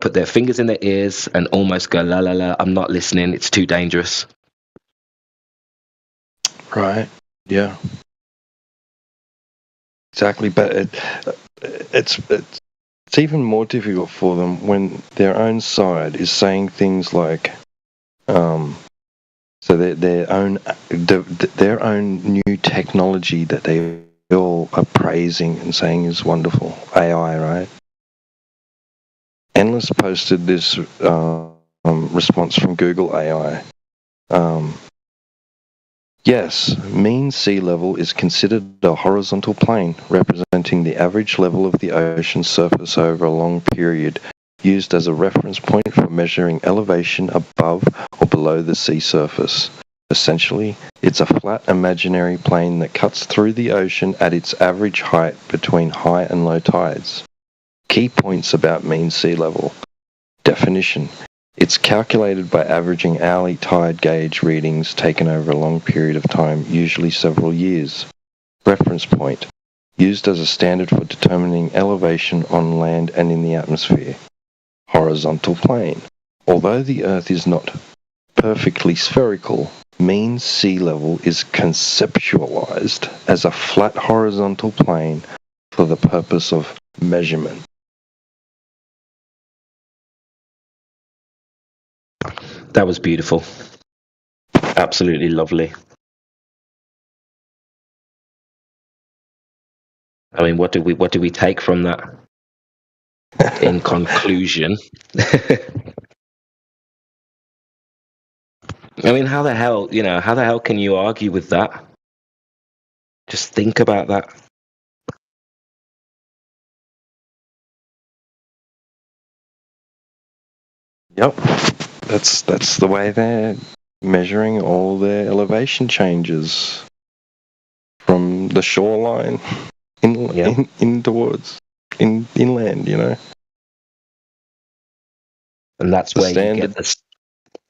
put their fingers in their ears and almost go, la, la, la, I'm not listening. It's too dangerous. Right. Yeah. Exactly. But it's even more difficult for them when their own side is saying things like, so their own new technology that they all are praising and saying is wonderful, AI, right? Endless posted this response from Google AI. Yes, mean sea level is considered a horizontal plane representing the average level of the ocean surface over a long period, used as a reference point for measuring elevation above or below the sea surface. Essentially, it's a flat imaginary plane that cuts through the ocean at its average height between high and low tides. Key points about mean sea level. Definition. It's calculated by averaging hourly tide gauge readings taken over a long period of time, usually several years. Reference point. Used as a standard for determining elevation on land and in the atmosphere. Horizontal plane. Although the Earth is not perfectly spherical, mean sea level is conceptualized as a flat horizontal plane for the purpose of measurement. That was beautiful. Absolutely lovely. I mean, what do we take from that? In conclusion, I mean, how the hell can you argue with that? Just think about that. Yep, that's the way they're measuring all their elevation changes from the shoreline in towards inland, you know. And that's The where standard. you get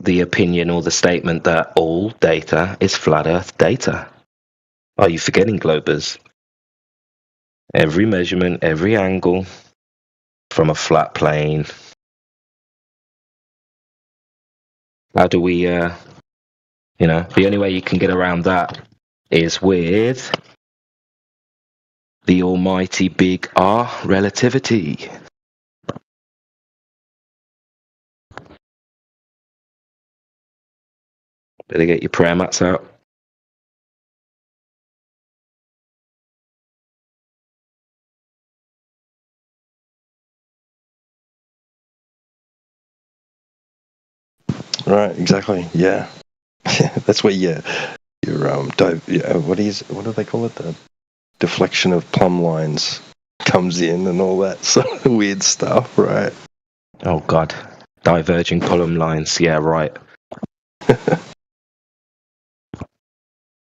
the opinion or the statement that all data is flat Earth data. Are you forgetting, Globers? Every measurement, every angle from a flat plane. How do we, the only way you can get around that is with the almighty big R, relativity. Better get your prayer mats out. Right, exactly. Yeah. That's where your what do they call it? The deflection of plumb lines comes in and all that sort of weird stuff, right? Oh God, diverging column lines. Yeah, right.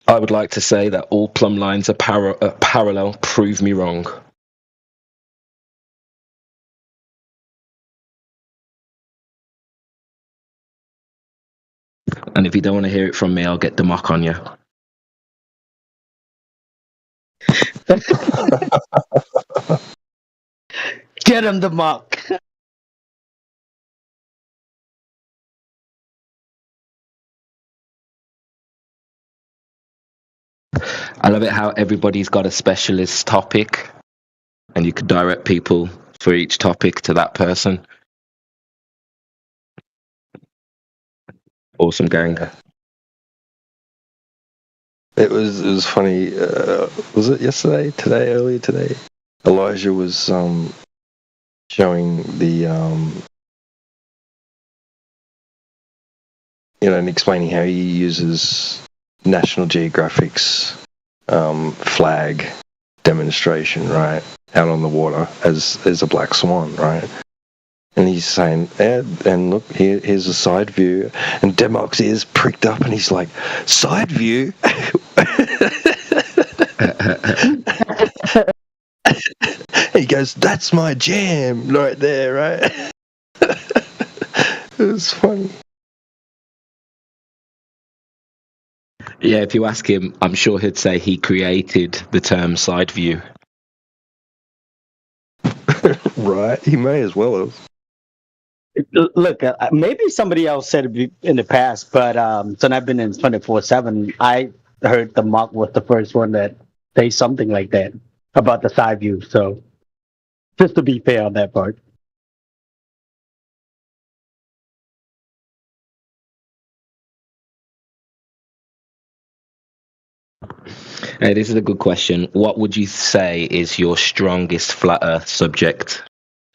I would like to say that all plumb lines are parallel. Prove me wrong. And if you don't want to hear it from me, I'll get the mock on you. Get him the mock. I love it how everybody's got a specialist topic and you could direct people for each topic to that person. Awesome, gang. It was funny. Was it yesterday? Earlier today? Elijah was showing the and explaining how he uses National Geographic's flag demonstration, right, out on the water as a black swan, right? And he's saying, and look, here's a side view. And Demok's ears pricked up and he's like, side view? He goes, that's my jam right there, right? It was funny. Yeah, if you ask him, I'm sure he'd say he created the term side view. Right, he may as well have. Look, maybe somebody else said it in the past, but since I've been in 24/7, I heard the Mach was the first one that say something like that about the side view. So just to be fair on that part. Hey, this is a good question. What would you say is your strongest flat Earth subject?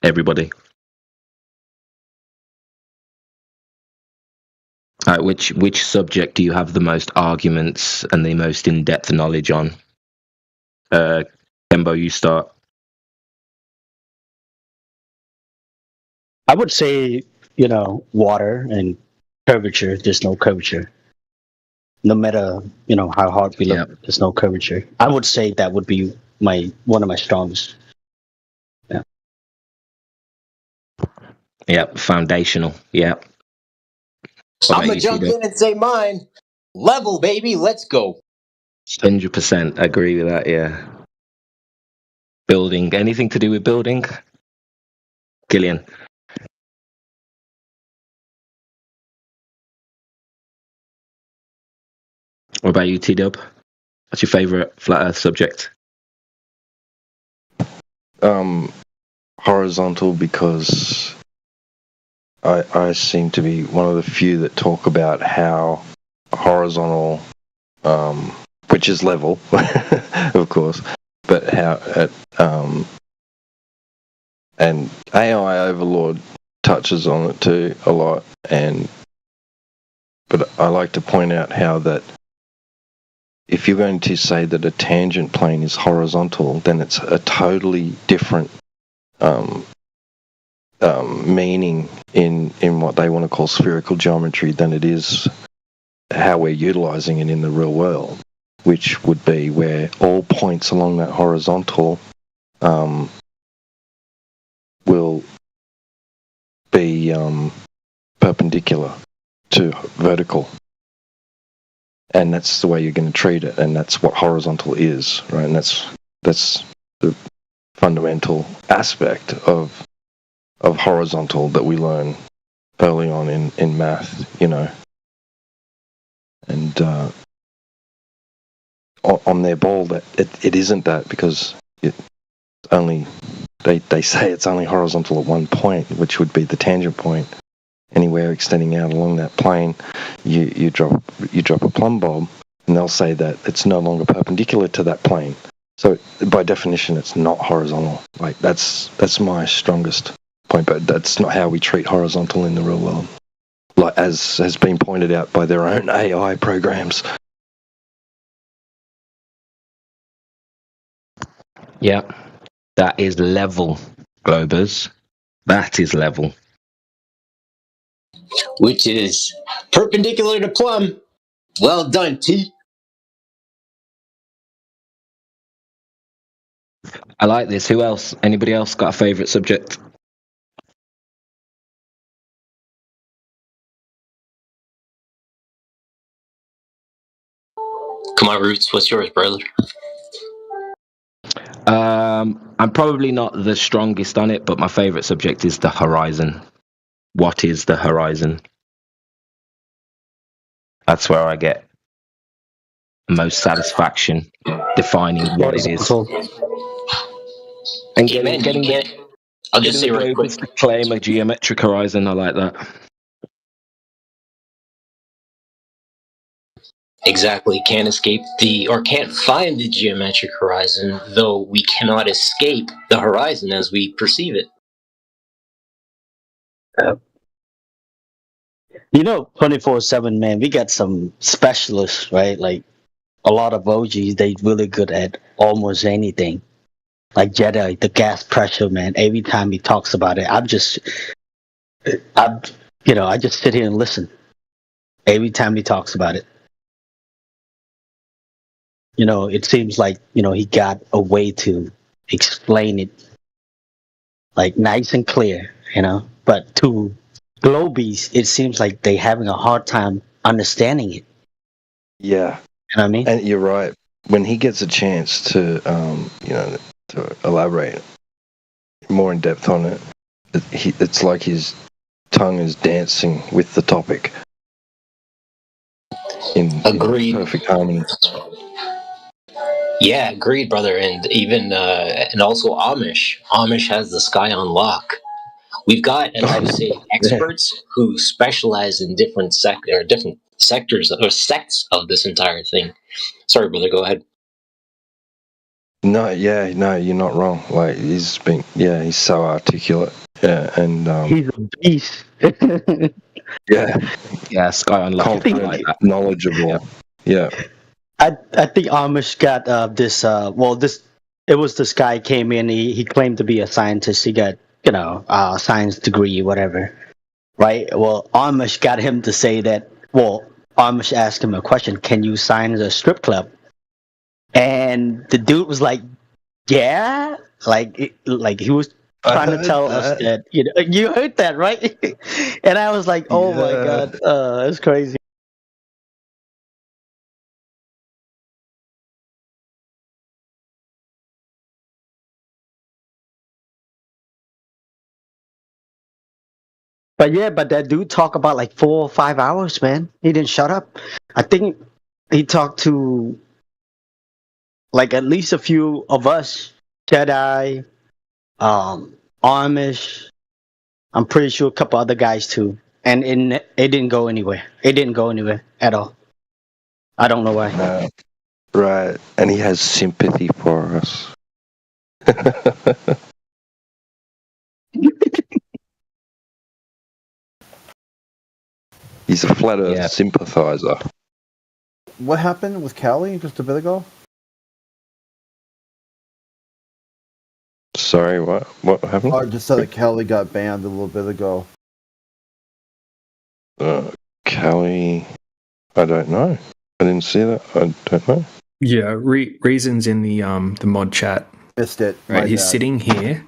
Everybody. Which subject do you have the most arguments and the most in-depth knowledge on? Kembo, you start. I would say, water and curvature. There's no curvature. No matter, how hard we look, there's no curvature. I would say that would be one of my strongest. Yeah. Yep, foundational. Yep. I'm gonna jump in and say mine. Level, baby, let's go. 100% agree with that. Yeah. Building. Anything to do with building? Gillian. What about you, T-Dub? What's your favourite flat Earth subject? Horizontal, because I seem to be one of the few that talk about how horizontal, which is level, of course, but how and AI Overlord touches on it too a lot, but I like to point out how that if you're going to say that a tangent plane is horizontal, then it's a totally different meaning in what they want to call spherical geometry than it is how we're utilizing it in the real world, which would be where all points along that horizontal will be perpendicular to vertical. And that's the way you're going to treat it, and that's what horizontal is, right? And that's the fundamental aspect of horizontal that we learn early on in math, And on their ball, that it isn't that, because it only they say it's only horizontal at one point, which would be the tangent point. Anywhere extending out along that plane, you drop a plumb bob, and they'll say that it's no longer perpendicular to that plane. So by definition, it's not horizontal. Like that's my strongest point, but that's not how we treat horizontal in the real world, like as has been pointed out by their own AI programs. Yeah, that is level, Globers. That is level. Which is perpendicular to plumb. Well done, T. I like this. Who else? Anybody else got a favourite subject? Come on, Roots. What's yours, brother? I'm probably not the strongest on it, but my favourite subject is the horizon. What is the horizon? That's where I get most satisfaction defining what it is. And I'll just say right quick. To claim a geometric horizon, I like that. Exactly. Can't find the geometric horizon, though we cannot escape the horizon as we perceive it. 24/7, man, we got some specialists, right? Like a lot of OGs, they really good at almost anything. Like Jedi, the gas pressure, man. Every time he talks about it, I just sit here and listen. Every time he talks about it, it seems like he got a way to explain it, like nice and clear, But to Globies, it seems like they having a hard time understanding it. Yeah, you know what I mean. And you're right. When he gets a chance to, to elaborate more in depth on it, it's like he's tongue is dancing with the topic in Agreed. perfect harmony. Yeah, agreed, brother. And even and also Amish. Amish has the sky on lock. We've got, as I would say, experts who specialize in different different sectors or sects of this entire thing. Sorry, brother. Go ahead. No, you're not wrong. Like he's so articulate. Yeah, and He's a beast. Yeah, Sky on Lock. confident, Like that. knowledgeable. Yeah. I think Amish got this. It was this guy came in. He claimed to be a scientist. He got a science degree, whatever. Right. Well, Amish got him to say that. Well, Amish asked him a question: "Can you sign a strip club?" And the dude was like, "Yeah." Like he was trying to tell us that you heard that, right? And I was like, "Oh my god, that's crazy." But that dude talked about like 4 or 5 hours, man. He didn't shut up. I think he talked to like at least a few of us, Jedi, Amish. I'm pretty sure a couple other guys too. And it didn't go anywhere. It didn't go anywhere at all. I don't know why. Right, and he has sympathy for us. He's a flat Earth sympathizer. What happened with Callie just a bit ago? Sorry, what happened? I just said that Callie got banned a little bit ago. Callie, I don't know. I didn't see that. I don't know. Yeah, reasons in the mod chat. Missed it. Right, he's sitting here.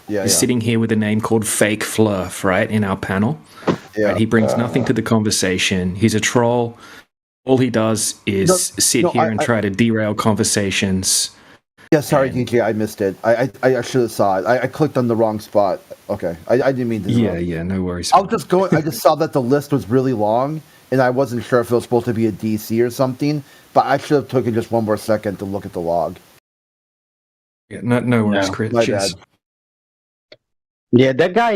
Yeah, he's sitting here with a name called Fake Flurf, right, in our panel. Yeah. Right, he brings nothing to the conversation. He's a troll. All he does is sit here and try to derail conversations. Yeah, sorry, DJ, I missed it. I should have saw it. I clicked on the wrong spot. Okay, I didn't mean to. Yeah, no worries. I was just going. I just saw that the list was really long, and I wasn't sure if it was supposed to be a DC or something. But I should have taken just one more second to look at the log. Yeah, no worries, Chris. My bad. Yeah, that guy.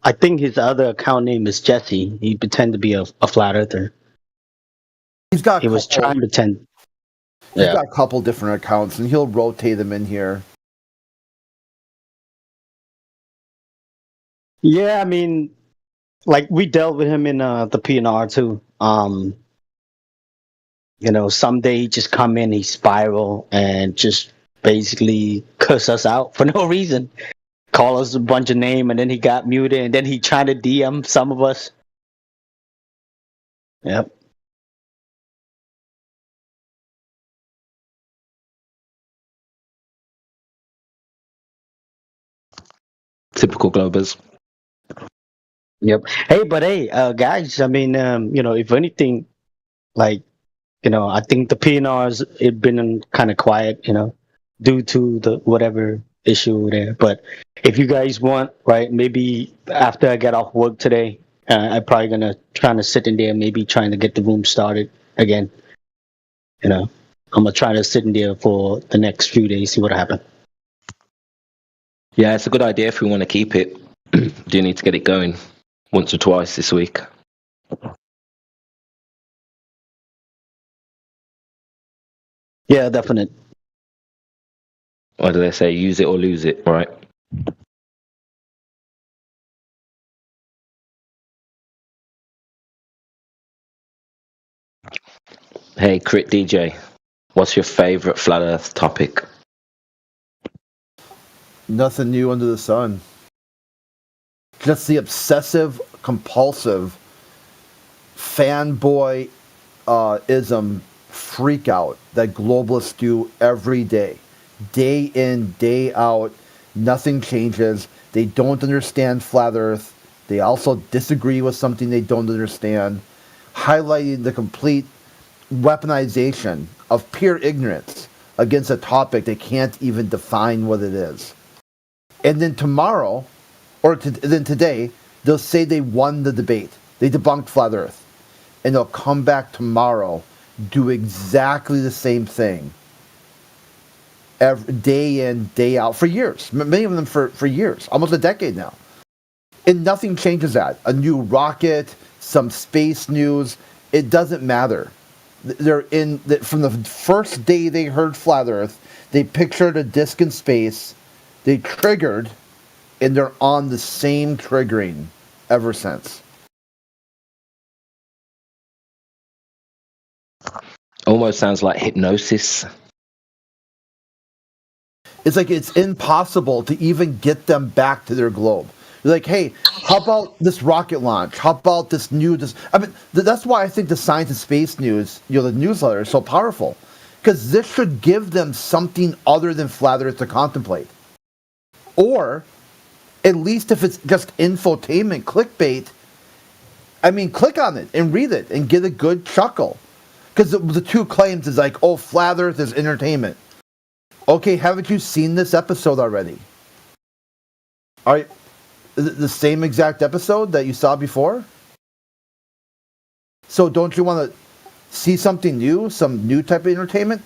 I think his other account name is Jesse. He pretended to be a flat earther. He was trying to pretend. He's got a couple different accounts, and he'll rotate them in here. Yeah, I mean, like we dealt with him in the PNR too. Someday he just come in, he spiral, and just basically cuss us out for no reason. Call us a bunch of name, and then he got muted, and then he tried to DM some of us. Yep. Typical Globers. Yep. Hey, guys. I mean, if anything, like, I think the PNR's it been kind of quiet, due to the whatever issue there. But if you guys want, right, maybe after I get off work today, I'm probably gonna try to sit in there, maybe trying to get the room started again. I'm gonna try to sit in there for the next few days, see what happens. Yeah, it's a good idea if we want to keep it. Do you need to get it going once or twice this week? Yeah, definite. What do they say? Use it or lose it, right? Hey, Crit DJ, what's your favorite flat Earth topic? Nothing new under the sun. Just the obsessive, compulsive, fanboy ism freak out that globalists do every day. Day in, day out, nothing changes. They don't understand flat Earth. They also disagree with something they don't understand, highlighting the complete weaponization of pure ignorance against a topic they can't even define what it is. And then tomorrow, or then today, they'll say they won the debate. They debunked flat Earth. And they'll come back tomorrow, do exactly the same thing. Day in, day out, for years. Many of them for years, almost a decade now. And nothing changes that. A new rocket, some space news, it doesn't matter. They're from the first day they heard flat Earth, they pictured a disk in space, they triggered, and they're on the same triggering ever since. Almost sounds like hypnosis. It's like it's impossible to even get them back to their globe. You're like, hey, how about this rocket launch? How about this new? That's why I think the Science and Space News, the newsletter, is so powerful, because this should give them something other than flat Earth to contemplate, or at least if it's just infotainment, clickbait. I mean, click on it and read it and get a good chuckle, because the two claims is like, oh, flat Earth is entertainment. Okay, haven't you seen this episode already? All right. The same exact episode that you saw before? So don't you want to see something new, some new type of entertainment?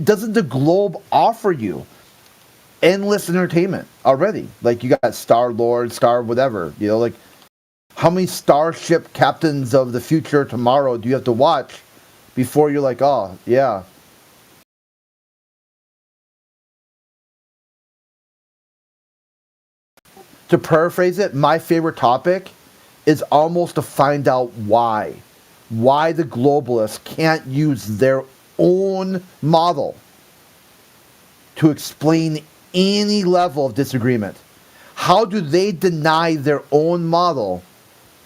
Doesn't the globe offer you endless entertainment already? Like, you got Star-Lord, Star whatever, like, how many Starship Captains of the Future tomorrow do you have to watch before you're like, oh, yeah. To paraphrase it, my favorite topic is almost to find out why the globalists can't use their own model to explain any level of disagreement. How do they deny their own model,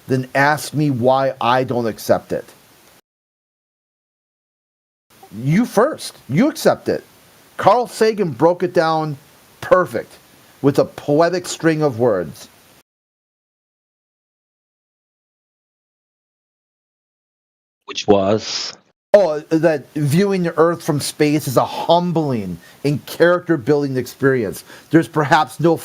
then ask me why I don't accept it? You first. You accept it. Carl Sagan broke it down perfect, with a poetic string of words. Which was? Oh, that viewing the Earth from space is a humbling and character-building experience. There's perhaps no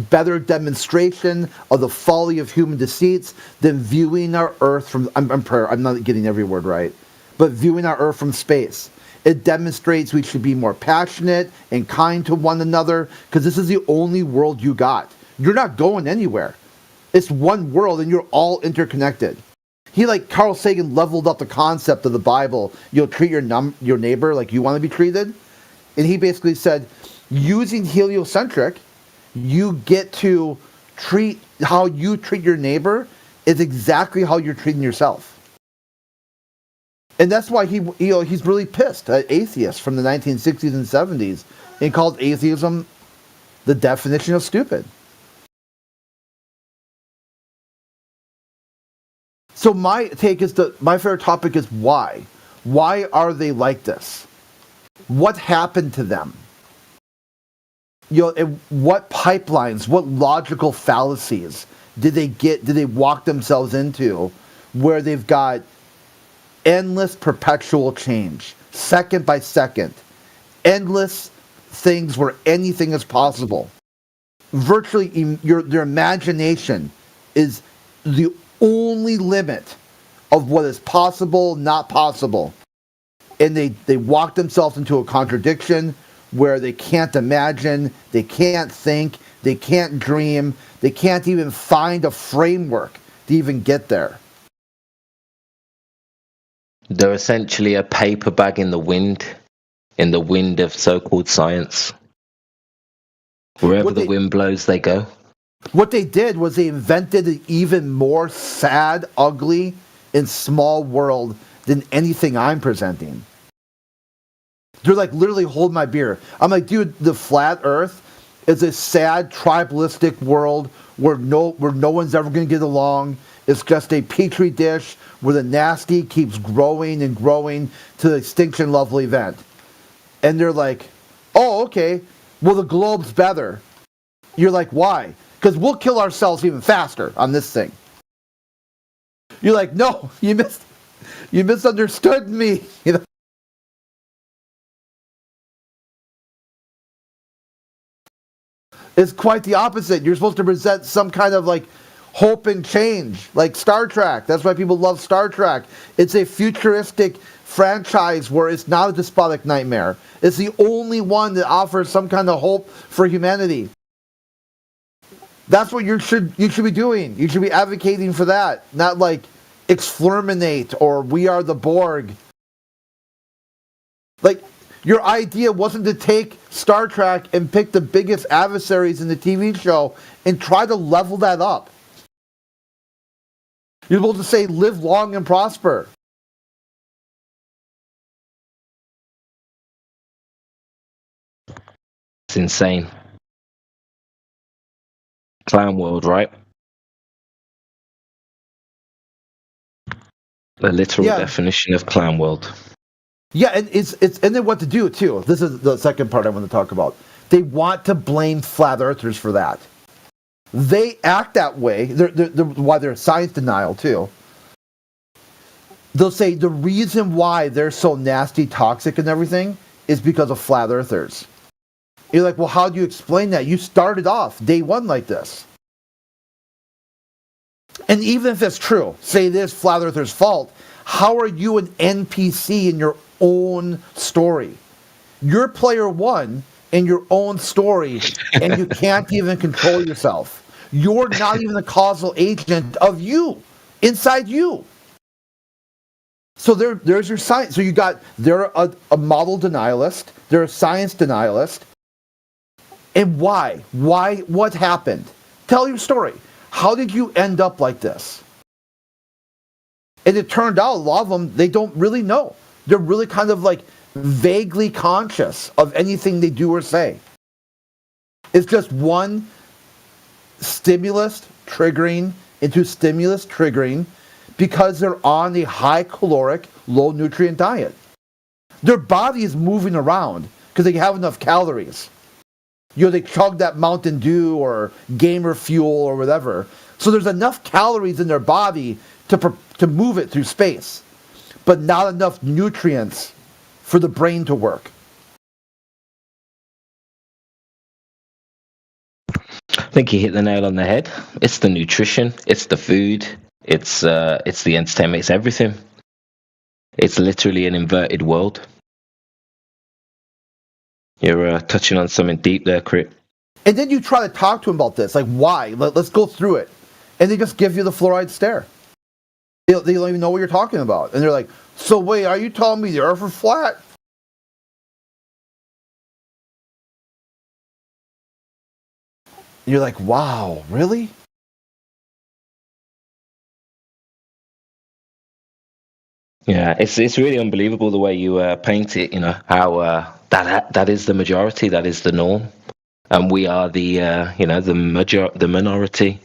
better demonstration of the folly of human deceits than viewing our Earth from... I'm not getting every word right. But viewing our Earth from space. It demonstrates we should be more passionate and kind to one another, because this is the only world you got. You're not going anywhere. It's one world and you're all interconnected. Carl Sagan leveled up the concept of the Bible. You'll treat your neighbor like you want to be treated. And he basically said, using heliocentric, you get to treat how you treat your neighbor is exactly how you're treating yourself. And that's why he's really pissed at atheists from the 1960s and 70s and called atheism the definition of stupid. So my take is my favorite topic is why. Why are they like this? What happened to them? What pipelines, what logical fallacies did they walk themselves into where they've got endless perpetual change, second by second, endless things where anything is possible. Virtually, their imagination is the only limit of what is possible, not possible. And they walk themselves into a contradiction where they can't imagine, they can't think, they can't dream, they can't even find a framework to even get there. They're essentially a paper bag in the wind of so-called science. Wherever the wind blows, they go. What they did was they invented an even more sad, ugly, and small world than anything I'm presenting. They're like, literally, hold my beer. I'm like, dude, the flat Earth is a sad, tribalistic world where no one's ever going to get along. It's just a petri dish where the nasty keeps growing and growing to the extinction level event. And they're like, oh, okay, well, the globe's better. You're like, why? Because we'll kill ourselves even faster on this thing. You're like, no, you misunderstood me. It's quite the opposite. You're supposed to present some kind of like hope and change, like Star Trek. That's why people love Star Trek. It's a futuristic franchise where it's not a despotic nightmare. It's the only one that offers some kind of hope for humanity. That's what you should be doing. You should be advocating for that, not like exterminate or we are the Borg. Like, your idea wasn't to take Star Trek and pick the biggest adversaries in the TV show and try to level that up. You're supposed to say, live long and prosper. It's insane. Clown world, right? The literal definition of clown world. Yeah, and it's and then what to do too. This is the second part I want to talk about. They want to blame flat earthers for that. They act that way. They're why they're science denial too. They'll say the reason why they're so nasty, toxic, and everything is because of flat earthers. You're like, well, how do you explain that? You started off day one like this. And even if it's true, say it is flat earthers' fault, how are you an NPC in your own story? You're player one in your own story, and you can't even control yourself. You're not even the causal agent of you, inside you. So there's your science. So they're a model denialist, they're a science denialist. And why? Why? What happened? Tell your story. How did you end up like this? And it turned out a lot of them, they don't really know. They're really kind of like vaguely conscious of anything they do or say. It's just one stimulus triggering into stimulus triggering because they're on a high caloric, low nutrient diet. Their body is moving around because they have enough calories. You know, they chug that Mountain Dew or Gamer Fuel or whatever. So there's enough calories in their body to move it through space, but not enough nutrients for the brain to work. I think you hit the nail on the head. It's the nutrition, it's the food, it's the entertainment, it's everything. It's literally an inverted world. You're touching on something deep there, Crit. And then you try to talk to them about this, like why? Let's go through it. And they just give you the fluoride stare. They don't even know what you're talking about. And they're like, so wait, are you telling me the earth is flat? And you're like, wow, really? Yeah, it's really unbelievable the way you paint it. You know how that is the majority, that is the norm, and we are the the minority.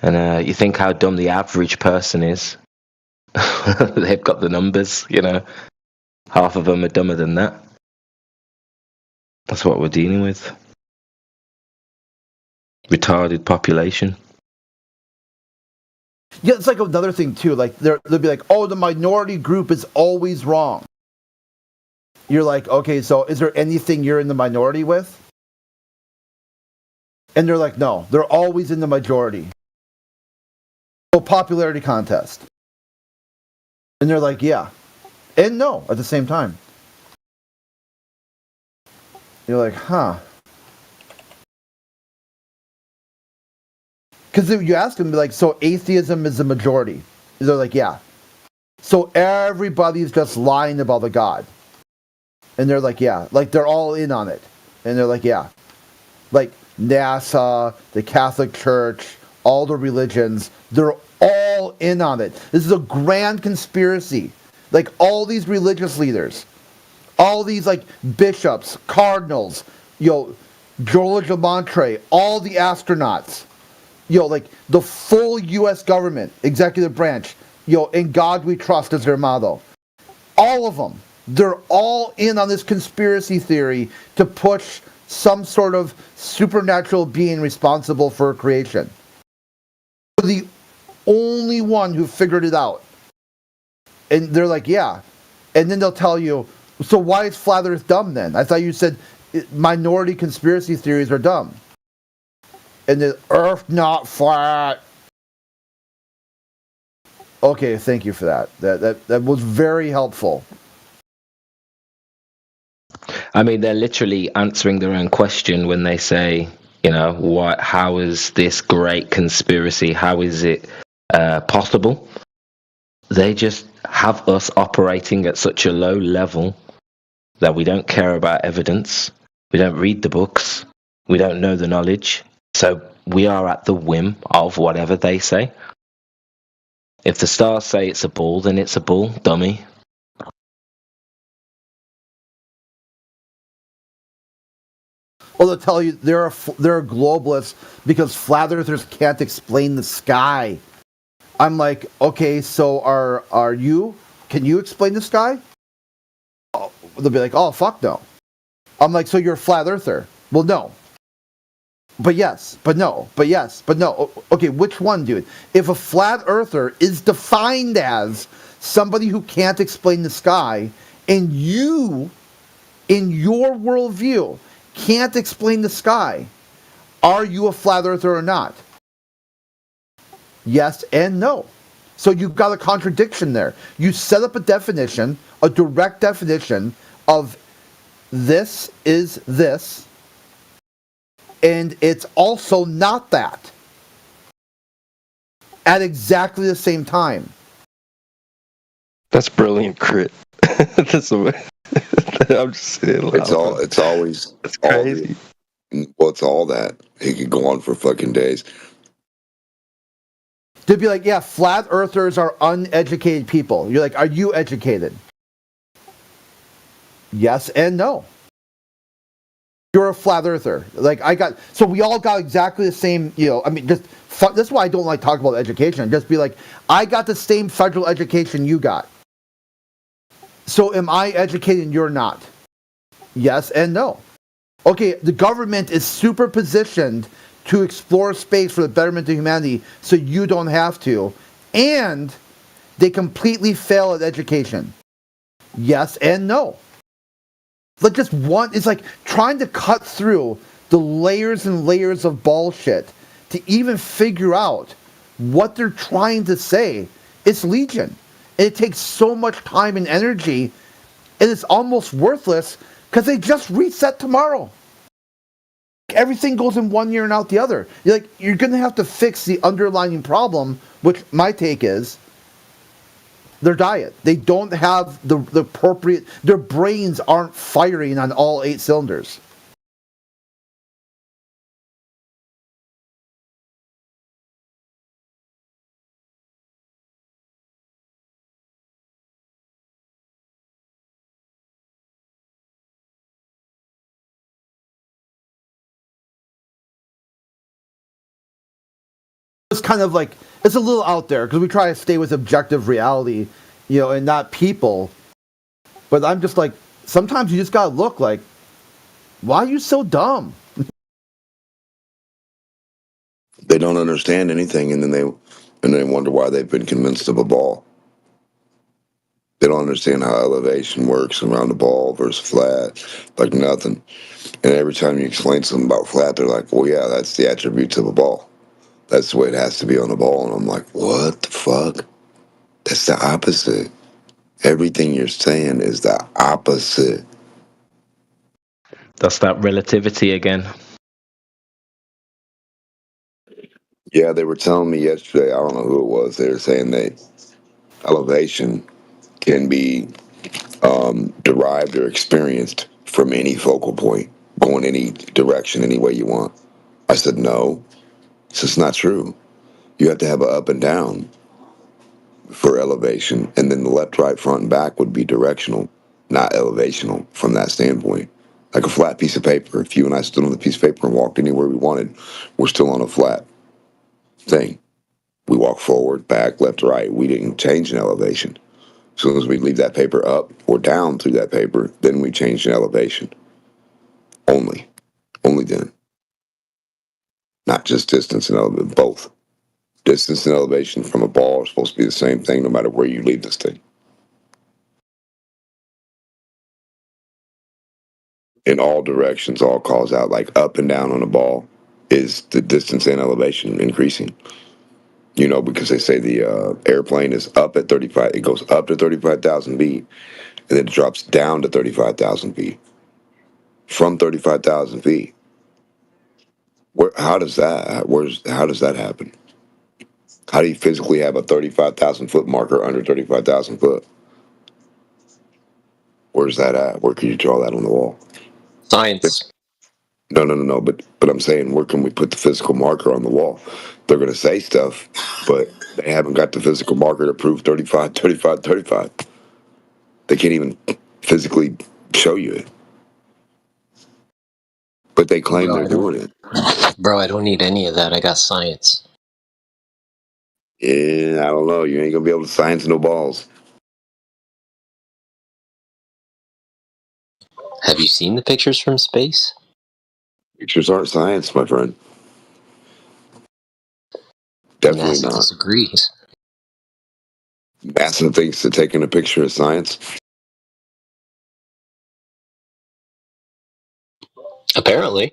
And you think how dumb the average person is. They've got the numbers. You know, half of them are dumber than that. That's what we're dealing with. Retarded population. Yeah, it's like another thing too. Like they'll be like, "Oh, the minority group is always wrong." You're like, "Okay, so is there anything you're in the minority with?" And they're like, "No, they're always in the majority." So popularity contest. And they're like, "Yeah," and no at the same time. You're like, "Huh." Because you ask them, like, so atheism is the majority. They're like, yeah. So everybody's just lying about the God. And they're like, yeah. Like, they're all in on it. And they're like, yeah. Like, NASA, the Catholic Church, all the religions, they're all in on it. This is a grand conspiracy. Like, all these religious leaders, all these, like, bishops, cardinals, George Lamontre, all the astronauts, like the full U.S. government, executive branch, in God we trust as their motto. All of them, they're all in on this conspiracy theory to push some sort of supernatural being responsible for creation. The only one who figured it out. And they're like, yeah. And then they'll tell you, so why is Flat Earth dumb then? I thought you said minority conspiracy theories are dumb. and the Earth not flat. Okay, thank you for that. That was very helpful. I mean, they're literally answering their own question when they say, you know, how is this great conspiracy? How is it possible? They just have us operating at such a low level that we don't care about evidence. We don't read the books. We don't know the knowledge. So we are at the whim of whatever they say. If the stars say it's a ball, then it's a ball, dummy. Well, they'll tell you they're globalists because flat earthers can't explain the sky. I'm like, okay, so are you? Can you explain the sky? Oh, they'll be like, oh, fuck no. I'm like, so you're a flat earther? Well, no. But yes, but no, but yes, but no. Okay, which one, dude? If a flat earther is defined as somebody who can't explain the sky, and you, in your worldview, can't explain the sky, are you a flat earther or not? Yes and no. So you've got a contradiction there. You set up a definition, a direct definition of this is this, and it's also not that at exactly the same time. That's brilliant, Crit. That's I'm just saying. It's always. That's crazy. It's all that. He could go on for fucking days. They'd be like, yeah, flat earthers are uneducated people. You're like, are you educated? Yes and no. You're a flat earther. Like, so we all got exactly the same, I mean, that's why I don't like talking about education. Just be like, I got the same federal education you got. So am I educated and you're not? Yes and no. Okay, the government is super positioned to explore space for the betterment of humanity so you don't have to, and they completely fail at education. Yes and no. Like it's like trying to cut through the layers and layers of bullshit to even figure out what they're trying to say. It's legion. And it takes so much time and energy, and it's almost worthless because they just reset tomorrow. Everything goes in one year and out the other. You're going to have to fix the underlying problem, which my take is their diet. They don't have the appropriate, their brains aren't firing on all 8 cylinders. It's kind of like, it's a little out there because we try to stay with objective reality, and not people. But I'm just like, sometimes you just gotta look like, why are you so dumb? They don't understand anything, and then they wonder why they've been convinced of a ball. They don't understand how elevation works around a ball versus flat, like nothing. And every time you explain something about flat, they're like, well, yeah, that's the attributes of a ball. That's the way it has to be on a ball. And I'm like, what the fuck? That's the opposite. Everything you're saying is the opposite. That's that relativity again. Yeah, they were telling me yesterday, I don't know who it was, they were saying that elevation can be derived or experienced from any focal point, going any direction, any way you want. I said, no, it's just not true. You have to have an up and down for elevation, and then the left, right, front, and back would be directional, not elevational from that standpoint. Like a flat piece of paper. If you and I stood on the piece of paper and walked anywhere we wanted, we're still on a flat thing. We walk forward, back, left, right. We didn't change an elevation. As soon as we leave that paper up or down through that paper, then we change an elevation. Only then. Not just distance and elevation, both. Distance and elevation from a ball are supposed to be the same thing no matter where you leave this thing. In all directions, all calls out, like up and down on a ball. is the distance and elevation increasing. Because they say the airplane is up at 35, it goes up to 35,000 feet, and then it drops down to 35,000 feet. From 35,000 feet. How does that happen? How do you physically have a 35,000 foot marker under 35,000 foot? Where's that at? Where can you draw that on the wall? Science. No. But I'm saying, where can we put the physical marker on the wall? They're going to say stuff, but they haven't got the physical marker to prove 35, 35, 35. They can't even physically show you it. But they claim they're doing it. Bro, I don't need any of that. I got science. Yeah, I don't know. You ain't going to be able to science no balls. Have you seen the pictures from space? Pictures aren't science, my friend. Definitely NASA not. disagrees. NASA thinks that taking a picture is science. Apparently.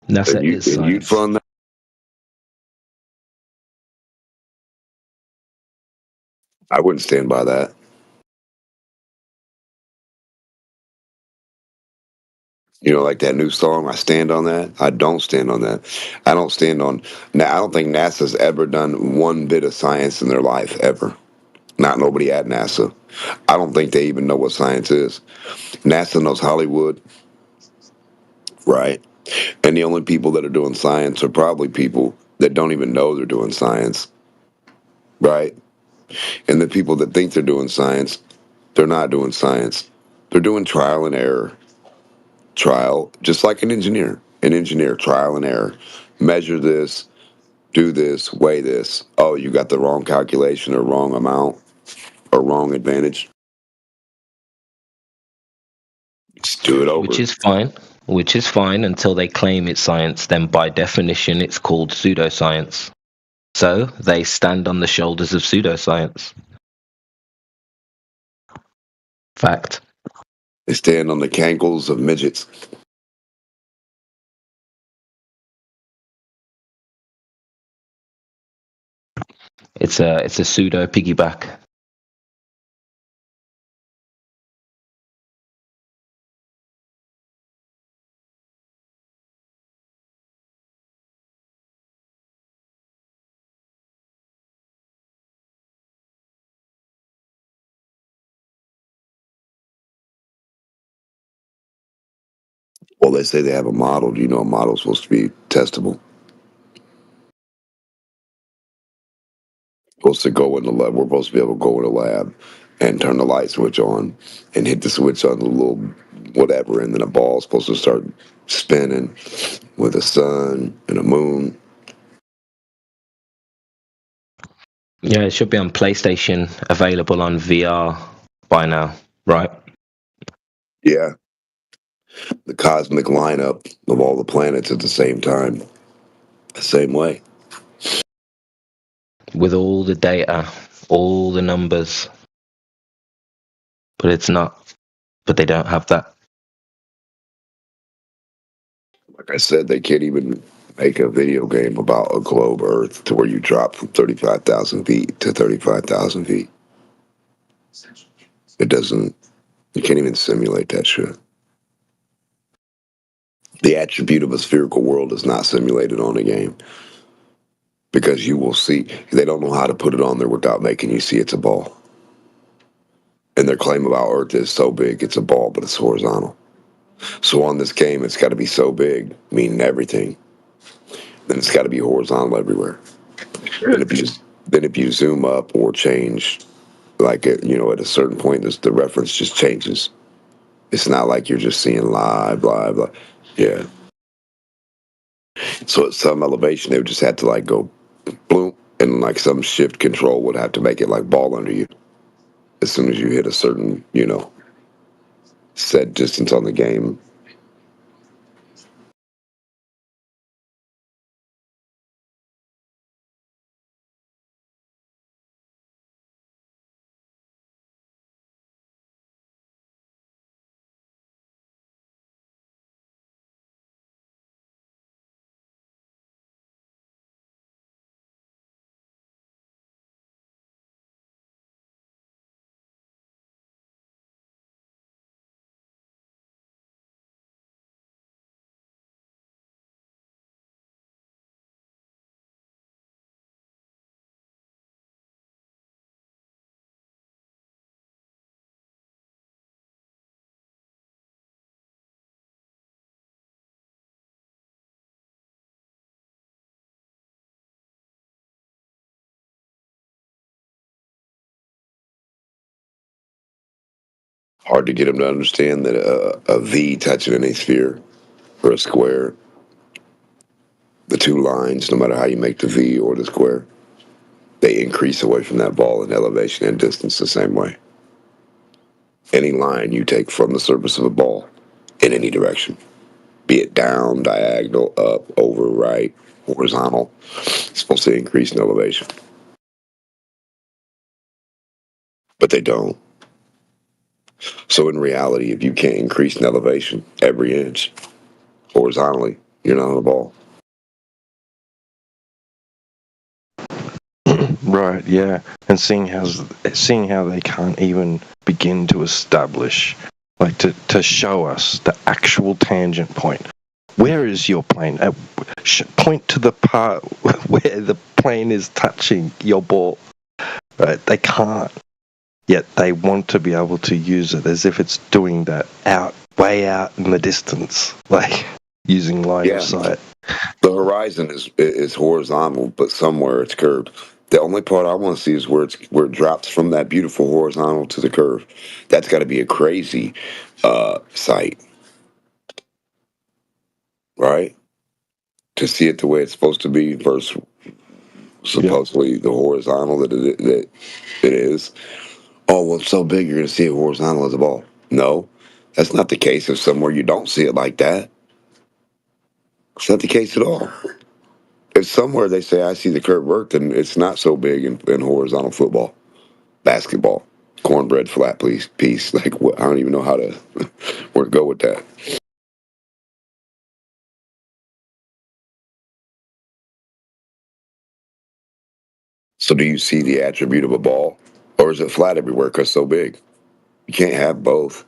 NASA And is you'd science. fund that? I wouldn't stand by that. Like that new song, I stand on that. I don't stand on that. I don't stand on. Now, I don't think NASA's ever done one bit of science in their life, ever. Not nobody at NASA. I don't think they even know what science is. NASA knows Hollywood, right? And the only people that are doing science are probably people that don't even know they're doing science, right? And the people that think they're doing science, they're not doing science. They're doing trial and error. Trial, just like an engineer. An engineer, trial and error. Measure this, do this, weigh this. Oh, you got the wrong calculation or wrong amount or wrong advantage. Just do it Which over. is fine. Which is fine until they claim it's science. Then, by definition, it's called pseudoscience. So they stand on the shoulders of pseudoscience. Fact. They stand on the cankles of midgets. It's a pseudo piggyback. Well, they say they have a model. Do you know a model's supposed to be testable? Supposed to go in the lab. We're supposed to be able to go in the lab and turn the light switch on and hit the switch on the little whatever, and then a ball's supposed to start spinning with a sun and a moon. Yeah, it should be on PlayStation, available on VR by now, right? Yeah, the cosmic lineup of all the planets at the same time, the same way. With all the data, all the numbers. But it's not. But they don't have that. Like I said, they can't even make a video game about a globe Earth to where you drop from 35,000 feet to 35,000 feet. It doesn't, you can't even simulate that shit. The attribute of a spherical world is not simulated on a game because you will see, they don't know how to put it on there without making you see it's a ball. And their claim about Earth is so big, it's a ball, but it's horizontal. So on this game, it's got to be so big, meaning everything. Then it's got to be horizontal everywhere. Then if you zoom up or change, like at a certain point, the reference just changes. It's not like you're just seeing live. Yeah. So at some elevation, they would just have to like go bloom, and like some shift control would have to make it like ball under you as soon as you hit a certain, set distance on the game. Hard to get them to understand that a V touching any sphere or a square, the two lines, no matter how you make the V or the square, they increase away from that ball in elevation and distance the same way. Any line you take from the surface of a ball in any direction, be it down, diagonal, up, over, right, horizontal, it's supposed to increase in elevation. But they don't. So in reality, if you can't increase in elevation every inch horizontally, you're not on the ball. Right, yeah. And seeing how they can't even begin to establish, like to show us the actual tangent point. Where is your plane? Point to the part where the plane is touching your ball. Right? They can't. Yet they want to be able to use it as if it's doing that way out in the distance, like using line of sight. The horizon is horizontal, but somewhere it's curved. The only part I want to see is where it drops from that beautiful horizontal to the curve. That's got to be a crazy sight, right? To see it the way it's supposed to be versus supposedly the horizontal that it is. Oh, well, it's so big you're going to see it horizontal as a ball. No, that's not the case. If somewhere you don't see it like that, it's not the case at all. If somewhere they say I see the curve work, then it's not so big in horizontal football, basketball, cornbread flat piece. Like what, I don't even know how to where to go with that. So do you see the attribute of a ball, or is it flat everywhere because it's so big? You can't have both.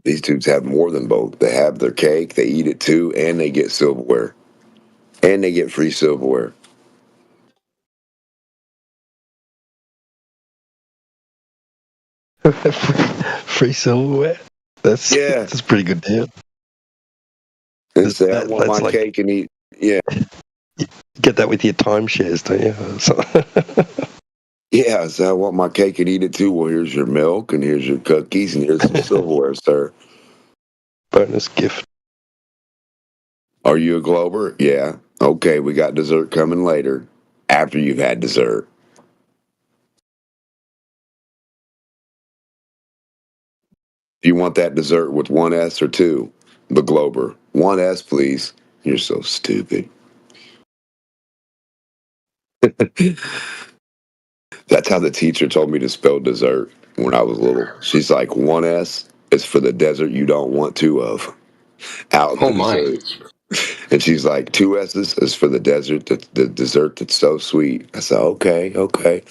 These dudes have more than both. They have their cake, they eat it too, and they get silverware. And they get free silverware. Free silverware? That's a pretty good deal. And say, I want my cake and eat. Yeah. You get that with your timeshares, don't you? So. Yeah, so I want my cake and eat it too. Well, here's your milk, and here's your cookies, and here's some silverware, sir. Bonus gift. Are you a Glober? Yeah. Okay, we got dessert coming later, after you've had dessert. Do you want that dessert with one S or two? The Glober. One S, please. You're so stupid. That's how the teacher told me to spell dessert when I was little. She's like, one S is for the desert you don't want two of. Out in the dessert. And she's like, two S's is for the desert, the dessert that's so sweet. I said, okay.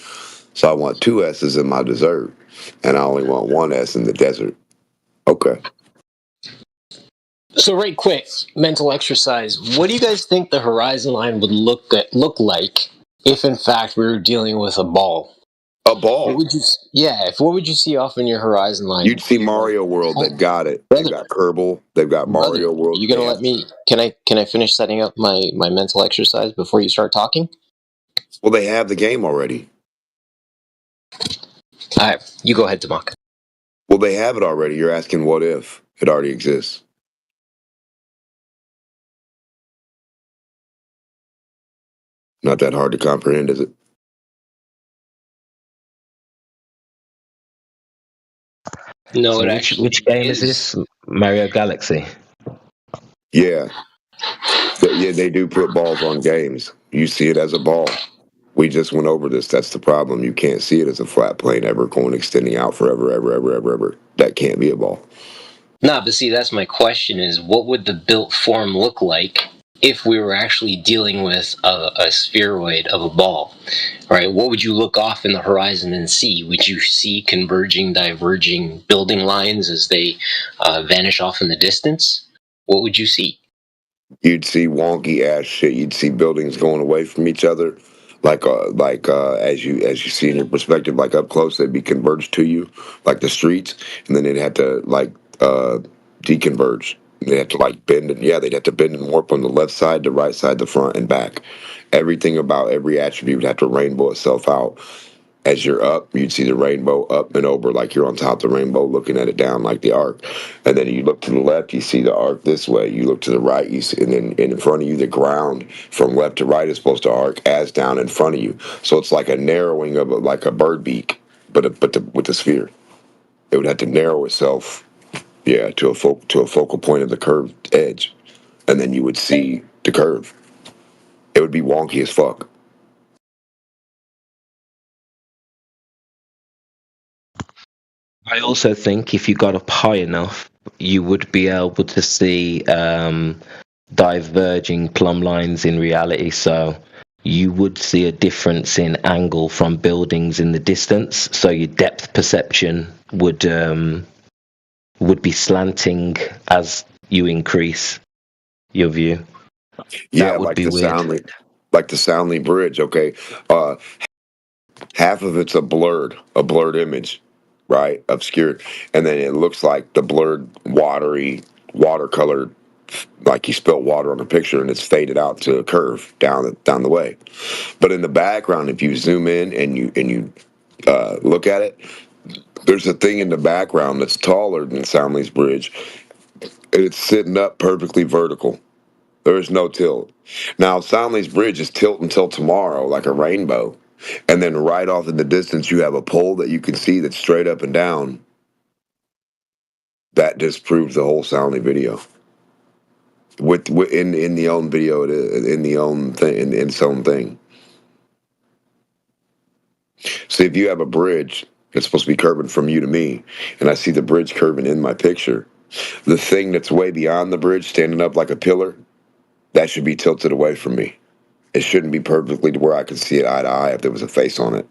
So I want two S's in my dessert, and I only want one S in the desert. Okay. So right quick, mental exercise. What do you guys think the horizon line would look like if in fact we were dealing with a ball? A ball? What would you? Yeah. What would you see off in your horizon line? You'd see Mario World. They've got it. They've got Kerbal. They've got Mario World. You gonna let me? Can I finish setting up my mental exercise before you start talking? Well, they have the game already. All right, you go ahead, Tamak. Well, they have it already. You're asking what if it already exists. Not that hard to comprehend, is it? No, so which game is this? Mario Galaxy. Yeah. Yeah, they do put balls on games. You see it as a ball. We just went over this. That's the problem. You can't see it as a flat plane ever going extending out forever, ever. That can't be a ball. Nah, but see, that's my question is, what would the built form look like if we were actually dealing with a spheroid of a ball? Right? What would you look off in the horizon and see? Would you see converging, diverging building lines as they vanish off in the distance? What would you see? You'd see wonky ass shit. You'd see buildings going away from each other, as you see in your perspective, like up close, they'd be converged to you, like the streets, and then they'd have to deconverge. They have to like bend and they'd have to bend and warp on the left side, the right side, the front and back. Everything about every attribute would have to rainbow itself out. As you're up, you'd see the rainbow up and over like you're on top of the rainbow looking at it down like the arc. And then you look to the left, you see the arc this way. You look to the right, you see, and then in front of you, the ground from left to right is supposed to arc as down in front of you. So it's like a narrowing of like a bird beak, but with the sphere. It would have to narrow itself, to a focal point of the curved edge, and then you would see the curve. It would be wonky as fuck. I also think if you got up high enough, you would be able to see diverging plumb lines in reality. So you would see a difference in angle from buildings in the distance. So your depth perception would be slanting as you increase your view. Yeah, that would like be the weird. Soundly Bridge. Okay, half of it's a blurred image, right, obscured, and then it looks like the blurred, watercolored, like you spilt water on a picture, and it's faded out to a curve down the way. But in the background, if you zoom in and you look at it, there's a thing in the background that's taller than Soundly's Bridge, and it's sitting up perfectly vertical. There is no tilt. Now, Soundly's Bridge is tilt until tomorrow, like a rainbow. And then right off in the distance, you have a pole that you can see that's straight up and down. That disproves the whole Soundly video. In the own video, in the own thing, in its own thing. So if you have a bridge that's supposed to be curving from you to me, and I see the bridge curving in my picture, the thing that's way beyond the bridge, standing up like a pillar, that should be tilted away from me. It shouldn't be perfectly to where I can see it eye to eye if there was a face on it.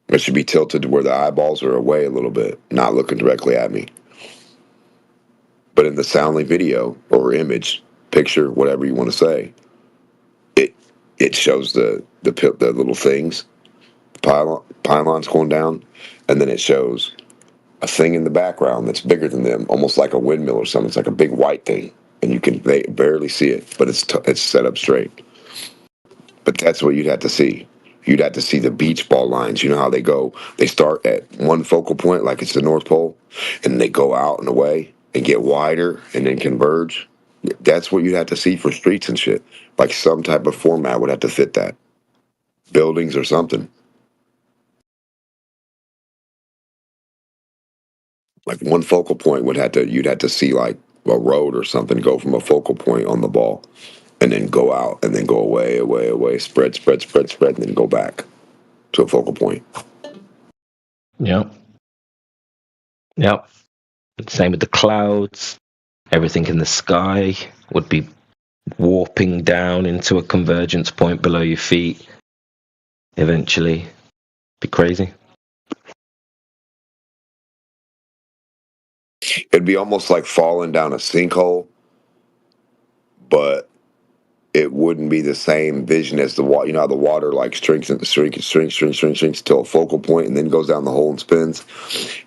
It should be tilted to where the eyeballs are away a little bit, not looking directly at me. But in the Soundly video or image, picture, whatever you want to say, it shows the little things, pylons going down, and then it shows a thing in the background that's bigger than them, almost like a windmill or something. It's like a big white thing, and you can barely see it, but it's set up straight. But that's what you'd have to see. You'd have to see the beach ball lines. You know how they go? They start at one focal point, like it's the North Pole, and they go out and away and get wider and then converge. That's what you'd have to see for streets and shit. Like some type of format would have to fit that. Buildings or something. Like one focal point you'd have to see like a road or something go from a focal point on the ball and then go out and then go away, spread, and then go back to a focal point. Yep. Same with the clouds. Everything in the sky would be warping down into a convergence point below your feet. Eventually, be crazy. It'd be almost like falling down a sinkhole, but it wouldn't be the same vision as the water. You know how the water like shrinks till a focal point and then goes down the hole and spins?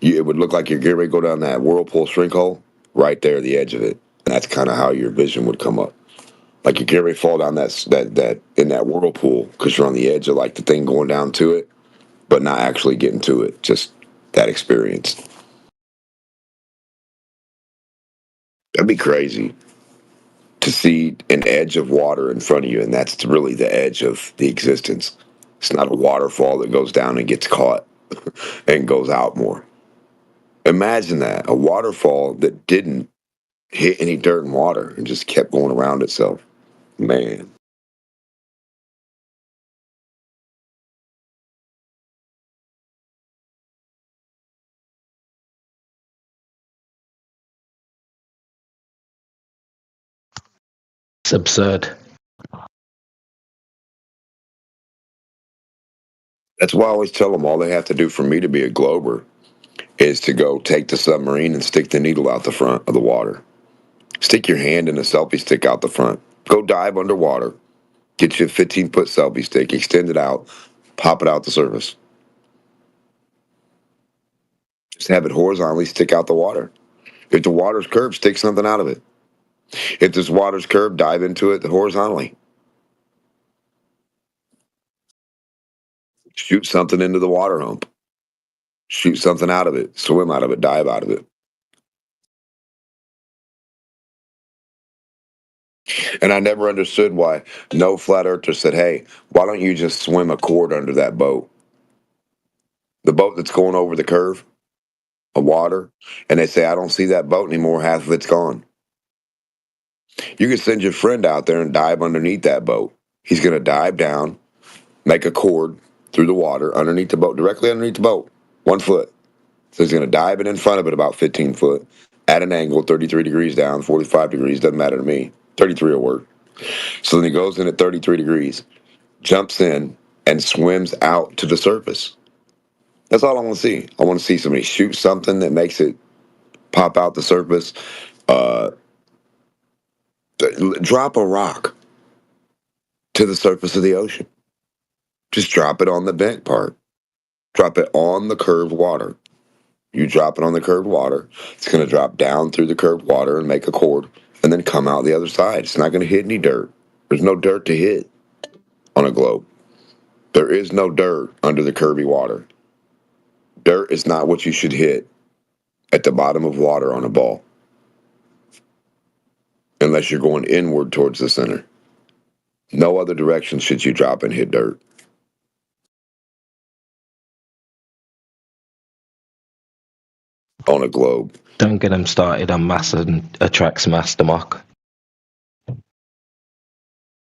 It would look like you're getting ready to go down that whirlpool shrink hole right there, the edge of it. And that's kind of how your vision would come up. Like you're getting ready to fall down that in that whirlpool because you're on the edge of like the thing going down to it, but not actually getting to it. Just that experience. That'd be crazy to see an edge of water in front of you, and that's really the edge of the existence. It's not a waterfall that goes down and gets caught and goes out more. Imagine that, a waterfall that didn't hit any dirt and water and just kept going around itself. Man. It's absurd. That's why I always tell them all they have to do for me to be a Glober is to go take the submarine and stick the needle out the front of the water. Stick your hand in a selfie stick out the front. Go dive underwater. Get you a 15-foot selfie stick, extend it out, pop it out the surface. Just have it horizontally stick out the water. If the water's curved, stick something out of it. If this water's curved, dive into it horizontally. Shoot something into the water hump. Shoot something out of it. Swim out of it. Dive out of it. And I never understood why no flat earther said, hey, why don't you just swim a cord under that boat? The boat that's going over the curve of water. And they say, I don't see that boat anymore. Half of it's gone. You can send your friend out there and dive underneath that boat. He's going to dive down, make a cord through the water underneath the boat, directly underneath the boat, 1 foot. So he's going to dive it in front of it about 15 foot at an angle, 33 degrees down, 45 degrees, doesn't matter to me. 33 will work. So then he goes in at 33 degrees, jumps in, and swims out to the surface. That's all I want to see. I want to see somebody shoot something that makes it pop out the surface. Drop a rock to the surface of the ocean. Just drop it on the bent part. Drop it on the curved water. You drop it on the curved water, it's going to drop down through the curved water and make a cord and then come out the other side. It's not going to hit any dirt. There's no dirt to hit on a globe. There is no dirt under the curvy water. Dirt is not what you should hit at the bottom of water on a ball unless you're going inward towards the center. No other direction should you drop and hit dirt. On a globe. Don't get them started on mass and attracts mass, Mark.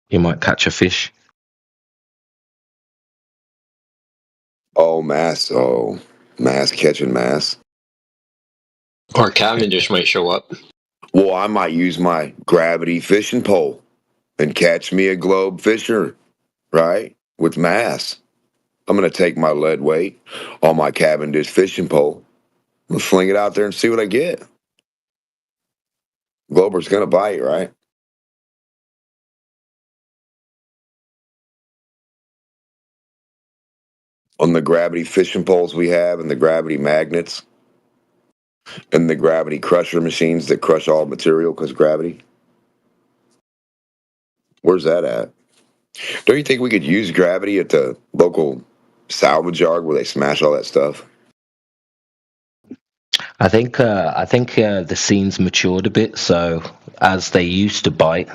You might catch a fish. Oh, mass. Oh, mass catching mass. Or Cavendish might show up. Well, I might use my gravity fishing pole and catch me a globe fisher, right? With mass. I'm going to take my lead weight on my Cavendish fishing pole and fling it out there and see what I get. Glober's going to bite, right? On the gravity fishing poles we have and the gravity magnets and the gravity crusher machines that crush all material because gravity. Where's that at? Don't you think we could use gravity at the local salvage yard where they smash all that stuff? I think the scene's matured a bit. So as they used to bite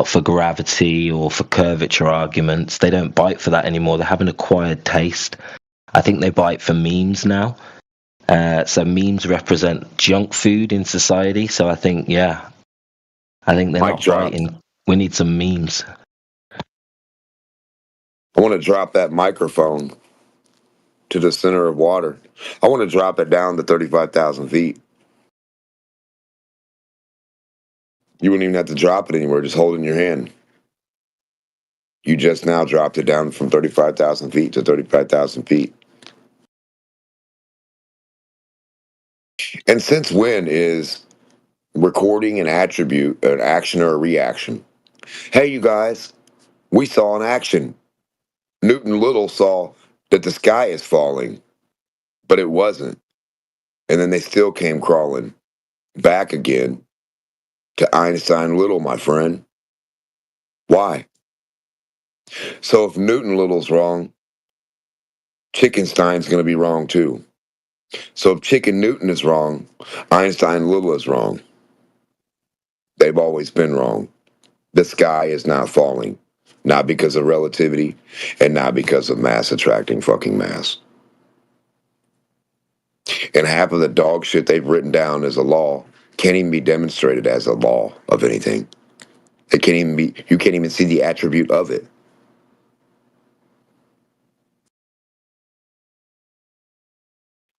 for gravity or for curvature arguments, they don't bite for that anymore. They have an acquired taste. I think they bite for memes now. So memes represent junk food in society. So I think they're not biting. We need some memes. I want to drop that microphone to the center of water. I want to drop it down to 35,000 feet. You wouldn't even have to drop it anywhere, just hold it in your hand. You just now dropped it down from 35,000 feet to 35,000 feet. And since when is recording an attribute an action or a reaction? Hey, you guys, we saw an action. Newton Little saw that the sky is falling, but it wasn't. And then they still came crawling back again to Einstein Little, my friend. Why? So if Newton Little's wrong, Chickenstein's going to be wrong too. So if Chicken Newton is wrong, Einstein Little is wrong. They've always been wrong. The sky is not falling, not because of relativity and not because of mass attracting fucking mass. And half of the dog shit they've written down as a law can't even be demonstrated as a law of anything. It can't even be, you can't even see the attribute of it.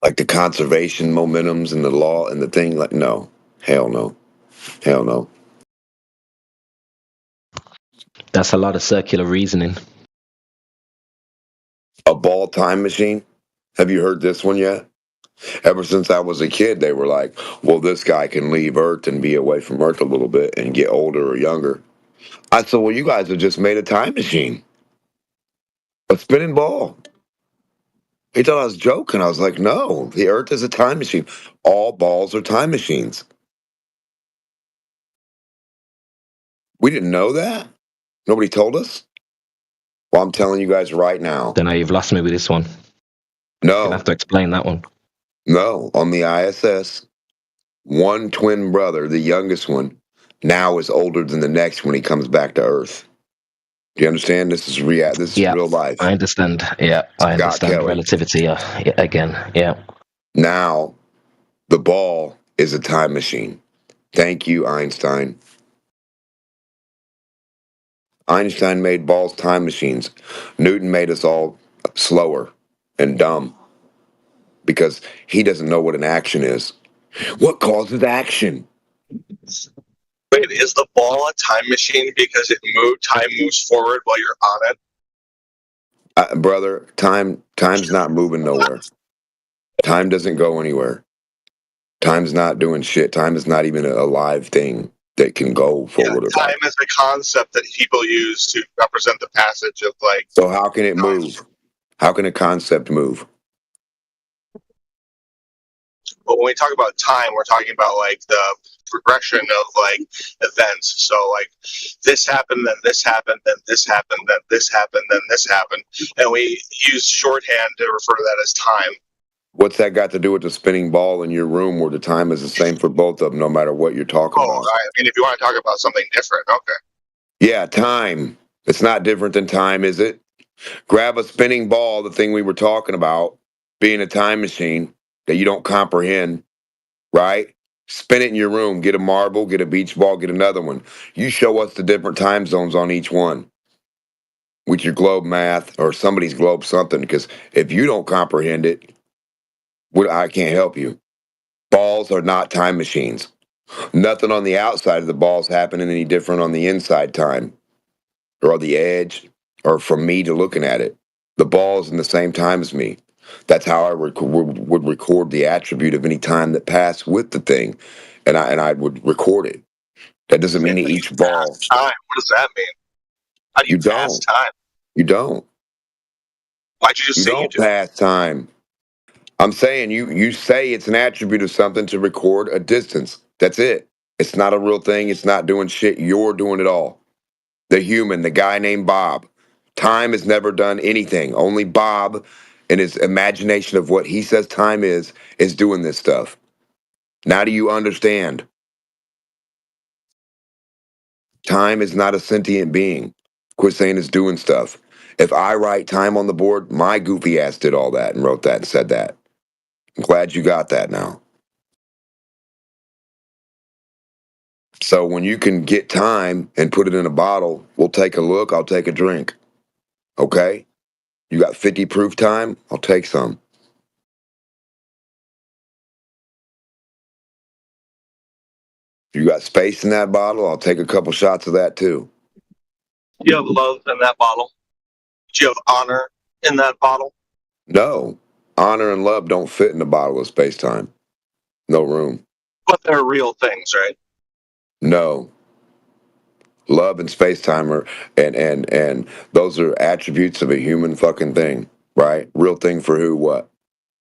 Like the conservation momentums and the law and the thing, like, no. Hell no. Hell no. That's a lot of circular reasoning. A ball time machine? Have you heard this one yet? Ever since I was a kid, they were like, well, this guy can leave Earth and be away from Earth a little bit and get older or younger. I said, well, you guys have just made a time machine. A spinning ball. He thought I was joking. I was like, no, the Earth is a time machine. All balls are time machines. We didn't know that? Nobody told us? Well, I'm telling you guys right now. Then you've lost me with this one. No. You're going to have to explain that one. No, on the ISS, one twin brother, the youngest one, now is older than the next when he comes back to Earth. Do you understand? This is real life. I understand. Yeah, I understand Kelly. Relativity again. Yeah. Now, the ball is a time machine. Thank you, Einstein. Einstein made balls time machines. Newton made us all slower and dumb because he doesn't know what an action is. What causes action? Wait, is the ball a time machine because time moves forward while you're on it? Brother, time's not moving nowhere. Time doesn't go anywhere. Time's not doing shit. Time is not even a live thing that can go forward. Yeah, time is a concept that people use to represent the passage of like. So how can it move? How can a concept move? But when we talk about time, we're talking about like the progression of like events. So like this happened, then this happened, then this happened, then this happened, then this happened, and we use shorthand to refer to that as time. What's that got to do with the spinning ball in your room where the time is the same for both of them, no matter what you're talking about? I mean, if you want to talk about something different, okay. Yeah, time. It's not different than time, is it? Grab a spinning ball, the thing we were talking about, being a time machine that you don't comprehend, right? Spin it in your room, get a marble, get a beach ball, get another one. You show us the different time zones on each one with your globe math or somebody's globe something, because if you don't comprehend it, I can't help you. Balls are not time machines. Nothing on the outside of the ball's happening any different on the inside time or on the edge or from me to looking at it. The ball's in the same time as me. That's how I would record the attribute of any time that passed with the thing, and I would record it. That doesn't mean that each ball. Time. What does that mean? How do you pass time? You don't. Why'd you just say you do? Pass time. I'm saying you say it's an attribute of something to record a distance. That's it. It's not a real thing. It's not doing shit. You're doing it all. The human, the guy named Bob. Time has never done anything. Only Bob, in his imagination of what he says time is doing this stuff. Now do you understand? Time is not a sentient being. Quit saying it's doing stuff. If I write time on the board, my goofy ass did all that and wrote that and said that. I'm glad you got that now. So when you can get time and put it in a bottle, we'll take a look, I'll take a drink. Okay? You got 50 proof time? I'll take some. You got space in that bottle? I'll take a couple shots of that too. You have love in that bottle? Do you have honor in that bottle? No. Honor and love don't fit in a bottle of space-time. No room. But they're real things, right? No. Love and space-time are, and those are attributes of a human fucking thing, right? Real thing for who, what?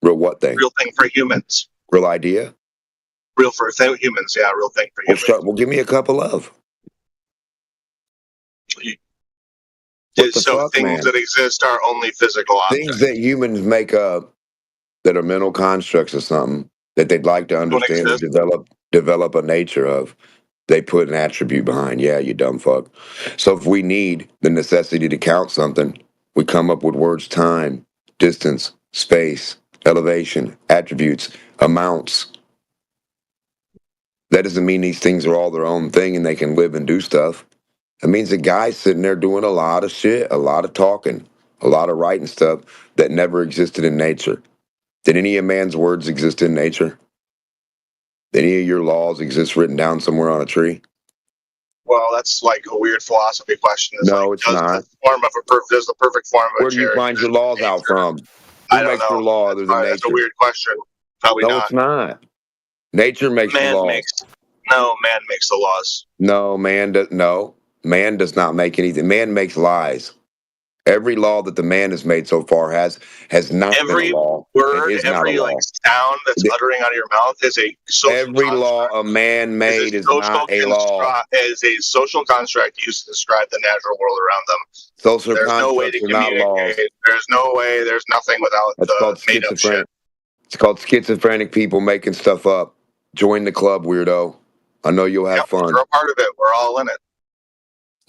Real what thing? Real thing for humans. Real idea? Real for humans, yeah, real thing for humans. Well, give me a cup of love. So things that exist are only physical objects. Things that humans make up that are mental constructs or something that they'd like to understand and develop a nature of, they put an attribute behind. Yeah, you dumb fuck. So if we need the necessity to count something, we come up with words time, distance, space, elevation, attributes, amounts. That doesn't mean these things are all their own thing and they can live and do stuff. It means a guy's sitting there doing a lot of shit, a lot of talking, a lot of writing stuff that never existed in nature. Did any of man's words exist in nature? Did any of your laws exist written down somewhere on a tree? Well, that's like a weird philosophy question. No, it's not. Does the perfect form of Where do you find your laws out from? Who makes your law other than nature? That's a weird question. Probably not. No, it's not. Nature makes the laws. Man makes the laws. No, man does not make anything. Man makes lies. Every law that the man has made so far has not been a law. Word, it is not a every law. sound that's uttering out of your mouth is a social Every construct. law a man made is not a law. Is a social construct used to describe the natural world around them. Social There's no way to constructs are not laws. communicate. There's no way. There's nothing without That's called made up shit. It's called schizophrenic people making stuff up. Join the club, weirdo. I know you'll have fun. We're a part of it. We're all in it.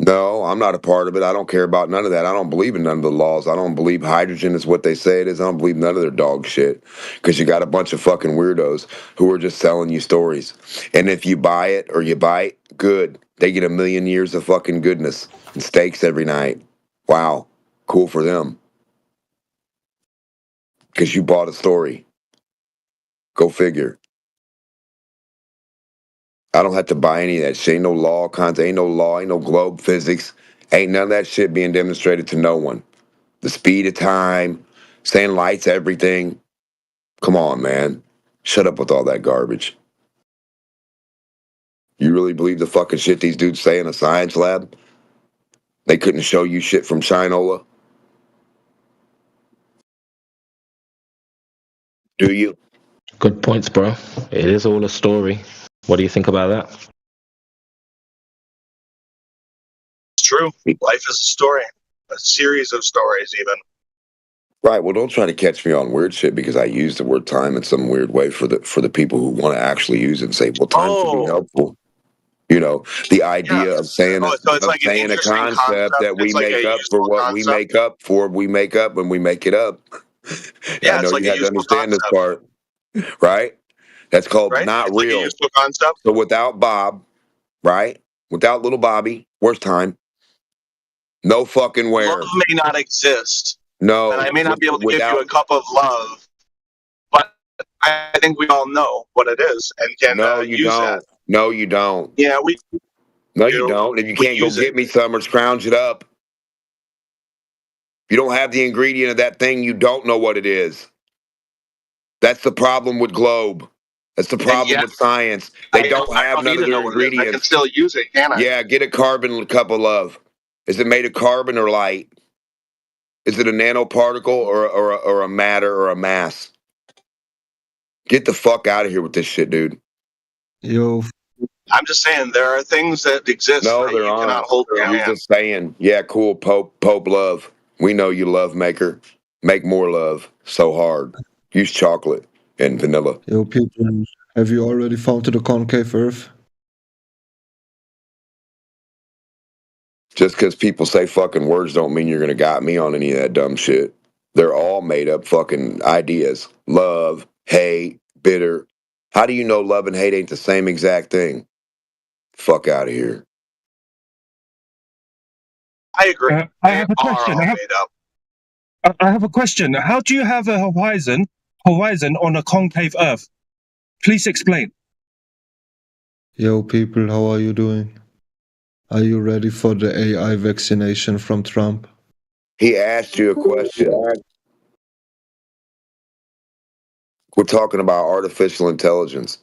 No, I'm not a part of it. I don't care about none of that. I don't believe in none of the laws. I don't believe hydrogen is what they say it is. I don't believe none of their dog shit. Because you got a bunch of fucking weirdos who are just selling you stories. And if you buy it or you bite, good. They get 1,000,000 years of fucking goodness and steaks every night. Wow. Cool for them. Because you bought a story. Go figure. I don't have to buy any of that shit. Ain't no law, ain't no law, ain't no globe physics. Ain't none of that shit being demonstrated to no one. The speed of time, saying light's everything. Come on, man. Shut up with all that garbage. You really believe the fucking shit these dudes say in a science lab? They couldn't show you shit from Shinola? Do you? Good points, bro. It is all a story. What do you think about that? It's true. Life is a story. A series of stories, even. Right. Well, don't try to catch me on weird shit because I use the word time in some weird way for the people who want to actually use it and say, well, time can be helpful. You know, the idea of saying a concept that we make up for what we make up for, we make up when we make it up. Yeah, I know you have to understand this part, right? That's called not real. Like a useful concept. So without Bob, right? Without little Bobby, where's time? No fucking where. Love may not exist. No. And I may not be able to give you a cup of love, but I think we all know what it is and can use that. No, you don't. Yeah, No, you don't. If you can't go get me some or scrounge it up. If you don't have the ingredient of that thing, you don't know what it is. That's the problem with Globe. That's the problem with science. They don't have none of their ingredients. I can still use it, can I? Yeah, get a carbon cup of love. Is it made of carbon or light? Is it a nanoparticle or a matter or a mass? Get the fuck out of here with this shit, dude. Yo. I'm just saying there are things that exist that you cannot hold in your hand. Just saying, yeah, cool, Pope love. We know you love maker. Make more love. So hard. Use chocolate and vanilla. Yo, people, have you already found the concave Earth? Just because people say fucking words don't mean you're gonna got me on any of that dumb shit. They're all made up fucking ideas. Love, hate, bitter. How do you know love and hate ain't the same exact thing? Fuck out of here. I agree. I have a question. I have a question. How do you have a horizon on a concave Earth? Please explain. Yo, people, how are you doing? Are you ready for the AI vaccination from Trump? He asked you a question. We're talking about artificial intelligence.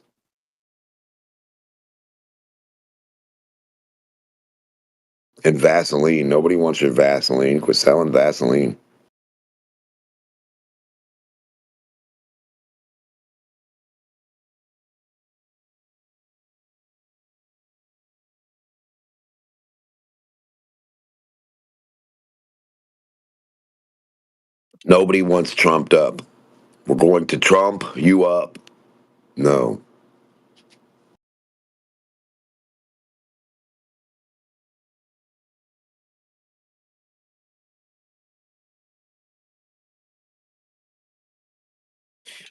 And Vaseline. Nobody wants your Vaseline. Quit selling Vaseline. Nobody wants Trumped up. We're going to Trump you up. No.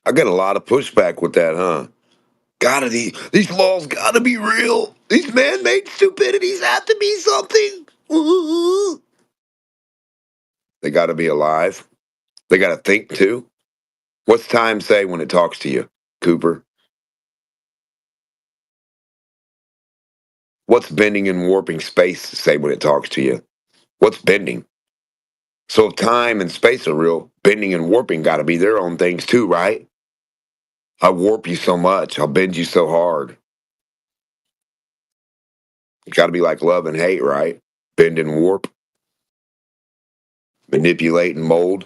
I got a lot of pushback with that, huh? These laws gotta be real. These man-made stupidities have to be something. Ooh. They gotta be alive. They gotta think too. What's time say when it talks to you, Cooper? What's bending and warping space say when it talks to you? What's bending? So if time and space are real, bending and warping gotta be their own things too, right? I warp you so much, I'll bend you so hard. It's gotta be like love and hate, right? Bend and warp. manipulate and mold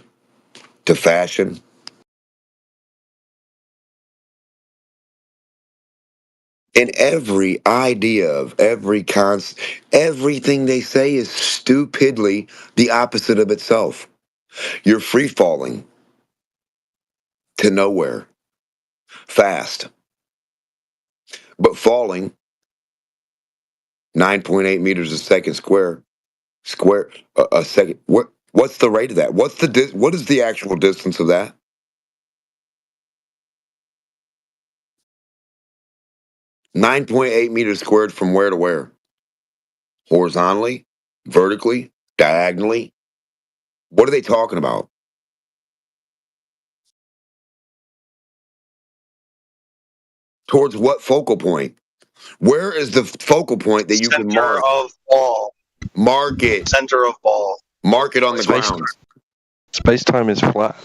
to fashion. And every idea of everything they say is stupidly the opposite of itself. You're free falling to nowhere fast, but falling 9.8 meters a second a second. What's the rate of that? What is the actual distance of that? .8 meters squared from where to where? Horizontally, vertically, diagonally. What are they talking about? Towards what focal point? Where is the focal point that you can mark? Center of ball. Mark it. Center of ball. Mark it on the ground. Space-time is flat.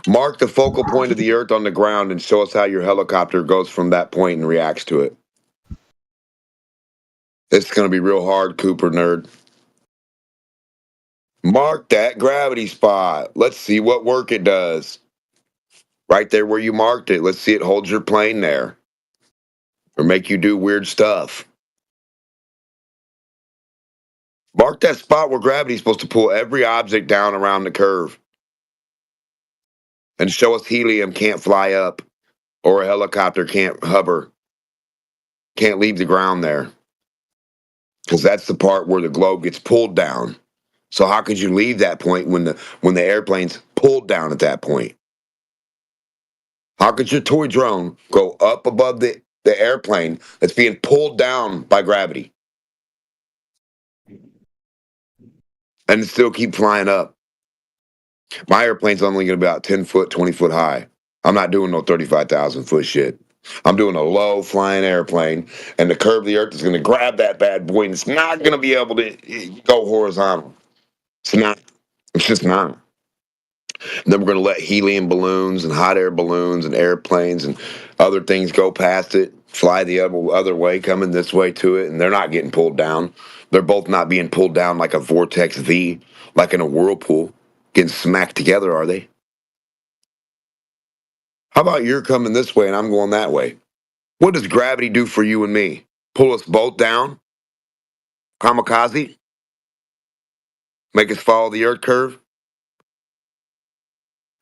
Mark the focal point of the Earth on the ground and show us how your helicopter goes from that point and reacts to it. It's going to be real hard, Cooper nerd. Mark that gravity spot. Let's see what work it does. Right there where you marked it. Let's see it hold your plane there. Or make you do weird stuff. Mark that spot where gravity's supposed to pull every object down around the curve. And show us helium can't fly up. Or a helicopter can't hover. Can't leave the ground there. Because that's the part where the globe gets pulled down. So how could you leave that point when the airplane's pulled down at that point? How could your toy drone go up above the airplane that's being pulled down by gravity and still keep flying up? My airplane's only going to be about 10 foot, 20 foot high. I'm not doing no 35,000 foot shit. I'm doing a low flying airplane, and the curve of the Earth is going to grab that bad boy, and it's not going to be able to go horizontal. It's not. It's just not. And then we're going to let helium balloons and hot air balloons and airplanes and other things go past it, fly the other way, coming this way to it, and they're not getting pulled down. They're both not being pulled down like a vortex V, like in a whirlpool, getting smacked together, are they? How about you're coming this way and I'm going that way? What does gravity do for you and me? Pull us both down? Kamikaze? Make us follow the Earth curve?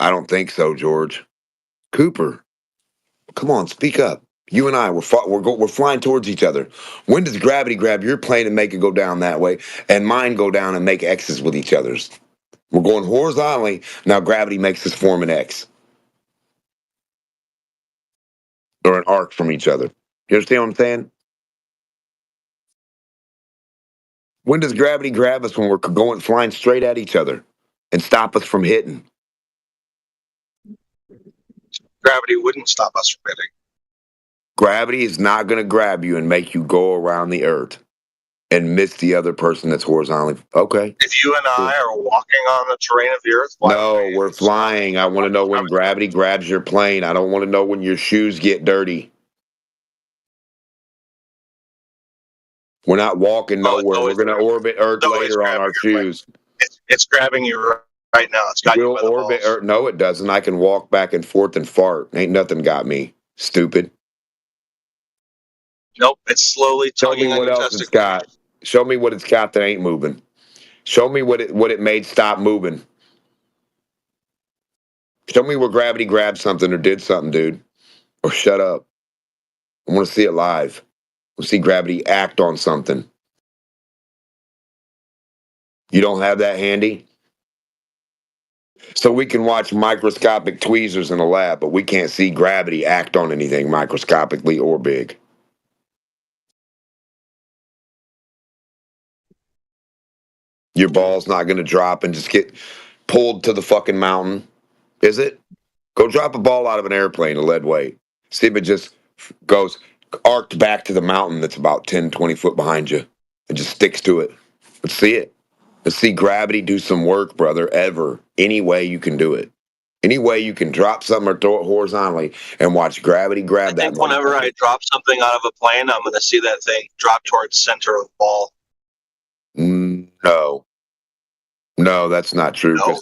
I don't think so, George. Cooper, come on, speak up. You and I, we're flying towards each other. When does gravity grab your plane and make it go down that way, and mine go down and make X's with each other's? We're going horizontally. Now gravity makes us form an X. Or an arc from each other. You understand what I'm saying? When does gravity grab us? When we're flying straight at each other and stop us from hitting? Gravity wouldn't stop us from hitting. Gravity is not going to grab you and make you go around the Earth and miss the other person that's horizontally. Okay. If you and I are walking on the terrain of the Earth, no, we're flying. I want to know when gravity grabs your plane. I don't want to know when your shoes get dirty. We're not walking nowhere. We're going to orbit Earth later on our shoes. It's grabbing you right now. It's got you by the orbit balls. Earth. No, it doesn't. I can walk back and forth and fart. Ain't nothing got me. Stupid. Nope, it's slowly tugging on your testicle. Show me what else it's got. Show me what it's got that ain't moving. Show me what it made stop moving. Show me where gravity grabbed something or did something, dude. Or shut up. I want to see it live. I want to see gravity act on something. You don't have that handy? So we can watch microscopic tweezers in a lab, but we can't see gravity act on anything microscopically or big. Your ball's not going to drop and just get pulled to the fucking mountain, is it? Go drop a ball out of an airplane, a lead weight. See if it just goes arced back to the mountain that's about 10, 20 foot behind you and just sticks to it. Let's see it. Let's see gravity do some work, brother, ever. Any way you can do it. Any way you can drop something or throw it horizontally and watch gravity grab that. I think whenever I drop something out of a plane, I'm going to see that thing drop towards center of the ball. No. No, that's not true. No,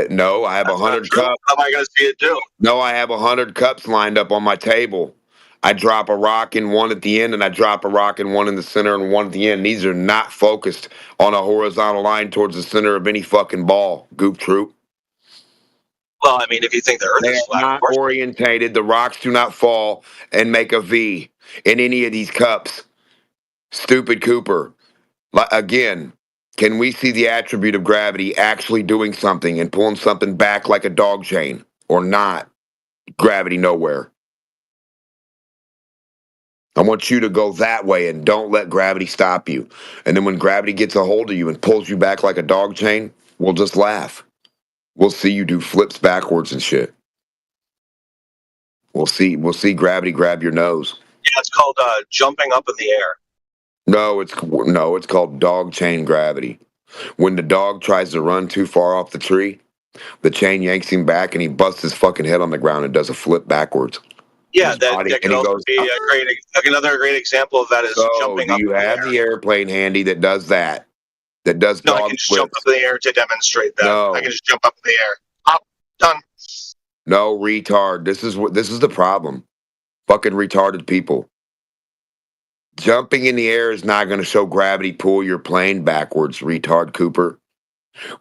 No, I have that's 100 not true. cups. How am I going to see it do? No, I have 100 cups lined up on my table. I drop a rock in one at the end, and I drop a rock in one in the center and one at the end. These are not focused on a horizontal line towards the center of any fucking ball, Goop Troop. Well, I mean, if you think the Earth They is are flat, of not course. orientated. The rocks do not fall and make a V in any of these cups. Stupid Cooper. Again, can we see the attribute of gravity actually doing something and pulling something back like a dog chain or not? Gravity nowhere. I want you to go that way and don't let gravity stop you. And then when gravity gets a hold of you and pulls you back like a dog chain, we'll just laugh. We'll see you do flips backwards and shit. We'll see gravity grab your nose. Yeah, it's called jumping up in the air. No, it's called dog chain gravity. When the dog tries to run too far off the tree, the chain yanks him back and he busts his fucking head on the ground and does a flip backwards. Yeah, that can also be another great example of that is jumping up. Do you have the airplane handy that does that? That does No, dog I can just flips? jump up in the air to demonstrate that. No. I can just jump up in the air. Up, done. No, retard. This is the problem. Fucking retarded people. Jumping in the air is not going to show gravity pull your plane backwards, retard Cooper.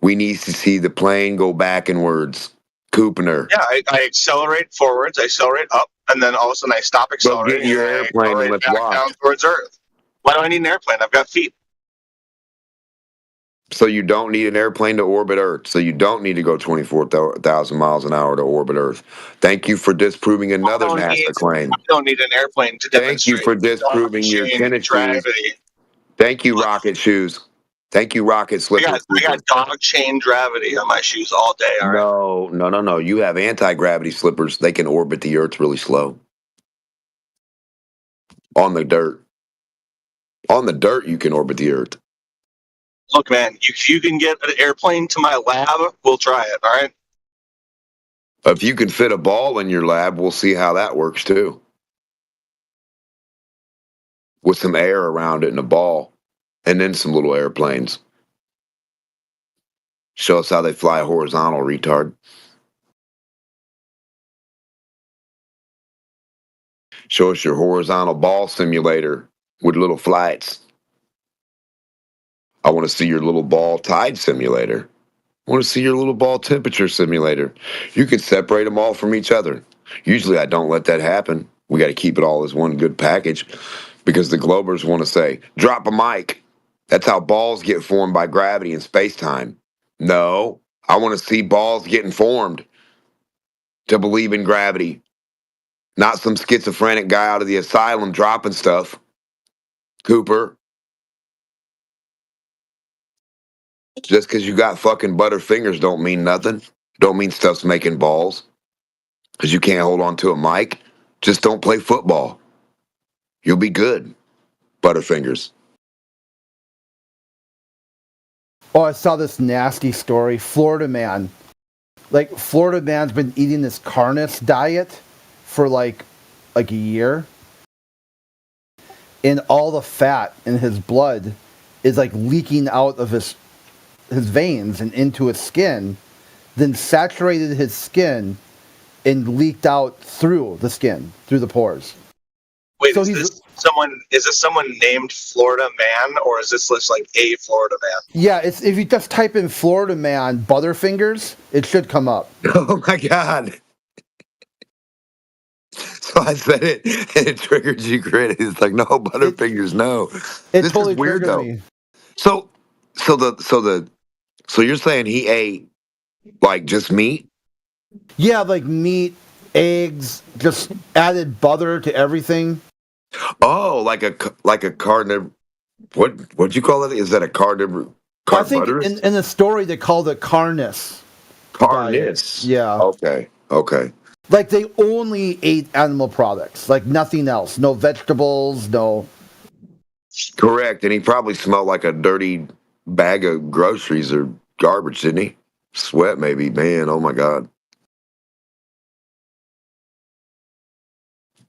We need to see the plane go backwards. Coopner. Yeah, I accelerate forwards, I accelerate up, and then all of a sudden I stop accelerating. Go get your airplane and let's walk. Down towards Earth. Why do I need an airplane? I've got feet. So you don't need an airplane to orbit Earth. So you don't need to go 24,000 miles an hour to orbit Earth. Thank you for disproving another NASA claim. I don't need an airplane to demonstrate. Thank you for disproving your tennis shoes. Thank you, rocket shoes. Thank you, rocket slippers. I got dog chain gravity on my shoes all day. All right. No. You have anti-gravity slippers. They can orbit the Earth really slow. On the dirt. On the dirt, you can orbit the Earth. Look, man, if you can get an airplane to my lab, we'll try it, all right? If you can fit a ball in your lab, we'll see how that works, too. With some air around it and a ball. And then some little airplanes. Show us how they fly horizontal, retard. Show us your horizontal ball simulator with little flights. I want to see your little ball tide simulator. I want to see your little ball temperature simulator. You can separate them all from each other. Usually I don't let that happen. We got to keep it all as one good package because the Globers want to say, drop a mic. That's how balls get formed by gravity and space-time. No, I want to see balls getting formed to believe in gravity. Not some schizophrenic guy out of the asylum dropping stuff. Cooper. Just because you got fucking butterfingers don't mean nothing. Don't mean stuff's making balls. Because you can't hold on to a mic. Just don't play football. You'll be good. Butterfingers. Oh, I saw this nasty story. Florida man's been eating this carnivore diet for like a year. And all the fat in his blood is like leaking out of his veins and into his skin, then saturated his skin and leaked out through the skin, through the pores. Wait, so is this someone named Florida Man, or is this just like a Florida Man? Yeah, it's if you just type in Florida Man Butterfingers, it should come up. Oh my God. So I said it and it triggered you, Grit. It's like, no, Butterfingers, no. It this totally is weird though. Me. So you're saying he ate like just meat? Yeah, like meat, eggs, just added butter to everything. Oh, like a carnivore. What'd you call it? Is that a carnivore? I think in the story they called it carnis. Carnis. Yeah. Okay. Like they only ate animal products, like nothing else. No vegetables, no. Correct, and he probably smelled like a dirty bag of groceries or garbage, didn't he? Sweat, maybe. Man, oh my God.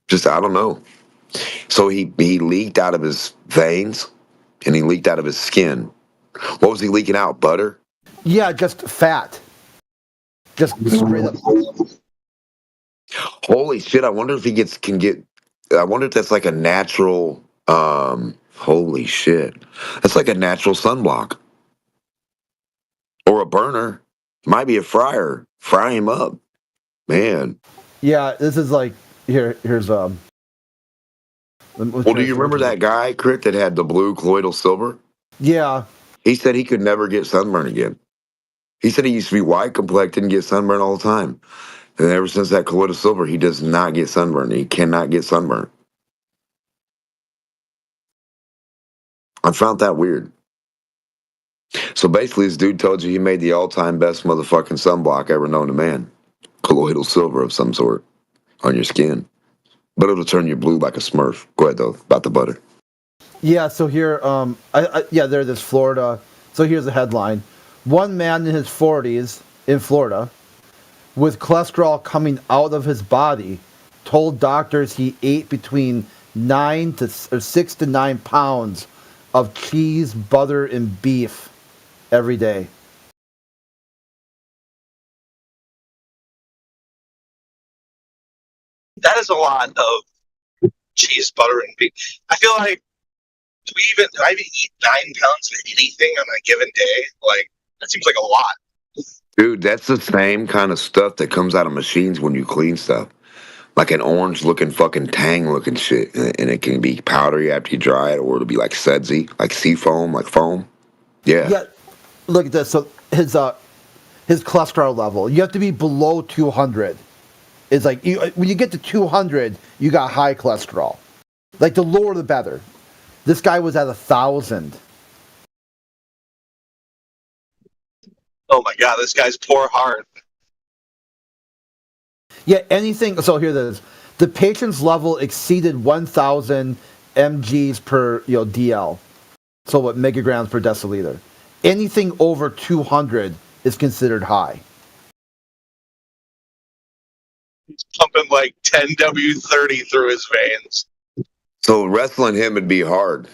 Just, I don't know. So he leaked out of his veins, and he leaked out of his skin. What was he leaking out? Butter? Yeah, just fat. Just straight up. Holy shit! I wonder if he can get. I wonder if that's like a natural. Holy shit! That's like a natural sunblock or a burner. Might be a fryer. Fry him up, man. Yeah, this is like here's Well, do you remember that guy, Crit, that had the blue colloidal silver? Yeah. He said he could never get sunburn again. He said he used to be white complected and get sunburn all the time. And ever since that colloidal silver, he does not get sunburn. He cannot get sunburn. I found that weird. So basically, this dude told you he made the all-time best motherfucking sunblock ever known to man. Colloidal silver of some sort on your skin. But it'll turn you blue like a Smurf. Go ahead, though, about the butter. Yeah, so here, there's this Florida. So here's the headline. One man in his 40s in Florida with cholesterol coming out of his body told doctors he ate between 6 to 9 pounds of cheese, butter, and beef every day. That is a lot of cheese, butter, and beef. I feel like do I even eat 9 pounds of anything on a given day? Like that seems like a lot. Dude, that's the same kind of stuff that comes out of machines when you clean stuff. Like an orange looking fucking tang looking shit. And it can be powdery after you dry it, or it'll be like sudsy, like sea foam, like foam. Yeah. Yeah, look at this. So his cholesterol level, you have to be below 200. It's like when you get to 200, you got high cholesterol. Like the lower the better. This guy was at 1,000. Oh my god, this guy's poor heart. Yeah, anything. So here it is. The patient's level exceeded 1,000 mgs per DL. So what megagrams per deciliter? Anything over 200 is considered high. He's pumping like 10W30 through his veins. So wrestling him would be hard.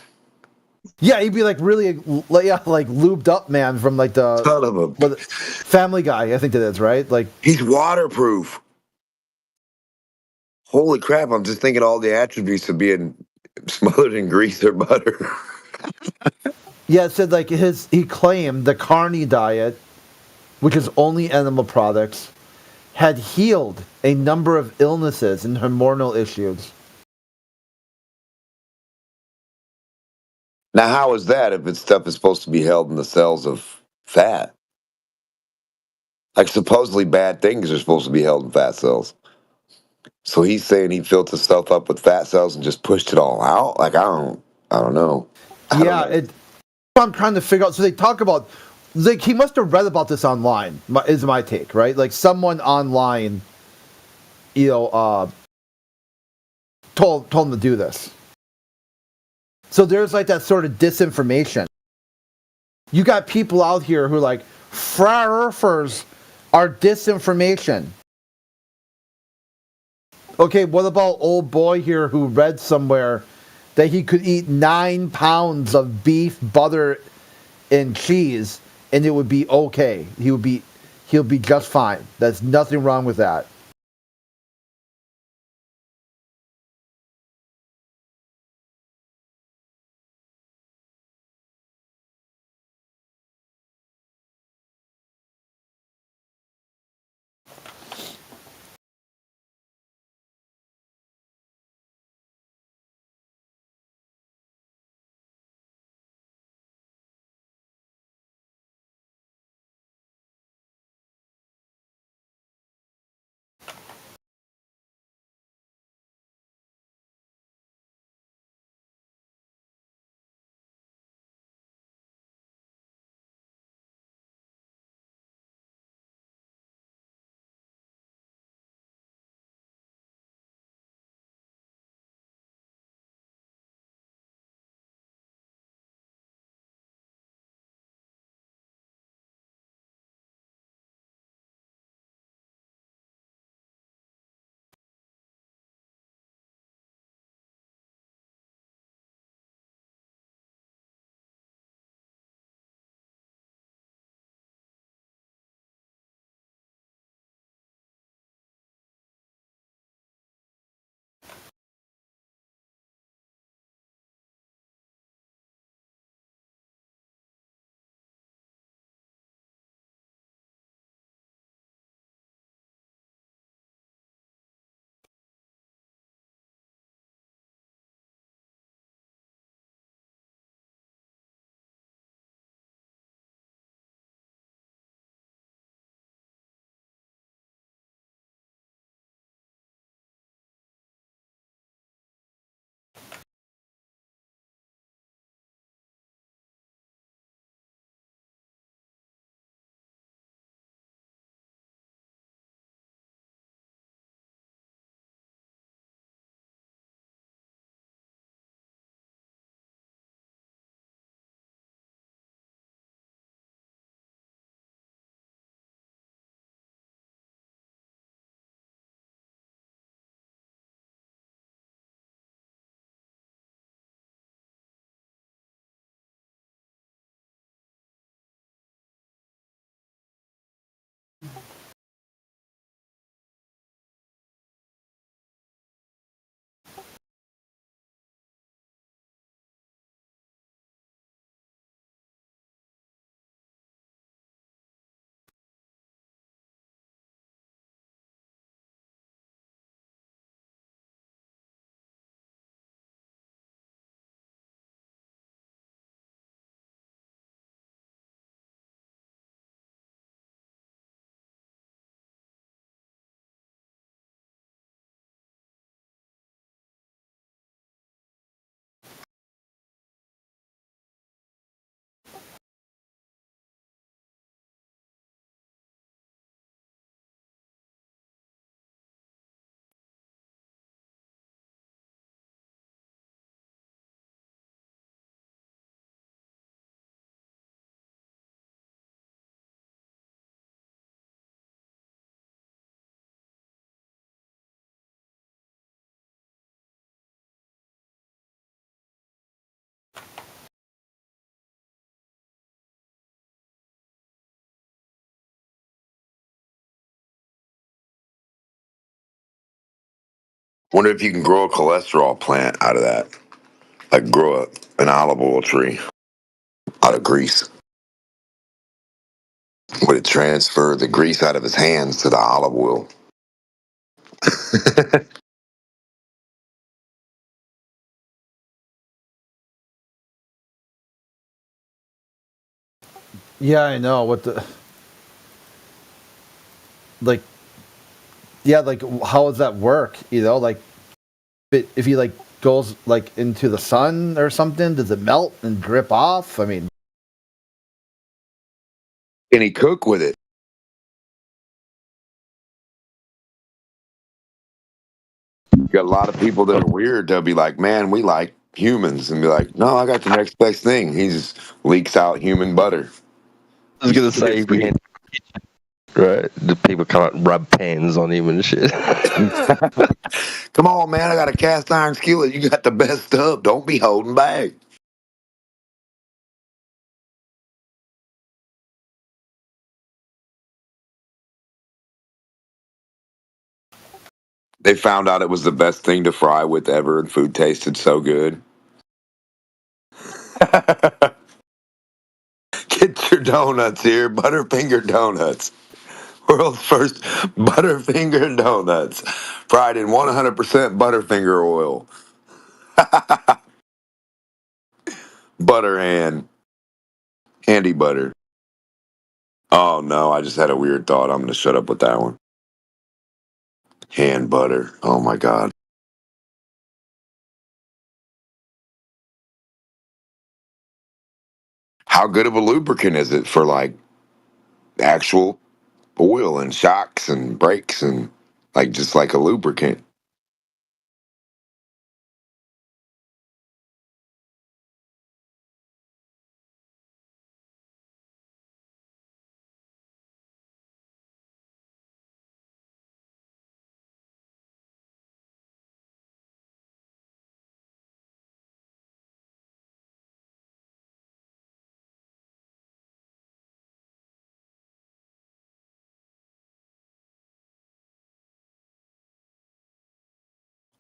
Yeah, he'd be like really, like lubed up man from like the Son of a Family Guy. I think that is right. Like he's waterproof. Holy crap! I'm just thinking all the attributes of being smothered in grease or butter. yeah, it said like he claimed the Carney diet, which is only animal products, had healed a number of illnesses and hormonal issues. Now, how is that if it's stuff is supposed to be held in the cells of fat? Like supposedly bad things are supposed to be held in fat cells. So he's saying he filled the stuff up with fat cells and just pushed it all out. Like I don't know. I'm trying to figure out. So they talk about, like he must have read about this online. Is my take, right? Like someone online, told him to do this. So there's like that sort of disinformation. You got people out here who are like flat earthers are disinformation. Okay, what about old boy here who read somewhere that he could eat 9 pounds of beef, butter, and cheese, and it would be okay. He'll be just fine. There's nothing wrong with that. Wonder if you can grow a cholesterol plant out of that. Like grow an olive oil tree out of grease. Would it transfer the grease out of his hands to the olive oil? Yeah, I know. What the like? Yeah, like how does that work? You know, like if he like goes like into the sun or something, does it melt and drip off? I mean, Can he cook with it? You got a lot of people that are weird. They'll be like, "Man, we like humans," and be like, "No, I got the next best thing." He just leaks out human butter. I was gonna say we had right. The people can't rub pans on him and shit. Come on, man! I got a cast iron skillet. You got the best stuff. Don't be holding back. They found out it was the best thing to fry with ever, and food tasted so good. Get your donuts here, Butterfinger Donuts. World's first Butterfinger Donuts, fried in 100% Butterfinger oil. Butter handy butter. Oh no, I just had a weird thought. I'm going to shut up with that one. Hand butter. Oh my God. How good of a lubricant is it for like actual oil and shocks and brakes and like just like a lubricant?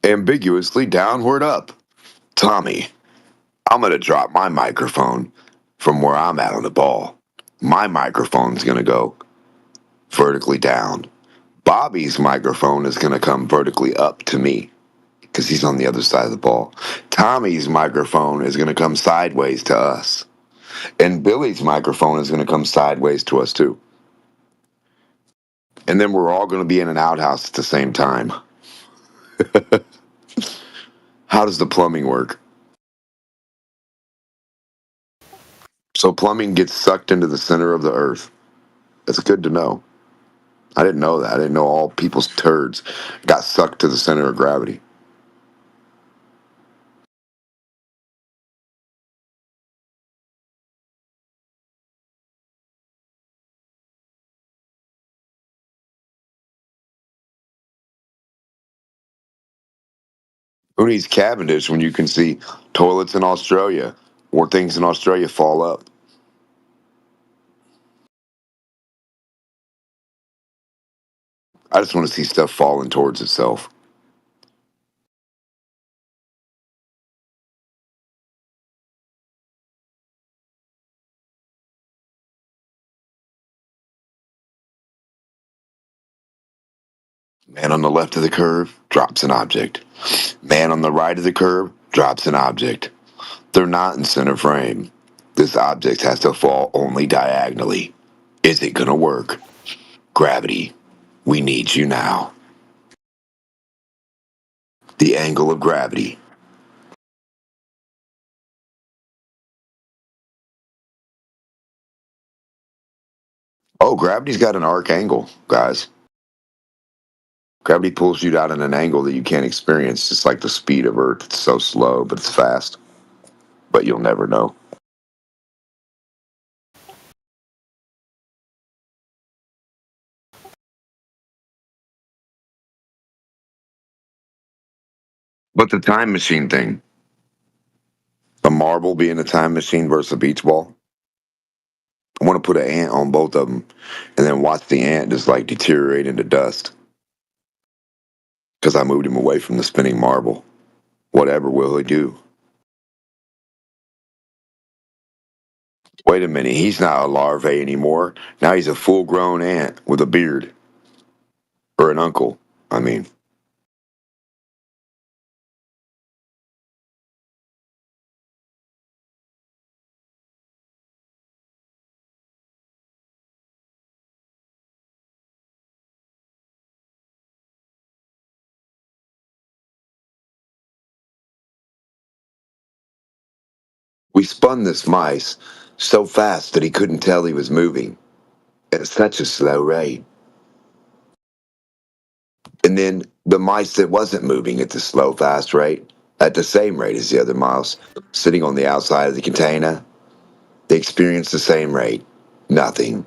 Ambiguously downward up. Tommy, I'm going to drop my microphone from where I'm at on the ball. My microphone's going to go vertically down. Bobby's microphone is going to come vertically up to me because he's on the other side of the ball. Tommy's microphone is going to come sideways to us. And Billy's microphone is going to come sideways to us too. And then we're all going to be in an outhouse at the same time. How does the plumbing work? So plumbing gets sucked into the center of the earth. That's good to know. I didn't know that. I didn't know all people's turds got sucked to the center of gravity. Who needs Cavendish when you can see toilets in Australia or things in Australia fall up? I just want to see stuff falling towards itself. Man on the left of the curve drops an object. Man on the right of the curve drops an object. They're not in center frame. This object has to fall only diagonally. Is it gonna work? Gravity, we need you now. The angle of gravity. Oh, gravity's got an arc angle, guys. Gravity pulls you out at an angle that you can't experience, just like the speed of Earth. It's so slow, but it's fast. But you'll never know. But the time machine thing, a marble being a time machine versus a beach ball. I want to put an ant on both of them and then watch the ant just like deteriorate into dust. because I moved him away from the spinning marble. Whatever will he do? Wait a minute, he's not a larvae anymore. Now he's a full-grown ant with a beard. Or an uncle, I mean. We spun this mice so fast that he couldn't tell he was moving at such a slow rate. And then the mice that wasn't moving at the slow, fast rate, at the same rate as the other mouse, sitting on the outside of the container, they experienced the same rate. Nothing.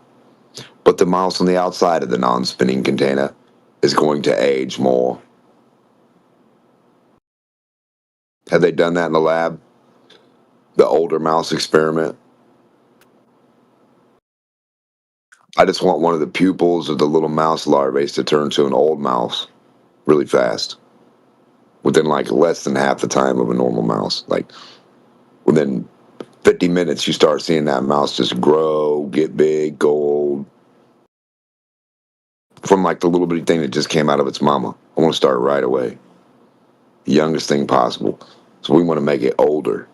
But the mouse on the outside of the non-spinning container is going to age more. Have they done that in the lab? The older mouse experiment? I just want one of the pupils of the little mouse larvae to turn to an old mouse really fast. Within like less than half the time of a normal mouse. Like within 50 minutes, you start seeing that mouse just grow, get big, go old. From like the little bitty thing that just came out of its mama. I want to start right away. The youngest thing possible. So we want to make it older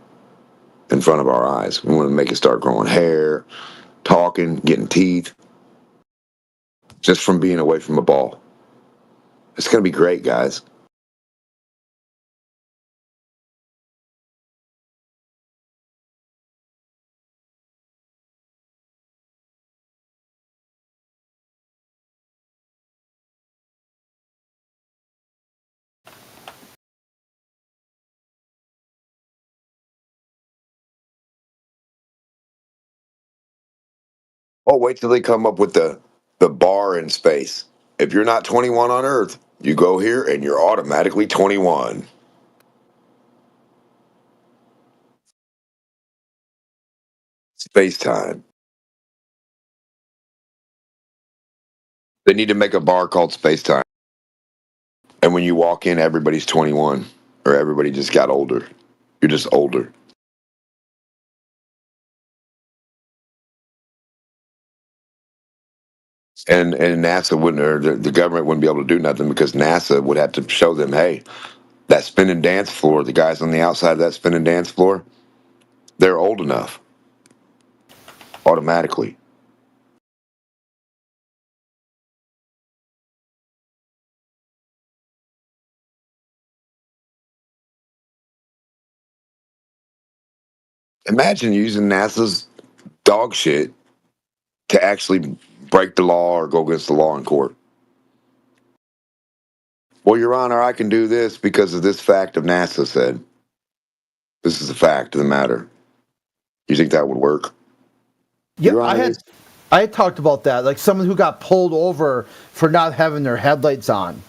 in front of our eyes. We want to make it start growing hair, talking, getting teeth. Just from being away from a ball. It's going to be great, guys. Oh, wait till they come up with the bar in space. If you're not 21 on Earth, you go here and you're automatically 21. Space time. They need to make a bar called Space Time. And when you walk in, everybody's 21. Or everybody just got older. You're just older. And NASA wouldn't, or the government wouldn't be able to do nothing because NASA would have to show them, hey, that spinning dance floor, the guys on the outside of that spinning dance floor, they're old enough. Automatically. Imagine using NASA's dog shit to actually break the law or go against the law in court. Well, Your Honor, I can do this because of this fact of NASA said. This is the fact of the matter. You think that would work? Yeah, Your Honor, I had talked about that, like someone who got pulled over for not having their headlights on.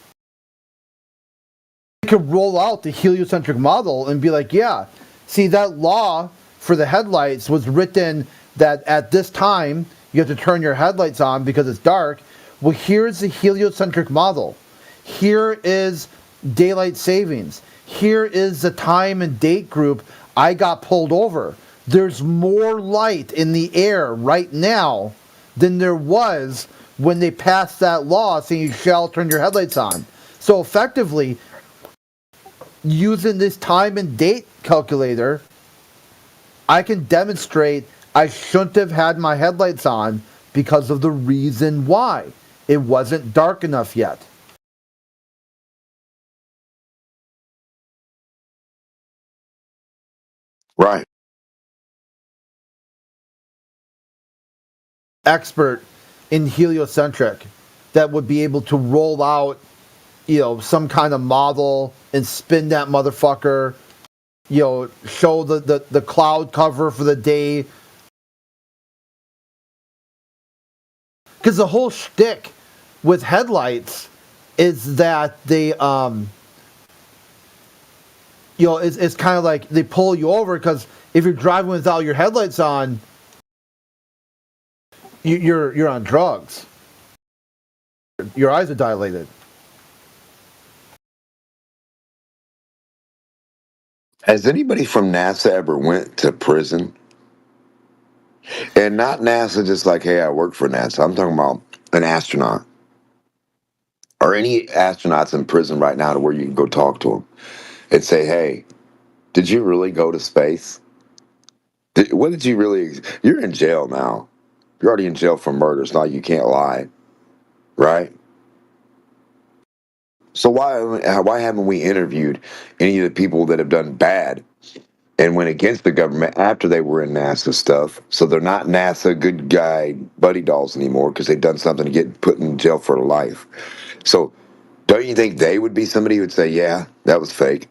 You could roll out the heliocentric model and be like, yeah, see, that law for the headlights was written that at this time you have to turn your headlights on because it's dark. Well, here's the heliocentric model. Here is daylight savings. Here is the time and date group I got pulled over. There's more light in the air right now than there was when they passed that law saying you shall turn your headlights on. So effectively, using this time and date calculator, I can demonstrate I shouldn't have had my headlights on because of the reason why. It wasn't dark enough yet. right. Expert in heliocentric that would be able to roll out, some kind of model and spin that motherfucker, show the cloud cover for the day. Because the whole shtick with headlights is that they, it's kind of like they pull you over because if you're driving without your headlights on, you're on drugs. Your eyes are dilated. Has anybody from NASA ever went to prison? And not NASA just like, hey, I work for NASA. I'm talking about an astronaut. Are any astronauts in prison right now to where you can go talk to them and say, hey, did you really go to space? What did you really... You're in jail now. You're already in jail for murder. It's not you can't lie, right? So why haven't we interviewed any of the people that have done bad and went against the government after they were in NASA stuff? So they're not NASA good guy buddy dolls anymore because they've done something to get put in jail for life. So don't you think they would be somebody who would say, yeah, that was fake?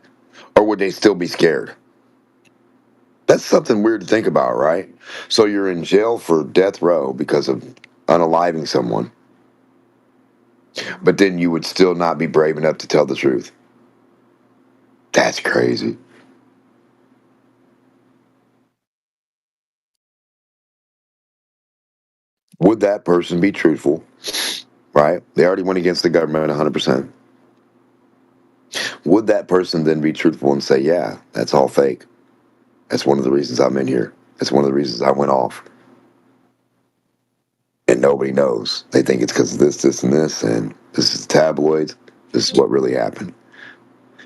Or would they still be scared? That's something weird to think about, right? So you're in jail for death row because of unaliving someone, but then you would still not be brave enough to tell the truth. That's crazy. Would that person be truthful, right? They already went against the government 100%. Would that person then be truthful and say, yeah, that's all fake? That's one of the reasons I'm in here. That's one of the reasons I went off. And nobody knows. They think it's because of this, this, and this, and this is tabloids. This is what really happened.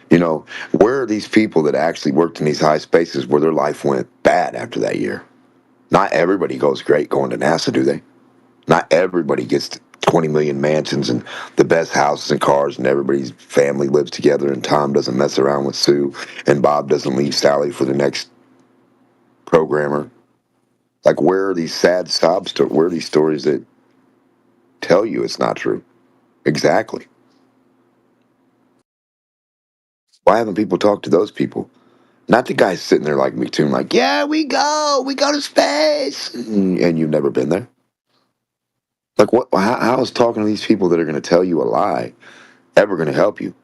You know, where are these people that actually worked in these high spaces where their life went bad after that year? Not everybody goes great going to NASA, do they? Not everybody gets 20 million mansions and the best houses and cars, and everybody's family lives together, and Tom doesn't mess around with Sue, and Bob doesn't leave Sally for the next programmer. Like, where are these sad sob stories? Where are these stories that tell you it's not true? Exactly. Why haven't people talked to those people? Not the guys sitting there like me too, like, yeah, we go to space, and you've never been there. Like, what? How is talking to these people that are going to tell you a lie ever going to help you?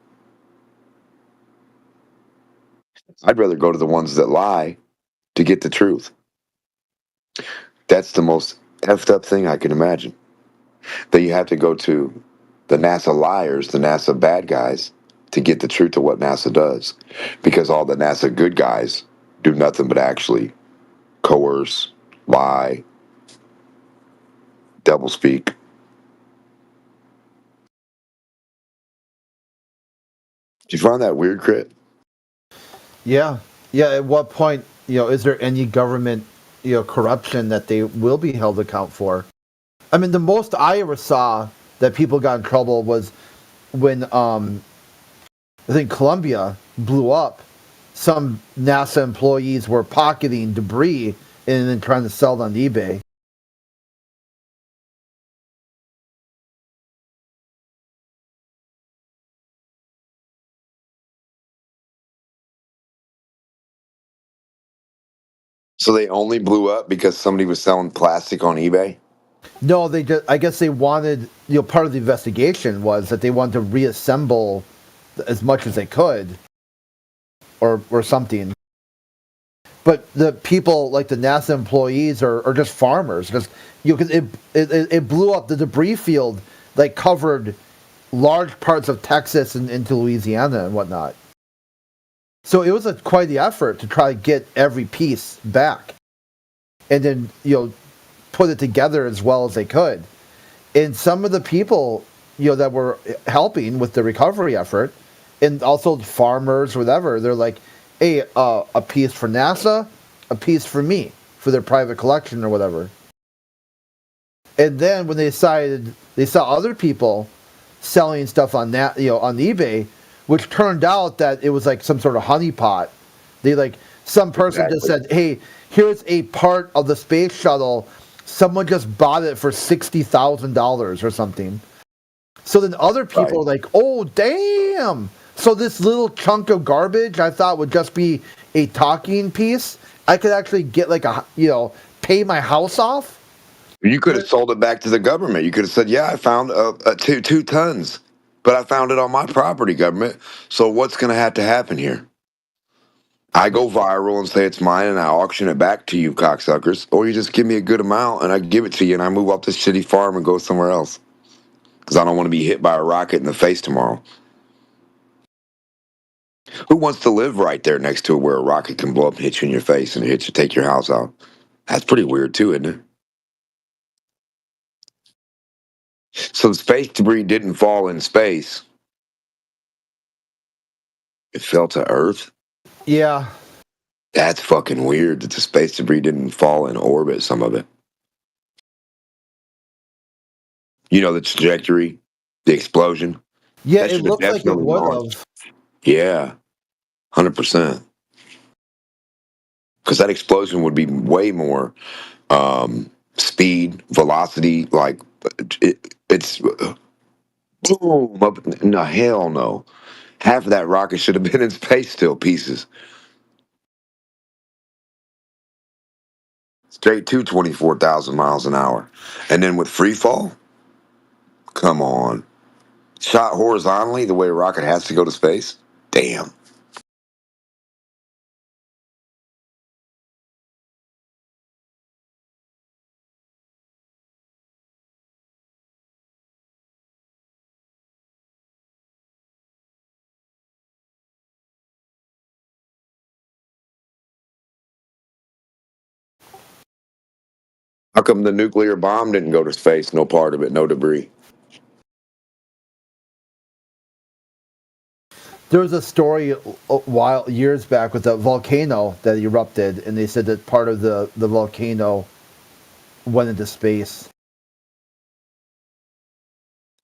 I'd rather go to the ones that lie to get the truth. That's the most effed up thing I can imagine. That you have to go to the NASA liars, the NASA bad guys, to get the truth of what NASA does. Because all the NASA good guys do nothing but actually coerce, lie, doublespeak. Do you find that weird, Crit? Yeah. At what point, is there any government, corruption that they will be held account for? I mean, the most I ever saw that people got in trouble was when I think Columbia blew up. Some NASA employees were pocketing debris and then trying to sell it on eBay. So they only blew up because somebody was selling plastic on eBay? No, I guess they wanted, part of the investigation was that they wanted to reassemble as much as they could or something. But the people, like the NASA employees, are just farmers. Because it blew up. The debris field covered large parts of Texas and into Louisiana and whatnot. So it was quite the effort to try to get every piece back, and then put it together as well as they could. And some of the people that were helping with the recovery effort, and also farmers or whatever, they're like, hey, a piece for NASA, a piece for me, for their private collection or whatever. And then when they decided, they saw other people selling stuff on that, on eBay, which turned out that it was like some sort of honeypot. Some person just said, hey, here's a part of the space shuttle. Someone just bought it for $60,000 or something. So then other people are like, oh, damn. So this little chunk of garbage I thought would just be a talking piece, I could actually get pay my house off. You could have sold it back to the government. You could have said, yeah, I found two tons, but I found it on my property, government. So what's going to happen here? I go viral and say it's mine and I auction it back to you cocksuckers. Or you just give me a good amount and I give it to you and I move off this shitty farm and go somewhere else. Because I don't want to be hit by a rocket in the face tomorrow. Who wants to live right there next to where a rocket can blow up and hit you in your face and take your house out? That's pretty weird too, isn't it? So the space debris didn't fall in space. It fell to Earth? Yeah. That's fucking weird that the space debris didn't fall in orbit, some of it. You know, the trajectory, the explosion. Yeah, That it should have looked like it definitely would gone. have. Yeah, 100%. Because that explosion would be way more speed, velocity, like it's boom. No, hell no. Half of that rocket should have been in space still, pieces. Straight to 24,000 miles an hour. And then with free fall, come on. Shot horizontally the way a rocket has to go to space? Damn. How come the nuclear bomb didn't go to space? No part of it, no debris. There was a story years back with a volcano that erupted, and they said that part of the volcano went into space.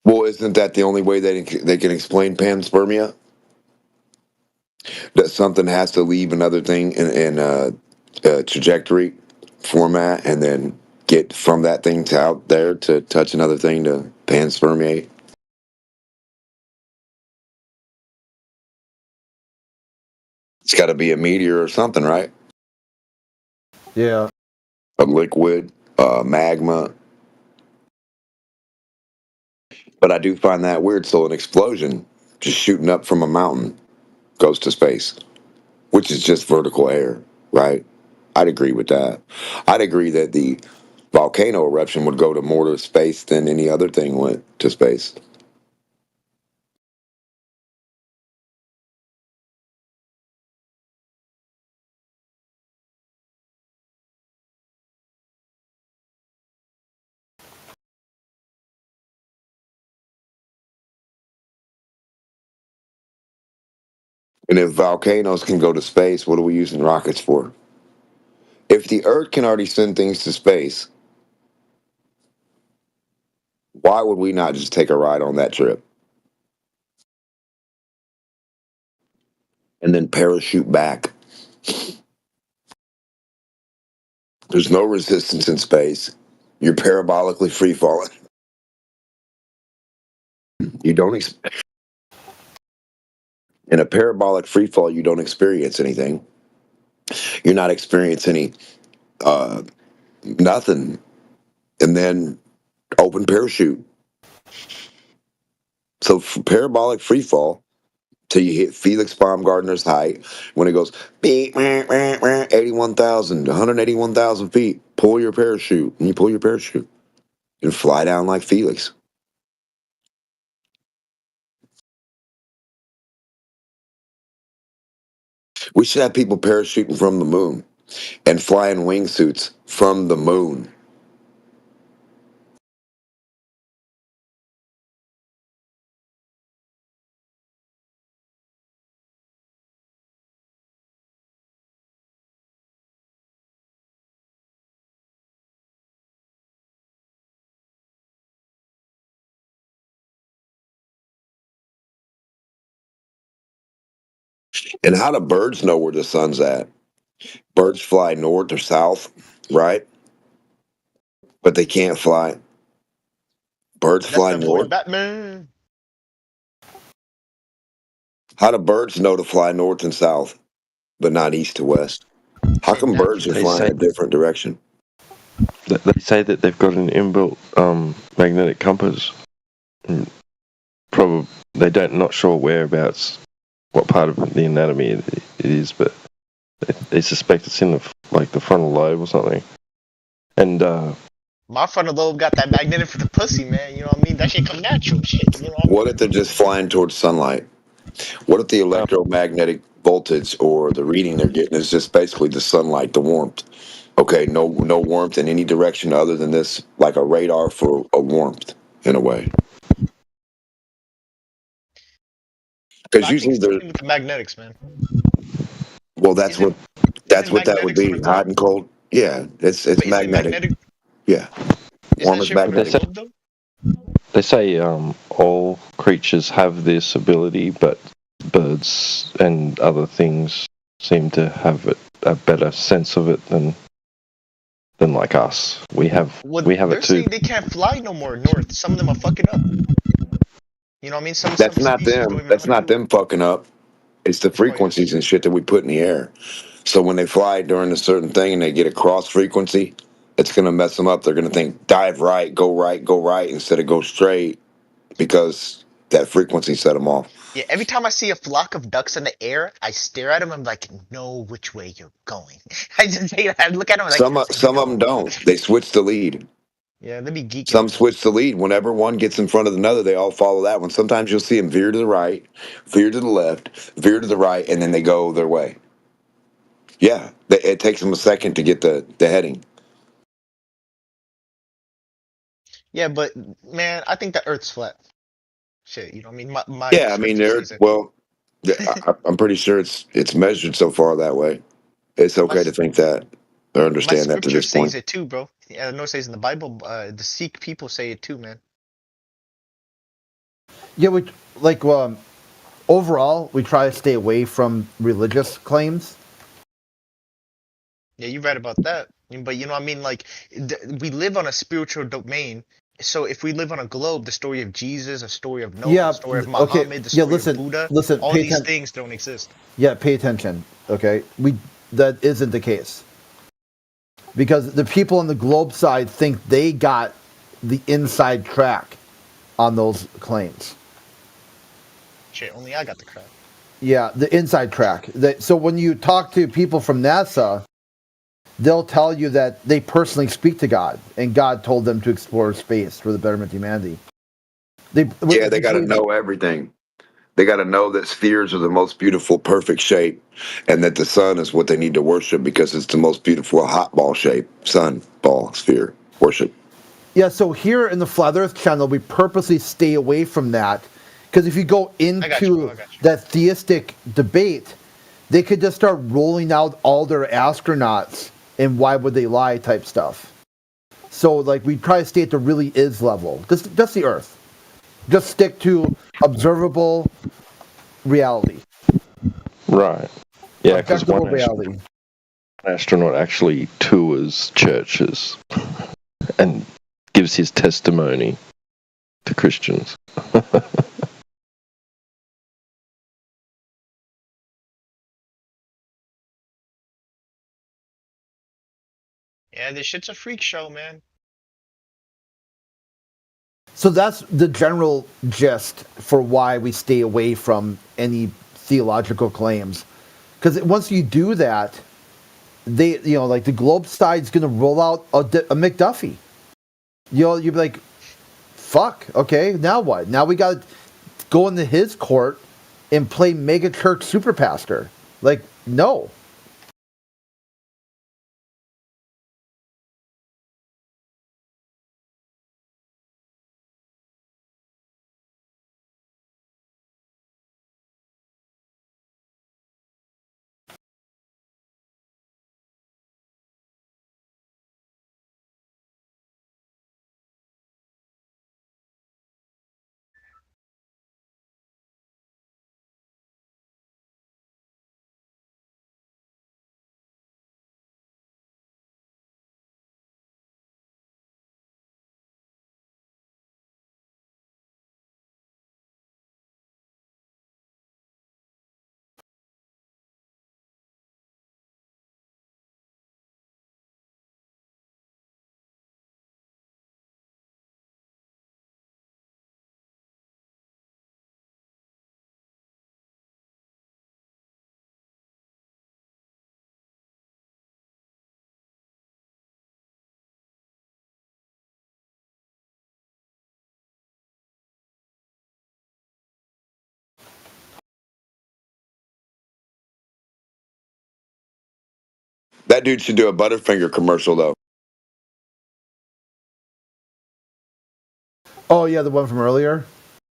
Well, isn't that the only way they can explain panspermia? That something has to leave another thing in a trajectory format and then get from that thing to out there to touch another thing to panspermiate? It's got to be a meteor or something, right? Yeah. A liquid, magma. But I do find that weird. So an explosion just shooting up from a mountain goes to space, which is just vertical air, right? I'd agree with that. I'd agree that the volcano eruption would go to more to space than any other thing went to space. And if volcanoes can go to space, what are we using rockets for? If the Earth can already send things to space, why would we not just take a ride on that trip and then parachute back? There's no resistance in space. You're parabolically free falling. You don't in a parabolic free fall, you don't experience anything. You're not experiencing any nothing. And then open parachute. So parabolic free fall till you hit Felix Baumgartner's height when it goes 81,000, 181,000 feet. Pull your parachute, and you pull your parachute and fly down like Felix. We should have people parachuting from the moon and flying wingsuits from the moon. And how do birds know where the sun's at? Birds fly north or south, right? But they can't fly. Birds That's fly that boy north. Batman. How do birds know to fly north and south, but not east to west? How come birds are They flying say a different direction? they say that they've got an inbuilt magnetic compass. Probably not sure whereabouts, what part of the anatomy it is, but they suspect it's in the frontal lobe or something. And My frontal lobe got that magnetic for the pussy, man. You know what I mean? That shit come natural. Shit. You know what I mean? What if they're just flying towards sunlight? What if the electromagnetic voltage or the reading they're getting is just basically the sunlight, the warmth? Okay, no warmth in any direction other than this, like a radar for a warmth in a way. Because I think usually something they're with the magnetics, man. well, Isn't that's isn't what that would magnetics on be. a Hot globe? and cold. Yeah, it's But isn't it magnetic. magnetic? Yeah, Isn't warm that is shit from a They magnetic. say, globe though? they say all creatures have this ability, but birds and other things seem to have a better sense of it than like us. We have Well, it they're too. saying they can't fly no more north. Some of them are fucking up. You know what I mean? Some That's not species don't them. even know how That's to not do it. them fucking up. It's the Which part is? frequencies and shit that we put in the air. So when they fly during a certain thing and they get a cross frequency, it's gonna mess them up. They're gonna think dive right, go right instead of go straight because that frequency set them off. Yeah, every time I see a flock of ducks in the air, I stare at them. I'm like, know which way you're going. I look at them like, where you Some of them going? don't. They switch the lead. Yeah, they be geeking, Some man. switch the lead. Whenever one gets in front of another, they all follow that one. Sometimes you'll see them veer to the right, veer to the left, veer to the right, and then they go their way. Yeah, it takes them a second to get the heading. Yeah, but man, I think the Earth's flat. Shit, you know what I mean? My Yeah, I mean, scripture they're says it. well. I'm pretty sure it's measured so far that way. It's My okay to think that or my understand that to scripture this says point. it too, bro. Yeah, I know it says in the Bible. The Sikh people say it too, man. Yeah, we like overall we try to stay away from religious claims. Yeah, you read about that. But you know what I mean? Like, we live on a spiritual domain. So if we live on a globe, the story of Jesus, a story of Noah, the Yeah, story of okay. Muhammad, the Yeah, story of Buddha, listen, all pay these attention. things don't exist. Yeah, pay attention. Okay, that isn't the case because the people on the globe side think they got the inside track on those claims. Shit, only I got the crap. Yeah, the inside track. So when you talk to people from NASA, they'll tell you that they personally speak to God, and God told them to explore space for the betterment of humanity. Yeah, they got to know everything. They got to know that spheres are the most beautiful, perfect shape, and that the sun is what they need to worship because it's the most beautiful hot ball shape, sun ball sphere worship. Yeah, so here in the Flat Earth channel, we purposely stay away from that because if you go I got you, bro. into I got you. that theistic debate, they could just start rolling out all their astronauts and why would they lie type stuff. So, like, we try to stay at the really is level. Just the Earth. Just stick to observable reality. Right. Yeah, because Objective reality. astronaut actually tours churches and gives his testimony to Christians. Yeah, this shit's a freak show, man. So that's the general gist for why we stay away from any theological claims. Because once you do that, like the globe side's going to roll out a McDuffie. You'll be like, fuck, okay, now what? Now we got to go into his court and play mega church super pastor. Like, no. That dude should do a Butterfinger commercial, though. Oh yeah, the one from earlier.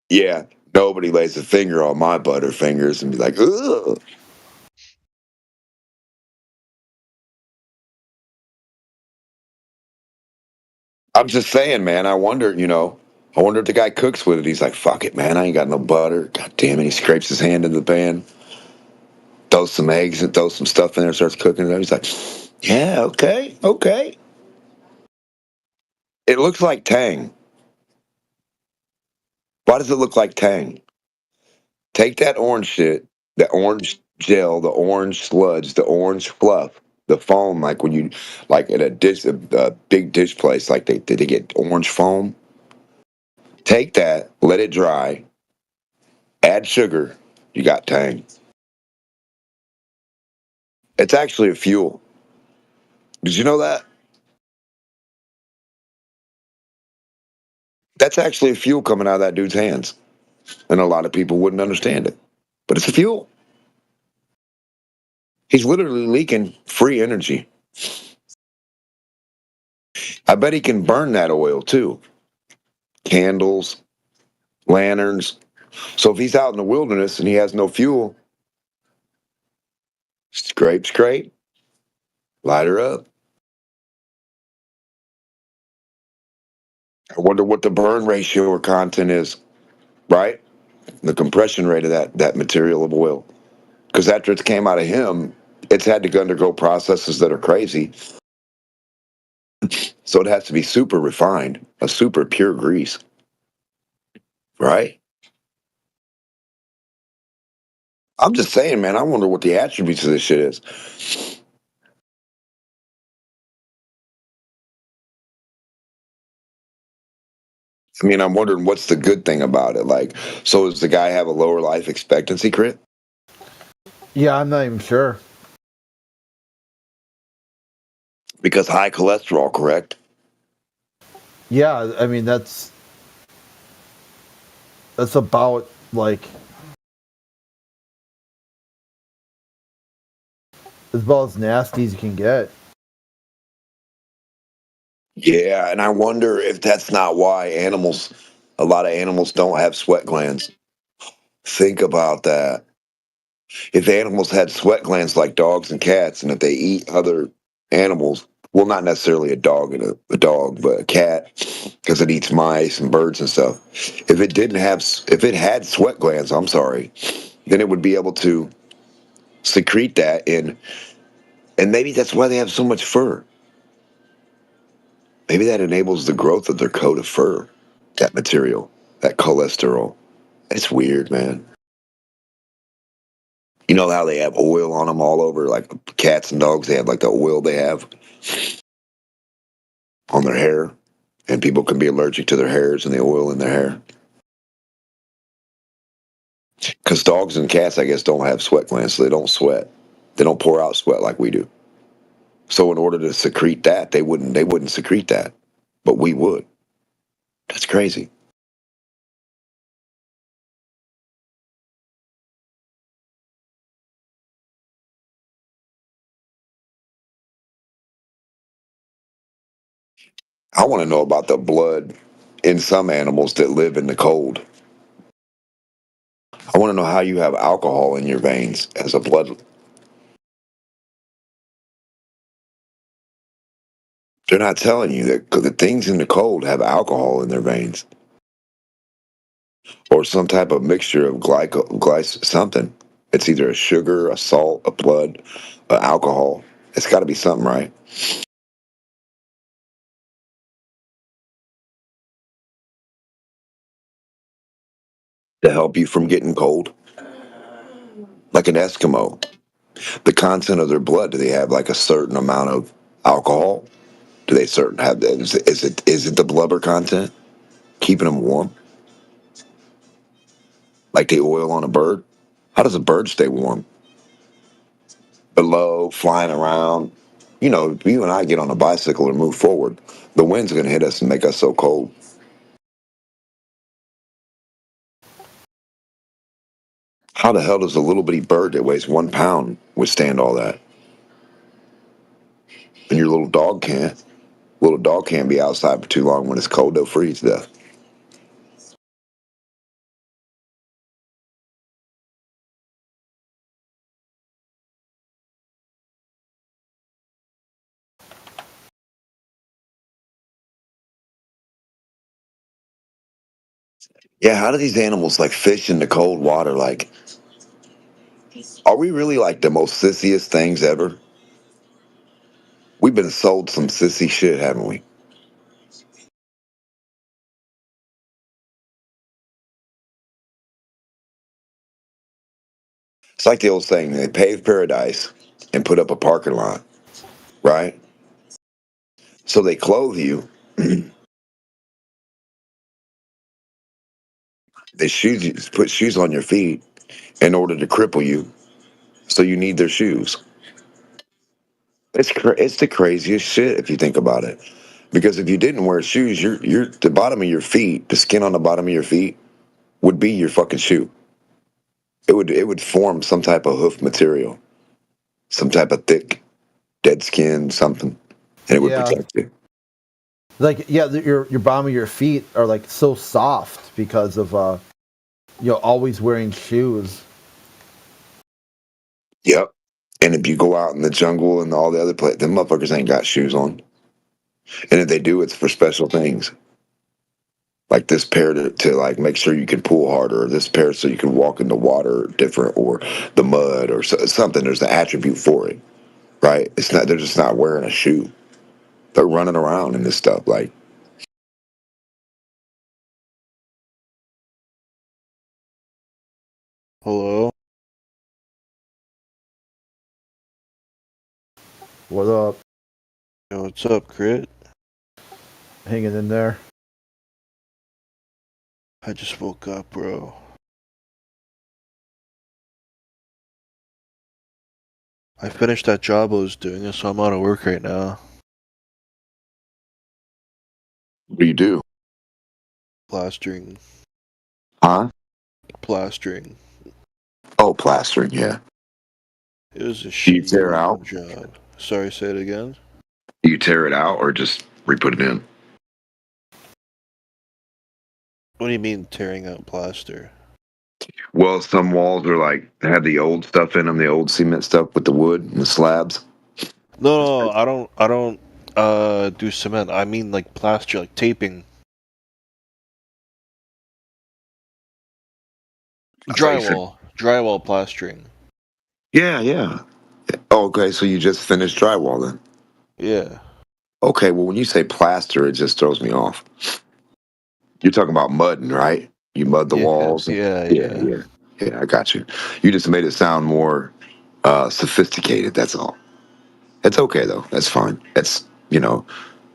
Yeah, nobody lays a finger on my Butterfingers and be like, ugh. I'm just saying, man. I wonder if the guy cooks with it. He's like, fuck it, man. I ain't got no butter. God damn it. He scrapes his hand in the pan, throws some eggs and throws some stuff in there, starts cooking it. He's like, yeah, okay, okay. It looks like Tang. Why does it look like Tang? Take that orange shit, the orange gel, the orange sludge, the orange fluff, the foam, like when you, like at a big dish place, like they get orange foam. Take that, let it dry, add sugar, you got Tang. It's actually a fuel. Did you know that? That's actually a fuel coming out of that dude's hands. And a lot of people wouldn't understand it. But it's a fuel. He's literally leaking free energy. I bet he can burn that oil too. Candles, lanterns. So if he's out in the wilderness and he has no fuel, scrape, light her up. I wonder what the burn ratio or content is, right? The compression rate of that material of oil. Because after it came out of him, it's had to undergo processes that are crazy. So it has to be super refined, a super pure grease, right? I'm just saying, man, I wonder what the attributes of this shit is. I mean, I'm wondering what's the good thing about it. Like, so does the guy have a lower life expectancy, Crit? Yeah, I'm not even sure. Because high cholesterol, correct? Yeah, I mean that's about like as nasty as you can get. Yeah, and I wonder if that's not why a lot of animals don't have sweat glands. Think about that. If animals had sweat glands like dogs and cats, and if they eat other animals, well, not necessarily a dog and a dog, but a cat, because it eats mice and birds and stuff. If it had sweat glands, I'm sorry, then it would be able to secrete that and maybe that's why they have so much fur. Maybe that enables the growth of their coat of fur, that material, that cholesterol. It's weird, man. You know how they have oil on them all over, like cats and dogs, they have like the oil they have on their hair, and people can be allergic to their hairs and the oil in their hair. Because dogs and cats, I guess, don't have sweat glands, so they don't sweat. They don't pour out sweat like we do. So in order to secrete that, they wouldn't secrete that, but we would. That's crazy. I want to know about the blood in some animals that live in the cold. I want to know how you have alcohol in your veins as a blood. They're not telling you that the things in the cold have alcohol in their veins or some type of mixture of something. It's either a sugar, a salt, a blood, alcohol. It's got to be something, right? To help you from getting cold, like an Eskimo. The content of their blood, do they have like a certain amount of alcohol? Do they certain have that? Is it the blubber content keeping them warm? Like the oil on a bird? How does a bird stay warm? Below, flying around. You know, if you and I get on a bicycle or move forward, the wind's going to hit us and make us so cold. How the hell does a little bitty bird that weighs 1 pound withstand all that? and your little dog can't. Little dog can't be outside for too long. When it's cold, they'll freeze to death. Yeah, how do these animals like fish in the cold water? Like, are we really like the most sissiest things ever? We've been sold some sissy shit, haven't we? It's like the old saying, they paved paradise and put up a parking lot, right? So they clothe you. Put shoes on your feet in order to cripple you. So you need their shoes. It's the craziest shit if you think about it. Because if you didn't wear shoes, the bottom of your feet, the skin on the bottom of your feet, would be your fucking shoe. It would form some type of hoof material, some type of thick, dead skin, something, and it would protect you. Like, yeah, your bottom of your feet are like so soft because of always wearing shoes. Yep. And if you go out in the jungle and all the other places, them motherfuckers ain't got shoes on. And if they do, it's for special things. Like this pair to like make sure you can pull harder, or this pair so you can walk in the water different, or the mud, or something. There's an attribute for it, right? It's not. They're just not wearing a shoe. They're running around in this stuff. Like, Hello? What up? Yo, what's up, Crit? Hanging in there. I just woke up, bro. I finished that job I was doing, so I'm out of work right now. what do you do? Plastering. Huh? Plastering. Oh, plastering. Yeah. It was a Do you tear shitty out? job. Sorry, say it again? Do you tear it out or just re-put it in? What do you mean tearing out plaster? Well, some walls are like have the old stuff in them, the old cement stuff with the wood and the slabs. No, I don't do cement. I mean like plaster, like taping. Drywall plastering. Yeah. Oh, okay, so you just finished drywall then? Yeah. Okay, well, when you say plaster, it just throws me off. You're talking about mudding, right? You mud the walls. Yeah. Yeah, I got you. You just made it sound more sophisticated, that's all. It's okay, though. That's fine.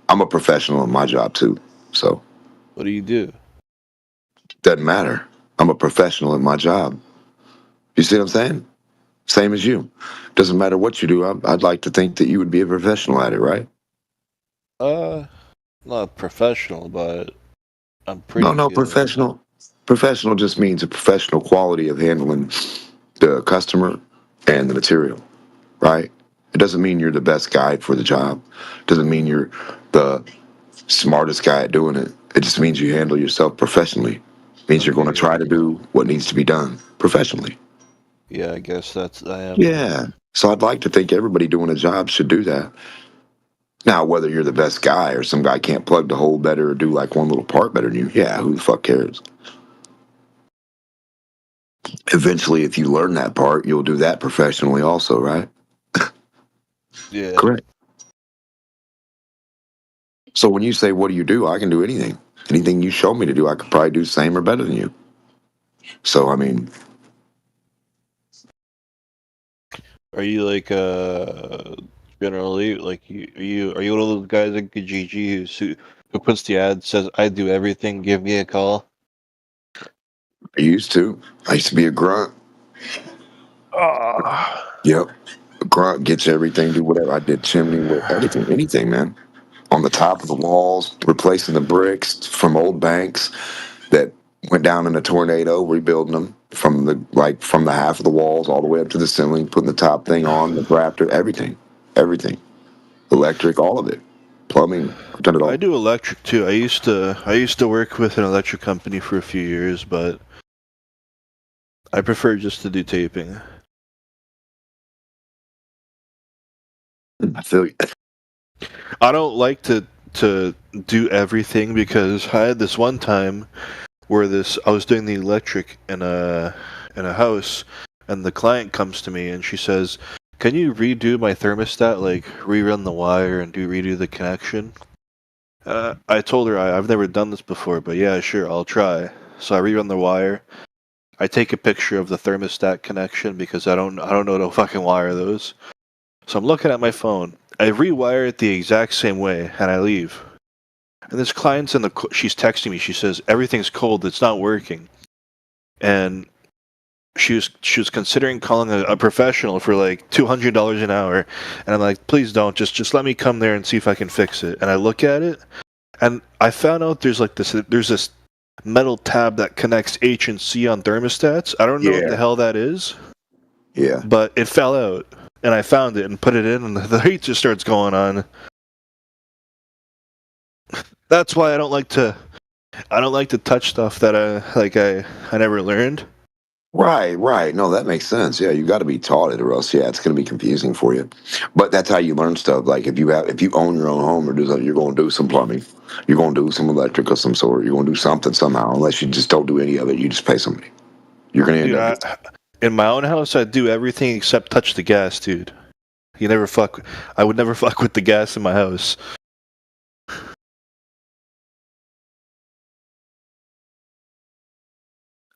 I'm a professional in my job, too. So, What do you do? doesn't matter. I'm a professional in my job. You see what I'm saying? Same as you. Doesn't matter what you do. I'd like to think that you would be a professional at it, right? Not professional, but I'm pretty No, good. professional. Professional just means a professional quality of handling the customer and the material, right? It doesn't mean you're the best guy for the job. It doesn't mean you're the smartest guy at doing it. It just means you handle yourself professionally. It means you're going to try to do what needs to be done professionally. Yeah, I guess I am. Yeah. So I'd like to think everybody doing a job should do that. Now, whether you're the best guy or some guy can't plug the hole better or do like one little part better than you, yeah, who the fuck cares? Eventually, if you learn that part, you'll do that professionally also, right? Yeah. Correct. So when you say, what do you do? I can do anything. Anything you show me to do, I could probably do the same or better than you. So, I mean, Are you like generally like are you one of those guys like Kijiji who puts the ad says I do everything, give me a call? I used to. I used to be a grunt. Yep. A grunt gets everything, do whatever. I did chimney, anything, man. On the top of the walls, replacing the bricks from old banks that went down in a tornado, rebuilding them from the half of the walls all the way up to the ceiling, putting the top thing on, the rafter, everything. electric, all of it, plumbing. I've done it all. I do electric too. I used to work with an electric company for a few years, but I prefer just to do taping. I feel you. I don't like to do everything because I had this one time where I was doing the electric in a house, and the client comes to me and she says, "Can you redo my thermostat, like rerun the wire and redo the connection?" I told her I've never done this before, but yeah, sure, I'll try. So I rerun the wire. I take a picture of the thermostat connection because I don't know how to fucking wire those. So I'm looking at my phone. I rewire it the exact same way, and I leave. And this client's she's texting me. She says everything's cold. It's not working. And she was considering calling a professional for like $200 an hour. And I'm like, please don't. Just let me come there and see if I can fix it. And I look at it, and I found out there's this metal tab that connects H and C on thermostats. I don't know what the hell that is. Yeah. But it fell out. And I found it and put it in, and the heat just starts going on. That's why I don't like to touch stuff that I never learned. Right. No, that makes sense. Yeah, you got to be taught it, or else, it's going to be confusing for you. But that's how you learn stuff. Like if you own your own home or do something, you're going to do some plumbing, you're going to do some electric of some sort, you're going to do something somehow. Unless you just don't do any of it, you just pay somebody. You're going to end up. In my own house, I do everything except touch the gas, dude. I would never fuck with the gas in my house.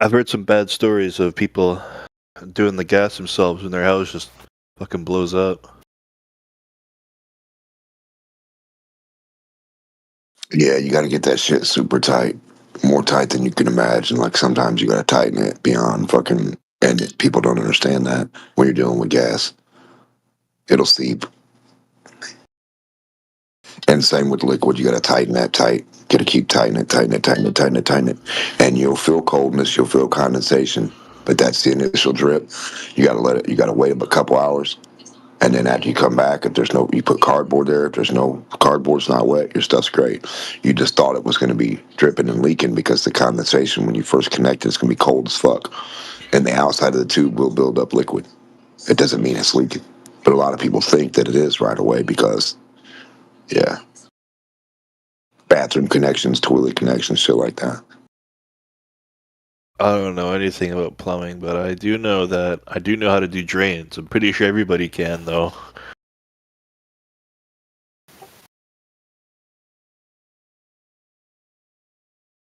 I've heard some bad stories of people doing the gas themselves when their house just fucking blows up. Yeah, you got to get that shit super tight. More tight than you can imagine. Like sometimes you got to tighten it beyond fucking, and people don't understand that when you're dealing with gas. It'll seep. And same with liquid, you got to tighten that tight. Got to keep tightening it. And you'll feel coldness, you'll feel condensation. But that's the initial drip. You got to you got to wait a couple hours. And then after you come back, you put cardboard there. If there's no cardboard's not wet, your stuff's great. You just thought it was going to be dripping and leaking because the condensation when you first connect it's going to be cold as fuck. And the outside of the tube will build up liquid. It doesn't mean it's leaking. But a lot of people think that it is right away because, bathroom connections, toilet connections, shit like that. I don't know anything about plumbing, but I do know how to do drains. I'm pretty sure everybody can, though.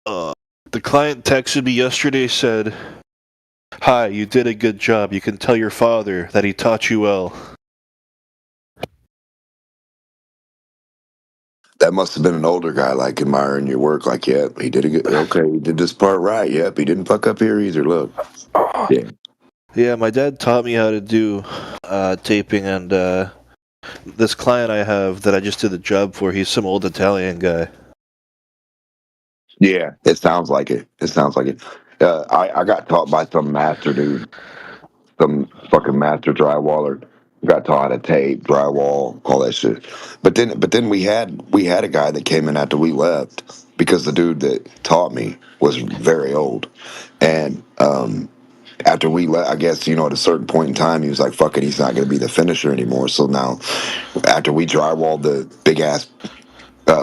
The client texted me yesterday, said, "Hi, you did a good job. You can tell your father that he taught you well." That must have been an older guy, like admiring your work. Like, he did he did this part right. Yep, he didn't fuck up here either. Look, yeah. My dad taught me how to do taping, and this client I have that I just did the job for, he's some old Italian guy. Yeah, it sounds like it. I got taught by some master dude, some fucking master drywaller. Got taught how to tape, drywall, all that shit. But then we had a guy that came in after we left because the dude that taught me was very old, and after we left, I guess at a certain point in time he was like, "Fuck it, he's not going to be the finisher anymore." So now, after we drywalled the big ass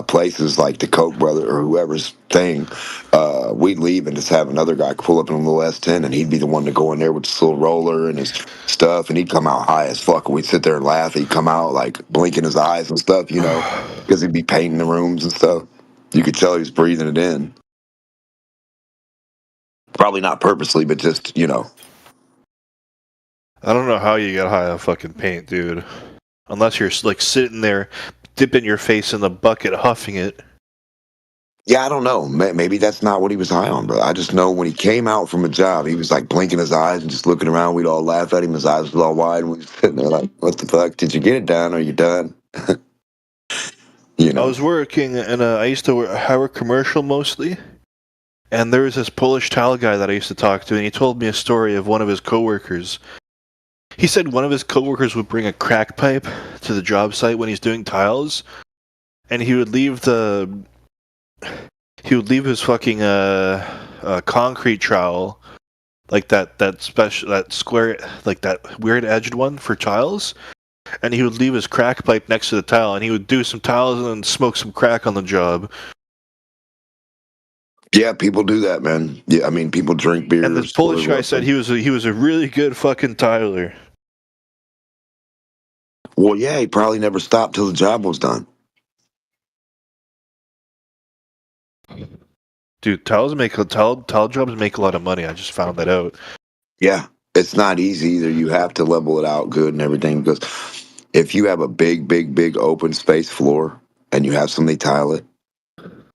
places like the Koch brother or whoever's thing, we'd leave and just have another guy pull up in a little S10 and he'd be the one to go in there with his little roller and his stuff, and he'd come out high as fuck and we'd sit there and laugh. He'd come out like blinking his eyes and stuff, because he'd be painting the rooms and stuff. You could tell he was breathing it in. Probably not purposely, but just, I don't know how you get high on fucking paint, dude. Unless you're like sitting there dipping your face in the bucket, huffing it. Yeah, I don't know. Maybe that's not what he was high on, bro. I just know when he came out from a job, he was like blinking his eyes and just looking around. We'd all laugh at him. His eyes was all wide. And we was sitting there like, what the fuck? Did you get it done? Are you done? I was working, and I work commercial mostly. And there was this Polish tile guy that I used to talk to, and he told me a story of one of his coworkers. He said one of his coworkers would bring a crack pipe to the job site when he's doing tiles, and he would leave his fucking concrete trowel, like that square, like that weird edged one for tiles, and he would leave his crack pipe next to the tile, and he would do some tiles and then smoke some crack on the job. Yeah, people do that, man. Yeah, I mean, people drink beer. And this Polish guy said he was a really good fucking tiler. Well, yeah, he probably never stopped till the job was done. Dude, tile jobs make a lot of money. I just found that out. Yeah, it's not easy either. You have to level it out good and everything, because if you have a big open space floor and you have somebody tile it,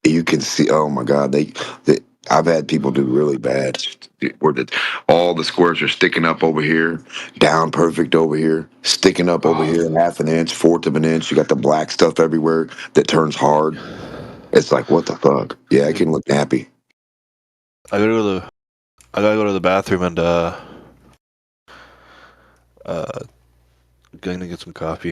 you can see. Oh my God, I've had people do really bad where all the squares are sticking up over here, down perfect over here, sticking up over here, half an inch, fourth of an inch. You got the black stuff everywhere that turns hard. It's like, what the fuck? Yeah, it can look nappy. I gotta go to the bathroom and going to get some coffee.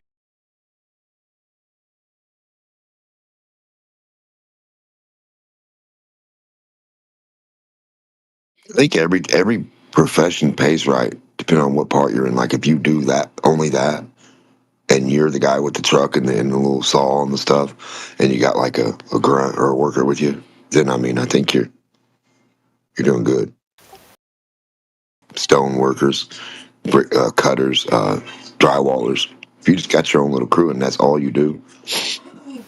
I think every profession pays right, depending on what part you're in. Like if you do that, only that, and you're the guy with the truck and the little saw and the stuff, and you got like a grunt or a worker with you, then I mean, I think you're doing good. Stone workers, brick cutters, drywallers. If you just got your own little crew and that's all you do,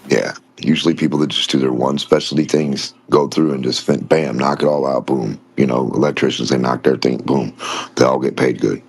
yeah. Usually people that just do their one specialty things go through and just bam, knock it all out, boom. You know, electricians, they knock their thing, boom. They all get paid good.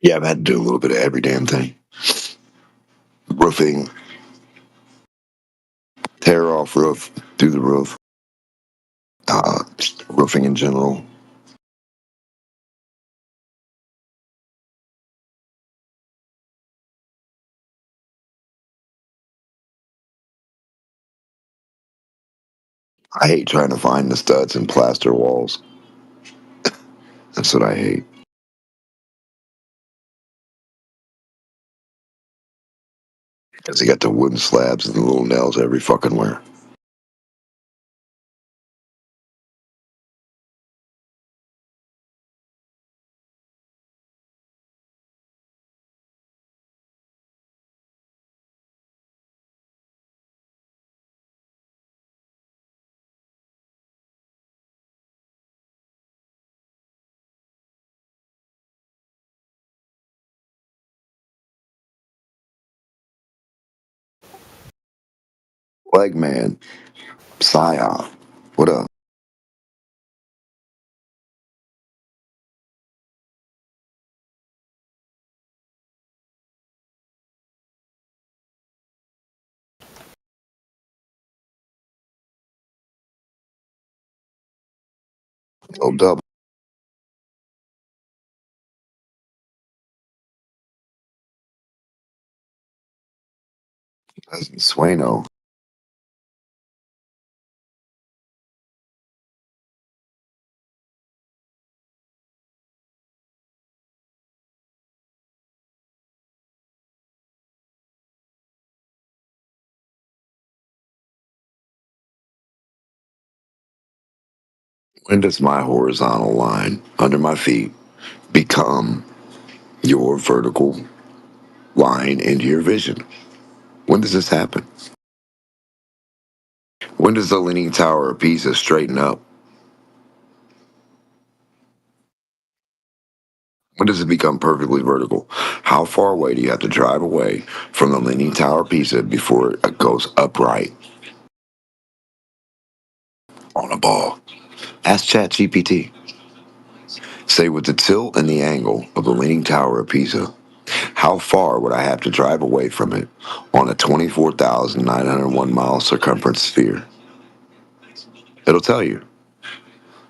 Yeah, I've had to do a little bit of every damn thing. Roofing, tear off roof, do the roof, roofing in general. I hate trying to find the studs and plaster walls. That's what I hate. Because they got the wooden slabs and the little nails every fucking where. Legman, Psyop, what up? Oh, double. Sueno. When does my horizontal line under my feet become your vertical line into your vision? When does this happen? When does the Leaning Tower of Pisa straighten up? When does it become perfectly vertical? How far away do you have to drive away from the Leaning Tower of Pisa before it goes upright on a ball? Ask ChatGPT. Say, with the tilt and the angle of the Leaning Tower of Pisa, how far would I have to drive away from it on a 24,901 mile circumference sphere? It'll tell you.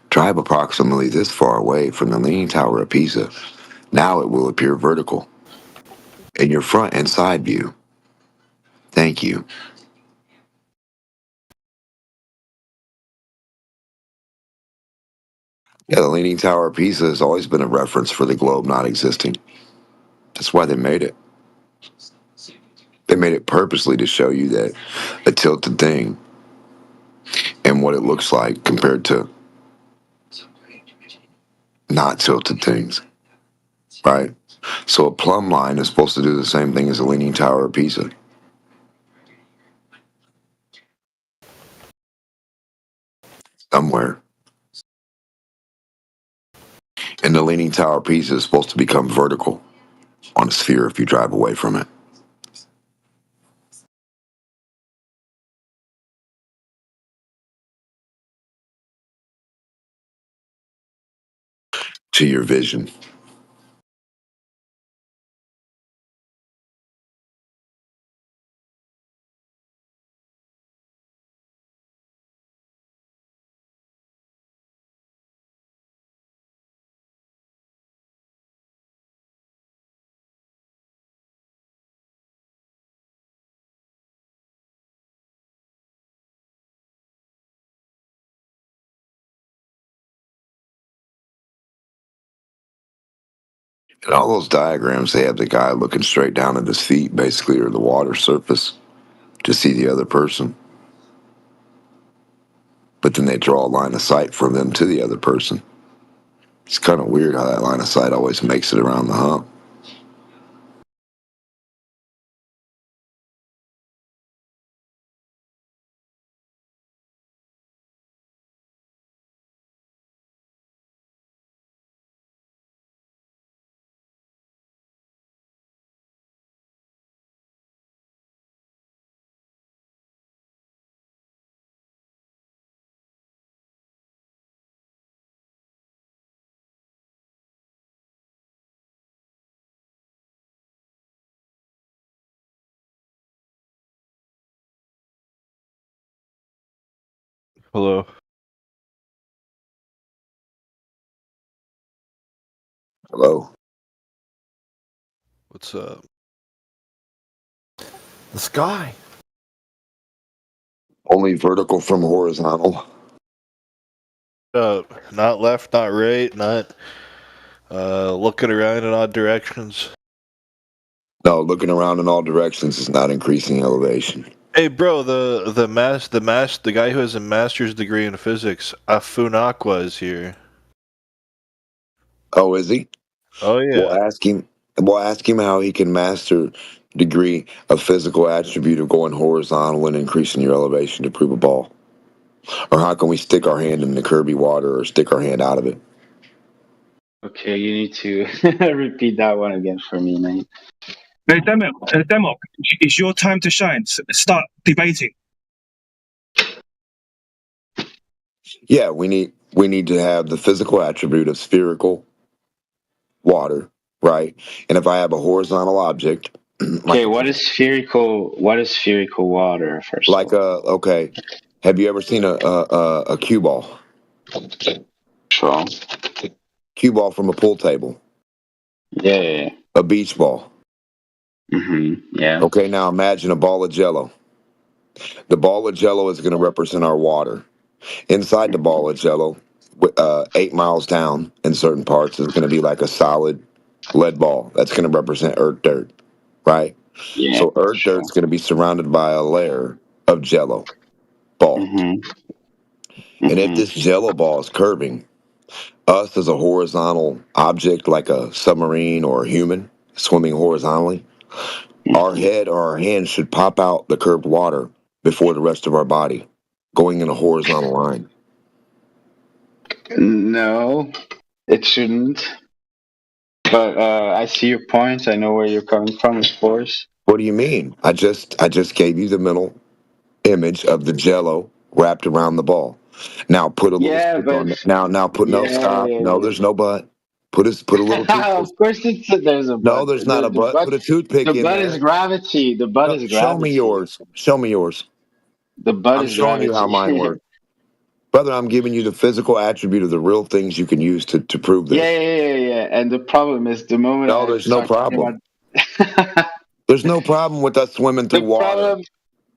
Drive approximately this far away from the Leaning Tower of Pisa. Now it will appear vertical in your front and side view. Thank you. Yeah, the Leaning Tower of Pisa has always been a reference for the globe not existing. That's why they made it. They made it purposely to show you that a tilted thing and what it looks like compared to not tilted things, right? So a plumb line is supposed to do the same thing as a Leaning Tower of Pisa. Somewhere. And the Leaning Tower of Pisa is supposed to become vertical on a sphere if you drive away from it. To your vision. And all those diagrams, they have the guy looking straight down at his feet, basically, or the water surface, to see the other person. But then they draw a line of sight from them to the other person. It's kind of weird how that line of sight always makes it around the hump. Hello. Hello. What's up? The sky. Only vertical from horizontal. Not left, not right, not looking around in odd directions. No, looking around in all directions is not increasing elevation. Hey, bro, the guy who has a master's degree in physics, Afunakwa, is here. Oh, is he? Oh yeah. We'll ask him. We'll ask him how he can master degree a physical attribute of going horizontal and increasing your elevation to prove a ball. Or how can we stick our hand in the Kirby water or stick our hand out of it? Okay, you need to repeat that one again for me, mate. Hey, Demok, it's your time to shine. Start debating. Yeah, we need to have the physical attribute of spherical water, right? And if I have a horizontal object, Okay, what is spherical? What is spherical water? First, like okay, have you ever seen a cue ball? Sure. Cue ball from a pool table. Yeah. A beach ball. Yeah. Okay, now imagine a ball of Jello. The ball of Jello is going to represent our water. Inside the ball of Jello, 8 miles down in certain parts, is going to be like a solid lead ball. That's going to represent earth dirt, right? Yeah. So earth dirt's going to be surrounded by a layer of Jello ball. And if this Jello ball is curving, us as a horizontal object like a submarine or a human swimming horizontally, our head or our hands should pop out the curved water before the rest of our body, going in a horizontal line. No, it shouldn't. But I see your point. I know where you're coming from, of course. What do you mean? I just gave you the mental image of the Jello wrapped around the ball. Now put a little Yeah, stick but on it. Now put no stop. No, there's no butt. Put a little toothpick. Of course, there's a No, butt. there's not a The butt. butt, Put a toothpick the in butt is there. gravity. The butt is Show me gravity. yours. Show me yours. The butt I'm is showing you how mine gravity. works. Brother, I'm giving you the physical attribute of the real things you can use to prove this. Yeah. And the problem is the moment No, I there's no start talking problem. about There's no problem with us swimming through water.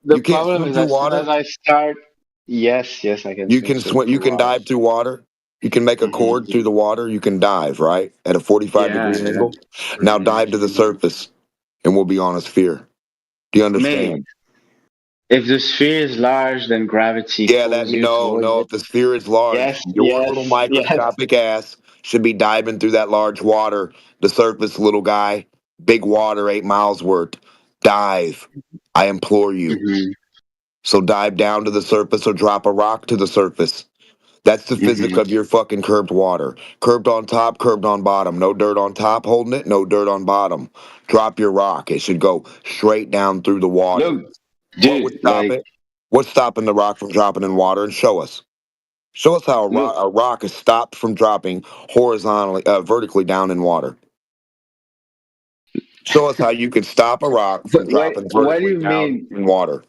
the You can't problem swim is through as soon water? as I start, yes, I can You swim can through swim. You can water. dive through water. You can make a cord through the water. You can dive, right? At a 45-degree Yeah. angle. Now dive to the surface and we'll be on a sphere. Do you understand? Mate, if the sphere is large, then gravity Yeah, pulls you towards no. it. If the sphere is large, your little Yes. microscopic ass should be diving through that large water. The surface, little guy, big water, 8 miles worth. Dive. I implore you. So dive down to the surface or drop a rock to the surface. That's the physics of your fucking curved water. Curved on top, curved on bottom. No dirt on top holding it, no dirt on bottom. Drop your rock. It should go straight down through the water. Look, What would dude, stop it? What's stopping the rock from dropping in water? And show us. Show us how a rock is stopped from dropping horizontally, vertically down in water. Show us how you can stop a rock from dropping what do vertically you down mean? in water.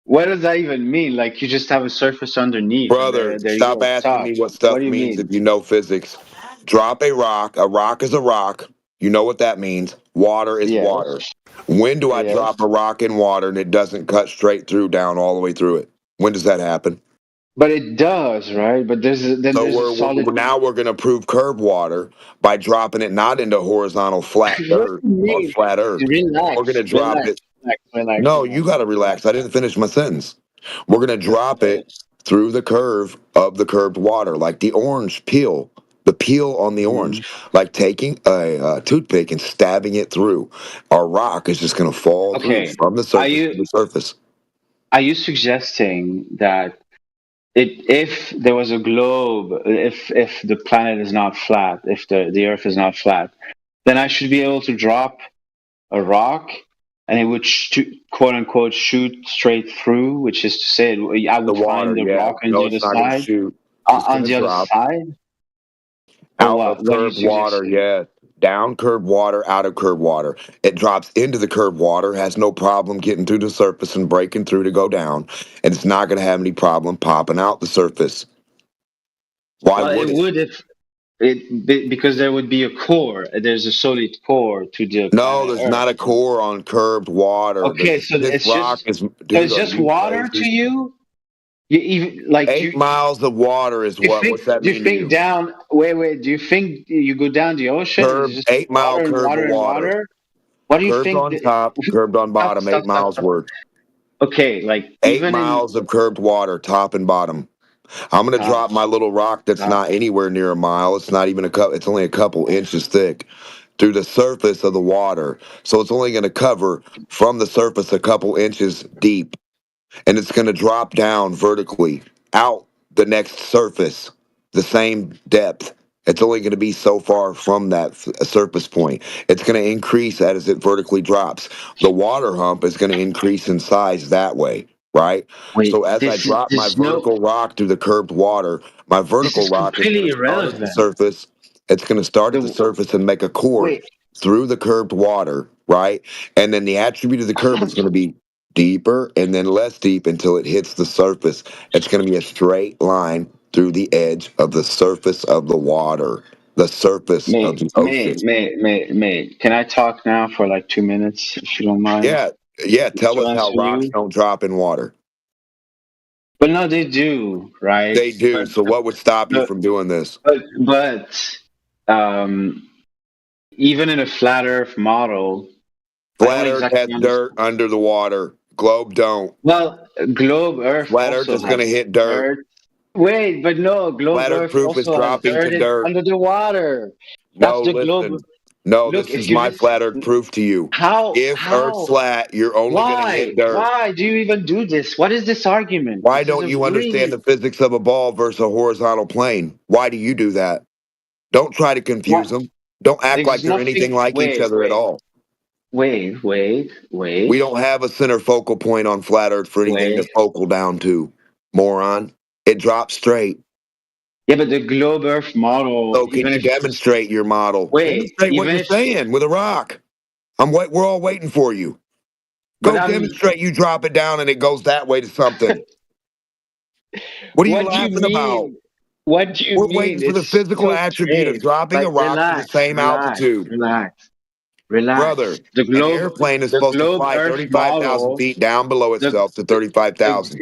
What does that even mean? Like you just have a surface underneath, and Brother, there you stop go, asking top. me what What stuff do you means mean? if you know physics. Drop a rock. A rock is a rock. You know what that means. Water is Yes. water. When do I drop a rock in water and it doesn't cut straight through down all the way through it? When does that happen? But it does, right? But there's a solid. Now we're going to prove curved water by dropping it not into horizontal flat What dirt do you or mean? flat earth. We're going to drop it. No, you got to relax. I didn't finish my sentence. We're going to drop it through the curve of the curved water, like the orange peel, the peel on the orange, like taking a toothpick and stabbing it through. Our rock is just going to fall through from the surface to the surface. Are you suggesting that if there was a globe, if the planet is not flat, if the Earth is not flat, then I should be able to drop a rock and it would quote unquote shoot straight through, which is to say, I would find the rock on the other side. On the other side? Out of curved water, yeah. Down curved water, out of curved water. It drops into the curved water, has no problem getting to the surface and breaking through to go down, and it's not going to have any problem popping out the surface. Why would it? It would because there would be a core. There's a solid core to the No, there's not a core on curved water. Okay, so this rock is. Dude, it's just water to you. You even like 8 miles of water is what? What's that mean to you? Do you think down? Wait. Do you think you go down the ocean? Curved, 8 mile curve of water. What do you curved think? On top, curved on bottom. 8 miles worth. Okay, like 8 miles of curved water, top and bottom. I'm gonna drop my little rock that's not anywhere near a mile. It's not even it's only a couple inches thick through the surface of the water. So it's only gonna cover from the surface a couple inches deep. And it's gonna drop down vertically out the next surface, the same depth. It's only going to be so far from that surface point. It's going to increase as it vertically drops. The water hump is going to increase in size that way, right? So as I drop my vertical rock through the curved water, my vertical rock is going to start at the surface. It's going to start at the surface and make a cord through the curved water, right? And then the attribute of the curve is going to be deeper and then less deep until it hits the surface. It's going to be a straight line through the edge of the surface of the water, the surface of the ocean. Mate, can I talk now for like 2 minutes, if you don't mind? Yeah. Tell us how rocks don't drop in water. But no, they do, right? They do. So what would stop you from doing this? But even in a flat Earth model, flat Earth has dirt under the water. Globe don't. Well, globe Earth. Flat Earth is going to hit dirt. Wait, but no, globe flat Earth proof is dropping to dirt under the water. That's the globe. No, look, this is my flat Earth proof to you. If Earth's flat, you're only going to hit dirt. Why do you even do this? What is this argument? Why don't you understand the physics of a ball versus a horizontal plane? Why do you do that? Don't try to confuse them. Don't act There's like they're nothing. anything like each other at all. Wait. We don't have a center focal point on flat Earth for anything to focal down to, moron. It drops straight. Yeah, but the globe Earth model. So can you demonstrate your model? Demonstrate what you're saying with a rock. We're all waiting for you. Go demonstrate. You drop it down and it goes that way to something. What are you laughing about? What do you mean? We're waiting for the physical attribute of dropping a rock to the same altitude. Relax. Brother, an airplane is supposed to fly 35,000 feet down below itself to 35,000.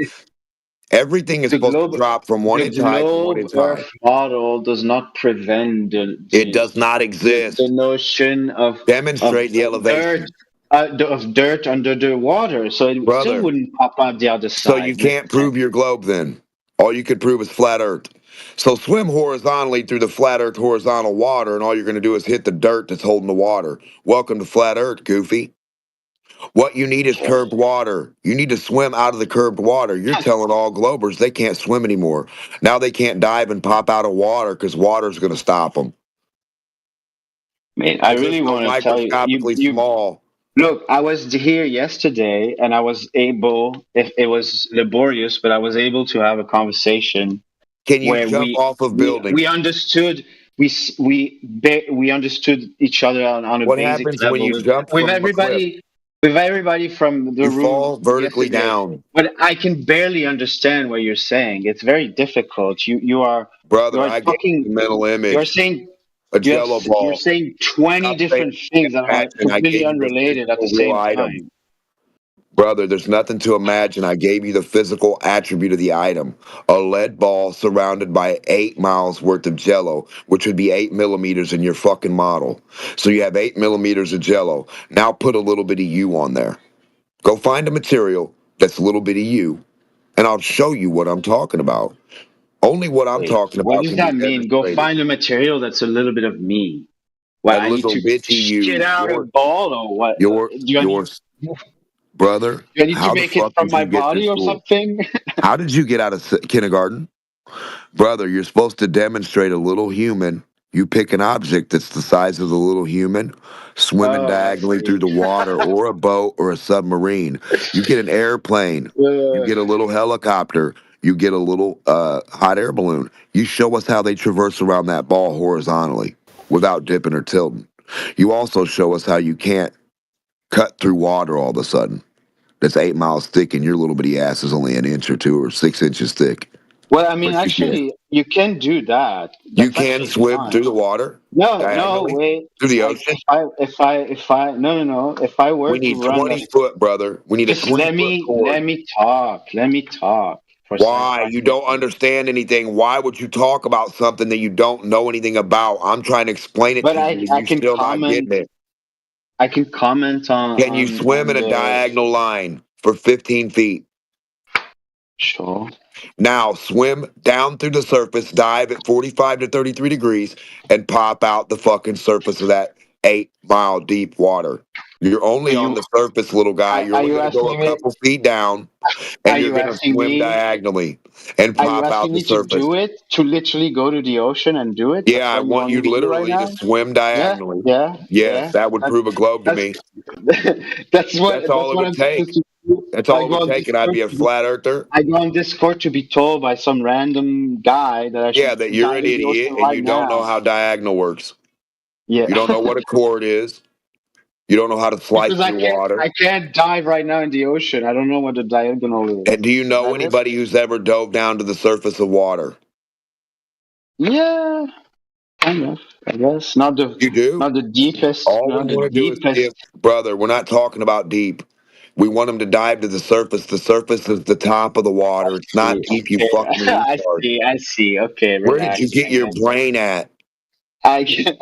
Everything is supposed to drop from 1 inch high to 1 inch high. Earth model does not prevent it does not exist. The notion of demonstrate the elevation of dirt under the water, so it still wouldn't pop out the other side. So you can't prove your globe then. All you could prove is flat Earth. So swim horizontally through the flat Earth horizontal water, and all you're going to do is hit the dirt that's holding the water. Welcome to flat Earth, goofy. What you need is curved water. You need to swim out of the curved water. You're telling all globers they can't swim anymore. Now they can't dive and pop out of water because water's going to stop them. Man, I really want to tell you, small. Look, I was here yesterday, and I was able. It was laborious, but I was able to have a conversation. Can you jump off of buildings? We understood. We understood each other on a what basic happens level. When you jump with from everybody. With everybody from the you room, fall vertically down. But I can barely understand what you're saying. It's very difficult. You are, brother. I get the mental image. You're saying a jello ball. You're saying 20 different things that are completely unrelated at the same time. Brother, there's nothing to imagine. I gave you the physical attribute of the item. A lead ball surrounded by 8 miles worth of jello, which would be 8 millimeters in your fucking model. So you have 8 millimeters of jello. Now put a little bit of you on there. Go find a material that's a little bit of you, and I'll show you what I'm talking about. Only what I'm talking about. What does that mean? Go find a material that's a little bit of me. What, I need to shit out a ball or what? Brother, do I need to make it from my body or something? How did you get out of kindergarten? Brother, you're supposed to demonstrate a little human. You pick an object that's the size of the little human, swimming diagonally through the water, or a boat, or a submarine. You get an airplane. You get a little helicopter. You get a little hot air balloon. You show us how they traverse around that ball horizontally without dipping or tilting. You also show us how you can't cut through water all of a sudden. That's 8 miles thick, and your little bitty ass is only 1 inch or 2 or 6 inches thick. Well, I mean, actually, you can do that. You can swim through the water. No, wait. Through the ocean. If I were we need to run 20 foot, brother. We need a 20 foot cord. Let me talk. Why? You don't understand anything. Why would you talk about something that you don't know anything about? I'm trying to explain it to you, and you're still not getting it. I can comment on. Can you swim in a diagonal line for 15 feet? Sure. Now swim down through the surface, dive at 45 to 33 degrees, and pop out the fucking surface of that 8 mile deep water. You're only on the surface, little guy. You're only going to go a couple feet down, and you're going to swim diagonally and pop out the surface. To do it? To literally go to the ocean and do it? Yeah, I want you literally to swim diagonally. Yes, that would prove a globe to me. That's all it would take. That's all it would take, and I'd be a flat earther. I go on Discord to be told by some random guy that I should. That you're an idiot and you don't know how diagonal works. Yeah. You don't know what a chord is. You don't know how to slice through water. I can't dive right now in the ocean. I don't know what the diagonal is. And do you know anybody who's ever dove down to the surface of water? Yeah, kind of. I guess not the. You do? Not the deepest. All we want to do is brother. We're not talking about deep. We want them to dive to the surface. The surface is the top of the water. It's not deep. You fucking. I see. Okay. Where did you get your brain at? I get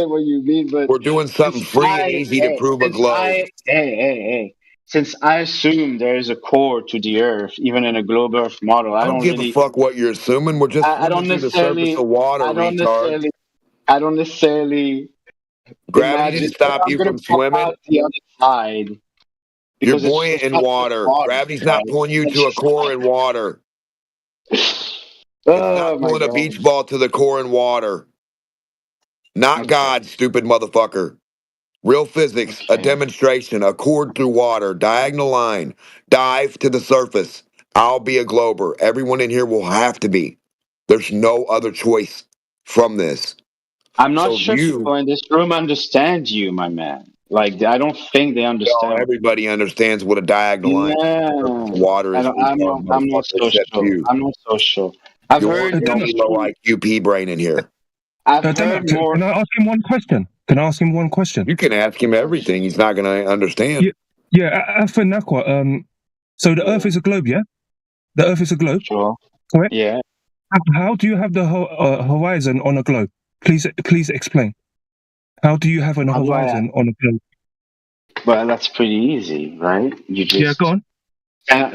what you mean, but we're doing something free and easy to prove a globe. Hey. Since I assume there is a core to the Earth, even in a globe Earth model, I don't give a fuck what you're assuming. We're just swimming through the surface of water, retard. I don't necessarily. Gravity didn't stop you from swimming. Out the other side. You're buoyant in water. Gravity's not pulling you to a core in water. It's not pulling a beach ball to the core in water. Not God, stupid motherfucker. Real physics, a demonstration, a cord through water, diagonal line, dive to the surface. I'll be a glober. Everyone in here will have to be. There's no other choice from this. I'm not So sure people in this room understand you, my man. Like, I don't think they understand. everybody understands what a diagonal line No, water is. I'm not so sure. I'm not so sure. I've You're heard the only low IQ pea brain in here. I've heard more. Can I ask him one question? You can ask him everything. He's not going to understand. Yeah, Afanakwa, so the Earth is a globe, yeah? The Earth is a globe? Sure. Correct? Yeah. How do you have the horizon on a globe? Please explain. How do you have a horizon on a globe? Well, that's pretty easy, right? You just go on.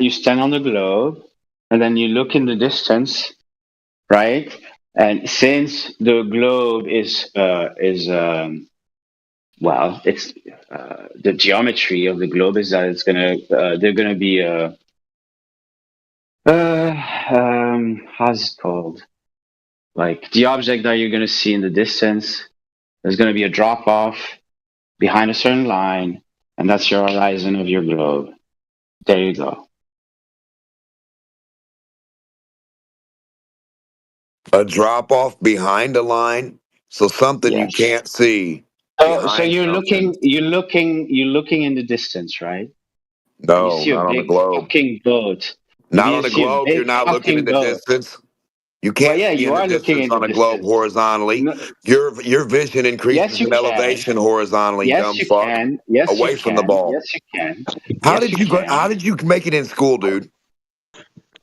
You stand on the globe, and then you look in the distance, right? And since the globe is well, it's the geometry of the globe is that it's they're gonna be how's it called? Like the object that you're gonna see in the distance, there's gonna be a drop off behind a certain line, and that's your horizon of your globe. There you go. A drop off behind a line, so something you can't see. So you're looking in the distance, right? No, you see not a on the big globe. fucking boat. Not on the globe. You're not looking in the distance. You can't see in the distance on a globe horizontally. Your vision increases in elevation horizontally. Yes, dumb you fuck. can. Yes, away you from the can. ball. Yes, you can. How did you make it in school, dude?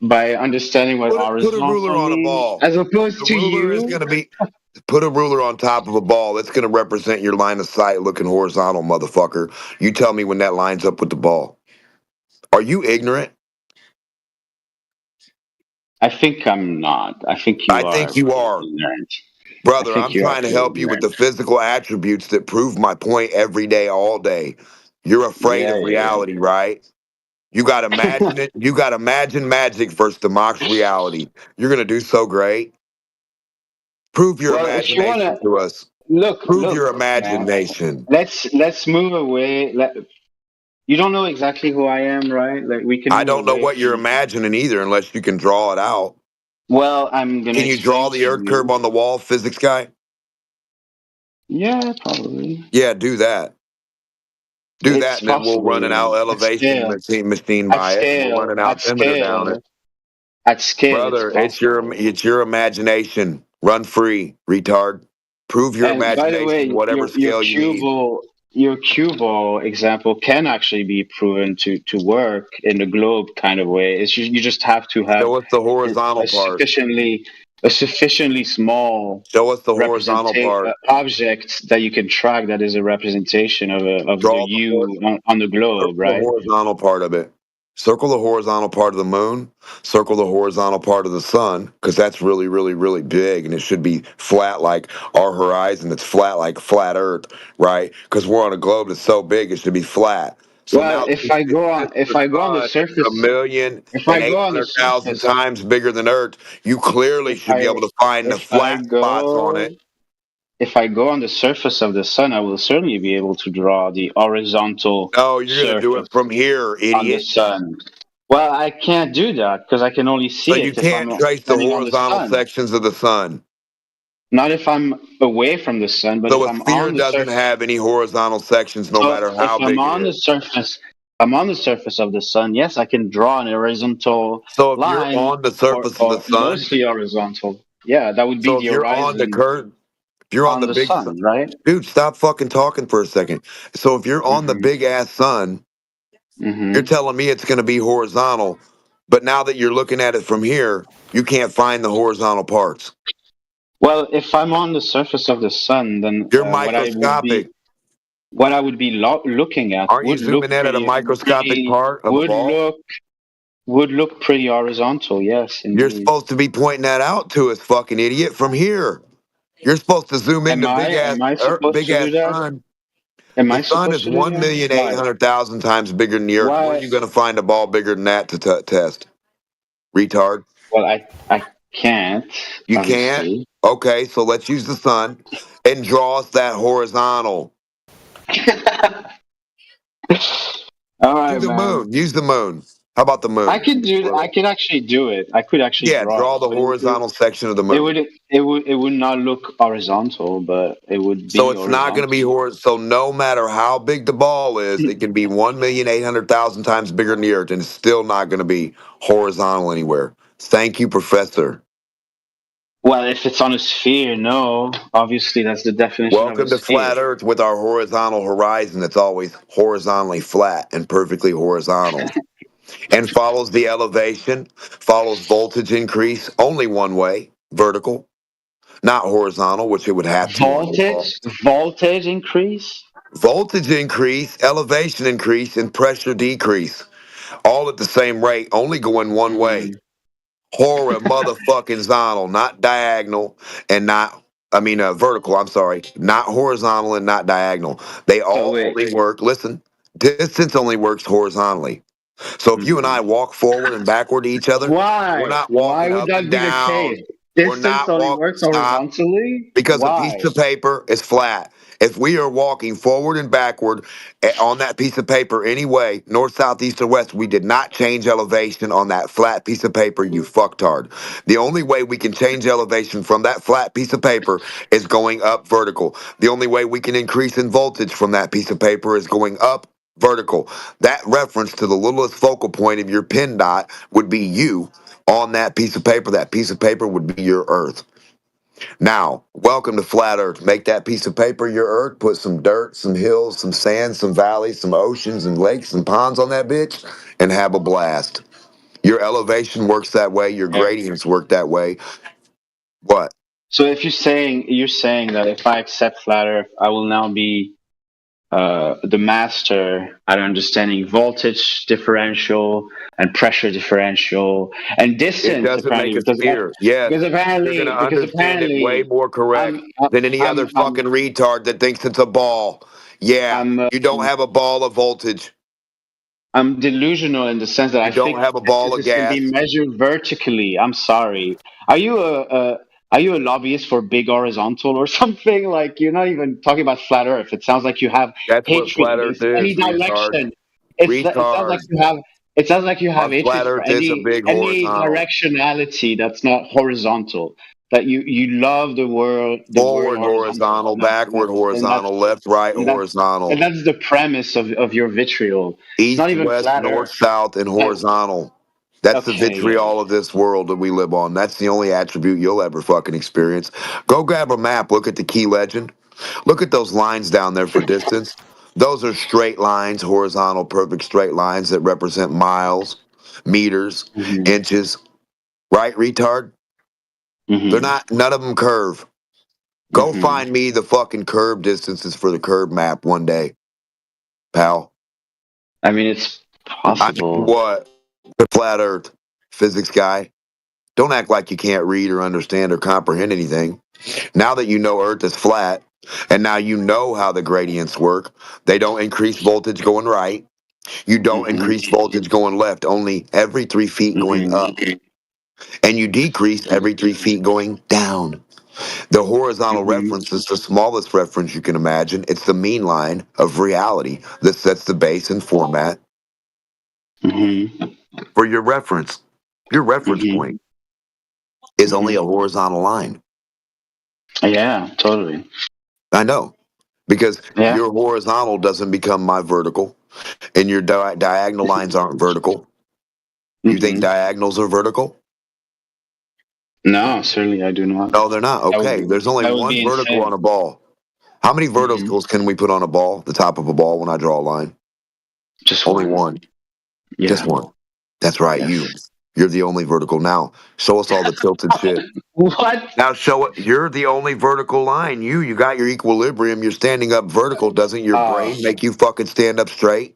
By understanding what put a ruler on a ball. As opposed the to ruler is going to be put a ruler on top of a ball. That's going to represent your line of sight looking horizontal, motherfucker. You tell me when that lines up with the ball. Are you ignorant? I think I'm not. I think you are. I think you are. Ignorant. Brother, I'm trying to help you with the physical attributes that prove my point every day, all day. You're afraid of reality, right? You got to imagine it. You got to imagine magic versus the mock's reality. You're going to do so great. Prove your imagination to us. Prove your imagination. Man. Let's move away. You don't know exactly who I am, right? Like we can. I don't know what you're imagining either, unless you can draw it out. Well, I'm gonna. Can you draw the Earth curve on the wall, physics guy? Yeah, probably. Yeah, do that. Do that, and then we'll run an out elevation machine by it. And we'll run an altimeter down it. At scale, brother, it's your imagination. Run free, retard. Prove your imagination, by the way, whatever scale you need. Your cue ball example can actually be proven to work in the globe kind of way. It's you just have to have Show us the horizontal part. A sufficiently small Show us the horizontal part. Object that you can track that is a representation of the U on the globe, right? The horizontal part of it. Circle the horizontal part of the moon, circle the horizontal part of the sun, because that's really, really, really big, and it should be flat like our horizon. It's flat like flat Earth, right? Because we're on a globe that's so big, it should be flat. So well, now, if I go on the surface, 1,800,000 times bigger than Earth, you clearly should be able to find the flat spots on it. If I go on the surface of the sun, I will certainly be able to draw the horizontal. No, you're going to do it from here, idiot. On the sun. Well, I can't do that because I can only see it. So you can't trace the horizontal sections of the sun. Not if I'm away from the sun, but so if I'm a sphere on the doesn't have any horizontal sections, no matter how big it is. I'm on the surface of the sun. Yes, I can draw an horizontal line. So if you're on the surface of the sun, mostly horizontal. Yeah, that would be so the horizon. If you're on the big sun, right? Dude, stop fucking talking for a second. So if you're on the big ass sun, you're telling me it's going to be horizontal, but now that you're looking at it from here, you can't find the horizontal parts. Well, if I'm on the surface of the sun, then you're microscopic. What I would be looking at aren't you zooming in at a microscopic part of a ball? Would look pretty horizontal, yes. Indeed. You're supposed to be pointing that out to us, fucking idiot, from here. You're supposed to zoom in big ass sun. The sun is 1,800,000 times bigger than the Earth. Where are you going to find a ball bigger than that to test? Retard. Well, I can't. You can't? Okay, so let's use the sun and draw us that horizontal. All right, Do the man. moon. Use the moon. How about the moon? I could actually do it. I could actually Yeah, draw draw it. the But horizontal section of the it moon. would it would not look horizontal, but it would So be it's not going to be horizontal. horizontal. So no matter how big the ball is, it can be 1,800,000 times bigger than the Earth, and it's still not going to be horizontal anywhere. Thank you, Professor. Well, if it's on a sphere, no. Obviously, that's the definition of a Welcome to sphere. Flat Earth with our horizontal horizon that's always horizontally flat and perfectly horizontal. And follows the elevation, follows voltage increase only one way, vertical, not horizontal, which it would have to on the ball. Voltage increase. Voltage increase, elevation increase, and pressure decrease, all at the same rate, only going one way. Horror motherfucking zonal, not diagonal and not, vertical, I'm sorry, not horizontal and not diagonal. They all only work, listen, distance only works horizontally. So if you and I walk forward and backward to each other, we're Why? not Why walking would up that and be the down. case? We're Distance not only walk. works Stop. horizontally. Because a Why? piece of paper is flat. If we are walking forward and backward on that piece of paper anyway, north, south, east, or west, we did not change elevation on that flat piece of paper, you fucktard. The only way we can change elevation from that flat piece of paper is going up vertical. The only way we can increase in voltage from that piece of paper is going up vertical. That reference to the littlest focal point of your pin dot would be you on that piece of paper. That piece of paper would be your Earth. Now, welcome to Flat Earth. Make that piece of paper your Earth, put some dirt, some hills, some sand, some valleys, some oceans and lakes and ponds on that bitch, and have a blast. Your elevation works that way, your gradients work that way. What? So if you're saying that if I accept flat Earth, I will now be the master at understanding voltage differential and pressure differential and It distance, doesn't make apparently, a sphere. Yes, you're going to understand it way more correct than any other fucking retard that thinks it's a ball. Yeah, you don't have a ball of voltage. I'm delusional in the sense that You I don't think have a ball of this can be gas. measured vertically. I'm sorry. Are you a lobbyist for big horizontal or something? Like you're not even talking about flat Earth. It sounds like you have That's what hatred Flat Earth against is, any retard. direction. It sounds like Retard. you have Our hatred Flat for Earth is a big any horizontal. directionality that's not horizontal. That you love the world Forward horizontal, horizontal, backward horizontal, left, right and horizontal, that's the premise of your vitriol. It's not east, even west, flat north, Earth. south, and That, horizontal. That's the okay, yeah. vitriol of this world that we live on. That's the only attribute you'll ever fucking experience. Go grab a map, look at the key legend. Look at those lines down there for distance. Those are straight lines, horizontal, perfect straight lines that represent miles, meters, inches. Right, retard? They're not, none of them curve. Go find me the fucking curb distances for the curb map one day, pal. I mean, it's possible. What? The flat earth physics guy. Don't act like you can't read or understand or comprehend anything. Now that you know Earth is flat, and now you know how the gradients work, they don't increase voltage going right. You don't increase voltage going left, only every 3 feet going up. And you decrease every 3 feet going down. The horizontal reference is the smallest reference you can imagine. It's the mean line of reality that sets the base and format for your reference. Your reference point is only a horizontal line. Yeah, totally. I know. Because your horizontal doesn't become my vertical, and your diagonal lines aren't vertical. You think diagonals are vertical? No, certainly I do not. No, they're not. Okay, there's only one vertical on a ball. How many verticals can we put on a ball, the top of a ball, when I draw a line? Just only one. Yeah. Just one. That's right, you. You're the only vertical. Now, show us all the tilted shit. What? Now show it. You're the only vertical line. You got your equilibrium. You're standing up vertical. Doesn't your brain make you fucking stand up straight?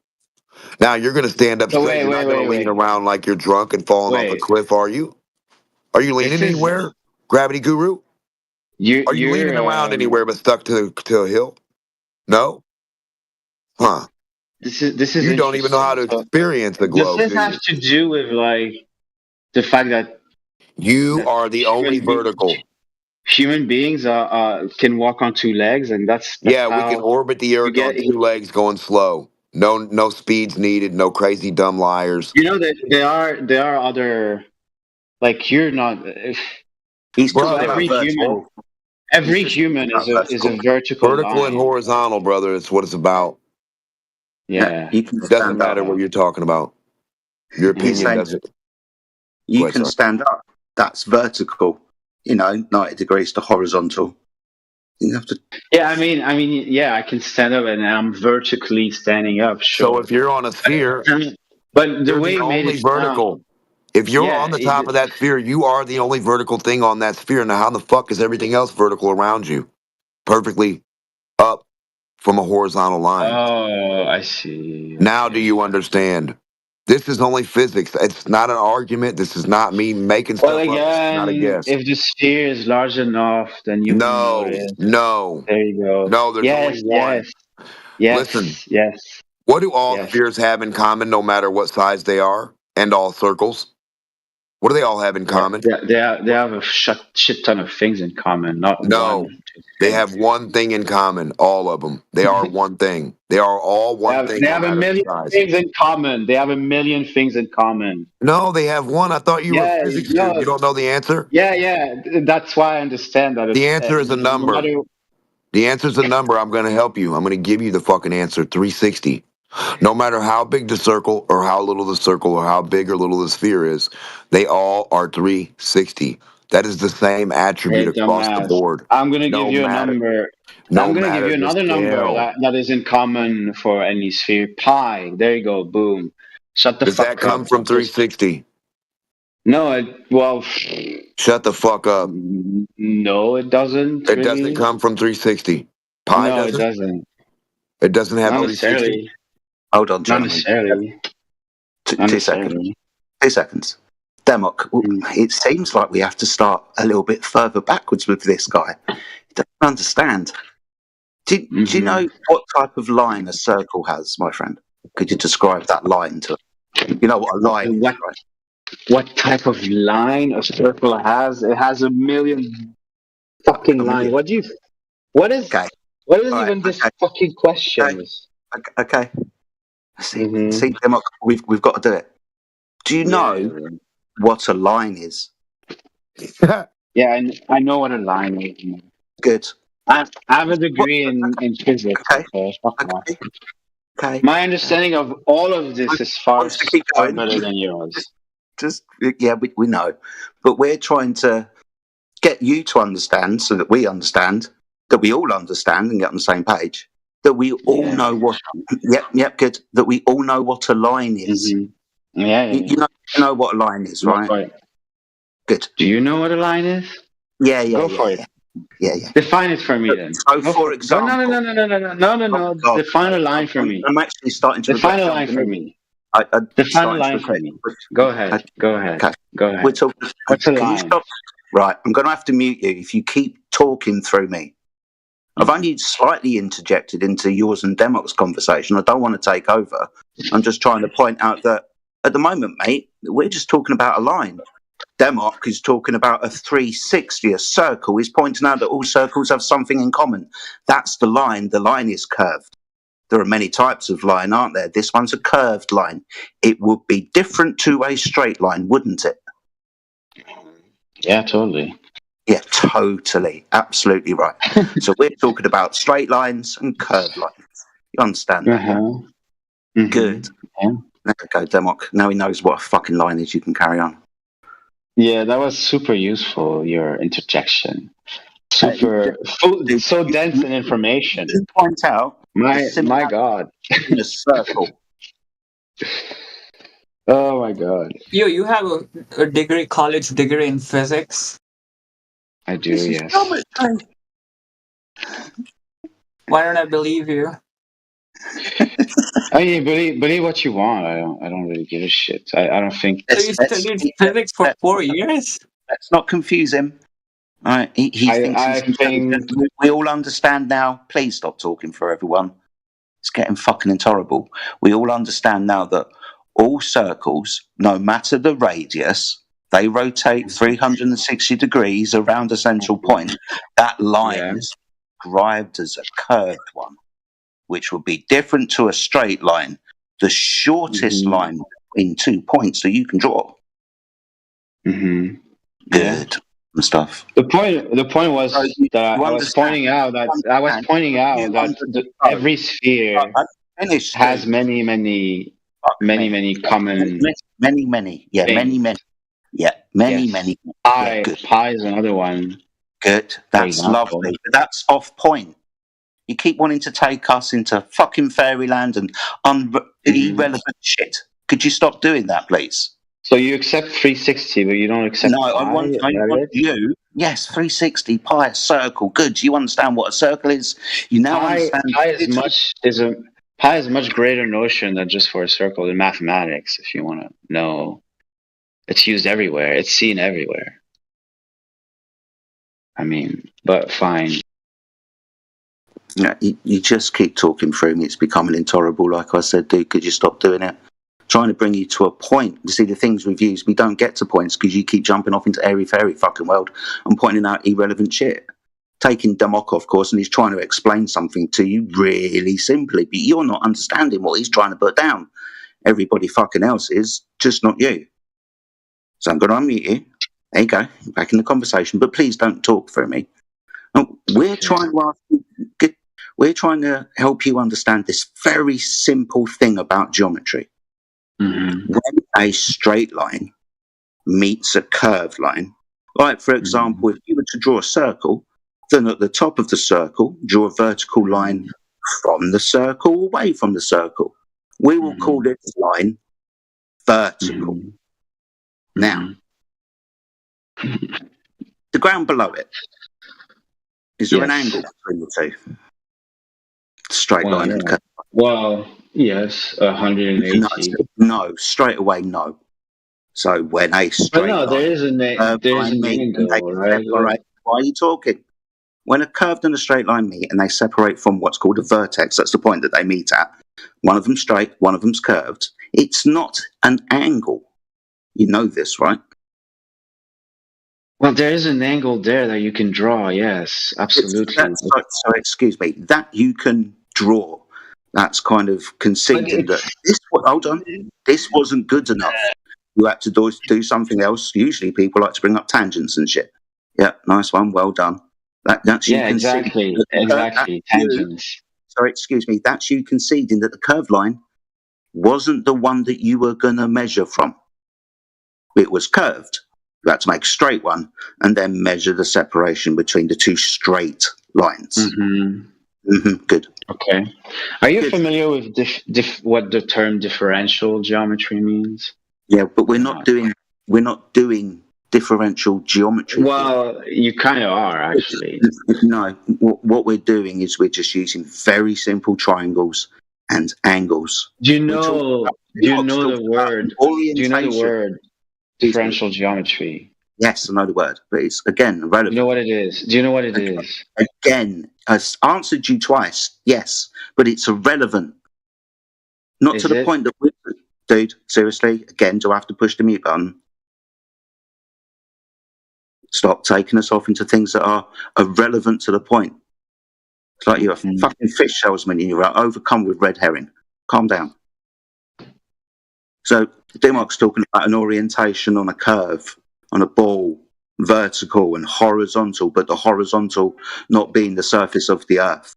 Now you're gonna stand up straight. You're not gonna lean around like you're drunk and falling off a cliff, are you? Are you leaning anywhere, Gravity Guru? Are you leaning around anywhere but stuck to a hill? No? Huh. This is You don't even know how to interesting. experience the Does globe, this do you? have to do with like the fact that You are the only vertical. human beings can walk on two legs, and that's Yeah, we how can orbit the Earth on get. 2 legs going slow. No speeds needed. No crazy dumb liars. You know that there are other, like, you're not. He's talking Brother, about vertical. Every He's just human talking about is a vertical. vertical vertical and line. horizontal, brother. It's what it's about. Yeah, You can It doesn't stand matter up. what you're talking about. Your He's opinion saying doesn't. you Go ahead, can sorry. stand up. That's vertical. 90 degrees to horizontal. You have to. yeah. I mean, yeah. I can stand up, and I'm vertically standing up. So Sure, if you're on a sphere, but the you're way the he made only it sound, vertical. If you're yeah, on the top of that sphere, you are the only vertical thing on that sphere. Now, how the fuck is everything else vertical around you? Perfectly up from a horizontal line. Oh, I see. Now, Okay. do you understand? This is only physics. It's not an argument. This is not me making Well, stuff up. This is not a again, guess. if the sphere is large enough, then you will No, notice. no, There you go. no. There's Yes, only one. Listen, yes, yes. what do all Yes. spheres have in common, no matter what size they are, and all circles? What do they all have in common? They have a shit ton of things in common, not No, one. they have one thing in common. All of them. They are one thing. They are all one thing, They no have a matter the million size. things in common. They have a million things in common. No, they have one. I thought you were a Yeah, physics no, student. You don't know the answer? yeah. That's why I understand that The it's answer is a no number. matter. The answer is a number. I'm going to help you. I'm going to give you the fucking answer. 360. No matter how big the circle or how little the circle or how big or little the sphere is, they all are 360. That is the same attribute Hey, across the dumbass. board. I'm gonna give No you a matter. number. No I'm gonna give matter you the another number scale. that is in common for any sphere. Pi. There you go. Boom. Shut the Does that fuck come up. from 360? No, well, Shut the fuck up. no, it doesn't It really. doesn't come from 360. Pi No, doesn't? it doesn't. It doesn't have Not 360? necessarily. Hold on, Not gentlemen. necessarily. Not 2 seconds. necessarily. 2 seconds. Demok, it seems like we have to start a little bit further backwards with this guy. He doesn't understand. Do you know what type of line a circle has, my friend? Could you describe that line to him? You know what a line is, right? What type of line a circle has? It has a million fucking lines. What is Okay. even this fucking question? Okay. See, Demok, we've got to do it. Do you know what a line is? Yeah, I know what a line is. Good. I have a degree in physics. Okay. My understanding of all of this is far better than yours. Yeah, we know, but we're trying to get you to understand, so that we understand, that we all understand and get on the same page, that we all know what. Yep, good. That we all know what a line is. Yeah. You know what a line is, right? Good. Do you know what a line is? Yeah. Go for it. Yeah. Define it for me then. So, for example, no. Define a line for me. I'm actually starting to define a line for me. Define a line for me. Go ahead. Okay. Go ahead. We're talking. What's a Can line? you stop? Right. I'm going to have to mute you if you keep talking through me. I've only slightly interjected into yours and Demok's conversation. I don't want to take over. I'm just trying to point out that at the moment, mate, we're just talking about a line. Demok is talking about a 360, a circle. He's pointing out that all circles have something in common. That's the line. The line is curved. There are many types of line, aren't there? This one's a curved line. It would be different to a straight line, wouldn't it? Yeah, totally. Yeah, totally. Absolutely right. So we're talking about straight lines and curved lines. You understand that? Yeah? Good. Yeah. There we go, Demok. Now he knows what a fucking line is. You can carry on. Yeah, that was super useful, your interjection. So dense in information. You point out. My God. In a circle. Oh my God. You have a degree, college degree in physics? I do, yes. Why don't I believe you? I mean, believe what you want. I don't really give a shit. I don't think. So you studied physics for 4 years? Let's not confuse him. All right, he thinks he's intelligent. We all understand now. Please stop talking for everyone. It's getting fucking intolerable. We all understand now that all circles, no matter the radius, they rotate 360 degrees around a central point. That line is described as a curved one, which would be different to a straight line. The shortest line in 2 points that you can draw. Mm-hmm. Good and stuff. The point was that I was pointing out that every sphere has many common. Many. Yeah, things. many. Pi is another one. Good. That's lovely. But that's off point. You keep wanting to take us into fucking fairyland and irrelevant shit. Could you stop doing that, please? So you accept 360, but you don't accept No, I want you. Yes, 360, pi, a circle. Good. Do you understand what a circle is? You now understand. Pi is a much greater notion than just for a circle in mathematics, if you want to know. It's used everywhere. It's seen everywhere. I mean, but fine. Yeah, you just keep talking through me. It's becoming intolerable. Like I said, dude, could you stop doing it? Trying to bring you to a point. You see, the things we've used, we don't get to points because you keep jumping off into airy-fairy fucking world and pointing out irrelevant shit. Taking Demok, of course, and he's trying to explain something to you really simply, but you're not understanding what he's trying to put down. Everybody fucking else is, just not you. So I'm going to unmute you. There you go, back in the conversation, but please don't talk through me. We're trying to help you understand this very simple thing about geometry. Mm-hmm. When a straight line meets a curved line, like for example, if you were to draw a circle, then at the top of the circle, draw a vertical line from the circle away from the circle. We will call this line vertical. Now, the ground below it, is there an angle between the two? Straight line and curve. Well, yes, 180. No, straight away, no. So when a straight line, there is an angle, right? Why are you talking? When a curved and a straight line meet and they separate from what's called a vertex, that's the point that they meet at. One of them's straight, one of them's curved. It's not an angle. You know this, right? Well, there is an angle there that you can draw. Yes, absolutely. So excuse me, that you can draw. That's kind of conceding that this wasn't good enough. You had to do something else. Usually people like to bring up tangents and shit. Yeah, nice one, well done. That's you exactly. Tangents. Sorry, excuse me, that's you conceding that the curved line wasn't the one that you were going to measure from. It was curved. You had to make a straight one and then measure the separation between the two straight lines. Good. Okay. Are you familiar with what the term differential geometry means? Yeah, but we're not doing differential geometry. Well, you kind of are actually. No, what we're doing is we're just using very simple triangles and angles. Do you know the word differential geometry? Yes, I know the word, but it's again irrelevant. You know what it is? Do you know what it is? Again, I answered you twice. Yes, but it's irrelevant. Not to the point that dude, seriously, again, do I have to push the mute button? Stop taking us off into things that are irrelevant to the point. It's like you're a fucking fish salesman and you're overcome with red herring. Calm down. So, Demok's talking about an orientation on a curve, on a ball, vertical and horizontal, but the horizontal not being the surface of the earth.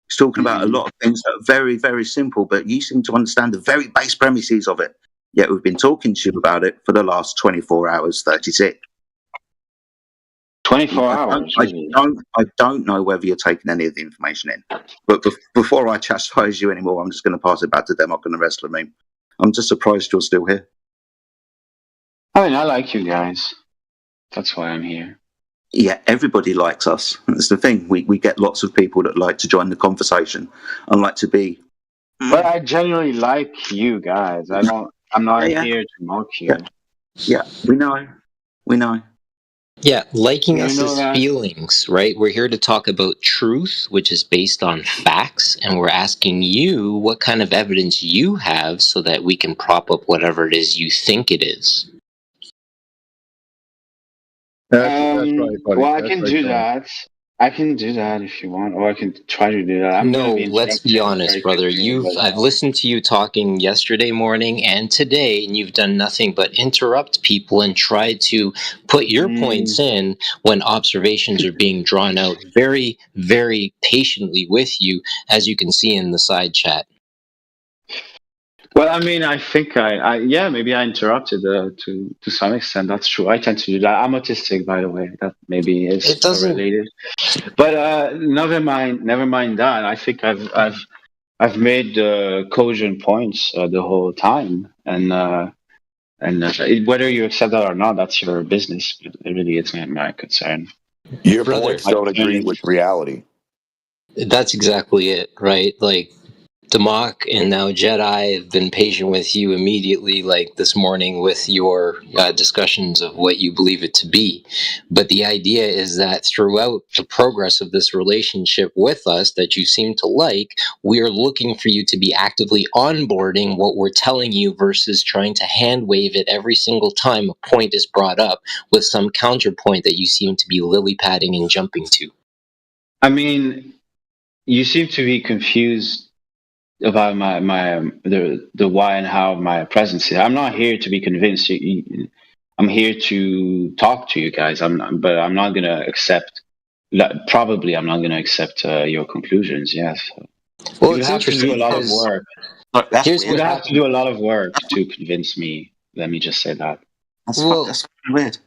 He's talking about a lot of things that are very, very simple, but you seem to understand the very base premises of it. Yet we've been talking to you about it for the last 24 hours, 36. 24 hours? I don't know whether you're taking any of the information in. But before I chastise you anymore, I'm just going to pass it back to Demok and the rest of the meme. I'm just surprised you're still here. I mean, I like you guys. That's why I'm here. Yeah, everybody likes us. That's the thing. We get lots of people that like to join the conversation and like to be. But I genuinely like you guys. I'm not here to mock you. Yeah, we know. Yeah, liking us is feelings, right? We're here to talk about truth, which is based on facts, and we're asking you what kind of evidence you have so that we can prop up whatever it is you think it is. That's right, buddy. Well, I That's can right, do Sean. that. I can do that if you want, or I can try to do that. I'm gonna No, be let's be interrupted honest, very brother. quickly, but I've listened to you talking yesterday morning and today, and you've done nothing but interrupt people and try to put your points in when observations are being drawn out very, very patiently with you, as you can see in the side chat. well, I mean, I think yeah, maybe I interrupted to some extent. That's true. I tend to do that. I'm autistic, by the way. That maybe is It doesn't. related. But never mind that. I think I've made cogent points the whole time, and whether you accept that or not, that's your business. It really is not my concern. Your Brother, points don't agree with reality. That's exactly it, right? Like, Demok and now Jedi have been patient with you immediately, like this morning with your discussions of what you believe it to be. But the idea is that throughout the progress of this relationship with us that you seem to like, we are looking for you to be actively onboarding what we're telling you versus trying to hand wave it every single time a point is brought up with some counterpoint that you seem to be lily padding and jumping to. I mean, you seem to be confused about the why and how of my presence here. I'm not here to be convinced. I'm here to talk to you guys. But I'm not gonna accept. Probably, I'm not gonna accept your conclusions. Yes. Well, You it's have to do a interesting lot of because work. here's You what have happened. to do a lot of work to convince me. Let me just say that. That's weird.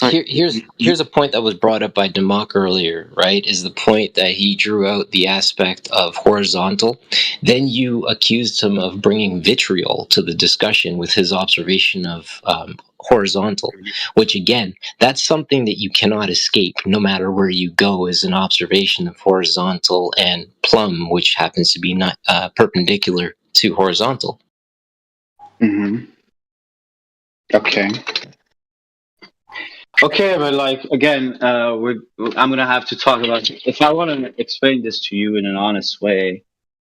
Here's a point that was brought up by Demok earlier, right? Is the point that he drew out the aspect of horizontal. Then you accused him of bringing vitriol to the discussion with his observation of horizontal, which again, that's something that you cannot escape no matter where you go, is an observation of horizontal and plumb, which happens to be not perpendicular to horizontal. Mm-hmm. Okay. Okay, but like again, I'm gonna have to talk about. If I want to explain this to you in an honest way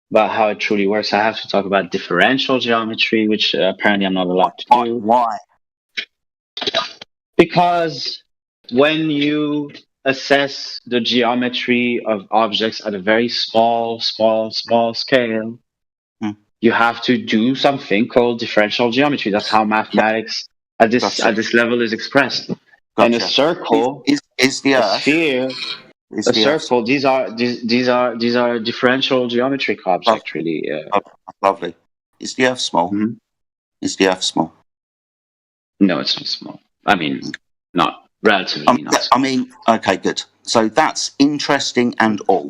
about how it truly works, I have to talk about differential geometry, which apparently I'm not allowed to do. Why? Because when you assess the geometry of objects at a very small scale, you have to do something called differential geometry. That's how mathematics at this level is expressed. And a circle, is the a Earth, sphere, is a the Earth. circle. These are differential geometric objects, really. Lovely. Is the Earth small? Mm-hmm. Is the Earth small? No, it's not small. I mean, not relatively. Not small. I mean, okay, good. So that's interesting and all,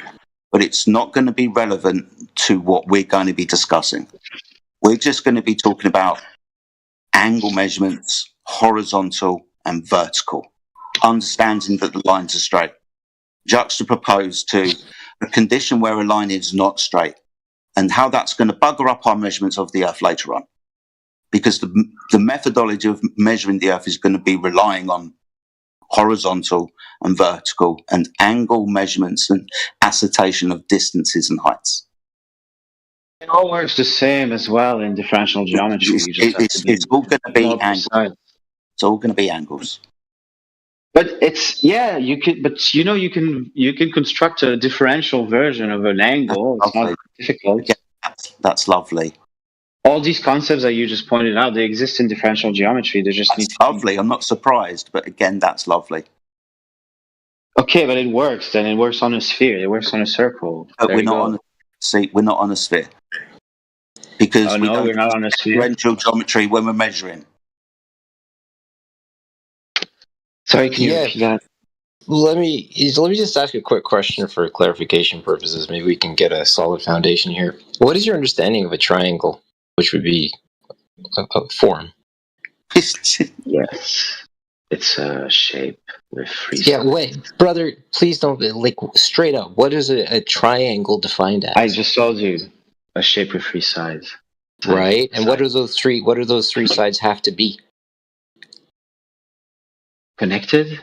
but it's not going to be relevant to what we're going to be discussing. We're just going to be talking about angle measurements, horizontal and vertical, understanding that the lines are straight, juxtaposed to a condition where a line is not straight, and how that's going to bugger up our measurements of the Earth later on. Because the methodology of measuring the Earth is going to be relying on horizontal and vertical and angle measurements and ascertain of distances and heights. It all works the same as well in differential geometry. It's all going to be angles. It's all going to be angles. But you can construct a differential version of an angle. It's not difficult. Yeah, that's lovely. All these concepts that you just pointed out, they exist in differential geometry. They just need to lovely. I'm not surprised, but again, that's lovely. Okay, but it works. Then it works on a sphere. It works on a circle. But we're not on a sphere. Because we're not on a sphere. Differential geometry when we're measuring. Sorry, can you repeat that? Let me just ask a quick question for clarification purposes. Maybe we can get a solid foundation here. What is your understanding of a triangle, which would be a form? Yes, it's a shape with three sides. Yeah, wait, brother, please don't, like, straight up. What is a triangle defined as? I just told you, a shape with three sides. Right, and what do those three sides have to be? Connected?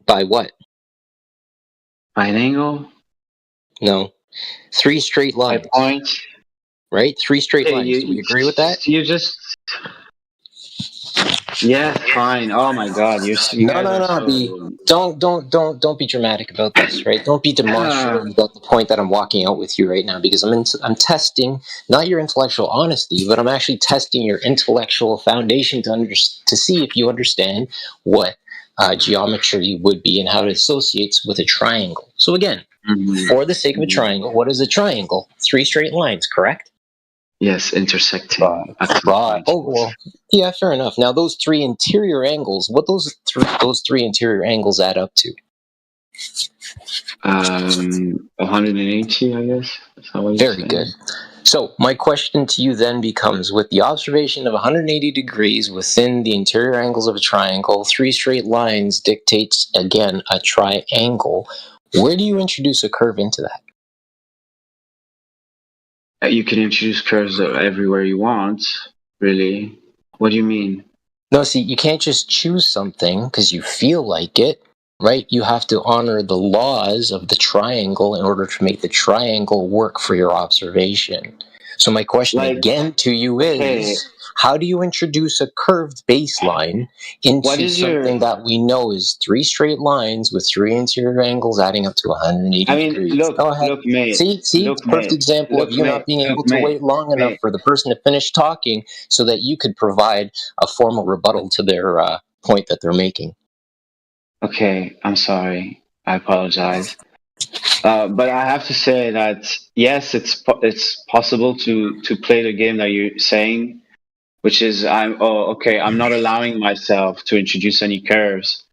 By what? By an angle? No. 3 straight lines. By points? Right? 3 straight lines. Do we agree with that? You just... Yeah, fine. Oh my God, you No, guys no, are no. Don't be dramatic about this, right? Don't be demonstrative about the point that I'm walking out with you right now, because I'm testing not your intellectual honesty, but I'm actually testing your intellectual foundation to see if you understand what geometry would be and how it associates with a triangle. So again, for the sake of a triangle, what is a triangle? 3 straight lines, correct? Yes, intersecting at some Right. point. Oh well. Yeah, fair enough. Now those 3 interior angles, what those three interior angles add up to? 180, I guess. That's not what you're Very saying. good. So my question to you then becomes, with the observation of 180 degrees within the interior angles of a triangle, 3 straight lines dictates, again, a triangle. Where do you introduce a curve into that? You can introduce curves everywhere you want, really. What do you mean? No, see, you can't just choose something because you feel like it, right? You have to honor the laws of the triangle in order to make the triangle work for your observation. So my question again to you is, how do you introduce a curved baseline into something that we know is 3 straight lines with 3 interior angles adding up to 180 degrees? Go ahead. See, perfect example of you not being able to wait long enough for the person to finish talking so that you could provide a formal rebuttal to their point that they're making. Okay, I'm sorry. I apologize. But I have to say that yes, it's possible to play the game that you're saying, which is I'm not allowing myself to introduce any curves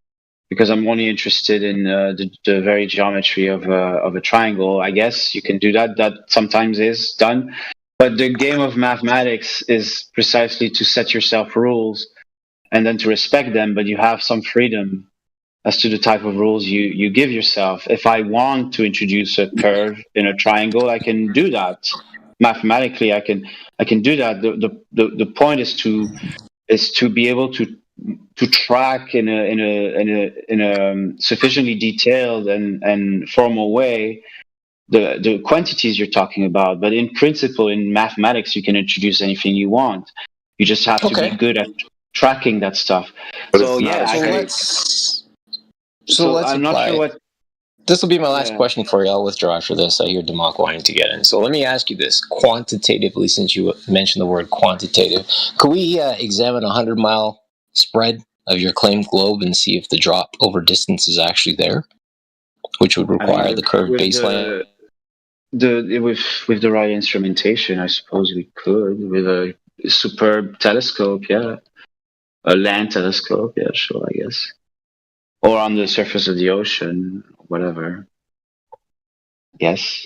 because I'm only interested in the very geometry of a triangle. I guess you can do that. That sometimes is done, but the game of mathematics is precisely to set yourself rules and then to respect them, but you have some freedom as to the type of rules you give yourself. If I want to introduce a curve in a triangle, I can do that. Mathematically, I can do that. The point is to be able to track in a sufficiently detailed and formal way the quantities you're talking about. But in principle, in mathematics, you can introduce anything you want. You just have to be good at tracking that stuff. So yeah, let's I'm not apply. sure what. This will be my last question for you. I'll withdraw after this. I hear Democ wanting to get in. So let me ask you this quantitatively, since you mentioned the word quantitative. Could we examine a 100-mile spread of your claimed globe and see if the drop over distance is actually there, which would require the curved baseline? With the right instrumentation, I suppose we could. With a superb telescope, yeah. A land telescope, yeah, sure, I guess. Or on the surface of the ocean, whatever. Yes.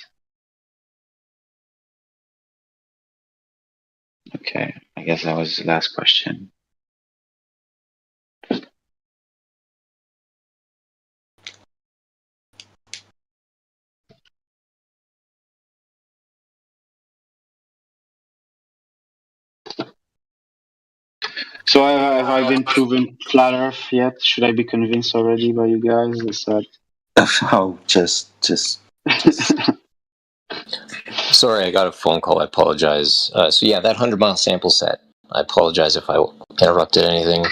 Okay, I guess that was the last question. So have I been proven flat Earth yet? Should I be convinced already by you guys? Is that? Oh, just. Sorry, I got a phone call. I apologize. So yeah, that 100-mile sample set. I apologize if I interrupted anything.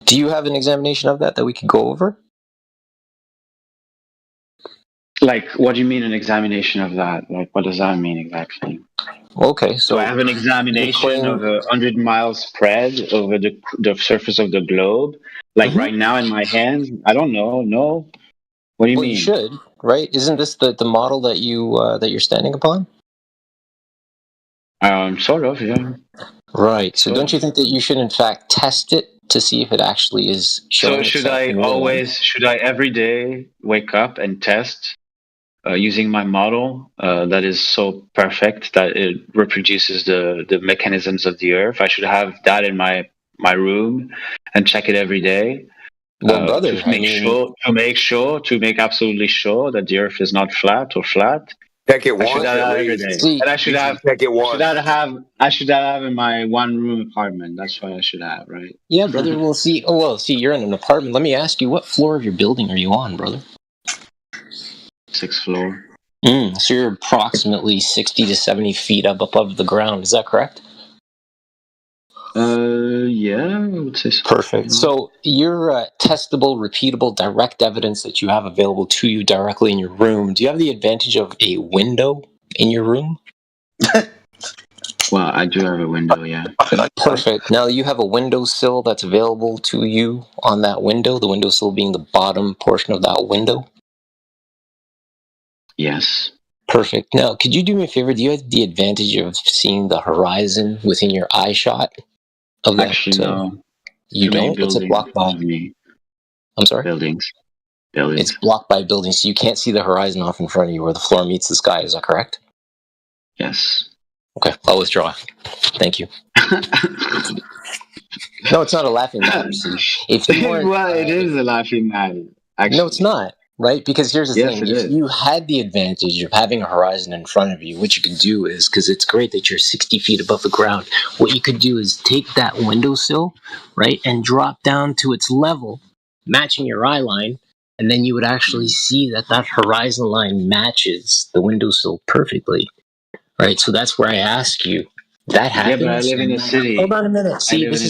Do you have an examination of that we could go over? Like, what do you mean an examination of that? Like, what does that mean exactly? Okay, so I have an examination of a 100-mile spread over the surface of the globe, like right now in my hand. I don't know. No, what do you mean? You should, right? Isn't this the model that you're standing upon? Sort of, yeah. Right. So don't you think that you should, in fact, test it to see if it actually is showing So should itself I in real life? should I every day wake up and test using my model that is so perfect that it reproduces the mechanisms of the Earth? I should have that in my room and check it every day. Well, brother, to make absolutely sure that the Earth is not flat or flat. Check it I should once have at that every least. day, and I should have. Check it once. I should have in my one-room apartment. That's what I should have, right? Yeah, brother. We'll see. Oh, well, see, you're in an apartment. Let me ask you, what floor of your building are you on, brother? 6th floor. So you're approximately 60 to 70 feet up above the ground. Is that correct? Yeah, I would say so. Perfect. So your testable, repeatable, direct evidence that you have available to you directly in your room, do you have the advantage of a window in your room? Well, I do have a window, yeah. Perfect. Now you have a windowsill that's available to you on that window, the windowsill being the bottom portion of that window? Yes. Perfect. Now, could you do me a favor? Do you have the advantage of seeing the horizon within your eye shot of that? Actually, no. You Too many don't? What's it buildings blocked by? above me. I'm sorry? Buildings. It's blocked by buildings, so you can't see the horizon off in front of you where the floor meets the sky. Is that correct? Yes. Okay, I'll withdraw. Thank you. No, it's not a laughing matter. See, if you weren't, well, it is a laughing matter. Actually. No, it's not. Right? Because here's the Yes, thing. it If is. you had the advantage of having a horizon in front of you, what you could do is, because it's great that you're 60 feet above the ground, what you could do is take that windowsill, right, and drop down to its level, matching your eye line, and then you would actually see that that horizon line matches the windowsill perfectly. Right? So that's where I ask you, that happens? Yeah, but I live in a city. Hold on a minute. See, this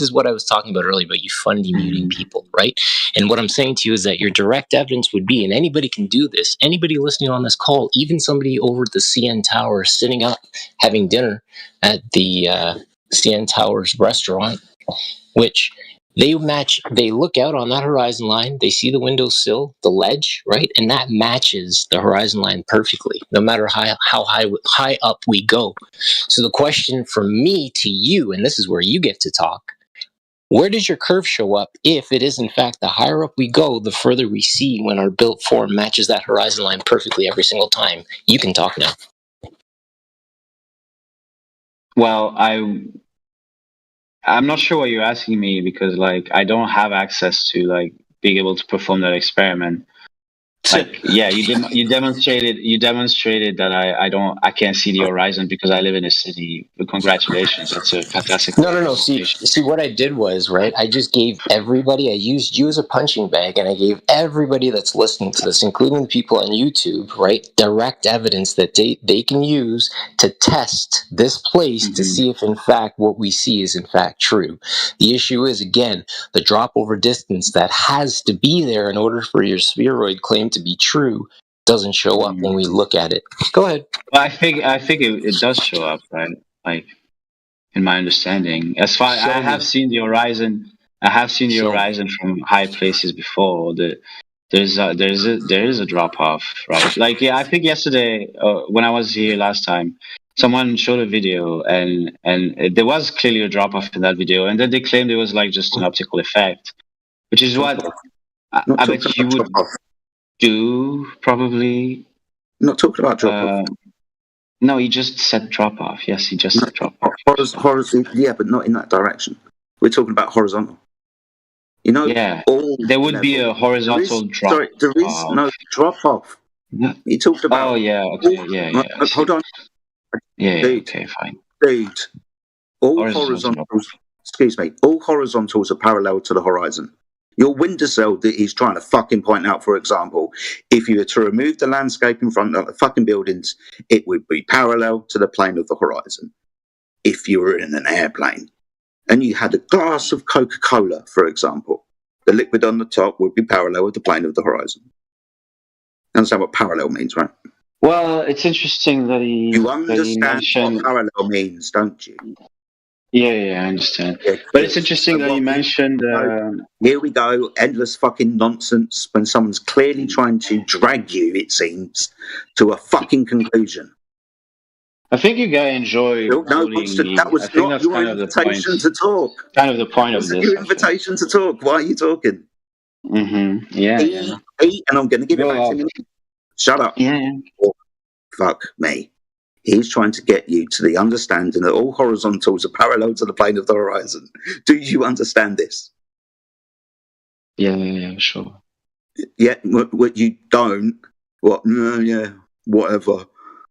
is what I was talking about earlier about you fundy muting people, right? And what I'm saying to you is that your direct evidence would be, and anybody can do this, anybody listening on this call, even somebody over at the CN Tower sitting up having dinner at the CN Towers restaurant, which they look out on that horizon line, they see the windowsill, the ledge, right? And that matches the horizon line perfectly, no matter how high up we go. So the question from me to you, and this is where you get to talk, where does your curve show up if it is in fact the higher up we go, the further we see when our built form matches that horizon line perfectly every single time? You can talk now. Well, I'm not sure what you're asking me because, like, I don't have access to, like, being able to perform that experiment. Like, yeah, you demonstrated that I can't see the horizon because I live in a city. Congratulations, that's a fantastic. No. See, what I did was, right, I just gave everybody, I used you as a punching bag, and I gave everybody that's listening to this, including the people on YouTube, right, direct evidence that they can use to test this place to see if, in fact, what we see is, in fact, true. The issue is, again, the drop over distance that has to be there in order for your spheroid claim to be true doesn't show up when we look at it. Go ahead. Well, I think it does show up, right? Like, in my understanding, as far I have seen the horizon, from high places before. There is a drop off, right? Like, yeah, I think yesterday when I was here last time, someone showed a video and there was clearly a drop off in that video, and then they claimed it was like just an optical effect, which is what I bet you would do probably. Not talking about drop off. No, he just said drop off. Yes, he just said drop off. Yeah, but not in that direction. We're talking about horizontal. You know, yeah, there would be a horizontal drop. Sorry, there is no drop off. You talked about. Oh yeah, okay, yeah. Hold on. Yeah, dude, okay, fine. Dude, all horizontals. Excuse me. All horizontals are parallel to the horizon. Your windowsill that he's trying to fucking point out, for example, if you were to remove the landscape in front of the fucking buildings, it would be parallel to the plane of the horizon. If you were in an airplane and you had a glass of Coca-Cola, for example, the liquid on the top would be parallel with the plane of the horizon. Understand what parallel means, right? Well, it's interesting that you understand what parallel means, don't you? Yeah, I understand. Yeah, but it's interesting that you mentioned. Here we go, endless fucking nonsense when someone's clearly trying to drag you, it seems, to a fucking conclusion. I think you guys enjoy. That was not your invitation to talk. Kind of the point of this. Your invitation to talk. Why are you talking? Mm-hmm. Yeah. And I'm going to give it back to you. Shut up. Yeah. Oh, fuck me. He's trying to get you to the understanding that all horizontals are parallel to the plane of the horizon. Do you understand this? Yeah, sure. Yeah, what you don't. What? No, yeah, whatever.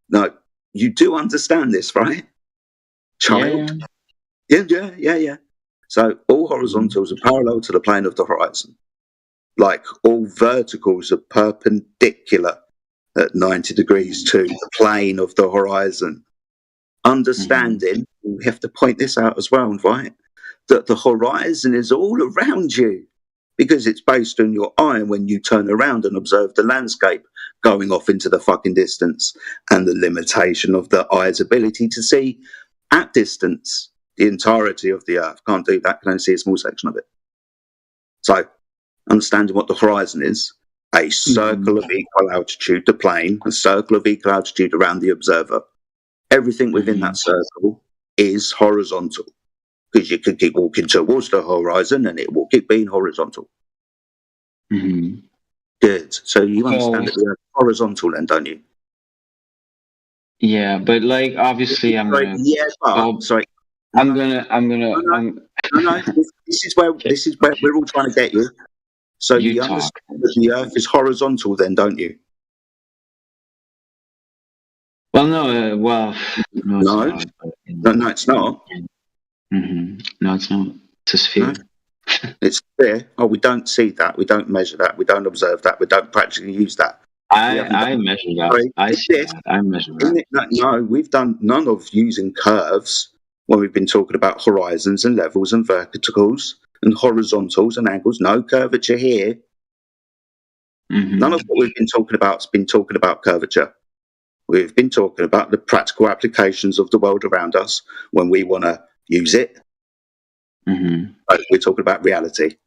No, you do understand this, right, child? Yeah. So all horizontals are parallel to the plane of the horizon. Like all verticals are perpendicular at 90 degrees to the plane of the horizon. Understanding, we have to point this out as well, right? that the horizon is all around you, because it's based on your eye when you turn around and observe the landscape going off into the fucking distance, and the limitation of the eye's ability to see at distance the entirety of the earth. Can't do that, can only see a small section of it. So, understanding what the horizon is, a circle of equal altitude, the plane, a circle of equal altitude around the observer. Everything within that circle is horizontal, because you can keep walking towards the horizon and it will keep being horizontal. Good. So you understand that we're horizontal then, don't you? Yeah, but like obviously I'm gonna. Sorry. I'm gonna. No. This is where we're all trying to get you. So you understand that the Earth is horizontal, then, don't you? Well, no. No, it's not. No, it's not. It's a sphere. No. It's sphere. Oh, we don't see that. We don't measure that. We don't observe that. We don't practically use that. I measure that. Sorry, I see that. I measure that. No, we've done none of using curves when we've been talking about horizons and levels and verticals and horizontals and angles. No curvature here. None of what we've been talking about has been talking about curvature. We've been talking about the practical applications of the world around us when we want to use it. We're talking about reality,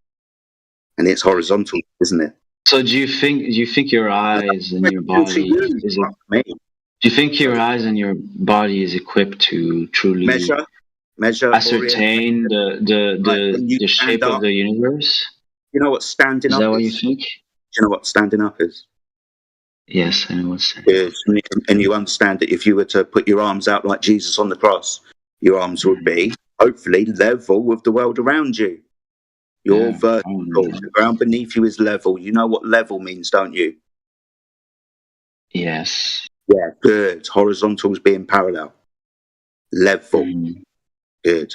and it's horizontal, isn't it? So do you think your eyes and your body is? Do you think your eyes and your body is equipped to truly measure, ascertain the shape of the universe? You know what standing up is? Is that what you think? Do you know what standing up is? Yes, I know what standing up is. And you understand that if you were to put your arms out like Jesus on the cross, your arms would be hopefully level with the world around you. You're vertical. The ground beneath you is level. You know what level means, don't you? Yes. Yeah, good. Horizontals being parallel. Level. Good.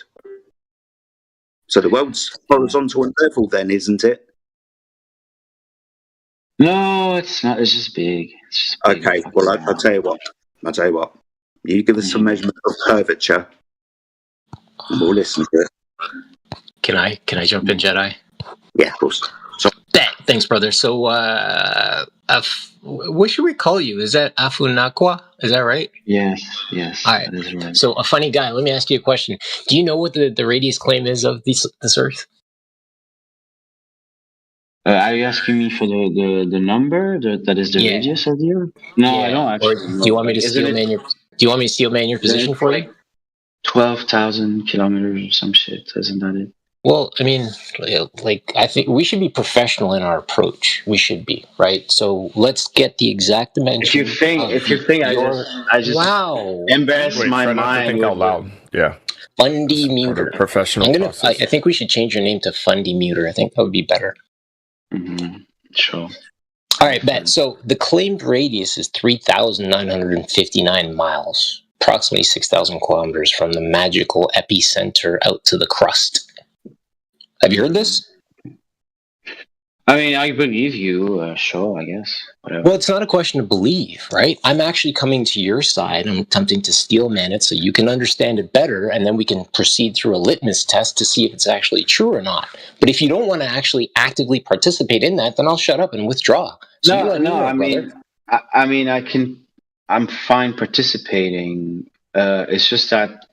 So the world's horizontal and level then, isn't it? No, it's not. It's just big. Okay, well, I'll tell you what. You give us some measurement of curvature, and we'll listen to it. Can I jump in, Jedi? Yeah, of course. So, thanks, brother. So, what should we call you? Is that Afunakwa? Is that right? Yes. All right. That is right. So, a funny guy. Let me ask you a question. Do you know what the radius claim is of this Earth? Are you asking me for the number that is the radius of the Earth? No, I don't actually. Or do you want me to steel man your? Do you want me to steel man your position for you? 12,000 kilometers or some shit. Isn't that it? Well, I mean, like, I think we should be professional in our approach. We should be, right? So let's get the exact dimension. If you think I just embarrass my mind. Think out loud. Yeah. Fundimeter. Professional process. I think we should change your name to Fundimeter. I think that would be better. Sure. All right, bet. So the claimed radius is 3,959 miles, approximately 6,000 kilometers from the magical epicenter out to the crust. Have you heard this? I mean, I believe you. Sure, I guess. Whatever. Well, it's not a question of believe, right? I'm actually coming to your side. I'm attempting to steel man it so you can understand it better, and then we can proceed through a litmus test to see if it's actually true or not. But if you don't want to actually actively participate in that, then I'll shut up and withdraw. So I'm fine participating. It's just that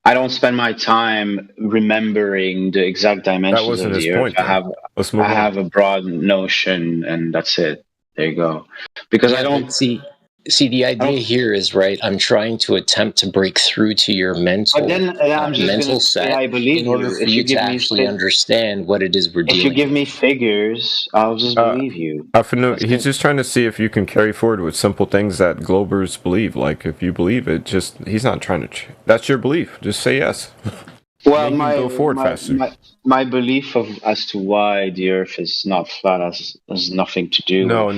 I don't spend my time remembering the exact dimensions of the Earth. I have a broad notion, and that's it. There you go. Because I don't see. The idea here is right. I'm trying to attempt to break through to your mental set I believe in order for you to actually understand what it is we're doing. If you give me figures, I'll just believe you. He's just trying to see if you can carry forward with simple things that Globers believe. Like if you believe it, he's not trying to. That's your belief. Just say yes. Well, go forward faster. My belief as to why the Earth is not flat has nothing to do. No,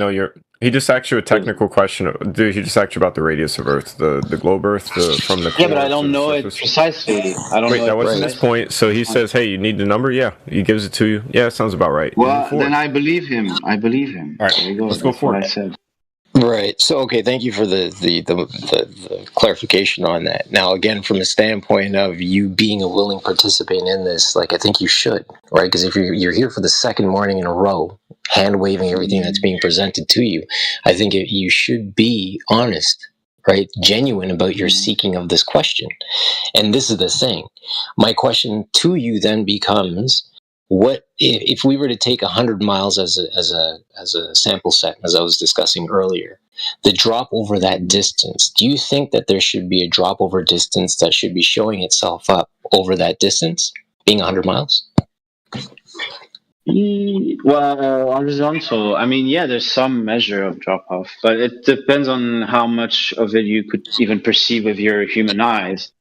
he just asked you a technical question. Dude, he just asked you about the radius of Earth, the globe Earth, from the core. Yeah, but I don't know it precisely. That wasn't his point. So he says, "Hey, you need the number." Yeah, he gives it to you. Yeah, sounds about right. Well, then I believe him. All right, there you go. Let's go forward. I said. Right. So, okay, thank you for the clarification on that. Now, again, from a standpoint of you being a willing participant in this, like, I think you should, right? Because if you're here for the second morning in a row, hand waving everything that's being presented to you, I think you should be honest, right? Genuine about your seeking of this question. And this is the thing. My question to you then becomes, what if we were to take 100 miles as a sample set, as I was discussing earlier, the drop over that distance, do you think that there should be a drop over distance that should be showing itself up over that distance, being 100 miles? Well, horizontal. I mean, yeah, there's some measure of drop off, but it depends on how much of it you could even perceive with your human eyes.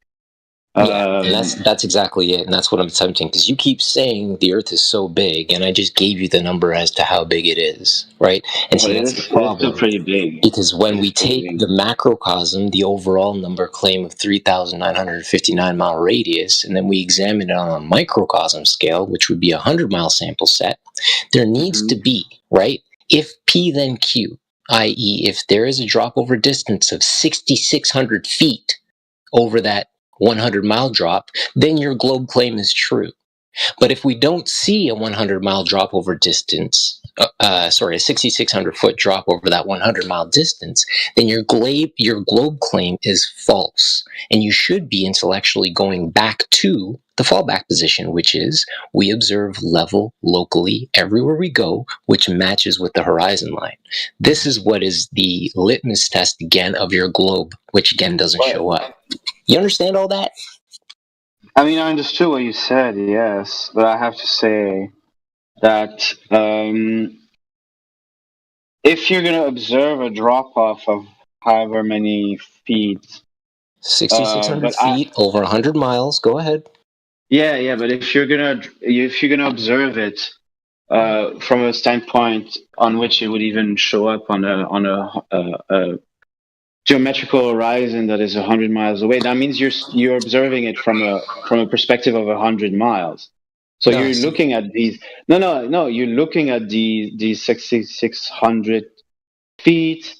Yeah, and that's exactly it, and that's what I'm attempting, because you keep saying the Earth is so big, and I just gave you the number as to how big it is, right? And see, that's the problem. It's still pretty big. Because when we take the macrocosm, the overall number claim of 3,959 mile radius, and then we examine it on a microcosm scale, which would be a 100-mile sample set, there needs to be, right? If P then Q, i.e., if there is a drop over distance of 6,600 feet over that 100-mile drop, then your globe claim is true. But if we don't see a 100-mile drop over distance, a 6,600-foot drop over that 100-mile distance, then your globe claim is false. And you should be intellectually going back to the fallback position, which is we observe level locally everywhere we go, which matches with the horizon line. This is what is the litmus test, again, of your globe, which, again, doesn't show up. You understand all that? I mean, I understood what you said, yes, but I have to say that if you're going to observe a drop-off of however many feet... 6,600 feet over 100 miles, go ahead. Yeah, but if you're gonna observe it from a standpoint on which it would even show up on a geometrical horizon that is 100 miles away, that means you're observing it from a perspective of 100 miles. So you're looking at these. No. You're looking at these 6,600 feet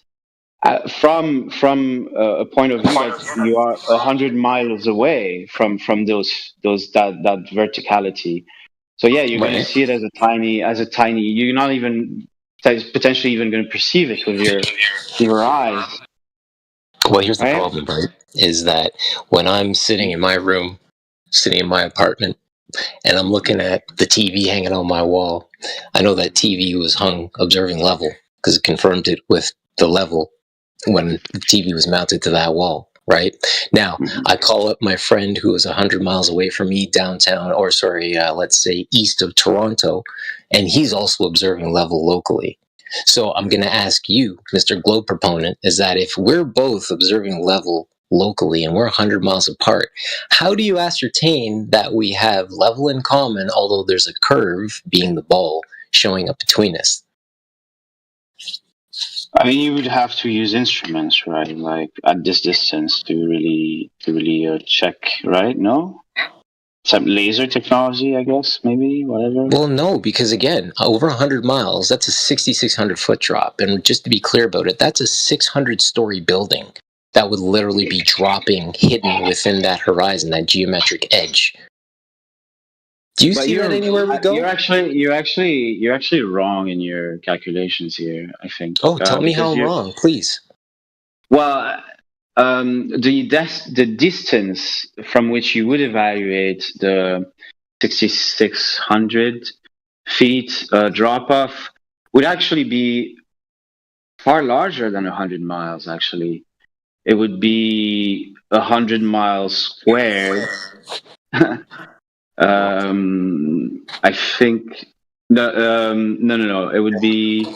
from a point of view that you are 100 miles away from that verticality. So yeah, you're going to see it as a tiny. You're not even potentially even going to perceive it with your eyes. Well, here's the problem, right? Is that when I'm sitting in my room, sitting in my apartment, and I'm looking at the TV hanging on my wall, I know that TV was hung observing level because it confirmed it with the level when the TV was mounted to that wall, right? Now, I call up my friend who is 100 miles away from me downtown, or let's say east of Toronto, and he's also observing level locally. So I'm going to ask you, Mr. Globe Proponent, is that if we're both observing level locally and we're 100 miles apart, how do you ascertain that we have level in common, although there's a curve, being the ball, showing up between us? I mean, you would have to use instruments, right? Like at this distance to really check, right? No? Some laser technology, I guess, maybe, whatever. Well, no, because again, over 100 miles, that's a 6,600 foot drop. And just to be clear about it, that's a 600-story building that would literally be dropping hidden within that horizon, that geometric edge. Do you see that anywhere we go? You're actually wrong in your calculations here, I think. Oh, tell me how I'm wrong, please. Well, the distance from which you would evaluate the 6,600 feet drop off would actually be far larger than 100 miles. Actually, it would be 100 miles squared. I think no. It would be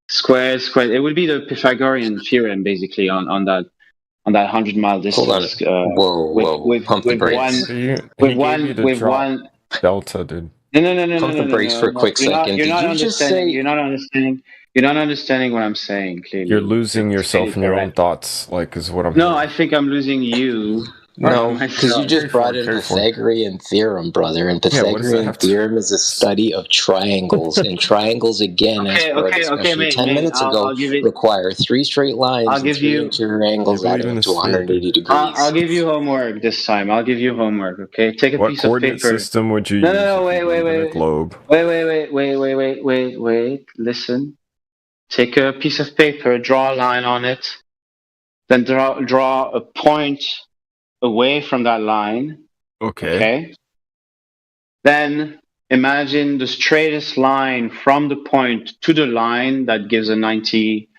square. It would be the Pythagorean theorem, basically, on that 100-mile distance. Whoa! Pump the brakes. With one delta, dude. No. Pump the brakes for a quick second. You're not understanding. You're not understanding what I'm saying. Clearly, you're losing yourself in your own thoughts. Like, is what I'm. No, I think I'm losing you. No, because you just brought in Pythagorean theorem, brother, and Pythagorean theorem is a study of triangles, and triangles, again, as per our discussion 10 minutes ago, require 3 straight lines and 3 interior angles adding up to 180 degrees. I'll give you homework this time. I'll give you homework, okay? Take a piece of paper. What coordinate system would you use? No, wait. Globe? Wait. Listen. Take a piece of paper, draw a line on it, then draw a point away from that line. Okay. Then imagine the straightest line from the point to the line that gives a 90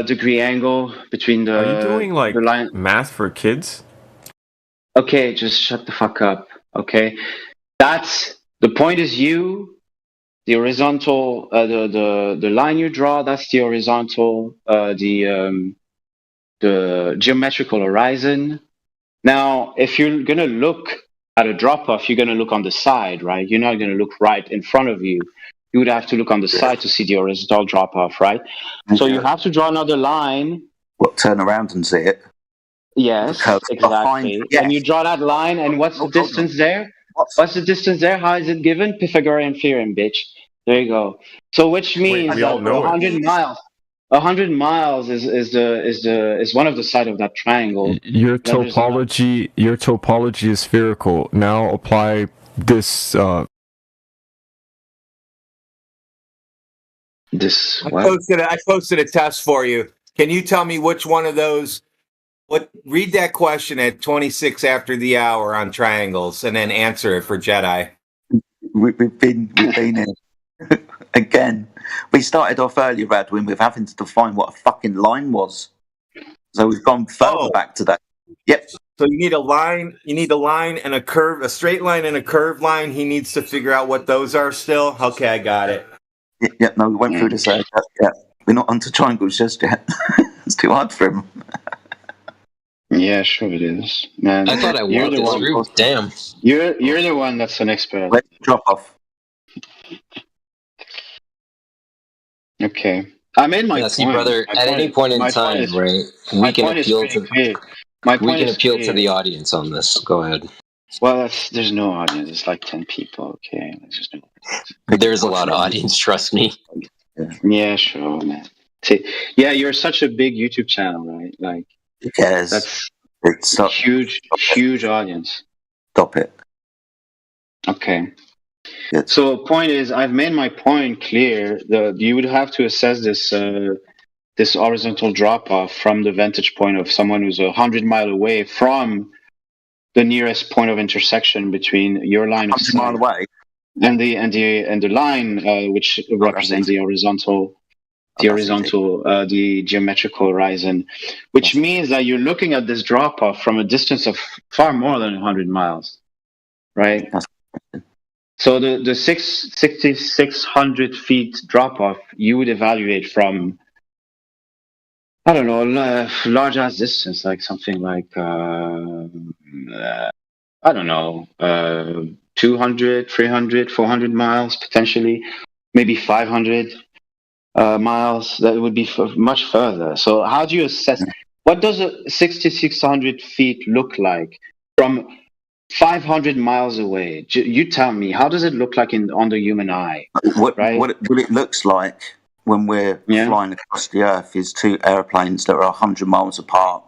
degree angle between the. Are you doing like the line? Math for kids? Okay, just shut the fuck up. Okay, that's the point. Is you. The horizontal, the line you draw, that's the horizontal, the geometrical horizon. Now, if you're going to look at a drop-off, you're going to look on the side, right? You're not going to look right in front of you. You would have to look on the side to see the horizontal drop-off, right? So you have to draw another line. Turn around and see it. Yes, exactly. And you draw that line, and what's the distance there? What's the distance there? How is it given? Pythagorean theorem, bitch. There you go. So, which means we all know 100 miles. 100 miles is one of the sides of that triangle. Your topology is spherical. Now apply this. I posted a test for you. Can you tell me which one of those? Read that question at 26 after the hour on triangles, and then answer it for Jedi. We've been in again. We started off earlier, Radwin, with having to define what a fucking line was. So we've gone further back to that. Yep. So you need a line. You need a line and a curve, a straight line and a curved line. He needs to figure out what those are still. Okay, I got it. Yeah, no, we went through this. Yeah, we're not onto triangles just yet. It's too hard for him. Yeah, sure it is, man. I thought I walked this route. Damn. You're the one that's an expert. Let's drop off. Okay. I made my point. See, brother, at any point in time, right, we can appeal to the audience on this. Go ahead. Well, there's no audience. It's like 10 people. Okay. There's a lot of audience, trust me. Yeah, sure, man. Yeah, you're such a big YouTube channel, right? Like, yes, that's a huge audience. Stop it. Okay. So point is, I've made my point clear. You would have to assess this horizontal drop off from the vantage point of someone who's 100 miles away from the nearest point of intersection between your line of sight and the line which represents the horizontal. The geometrical horizon, which means that you're looking at this drop-off from a distance of far more than 100 miles, right? So the 6,600 feet drop-off, you would evaluate from, I don't know, large-ass distance, like something like, I don't know, 200, 300, 400 miles, potentially, maybe 500 miles. That would be much further. So how do you assess? What does a 6,600 feet look like from 500 miles away? You tell me. How does it look like on the human eye? What it looks like when we're flying across the Earth is two airplanes that are 100 miles apart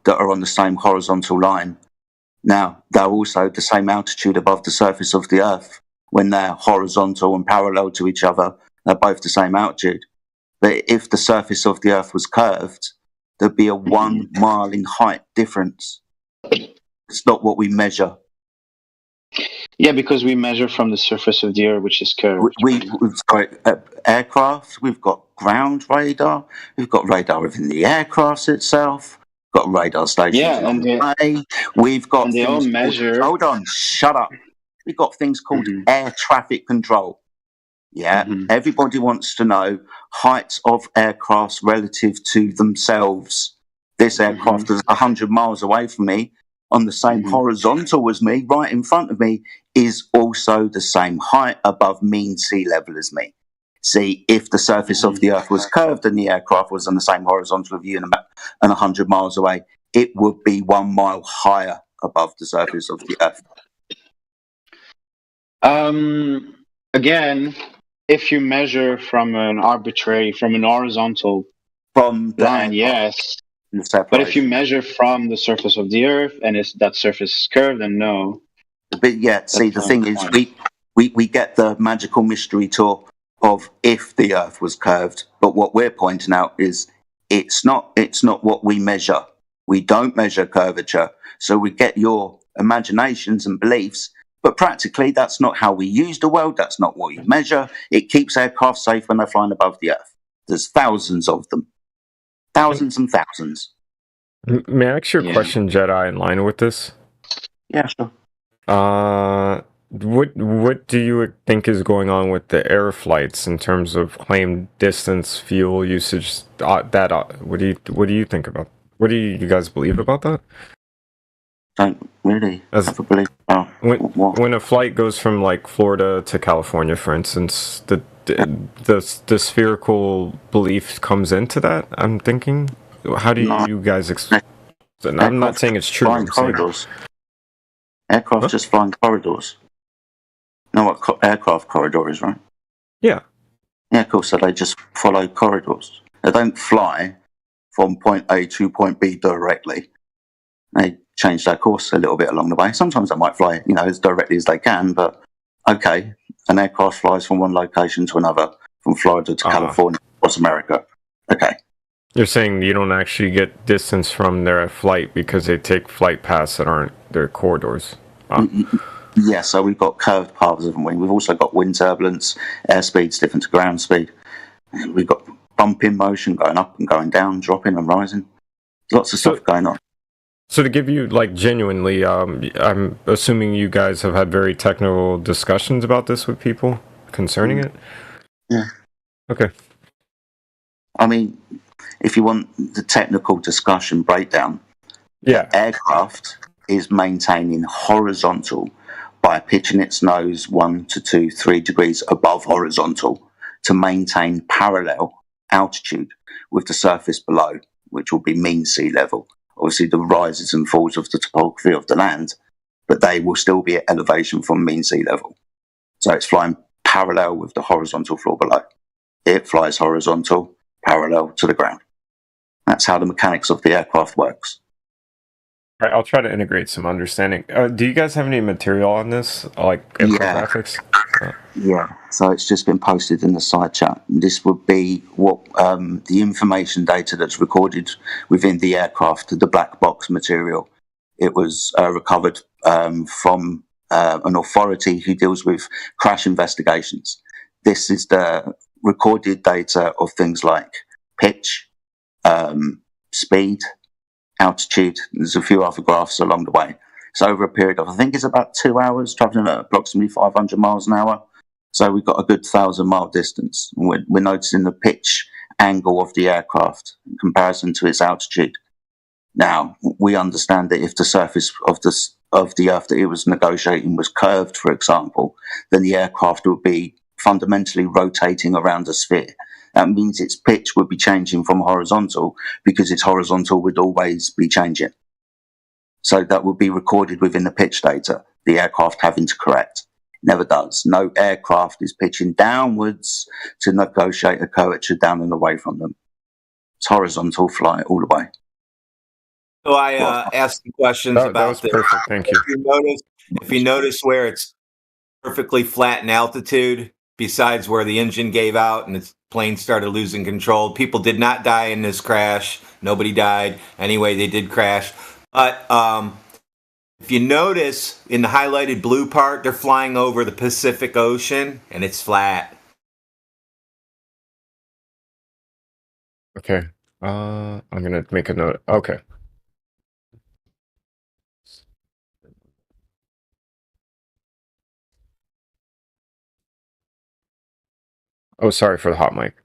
that are on the same horizontal line. Now, they're also the same altitude above the surface of the Earth. When they're horizontal and parallel to each other, they're both the same altitude. But if the surface of the Earth was curved, there'd be a 1 mile in height difference. It's not what we measure. Yeah, because we measure from the surface of the Earth, which is curved. We've got aircraft, we've got ground radar, we've got radar within the aircraft itself, we've got radar stations on the way. We've got and they all measure. Hold on, shut up. We've got things called air traffic control. Yeah, everybody wants to know heights of aircrafts relative to themselves. This aircraft is 100 miles away from me, on the same horizontal as me, right in front of me, is also the same height above mean sea level as me. See, if the surface of the Earth was curved and the aircraft was on the same horizontal of you and 100 miles away, it would be 1 mile higher above the surface of the Earth? Again, if you measure from an horizontal from the line, yes. But if you measure from the surface of the Earth and that surface is curved, then no. But yeah, see, the thing is, we get the magical mystery tour of if the Earth was curved, but what we're pointing out is it's not what we measure. We don't measure curvature, so we get your imaginations and beliefs, but practically that's not how we use the world. That's not what we measure. It keeps aircraft safe when they're flying above the Earth. There's thousands of them, thousands and thousands. May I ask you a question, Jedi, in line with this? Yeah, sure. What do you think is going on with the air flights in terms of claimed distance, fuel usage? What do you think about? What do you guys believe about that? Don't really have a belief. When a flight goes from like Florida to California, for instance, the spherical belief comes into that. I'm thinking, how do you guys? I'm not saying it's true. Flying corridors. Aircraft just flying corridors. You know what aircraft corridor is, right? Yeah. Yeah, cool. So they just follow corridors. They don't fly from point A to point B directly. They change their course a little bit along the way. Sometimes they might fly, as directly as they can, but okay, an aircraft flies from one location to another, from Florida to California, across America. Okay. You're saying you don't actually get distance from their flight because they take flight paths that aren't their corridors. Yeah, so we've got curved paths, haven't we? We've also got wind turbulence, airspeed's different to ground speed. We've got bumping motion going up and going down, dropping and rising. Lots of stuff going on. So to give you, genuinely, I'm assuming you guys have had very technical discussions about this with people concerning it? Yeah. Okay. I mean, if you want the technical discussion breakdown, the aircraft is maintaining horizontal by pitching its nose 1 to 2, 3 degrees above horizontal to maintain parallel altitude with the surface below, which will be mean sea level. Obviously, the rises and falls of the topography of the land, but they will still be at elevation from mean sea level. So it's flying parallel with the horizontal floor below. It flies horizontal, parallel to the ground. That's how the mechanics of the aircraft works. All right, I'll try to integrate some understanding. Do you guys have any material on this, like infographics? Yeah, so it's just been posted in the side chat. This would be what the information data that's recorded within the aircraft, the black box material. It was recovered from an authority who deals with crash investigations. This is the recorded data of things like pitch, speed, altitude. There's a few other graphs along the way. So over a period of, I think it's about 2 hours, traveling at approximately 500 miles an hour. So we've got a good 1,000-mile distance. We're noticing the pitch angle of the aircraft in comparison to its altitude. Now, we understand that if the surface of the Earth that it was negotiating was curved, for example, then the aircraft would be fundamentally rotating around a sphere. That means its pitch would be changing from horizontal because its horizontal would always be changing. So that would be recorded within the pitch data, the aircraft having to correct. Never does. No aircraft is pitching downwards to negotiate a curvature down and away from them. It's horizontal flight all the way. So I asked some questions about that was perfect. Thank you. If you notice where it's perfectly flat in altitude, besides where the engine gave out and its plane started losing control, people did not die in this crash. Nobody died. Anyway, they did crash. But if you notice in the highlighted blue part, they're flying over the Pacific Ocean and it's flat. Okay. I'm gonna make a note. Okay. Oh, sorry for the hot mic.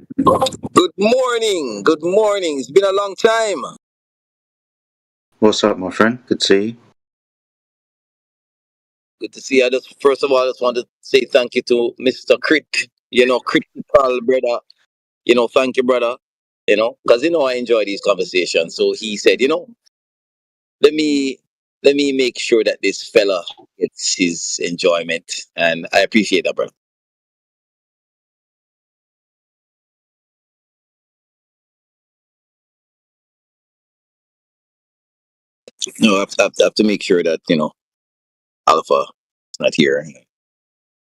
Good morning. Good morning. It's been a long time. What's up, my friend? Good to see you. Good to see you. First of all, I just want to say thank you to Mr. Crit. Critical brother. Thank you, brother. Because I enjoy these conversations. So he said, let me make sure that this fella gets his enjoyment, and I appreciate that, brother. No, I have to make sure that Alpha is not here.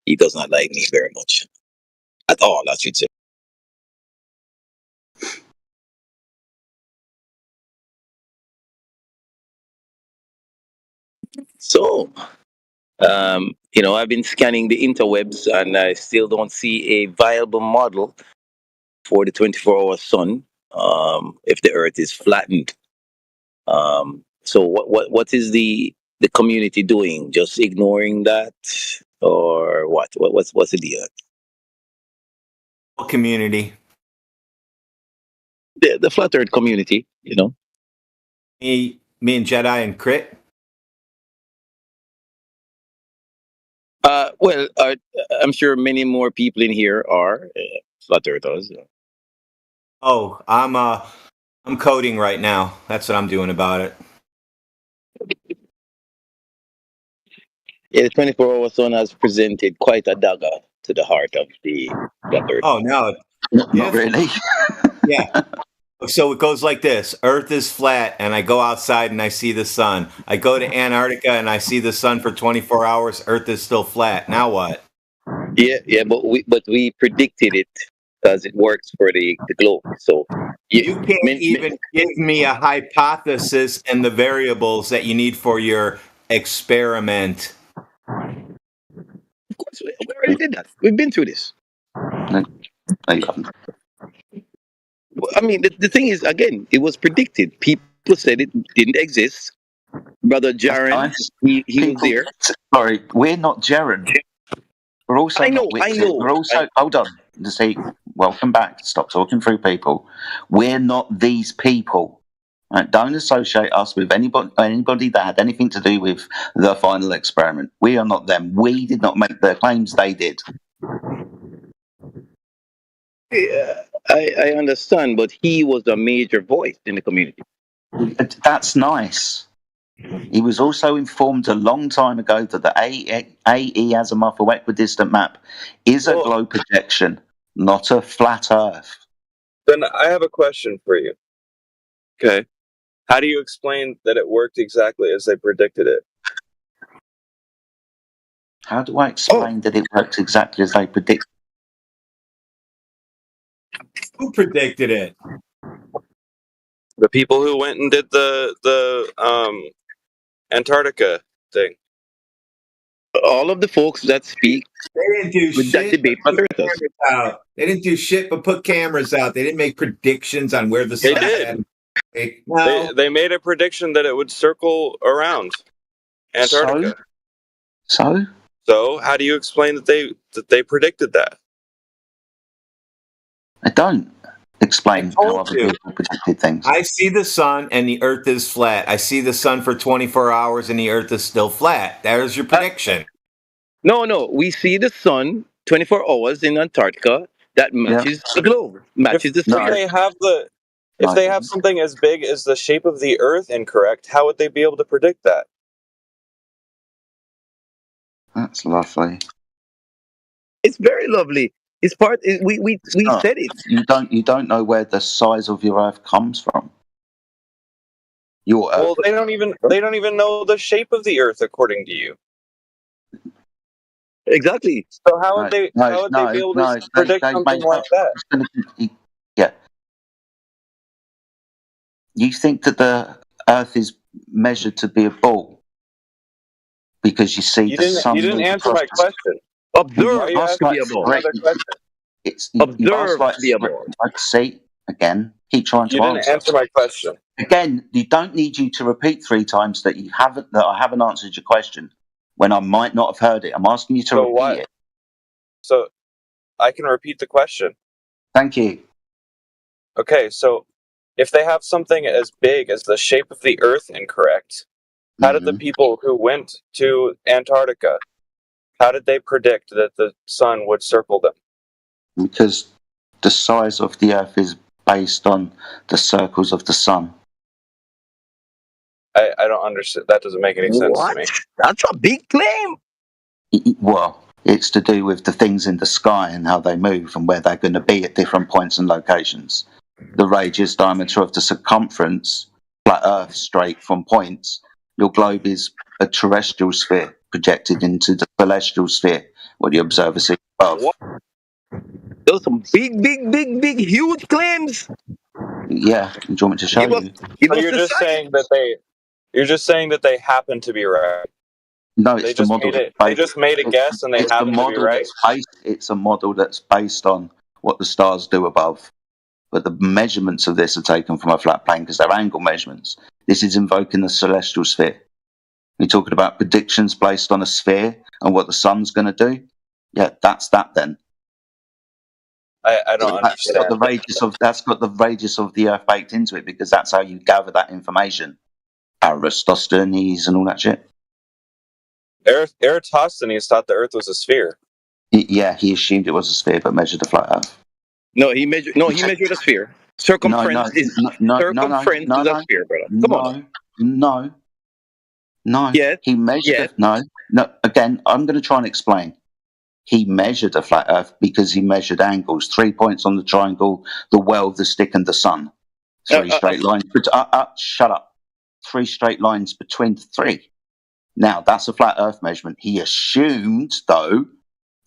He does not like me very much at all, I should say. So, I've been scanning the interwebs and I still don't see a viable model for the 24-hour sun if the Earth is flattened. So, what is the community doing? Just ignoring that, or what? What's the deal? Community. The flat Earth community, Me and Jedi and Crit. Well, I'm sure many more people in here are flat earthers. Oh, I'm coding right now. That's what I'm doing about it. Yeah, the 24-hour sun has presented quite a dagger to the heart of the flat earth. Oh no, not really. Yeah. So it goes like this: Earth is flat, and I go outside and I see the sun. I go to Antarctica and I see the sun for 24 hours. Earth is still flat. Now what? Yeah, but we predicted it because it works for the globe. So you can't even give me a hypothesis and the variables that you need for your experiment. Of course, we already did that. We've been through this. No, you haven't. I mean, the thing is, again, it was predicted. People said it didn't exist. Brother Jaren, Nice. he was there. Sorry, we're not Jaren. We're also I know. We're also hold on. To say welcome back. Stop talking through people. We're not these people. Right? Don't associate us with anybody that had anything to do with the final experiment. We are not them. We did not make the claims they did. Yeah, I understand, but he was a major voice in the community. That's nice. He was also informed a long time ago that the AE Azimuth or equidistant map is a globe projection, not a flat Earth. Then I have a question for you. Okay. How do you explain that it worked exactly as they predicted it? How do I explain that it works exactly as they predicted? Who predicted it? The people who went and did the Antarctica thing. All of the folks that speak, they didn't do with shit. That debate But put cameras out. They didn't do shit but put cameras out. They didn't make predictions on where the sun. They did. They made a prediction that it would circle around Antarctica. So how do you explain that they predicted that? I don't explain how other people predicted things. I see the sun and the Earth is flat. I see the sun for 24 hours and the Earth is still flat. There's your prediction. No. We see the sun 24 hours in Antarctica. That matches the globe. Matches the sphere. If they have something as big as the shape of the Earth incorrect, how would they be able to predict that? That's lovely. It's very lovely. It's part. We said it. You don't know where the size of your Earth comes from. Your Earth. Well, they don't even know the shape of the Earth according to you. Exactly. So how would they be able to predict something like that? Yeah. You think that the Earth is measured to be a ball because you see the sun. You didn't answer my question. Observe has to be a ball. Observe to be a ball. See again. Keep trying to answer. You didn't answer my question. Again, you don't need you to repeat 3 times that I haven't answered your question when I might not have heard it. I'm asking you to repeat it. So I can repeat the question. Thank you. Okay, so if they have something as big as the shape of the Earth incorrect, how did the people who went to Antarctica, how did they predict that the sun would circle them? Because the size of the Earth is based on the circles of the sun. I don't understand. That doesn't make any sense to me. That's a big claim. Well, it's to do with the things in the sky and how they move and where they're going to be at different points and locations. The radius diameter of the circumference, flat Earth straight from points. Your globe is a terrestrial sphere projected into the celestial sphere, what the observer sees above. Those are some big, huge claims. Yeah, do you want me to show you? So you're just saying that they happen to be right. No, it's the model. They just made a guess and they happen to be right. It's a model that's based on what the stars do above. But the measurements of this are taken from a flat plane because they're angle measurements. This is invoking the celestial sphere. You're talking about predictions based on a sphere and what the sun's going to do? Yeah, that's that then. I don't understand. That's got the radius of the Earth baked into it because that's how you gather that information. Eratosthenes and all that shit. Eratosthenes thought the Earth was a sphere. Yeah, he assumed it was a sphere, but measured the flat Earth. No, he measured a sphere. Circumference is a sphere, brother. Come on. No. Yes. He measured it. No. Again, I'm going to try and explain. He measured a flat Earth because he measured angles. 3 points on the triangle, the world, the stick, and the sun. Three straight lines. Shut up. 3 straight lines between the 3. Now, that's a flat Earth measurement. He assumed, though,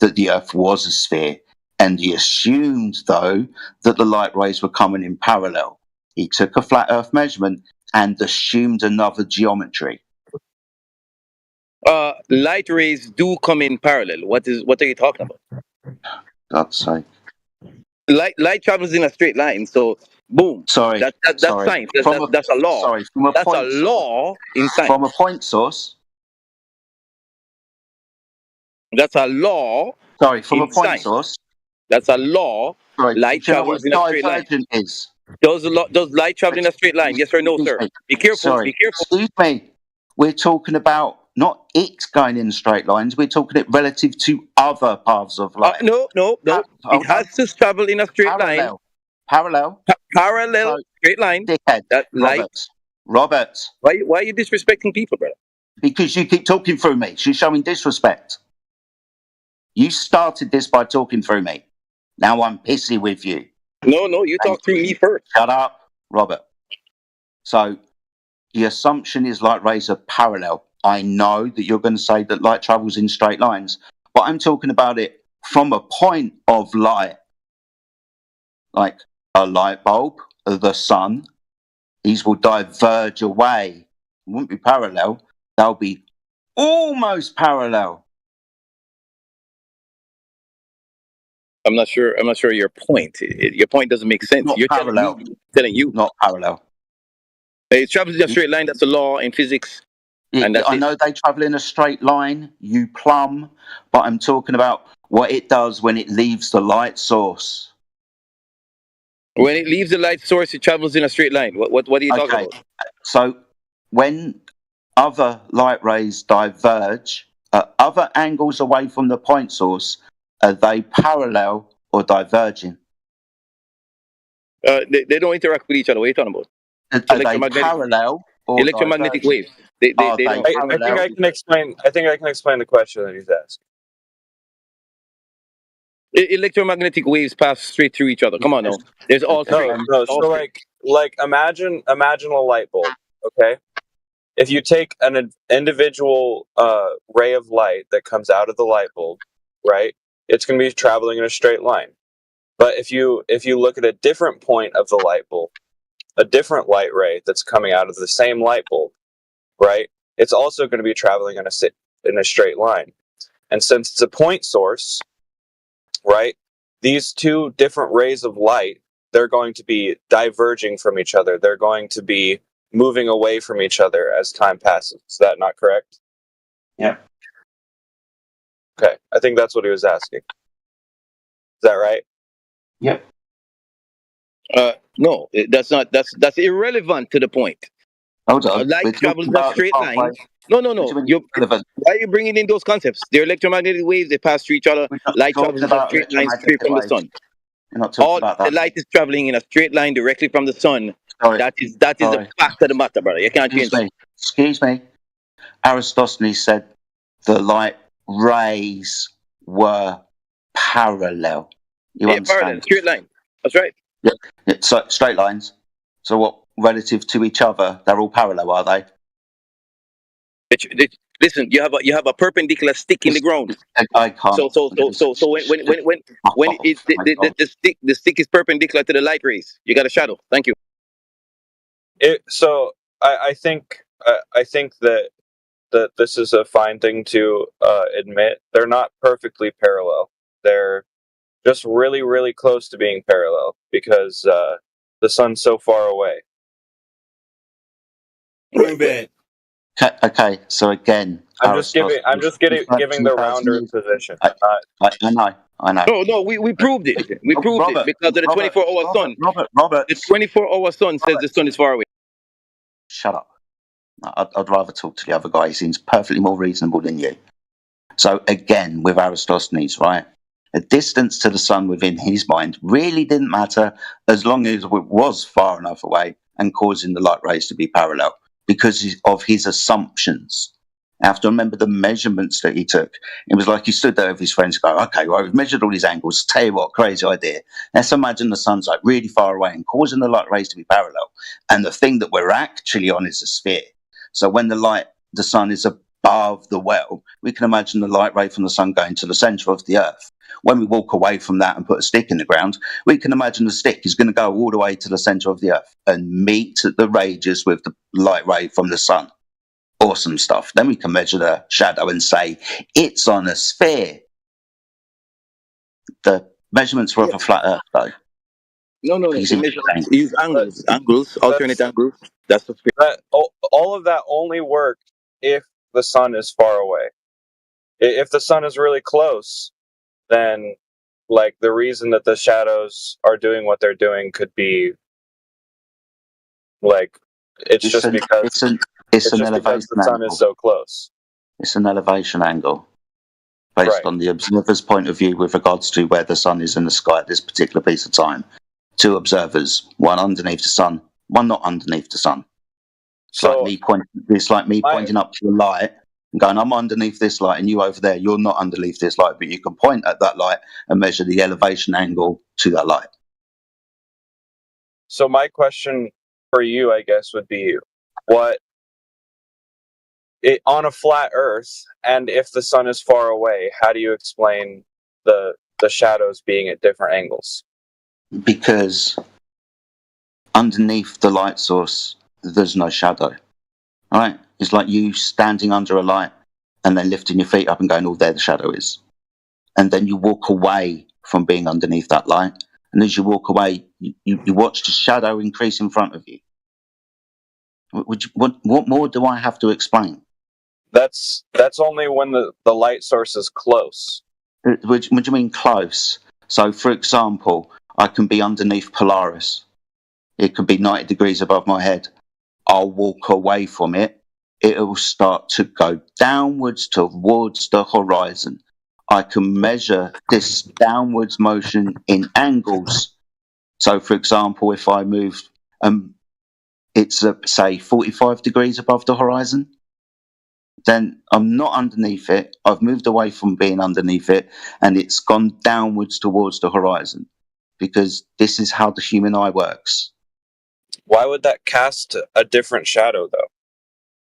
that the Earth was a sphere. And he assumed, though, that the light rays were coming in parallel. He took a flat Earth measurement and assumed another geometry. Light rays do come in parallel. What are you talking about? God's sake. Light travels in a straight line, so boom. Sorry. That's science. That's a law. Sorry, that's a law in science. From a point source. That's a law. Sorry, from a point science. Source. That's a law. Sorry, light travels in a straight line. Is? Does light travel in a straight line? Yes or no, sir? Be careful. Sorry. Be careful. Excuse me. We're talking about not it going in straight lines. We're talking it relative to other paths of light. No. It has to travel in a straight line. Parallel. Straight line. Dickhead. Robert. Why are you disrespecting people, brother? Because you keep talking through me. She's showing disrespect. You started this by talking through me. Now I'm pissy with you. No, you talk through me first. Shut up, Robert. So the assumption is light rays are parallel. I know that you're going to say that light travels in straight lines, but I'm talking about it from a point of light. Like a light bulb, the sun, these will diverge away. It won't be parallel. They'll be almost parallel. I'm not sure your point. Your point doesn't make sense. You're parallel. Telling you. Not parallel. It travels in a straight line. That's a law in physics. I know they travel in a straight line, you plumb, but I'm talking about what it does when it leaves the light source. When it leaves the light source, it travels in a straight line. What are you talking about? So when other light rays diverge at other angles away from the point source, are they parallel or diverging? They don't interact with each other. What are you talking about? Are they parallel or electromagnetic waves? I think I can explain the question that he's asking. Electromagnetic waves pass straight through each other. Come on, now. There's all three. No. So like imagine a light bulb. Okay, if you take an individual ray of light that comes out of the light bulb, right? It's going to be traveling in a straight line. But if you look at a different point of the light bulb, a different light ray that's coming out of the same light bulb, right? It's also going to be traveling in a straight line. And since it's a point source, right? These two different rays of light, they're going to be diverging from each other. They're going to be moving away from each other as time passes. Is that not correct? Yeah. Okay, I think that's what he was asking. Is that right? Yep. No, that's not. That's irrelevant to the point. Hold on. Light We're travels talking in a about the straight pathway. line. No. What do you mean You're, relevant? why are you bringing in those concepts? They're electromagnetic waves. They pass through each other. We're not Light travels talking in a about straight line electromagnetic straight from the waves. sun. We're not talking All about the that. light is traveling in a straight line directly from the sun. Sorry. That is the fact of the matter, brother. You can't change that. Excuse me. Aristophanes said the light rays were parallel. You understand? Parallel, straight line. That's right. Yeah. So straight lines. So what? Relative to each other, they're all parallel, are they? Listen, you have a perpendicular stick in the ground. I can't. So when the stick is perpendicular to the light rays, you got a shadow. Thank you. I think that this is a fine thing to admit. They're not perfectly parallel. They're just really, really close to being parallel because the sun's so far away. Okay, so again, I'm just giving the rounder position. I know. No, we proved it. We proved it because of the 24-hour sun. Robert. The 24-hour sun says the sun is far away. Shut up. I'd rather talk to the other guy. He seems perfectly more reasonable than you. So again, with Aristophanes, right? The distance to the sun within his mind really didn't matter as long as it was far enough away and causing the light rays to be parallel because of his assumptions. You have to remember the measurements that he took. It was like he stood there with his friends and go, okay, well, I've measured all these angles. Tell you what, crazy idea. Let's imagine the sun's like really far away and causing the light rays to be parallel. And the thing that we're actually on is a sphere. So when the sun is above the well, we can imagine the light ray from the sun going to the center of the earth. When we walk away from that and put a stick in the ground, we can imagine the stick is going to go all the way to the center of the earth and meet the radius with the light ray from the sun. Awesome stuff. Then we can measure the shadow and say it's on a sphere. The measurements were of a flat earth, though. No. Use angles, alternate angles. That's the that. All of that only worked if the sun is far away. If the sun is really close, then like the reason that the shadows are doing what they're doing could be like it's just because the sun is so close. It's an elevation angle based on the observer's point of view with regards to where the sun is in the sky at this particular piece of time. Two observers, one underneath the sun, one not underneath the sun. It's like me pointing up to the light and going, I'm underneath this light, and you over there, you're not underneath this light, but you can point at that light and measure the elevation angle to that light. So my question for you, I guess, would be on a flat Earth, and if the sun is far away, how do you explain the shadows being at different angles? Because underneath the light source, there's no shadow. All right? It's like you standing under a light and then lifting your feet up and going, oh, there the shadow is. And then you walk away from being underneath that light. And as you walk away, you watch the shadow increase in front of you. What more do I have to explain? That's only when the light source is close. What do you mean close? So, for example, I can be underneath Polaris. It could be 90 degrees above my head. I'll walk away from it. It'll start to go downwards towards the horizon. I can measure this downwards motion in angles. So, for example, if I move, it's say 45 degrees above the horizon, then I'm not underneath it. I've moved away from being underneath it, and it's gone downwards towards the horizon, because this is how the human eye works. Why would that cast a different shadow, though?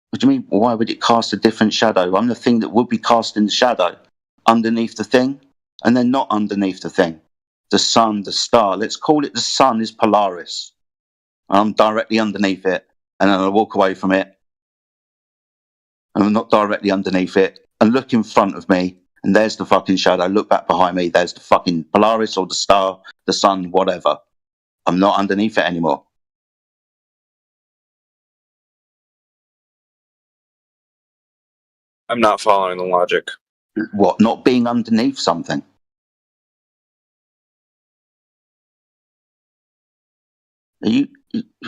What do you mean, why would it cast a different shadow? I'm the thing that would be casting the shadow underneath the thing, and then not underneath the thing. The sun, the star, let's call it the sun is Polaris. I'm directly underneath it, and then I walk away from it, and I'm not directly underneath it, and look in front of me, and there's the fucking shadow. Look back behind me, there's the fucking Polaris or the star, the sun, whatever. I'm not underneath it anymore. I'm not following the logic. What, not being underneath something?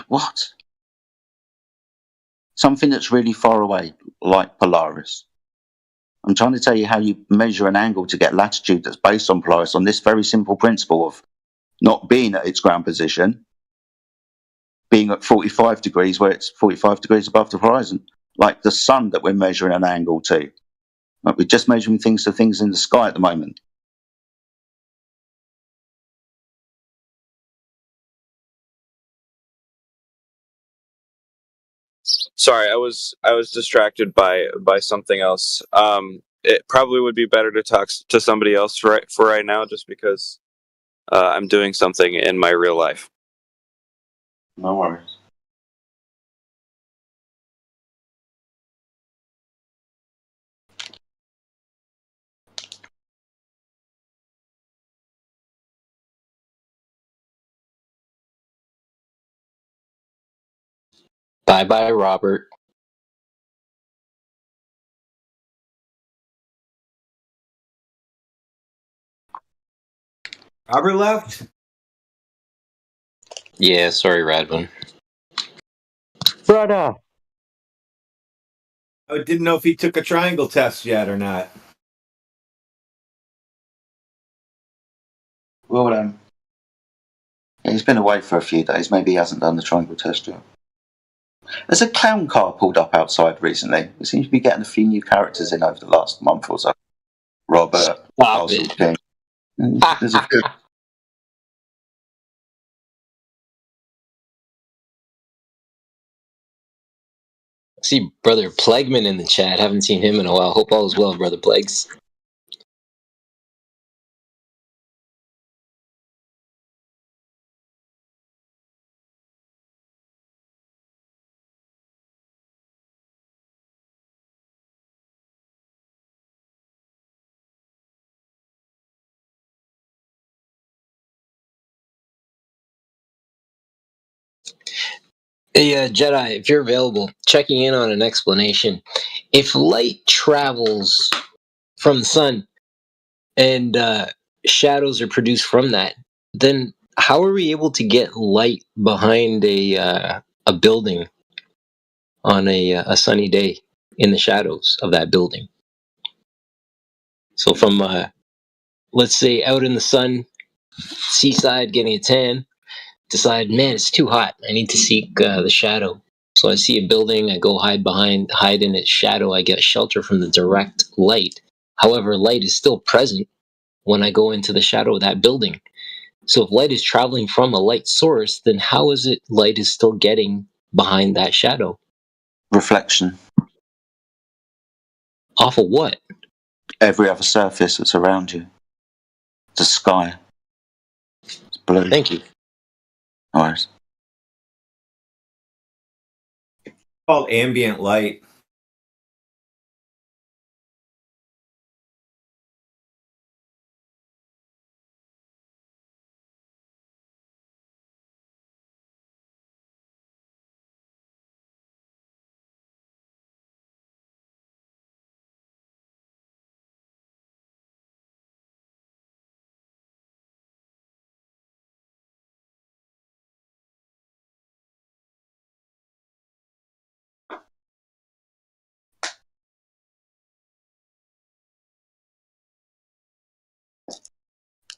What? Something that's really far away, like Polaris. I'm trying to tell you how you measure an angle to get latitude that's based on Polaris on this very simple principle of not being at its ground position, being at 45 degrees where it's 45 degrees above the horizon, like the sun that we're measuring an angle to. Like we're just measuring things to things in the sky at the moment. Sorry, I was distracted by something else. It probably would be better to talk to somebody else for right now, just because I'm doing something in my real life. No worries. Bye, Robert. Robert left? Yeah, sorry, Radwin. Brother. I didn't know if he took a triangle test yet or not. Well, he's been away for a few days. Maybe he hasn't done the triangle test yet. There's a clown car pulled up outside recently. We seem to be getting a few new characters in over the last month or so. Robert, Castle King. There's a few. See Brother Plegman in the chat. Haven't seen him in a while. Hope all is well, Brother Plegs. Hey, Jedi, if you're available, checking in on an explanation. If light travels from the sun and shadows are produced from that, then how are we able to get light behind a building on a sunny day in the shadows of that building? So from, let's say, out in the sun, seaside, getting a tan, decide, man, it's too hot. I need to seek the shadow. So I see a building, I go hide in its shadow, I get shelter from the direct light. However, light is still present when I go into the shadow of that building. So if light is traveling from a light source, then how is it light is still getting behind that shadow? Reflection. Off of what? Every other surface that's around you. The sky. It's blue. Thank you. No worries. Called ambient light.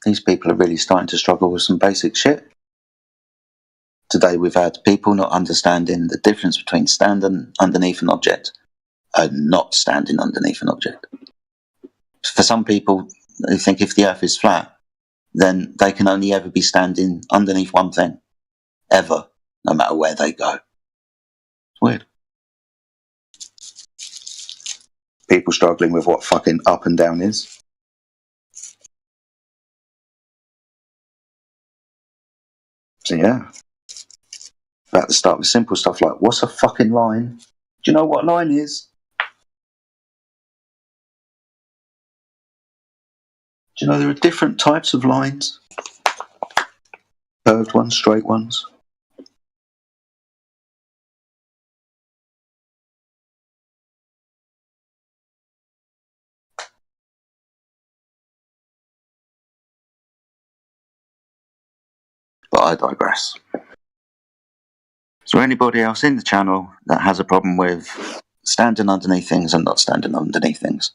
These people are really starting to struggle with some basic shit. Today we've had people not understanding the difference between standing underneath an object and not standing underneath an object. For some people, they think if the earth is flat, then they can only ever be standing underneath one thing. Ever. No matter where they go. It's weird. People struggling with what fucking up and down is. So yeah. About to start with simple stuff like, what's a fucking line? Do you know what a line is? Do you know there are different types of lines? Curved ones, straight ones. But I digress. Is there anybody else in the channel that has a problem with standing underneath things and not standing underneath things?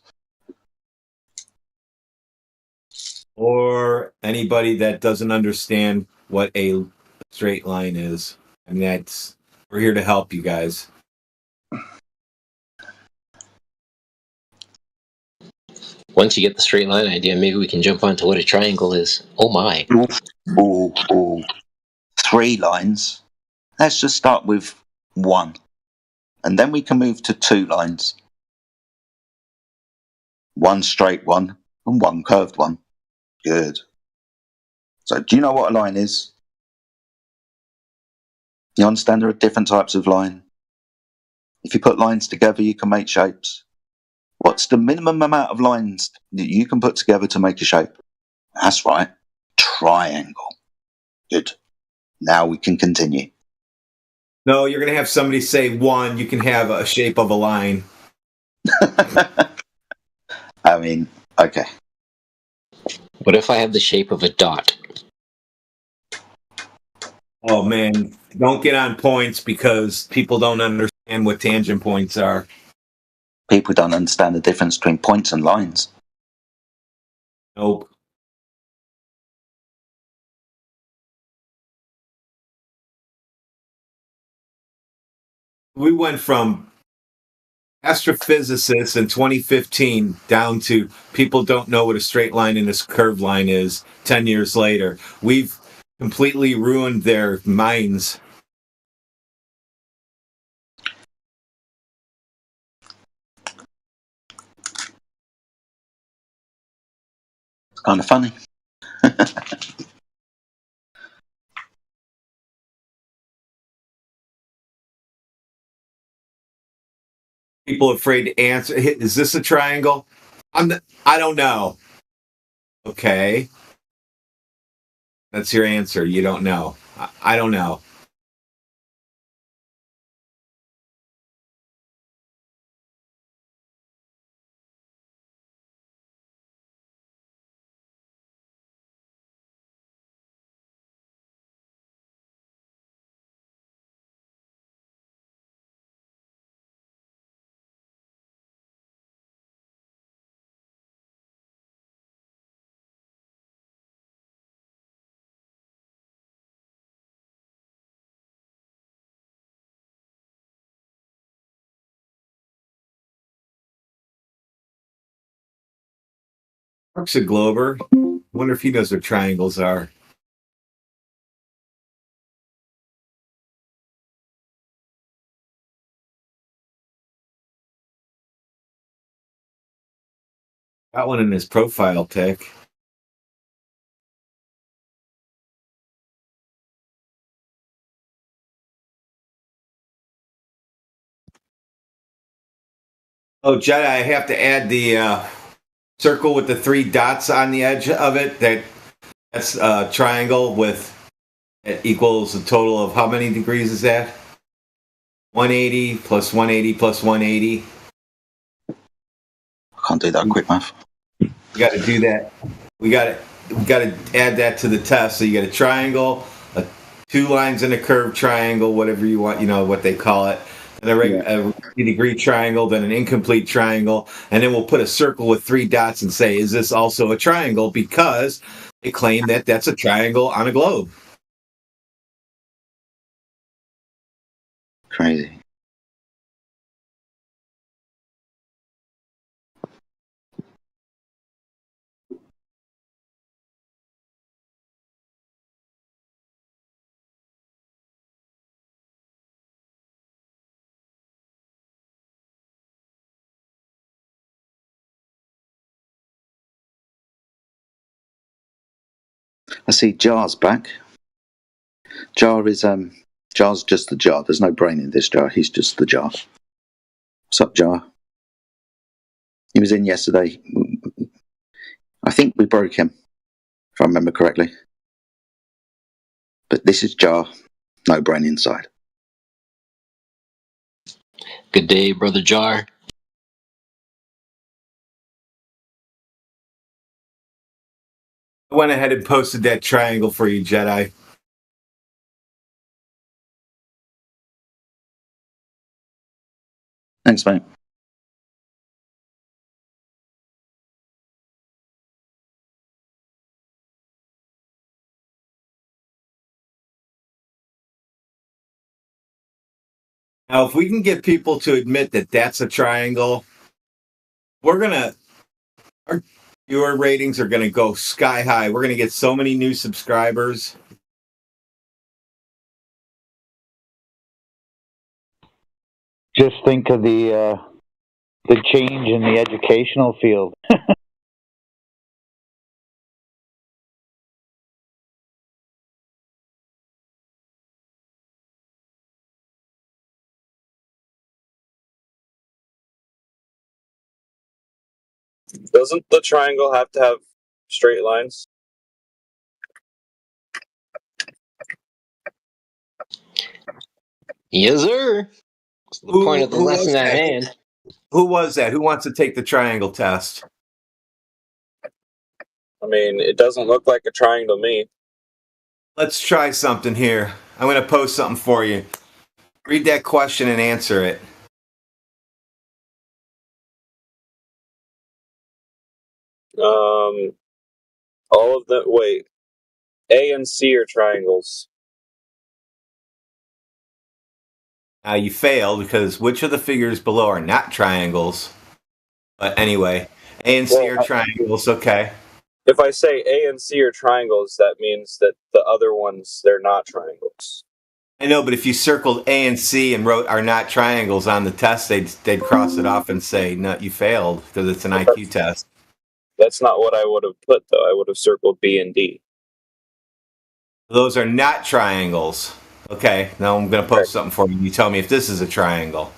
Or anybody that doesn't understand what a straight line is. I mean, we're here to help you guys. Once you get the straight line idea, maybe we can jump on to what a triangle is. Oh my. Ooh. 3 lines. Let's just start with 1. And then we can move to 2 lines. 1 straight one and 1 curved one. Good. So do you know what a line is? You understand there are different types of line. If you put lines together, you can make shapes. What's the minimum amount of lines that you can put together to make a shape? That's right. Triangle. Good. Now we can continue. No, you're going to have somebody say 1. You can have a shape of a line. I mean, okay. What if I have the shape of a dot? Oh, man. Don't get on points because people don't understand what tangent points are. People don't understand the difference between points and lines. Nope. We went from astrophysicists in 2015 down to people don't know what a straight line and a curved line is 10 years later. We've completely ruined their minds. It's kind of funny. People are afraid to answer. Is this a triangle? I don't know. Okay. That's your answer. You don't know. I don't know. Mark's a Glober. Wonder if he knows what triangles are. Got one in his profile pic. Oh, Jedi, I have to add the circle with the 3 dots on the edge of it. That's a triangle with it equals a total of how many degrees is that? 180 plus 180 plus 180. I can't do that quick math. You got to do that. We got to add that to the test. So you got a triangle, 2 lines in a curved triangle, whatever you want, what they call it. And a 60-degree triangle, then an incomplete triangle, and then we'll put a circle with 3 dots and say, is this also a triangle? Because they claim that that's a triangle on a globe. Crazy. I see Jar's back. Jar is Jar's just the Jar. There's no brain in this Jar. He's just the Jar. What's up, Jar? He was in yesterday. I think we broke him, if I remember correctly. But this is Jar. No brain inside. Good day, Brother Jar. I went ahead and posted that triangle for you, Jedi. Thanks, mate. Now, if we can get people to admit that that's a triangle, our viewer ratings are gonna go sky high. We're gonna get so many new subscribers. Just think of the change in the educational field. Doesn't the triangle have to have straight lines? Yes, sir. It's the point of the lesson at hand. Who was that? Who wants to take the triangle test? I mean, it doesn't look like a triangle to me. Let's try something here. I'm going to post something for you. Read that question and answer it. All of them. Wait, A and C are triangles. You failed because which of the figures below are not triangles? But anyway, A and C are triangles. Okay. If I say A and C are triangles, that means that the other ones, they're not triangles. I know, but if you circled A and C and wrote are not triangles on the test, they'd cross it off and say, no, you failed because it's an IQ test. That's not what I would have put, though. I would have circled B and D. Those are not triangles. Okay, now I'm going to post something for you. You tell me if this is a triangle.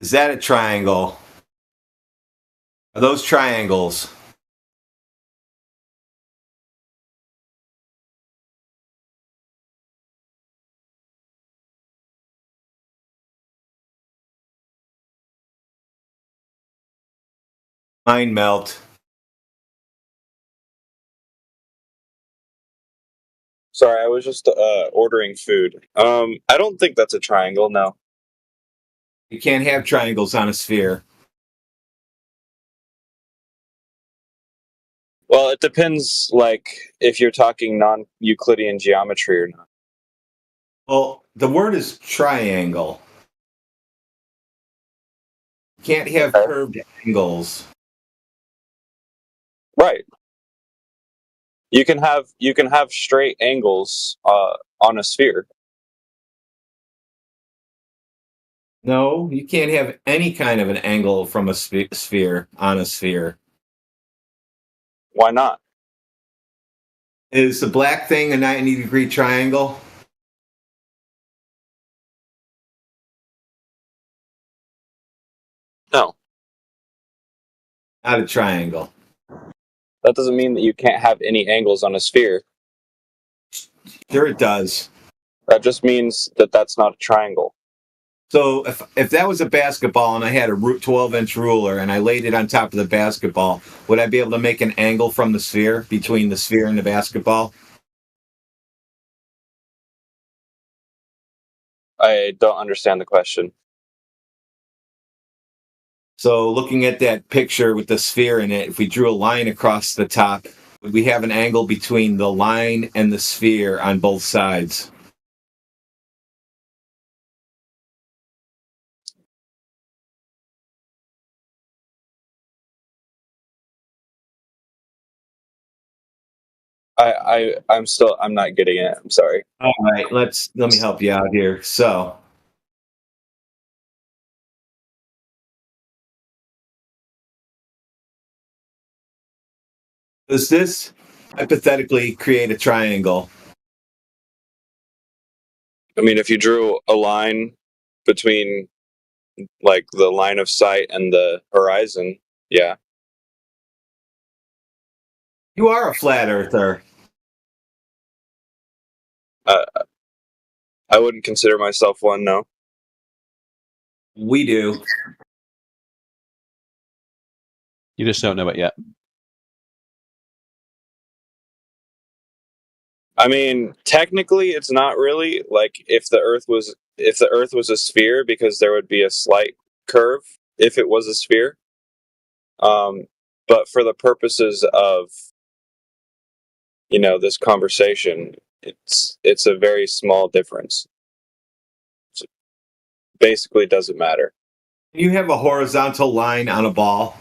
Is that a triangle? Are those triangles? Mind melt. Sorry, I was just ordering food. I don't think that's a triangle, no. You can't have triangles on a sphere. Well, it depends, like, if you're talking non-Euclidean geometry or not. Well, the word is triangle. You can't have curved angles. Right. You can have straight angles on a sphere. No, you can't have any kind of an angle from a sphere on a sphere. Why not? Is the black thing a 90-degree triangle? No. Not a triangle. That doesn't mean that you can't have any angles on a sphere. Sure it does. That just means that that's not a triangle. So if that was a basketball and I had a 12-inch ruler and I laid it on top of the basketball, would I be able to make an angle from the sphere, between the sphere and the basketball? I don't understand the question. So looking at that picture with the sphere in it, if we drew a line across the top, would we have an angle between the line and the sphere on both sides? I'm not getting it. I'm sorry. All right, let me help you out here. So does this hypothetically create a triangle? I mean, if you drew a line between, like, the line of sight and the horizon, yeah. You are a flat earther. I wouldn't consider myself one, no. We do. You just don't know it yet. I mean, technically, it's not really like if the Earth was a sphere, because there would be a slight curve if it was a sphere. But for the purposes of this conversation, it's a very small difference. It basically doesn't matter. You have a horizontal line on a ball.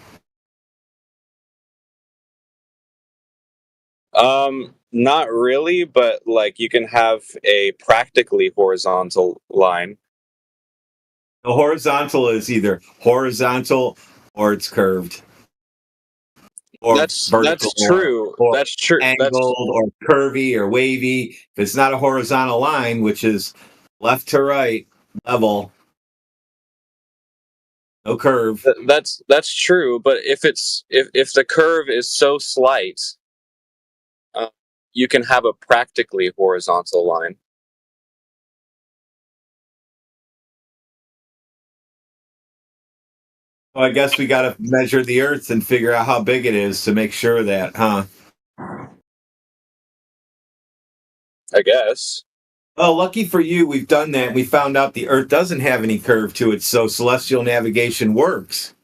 Not really, but like you can have a practically horizontal line. The horizontal is either horizontal or it's curved. Or that's vertical, true. or That's true. angled, or curvy, or wavy. If it's not a horizontal line, which is left to right, level, no curve. That's true. But if the curve is so slight, you can have a practically horizontal line. Well, I guess we got to measure the Earth and figure out how big it is to make sure of that, huh? I guess. Well, lucky for you, we've done that. We found out the Earth doesn't have any curve to it, so celestial navigation works.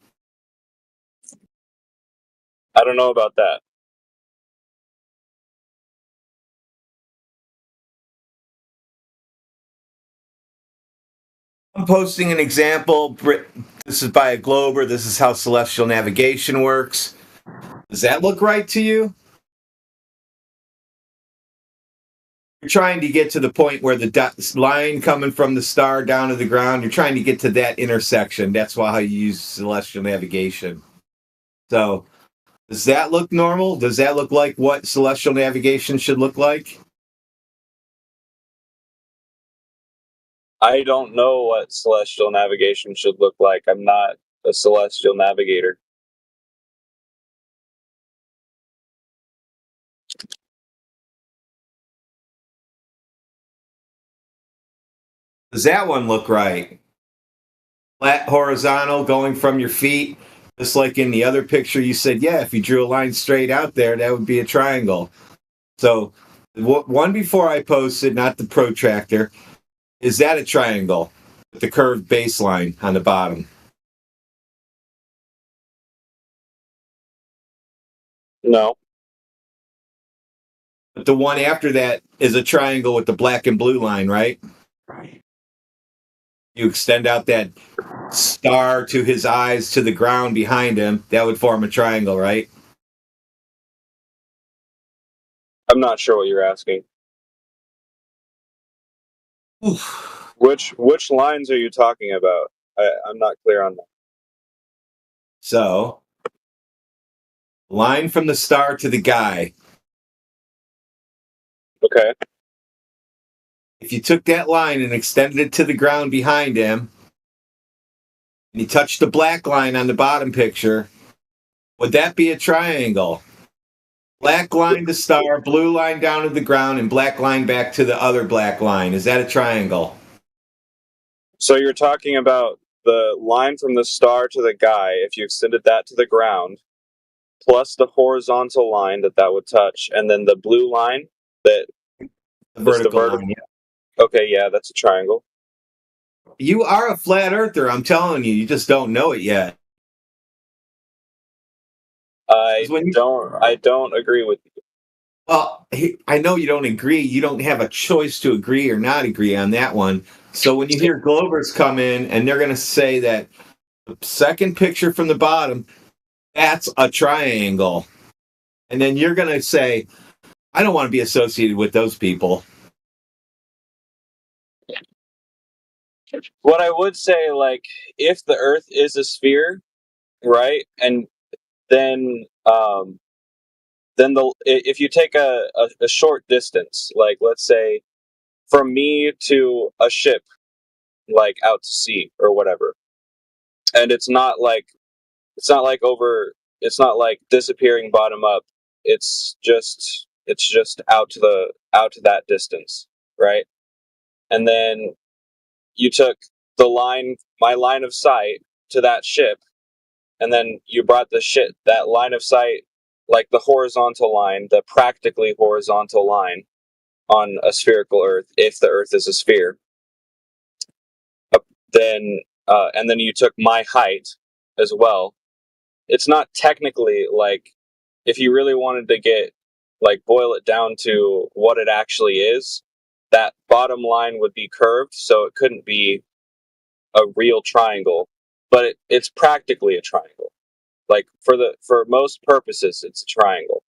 I don't know about that. I'm posting an example. This is by a Glober. This is how celestial navigation works. Does that look right to you? You're trying to get to the point where the line coming from the star down to the ground, you're trying to get to that intersection. That's why you use celestial navigation. So, does that look normal? Does that look like what celestial navigation should look like? I don't know what celestial navigation should look like. I'm not a celestial navigator. Does that one look right? Flat horizontal going from your feet, just like in the other picture you said, yeah, if you drew a line straight out there, that would be a triangle. So, one before I posted, not the protractor, is that a triangle with the curved baseline on the bottom? No. But the one after that is a triangle with the black and blue line, right? Right. You extend out that star to his eyes to the ground behind him, that would form a triangle, right? I'm not sure what you're asking. Which lines are you talking about? I'm not clear on that. So, line from the star to the guy. Okay. If you took that line and extended it to the ground behind him, and you touched the black line on the bottom picture, would that be a triangle? Black line to star, blue line down to the ground, and black line back to the other black line. Is that a triangle? So you're talking about the line from the star to the guy, if you extended that to the ground, plus the horizontal line that would touch, and then the blue line that the vertical line, yeah. Okay, yeah, that's a triangle. You are a flat earther, I'm telling you. You just don't know it yet. I don't agree with you. Well, I know you don't agree. You don't have a choice to agree or not agree on that one. So when you hear Globers come in and they're going to say that the second picture from the bottom, that's a triangle. And then you're going to say, I don't want to be associated with those people. What I would say, like, if the Earth is a sphere, right, and then if you take a short distance, like let's say from me to a ship, like out to sea or whatever, and it's not like disappearing bottom up. It's just out to that distance, right? And then you took my line of sight to that ship, and then you brought that line of sight, like the horizontal line, the practically horizontal line on a spherical Earth, if the Earth is a sphere, then and then you took my height as well. It's not technically like, if you really wanted to get like boil it down to what it actually is, that bottom line would be curved, so it couldn't be a real triangle, but it's practically a triangle. Like for most purposes, it's a triangle.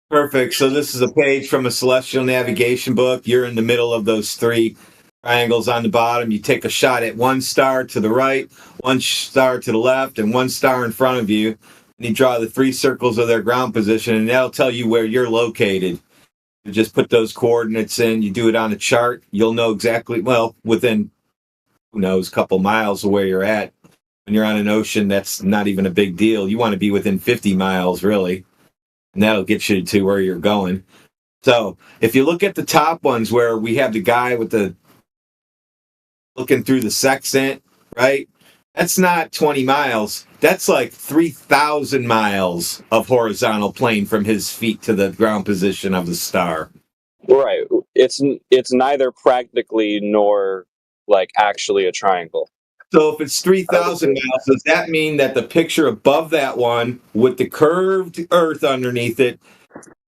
Perfect. So this is a page from a celestial navigation book. You're in the middle of those three triangles on the bottom. You take a shot at one star to the right, one star to the left, and one star in front of you. And you draw the three circles of their ground position, and that'll tell you where you're located. You just put those coordinates in. You do it on a chart. You'll know exactly, well, within, who knows, a couple miles of where you're at. When you're on an ocean, that's not even a big deal. You want to be within 50 miles, really. And that'll get you to where you're going. So if you look at the top ones where we have the guy with the looking through the sextant, right? That's not 20 miles. That's like 3,000 miles of horizontal plane from his feet to the ground position of the star. Right. It's neither practically nor like actually a triangle. So if it's 3,000 miles, does that mean that the picture above that one with the curved Earth underneath it,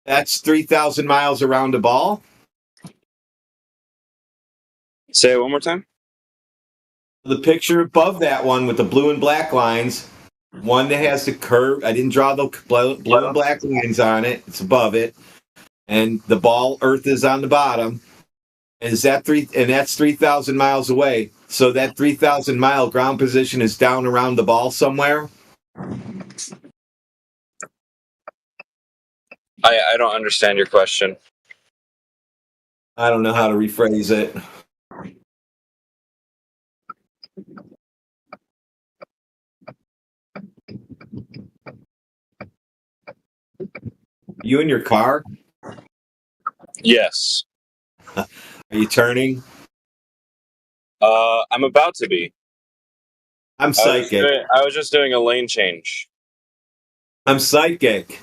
that's 3,000 miles around the ball? Say it one more time. The picture above that one with the blue and black lines, one that has the curve, I didn't draw the blue and black lines on it, it's above it, and the ball Earth is on the bottom. Is that that's 3,000 miles away. So that 3,000 mile ground position is down around the ball somewhere? I don't understand your question. I don't know how to rephrase it. You in your car? Yes. Are you turning? I'm about to be. I'm psychic. I was just doing a lane change. I'm psychic.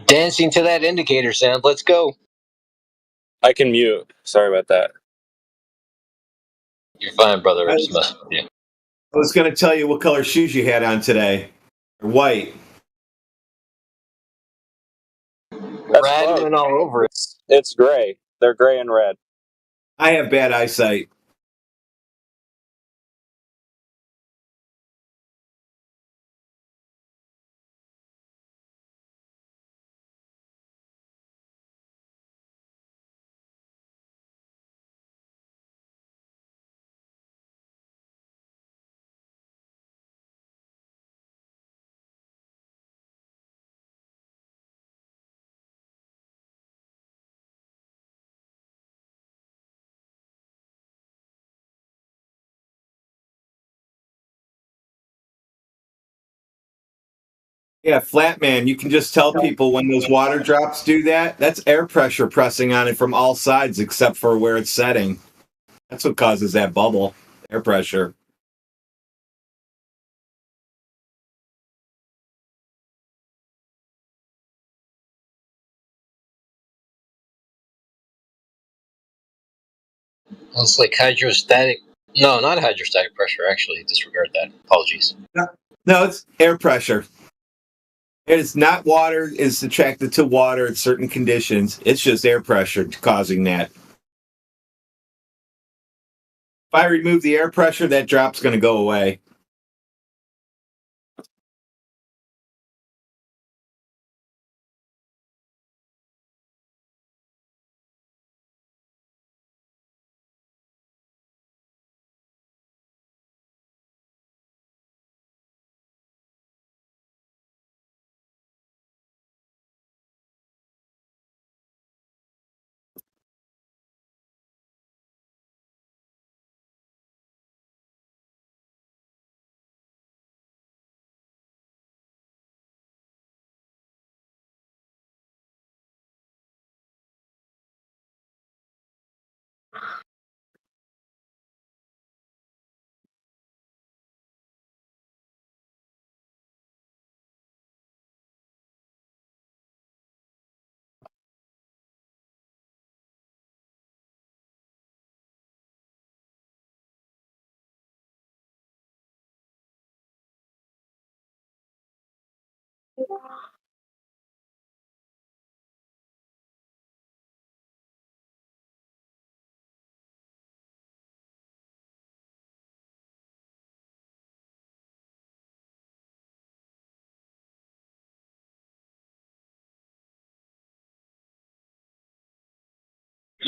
Dancing to that indicator sound. Let's go. I can mute. Sorry about that. You're fine, brother. I just messed with you. I was going to tell you what color shoes you had on today. White. Red and all over it. It's gray. They're gray and red. I have bad eyesight. Yeah, Flatman, you can just tell people when those water drops do that, that's air pressure pressing on it from all sides except for where it's setting. That's what causes that bubble, air pressure. Well, it's like hydrostatic. No, not hydrostatic pressure, actually. Disregard that. Apologies. No, it's air pressure. It is not water is attracted to water at certain conditions. It's just air pressure causing that. If I remove the air pressure, that drop's going to go away.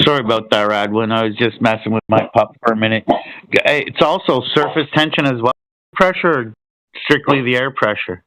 Sorry about that, Radwin. I was just messing with my pup for a minute. It's also surface tension as well. Pressure, or strictly the air pressure?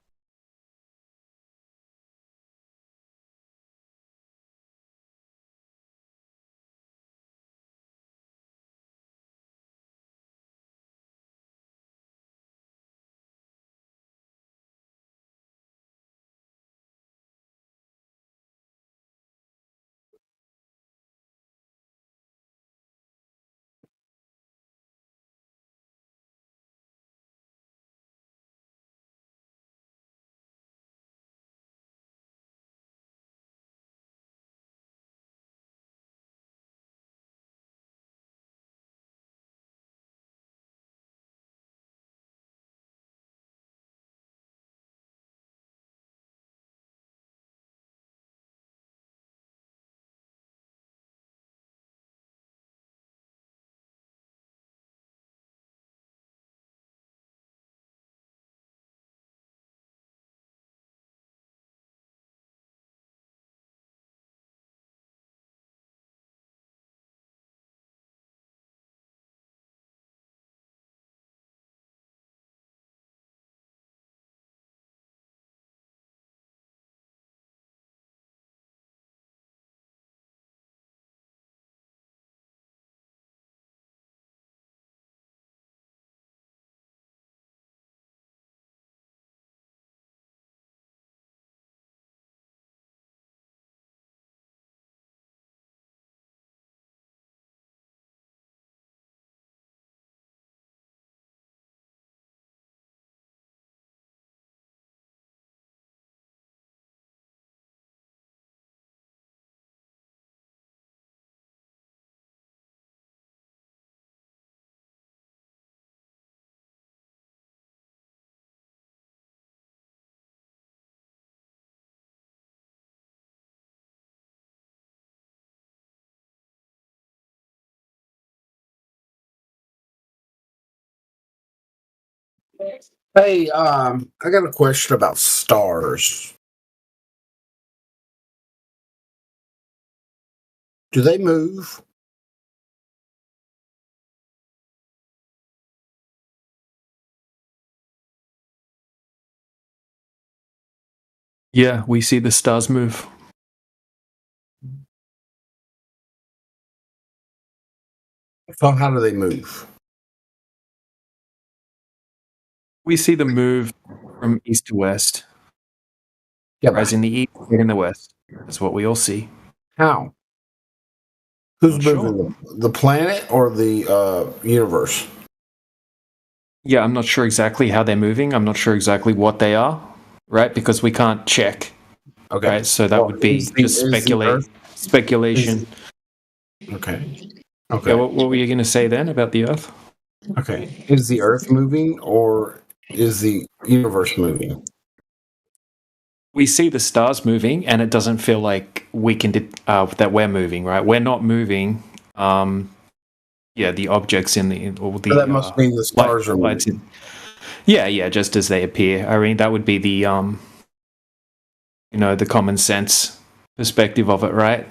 Hey, I got a question about stars. Do they move? Yeah, we see the stars move. So how do they move? We see them move from east to west. Yeah, rise in the east and in the west. That's what we all see. How? Who's Not moving, the planet or the universe? Yeah, I'm not sure exactly how they're moving. I'm not sure exactly what they are, right? Because we can't check. Okay. Right? So that would be just speculation. Okay. Yeah, what were you going to say then about the Earth? Okay. Is the Earth moving or is the universe moving? We see the stars moving, and it doesn't feel like we can that we're moving, right? We're not moving. Yeah, the objects in the or the. So that must mean the stars are moving. Yeah, just as they appear. I mean, that would be the the common sense perspective of it, right?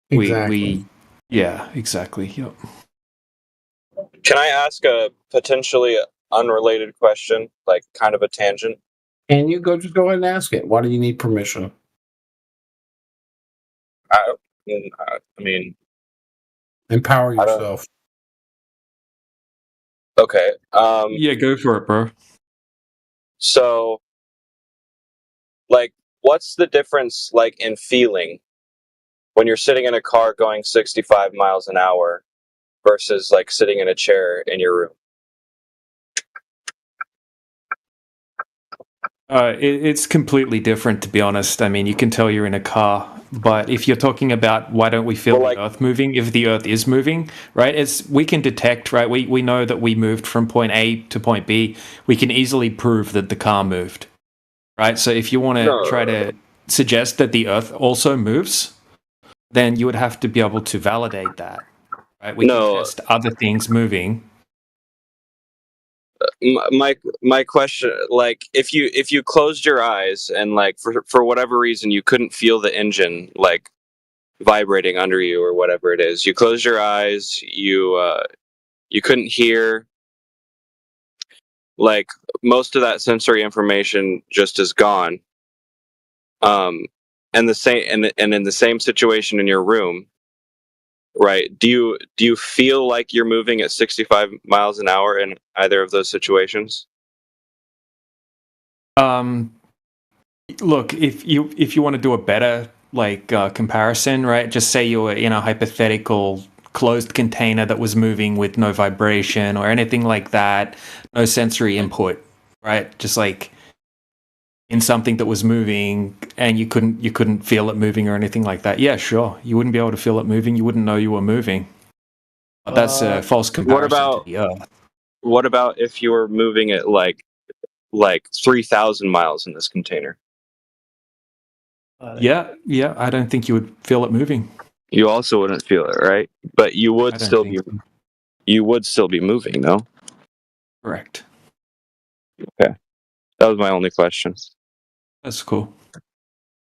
Exactly. Yeah, exactly. Yep. Can I ask a potentially unrelated question, like kind of a tangent? Can you just go ahead and ask it? Why do you need permission? I mean, empower yourself. Okay. Yeah, go for it, bro. So, like, what's the difference, like, in feeling when you're sitting in a car going 65 miles an hour versus, like, sitting in a chair in your room? It's completely different, to be honest. I mean, you can tell you're in a car, but if you're talking about why don't we feel the Earth moving, if the Earth is moving, right? We can detect, right? We know that we moved from point A to point B. We can easily prove that the car moved, right? So if you want to try to suggest that the Earth also moves, then you would have to be able to validate that, right? We can test other things moving. My question, like, if you closed your eyes and, like, for whatever reason you couldn't feel the engine, like, vibrating under you or whatever it is. You closed your eyes. You couldn't hear. Like most of that sensory information just is gone. And the same, and in the same situation in your room, right? Do you feel like you're moving at 65 miles an hour in either of those situations? Look, if you want to do a better comparison, right? Just say you were in a hypothetical closed container that was moving with no vibration or anything like that, no sensory input, right? Just like in something that was moving and you couldn't feel it moving or anything like that. Yeah, sure. You wouldn't be able to feel it moving. You wouldn't know you were moving. But that's a false comparison to the Earth. What about if you were moving at like 3,000 miles in this container? Yeah, I don't think you would feel it moving. You also wouldn't feel it, right? But you would still be moving, though. Correct. Okay. That was my only question. That's cool.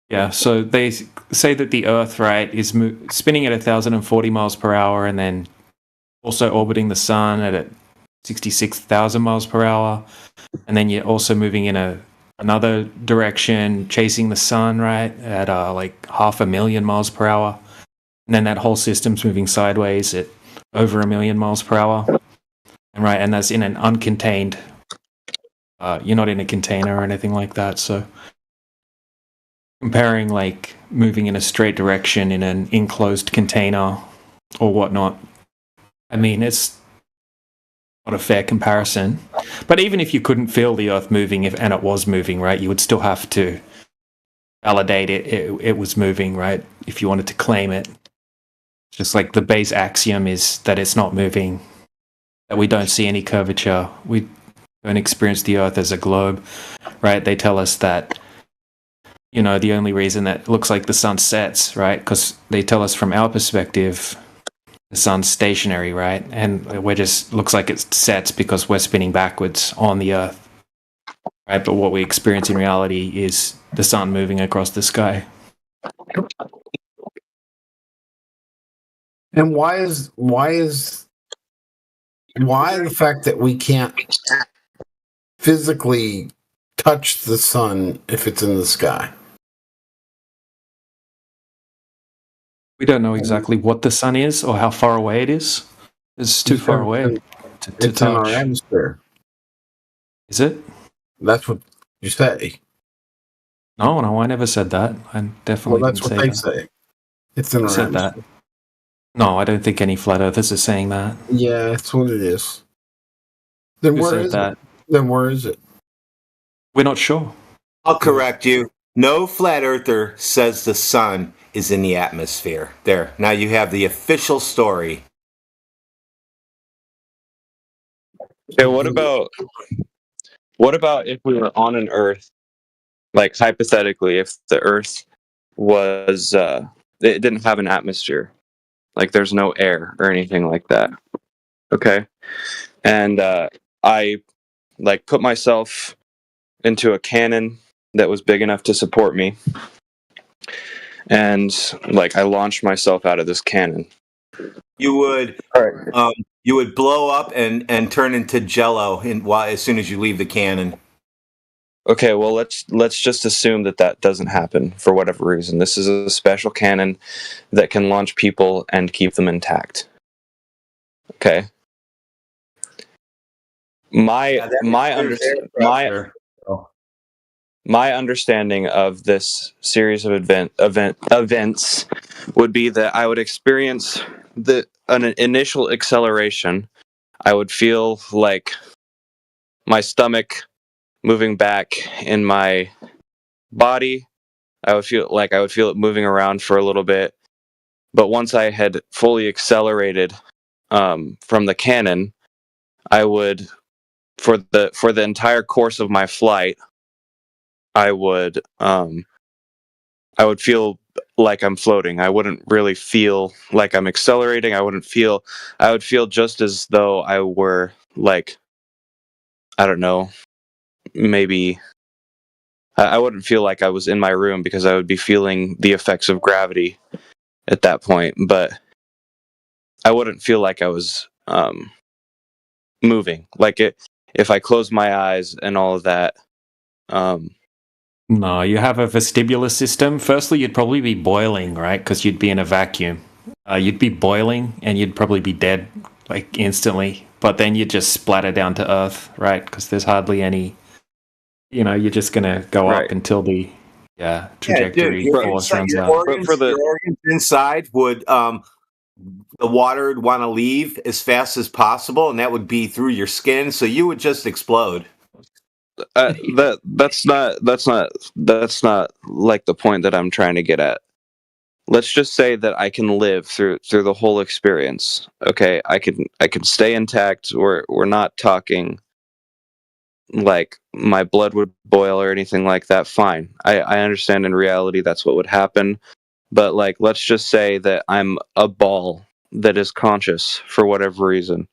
Yeah, so they say that the Earth, right, is spinning at 1,040 miles per hour and then also orbiting the sun at 66,000 miles per hour. And then you're also moving in another direction, chasing the sun, right, at like 500,000 miles per hour. And then that whole system's moving sideways at over 1,000,000 miles per hour. And that's in an uncontained, you're not in a container or anything like that. So comparing like moving in a straight direction in an enclosed container or whatnot, I mean, it's not a fair comparison. But even if you couldn't feel the Earth moving, and it was moving, right, you would still have to validate it was moving, right, if you wanted to claim it. Just like the base axiom is that it's not moving, that we don't see any curvature. We don't experience the Earth as a globe, right? They tell us that, the only reason that it looks like the sun sets, right, because they tell us from our perspective, the sun's stationary, right? And we're just looks like it sets because we're spinning backwards on the Earth, right? But what we experience in reality is the sun moving across the sky. And why the fact that we can't physically touch the sun if it's in the sky? We don't know exactly what the sun is or how far away it is. It's too far away to It's in our atmosphere. Is it? That's what you say. No, I never said that. I definitely Well, that's didn't what they say that. say. It's in Who our said that? atmosphere. No, I don't think any flat earthers are saying that. Yeah, that's what it is. Then Who where said is that? it? Then where is it? We're not sure. I'll correct you. No flat earther says the sun is in the atmosphere. There. Now you have the official story. Okay, what about if we were on an Earth, like hypothetically, if the Earth was it didn't have an atmosphere, like there's no air or anything like that. Okay, and I like put myself into a cannon that was big enough to support me, and like I launched myself out of this cannon. You would blow up and turn into Jello as soon as you leave the cannon. Okay, well let's just assume that doesn't happen for whatever reason. This is a special cannon that can launch people and keep them intact. Okay. My understanding of this series of events would be that I would experience an initial acceleration. I would feel like my stomach moving back in my body. I would feel it moving around for a little bit. But once I had fully accelerated from the cannon, I would, for the entire course of my flight, I would feel like I'm floating. I wouldn't really feel like I'm accelerating. I would feel just as though I were like, I don't know, maybe I wouldn't feel like I was in my room because I would be feeling the effects of gravity at that point, but I wouldn't feel like I was moving. Like if I closed my eyes and all of that. No, you have a vestibular system. Firstly, you'd probably be boiling, right? Because you'd be in a vacuum. You'd be boiling, and you'd probably be dead like instantly. But then you'd just splatter down to Earth, right? Because there's hardly any. You're just gonna go up until the trajectory force runs out. Your organs inside would the water would want to leave as fast as possible, and that would be through your skin, so you would just explode. That's not like the point that I'm trying to get at. Let's just say that I can live through the whole experience. Okay, I can stay intact. We're not talking like my blood would boil or anything like that. Fine, I understand in reality that's what would happen. But like, let's just say that I'm a ball that is conscious for whatever reason.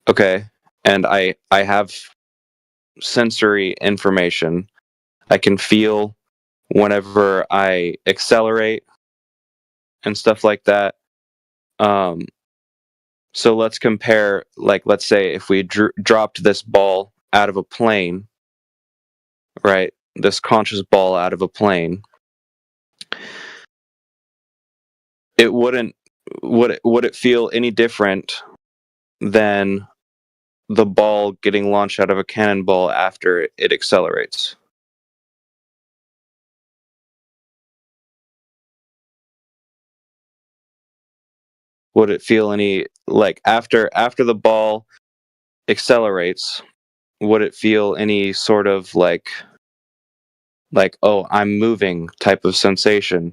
Okay, and I have sensory information. I can feel whenever I accelerate and stuff like that. So let's compare, like, let's say if we dropped this ball out of a plane, right? This conscious ball out of a plane, it wouldn't, would it feel any different than the ball getting launched out of a cannonball after it accelerates? Would it feel any, like, after the ball accelerates, would it feel any sort of like oh, I'm moving type of sensation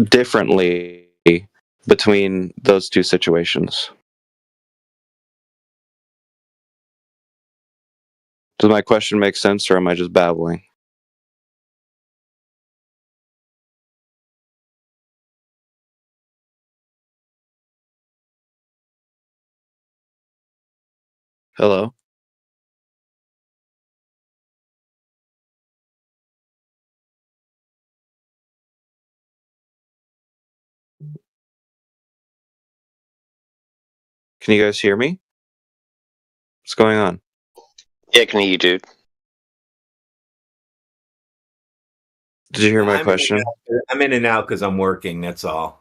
differently between those two situations? Does my question make sense, or am I just babbling? Hello? Can you guys hear me? What's going on? Yeah, I can hear you, dude. Did you hear my question? I'm in and out because I'm working, that's all.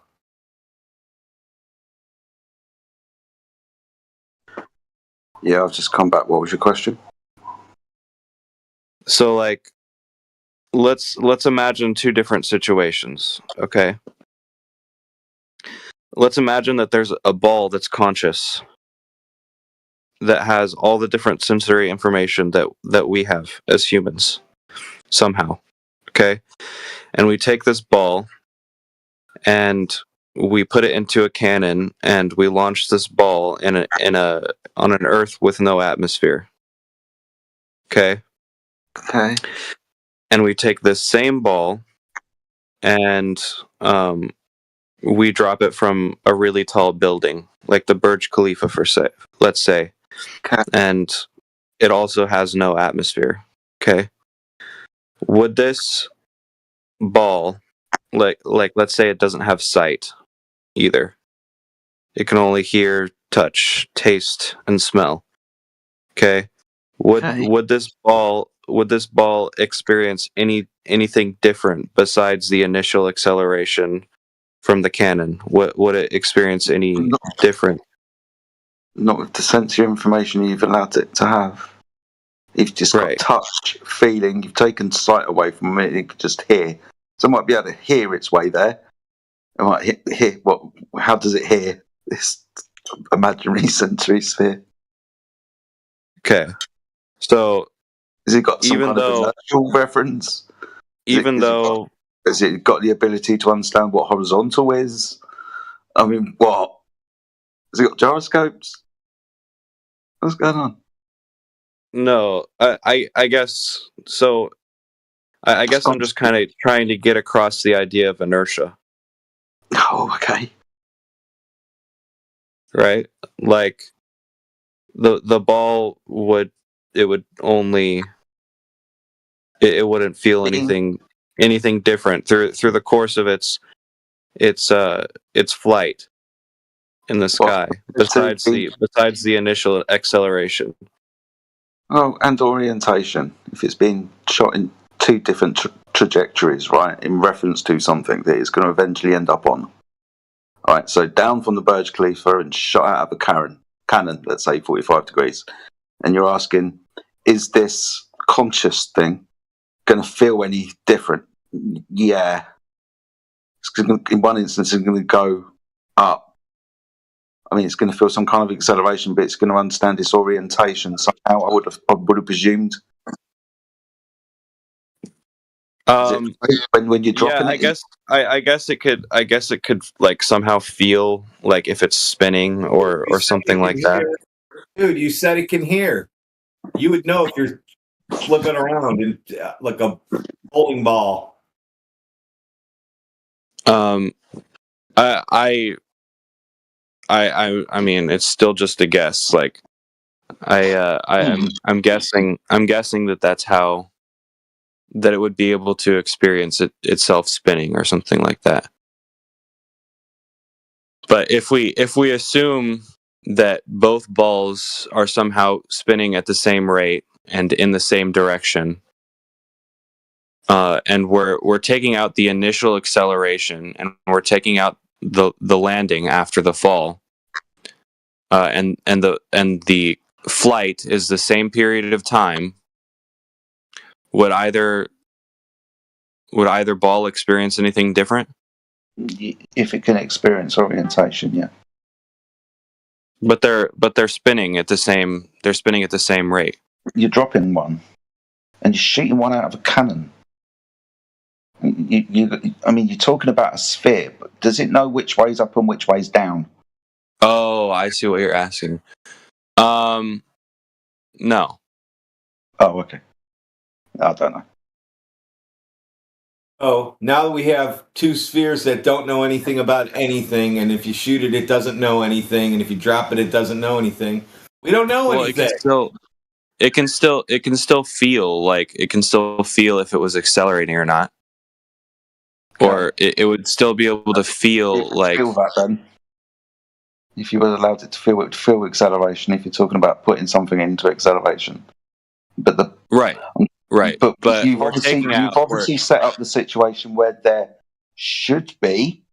Yeah, I've just come back. What was your question? So, like, let's imagine two different situations, okay? Let's imagine that there's a ball that's conscious, that has all the different sensory information that we have as humans somehow, okay? And we take this ball and we put it into a cannon and we launch this ball on an Earth with no atmosphere. Okay? Okay. And we take this same ball and we drop it from a really tall building, like the Burj Khalifa, let's say. Okay. And it also has no atmosphere. Okay? Would this ball, like let's say it doesn't have sight either. It can only hear, touch, taste, and smell. Okay? Would this ball experience anything different besides the initial acceleration from the cannon? Would it experience any different? Not with the sensory information you've allowed it to have. You've just got touch, feeling, you've taken sight away from it, you could just hear. So it might be able to hear its way there. It might hear how does it hear this imaginary sensory sphere? Okay. So has it got some even kind of inertial reference? Has it got the ability to understand what horizontal is? I mean, what? Has it got gyroscopes? What's going on? No, I guess so. I guess I'm just kind of trying to get across the idea of inertia. Oh, okay. Right? Like the ball would only it wouldn't feel anything anything different through the course of its flight in the sky, besides the initial acceleration. Oh, and orientation. If it's being shot in two different trajectories, right, in reference to something that it's going to eventually end up on. All right, so down from the Burj Khalifa and shot out of a cannon, let's say 45 degrees. And you're asking, is this conscious thing going to feel any different? Yeah. In one instance, it's going to go up. I mean, it's going to feel some kind of acceleration, but it's going to understand its orientation somehow. I would have presumed. When you're dropping it, I guess it could like somehow feel like if it's spinning or something like that. Dude, you said it can hear. You would know if you're flipping around in, like a bowling ball. I mean, it's still just a guess. Like, I'm guessing that's how that it would be able to experience itself spinning or something like that. But if we assume that both balls are somehow spinning at the same rate and in the same direction, and we're taking out the initial acceleration and we're taking out the landing after the fall, and the flight is the same period of time, would either ball experience anything different? if it can experience orientation, yeah. But they're spinning at the same rate. You're dropping one, and you're shooting one out of a cannon. I mean, you're talking about a sphere, but does it know which way's up and which way's down? Oh, I see what you're asking. No. Oh, okay. I don't know. Oh, now we have two spheres that don't know anything about anything, and if you shoot it, it doesn't know anything, and if you drop it, it doesn't know anything. We don't know anything. It can still feel like if it was accelerating or not, or it would still be able to feel like. Feel that then. If you were allowed it to feel, it would feel acceleration. If you're talking about putting something into acceleration, but right. But you've obviously set up the situation where there should be,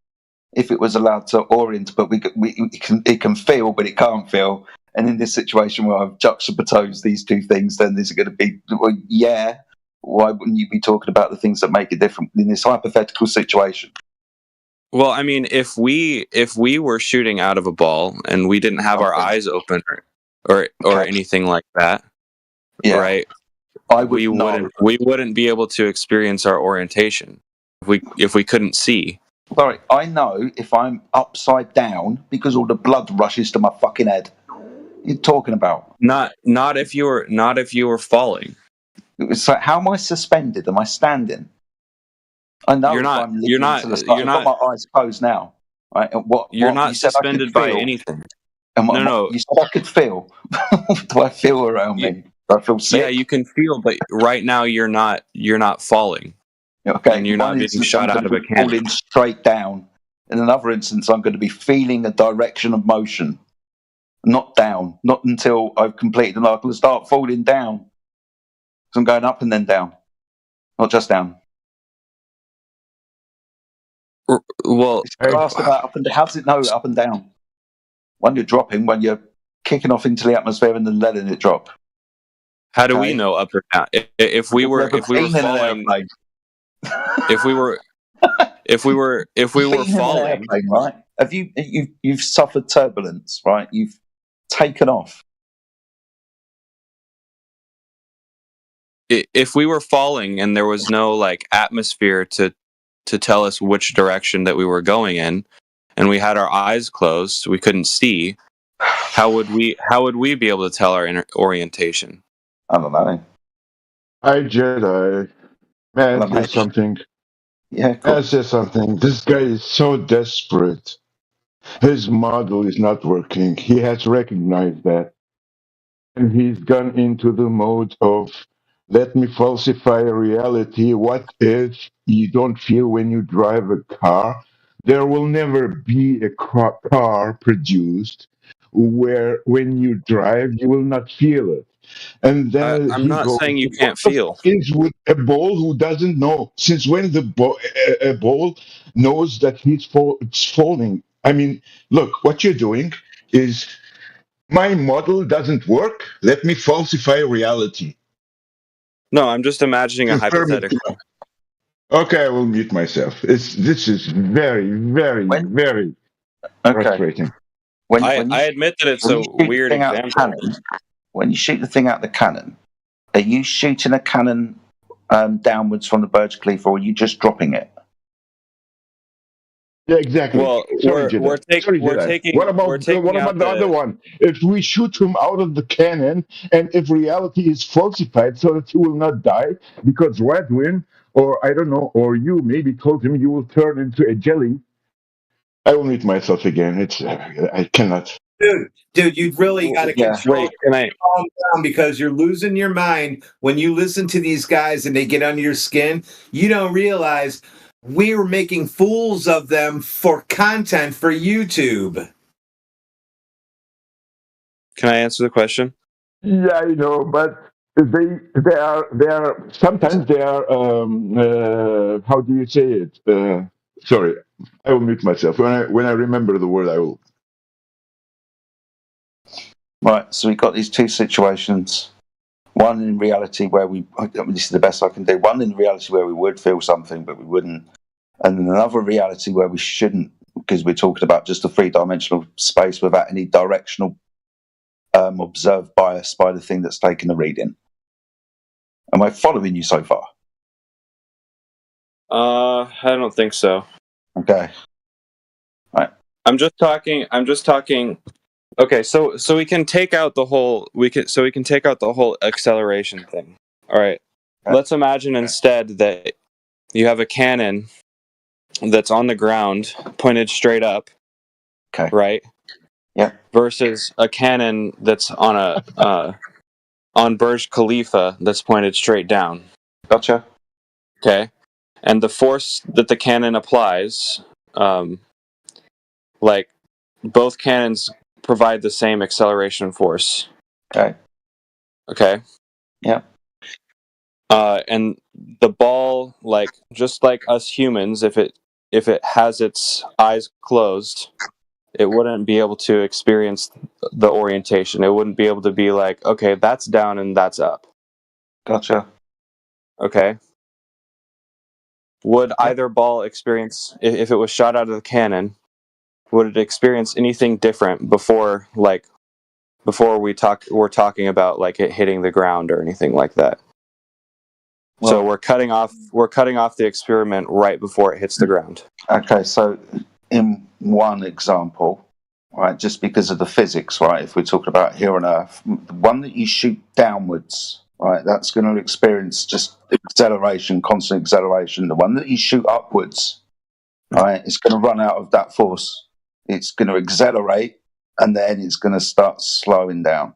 if it was allowed to orient, but it can feel, but it can't feel. And in this situation where I've juxtaposed these two things, then there's going to be, well, yeah. Why wouldn't you be talking about the things that make it different in this hypothetical situation? Well, I mean, if we were shooting out of a ball and we didn't have our eyes open or anything like that, right? We wouldn't be able to experience our orientation if we couldn't see. Sorry, I know if I'm upside down because all the blood rushes to my fucking head. What are you talking about? Not if you were falling. So how am I suspended? Am I standing? I know you're not. You're not. I've got my eyes closed now. Right? And you're not suspended by anything. No. You said I could feel. Do I feel around me? Do I feel sick? Yeah, you can feel, but right now you're not falling. Okay. And you're not getting shot out of a cannon. Falling straight down. In another instance, I'm going to be feeling a direction of motion, not down. Not until I've completed, and I can start falling down. So I'm going up and then down, not just down. Well, asked about up and down. How does it know up and down? When you're dropping, when you're kicking off into the atmosphere and then letting it drop. How do we know up or down? If we were falling, if we were falling, airplane, right? Have you've suffered turbulence, right? You've taken off. If we were falling and there was no like atmosphere to tell us which direction that we were going in, and we had our eyes closed, so we couldn't see, how would we be able to tell our orientation? I don't know. Hi, Jedi. May I say something? Yeah, May I say something? This guy is so desperate. His model is not working. He has recognized that. And he's gone into the mode of Let me falsify reality. What if you don't feel when you drive a car? There will never be a car produced where when you drive, you will not feel it. And then I'm he not goes, saying you what can't the feel. fuck is with a bull who doesn't know? Since when a bull knows that it's falling? I mean, look, what you're doing is my model doesn't work. Let me falsify reality. No, I'm just imagining a Confirm it. hypothetical. Okay, I will mute myself. This is very, very, very Okay. frustrating. I admit that it's when a you shoot the weird thing out the example. cannon, when you shoot the thing out the cannon, are you shooting a cannon downwards from the Burj Khalifa, or are you just dropping it? Yeah, exactly. Well, Sorry, Jedi. Sorry, we're Jedi. taking What out about the other the one? If we shoot him out of the cannon, and if reality is falsified, so that he will not die, because Radwin, or I don't know, or you maybe told him you will turn into a jelly. I will mute myself again. I cannot. Dude, you really got to control, Wait, can I? calm down, because you're losing your mind when you listen to these guys and they get under your skin. You don't realize we were making fools of them for content for YouTube. Can I answer the question? Yeah, I know, but they are sometimes they are how do you say it? Sorry, I will mute myself when I remember the word. I will. Right. So we've got these two situations. One in reality where this is the best I can do. One in reality where we would feel something, but we wouldn't. And then another reality where we shouldn't, because we're talking about just a three-dimensional space without any directional observed bias by the thing that's taking the reading. Am I following you so far? I don't think so. Okay. Right. I'm just talking. Okay, so we can take out the whole acceleration thing. All right. Let's imagine instead that you have a cannon that's on the ground, pointed straight up. Okay. Right. Yeah. Versus a cannon that's on a on Burj Khalifa that's pointed straight down. Gotcha. Okay. And the force that the cannon applies, like both cannons provide the same acceleration force. Okay. Okay. Yeah. And the ball, like just like us humans, if it has its eyes closed, it wouldn't be able to experience the orientation. It wouldn't be able to be like, okay, that's down and that's up. Gotcha. Okay. Would either ball experience, if it was shot out of the cannon, would it experience anything different before we're talking about like it hitting the ground or anything like that? Well, so we're cutting off the experiment right before it hits the ground. Okay, so in one example, right, just because of the physics, right, if we're talking about here on Earth, the one that you shoot downwards, right, that's going to experience just acceleration, constant acceleration. The one that you shoot upwards, right, it's going to run out of that force. It's going to accelerate, and then it's going to start slowing down.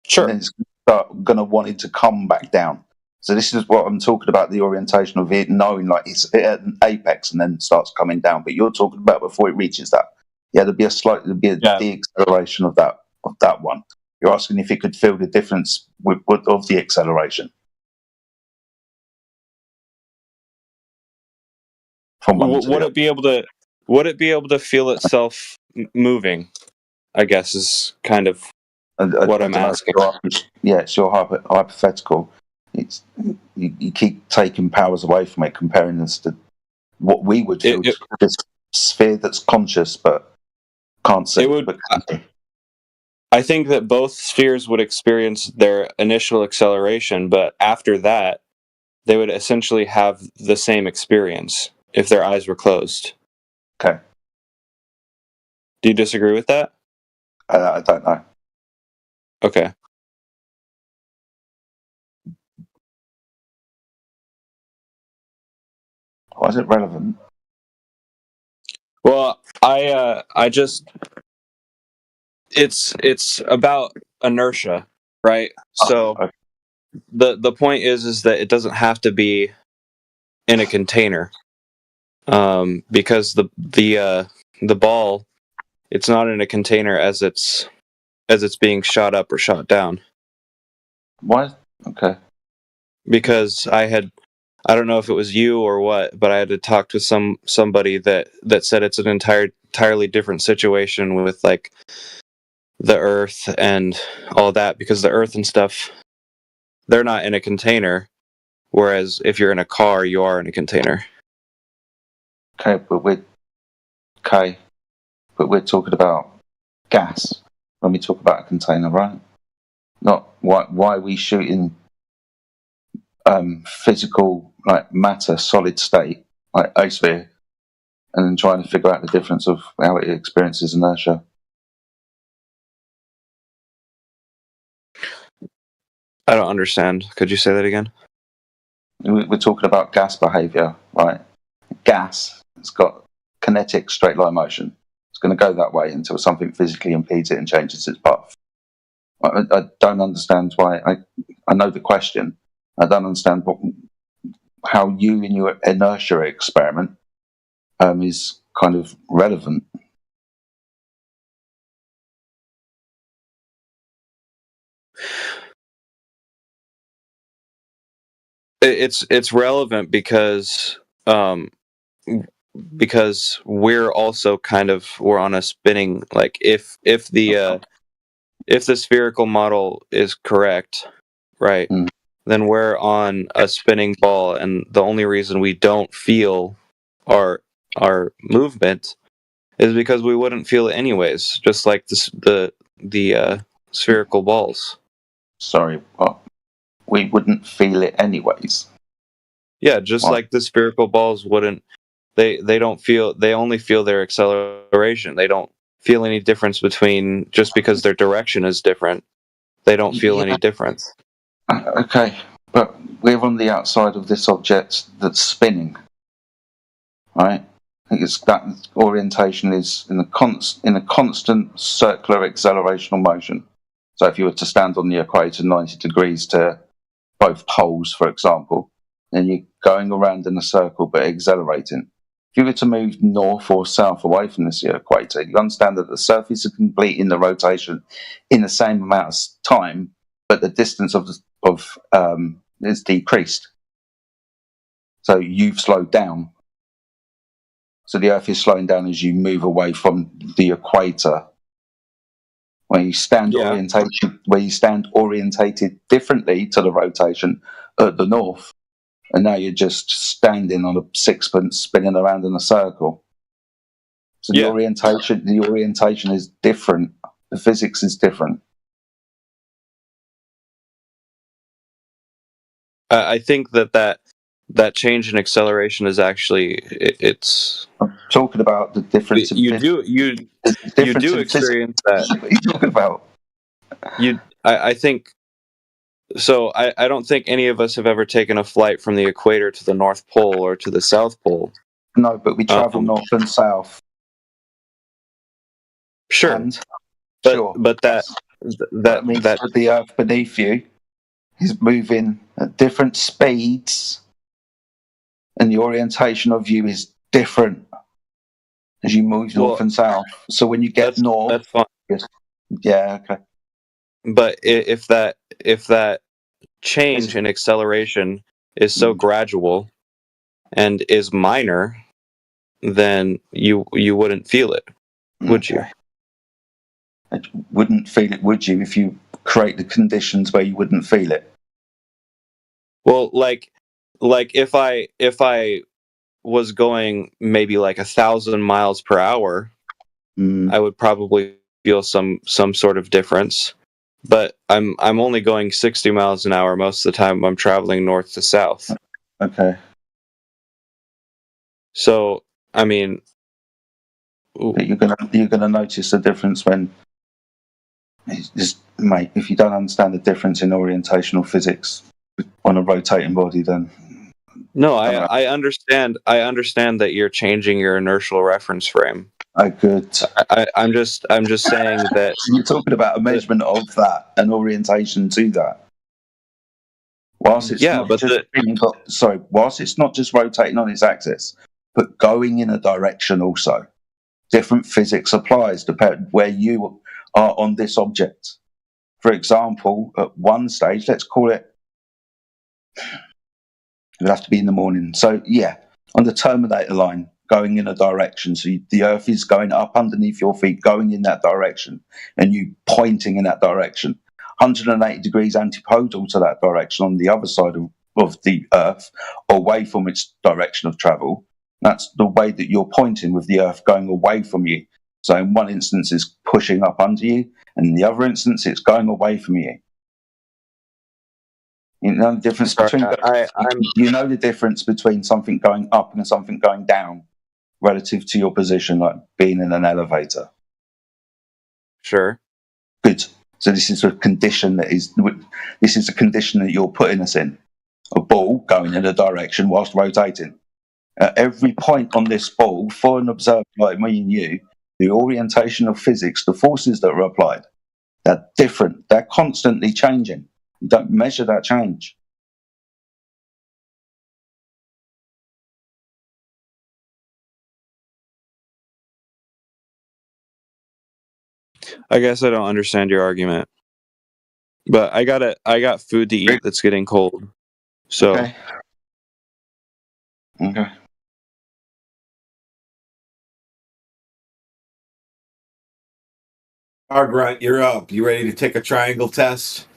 Sure. And then it's going to want it to come back down. So this is what I'm talking about, the orientation of it, knowing like it's at an apex and then starts coming down. But you're talking about before it reaches that. Yeah, there'll be a de-acceleration of that one. You're asking if it could feel the difference of the acceleration. Would it be able to feel itself moving? I guess is kind of what I'm asking. Yeah, it's your hypothetical. It's you keep taking powers away from it, comparing this to what we would feel to this sphere that's conscious but can't see. I think that both spheres would experience their initial acceleration, but after that, they would essentially have the same experience if their eyes were closed. Okay. Do you disagree with that? I don't know. Okay. Why is it relevant? Well, I just it's about inertia, right? So the point is that it doesn't have to be in a container, because the ball, it's not in a container as it's being shot up or shot down. Why? Okay. Because I don't know if it was you or what, but I had to talk to somebody that said it's an entirely different situation with like the Earth and all that, because the Earth and stuff, they're not in a container, whereas if you're in a car, you are in a container. Okay, but we're talking about gas when we talk about a container, right? Not why are we shooting physical, like matter, solid state, like a sphere, and then trying to figure out the difference of how it experiences inertia. I don't understand. Could you say that again? We're talking about gas behavior, right? Gas, it's got kinetic straight line motion. It's going to go that way until something physically impedes it and changes its path. I don't understand why. I know the question. I don't understand how you in your inertia experiment is kind of relevant. It's relevant because we're also we're on a spinning, like if the spherical model is correct, right? Then we're on a spinning ball, and the only reason we don't feel our movement is because we wouldn't feel it anyways, just like the spherical balls. Sorry, what? We wouldn't feel it anyways. Yeah, just like the spherical balls wouldn't. They don't feel. They only feel their acceleration. They don't feel any difference between, just because their direction is different. They don't feel any difference. Okay, but we're on the outside of this object that's spinning, right? I think it's that orientation is in a constant circular accelerational motion. So if you were to stand on the equator 90 degrees to both poles, for example, then you're going around in a circle but accelerating. If you were to move north or south away from this equator, you understand that the surface is completing the rotation in the same amount of time, but the distance is decreased. So you've slowed down. So the Earth is slowing down as you move away from the equator. Where you stand orientated differently to the rotation at the north, and now you're just standing on a sixpence spinning around in a circle. So the orientation is different. The physics is different. I think that change in acceleration is actually it's. I'm talking about the difference. You do experience that. What are you talking about? I think. So I don't think any of us have ever taken a flight from the equator to the North Pole or to the South Pole. No, but we travel north and south. Sure, but that means that the Earth beneath you is moving at different speeds, and the orientation of you is different as you move north and south. So when you get north, that's fine. Yeah, okay. But if that change in acceleration is so gradual and is minor, then you wouldn't feel it, would you? I wouldn't feel it, would you, if you create the conditions where you wouldn't feel it? Well, like if I was going maybe like 1,000 miles per hour, I would probably feel some sort of difference. But I'm only going 60 miles an hour most of the time. I'm traveling north to south. Okay. So I mean, but you're gonna notice the difference when, mate. If you don't understand the difference in orientational physics on a rotating body, then no, I understand. I understand that you're changing your inertial reference frame. Good. I'm just saying that you're talking about a measurement of that, an orientation to that. Whilst it's Yeah, not but just whilst it's not just rotating on its axis, but going in a direction also. Different physics applies depending where you are on this object. For example, at one stage, let's call it, it'll have to be in the morning. So yeah, on the terminator line, going in a direction. So the Earth is going up underneath your feet, going in that direction, and you pointing in that direction. 180 degrees antipodal to that direction on the other side of the Earth, away from its direction of travel. That's the way that you're pointing, with the Earth going away from you. So in one instance, it's pushing up under you, and in the other instance, it's going away from you. You know the difference between you know the difference between something going up and something going down relative to your position, like being in an elevator. Sure. Good. So this is a condition that you're putting us in. A ball going in a direction whilst rotating. At every point on this ball, for an observer like me and you, the orientation of physics, the forces that are applied, they're different. They're constantly changing. You don't measure that change. I guess I don't understand your argument. But I got food to eat that's getting cold. So Okay. Argrunt, you're up. You ready to take a triangle test?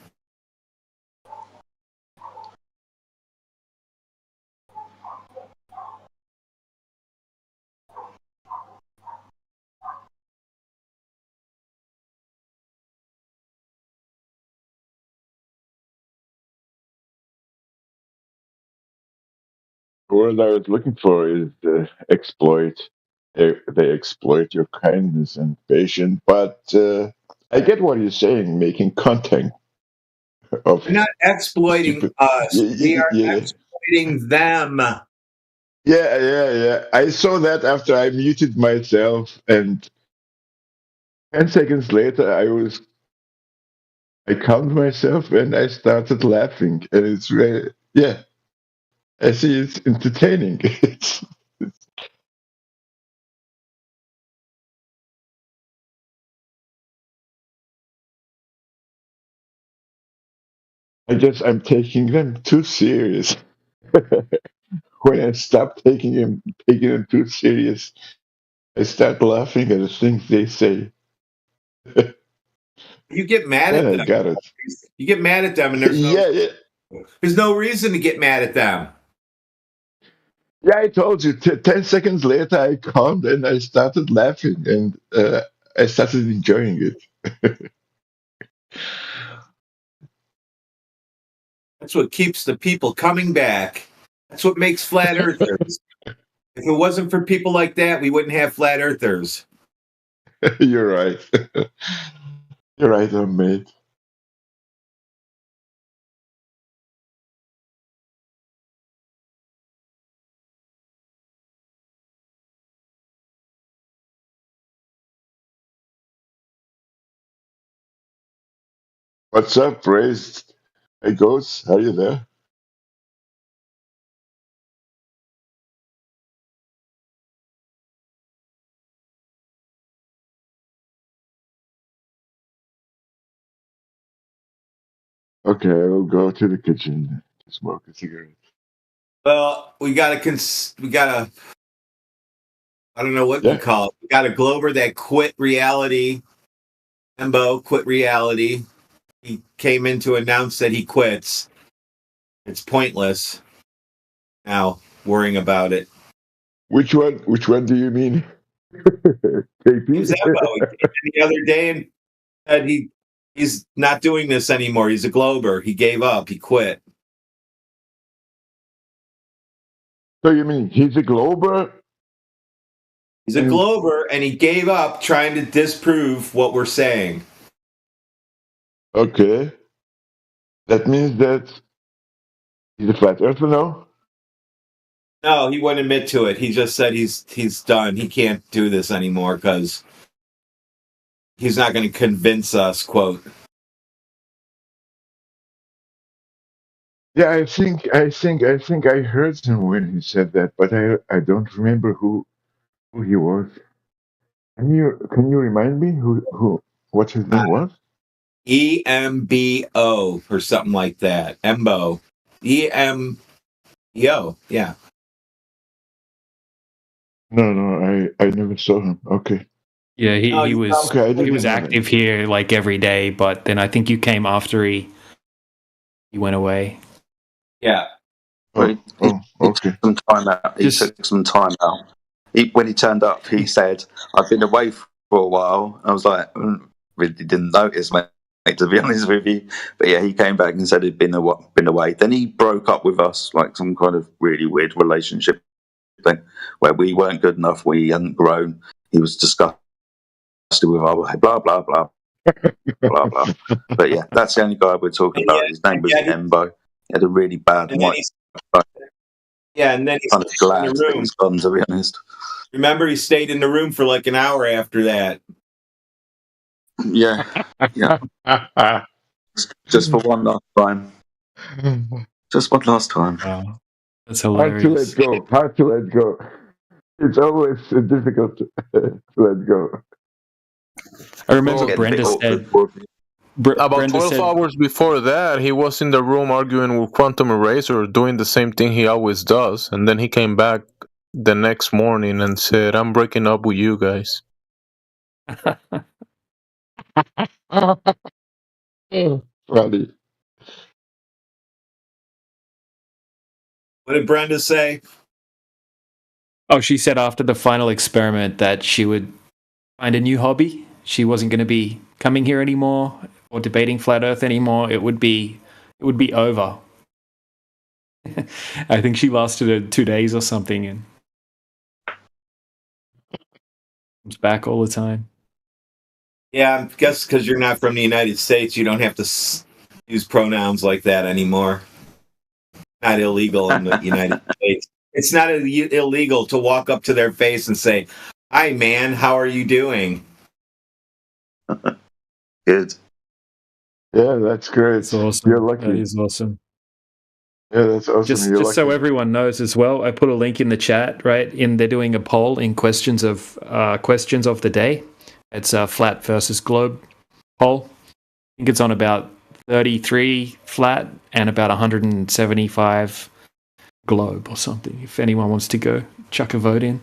The word I was looking for is exploit. They exploit your kindness and patience, but I get what you're saying, making content of We're not exploiting stupid. us. We are Yeah. exploiting them. Yeah. I saw that after I muted myself, and 10 seconds later, I calmed myself and I started laughing, and it's very, yeah. I see it's entertaining. I guess I'm taking them too serious. When I stop taking them too serious, I start laughing at the things they say. You get mad And at I them. got it. You get mad at them, and there's no reason to get mad at them. Yeah, I told you. 10 seconds later, I calmed and I started laughing, and I started enjoying it. That's what keeps the people coming back. That's what makes flat earthers. If it wasn't for people like that, we wouldn't have flat earthers. You're right. You're right, mate. What's up, Praise? Hey, Ghost, are you there? Okay, we'll go to the kitchen to smoke a cigarette. Well, we gotta, I don't know what you call it. We got a Glober that quit reality. Embo quit reality. He came in to announce that he quits. It's pointless now worrying about it. Which one? Which one do you mean? It was Embo. He came in the other day and said he's not doing this anymore. He's a Glober. He gave up. He quit. So you mean he's a Glober? He's a Glober, and he gave up trying to disprove what we're saying. Okay. That means that he's a flat earther now? No, he wouldn't admit to it. He just said he's done. He can't do this anymore because he's not going to convince us, quote. Yeah, I think I heard him when he said that, but I don't remember who he was. Can you remind me who what his name was? EMBO or something like that. EMBO. EMBO. Yeah. No, I never saw him. Okay. Yeah, Oh, he was Okay, I he was didn't know that. active here like every day, but then I think you came after he went away. Yeah. Oh, He okay. took some time out. He Just took some time out. When he turned up, he said, "I've been away for a while." I was like, really didn't notice, mate, to be honest with you. But yeah, he came back and said he'd been away. Then he broke up with us, like some kind of really weird relationship thing, where we weren't good enough, we hadn't grown. He was disgusted with our blah blah blah blah blah. But yeah, that's the only guy we're talking about. His name was Embo. He had a really bad And then mic. he's and then he Kind of stayed in glad the that room. he's gone, to be honest. Remember, he stayed in the room for like an hour after that. Yeah, yeah. Just for one last time. Just one last time. wow, that's Hard to let hilarious. go. Hard to let go. It's always difficult to let go. I remember Getting a bit Brenda awkward said for me. About Brenda 12 said hours before that, he was in the room arguing with Quantum Eraser, doing the same thing he always does. And then he came back the next morning and said, I'm breaking up with you guys. Funny. What did Brenda say? oh, she said after the final experiment that she would find a new hobby. She wasn't going to be coming here anymore or debating flat Earth anymore. It would be over. I think she lasted 2 days or something and comes back all the time. Yeah, I guess because you're not from the United States, you don't have to use pronouns like that anymore. Not illegal in the United States. It's not illegal to walk up to their face and say, "Hi, man, how are you doing?" Good. Yeah, that's great. That's awesome. You're That lucky. is awesome. Yeah, that's awesome. Just You're just so lucky. everyone knows as well, I put a link in the chat. Right, they're doing a poll in questions of the day. It's a flat versus globe poll. I think it's on about 33 flat and about 175 globe or something. If anyone wants to go chuck a vote in,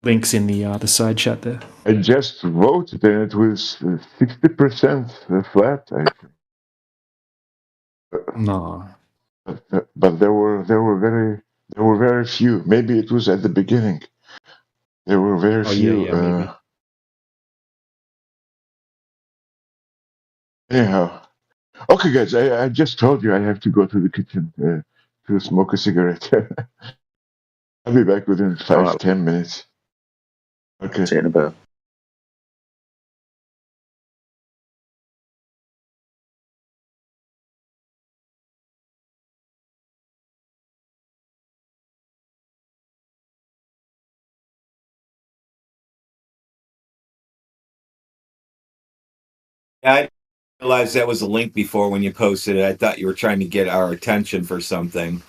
links in the side chat there. I just voted and it was 60% flat, I think. No. But there were very few. Maybe it was at the beginning. There were very Oh yeah, few. yeah, maybe. Anyhow, okay, guys. I just told you I have to go to the kitchen to smoke a cigarette. I'll be back within 5-10 minutes. Okay. See you in a bit. I didn't realize that was a link before when you posted it. I thought you were trying to get our attention for something.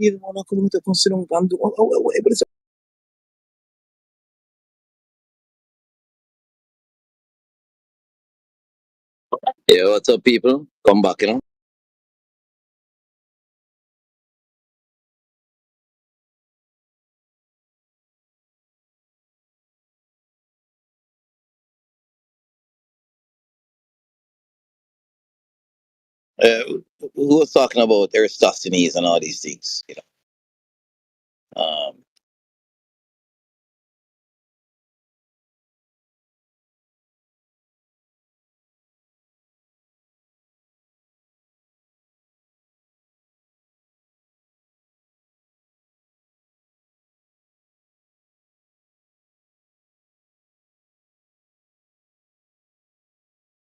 vive una comunicazione se non quando Yeah, what's up, people? Come back, you know. Who was talking about Eratosthenes and all these things, you know?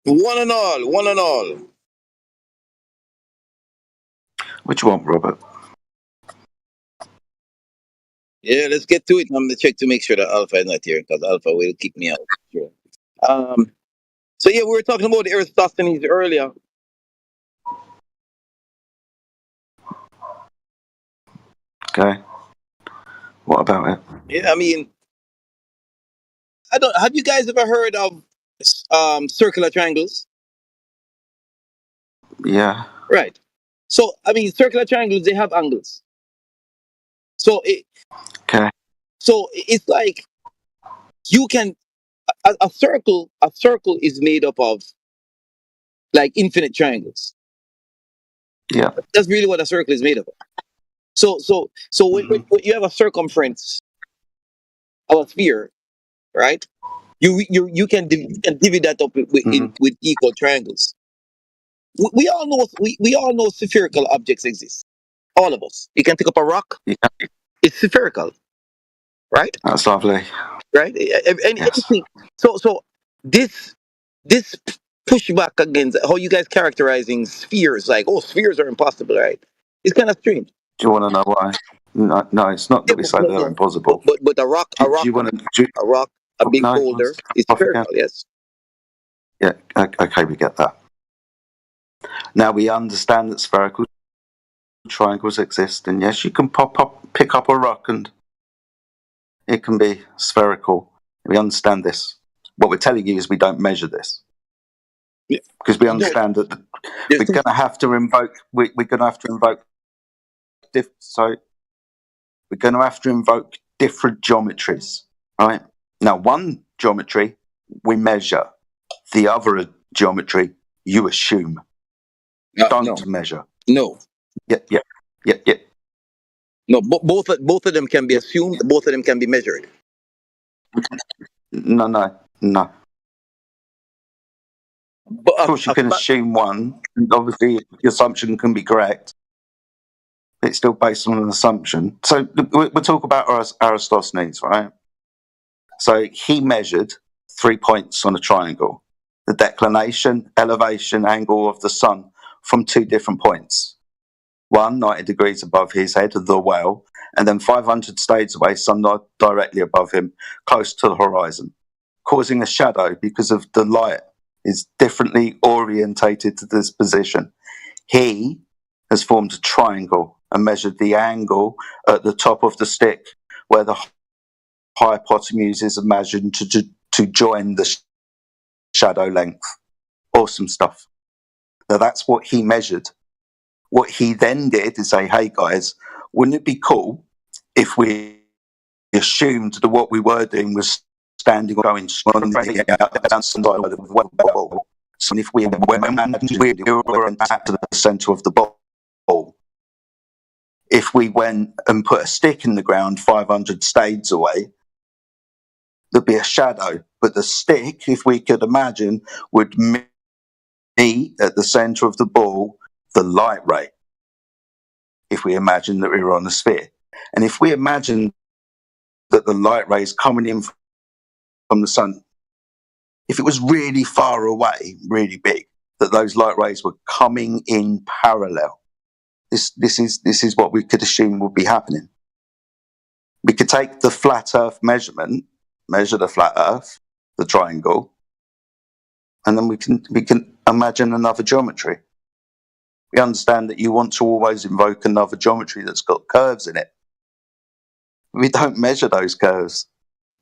One and all, one and all. Which one, Robert? Yeah, let's get to it. I'm gonna check to make sure that Alpha is not here because Alpha will kick me out. Sure. So yeah, we were talking about Eratosthenes earlier. Okay. What about it? Yeah, I mean, I don't. Have you guys ever heard of circular triangles? Yeah. Right. So I mean, circular triangles they have angles. So Okay. it's like you can a circle. A circle is made up of like infinite triangles. Yeah. That's really what a circle is made of. So when you have a circumference of a sphere, right? You can divvy that up with equal triangles. We all know we all know spherical objects exist. All of us. You can pick up a rock. Yeah. It's spherical, right? That's lovely. Right. Anything. So this pushback against how you guys characterizing spheres, like spheres are impossible, right? It's kind of strange. Do you want to know why? No, it's not that we say they're impossible. But a rock, Do you want to? a rock, a big boulder is spherical. Yes. Yeah. Okay, we get that. Now we understand that spherical triangles exist, and yes, you can pick up a rock, and it can be spherical. We understand this. What we're telling you is we don't measure this. Because we understand that we're going to have to invoke. We're going to have to invoke. We're going to have to invoke different geometries, right? Now, one geometry we measure. The other geometry you assume. Don't measure. No. Yeah. No, both of them can be assumed. Both of them can be measured. No. But, of course, you can assume one. Obviously, the assumption can be correct. It's still based on an assumption. So we'll talk about Eratosthenes, right? So he measured 3 points on a triangle: the declination, elevation, angle of the sun from 2 different points. One 90 degrees above his head, the well, and then 500 stadios away, sun directly above him, close to the horizon, causing a shadow because of the light is differently orientated to this position. He has formed a triangle and measured the angle at the top of the stick where the hypotenuse is imagined to join the shadow length. Awesome stuff. Now that's what he measured. What he then did is say, hey guys, wouldn't it be cool if we assumed that what we were doing was standing or going on the ball. So if we were at the centre of the ball, if we went and put a stick in the ground 500 stades away, there'd be a shadow. But the stick, if we could imagine, would meet at the centre of the ball the light ray, if we imagine that we were on a sphere. And if we imagine that the light ray is coming in from the sun, if it was really far away, really big, that those light rays were coming in parallel, this is what we could assume would be happening. We could take the flat Earth measurement, measure the flat Earth, the triangle, and then we can imagine another geometry. We understand that you want to always invoke another geometry that's got curves in it. We don't measure those curves.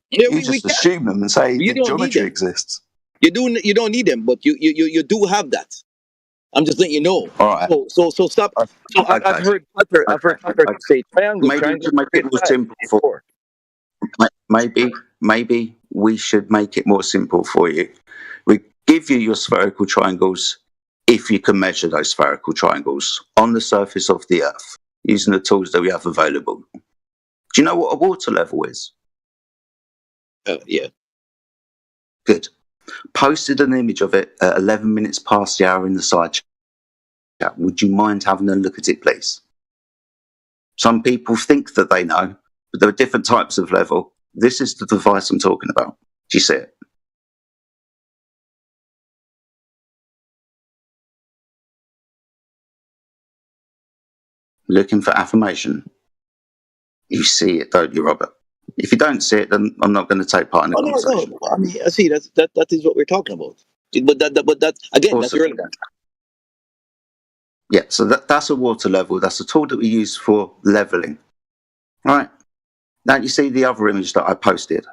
Yeah, You we just can. assume them and say You the don't need geometry them. exists. You don't need them, but you do have that. I'm just letting you know. All right. So stop. So I've heard Tucker Okay. say triangle, Maybe triangle, to make it more simple for maybe we should make it more simple for you. We give you your spherical triangles if you can measure those spherical triangles on the surface of the Earth using the tools that we have available. Do you know what a water level is? Yeah. Good. Posted an image of it at 11 minutes past the hour in the side chat. Would you mind having a look at it, please? Some people think that they know, but there are different types of level. This is the device I'm talking about. Do you see it? Looking for affirmation. You see it, don't you, Robert? If you don't see it, then I'm not going to take part in the conversation. No. I mean, I see that is what we're talking about. But that again, that's Awesome. irrelevant. Yeah, so that's a water level. That's a tool that we use for leveling. Right. Now you see the other image that I posted.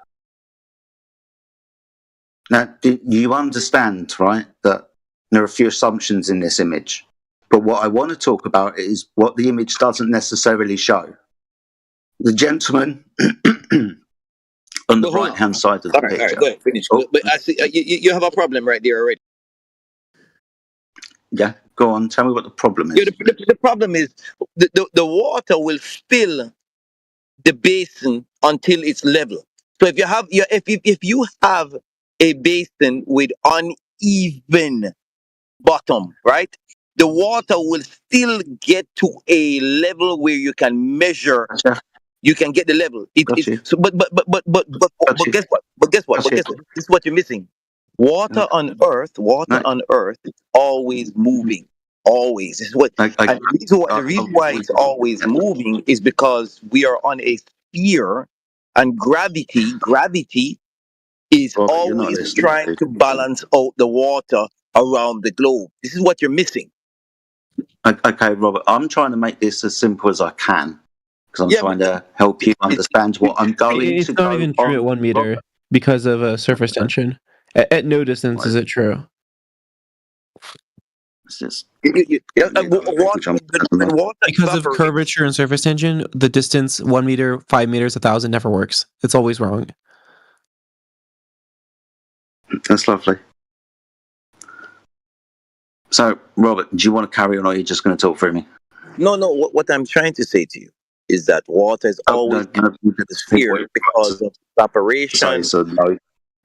Now, do you understand, right, that there are a few assumptions in this image? But what I want to talk about is what the image doesn't necessarily show. The gentleman on the right-hand side of the picture. All right, go ahead, finish. But I see you have a problem right there already. Yeah, go on. Tell me what the problem is. Yeah, the problem is the water will fill the basin until it's level. So if you have a basin with uneven bottom, right, the water will still get to a level where you can measure. You can get the level. So, but guess what? This is what you're missing. Water on Earth is always moving. Always. This is what. And the reason why it's always moving is because we are on a sphere, and gravity is always trying to balance out the water around the globe. This is what you're missing. Okay, Robert, I'm trying to make this as simple as I can because I'm trying to help you understand what I'm going It's to not go even true on. at 1 meter because of surface tension. At no distance is it true. It's just because of curvature and surface tension, the distance 1 meter, 5 meters, 1,000 never works. It's always wrong. That's lovely. So, Robert, do you want to carry on, or are you just going to talk through me? No. What I'm trying to say to you is that water is always in the sphere because of evaporation,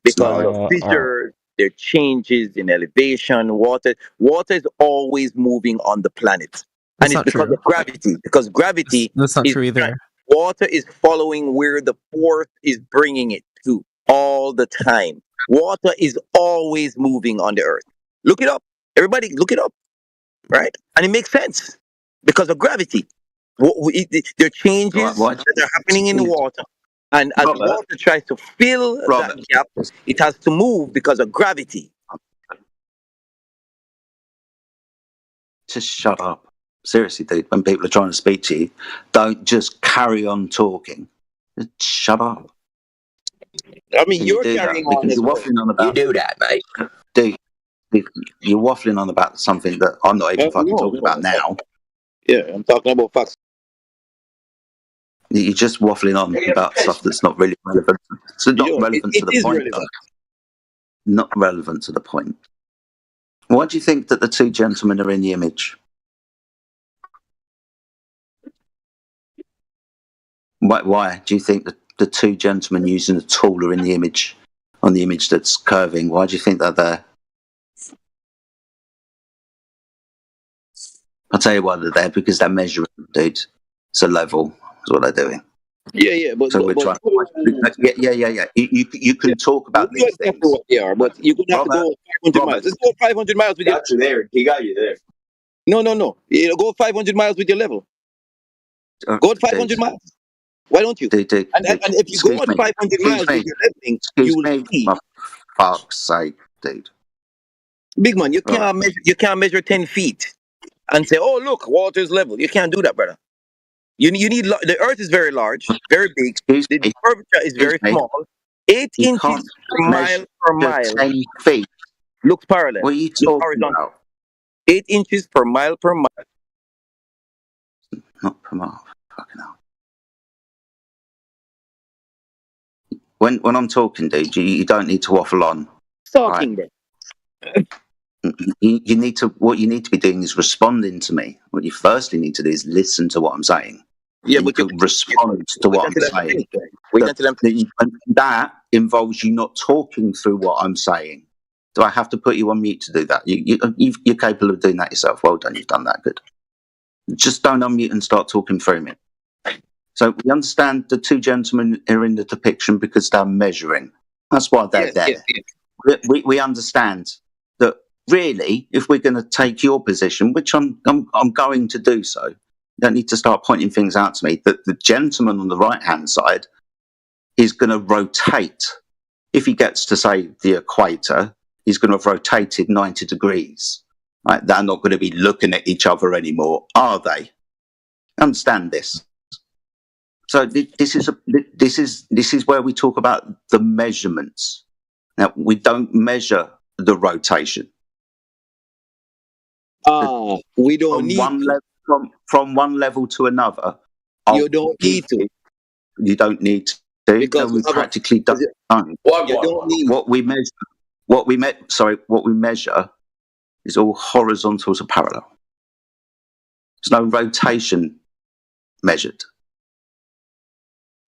because of fissure. There are changes in elevation. Water is always moving on the planet, and it's because of gravity. Because gravity that's not true either. Water is following where the force is bringing it to all the time. Water is always moving on the Earth. Look it up. Everybody, look it up. Right? And it makes sense because of gravity. There are changes that are happening in the water. And as the water tries to fill that gap, it has to move because of gravity. Just shut up. Seriously, dude, when people are trying to speak to you, don't just carry on talking. Just shut up. I mean, you're carrying on as well. You do that, mate. Dude, you're waffling on about something that I'm not even fucking talking about now. Yeah, I'm talking about facts. You're just waffling on about stuff that's not really relevant. It's not relevant to the point. Not relevant to the point. Why do you think that the two gentlemen are in the image? Why do you think that the two gentlemen using a tool are in the image, on the image that's curving? Why do you think they're there? I'll tell you why they're there, because they're measuring, dude. It's a level, is what they're doing. Yeah, but so we're trying. Yeah. You can talk about these things. What they are, but you're gonna have to go 500 miles. Let's go 500 miles with you there. He got you there. No. You go 500 miles with your level. Go 500 miles. Why don't you? And if you go on 500 miles with your leveling, you will see. For fuck's sake, dude. Big man, you can't measure 10 feet. and say, "Oh, look, water is level." You can't do that, brother. You need the Earth is very large, very big. Excuse The me. curvature is Excuse very me. small. 8 inches You can't per measure mile per mile 10 feet. looks parallel. What are you Looks talking horizontal. about? 8 inches per mile per mile. Not per mile. Fucking hell. When I'm talking, dude, you don't need to waffle on. Talking, bro. You need to. What you need to be doing is responding to me. What you firstly need to do is listen to what I'm saying. Yeah, Then but you can respond to wait what I'm until I'm saying. finished. Wait until I'm That involves you not talking through what I'm saying. Do I have to put you on mute to do that? You're capable of doing that yourself. Well done. You've done that. Good. Just don't unmute and start talking through me. So we understand the two gentlemen are in the depiction because they're measuring. That's why they're there. We understand that really, if we're going to take your position, which I'm going to do so, you don't need to start pointing things out to me, that the gentleman on the right-hand side is going to rotate. If he gets to, say, the equator, he's going to have rotated 90 degrees. Right? They're not going to be looking at each other anymore, are they? Understand this. So this is where we talk about the measurements. Now, we don't measure the rotation. We don't need from one level to another. You don't need to. You don't need to. Because we practically don't. You don't need. What we measure is all horizontal to parallel. There's no rotation measured.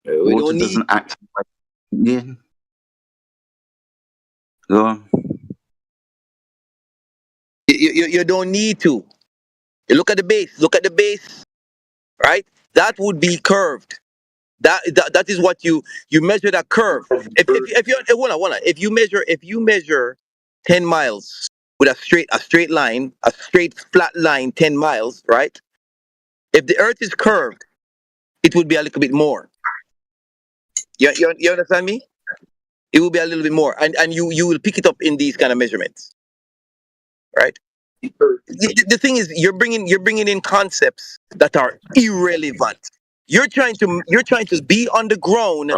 We Water don't need. doesn't act. Yeah. Go on. You don't need to. You look at the base. Look at the base, right? That would be curved. That is what you measure that curve. If you hold on. If you measure 10 miles with a straight line, a straight flat line, 10 miles, right? If the Earth is curved, it would be a little bit more. You understand me? It will be a little bit more, and you will pick it up in these kind of measurements, right? The thing is, you're bringing in concepts that are irrelevant. You're trying to be on the ground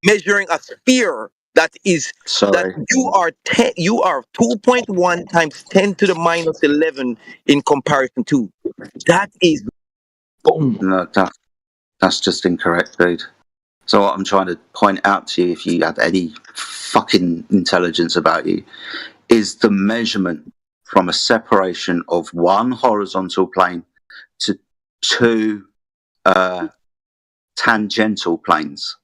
measuring a sphere that is that you are 2.1 times 10 to the minus 11 in comparison to. That is boom. No, that's just incorrect, dude. So what I'm trying to point out to you, if you have any fucking intelligence about you, is the measurement from a separation of one horizontal plane to two tangential planes.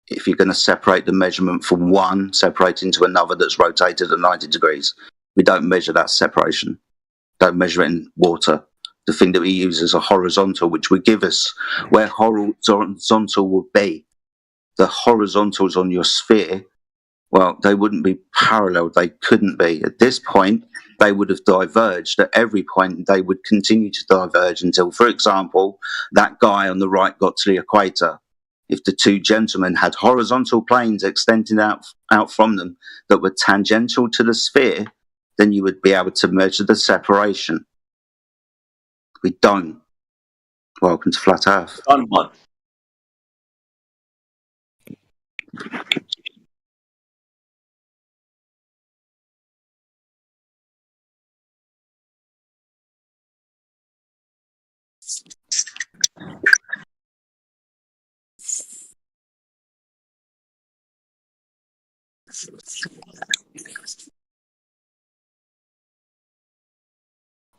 If you're going to separate the measurement from one separating to another that's rotated at 90 degrees, we don't measure that separation. Don't measure it in water. The thing that we use is a horizontal, which would give us where horizontal would be. The horizontals on your sphere, well, they wouldn't be parallel. They couldn't be. At this point, they would have diverged. At every point, they would continue to diverge until, for example, that guy on the right got to the equator. If the two gentlemen had horizontal planes extending out from them that were tangential to the sphere, then you would be able to measure the separation. We don't. Welcome to Flat Earth. On one.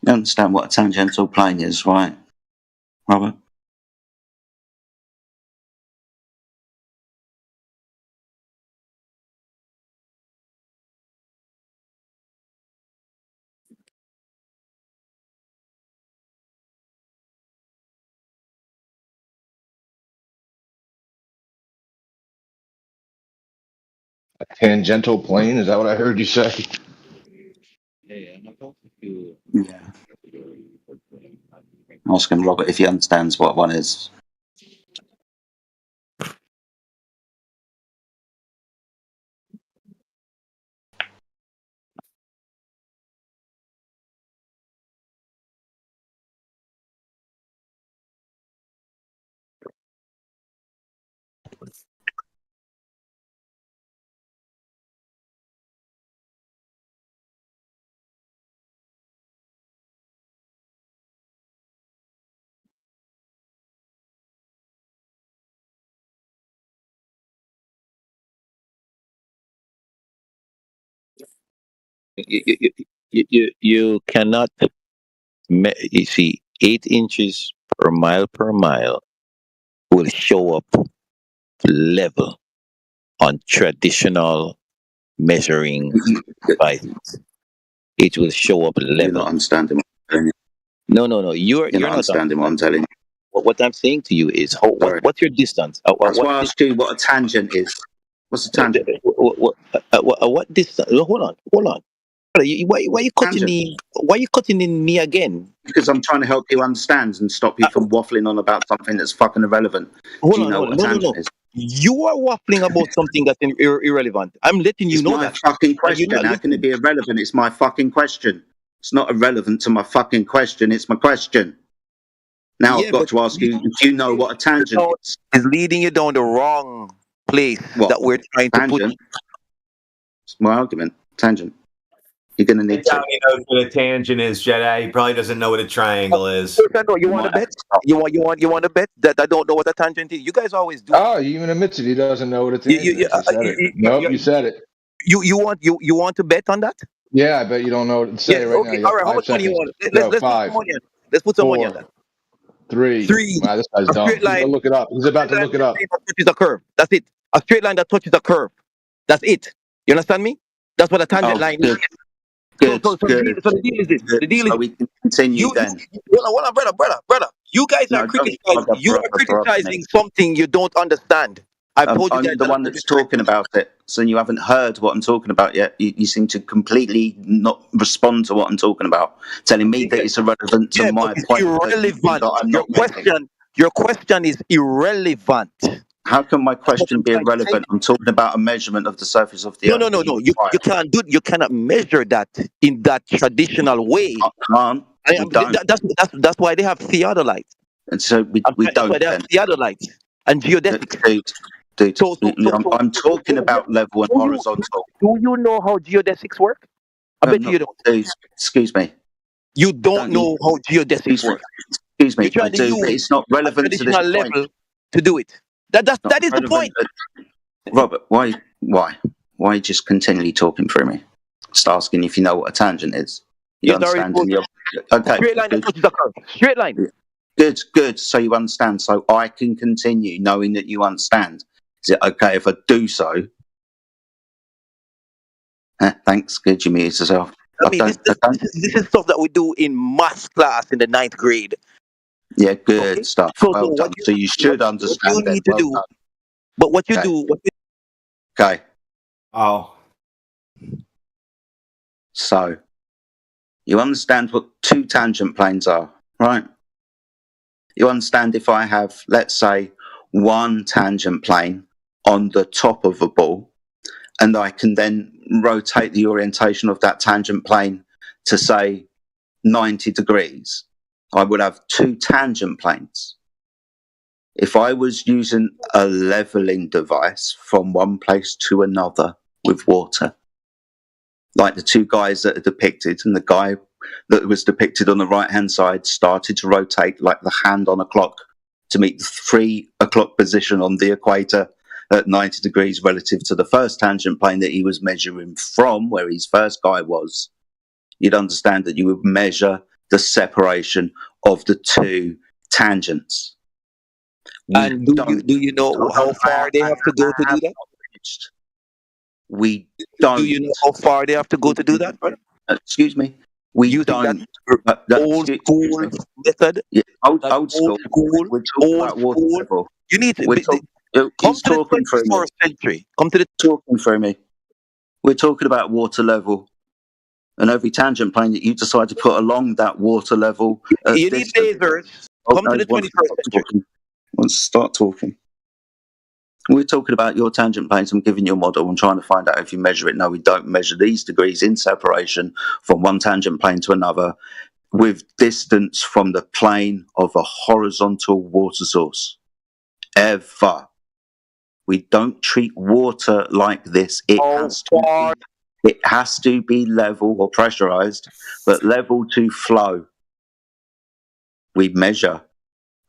You understand what a tangential plane is, right, Robert? A tangential plane? Is that what I heard you say? Yeah. Asking Robert if he understands what one is. You cannot, you see, 8 inches per mile will show up level on traditional measuring devices. It will show up level. You're not understanding what I'm telling you. No. You're not not understanding what I'm telling you. What I'm saying to you is, what's your distance? That's why I asked you what a tangent is. What's a tangent? What distance? Hold on. Why you cutting me? Why you cutting in me again? Because I'm trying to help you understand and stop you from waffling on about something that's fucking irrelevant. Do you know what a tangent is? You are waffling about something that's irrelevant. I'm letting you know that. It's my fucking question. How can it be irrelevant? It's my fucking question. It's not irrelevant to my fucking question. It's my question. Now I've got to ask you if you know what a tangent is. It's leading you down the wrong place that we're trying to put. It's my argument. Tangent. You're going to need to. He knows what a tangent is, Jedi. He probably doesn't know what a triangle is. You want to bet? You want to bet that I don't know what a tangent is? You guys always do. Oh, he even admits it. He doesn't know what a tangent is. He said it. Nope, you said it. You want to bet on that? Yeah, I bet you don't know what to say right now. You All right, how much money you want? Let's put some money on. Let's put some money on that. 3. Wow, this guy's dumb. He's gonna look it up. He's about to look it up. Touches a curve. That's it. A straight line that touches a curve. That's it. You understand me? That's what a tangent line is. Good. So the deal is this. The deal is so we can continue then. Hold on, brother. You guys are criticizing. You are criticizing something you don't understand. I've told you I'm the one that's talking about it, so you haven't heard what I'm talking about yet. You seem to completely not respond to what I'm talking about, telling me that it's irrelevant to my point. Irrelevant. Your question is irrelevant. How can my question be irrelevant? I'm talking about a measurement of the surface of the Earth. No. You can't do. You cannot measure that in that traditional way. That's why they have theodolites. And so we don't. That's why they have theodolites and geodesics. Dude, I'm talking about level and horizontal. Do you know how geodesics work? I bet you don't. Dude, excuse me. You don't know how geodesics work. Excuse me. I do, but it's not relevant to this level point. To do it. That is the point. Robert, why just continually talking through me? Just asking if you know what a tangent is. You understand? Okay. Straight line that touches a curve. Straight line. Good. So you understand. So I can continue knowing that you understand. Is it okay if I do so? Thanks. Good. You muted yourself. This is stuff that we do in maths class in the 9th grade. Yeah, good stuff. Well done. So you should understand. What you need to do. But what you do. Okay. Oh. So you understand what 2 tangent planes are, right? You understand if I have, let's say, 1 tangent plane on the top of a ball, and I can then rotate the orientation of that tangent plane to, say, 90 degrees, I would have 2 tangent planes. If I was using a leveling device from one place to another with water, like the 2 guys that are depicted, and the guy that was depicted on the right-hand side started to rotate like the hand on a clock to meet the 3 o'clock position on the equator at 90 degrees relative to the first tangent plane that he was measuring from, where his first guy was, you'd understand that you would measure the separation of the 2 tangents. And do you know how far they have to go to do that? We don't. Do you know how far they have to go to do that? Excuse me. We don't. Old school method. Yeah, old school. We're talking about water level. You need to come to the 21st century. Come to the talking through me. We're talking about water level, and every tangent plane that you decide to put along that water level. You need lasers. Come to the 21st century. Let's start talking. We're talking about your tangent planes. I'm giving you a model. I'm trying to find out if you measure it. No, we don't measure these degrees in separation from one tangent plane to another with distance from the plane of a horizontal water source. Ever. We don't treat water like this. It has to be level or pressurized, but level to flow. We measure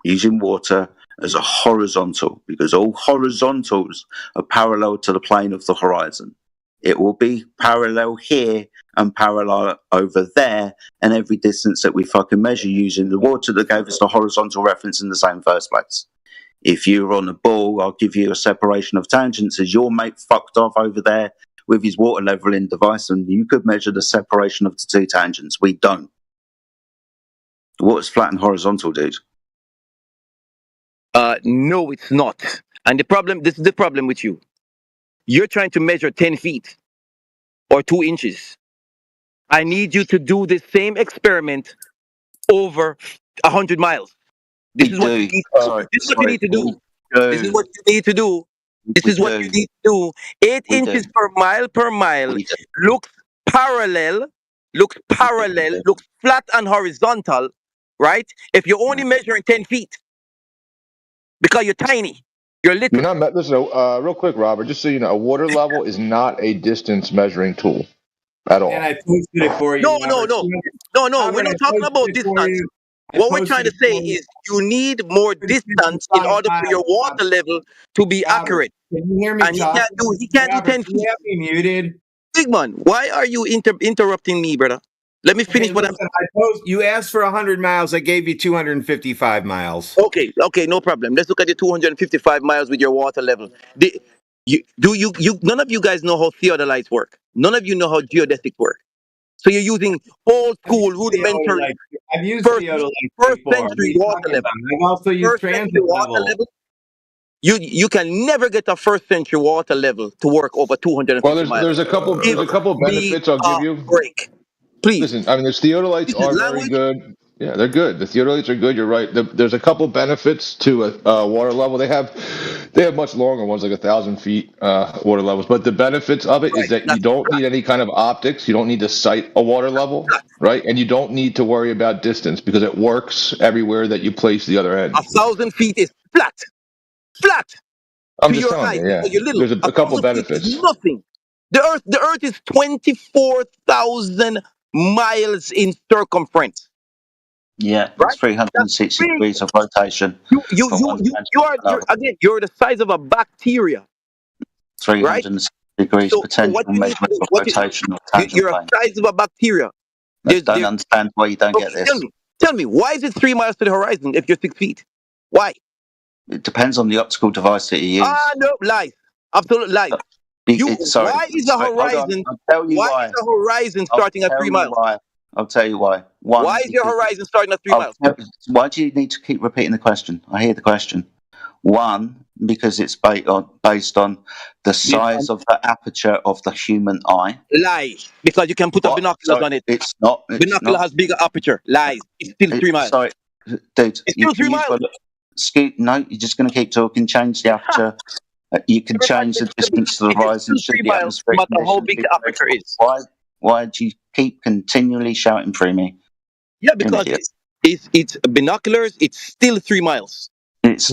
using water as a horizontal because all horizontals are parallel to the plane of the horizon. It will be parallel here and parallel over there, and every distance that we fucking measure using the water that gave us the horizontal reference in the same first place. If you're on a ball, I'll give you a separation of tangents as your mate fucked off over there with his water leveling device, and you could measure the separation of the two tangents. We don't. The water's flat and horizontal, dude. No, it's not. And this is the problem with you. You're trying to measure 10 feet or 2 inches. I need you to do the same experiment over 100 miles. This is what you need to do. This is what you need to do. This is what you need to do. 8 inches per mile looks parallel, looks flat and horizontal, right? If you're only measuring 10 feet, because you're tiny, you're little. You're not. Listen, real quick, Robert. Just so you know, a water level is not a distance measuring tool at all. And I posted it for you. No. Robert, We're not talking about distance. What we're trying to say is you need more distance in order for your water level to be accurate. Can you hear me? And he can't do 10 feet. Be muted. Big man, why are you interrupting me, brother? Let me finish what I'm saying. You asked for 100 miles. I gave you 255 miles. Okay, no problem. Let's look at the 255 miles with your water level. None of you guys know how theodolites work. None of you know how geodesics work. So you're using old school rudimentary I've used first before. century water level. I've also used transit level. You can never get a first century water level to work over 250 miles. There's a couple benefits I'll give you. Break. Please. Listen, I mean, the theodolites are very good. Yeah, they're good. The theodolites are good. You're right. There's a couple benefits to a water level. They have much longer ones, like 1,000 feet water levels. But the benefits of it is that you don't need any kind of optics. You don't need to sight a water level, right? And you don't need to worry about distance because it works everywhere that you place the other end. 1,000 feet is flat. I'm just telling you, yeah. There's a couple benefits. Nothing. The Earth is 24,000 miles in circumference. Yeah, it's 360 degrees of rotation. You're the size of a bacteria. 360 degrees potential measurement of rotation of tangent You're the size of a bacteria. I don't understand why you don't get this. Tell me, why is it 3 miles to the horizon if you're 6 feet? Why? It depends on the optical device that you use. No, lies. Absolute lies. Why is the horizon starting at 3 miles? I'll tell you why. Why is your horizon starting at 3 miles? Why do you need to keep repeating the question? I hear the question. One, because it's based on the size of the aperture of the human eye. Lies. Because you can put binoculars on it. It's not. Binocular has bigger aperture. Lies. It's still 3 miles. Sorry, dude. It's still 3 miles. No, you're just going to keep talking. Change the aperture. You can change the distance to the horizon. 3 miles, no matter how big the aperture is. Why do you keep continually shouting through me? Yeah, because it's binoculars. It's still 3 miles. It's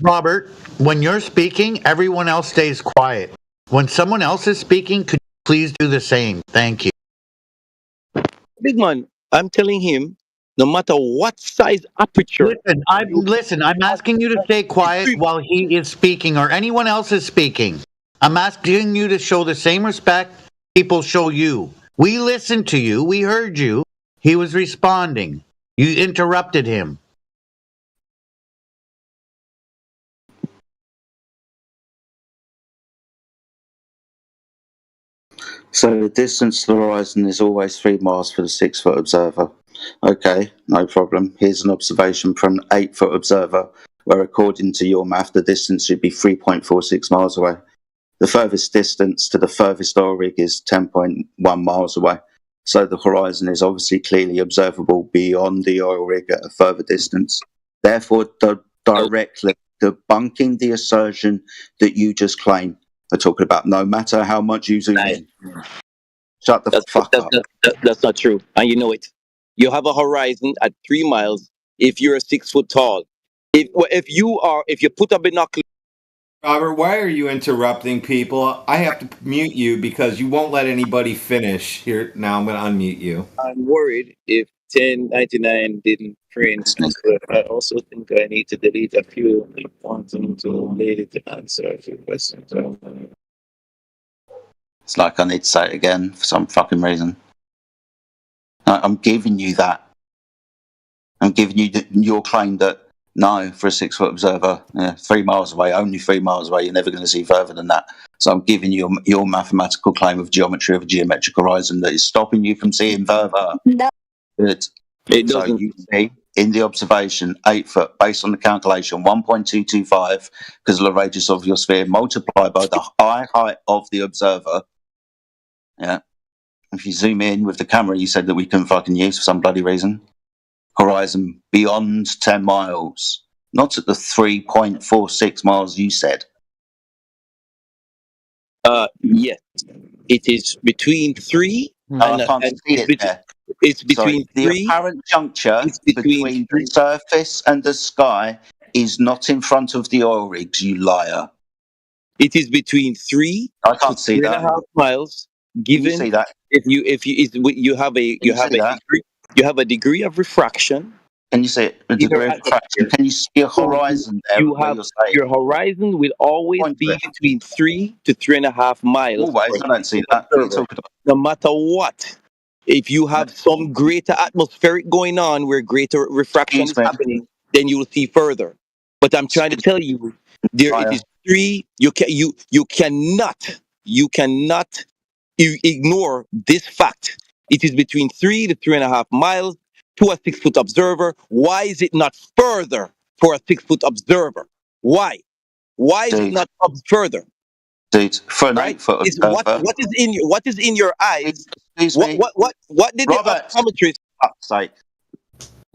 Robert, when you're speaking, everyone else stays quiet. When someone else is speaking, could you please do the same? Thank you. Big man, I'm telling him, no matter what size aperture. Listen, I'm asking you to stay quiet while he is speaking or anyone else is speaking. I'm asking you to show the same respect people show you. We listened to you. We heard you. He was responding. You interrupted him. So the distance to the horizon is always 3 miles for the 6-foot observer. Okay, no problem. Here's an observation from an 8-foot observer, where according to your math, the distance should be 3.46 miles away. The furthest distance to the furthest oil rig is 10.1 miles away. So the horizon is obviously clearly observable beyond the oil rig at a further distance. Therefore, directly debunking the assertion that you just claimed. We're talking about no matter how much you zoom in. Shut the fuck up. That's not true. And you know it. You have a horizon at 3 miles if you're 6 foot tall. If you put a binocular Robert, why are you interrupting people? I have to mute you because you won't let anybody finish. Here, now I'm going to unmute you. I'm worried if 1099 didn't print, but I also think I need to delete a few ones to later to answer a few questions. It's like I need to say it again for some fucking reason. I'm giving you that. I'm giving you your claim that no, for a 6 foot observer, 3 miles away, only 3 miles away, you're never going to see further than that. So I'm giving you your mathematical claim of geometry of a geometric horizon that is stopping you from seeing further. No. Good. So you see in the observation 8 foot based on the calculation 1.225 because of the radius of your sphere multiplied by the eye height of the observer. Yeah. If you zoom in with the camera, you said that we couldn't fucking use for some bloody reason. Horizon beyond 10 miles, not at the 3.46 miles you said. Yes, it is between 3 I can't see it there. It's between the 3. apparent juncture between the surface and the sky is not in front of the oil rigs, you liar. It is between 3 I can't see that. 3.5 miles. Given Can you see that? if you have a degree, you have a degree of refraction. Can you see it? A degree of refraction. Can you see a horizon there? You have your horizon will always be between 3 to 3.5 miles. Always, I don't see that. What are you talking about? No matter what, if you have some greater atmospheric going on where greater refraction is happening, then you will see further. But I'm trying to tell you, there it is 3. You cannot ignore this fact. It is between 3 to 3.5 miles to a 6 foot observer. Why is it not further for a 6 foot observer? Why? Why is it not up further? Dude, for an 8 foot observer. What is in your eyes? What did the optometrist? Sake.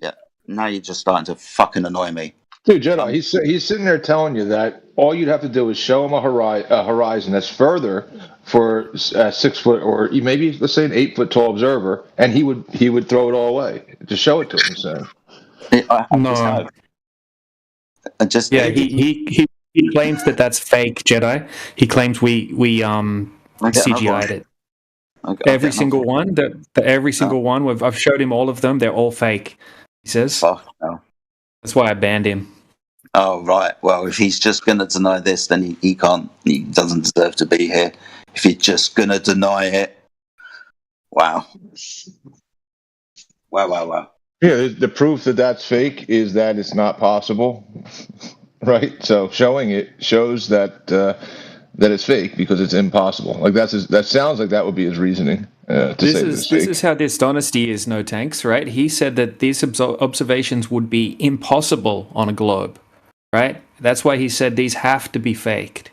Yeah. Now you're just starting to fucking annoy me. Dude, Jedi, he's sitting there telling you that all you'd have to do is show him a horizon that's further for a 6 foot or maybe let's say an 8 foot tall observer, and he would throw it all away. Just show it to him, so. No. He claims that that's fake, Jedi. He claims we CGI'd it. Every single one I've showed him all of them. They're all fake. He says. That's why I banned him. Oh right. Well, if he's just going to deny this, then he can't. He doesn't deserve to be here. If you're just going to deny it, wow. Wow. Yeah, the proof that that's fake is that it's not possible, right? So showing it shows that that it's fake because it's impossible. Like that sounds like that would be his reasoning. This is how dishonesty is, No Tanks, right? He said that these observations would be impossible on a globe, right? That's why he said these have to be faked,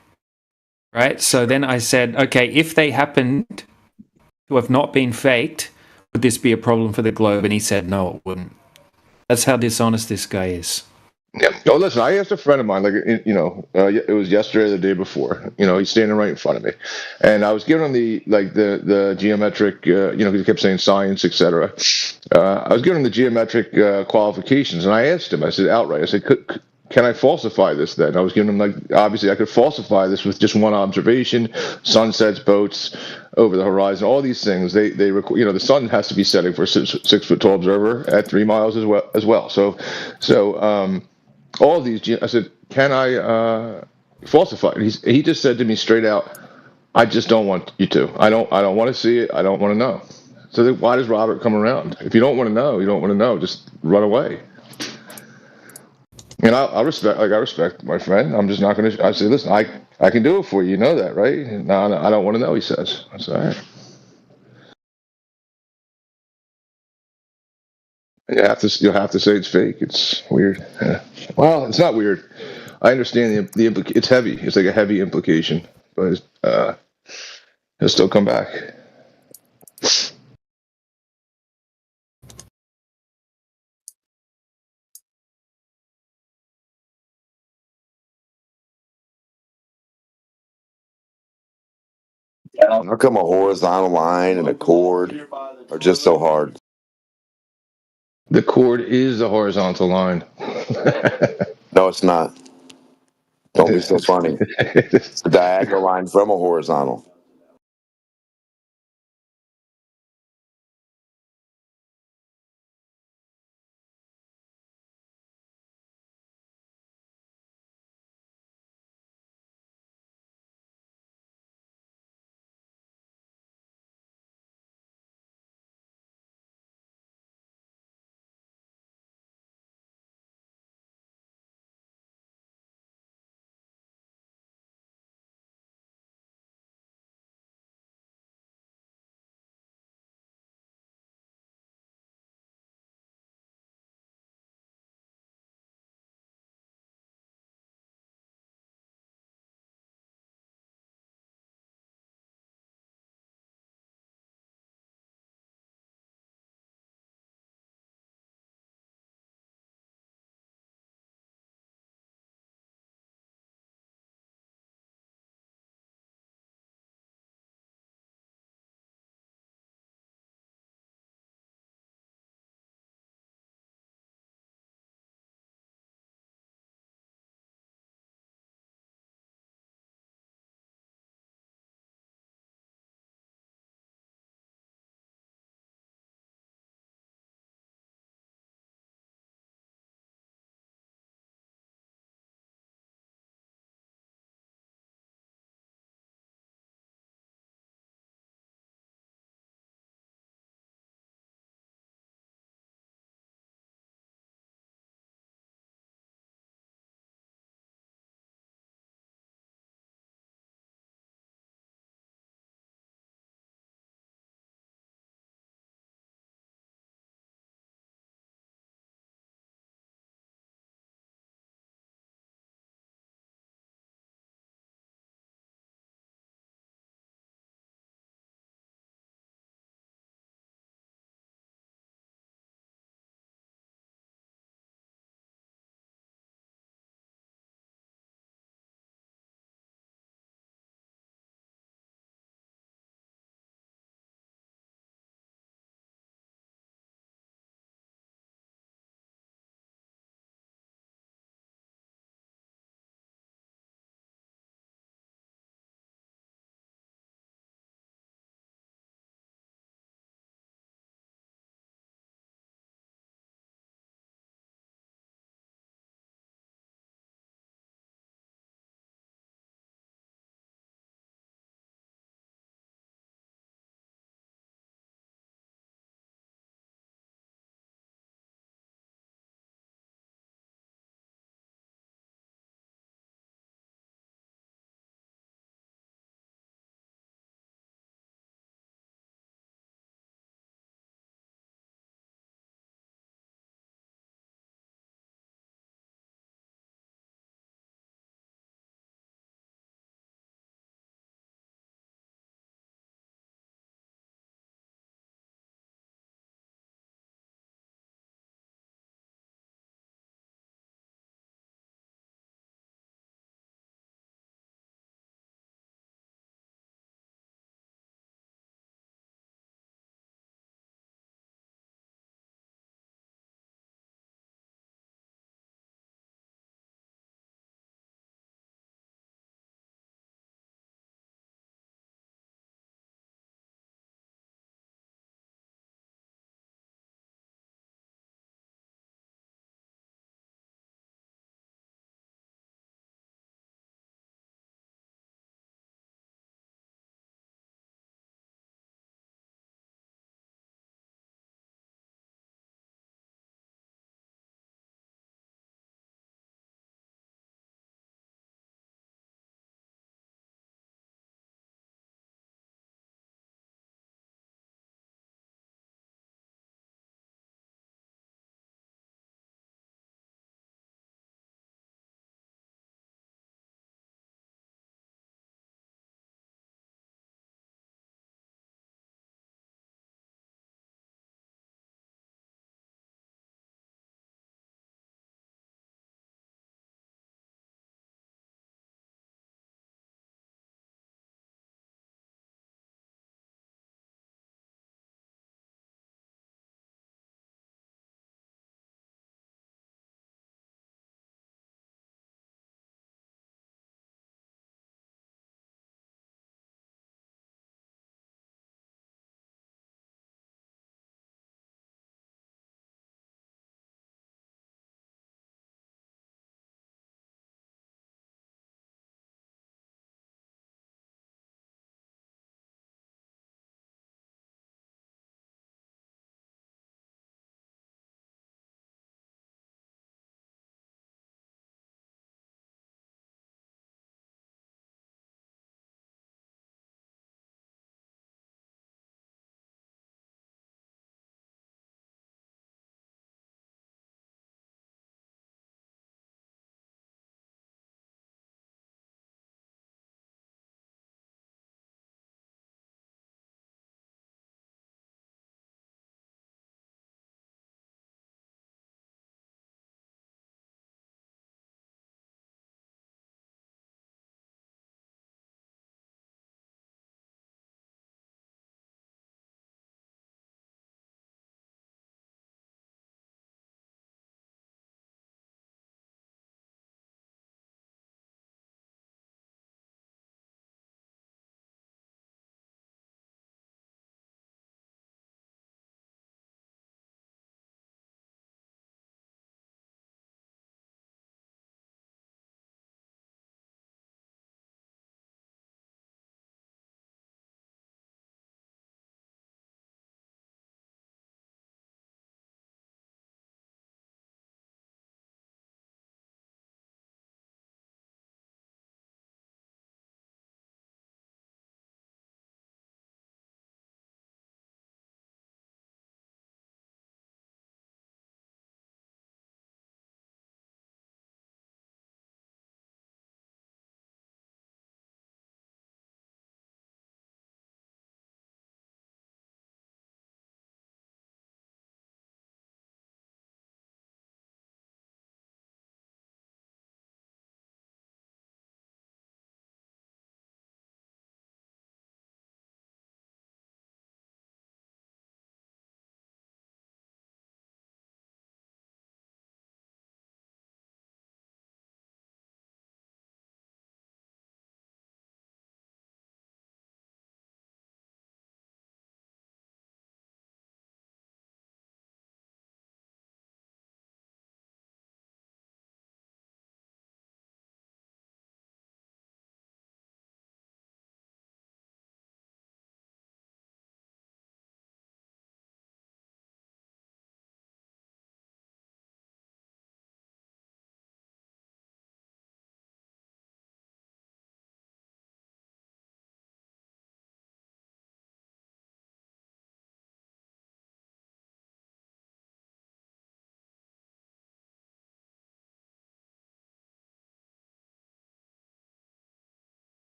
right? So then I said, okay, if they happened to have not been faked, would this be a problem for the globe? And he said, no, it wouldn't. That's how dishonest this guy is. Yeah. Oh, listen, I asked a friend of mine, it was yesterday or the day before. He's standing right in front of me, and I was giving him the geometric, because he kept saying science, etc. I was giving him the geometric qualifications, and I asked him. I said outright, I said, can I falsify this? Then I was giving him obviously I could falsify this with just one observation: sunsets, boats over the horizon, all these things. They the sun has to be setting for a 6 foot tall observer at 3 miles as well. So. All of these, I said, can I falsify it? He just said to me straight out, I just don't want you to. I don't want to see it. I don't want to know. So then why does Robert come around? If you don't want to know, you don't want to know. Just run away. And I respect my friend. I'm just not going to. I say, listen, I can do it for you. You know that, right? No, I don't want to know. He says. I said, all right. You'll have to say it's fake. It's weird. Yeah. Well, it's not weird. I understand the it's heavy. It's like a heavy implication, but he'll still come back. How come a horizontal line and a chord are just so hard? The chord is the horizontal line. No, it's not. Don't be so funny. It's a diagonal line from a horizontal.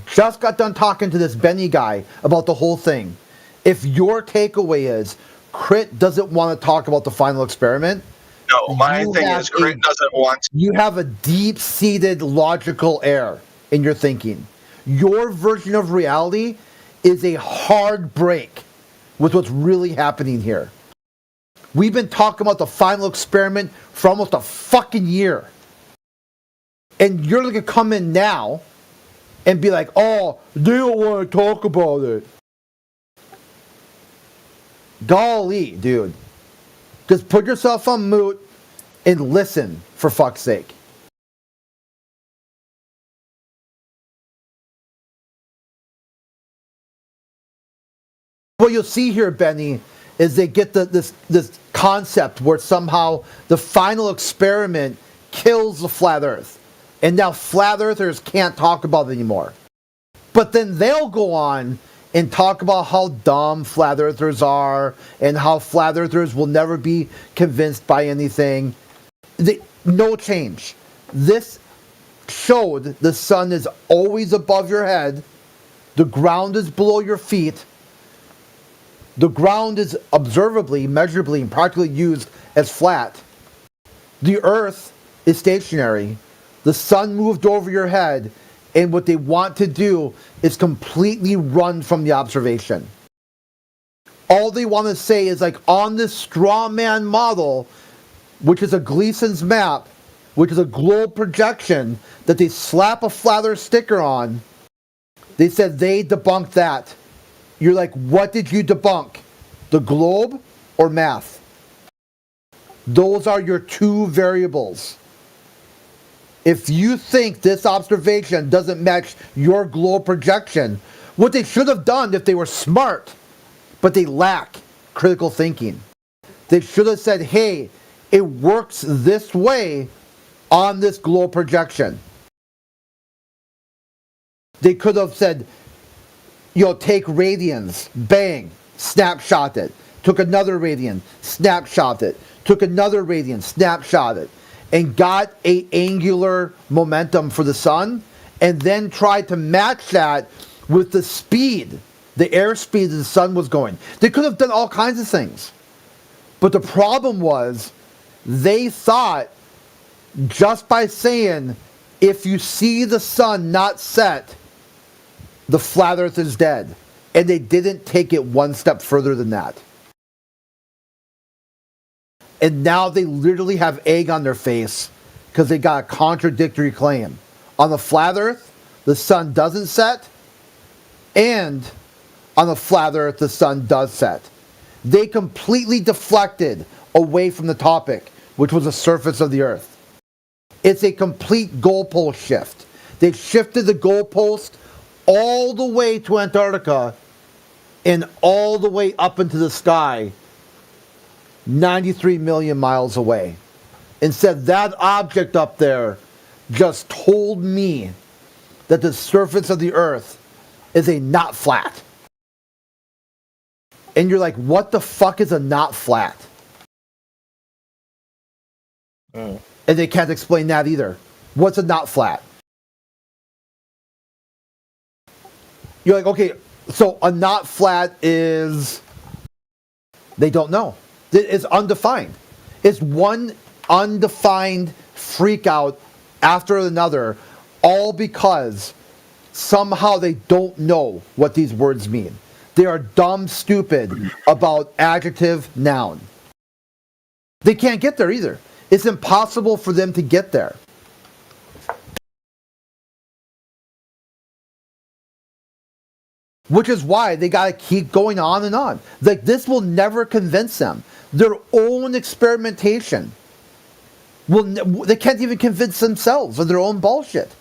Just got done talking to this Benny guy about the whole thing. If your takeaway is Crit doesn't want to talk about the final experiment, no, my thing is Crit doesn't want to. You have a deep-seated logical error in your thinking. Your version of reality is a hard break with what's really happening here. We've been talking about the final experiment for almost a fucking year. And you're going to come in now and be like, oh, they don't want to talk about it. Golly, dude. Just put yourself on mute and listen, for fuck's sake. What you'll see here, Benny, is they get this concept where somehow the final experiment kills the flat earth. And now flat earthers can't talk about it anymore. But then they'll go on and talk about how dumb flat earthers are and how flat earthers will never be convinced by anything. No change. This showed the sun is always above your head. The ground is below your feet. The ground is observably, measurably, and practically used as flat. The earth is stationary. The sun moved over your head, and what they want to do is completely run from the observation. All they want to say is like on this straw man model, which is a Gleason's map, which is a globe projection that they slap a flat earth sticker on, they said they debunked that. You're like, what did you debunk? The globe or math? Those are your two variables. If you think this observation doesn't match your globe projection, what they should have done if they were smart, but they lack critical thinking, they should have said, hey, it works this way on this globe projection. They could have said, take radians, bang, snapshot it. Took another radian, snapshot it. Took another radian, snapshot it. And got a angular momentum for the sun, and then tried to match that with the speed, the airspeed the sun was going. They could have done all kinds of things. But the problem was, they thought, just by saying, if you see the sun not set, the flat earth is dead. And they didn't take it one step further than that. And now they literally have egg on their face because they got a contradictory claim. On the flat earth, the sun doesn't set, and on the flat earth, the sun does set. They completely deflected away from the topic, which was the surface of the earth. It's a complete goalpost shift. They shifted the goalpost all the way to Antarctica and all the way up into the sky, 93 million miles away, and said that object up there just told me that the surface of the earth is a not flat. And you're like, what the fuck is a not flat? And they can't explain that either. What's a not flat? You're like, okay, so a not flat is... They don't know. It's undefined. It's one undefined freak out after another, all because somehow they don't know what these words mean. They are dumb stupid about adjective, noun. They can't get there either. It's impossible for them to get there. Which is why they got to keep going on and on. Like, this will never convince them. Their own experimentation they can't even convince themselves of their own bullshit.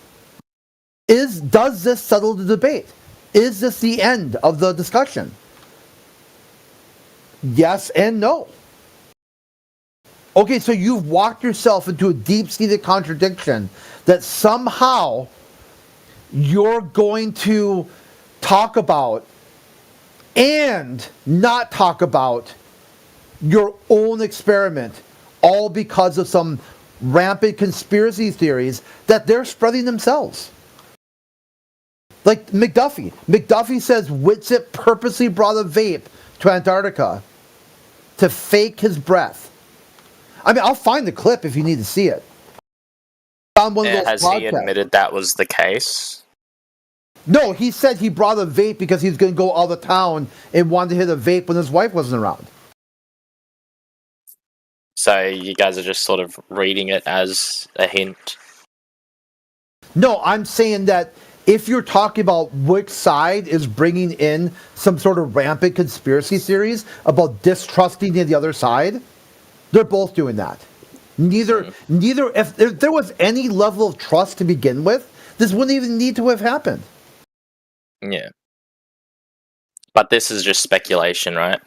Does this settle the debate? Is this the end of the discussion? Yes and no. Okay, so you've walked yourself into a deep-seated contradiction that somehow you're going to talk about and not talk about your own experiment, all because of some rampant conspiracy theories that they're spreading themselves. Like McDuffie. McDuffie says Witsit purposely brought a vape to Antarctica to fake his breath. I mean, I'll find the clip if you need to see it. On one of those Has he podcasts. admitted that was the case? No, he said he brought a vape because he was going to go out of town and wanted to hit a vape when his wife wasn't around. So you guys are just sort of reading it as a hint. No, I'm saying that if you're talking about which side is bringing in some sort of rampant conspiracy theories about distrusting the other side, they're both doing that. Neither, if there was any level of trust to begin with, this wouldn't even need to have happened. Yeah. But this is just speculation, right?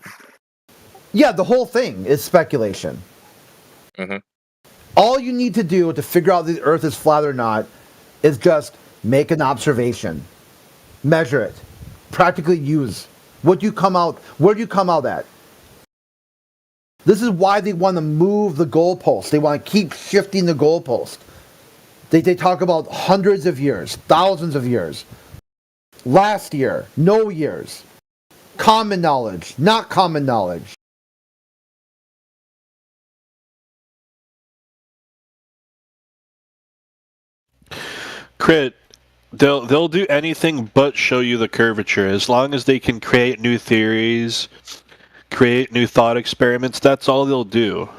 Yeah, the whole thing is speculation. Mm-hmm. All you need to do to figure out if the Earth is flat or not is just make an observation, measure it, practically use. Where do you come out at? This is why they want to move the goalpost. They want to keep shifting the goalpost. They talk about hundreds of years, thousands of years. Last year, no years. Common knowledge, not common knowledge. Crit, they'll do anything but show you the curvature. As long as they can create new theories, create new thought experiments, that's all they'll do.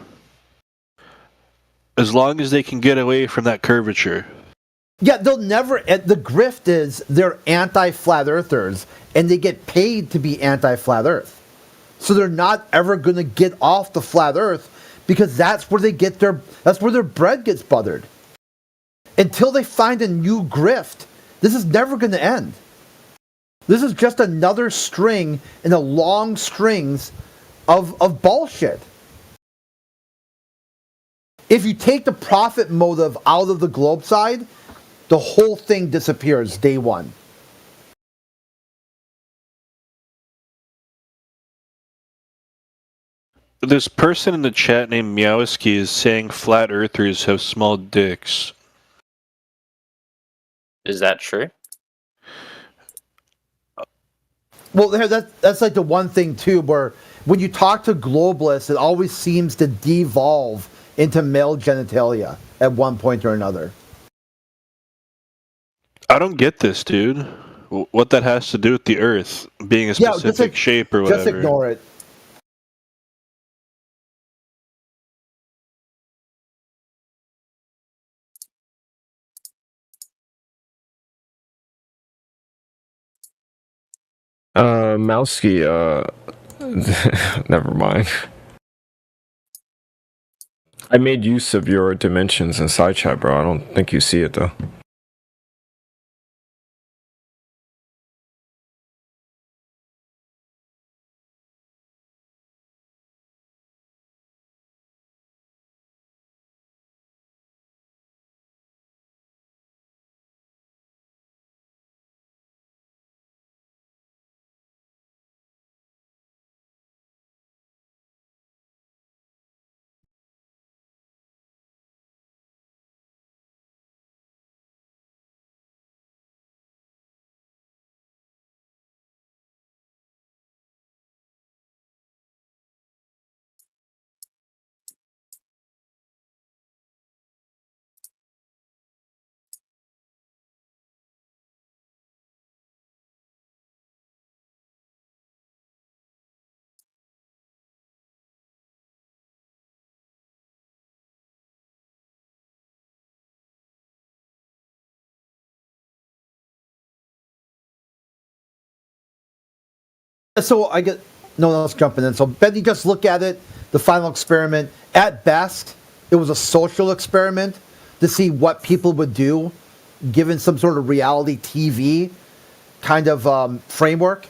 As long as they can get away from that curvature. Yeah, they'll never. The grift is they're anti-flat earthers, and they get paid to be anti-flat Earth. So they're not ever going to get off the flat Earth because that's where their bread gets buttered. Until they find a new grift, this is never going to end. This is just another string in the long strings of bullshit. If you take the profit motive out of the globe side, the whole thing disappears day one. This person in the chat named Meowski is saying flat earthers have small dicks. Is that true? Well, that's like the one thing too, where when you talk to globalists, it always seems to devolve into male genitalia at one point or another. I don't get this, dude. What that has to do with the Earth being a specific shape or whatever. Just ignore it. Mousky, never mind. I made use of your dimensions in side chat, bro. I don't think you see it though. So I get no one else jumping in. So Benny, just look at it. The final experiment. At best, it was a social experiment to see what people would do, given some sort of reality TV kind of framework.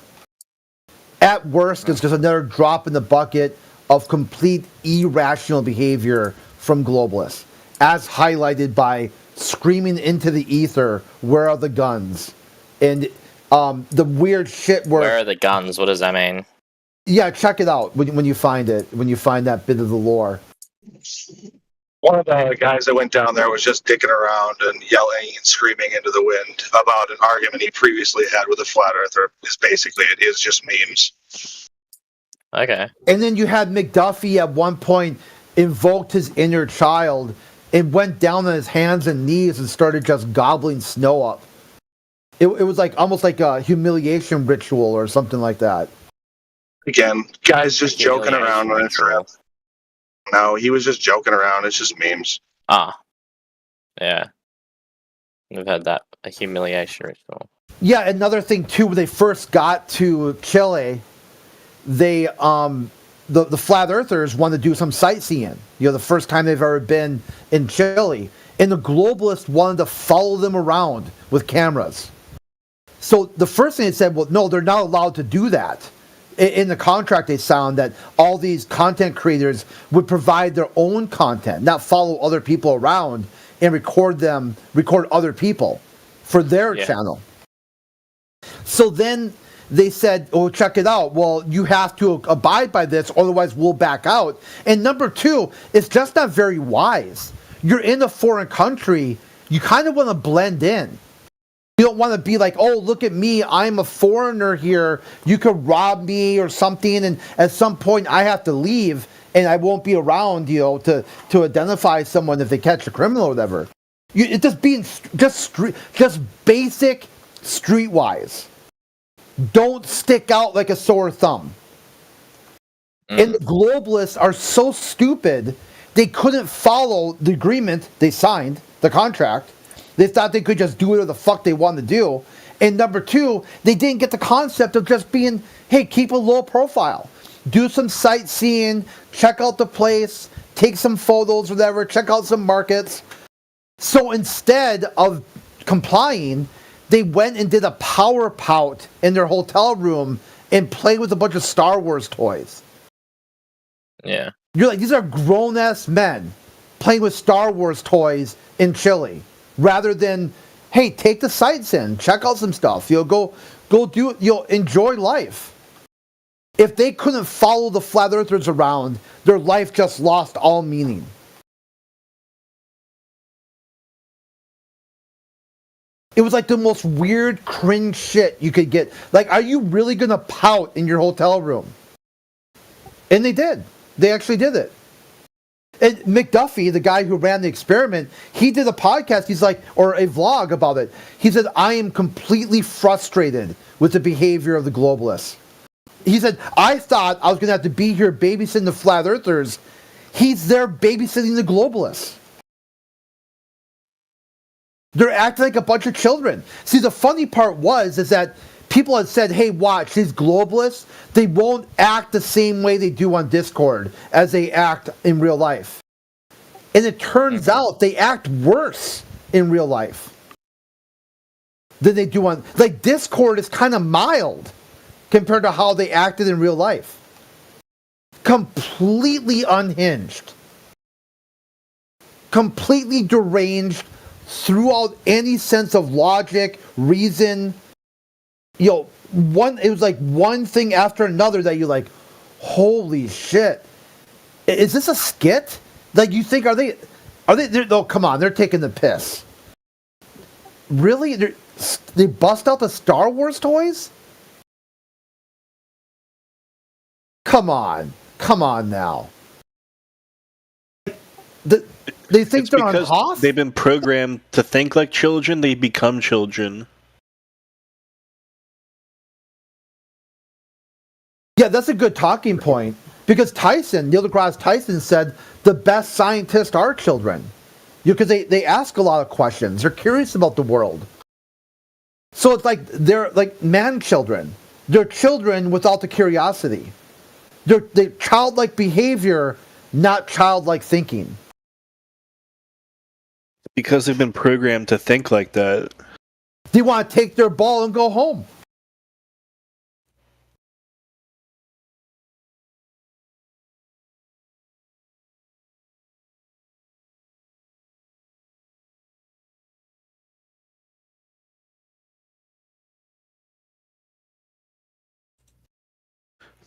At worst, it's just another drop in the bucket of complete irrational behavior from globalists, as highlighted by screaming into the ether, "Where are the guns?" And the weird shit Where are the guns? What does that mean? Yeah, check it out when you find it, when you find that bit of the lore. One of the guys that went down there was just dicking around and yelling and screaming into the wind about an argument he previously had with a flat earther. Is basically it is just memes. Okay. And then you had McDuffie at one point invoked his inner child and went down on his hands and knees and started just gobbling snow up. It was like almost like a humiliation ritual or something like that. Again, guys just joking around on Instagram. No, he was just joking around. It's just memes. Ah. Yeah. We've had that. A humiliation ritual. Yeah, another thing too, when they first got to Chile, they the flat earthers wanted to do some sightseeing. You know, the first time they've ever been in Chile. And the globalists wanted to follow them around with cameras. So the first thing they said, well, no, they're not allowed to do that. In the contract they signed that all these content creators would provide their own content, not follow other people around and record other people for their channel. So then they said, oh, check it out. Well, you have to abide by this, otherwise we'll back out. And number two, it's just not very wise. You're in a foreign country, you kind of want to blend in. You don't want to be like, oh, look at me, I'm a foreigner here, you could rob me or something, and at some point I have to leave, and I won't be around, you know, to identify someone if they catch a criminal or whatever. It's just being just basic streetwise. Don't stick out like a sore thumb. And the globalists are so stupid, they couldn't follow the agreement they signed, the contract. They thought they could just do whatever the fuck they wanted to do. And number two, they didn't get the concept of just being, hey, keep a low profile. Do some sightseeing, check out the place, take some photos, whatever, check out some markets. So instead of complying, they went and did a power pout in their hotel room and played with a bunch of Star Wars toys. Yeah. You're like, these are grown-ass men playing with Star Wars toys in Chile. Rather than, hey, take the sights in, check out some stuff. You'll go do, you'll enjoy life. If they couldn't follow the flat earthers around, their life just lost all meaning. It was like the most weird, cringe shit you could get. Like, are you really gonna pout in your hotel room? And they did. They actually did it. And McDuffie, the guy who ran the experiment, he did a podcast, he's like, or a vlog about it. He said, I am completely frustrated with the behavior of the globalists. He said, I thought I was going to have to be here babysitting the flat earthers. He's there babysitting the globalists. They're acting like a bunch of children. See, the funny part is that people had said, hey, watch, these globalists, they won't act the same way they do on Discord as they act in real life. And it turns out they act worse in real life than they do on... Like, Discord is kind of mild compared to how they acted in real life. Completely unhinged. Completely deranged throughout any sense of logic, reason... You know, it was like one thing after another that you're like, holy shit. Is this a skit? Like, you think, oh, come on, they're taking the piss. Really? They bust out the Star Wars toys? Come on now. They think it's they're on because Hoth? they've been programmed to think like children, they become children. Yeah, that's a good talking point. Because Neil deGrasse Tyson said the best scientists are children. Because they ask a lot of questions. They're curious about the world. So it's like they're like man children. They're children without the curiosity. They're childlike behavior, not childlike thinking. Because they've been programmed to think like that. They want to take their ball and go home.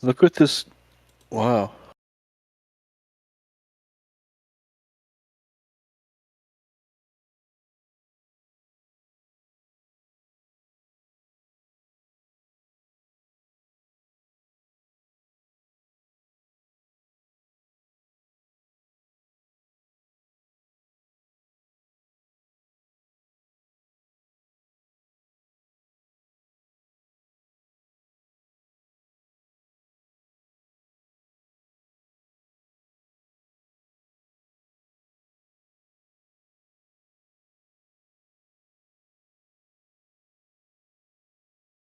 Look at this. Wow.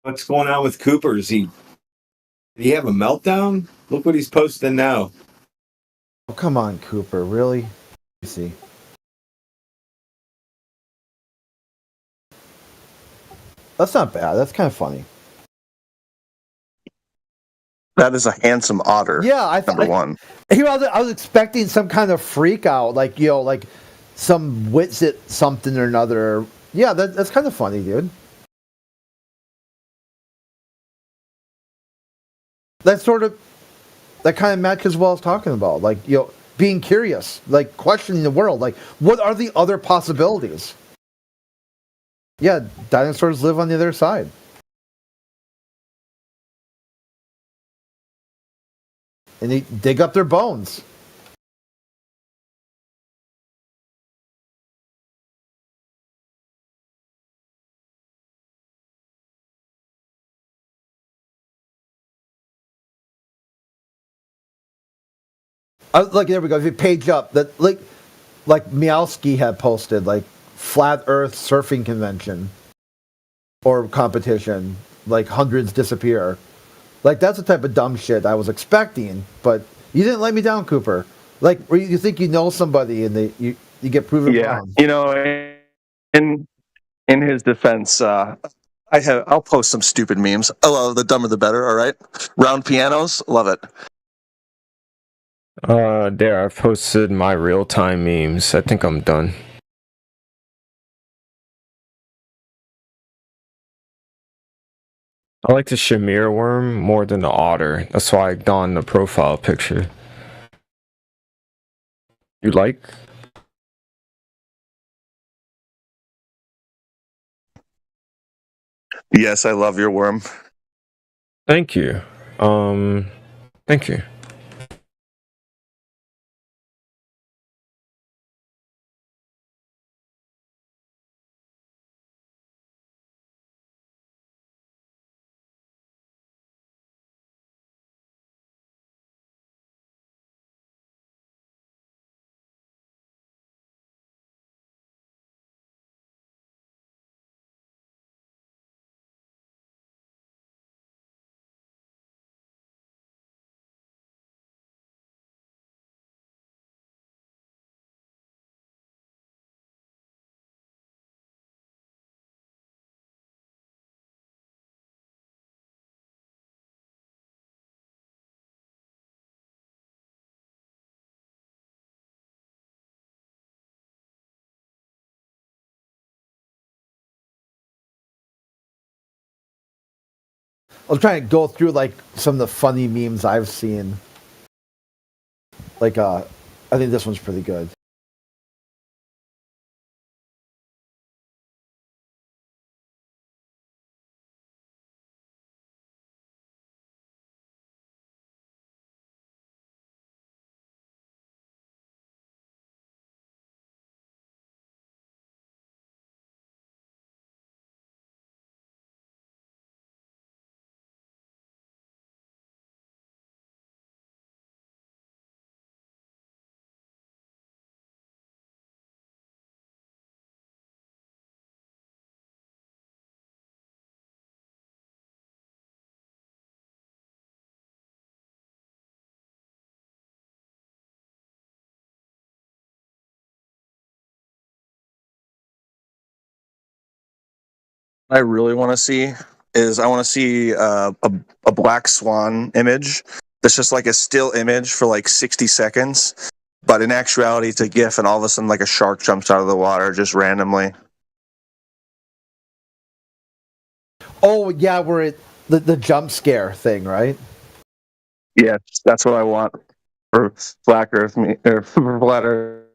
What's going on with Cooper? Did he have a meltdown? Look what he's posting now. Oh, come on, Cooper. Really? Let me see. That's not bad. That's kind of funny. That is a handsome otter. Yeah, number one. I was expecting some kind of freak out, like like some Witsit something or another. Yeah, that's kind of funny, dude. That kind of matches what I was talking about, like being curious, like questioning the world, like what are the other possibilities? Yeah, dinosaurs live on the other side. And they dig up their bones. Like there we go. If you page up that, like Meowski had posted, like flat Earth surfing convention or competition, like hundreds disappear. Like that's the type of dumb shit I was expecting, but you didn't let me down, Cooper. Like you think you know somebody and you get proven wrong. You know, in his defense, I'll post some stupid memes. I love the dumber the better. All right, round pianos, love it. There, I've posted my real-time memes. I think I'm done. I like the Shamir worm more than the otter. That's why I donned the profile picture. You like? Yes, I love your worm. Thank you. Thank you. I was trying to go through like some of the funny memes I've seen. Like I think this one's pretty good. I really want to see is I want to see a black swan image that's just like a still image for like 60 seconds, but in actuality it's a GIF, and all of a sudden like a shark jumps out of the water just randomly. Oh yeah, we're at the jump scare thing, right? Yes, that's what I want for Black Earth or for Flat Earth.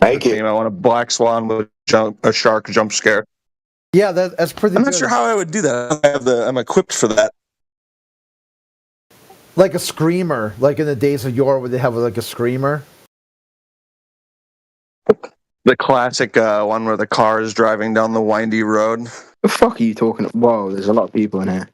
Make it. I want a black swan with a shark jump scare. Yeah, that's pretty. I'm not sure how I would do that. I'm equipped for that. Like a screamer, like in the days of yore, where they have like a screamer. The classic one where the car is driving down the windy road. The fuck are you talking about? Whoa, there's a lot of people in here.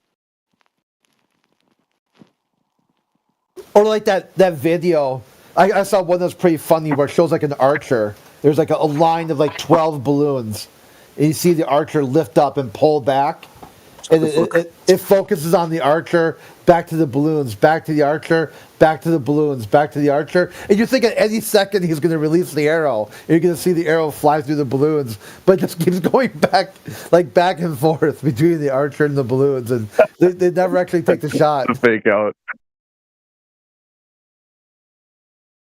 Or like that video. I saw one that's pretty funny where it shows like an archer. There's like a line of like 12 balloons. And you see the archer lift up and pull back. And it focuses on the archer, back to the balloons, back to the archer, back to the balloons, back to the archer. And you think at any second he's going to release the arrow. You're going to see the arrow fly through the balloons, but it just keeps going back, like back and forth between the archer and the balloons. And they never actually take the shot. The fake out.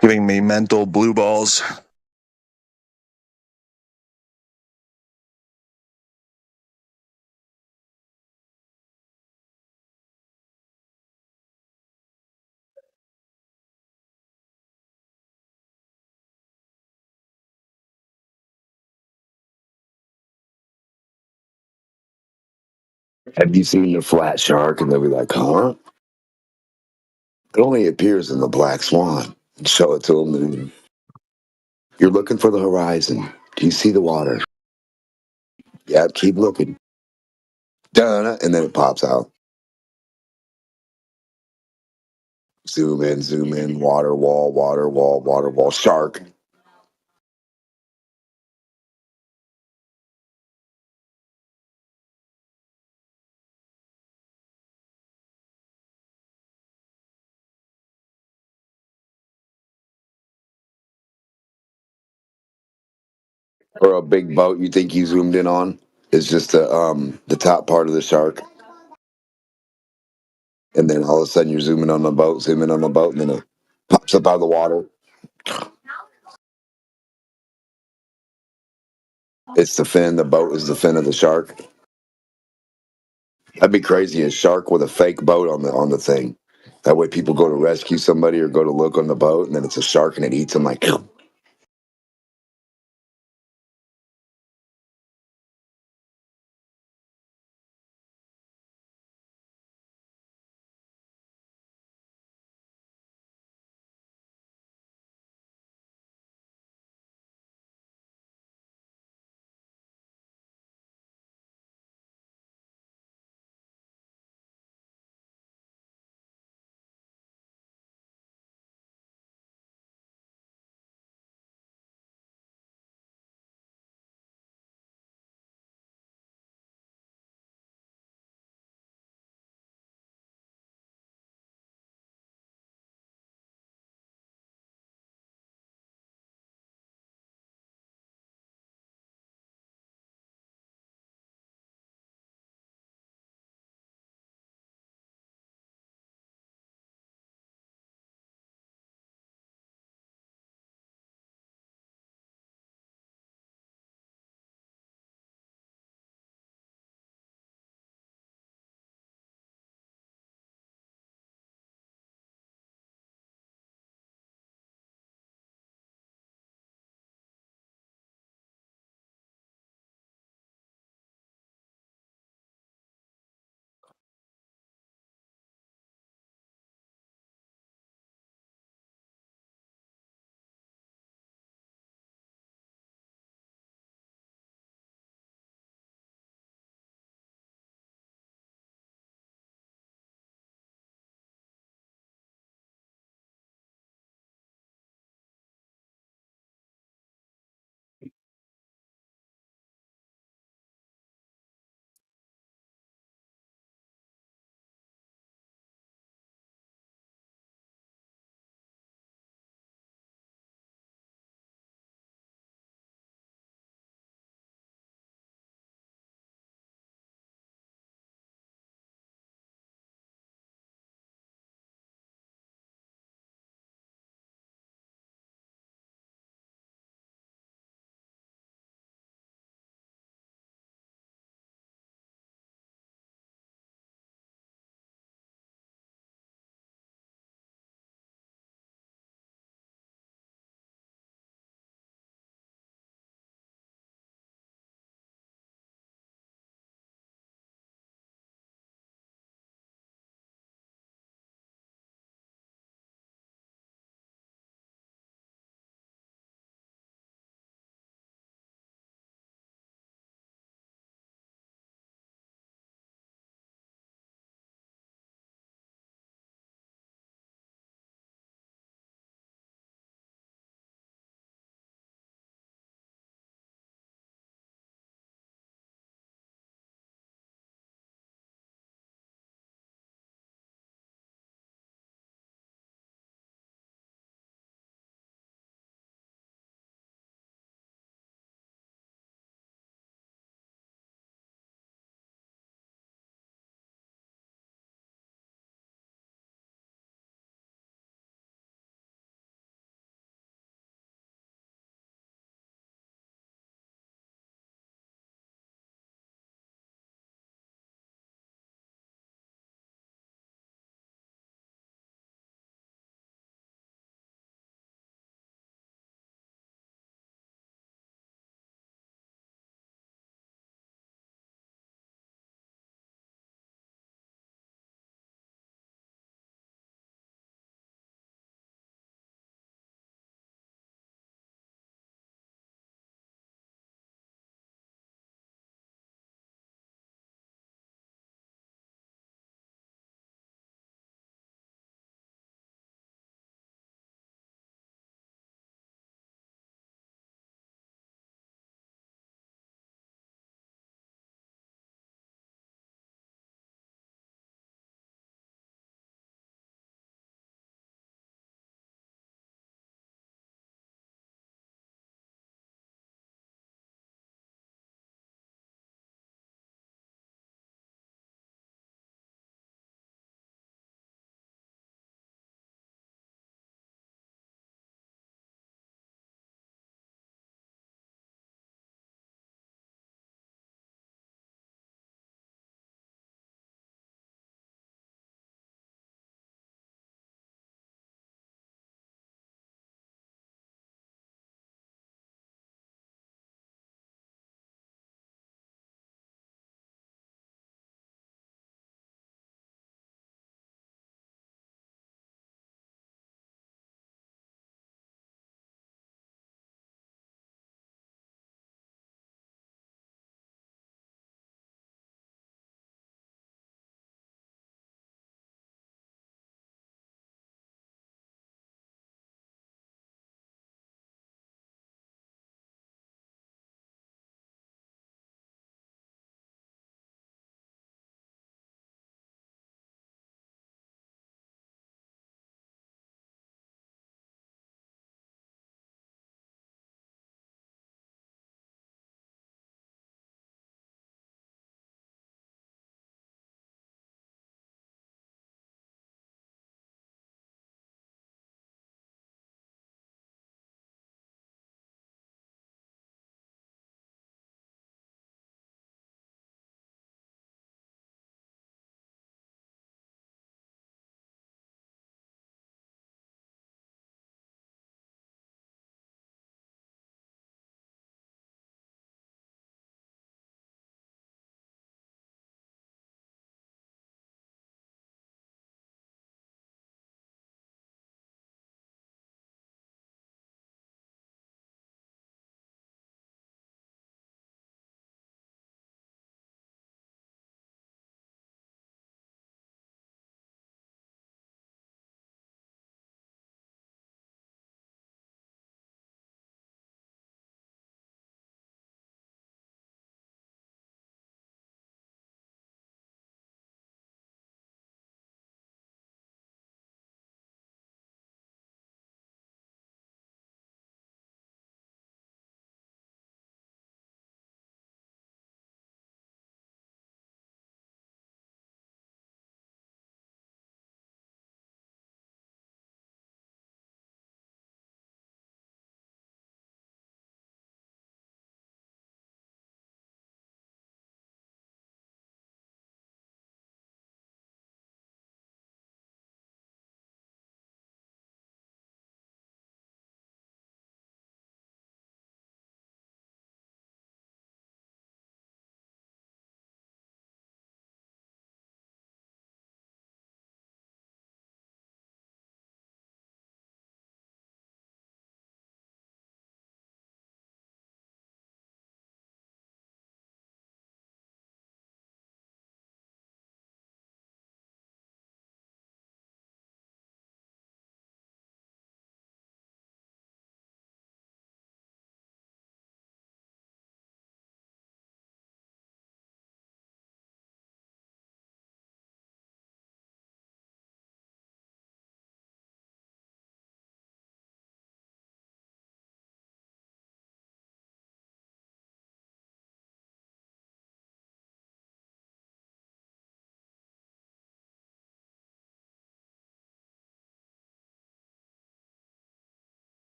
Giving me mental blue balls. Have you seen the flat shark? And they'll be like, huh? It only appears in the black swan. Show it to them. And you're looking for the horizon. Do you see the water? Yeah, keep looking. Dun, and then it pops out. Zoom in, water wall, water wall, water wall, shark. Or a big boat you think you zoomed in on is just the top part of the shark. And then all of a sudden you're zooming on the boat, zooming on the boat, and then it pops up out of the water. It's the fin. The boat is the fin of the shark. That'd be crazy. A shark with a fake boat on the thing. That way people go to rescue somebody or go to look on the boat, and then it's a shark and it eats them like.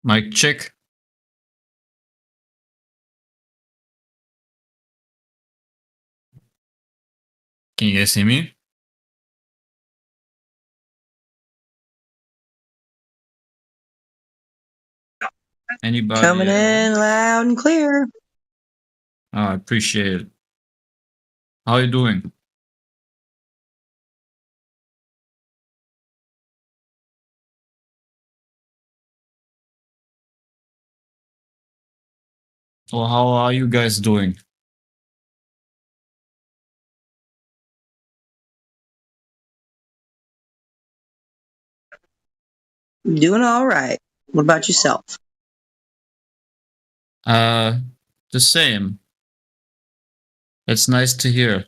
Mic check. Can you guys hear me? Anybody? Coming in loud and clear. Oh, I appreciate it. How are you doing? Well, how are you guys doing? Doing all right. What about yourself? The same. That's nice to hear.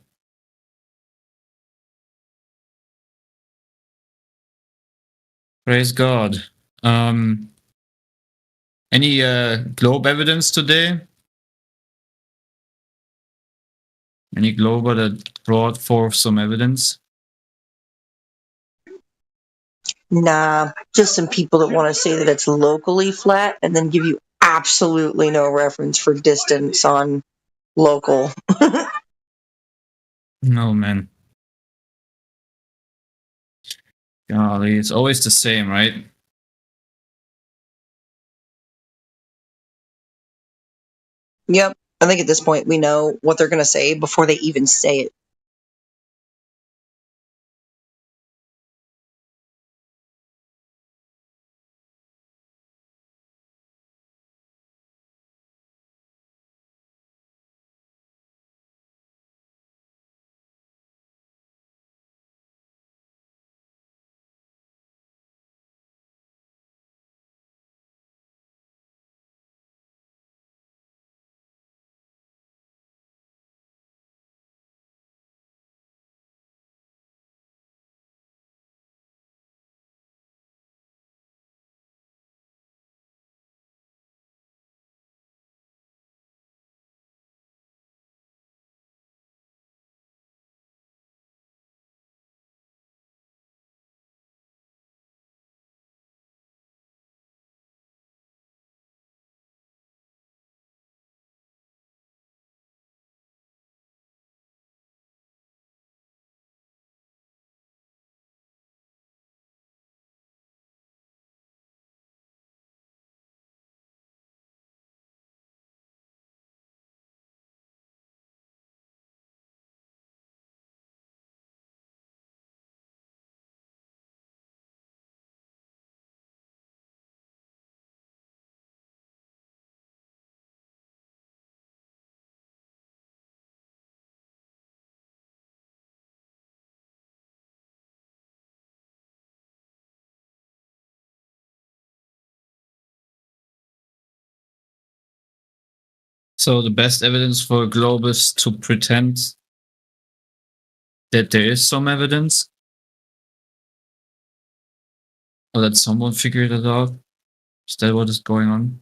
Praise God. Any globe evidence today? Any glober that brought forth some evidence? Nah, just some people that want to say that it's locally flat and then give you absolutely no reference for distance on local. No, man. Golly, it's always the same, right? Yep. I think at this point we know what they're going to say before they even say it. So the best evidence for a globe is to pretend that there is some evidence? Or that someone figured it out? Is that what is going on?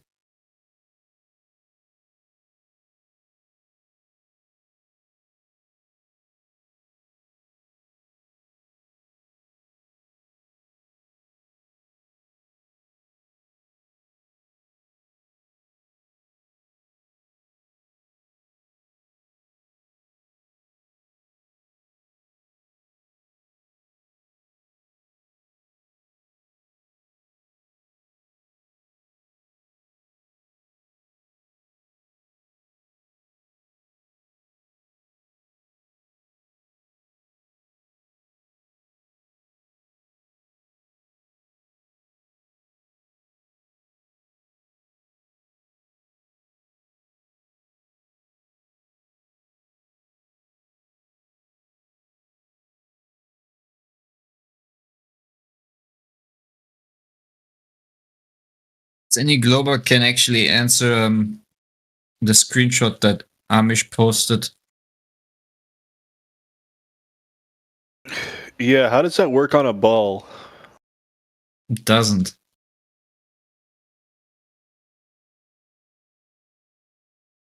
Any glober can actually answer the screenshot that Amish posted. Yeah, how does that work on a ball? It doesn't.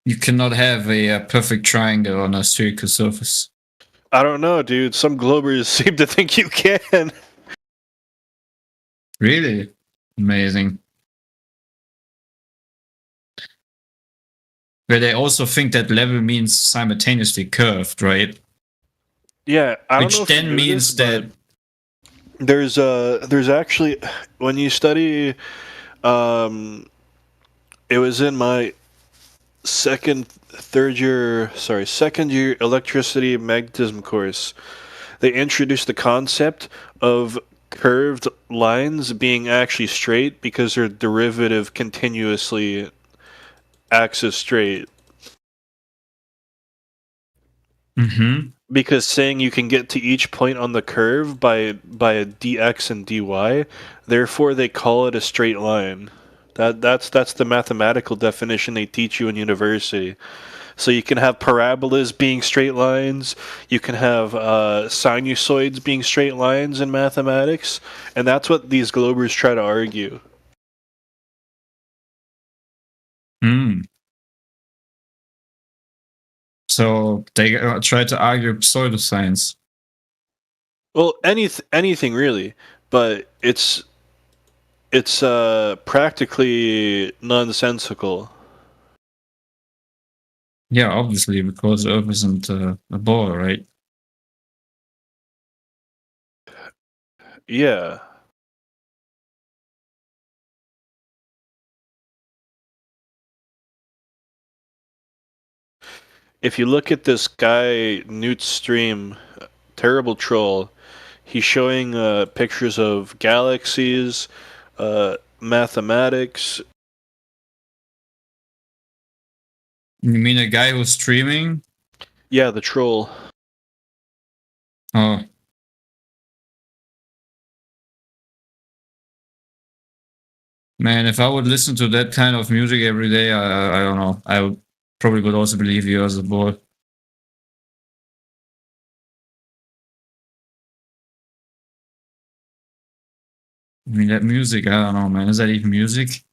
You cannot have a perfect triangle on a spherical surface. I don't know, dude. Some globers seem to think you can. Really? Amazing. Where they also think that level means simultaneously curved, right? Yeah, I don't know Which if you then knew means this, that there's actually when you study, it was in my second year electricity magnetism course. They introduced the concept of curved lines being actually straight because their derivative continuously acts as straight. Mm-hmm. Because saying you can get to each point on the curve by a dx and dy, therefore they call it a straight line. That's the mathematical definition they teach you in university. So you can have parabolas being straight lines, you can have sinusoids being straight lines in mathematics, and that's what these globers try to argue. Hmm. So they try to argue pseudoscience. Well, anything really, but it's practically nonsensical. Yeah, obviously, because Earth isn't a ball, right? Yeah. If you look at this guy Newt's stream, terrible troll, he's showing pictures of galaxies, mathematics. You mean a guy who's streaming? Yeah, the troll. Oh. Man, if I would listen to that kind of music every day, I don't know. I would probably would also believe you as a boy. I mean, that music, I don't know, man. Is that even music?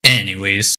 Anyways.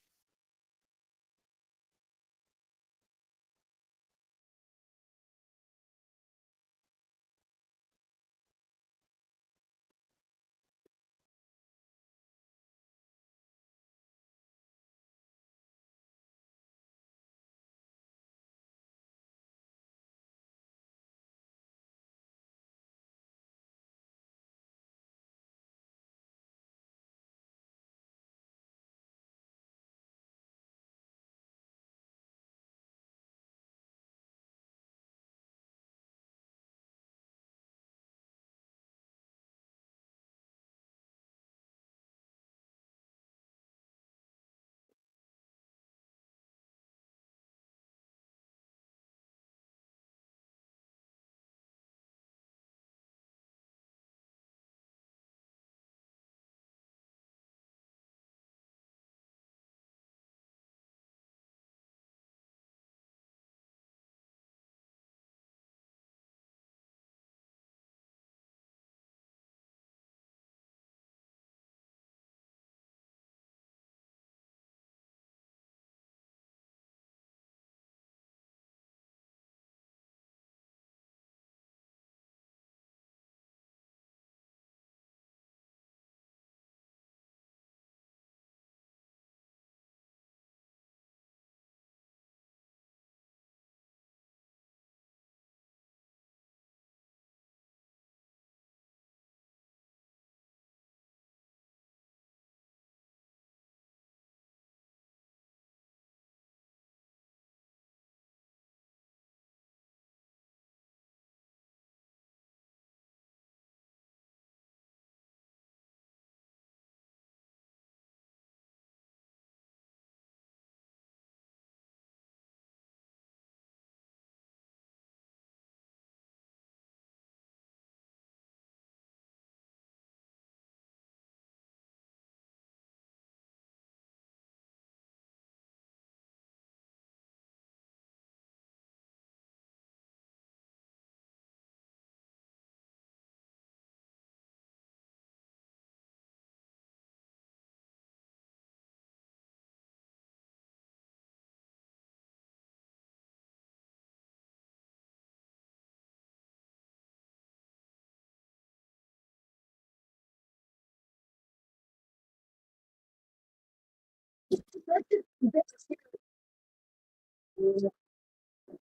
You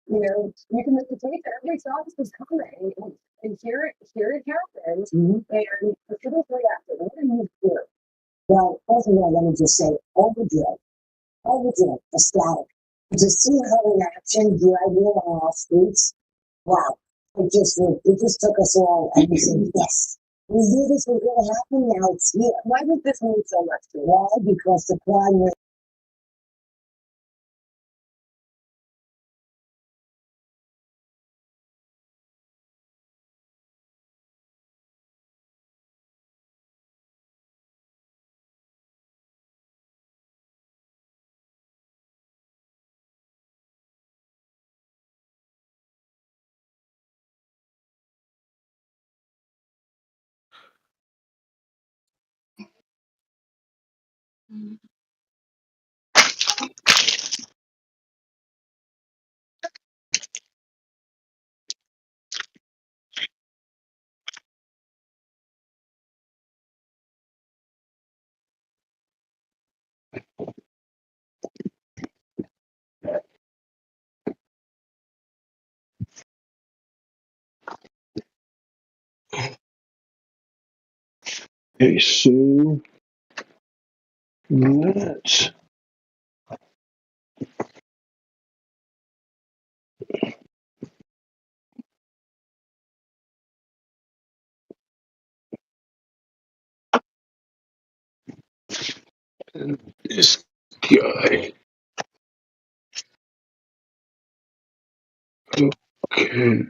know, you can make the case that everybody saw this was coming, and here it happened, and the civil reacted. What do you do? Well, first of all, let me just say, overjoyed, ecstatic. To see her in action, driving on our streets, wow. It just took us all, and we said, yes, we knew this was going to happen, now it's here. Why does this mean so much to you? Why? Because the crime rate Okay, so that and this guy. Okay.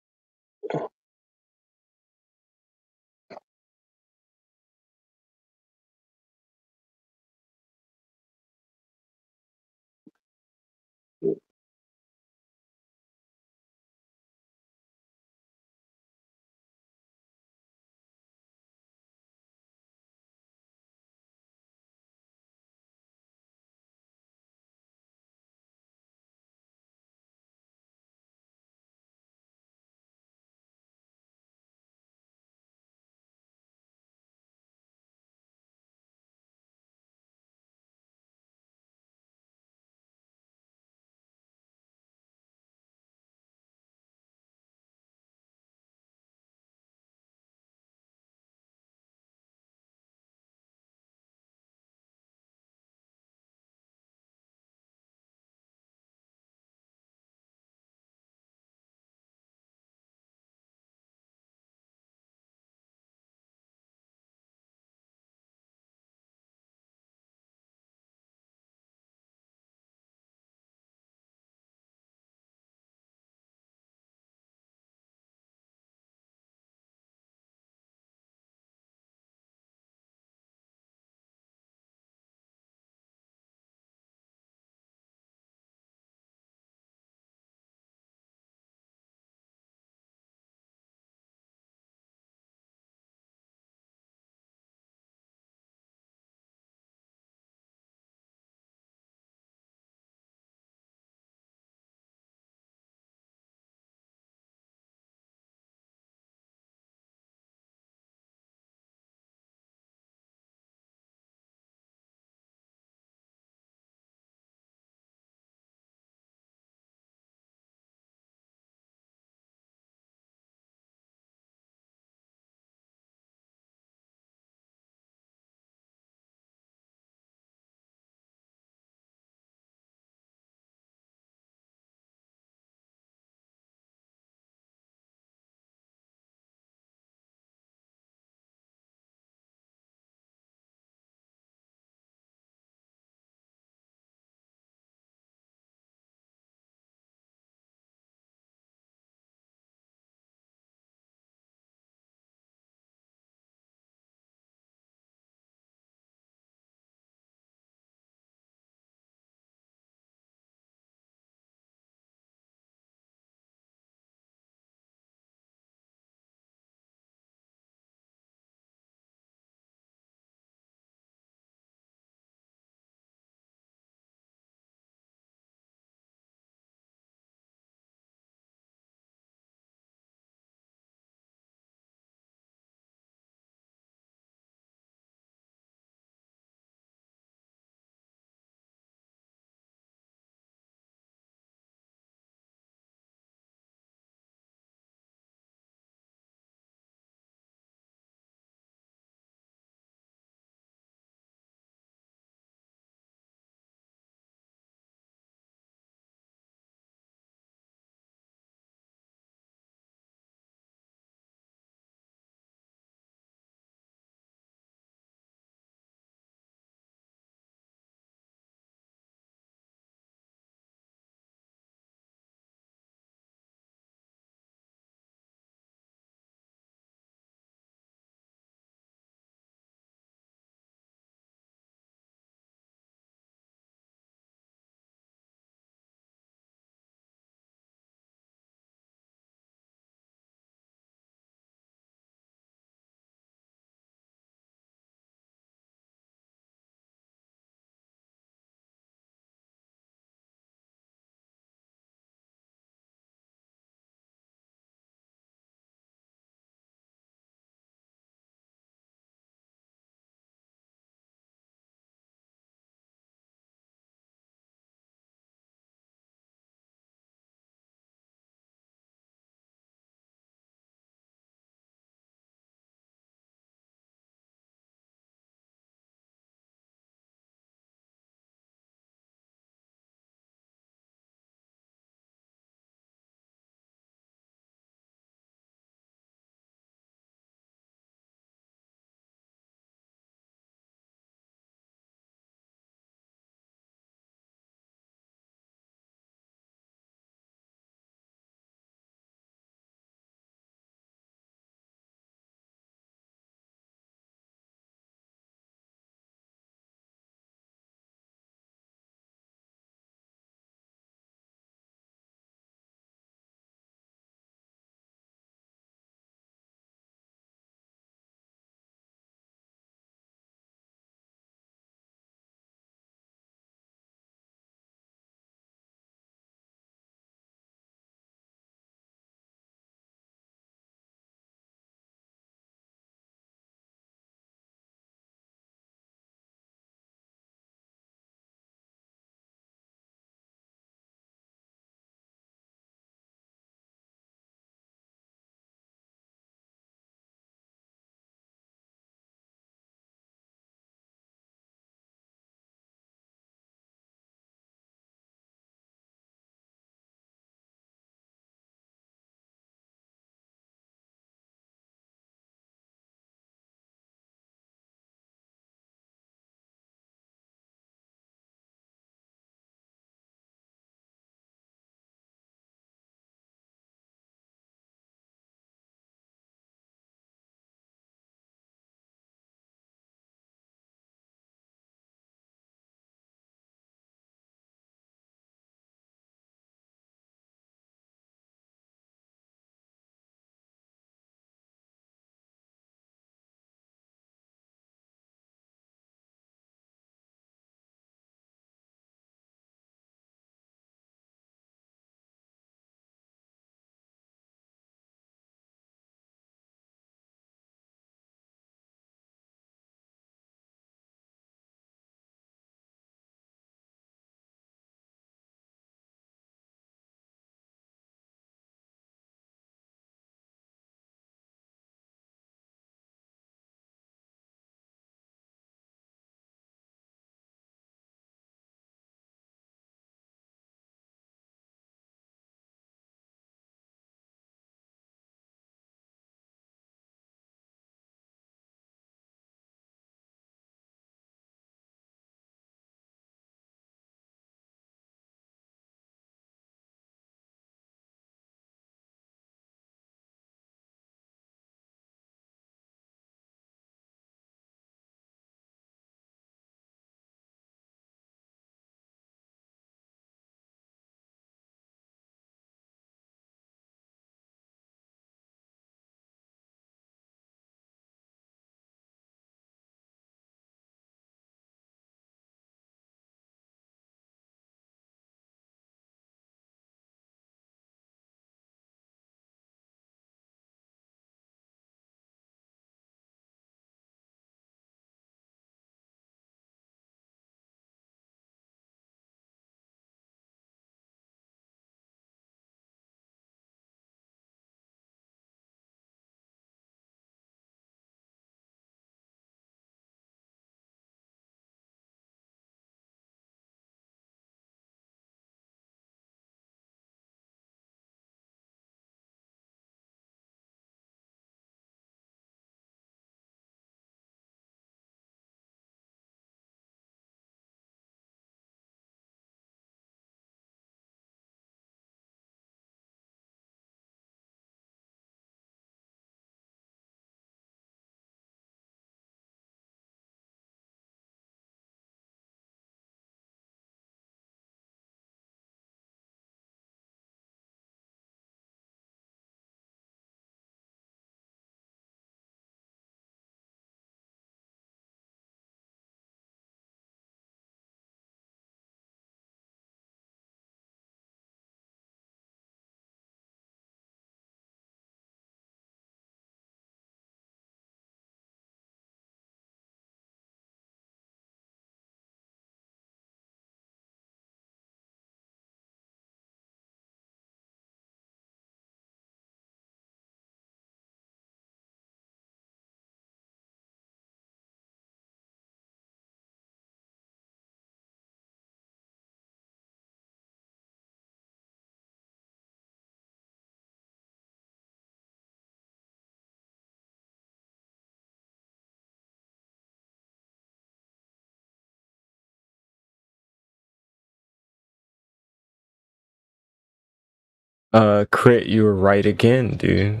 Crit, you were right again, dude.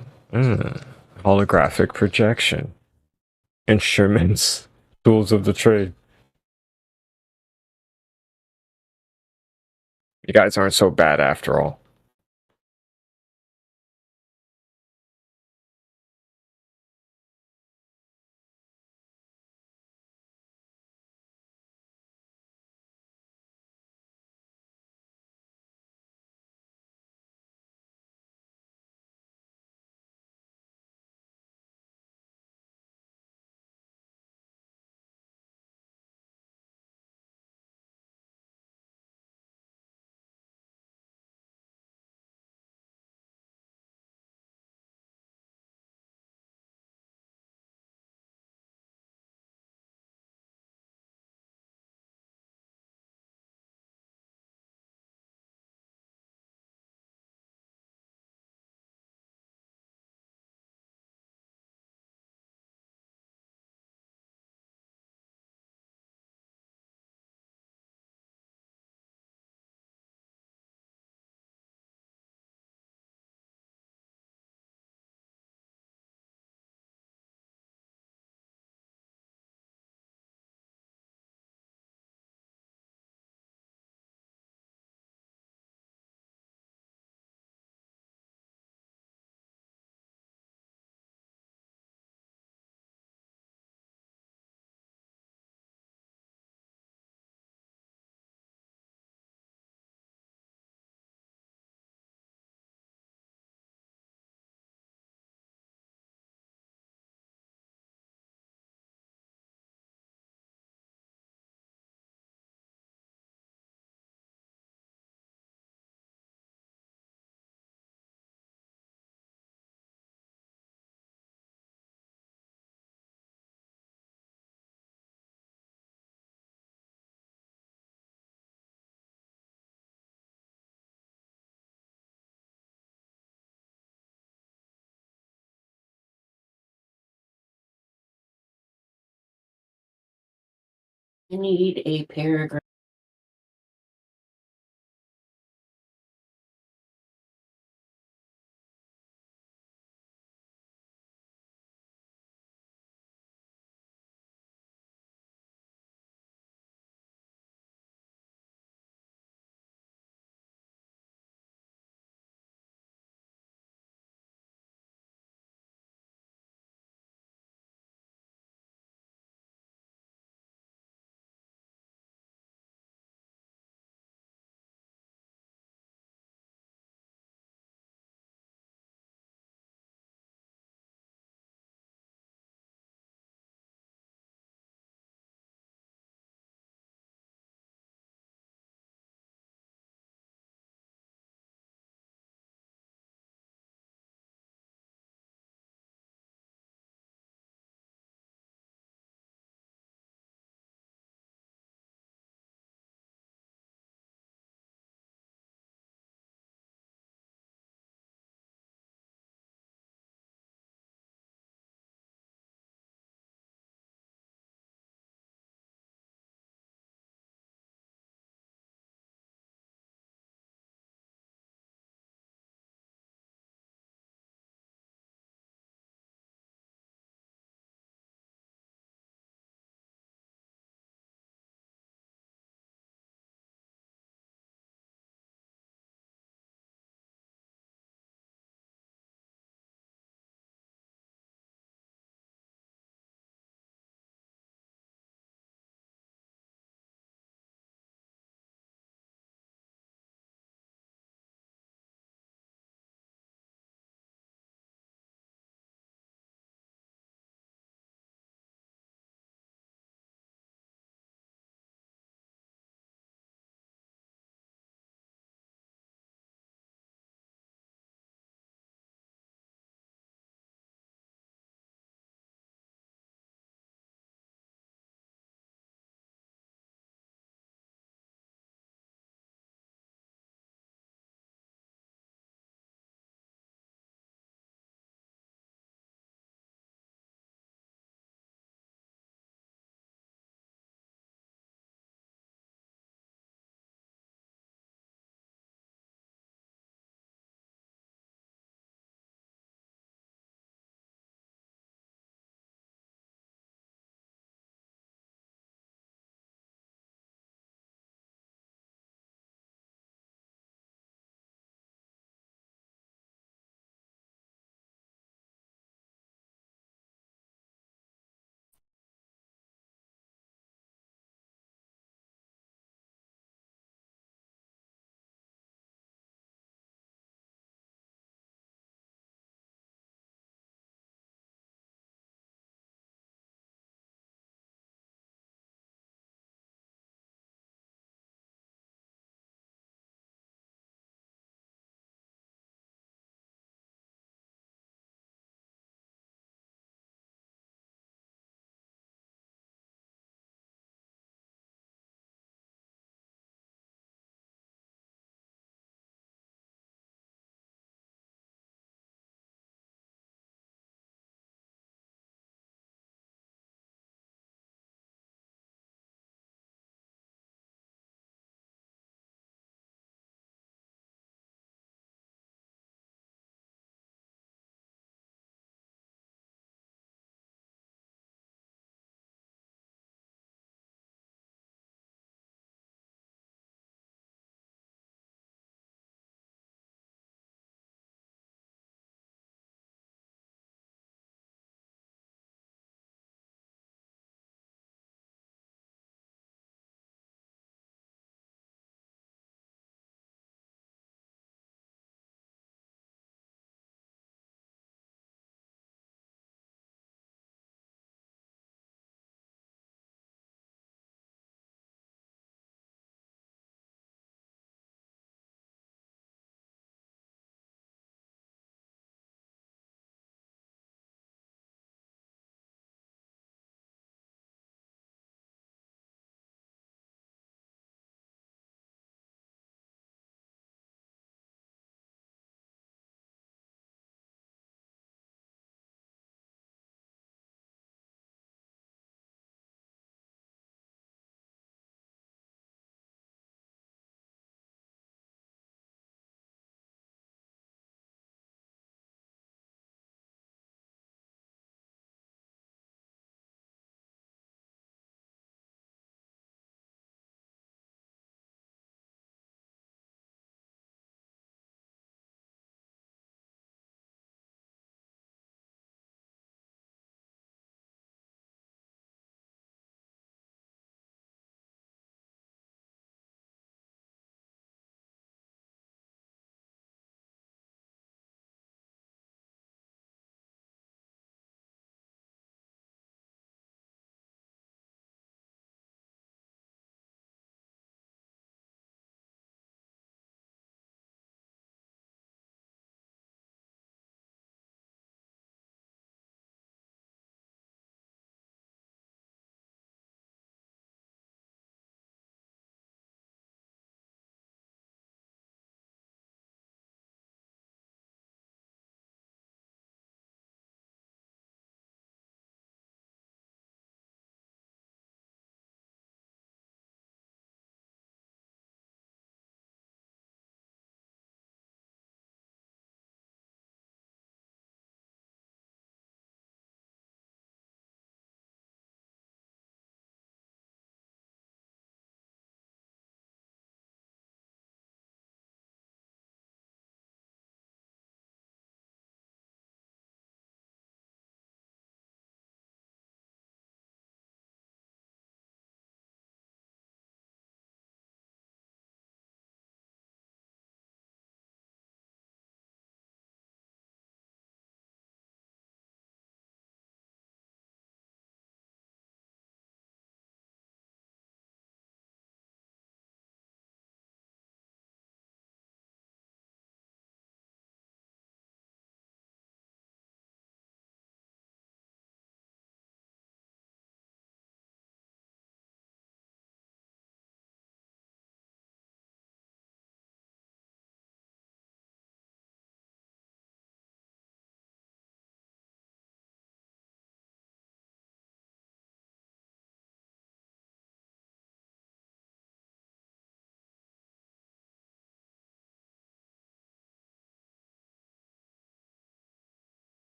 Holographic projection. Instruments. Tools of the trade. You guys aren't so bad after all. You need a paragraph.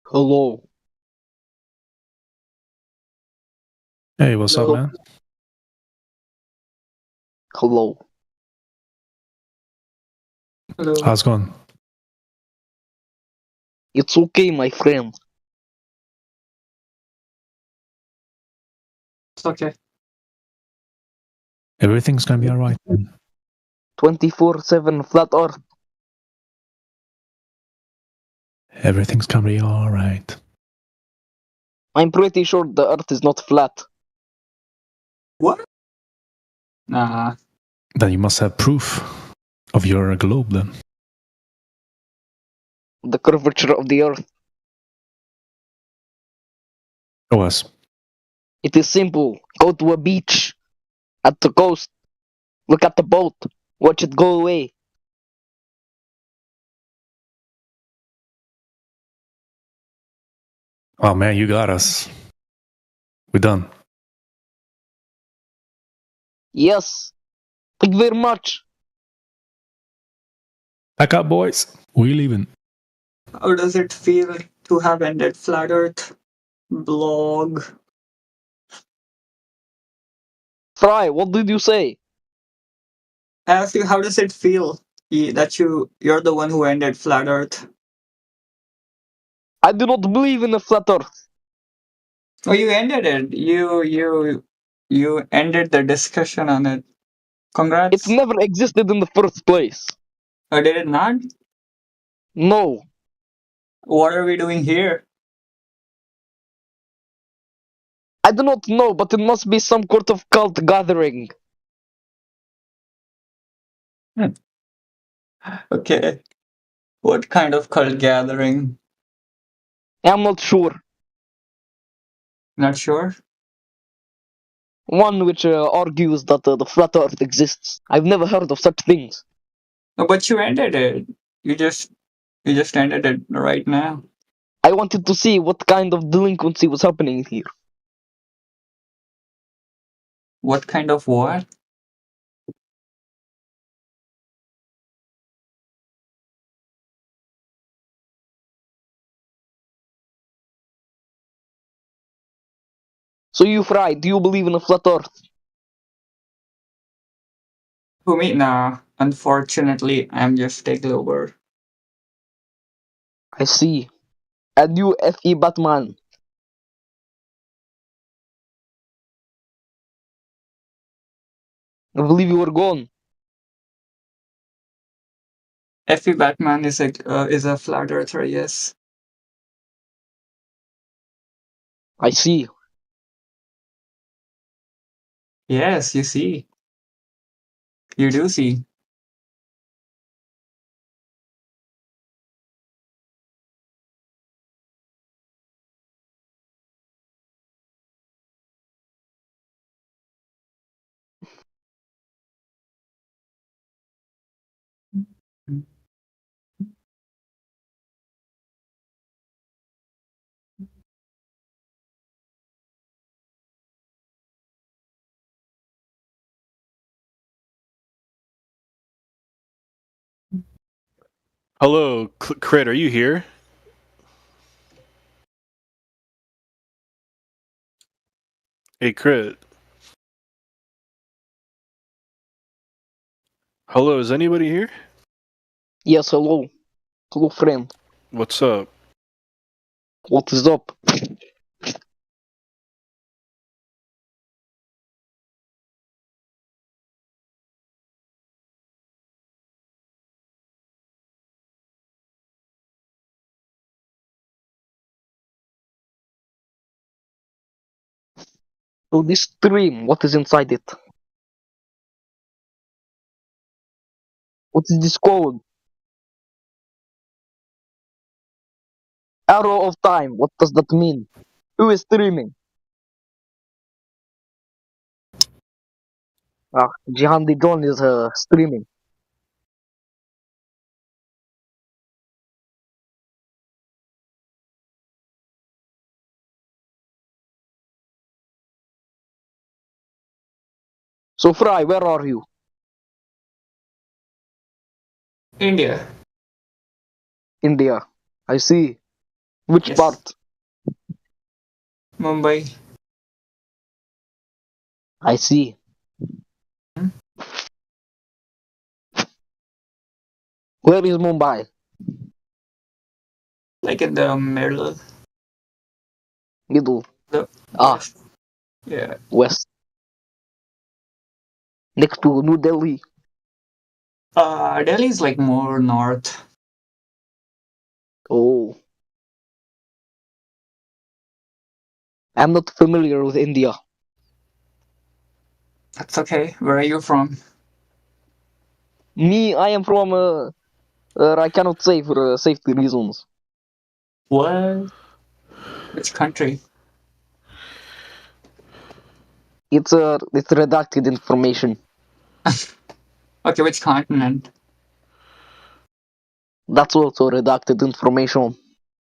Hello. Hey, what's up, man? Hello. Hello. How's it going? It's okay, my friend. It's okay. Everything's gonna be alright, man. 24/7 flat earth. Everything's gonna be alright. I'm pretty sure the earth is not flat. What? Nah. Then you must have proof of your globe, then. The curvature of the earth. Show us. It is simple. Go to a beach at the coast. Look at the boat. Watch it go away. Oh man, you got us. We're done. Yes. Thank you very much. Pack up, boys. We're leaving. How does it feel to have ended Flat Earth? Blog. Fry, what did you say? I asked you, how does it feel that you're the one who ended Flat Earth? I do not believe in a flat earth. Oh, you ended it. You ended the discussion on it. Congrats. It never existed in the first place. Or did it not? No. What are we doing here? I do not know, but it must be some sort of cult gathering. Okay. What kind of cult gathering? I'm not sure. Not sure? One which argues that the flat earth exists. I've never heard of such things. No, but you ended it. You just ended it right now. I wanted to see what kind of delinquency was happening here. What kind of what? So you, Fry, do you believe in a flat earth? For me, nah. Unfortunately, I'm just a glober. I see. And you, F.E. Batman? I believe you were gone. Effie Batman is a flat earther, yes. I see. Yes, you see. You do see. Hello, Crit, are you here? Hey, Crit. Hello, is anybody here? Yes, hello. Hello, friend. What's up? What is up? So this stream, what is inside it? What is this code? Arrow of time, what does that mean? Who is streaming? Jihandi John is streaming. So Fry, where are you? India. India. I see. Which Yes. part? Mumbai. I see. Where is Mumbai? Like in the middle. Middle. The Ah, west. Yeah. west. Next to New Delhi. Delhi is like more north. Oh. I'm not familiar with India. That's okay. Where are you from? Me, I am from. I cannot say for safety reasons. What? Which country? It's redacted information. Okay, which continent? That's also redacted information.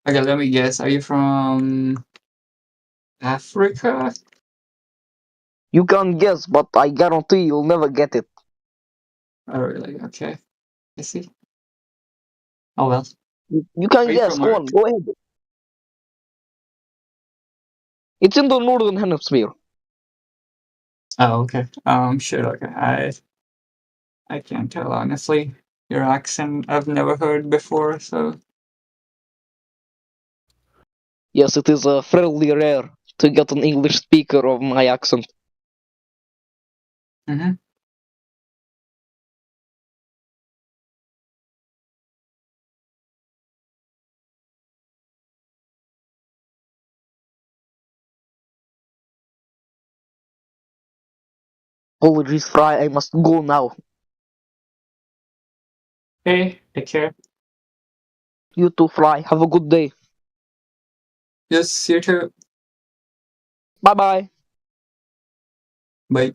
Okay, let me guess. Are you from Africa? You can guess, but I guarantee you'll never get it. Oh, really? Okay. I see. Oh well. You can Are you guess. from Go Earth? on, go ahead. It's in the northern hemisphere. Oh, okay. Shit. Okay. I can't tell honestly. Your accent I've never heard before, so Yes, it is fairly rare to get an English speaker of my accent. mm-hmm. Apologies, Fry. I must go now. Hey, take care. You too, Fry. Have a good day. Yes, you too. Bye bye. Bye.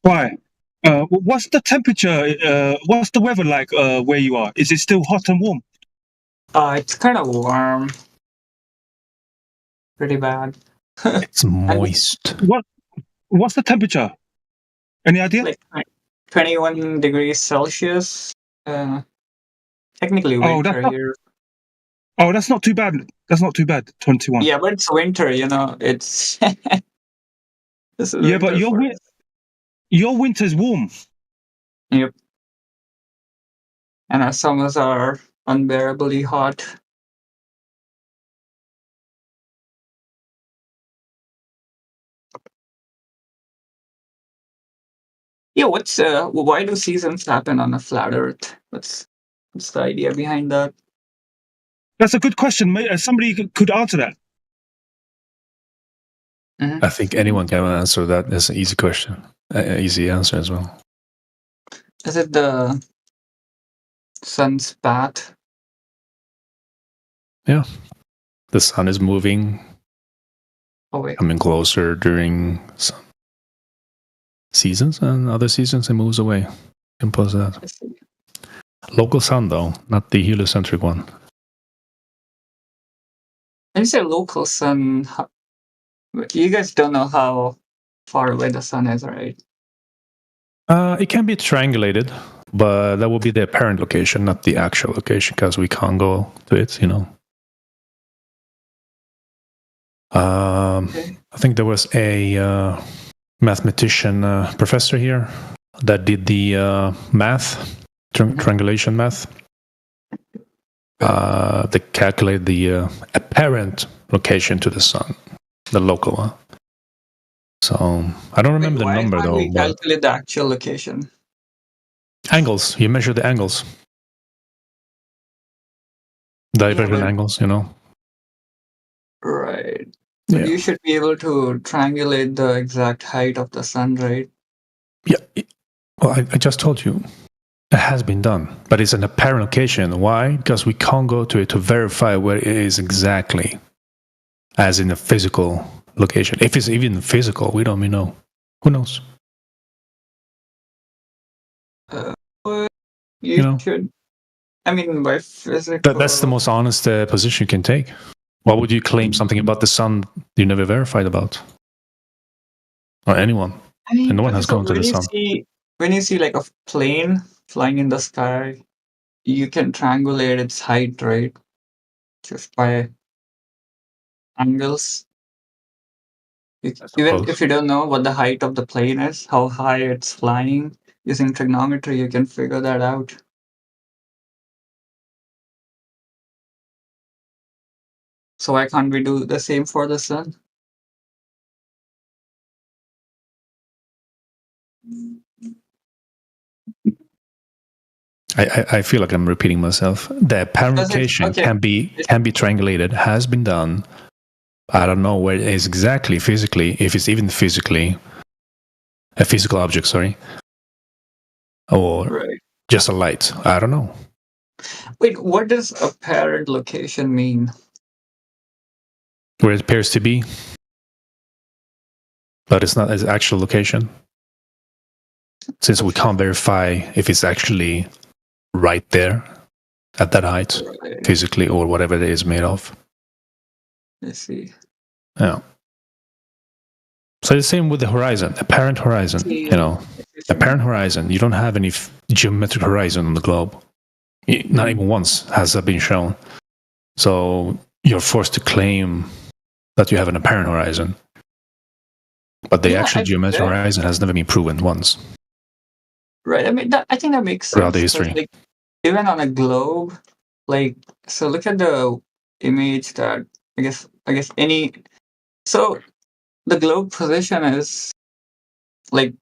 Why? What's the temperature? What's the weather like where you are? Is it still hot and warm? It's kind of warm. Pretty bad. It's moist. What's the temperature? Any idea? Like 21 degrees Celsius. Technically winter here. Oh, that's not too bad. That's not too bad. 21. Yeah, but it's winter. It's. This is Yeah, but winter your winter's warm. Yep. And our summers are unbearably hot. Yeah, why do seasons happen on a flat Earth? What's the idea behind that? That's a good question. Somebody could answer that. I think anyone can answer that. That's an easy question. Easy answer as well. Is it the sun's path? Yeah. The sun is moving, coming closer during some seasons, and other seasons it moves away. Simple as that. Local sun, though, not the heliocentric one. When you say local sun, you guys don't know how far away the sun is, right? It can be triangulated, but that will be the apparent location, not the actual location, because we can't go to it, I think there was a mathematician professor here that did the math, triangulation math. They calculate the apparent location to the sun, the local one. So I don't remember the number though. We calculate the actual location. Angles. You measure the angles. Divergent angles, Right. But you should be able to triangulate the exact height of the sun, right? Yeah. Well, I just told you. It has been done, but it's an apparent location. Why? Because we can't go to it to verify where it is exactly, as in a physical location. If it's even physical, we don't even know. Who knows? You should. I mean, by physical. That's the most honest position you can take. Why would you claim something about the sun you never verified about? Or anyone? I mean, and no one has gone to the sun. When you see like a plane flying in the sky, you can triangulate its height, right? Just by angles. Even if you don't know what the height of the plane is, how high it's flying, using trigonometry, you can figure that out. So why can't we do the same for the sun? I feel like I'm repeating myself. The apparent location can be triangulated, has been done. I don't know where it is exactly physically, if it's even physically a physical object, sorry. Or just a light. I don't know. Wait, what does apparent location mean? Where it appears to be, but it's not its actual location. Since we can't verify if it's actually right there at that height, physically, or whatever it is made of. I see. Yeah. So the same with the horizon, apparent horizon. Apparent horizon. You don't have any geometric horizon on the globe. Not even once has that been shown. So you're forced to claim that you have an apparent horizon, but the actual geometric horizon has never been proven once. Right. I mean, I think that makes sense. Throughout the history. Like, even on a globe, so look at the image that I guess any. So the globe position is like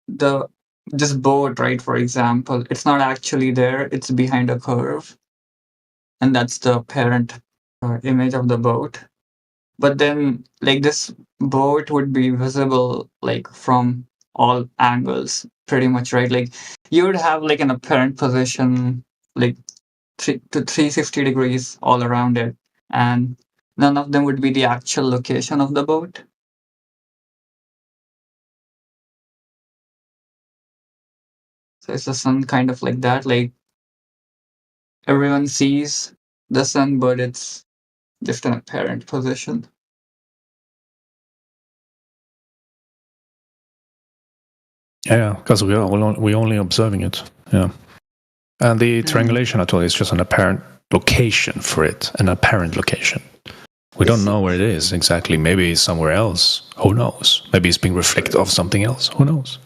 this boat, right? For example, it's not actually there; it's behind a curve, and that's the apparent image of the boat. But then, like, this boat would be visible like from all angles, pretty much, right? Like, you would have like an apparent position, like 360 degrees all around it, and none of them would be the actual location of the boat. So is the sun kind of like that? Like everyone sees the sun, but it's just an apparent position. Yeah, because we're only observing it. Yeah, and the triangulation atoll is just an apparent location for it, an apparent location. We don't know where it is exactly. Maybe it's somewhere else. Who knows? Maybe it's being reflected off something else. Who knows?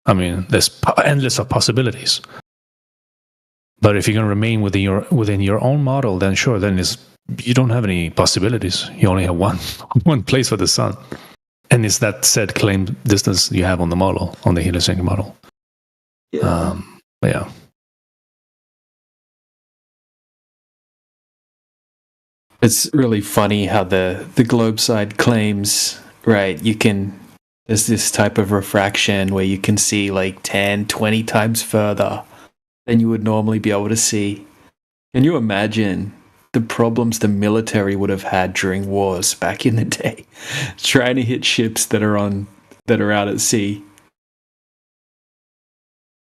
I mean, there's endless of possibilities. But if you're going to remain within your own model, then sure, then you don't have any possibilities. You only have one place for the sun. And it's that said claimed distance you have on the model, on the heliocentric model. Yeah. But yeah. It's really funny how the globe side claims, right, there's this type of refraction where you can see like 10, 20 times further than you would normally be able to see. Can you imagine the problems the military would have had during wars back in the day, trying to hit ships that are out at sea?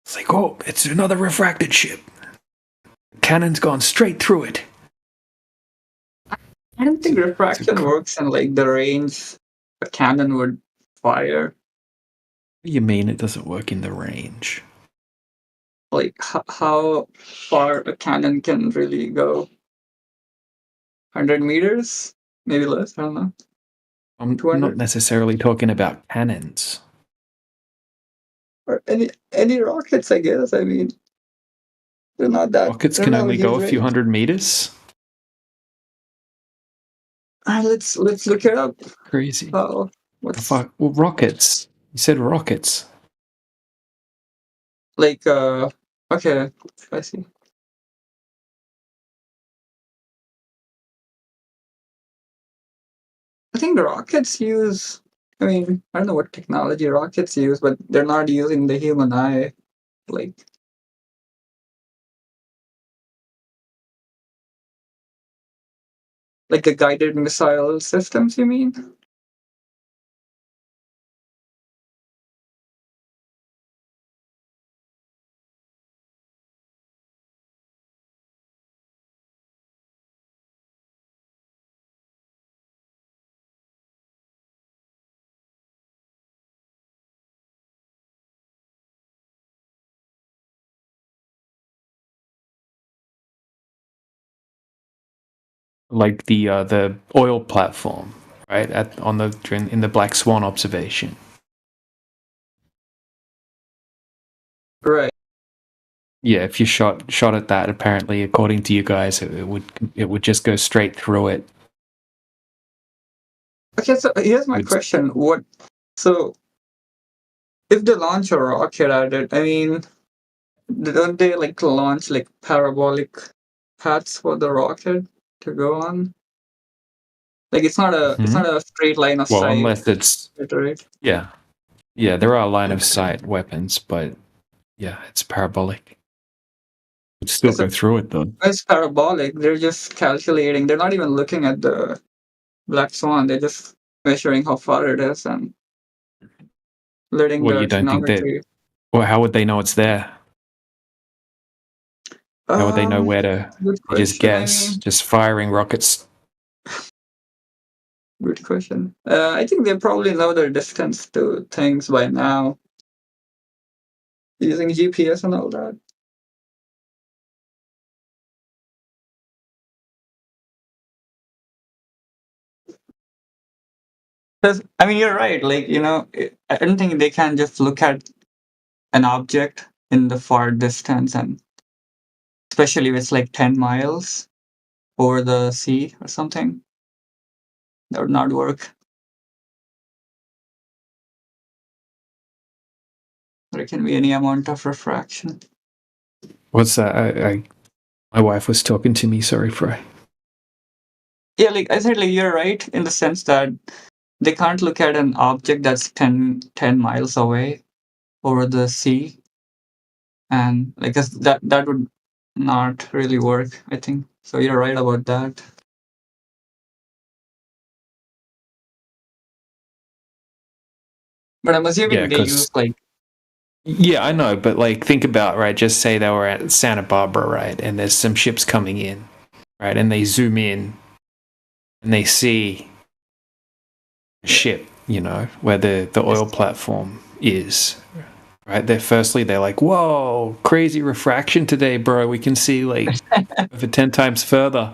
It's like, oh, it's another refracted ship. The cannon's gone straight through it. I don't think refraction works in like the range a cannon would fire. What do you mean it doesn't work in the range? Like how far a cannon can really go? 100 meters? Maybe less, I don't know. I'm 200? not necessarily talking about cannons. Or any rockets, I guess. I mean, they're not that. Rockets can only go a few hundred meters. Let's look it up. Crazy. Oh, what's Well, rockets? You said rockets. like? Okay, I see. I think the rockets use. I mean, I don't know what technology rockets use, but they're not using the human eye. Like, the guided missile systems, you mean? Like the oil platform, right? In the Black Swan observation. Right. Yeah, if you shot at that, apparently, according to you guys, it would just go straight through it. Okay, so here's my question. So if they launch a rocket at it, I mean, don't they launch parabolic paths for the rocket to go on? Like it's not a straight line of Well, sight. unless it's Right? yeah, there are line of sight weapons, but yeah, it's parabolic. It'd still go through it though. It's parabolic. They're just calculating. They're not even looking at the Black Swan. They're just measuring how far it is and letting Well, the you don't think that? trigonometry. Well, how would they know it's there? How would they know where to? Good They just question. I guess, mean, just firing rockets. good question. I think they probably know their distance to things by now, using GPS and all that. Because I mean, you're right. I don't think they can just look at an object in the far distance, and especially if it's 10 miles over the sea or something. That would not work. There can be any amount of refraction. What's that? My wife was talking to me. Sorry, Fry. Yeah, I said, you're right in the sense that they can't look at an object that's 10 miles away over the sea, and that would not really work, I think. So you're right about that. But I'm assuming Yeah, they use Yeah, I know, but like, think about, right? Just say they were at Santa Barbara, right? And there's some ships coming in, right? And they zoom in and they see a ship, where the oil platform is, right? They're like, whoa, crazy refraction today, bro. We can see like over 10 times further.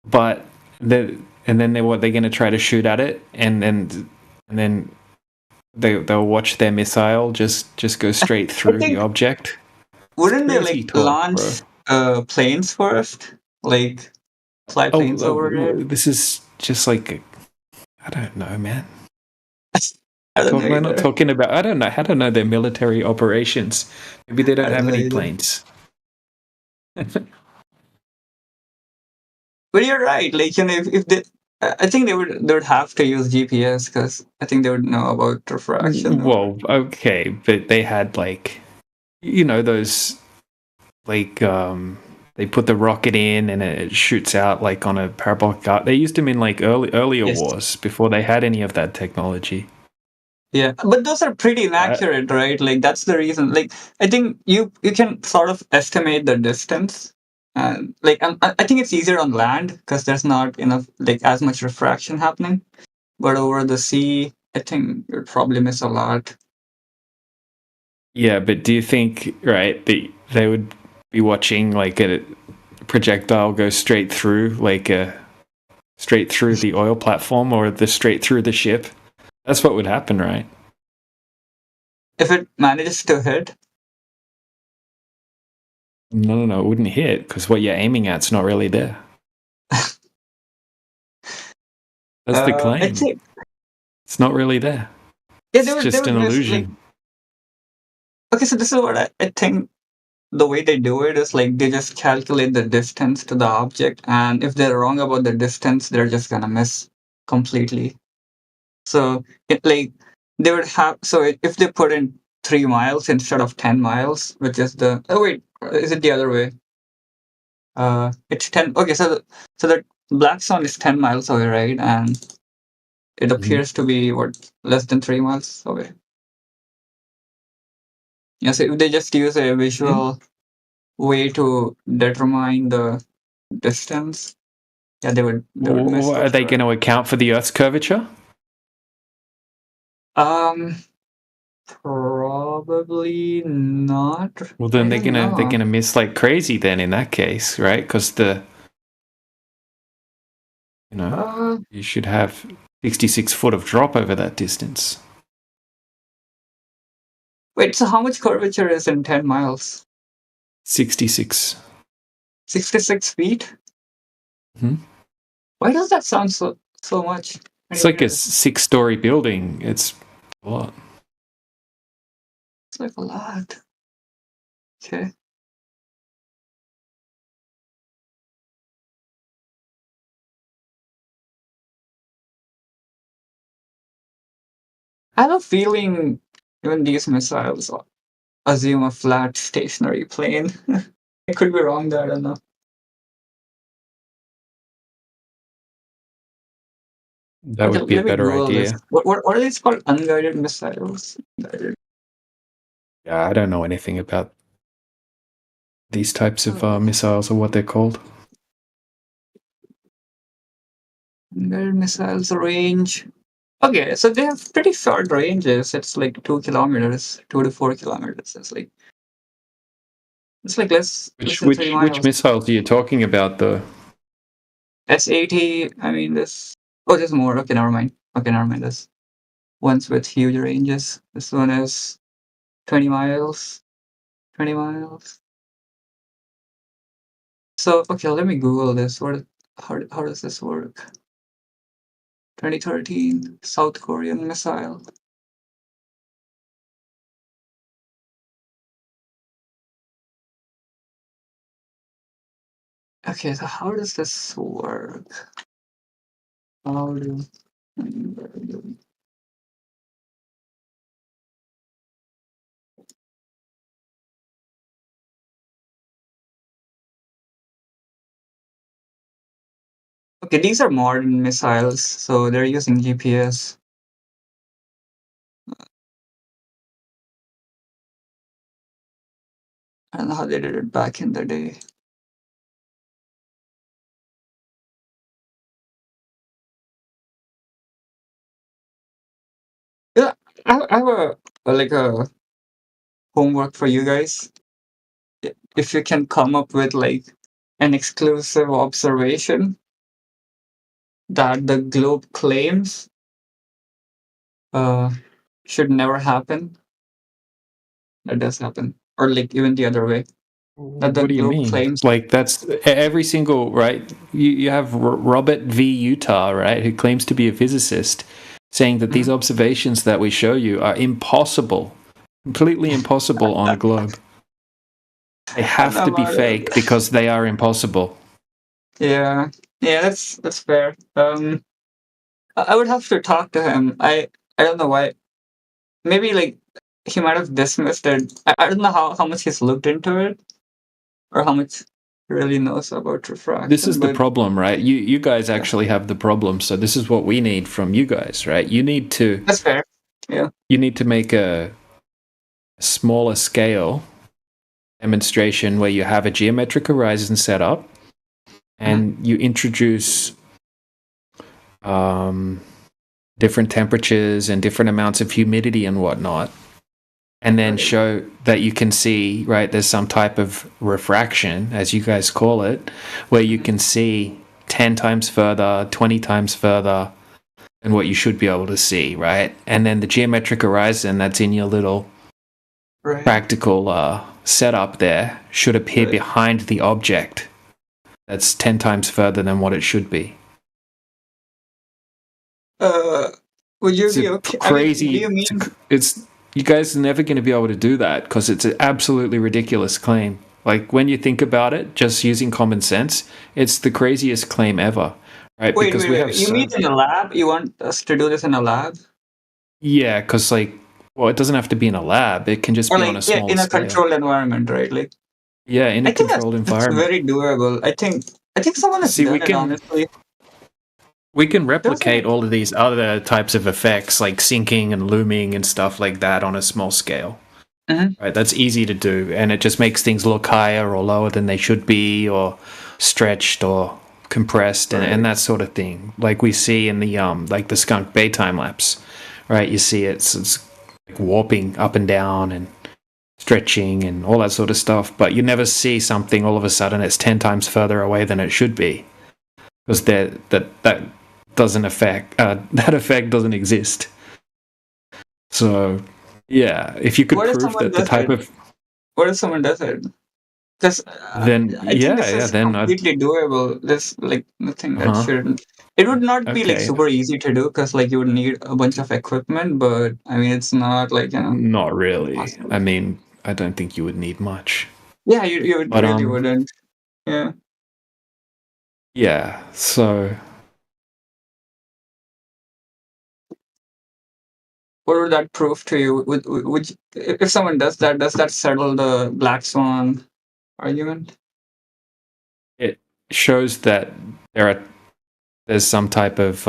But they're going to try to shoot at it, and then they'll watch their missile just go straight through the object. Wouldn't they Crazy like talk, launch planes first? Like fly planes over it? This is just like, I don't know, man. I don't know We're not either. talking about. I don't know their military operations. Maybe they don't I don't have know any either. planes. But you're right. Like if they, I think they would have to use GPS because I think they would know about refraction. Well, okay, but they had like, those like they put the rocket in and it shoots out like on a parabolic arc. They used them in like earlier Yes. wars before they had any of that technology. Yeah, but those are pretty inaccurate, right? Like that's the reason. Like I think you can sort of estimate the distance, and like I think it's easier on land because there's not enough like as much refraction happening. But over the sea, I think you'd probably miss a lot. Yeah, but do you think, right, they would be watching like a projectile go straight through the oil platform or straight through the ship? That's what would happen, right? If it manages to hit, No, it wouldn't hit because what you're aiming at's not really there. That's the I claim. think It's not really there. yeah, It's just an miss, illusion. okay, so this is what I think. The way they do it is like they just calculate the distance to the object, and if they're wrong about the distance, they're just gonna miss completely. So like they would have. So if they put in 3 miles instead of 10 miles, which is the is it the other way? It's 10. Okay, so the black sun is 10 miles away, right? And it appears to be less than 3 miles away. Yeah, so if they just use a visual way to determine the distance, yeah, they would miss. Are they going to account for the Earth's curvature? Probably not. Well, then I don't know. they're gonna miss like crazy. Then in that case, right? Because you should have 66 foot of drop over that distance. Wait, so how much curvature is in 10 miles? 66. 66 feet? Mhm. Why does that sound so much? It's like a 6-story building. It's a lot. It's like a lot. Okay. I have a feeling even these missiles assume a flat stationary plane. I could be wrong there, I don't know. That would be a better idea. What are these called? Unguided missiles? Yeah, I don't know anything about these types of missiles or what they're called. Unguided missiles range. Okay, so they have pretty short ranges. It's like 2 kilometers, 2 to 4 kilometers. It's like less than 3 miles. Which missiles are you talking about, though? S-80. I mean, there's more. Okay, never mind. This one's with huge ranges. This one is 20 miles. 20 miles. So, okay, let me Google this. How does this work? 2013 South Korean missile. Okay, so how does this work? How do Okay, these are modern missiles, so they're using GPS. I don't know how they did it back in the day. Yeah, I have a homework for you guys. If you can come up with like an exclusive observation that the globe claims should never happen, that does happen, or like even the other way. That the What do you globe mean? claims. Like that's every single right. You have Robert V. Utah, right, who claims to be a physicist, saying that these observations that we show you are impossible, completely impossible on a globe. They have to be fake because they are impossible. Yeah, that's fair. I would have to talk to him. I don't know why. Maybe like he might have dismissed it. I don't know how much he's looked into it, or how much he really knows about refraction. This is the but problem, right? You guys actually have the problem. So this is what we need from you guys, right? You need to. That's fair. Yeah. You need to make a smaller scale demonstration where you have a geometric horizon set up, and you introduce different temperatures and different amounts of humidity and whatnot, and then show that you can see, right, there's some type of refraction, as you guys call it, where you can see 10 times further, 20 times further than what you should be able to see, right? And then the geometric horizon that's in your little practical setup there should appear behind the object that's 10 times further than what it should be. Would you It's be a okay? crazy. I mean, do you mean It's you guys are never going to be able to do that because it's an absolutely ridiculous claim. Like when you think about it, just using common sense, it's the craziest claim ever, right? wait, because wait, we wait. have You mean in a lab? You want us to do this in a lab? yeah, because like, well, it doesn't have to be in a lab. It can just Or be like, on a yeah, small in a scale. controlled environment, right? Like, Yeah, in a I think controlled that's environment. very doable. I think someone has See, done we it, can- honestly. We can replicate all of these other types of effects like sinking and looming and stuff like that on a small scale. Right, that's easy to do, and it just makes things look higher or lower than they should be, or stretched or compressed, and that sort of thing. Like we see in the like the Skunk Bay time lapse, right? You see it's like warping up and down and stretching and all that sort of stuff, but you never see something all of a sudden it's 10 times further away than it should be, because that doesn't affect that effect doesn't exist. So yeah, if you could What if prove someone that the does type it? of What if someone does it? Because then I think this is then I'd, completely doable. This like nothing that Uh-huh. shouldn't. It would not be like Okay. super easy to do because like you would need a bunch of equipment, but I mean it's not like not really. I mean, I don't think you would need much. Yeah, you would But, really wouldn't. Yeah. Yeah, so What would that prove to you? Would if someone does that settle the black swan argument? it shows that there's some type of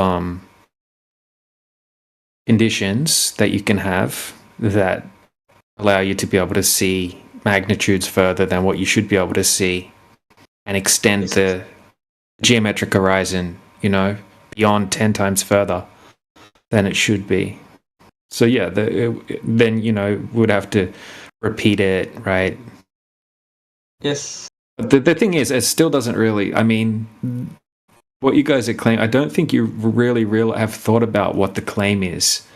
conditions that you can have that allow you to be able to see magnitudes further than what you should be able to see, and extend the geometric horizon, beyond 10 times further than it should be. So yeah, then would have to repeat it, right? Yes. But the thing is, it still doesn't really. I mean, what you guys are claiming, I don't think you really have thought about what the claim is,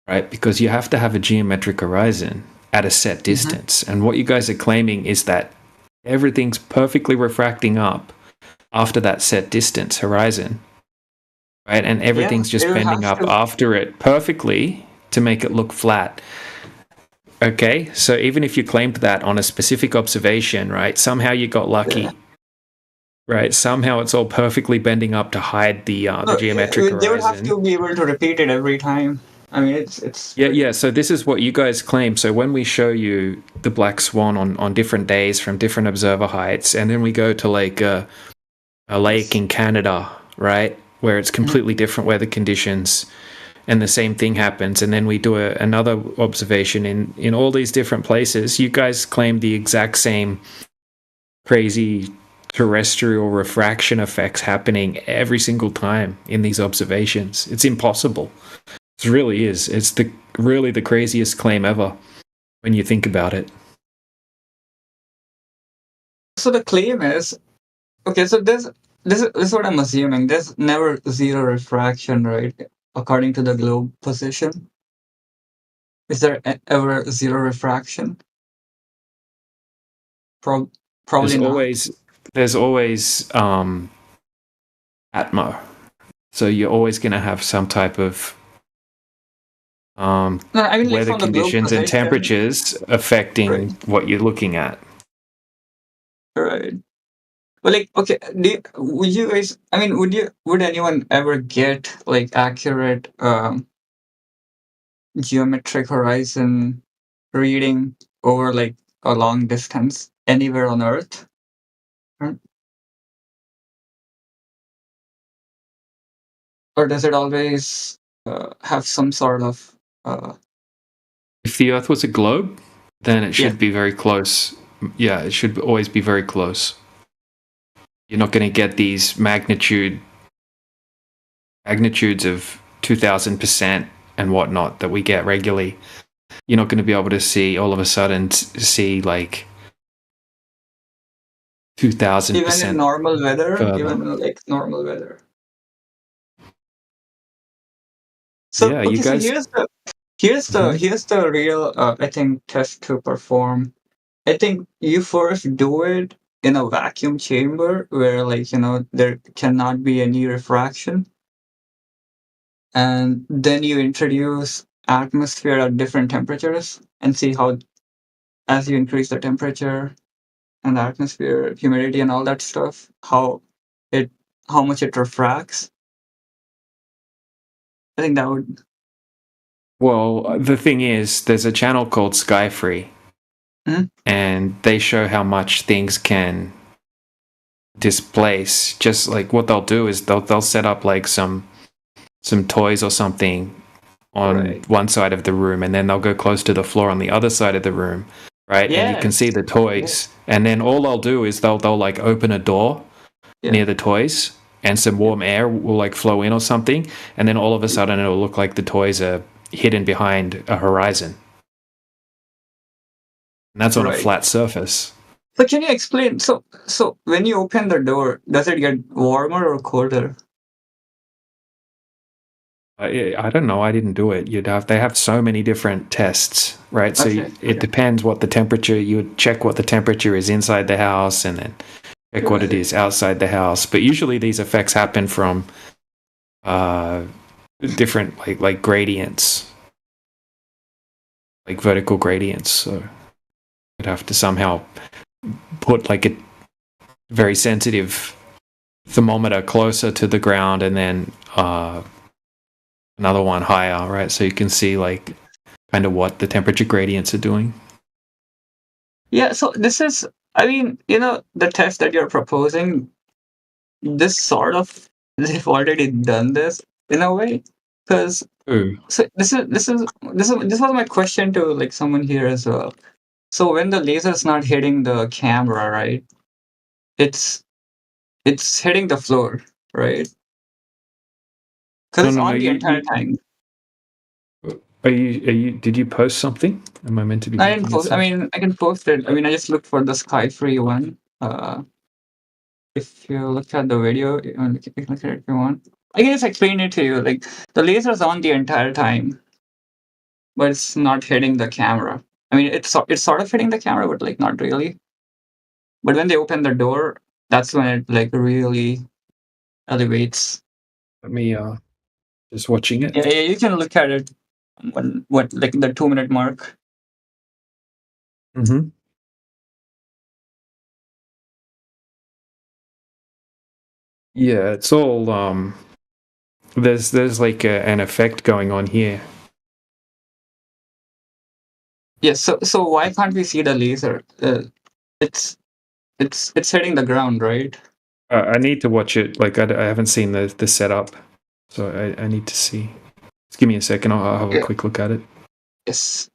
right? Because you have to have a geometric horizon at a set distance, and what you guys are claiming is that everything's perfectly refracting up after that set distance horizon, right? And everything's just it would bending have up to. after it perfectly to make it look flat. Okay, so even if you claimed that on a specific observation, right, somehow you got lucky, right? Somehow it's all perfectly bending up to hide the geometric They would have horizon. to be able to repeat it every time. I mean, it's Yeah. So this is what you guys claim. So when we show you the black swan on different days from different observer heights, and then we go to like a lake in Canada, right, where it's completely different weather conditions, and the same thing happens, and then we do another observation in all these different places. You guys claim the exact same crazy terrestrial refraction effects happening every single time in these observations. It's impossible. It really is. It's really the craziest claim ever when you think about it. So the claim is, okay, so this is what I'm assuming. There's never zero refraction, right? According to the globe position. Is there ever zero refraction? Probably there's always atmo. So you're always going to have some type of weather conditions and temperatures affecting what you're looking at. Right. Well, like, okay, would you guys? I mean, would anyone ever get like accurate geometric horizon reading over like a long distance anywhere on Earth? Right? Or does it always have some sort of? If the Earth was a globe, then it should be very close. Yeah, it should always be very close. You're not going to get these magnitudes of 2000% and whatnot that we get regularly. You're not going to be able to see all of a sudden see like 2000%. Even in normal weather, further. even like normal weather. So, Yeah, okay, you guys. so here's the real I think test to perform. I think you first do it in a vacuum chamber where like there cannot be any refraction, and then you introduce atmosphere at different temperatures and see how, as you increase the temperature and the atmosphere, humidity and all that stuff, how much it refracts. I think that would. Well, the thing is, there's a channel called Skyfree, and they show how much things can displace. Just like what they'll do is they'll set up like some toys or something on one side of the room, and then they'll go close to the floor on the other side of the room, right? And you can see the toys, and then all they'll do is they'll like open a door near the toys, and some warm air will like flow in or something, and then all of a sudden it'll look like the toys are hidden behind a horizon. And that's on a flat surface. So can you explain? So when you open the door, does it get warmer or colder? I don't know. I didn't do it. They have so many different tests, right? So it depends what the temperature. You would check what the temperature is inside the house, and then check what it is outside the house. But usually these effects happen from different like gradients, like vertical gradients. So you'd have to somehow put like a very sensitive thermometer closer to the ground, and then another one higher, right? So you can see like kind of what the temperature gradients are doing. Yeah, so this is, I mean, the test that you're proposing, this sort of, they've already done this in a way, because so this was my question to like someone here as well. So when the laser's not hitting the camera, right? It's hitting the floor, right? Because it's on the entire time. Are you? Did you post something? Am I meant to be? I didn't post. I mean, I can post it. I mean, I just looked for the Skyfree one. If you look at the video, you can look at it if you want. I can just explain it to you. Like the laser's on the entire time, but it's not hitting the camera. I mean, it's sort of hitting the camera, but like not really. But when they open the door, that's when it like really elevates. Let me just watching it. Yeah, you can look at it. What like the 2-minute mark? Mm-hmm. Yeah, it's all there's like an effect going on here. Yes. So why can't we see the laser? It's hitting the ground, right? I need to watch it. Like I haven't seen the setup, so I need to see. Just give me a second. I'll have a quick look at it. Yes.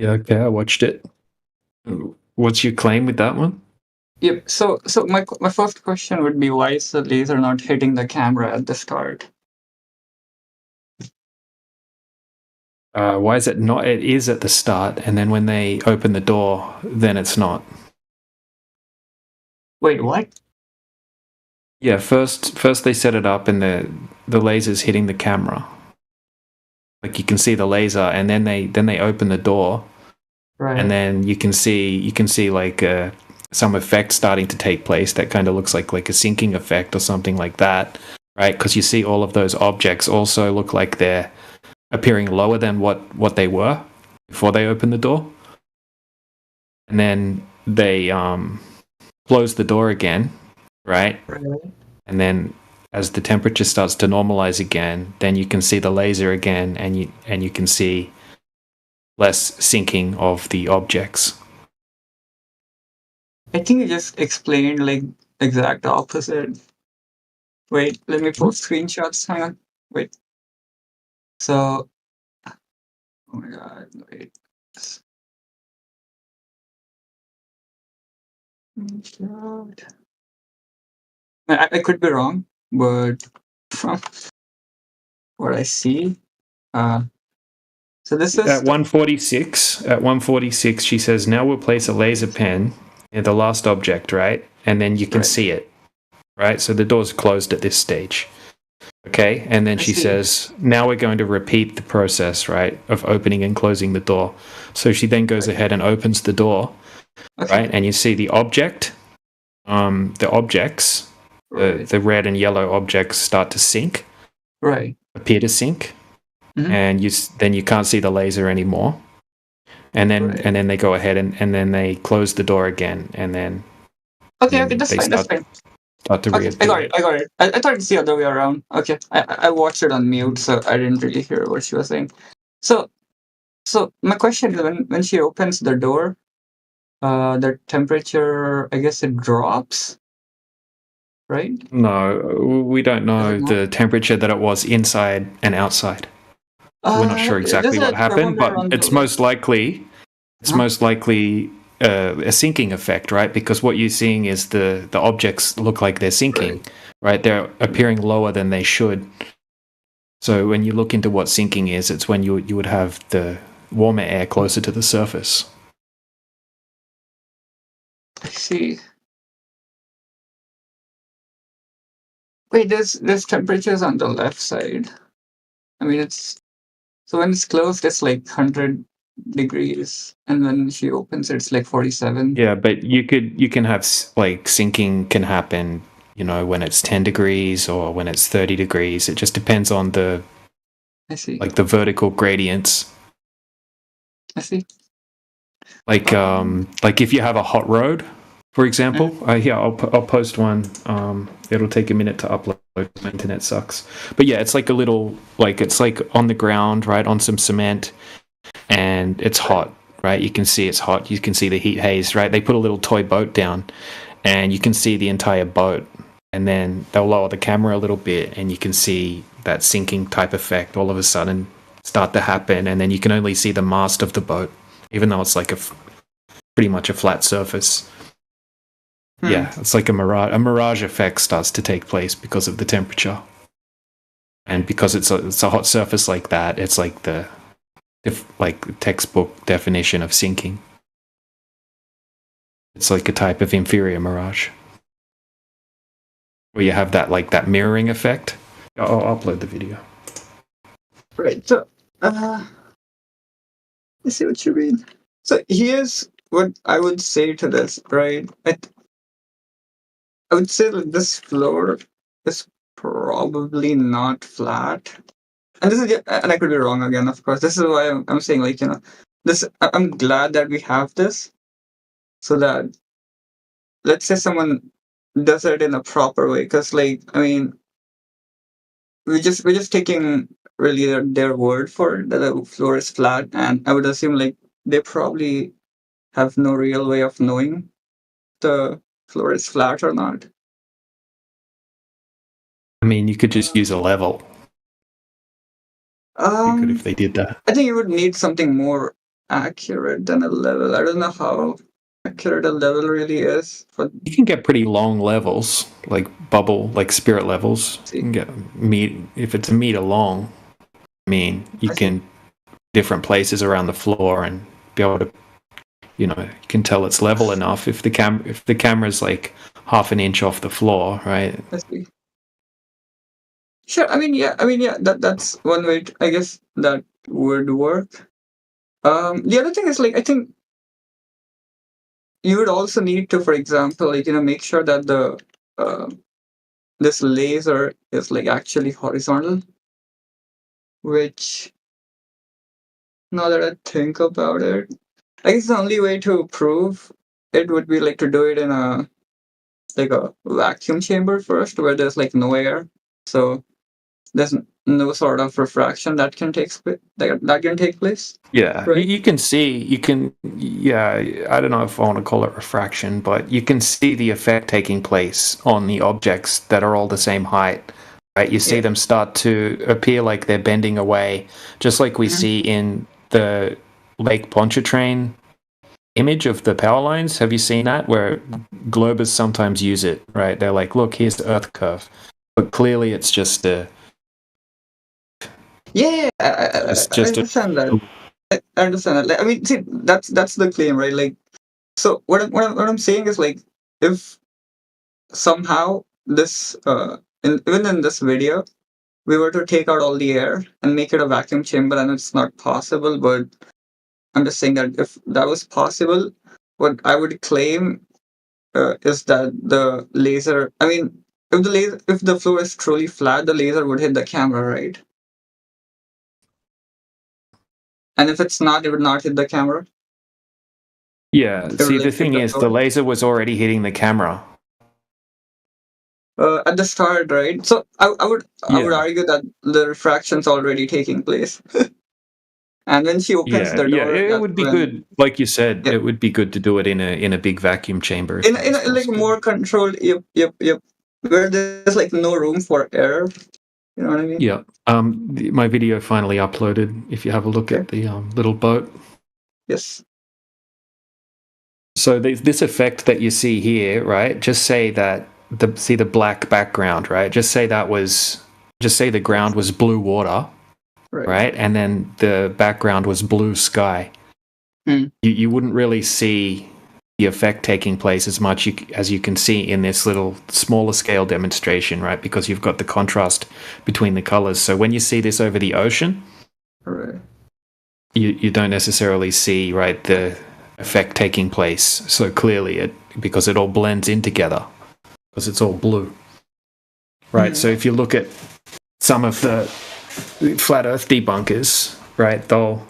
Yeah, okay, I watched it. What's your claim with that one? Yep. So my first question would be, why is the laser not hitting the camera at the start? Why is it not? It is at the start, and then when they open the door, then it's not. Wait, what? Yeah, first they set it up, and the laser's hitting the camera. Like you can see the laser, and then they open the door, Right. and then you can see like some effect starting to take place that kind of looks like a sinking effect or something like that, right? Because you see all of those objects also look like they're appearing lower than what they were before they opened the door, and then they close the door again, right? And then as the temperature starts to normalize again, then you can see the laser again, and you can see less sinking of the objects. I think you just explained like exact opposite. Wait, let me post screenshots. Hang on. Wait. So, oh my god, wait. Screenshot. I could be wrong, but from what I see, so this is At 146, she says, now we'll place a laser pen in the last object, right? And then you can see it, right? So the door's closed at this stage. Okay, and then she says, now we're going to repeat the process, right, of opening and closing the door. So she then goes ahead and opens the door, right? And you see the object, the objects, the red and yellow objects start to sink, right, appear to sink, and then you can't see the laser anymore. And then they go ahead and then they close the door again, and then okay, that's fine. That's fine. Start to Okay, I got it. I thought it's the other way around. Okay, I watched it on mute, so I didn't really hear what she was saying. So So my question is, when she opens the door, the temperature, I guess it drops, right? No, we don't know the temperature that it was inside and outside. So we're not sure exactly what happened, but it's most likely a sinking effect, right? Because what you're seeing is the objects look like they're sinking, right? They're appearing lower than they should. So when you look into what sinking is, it's when you would have the warmer air closer to the surface. I see. Wait, there's temperatures on the left side. I mean, it's so when it's closed, it's like 100 degrees, and when she opens, it's like 47. Yeah, but you can have like sinking can happen, you know, when it's 10 degrees or when it's 30 degrees. It just depends on the I see. like the vertical gradients. I see. Like if you have a hot road, for example. Yeah, I'll post one. It'll take a minute to upload. My internet sucks. But yeah, it's like a little it's like on the ground, right, on some cement, and it's hot, right? You can see it's hot. You can see the heat haze, right? They put a little toy boat down, and you can see the entire boat. And then they'll lower the camera a little bit, and you can see that sinking type effect all of a sudden start to happen, and then you can only see the mast of the boat, even though it's like pretty much a flat surface. Yeah, it's like a mirage effect starts to take place because of the temperature, and because it's a hot surface like that, it's like the textbook definition of sinking. It's like a type of inferior mirage, where you have that mirroring effect. I'll upload the video. Right. So, I see what you mean. So here's what I would say to this. Right. I would say that this floor is probably not flat. And this is, and I could be wrong again, of course. This is why I'm saying, like, you know, this. I'm glad that we have this, so that let's say someone does it in a proper way. Because, like, I mean, we're just taking really their word for it, that the floor is flat, and I would assume like they probably have no real way of knowing the floor is flat or not. I mean, you could just use a level. You could if they did that. I think you would need something more accurate than a level. I don't know how accurate a level really is. But you can get pretty long levels, like bubble, like spirit levels. You can get if it's a meter long. I mean, you can different places around the floor and be able to, you know, you can tell it's level enough if the camera's like half an inch off the floor, right? I see. Sure. I mean, yeah. That's one way. I guess that would work. The other thing is, like, I think you would also need to, for example, like, you know, make sure that the this laser is like actually horizontal. Which, now that I think about it, I guess the only way to prove it would be like to do it in a vacuum chamber first, where there's like no air, so there's no sort of refraction that can take place. Yeah, right? you can see. Yeah, I don't know if I want to call it refraction, but you can see the effect taking place on the objects that are all the same height. Right, you see them start to appear like they're bending away, just like we see in the Lake Pontchartrain image of the power lines. Have you seen that? Where globers sometimes use it, right? They're like, look, here's the Earth curve. But clearly it's just a... Yeah, I understand that. I understand that. Like, I mean, see, that's the claim, right? Like, so what I'm saying is, like, if somehow this... even in this video, we were to take out all the air and make it a vacuum chamber, and it's not possible, but I'm just saying that if that was possible, what I would claim is that the laser, I mean, if the floor is truly flat, the laser would hit the camera, right? And if it's not, it would not hit the camera. Yeah, see, the thing is, the laser was already hitting the camera. At the start, right? So I would argue that the refraction's already taking place. And when she opens the door, it that's would be when good, like you said, yeah, it would be good to do it in a big vacuum chamber. If in a like more controlled. Yep. Where there's like no room for error. You know what I mean? Yeah. My video finally uploaded. If you have a look at the little boat. Yes. So this effect that you see here, right? Just say that see the black background, right? Just say the ground was blue water, right? And then the background was blue sky. You wouldn't really see the effect taking place as much as you can see in this little smaller scale demonstration, right? Because you've got the contrast between the colors. So when you see this over the ocean, you don't necessarily see, right, the effect taking place so clearly because it all blends in together because it's all blue, right? So if you look at some of the flat earth debunkers, right, they'll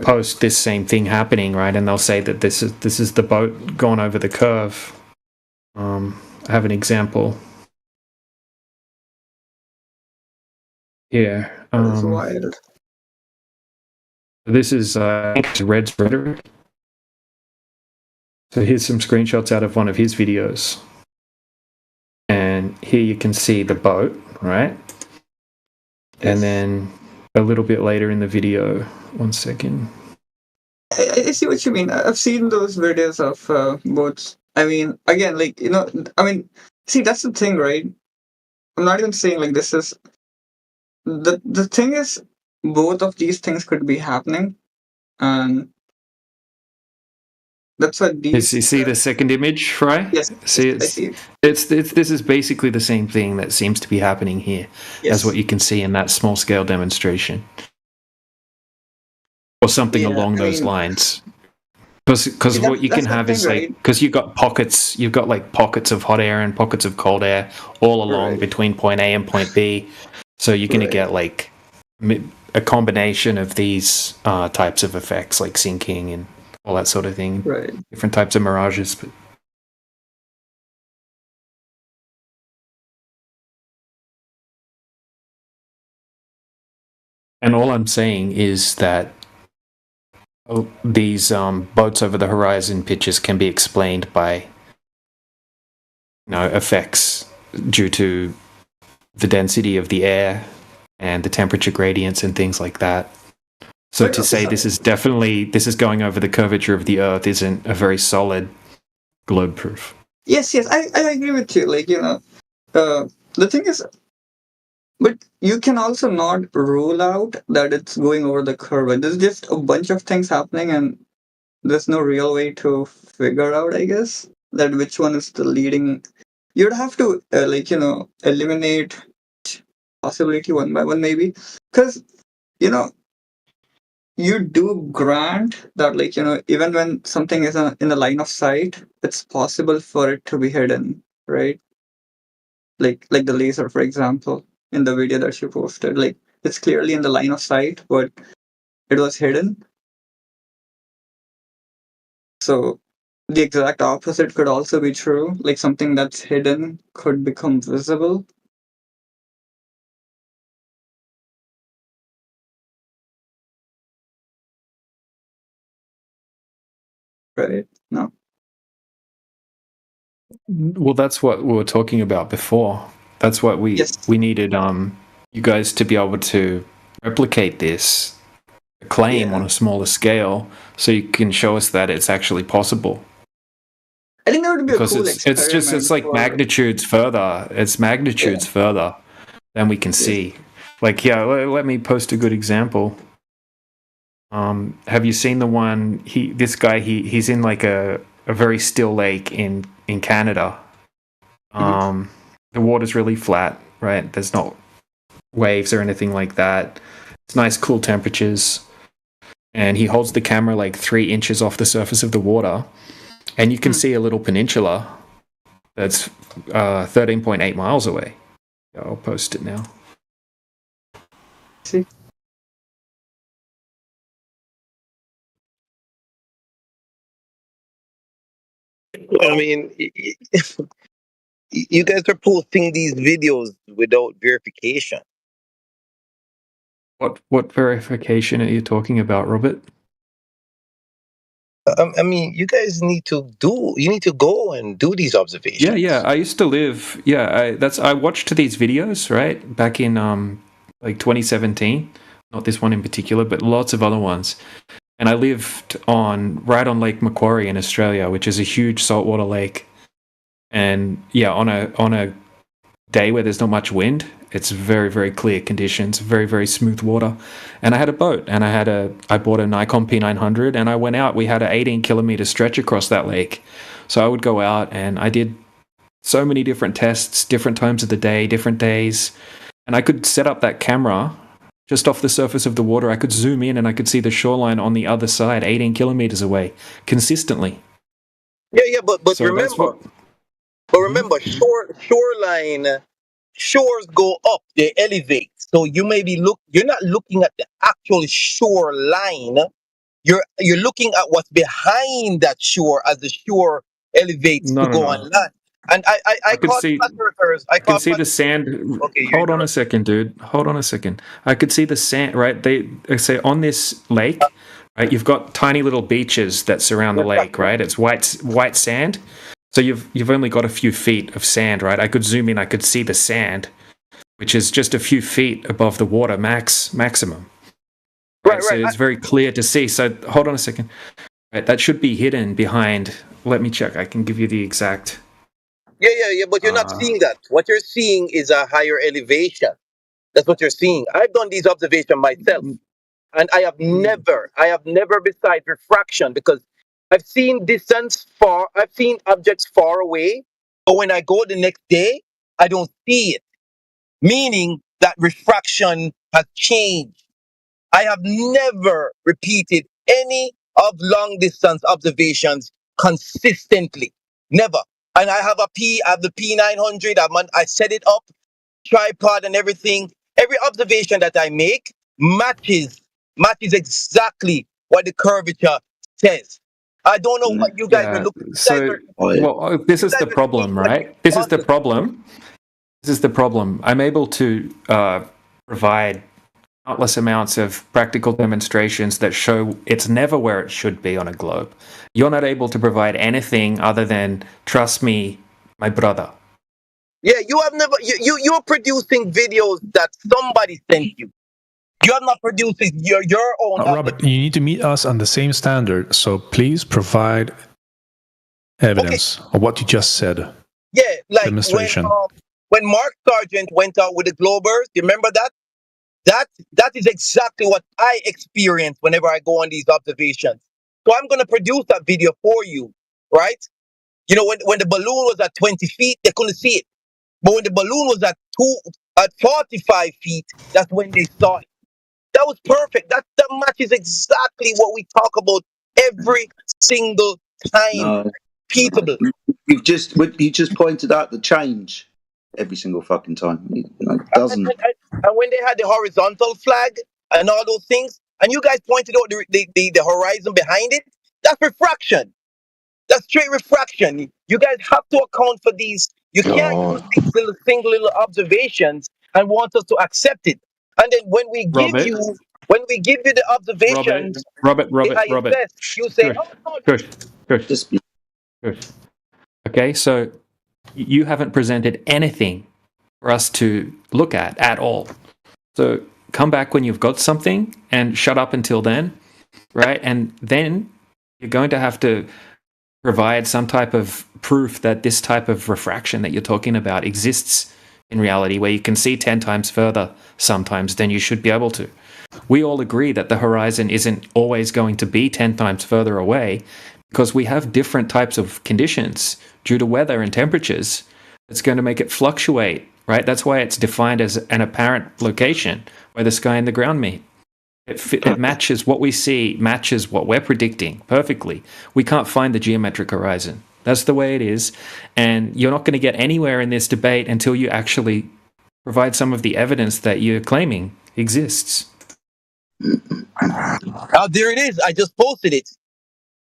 post this same thing happening, right, and they'll say that this is the boat going over the curve. I have an example here. That's wild. This is Red's rhetoric. So here's some screenshots out of one of his videos. And here you can see the boat, right? And then a little bit later in the video, 1 second. I see what you mean. I've seen those videos of boats. I mean, again, like, you know, I mean, see, that's the thing, right? I'm not even saying like this is the thing is both of these things could be happening, and that's what these. You see the second image, right? Yes. See, I see. this is basically the same thing that seems to be happening here, as what you can see in that small scale demonstration, or something along those lines. Because what you can have is like, because you've got pockets of hot air and pockets of cold air all along between point A and point B, so you're going to get like a combination of these types of effects, like sinking and all that sort of thing. Right. Different types of mirages. But and all I'm saying is that these boats over the horizon pictures can be explained by effects due to the density of the air and the temperature gradients and things like that. So to say this is going over the curvature of the Earth isn't a very solid globe proof. Yes, I agree with you. Like, you know, the thing is, but you can also not rule out that it's going over the curve. There's just a bunch of things happening, and there's no real way to figure out, I guess, that which one is the leading. You'd have to, like, you know, eliminate possibility one by one, maybe, because, you know, you do grant that, like, you know, even when something is in the line of sight, it's possible for it to be hidden, right? Like the laser, for example, in the video that you posted, like it's clearly in the line of sight, but it was hidden. So the exact opposite could also be true. Like something that's hidden could become visible. Right? No. Well, that's what we were talking about before. That's what we needed you guys to be able to replicate this claim on a smaller scale, so you can show us that it's actually possible. I think that would be Because a cool it's like magnitudes further. It's magnitudes further than we can see. Like, let me post a good example. Have you seen the one? He's in like a very still lake in Canada. The water's really flat, right? There's not waves or anything like that. It's nice, cool temperatures. And he holds the camera like 3 inches off the surface of the water, and you can see a little peninsula that's 13.8 miles away. I'll post it now. See. I mean, you guys are posting these videos without verification. What verification are you talking about, Robert? I mean, you guys need to go and do these observations. Yeah. I used to live. Yeah, I watched these videos right back in like 2017. Not this one in particular, but lots of other ones. And I lived right on Lake Macquarie in Australia, which is a huge saltwater lake. And yeah, on a day where there's not much wind, it's very, very clear conditions, very, very smooth water. And I had a boat, and I bought a Nikon P900, and I went out. We had an 18-kilometer stretch across that lake. So I would go out, and I did so many different tests, different times of the day, different days. And I could set up that camera just off the surface of the water. I could zoom in, and I could see the shoreline on the other side, 18 kilometers away, consistently. Yeah, but So that's remember, shores go up, they elevate. So you're not looking at the actual shoreline. You're looking at what's behind that shore as the shore elevates No, to no, go no. on land. And I could caught see- flat earthers. I could see the sand. Okay, Hold on a second, dude. Hold on a second. I could see the sand, right? They say on this lake, right? You've got tiny little beaches that surround the lake, right? It's white sand. So you've only got a few feet of sand, right? I could zoom in. I could see the sand, which is just a few feet above the water maximum. Right. So it's very clear to see. So hold on a second. Right, that should be hidden behind. Let me check. I can give you the exact. Yeah, but you're not seeing that. What you're seeing is a higher elevation. That's what you're seeing. I've done these observations myself, and I have never, besides refraction, because I've seen I've seen objects far away, but when I go the next day, I don't see it, meaning that refraction has changed. I have never repeated any of long distance observations consistently. Never. And I have I have the P900. I set it up, tripod and everything. Every observation that I make matches exactly what the curvature says. I don't know what you guys are looking. This is the problem, right? This is the problem. I'm able to provide countless amounts of practical demonstrations that show it's never where it should be on a globe. You're not able to provide anything other than trust me, my brother. Yeah, you have never. You're producing videos that somebody sent you. You're not producing your own. Robert, you need to meet us on the same standard. So please provide evidence of what you just said. Yeah, like demonstration. when Mark Sargent went out with the Globers, you remember that? That is exactly what I experience whenever I go on these observations. So I'm going to produce that video for you, right? You know, when the balloon was at 20 feet, they couldn't see it. But when the balloon was at 45 feet, that's when they saw it. That was perfect. That matches exactly what we talk about every single time. No, Repeatable. you just pointed out the change every single fucking time. It doesn't. And when they had the horizontal flag and all those things, and you guys pointed out the horizon behind it, that's refraction. That's straight refraction. You guys have to account for these. You can't use these single little observations and want us to accept it. And then when we give you the observations, Robert. you say, Good. Okay, so you haven't presented anything for us to look at all. So come back when you've got something and shut up until then, right? And then you're going to have to provide some type of proof that this type of refraction that you're talking about exists in reality, where you can see 10 times further sometimes than you should be able to. We all agree that the horizon isn't always going to be 10 times further away because we have different types of conditions due to weather and temperatures. It's going to make it fluctuate, right? That's why it's defined as an apparent location where the sky and the ground meet. It matches what we see, matches what we're predicting perfectly. We can't find the geometric horizon. That's the way it is. And you're not going to get anywhere in this debate until you actually provide some of the evidence that you're claiming exists. There it is. I just posted it.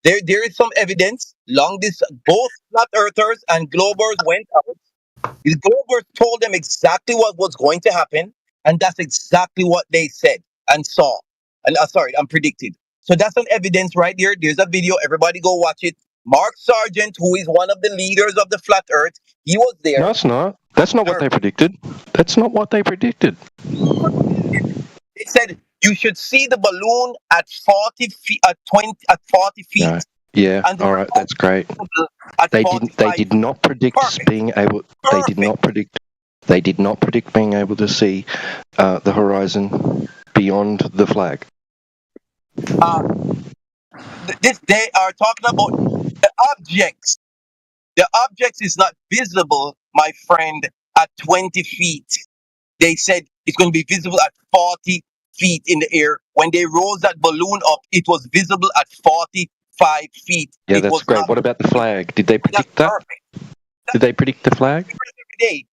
There is some evidence. Both flat earthers and Globers went out. The Globers told them exactly what was going to happen, and that's exactly what they said. and saw, and sorry, and predicted. So that's an evidence right there. There's a video. Everybody go watch it. Mark Sargent, who is one of the leaders of the flat Earth, he was there. No, it's not. That's not what they predicted. That's not what they predicted. They said you should see the balloon at 40 feet, at 40 feet. No. Yeah. And All right. That's great. They didn't. They did not predict being able. They did not predict. They did not predict being able to see the horizon beyond the flag. They are talking about the objects. The objects is not visible, my friend, at 20 feet. They said it's going to be visible at 40 feet in the air. When they rose that balloon up, it was visible at 45 feet. Yeah, It that's was great. not What about the flag? Did they predict that? Did they predict the flag? every day.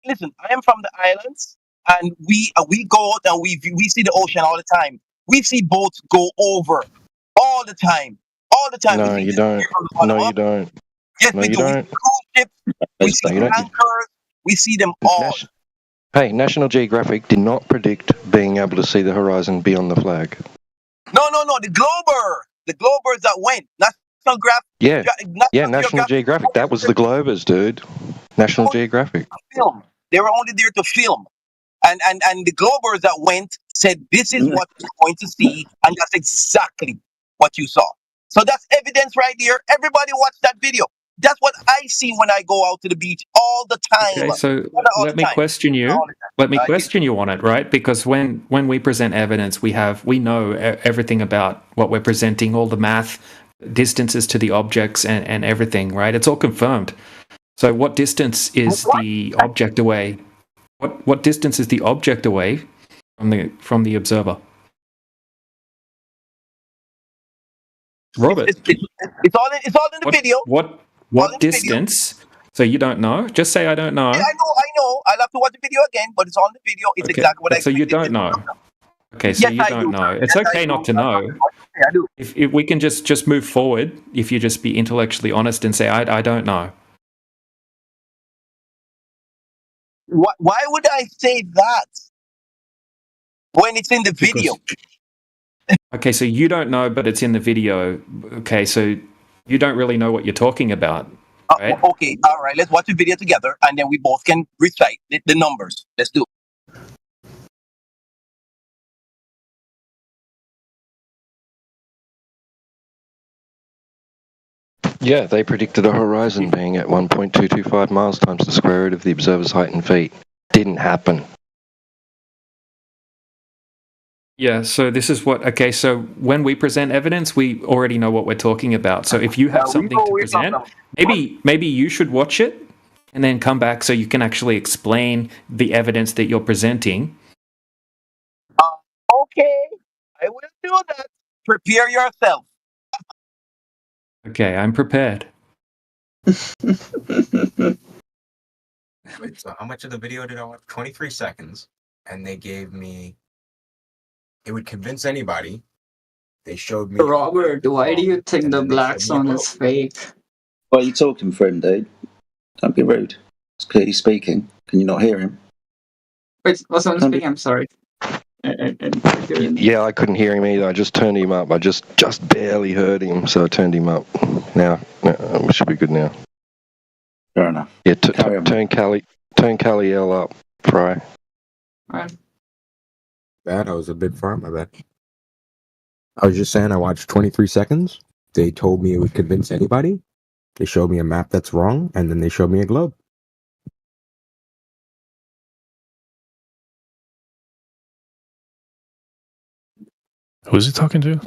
Listen, I am from the islands, and we go out and we see the ocean all the time. We see boats go over all the time, all the time. No, you don't. No, you don't. Yes, No, we you do. We see don't. cruise ships, we see No, you don't. tankers, we see them all. Hey, National Geographic did not predict being able to see the horizon beyond the flag. No, the Globers that went. National Yeah, National Geographic. That was the Globers, dude. National Geographic. Film. They were only there to film. And the Globers that went said, this is what you're going to see, and that's exactly what you saw. So that's evidence right there. Everybody watch that video. That's what I see when I go out to the beach all the time. Okay, so Not all let the me time. question you. Let me question you on it, right? Because when we present evidence, we know everything about what we're presenting, all the math, distances to the objects, and everything, right? It's all confirmed. So what distance is the object away? What distance is the object away from the observer? Robert, It's all in the video. What distance? So you don't know? Just say I don't know. Yeah, I know. I'll have to watch the video again, but it's on the video. It's exactly what I So you don't know. Okay, so you don't know. It's okay not to know. I do. If we can just move forward, if you just be intellectually honest and say I don't know. Why would I say that when it's in the video? Okay, so you don't know, but it's in the video. Okay, so you don't really know what you're talking about, right? Okay, all right. Let's watch the video together, and then we both can recite the numbers. Let's do it. Yeah, they predicted a horizon being at 1.225 miles times the square root of the observer's height in feet. Didn't happen. Yeah, so this is what, okay, so when we present evidence, we already know what we're talking about. So if you have something to present, maybe you should watch it and then come back so you can actually explain the evidence that you're presenting. Okay, I will do that. Prepare yourself. Okay, I'm prepared. Wait, so how much of the video did I watch? 23 seconds. And they gave me... It would convince anybody. They showed me... Robert, why do you think the black swan is fake? Why are you talking for him, dude? Don't be rude. It's clearly speaking. Can you not hear him? Wait, was someone speaking? I'm sorry. Yeah, I couldn't hear him either. I just turned him up. I just barely heard him, so I turned him up. Now, we should be good now. Fair enough. Yeah, turn Kali-El up, Fry. Bad, I was a bit far, my bad. I was just saying I watched 23 seconds. They told me it would convince anybody. They showed me a map that's wrong, and then they showed me a globe. Who's he talking to?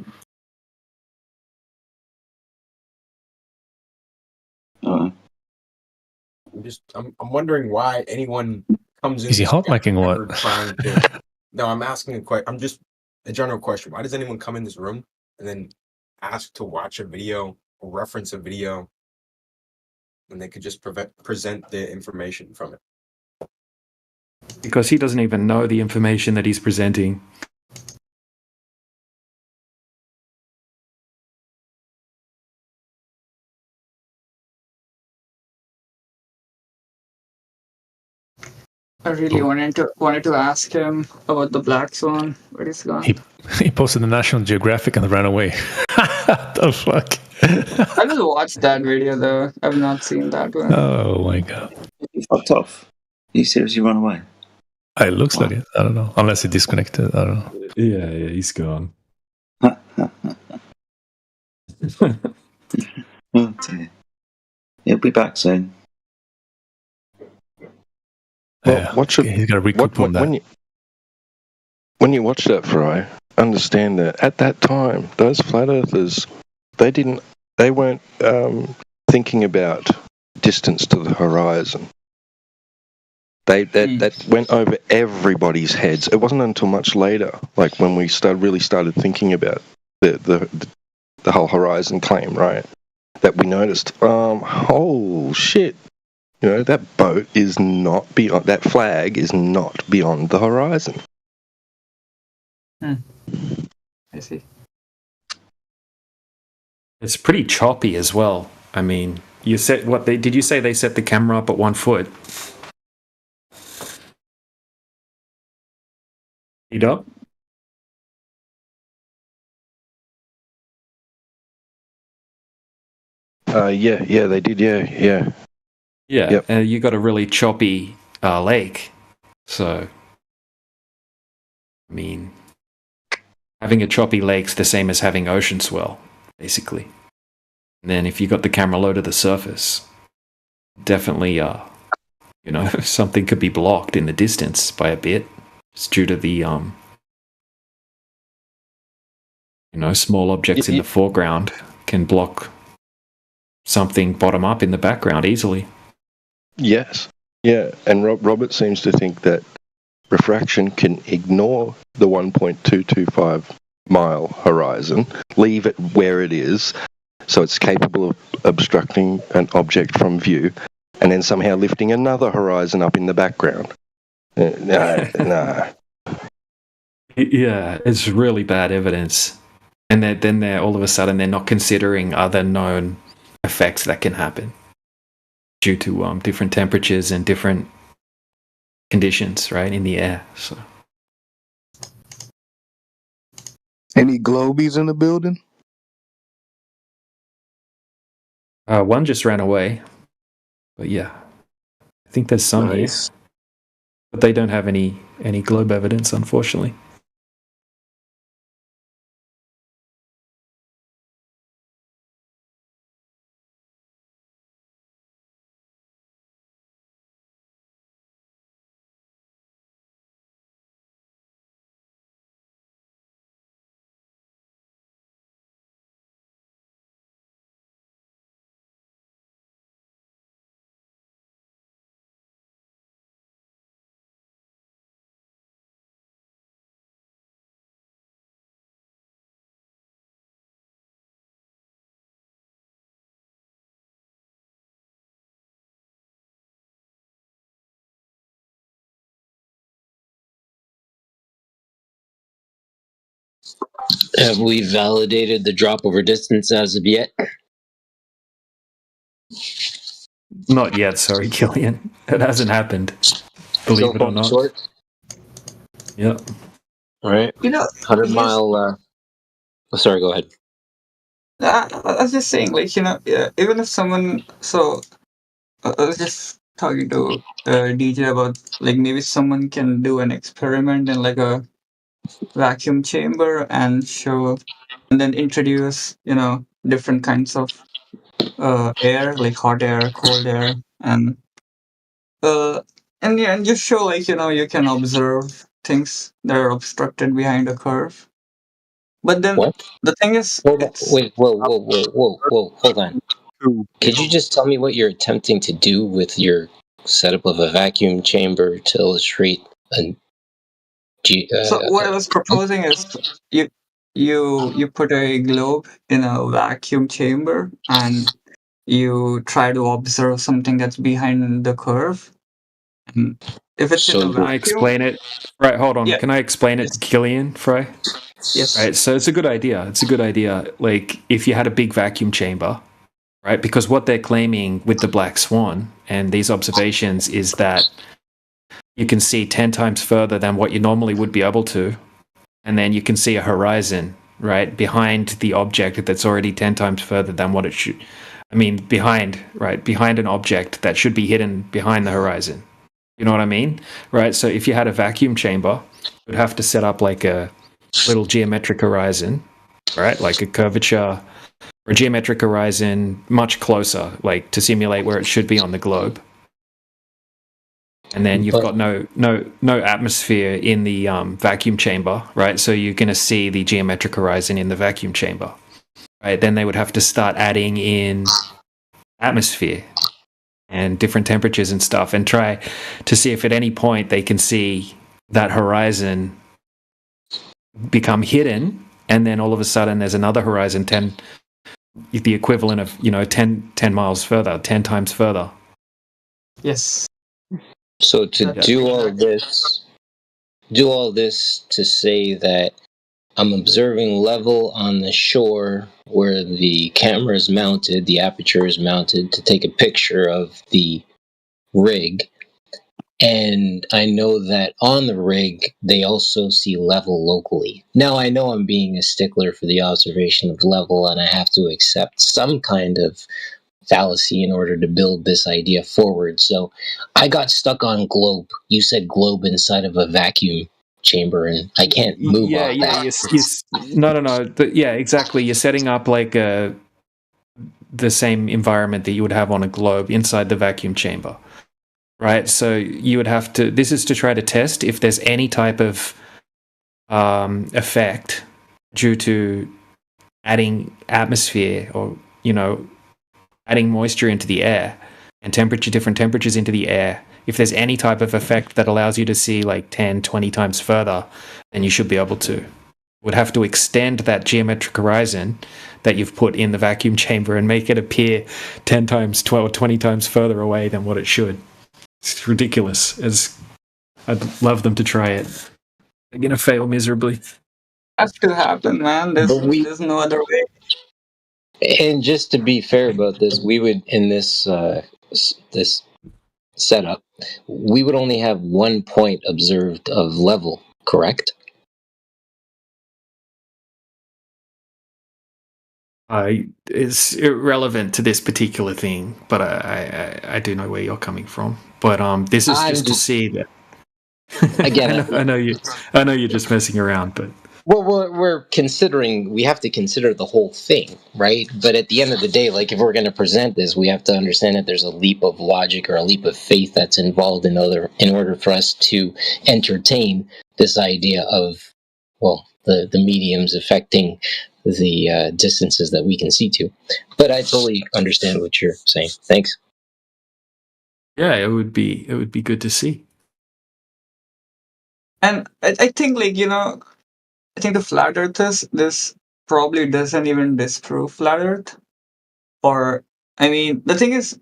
I'm wondering why anyone comes in. Is he hot micing what? Trying to, no, I'm asking a question. I'm just a general question. Why does anyone come in this room and then ask to watch a video or reference a video when they could just present the information from it? Because he doesn't even know the information that he's presenting. I really wanted to ask him about the black swan, but he's gone. He posted the National Geographic and ran away. What the fuck? I just watched that video though. I've not seen that one. Oh my god. He fucked off. He seriously run away. It looks like it. I don't know. Unless he disconnected. I don't know. Yeah, he's gone. Oh dear. He'll be back soon. Well, he's got to recoup on that. When you watch that, Fry, understand that at that time, those flat earthers, they weren't thinking about distance to the horizon. That went over everybody's heads. It wasn't until much later, like when we really started thinking about the whole horizon claim, right, that we noticed, oh shit, that boat is not beyond, that flag is not beyond the horizon. I see. It's pretty choppy as well. I mean, you said did you say they set the camera up at 1 foot? Feet up? Yeah, they did, yeah. Yeah, Yep. and you got a really choppy lake. So, I mean, having a choppy lake's the same as having ocean swell, basically. And then if you got the camera low to the surface, definitely, something could be blocked in the distance by a bit. It's due to the, small objects in the foreground can block something bottom up in the background easily. Yes. Yeah, and Robert seems to think that refraction can ignore the 1.225 mile horizon, leave it where it is, so it's capable of obstructing an object from view, and then somehow lifting another horizon up in the background. Nah. Yeah, it's really bad evidence. And then they're all of a sudden they're not considering other known effects that can happen due to different temperatures and different conditions, right, in the air. So, any globies in the building? one just ran away, but yeah, I think there's some here, but they don't have any globe evidence, unfortunately. Have we validated the drop over distance as of yet? Not yet, sorry, Killian. It hasn't happened. Believe it or not. Short? Yep. All right. 100 mile. Sorry, go ahead. I was just saying, even if someone, I was just talking to DJ about, maybe someone can do an experiment in, a vacuum chamber and then introduce, different kinds of air, like hot air, cold air, and just show, you can observe things that are obstructed behind a curve. But then the thing is, wait, whoa, hold on. Could you just tell me what you're attempting to do with your setup of a vacuum chamber to illustrate so what I was proposing is you put a globe in a vacuum chamber and you try to observe something that's behind the curve. And if it's in a vacuum, can I explain it? Right, hold on. Yeah. Can I explain it to Killian, Fry? Yes. Right, so it's a good idea. Like, if you had a big vacuum chamber, right? Because what they're claiming with the black swan and these observations is that, you can see 10 times further than what you normally would be able to. And then you can see a horizon, right, behind the object that's already 10 times further than what it should. I mean, behind an object that should be hidden behind the horizon. You know what I mean? Right? So if you had a vacuum chamber, you'd have to set up like a little geometric horizon, right? Like a curvature or a geometric horizon much closer, like to simulate where it should be on the globe. And then you've got no atmosphere in the vacuum chamber, right? So you're going to see the geometric horizon in the vacuum chamber, right? Then they would have to start adding in atmosphere and different temperatures and stuff, and try to see if at any point they can see that horizon become hidden, and then all of a sudden there's another horizon the equivalent of 10 miles further, 10 times further. Yes. So to do all this to say that I'm observing level on the shore where the camera is mounted, the aperture is mounted to take a picture of the rig. And I know that on the rig, they also see level locally. Now, I know I'm being a stickler for the observation of level, and I have to accept some kind of fallacy in order to build this idea forward. So I got stuck on globe. You said globe inside of a vacuum chamber, and I can't move off that. No. Yeah, exactly. You're setting up like the same environment that you would have on a globe inside the vacuum chamber. Right, so you would have to. This is to try to test if there's any type of effect due to adding atmosphere or adding moisture into the air and different temperatures into the air. If there's any type of effect that allows you to see like 10, 20 times further, then you should be able to. Would have to extend that geometric horizon that you've put in the vacuum chamber and make it appear 10 times, 12, 20 times further away than what it should. It's ridiculous. I'd love them to try it. They're gonna fail miserably. Has to happen, man. There's no other way. And just to be fair about this, we would in this this setup, we would only have 1 point observed of level, correct? It's irrelevant to this particular thing, but I do know where you're coming from. But this is just to see that. Again, I know you're just messing around, but well, we have to consider the whole thing, right? But at the end of the day, like if we're going to present this, we have to understand that there's a leap of logic or a leap of faith that's involved in order for us to entertain this idea of, well, the mediums affecting the distances that we can see to. But I totally understand what you're saying. Thanks. Yeah, it would be good to see. And I think I think the flat Earth this probably doesn't even disprove flat Earth. Or I mean, the thing is,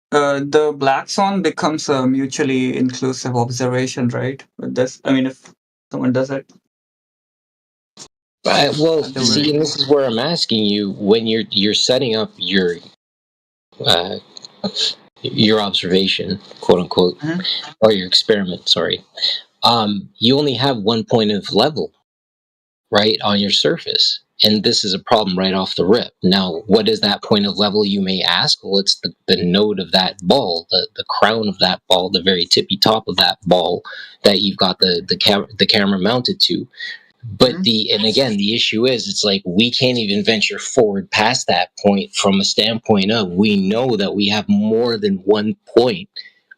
the black swan becomes a mutually inclusive observation, right? But if someone does it. Well, see, and this is where I'm asking you, when you're setting up your observation, quote unquote, or your experiment, sorry, you only have 1 point of level, right, on your surface. And this is a problem right off the rip. Now, what is that point of level, you may ask? Well, it's the node of that ball, the crown of that ball, the very tippy top of that ball that you've got the camera mounted to. But and again, the issue is, it's like we can't even venture forward past that point from a standpoint of, we know that we have more than 1 point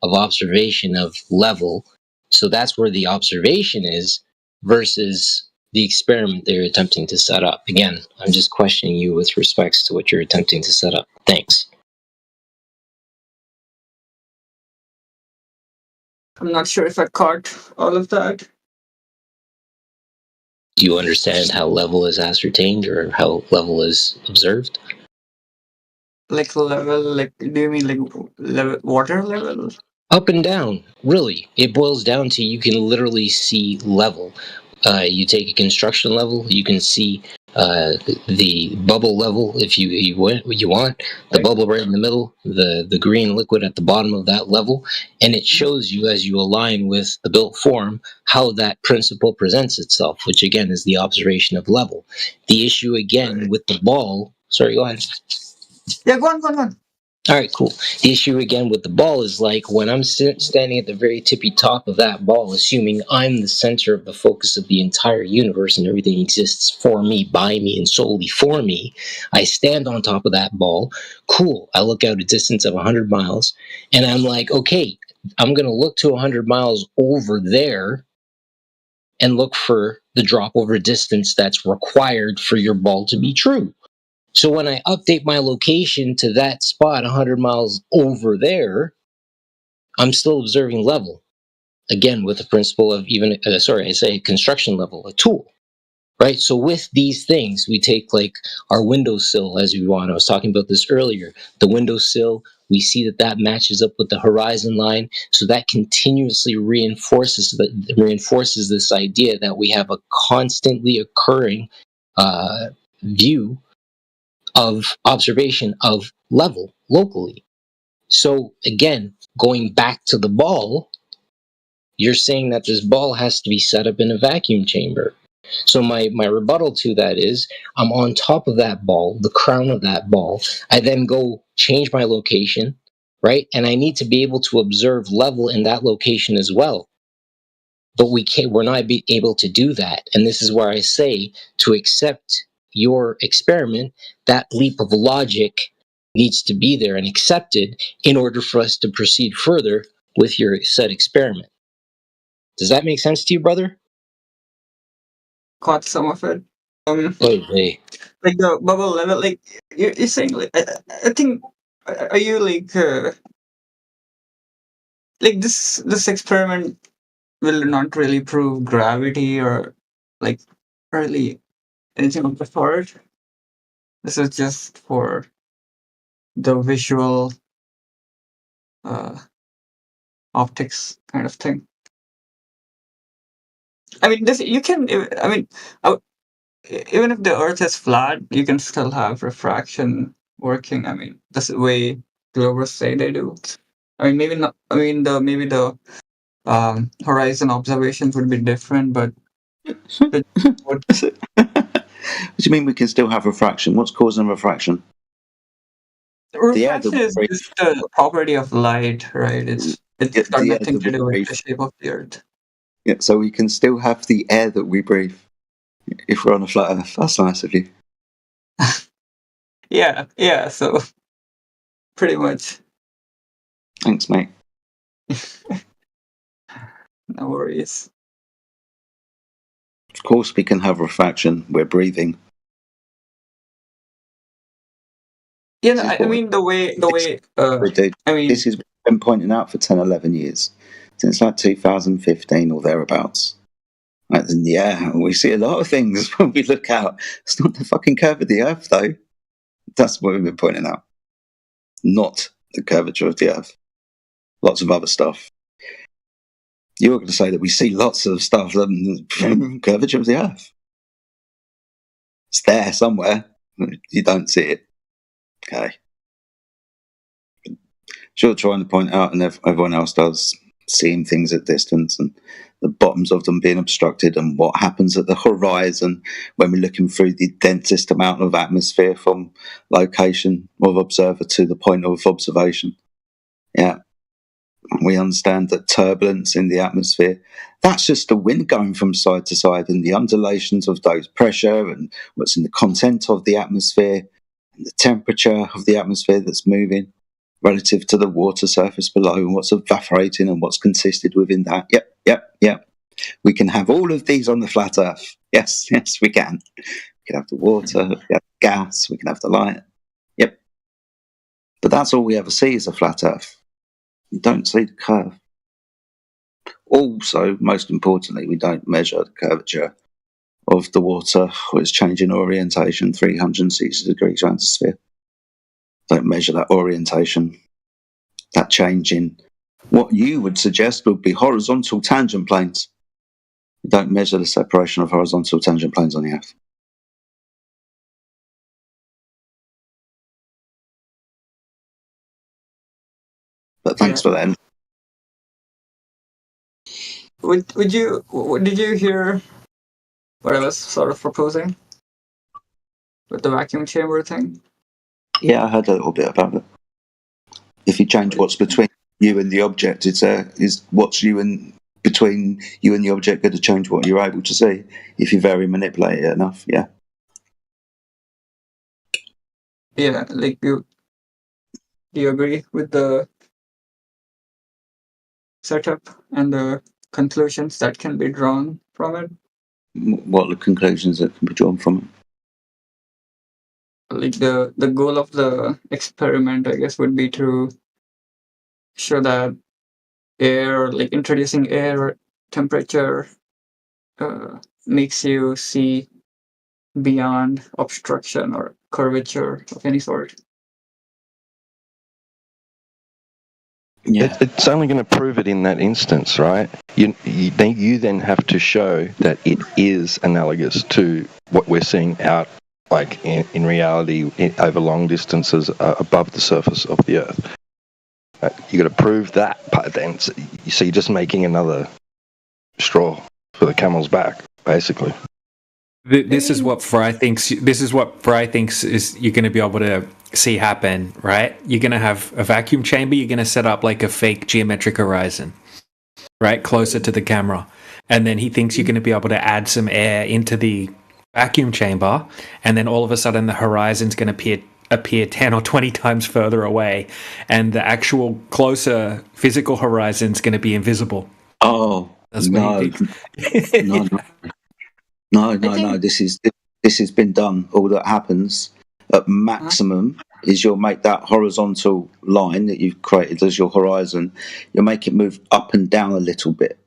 of observation of level. So that's where the observation is versus the experiment they're attempting to set up. Again, I'm just questioning you with respects to what you're attempting to set up. Thanks. I'm not sure if I caught all of that. Do you understand how level is ascertained or how level is observed? Like level, do you mean level, water level? Up and down, really. It boils down to, you can literally see level. You take a construction level, you can see the bubble level, if you want, the bubble right in the middle, the green liquid at the bottom of that level, and it shows you as you align with the built form how that principle presents itself, which again is the observation of level. The issue again with the ball. Sorry, go ahead. Yeah, go on. All right, cool. The issue again with the ball is like when I'm standing at the very tippy top of that ball, assuming I'm the center of the focus of the entire universe and everything exists for me, by me, and solely for me. I stand on top of that ball. Cool. I look out a distance of 100 miles and I'm like, okay, I'm going to look to 100 miles over there and look for the drop over distance that's required for your ball to be true. So when I update my location to that spot 100 miles over there, I'm still observing level. Again, with the principle of construction level, a tool, right? So with these things, we take like our windowsill as we want. I was talking about this earlier. The windowsill, we see that matches up with the horizon line. So that continuously reinforces this idea that we have a constantly occurring view of observation of level locally. So again, going back to the ball, you're saying that this ball has to be set up in a vacuum chamber. So my rebuttal to that is I'm on top of that ball, the crown of that ball. I then go change my location, right? And I need to be able to observe level in that location as well. But we're not able to do that. And this is where I say to accept your experiment, that leap of logic needs to be there and accepted in order for us to proceed further with your said experiment. Does that make sense to you, brother? Caught some of it. Hey. Like the bubble level, like you're saying, like I think, are you like this experiment will not really prove gravity or like really anything of the sort. This is just for the visual optics kind of thing. I mean, this you can. I mean, even if the Earth is flat, you can still have refraction working. I mean, that's the way Globers say they do. I mean, maybe not. I mean, maybe the horizon observations would be different, but What do you mean we can still have refraction? What's causing refraction? refraction is just the property of light, right? It's got nothing to do with the shape of the Earth. Yeah, so we can still have the air that we breathe if we're on a flat Earth. That's nice of you. Yeah. So pretty much. Thanks, mate. No worries. Of course, we can have refraction. We're breathing. Yeah, I mean the way. I mean, this has been pointing out for 10, 11 years since like 2015 or thereabouts. Right, and yeah, we see a lot of things when we look out. It's not the fucking curve of the Earth, though. That's what we've been pointing out. Not the curvature of the Earth. Lots of other stuff. You were going to say that we see lots of stuff from curvature of the Earth. It's there somewhere. You don't see it. Okay. Sure, trying to point out, and everyone else does, seeing things at distance and the bottoms of them being obstructed and what happens at the horizon when we're looking through the densest amount of atmosphere from location of observer to the point of observation. Yeah. We understand that turbulence in the atmosphere, that's just the wind going from side to side and the undulations of those pressure and what's in the content of the atmosphere and the temperature of the atmosphere that's moving relative to the water surface below and what's evaporating and what's consisted within that. Yep. We can have all of these on the flat Earth. Yes, we can. We can have the water, we can have gas, we can have the light. Yep. But that's all we ever see is a flat Earth. We don't see the curve. Also, most importantly, we don't measure the curvature of the water or its changing orientation 360 degrees around the sphere. Don't measure that orientation, that change in what you would suggest would be horizontal tangent planes. We don't measure the separation of horizontal tangent planes on the Earth. But thanks for that. Did you hear what I was sort of proposing with the vacuum chamber thing? Yeah, I heard a little bit about it. If you change what's between you and the object, is what's between you and the object going to change what you're able to see if you vary manipulate it enough? Yeah. Yeah, like do you agree with the setup and the conclusions that can be drawn from it? What are the conclusions that can be drawn from it? Like the goal of the experiment, I guess, would be to show that air, like introducing air temperature, makes you see beyond obstruction or curvature of any sort. Yeah. It's only going to prove it in that instance, right? You then have to show that it is analogous to what we're seeing out, like in reality, over long distances above the surface of the Earth. You got to prove that part. Then, so you're just making another straw for the camel's back, basically. This is what Fry thinks. This is what Fry thinks is you're going to be able to see happen, right? You're going to have a vacuum chamber. You're going to set up like a fake geometric horizon, right, closer to the camera, and then he thinks you're going to be able to add some air into the vacuum chamber, and then all of a sudden the horizon's going to appear 10 or 20 times further away, and the actual closer physical horizon's going to be invisible. Oh, that's no. No. This has been done. All that happens at maximum is you'll make that horizontal line that you've created as your horizon. You'll make it move up and down a little bit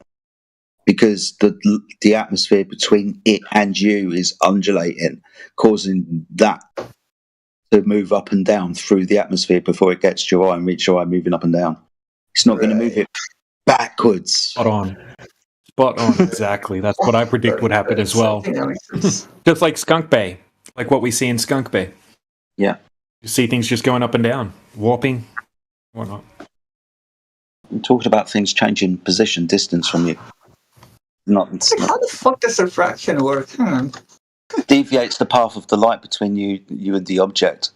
because the atmosphere between it and you is undulating, causing that to move up and down through the atmosphere before it gets to your eye and reach your eye, moving up and down. It's not going to move it backwards. Spot on, exactly. That's what I predict would happen as well. Just like Skunk Bay, like what we see in Skunk Bay. Yeah. You see things just going up and down, warping, whatnot. We talked about things changing position, distance from you. How the fuck does refraction work? Deviates the path of the light between you and the object.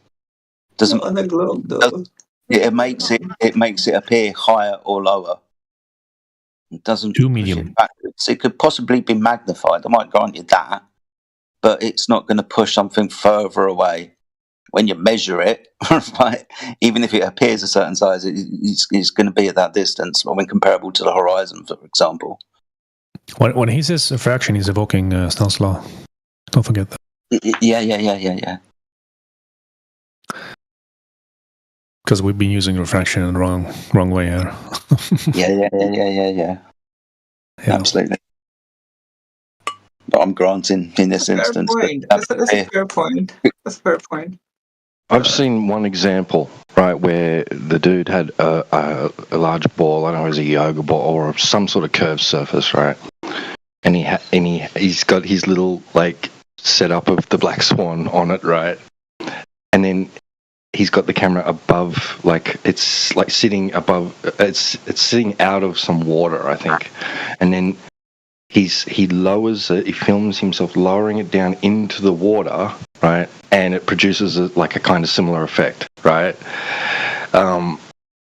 Doesn't on the globe though. It makes it appear higher or lower. It doesn't too medium. It could possibly be magnified. I might grant you that, but it's not going to push something further away when you measure it. Right? Even if it appears a certain size, it's going to be at that distance when comparable to the horizon, for example. When he says refraction, he's evoking Snell's law. Don't forget that. Yeah. Because we've been using refraction in the wrong way here. Yeah. Absolutely. But I'm granting in this instance. That's a fair point. That's a fair point. I've seen one example, right, where the dude had a large ball, I don't know, it was a yoga ball or some sort of curved surface, right? And he's got his little, like, setup of the Black Swan on it, right? And then he's got the camera above, like, it's like sitting above, it's sitting out of some water, I think. And then he lowers it, he films himself lowering it down into the water, right? And it produces a kind of similar effect, right?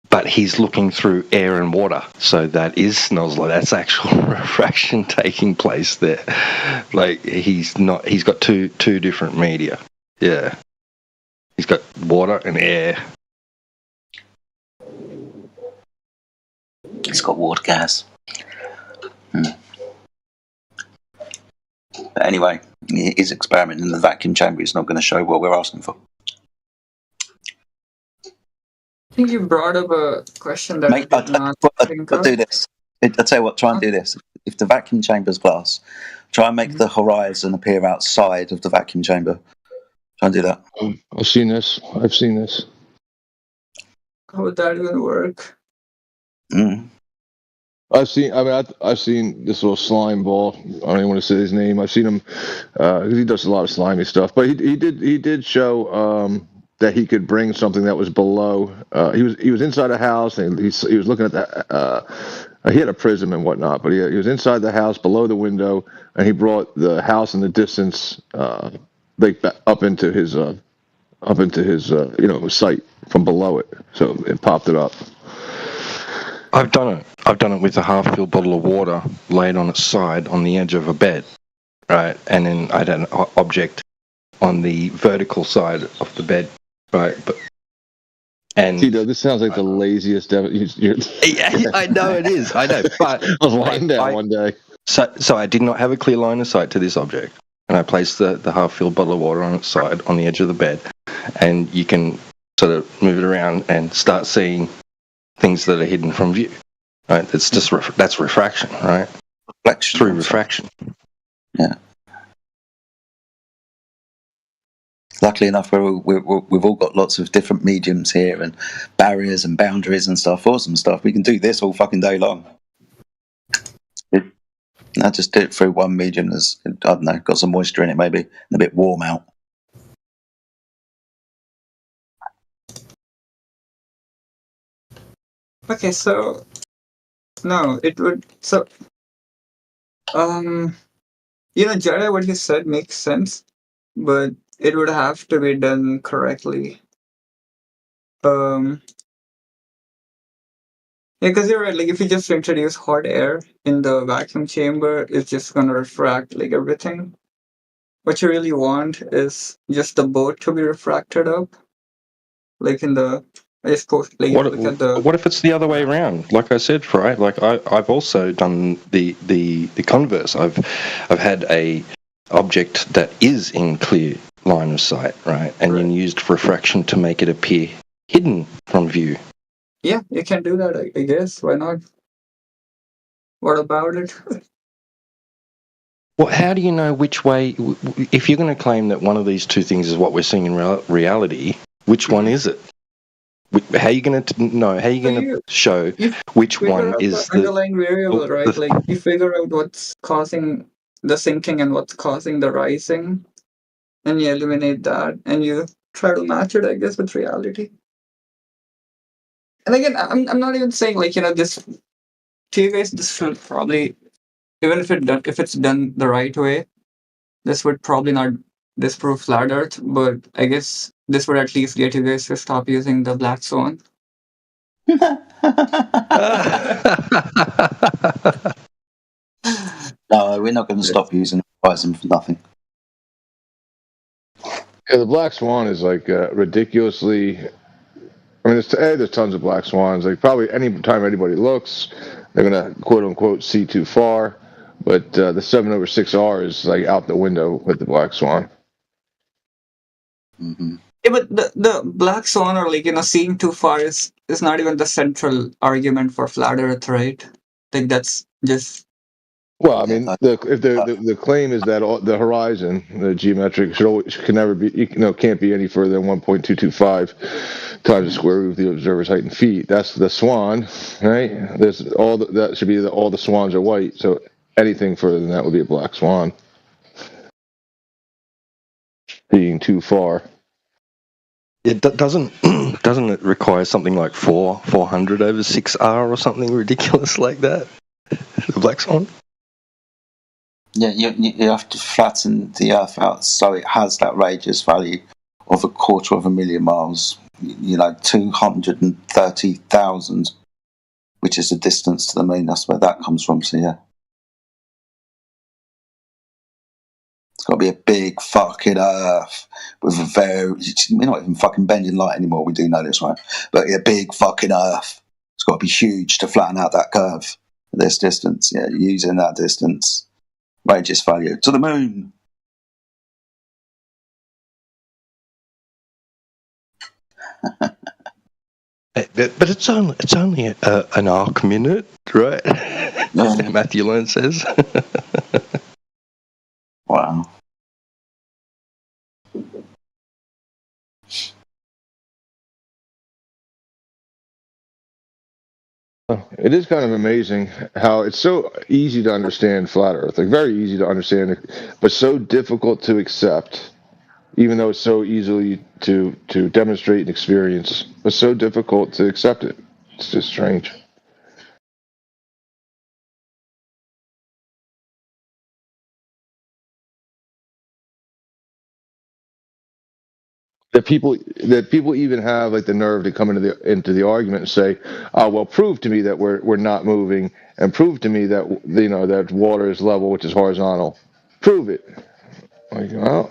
But he's looking through air and water, so that is Snell's law. That's actual refraction taking place there. Like he's got two different media. Yeah, he's got water and air. He's got water gas. But anyway, his experiment in the vacuum chamber is not going to show what we're asking for. I think you brought up a question that Mate, I did not think I'll of. do this. I'll tell you what, try and do this. If the vacuum chamber's glass, try and make the horizon appear outside of the vacuum chamber. Try and do that. I've seen this. How would that even work? I've seen this little slime ball. I don't even want to say his name. I've seen him because he does a lot of slimy stuff. But he did show that he could bring something that was below. He was inside a house, and he was looking at the. He had a prism and whatnot, but he was inside the house below the window, and he brought the house in the distance, like up into his sight from below it. So it popped it up. I've done it. I've done it with a half-filled bottle of water laid on its side on the edge of a bed, right? And then I had an object on the vertical side of the bed, right? And Tito, this sounds like the laziest. Yeah, I know it is. I know, but I was lying down one day. So I did not have a clear line of sight to this object, and I placed the half-filled bottle of water on its side on the edge of the bed, and you can sort of move it around and start seeing things that are hidden from view. Right? It's just that's refraction, right? Reflection through refraction. Yeah. Luckily enough, we've all got lots of different mediums here and barriers and boundaries and stuff, awesome stuff. We can do this all fucking day long. I just did it through one medium that's, I don't know, got some moisture in it maybe, and a bit warm out. Okay, so no, it would Jedi, what you said makes sense, but it would have to be done correctly. Yeah, because you're right. Like, if you just introduce hot air in the vacuum chamber, it's just gonna refract like everything. What you really want is just the boat to be refracted up, like in the. I suppose, like, if you look at the. What if it's the other way around? Like I said, right? Like I've also done the converse. I've had a object that is in clear line of sight, right? And then used refraction to make it appear hidden from view. Yeah, you can do that. I guess. Why not? What about it? Well, how do you know which way? If you're going to claim that one of these two things is what we're seeing in reality, which one is it? How are you going to know? How are you going to show which one is the underlying variable, right? Like, you figure out what's causing the sinking and what's causing the rising, and you eliminate that, and you try to match it, I guess, with reality. And again, I'm not even saying, like, this to you guys. This should probably, even if it's done the right way, this would probably not disprove flat Earth, but I guess this would at least get you guys to stop using the black swan. No, we're not going to stop using Horizon for nothing. Yeah, the black swan is like ridiculously. I mean, there's tons of black swans. Like, probably any time anybody looks, they're gonna quote unquote see too far. But the 7/6R is like out the window with the black swan. Mm-hmm. Yeah, but the black swan, or like, seeing too far is not even the central argument for flat Earth, right? Like, that's just. Well, I mean, if the claim is that the horizon, the geometric, can never be, can't be any further than 1.225 times the square root of the observer's height in feet. That's the swan, right? There's that should be all the swans are white. So anything further than that would be a black swan. Being too far. It doesn't it require something like 400/6R or something ridiculous like that? The black swan. Yeah, you have to flatten the Earth out so it has that radius value of 250,000 miles. 230,000, which is the distance to the moon. That's where that comes from. So yeah, it's got to be a big fucking Earth with a we're not even fucking bending light anymore. We do know this, right? But a big fucking Earth. It's got to be huge to flatten out that curve at this distance. Yeah, using that distance. Radius value to the moon. But it's only an arc minute, right? Matthew Lone says. Wow. It is kind of amazing how it's so easy to understand flat Earth, like very easy to understand, but so difficult to accept even though it's so easily to demonstrate and experience, but so difficult to accept it. It's just strange. That people even have like the nerve to come into the argument and say, "Oh, well, prove to me that we're not moving, and prove to me that that water is level, which is horizontal. Prove it." Like, oh,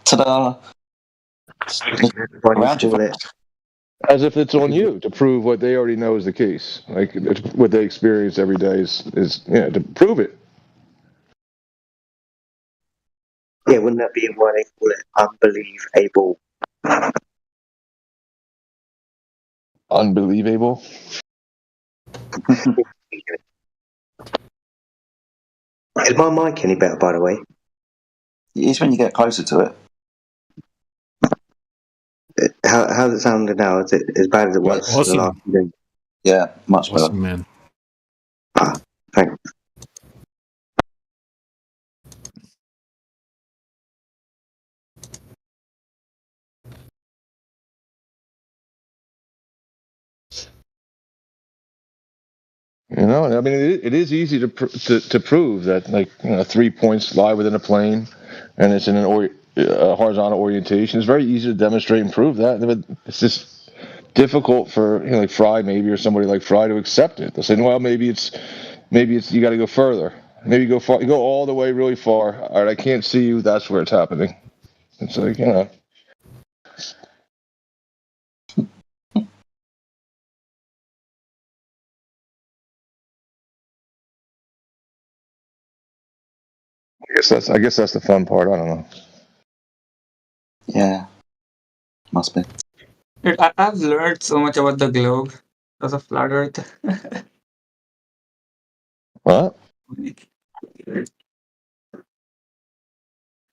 Ta-da! Around you. as if it's on you to prove what they already know is the case, like what they experience every day is to prove it. Yeah, wouldn't that be why they call it unbelievable? Unbelievable. Is my mic any better, by the way? It's when you get closer to it. How's it sounding now? Is it as bad as it was Awesome. the last day? Yeah, much better. Awesome, man. Thanks. I mean, it is easy to prove that, like, 3 points lie within a plane, and it's in a horizontal orientation. It's very easy to demonstrate and prove that. But it's just difficult for like Fry maybe, or somebody like Fry, to accept it. They'll say, well, maybe it's you got to go further. Maybe go all the way really far. All right, I can't see you. That's where it's happening. It's like, I guess that's the fun part. I don't know. Yeah, must be. Dude, I've learned so much about the globe because of flat Earth. What?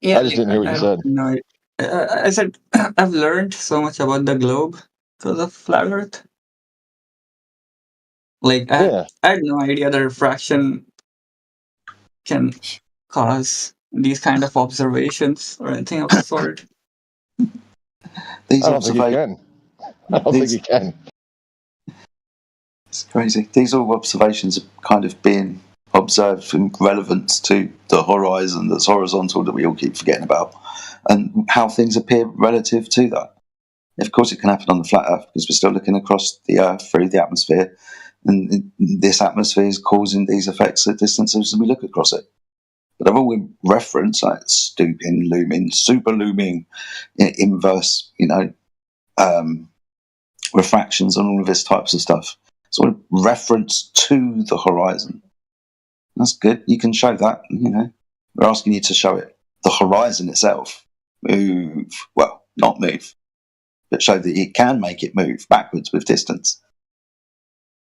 Yeah, I just didn't hear what you said. No, I said I've learned so much about the globe because of flat Earth. Like I had no idea that refraction can cause these kind of observations or anything of the sort. These I don't think it can. I don't think it can. It's crazy. These all observations are kind of being observed in relevance to the horizon that's horizontal that we all keep forgetting about, and how things appear relative to that. Of course, it can happen on the flat Earth because we're still looking across the Earth through the atmosphere, and this atmosphere is causing these effects at distances as we look across it. But they're all in reference, like stooping, looming, super looming, inverse, refractions, and all of this types of stuff. So in reference to the horizon. That's good. You can show that, We're asking you to show it. The horizon itself move. Well, not move, but show that it can make it move backwards with distance.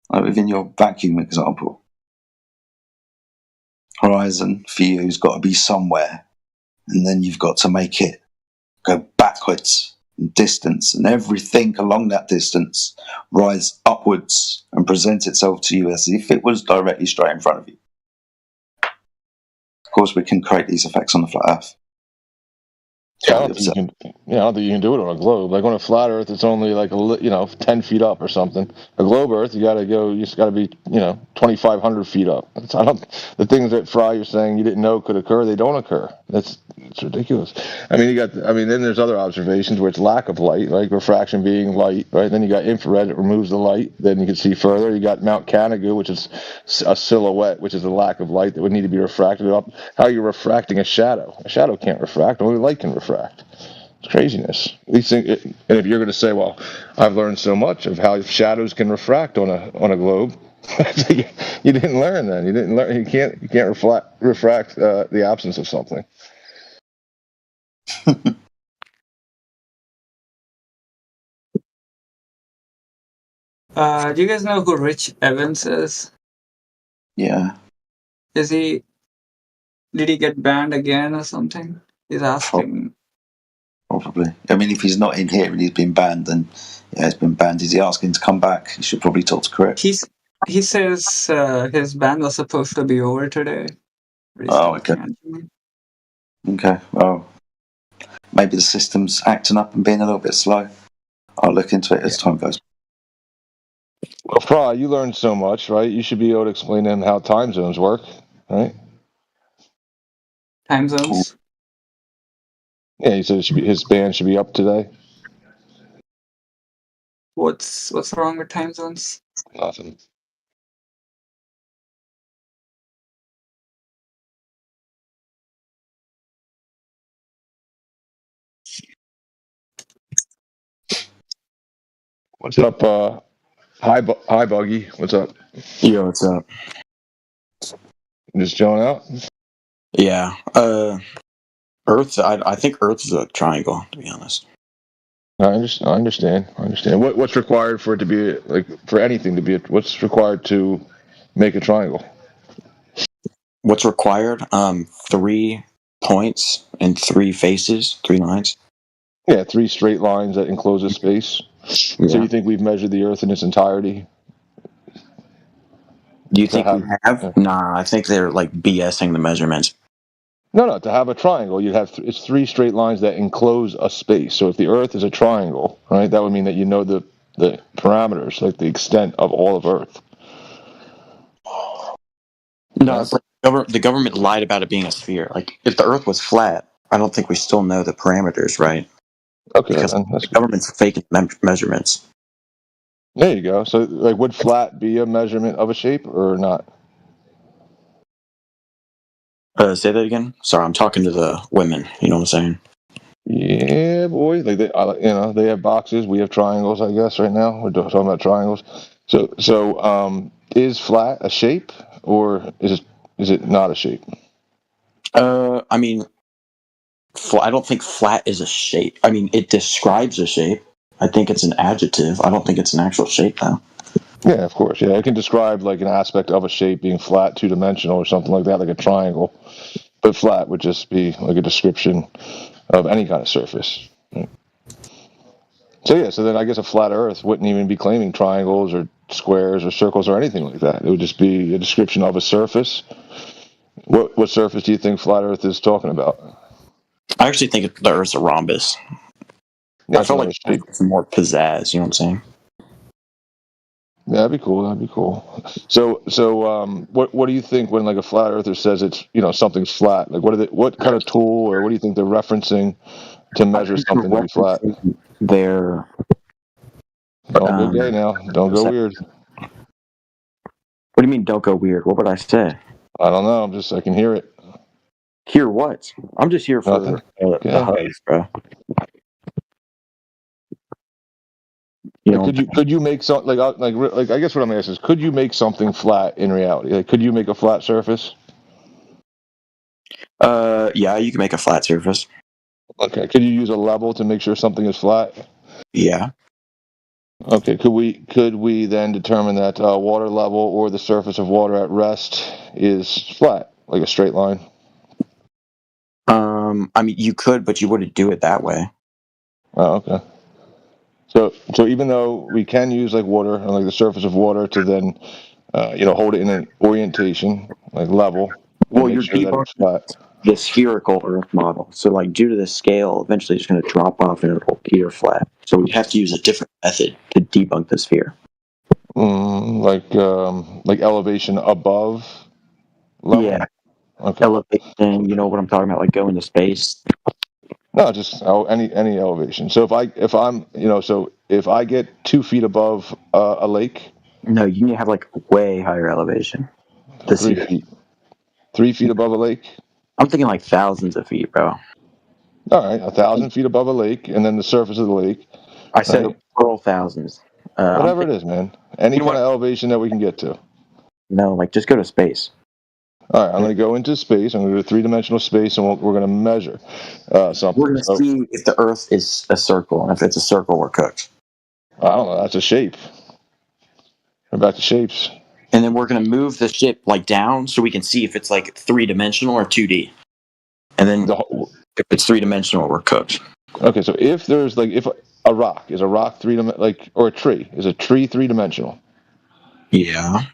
Like within your vacuum example. Horizon for you has got to be somewhere, and then you've got to make it go backwards in distance, and everything along that distance rise upwards and present itself to you as if it was directly straight in front of you. Of course, we can create these effects on the flat Earth. I don't think you can do it on a globe. Like on a flat Earth, it's only like 10 feet up or something. A globe Earth, you just got to be 2,500 feet up. The things that Fry you're saying you didn't know could occur, they don't occur. It's ridiculous. I mean, then there's other observations where it's lack of light, like refraction being light, right? Then you got infrared, it removes the light. Then you can see further. You got Mount Canigou, which is a silhouette, which is a lack of light that would need to be refracted up. How are you refracting a shadow? A shadow can't refract. Only light can refract. It's craziness. These things, and if you're going to say, "Well, I've learned so much of how shadows can refract on a globe," you didn't learn then. You didn't learn. You can't refract the absence of something. Do you guys know who Rich Evans is? Yeah. Did he get banned again or something? He's asking. Probably. I mean, if he's not in here and he's been banned, then he's been banned. Is he asking to come back? He should probably talk to Crit. He says his ban was supposed to be over today. Oh, okay. Okay, well, maybe the system's acting up and being a little bit slow. I'll look into it as time goes. Well, Fry, you learned so much, right? You should be able to explain to him how time zones work, right? Time zones. Yeah, he said his band should be up today. What's wrong with time zones? Nothing. What's up? Hi, Buggy. What's up? Yo, what's up? Just chilling out. Yeah. Earth. I think Earth is a triangle. To be honest. I understand. What's required for it to be for anything to be? What's required to make a triangle? What's required? 3 points and 3 faces, 3 lines. Yeah, 3 straight lines that enclose a space. Yeah. So you think we've measured the Earth in its entirety? Do you think we have? Nah, I think they're like BSing the measurements. No. To have a triangle, you'd have it's 3 straight lines that enclose a space. So if the Earth is a triangle, right, that would mean that you know the parameters, like the extent of all of Earth. No, it's like the government lied about it being a sphere. Like, if the Earth was flat, I don't think we still know the parameters, right? Okay, because the government's faking measurements. There you go. So, would flat be a measurement of a shape or not? Say that again. Sorry, I'm talking to the women. You know what I'm saying? Yeah, boy. They have boxes. We have triangles. I guess right now we're talking about triangles. So, is flat a shape or is it not a shape? I mean, I don't think flat is a shape. I mean, it describes a shape. I think it's an adjective. I don't think it's an actual shape, though. Yeah, of course. Yeah, it can describe like an aspect of a shape being flat, 2-dimensional, or something like that, like a triangle. But flat would just be like a description of any kind of surface. So then I guess a flat Earth wouldn't even be claiming triangles or squares or circles or anything like that. It would just be a description of a surface. What surface do you think flat Earth is talking about? I actually think the Earth's a rhombus. Yeah, I feel like it's more pizzazz. You know what I'm saying? Yeah, that'd be cool. So, what do you think when like a flat earther says it's something's flat? Like, what kind of tool or what do you think they're referencing to measure something to be flat? They're don't go gay now. Don't go weird. What do you mean? Don't go weird. What would I say? I don't know. I can hear it. Hear what? I'm just here for the hugs, bro. Could you make something like I guess what I'm asking is could you make something flat in reality? Like could you make a flat surface? Yeah, you can make a flat surface. Okay. Could you use a level to make sure something is flat? Yeah. Okay. Could we then determine that water level or the surface of water at rest is flat, like a straight line? I mean, you could, but you wouldn't do it that way. Oh, okay. So even though we can use like water and like the surface of water to then, hold it in an orientation, like level. Well, you're debugging the spherical Earth model. So, like, due to the scale, eventually it's going to drop off and it'll appear flat. So we have to use a different method to debunk the sphere. Like elevation above level? Yeah. Okay. Elevation, you know what I'm talking about, like going to space. No, just any elevation. So if I get 2 feet above a lake. No, you need to have like way higher elevation. 3 feet. 3 feet above a lake. I'm thinking like thousands of feet, bro. All right, 1,000 feet above a lake, and then the surface of the lake. I said plural thousands. Whatever it is, man. Any kind of elevation that we can get to. No, like just go to space. All right, I'm going to go into space. I'm going to go to 3-dimensional space, and we're going to measure something. We're going to see if the Earth is a circle, and if it's a circle, we're cooked. I don't know. That's a shape. We're back to shapes. And then we're going to move the ship like down so we can see if it's like 3-dimensional or 2D. And then if it's 3-dimensional, we're cooked. Okay, so if a rock is 3-dimensional, or a tree is a tree 3-dimensional? Yeah.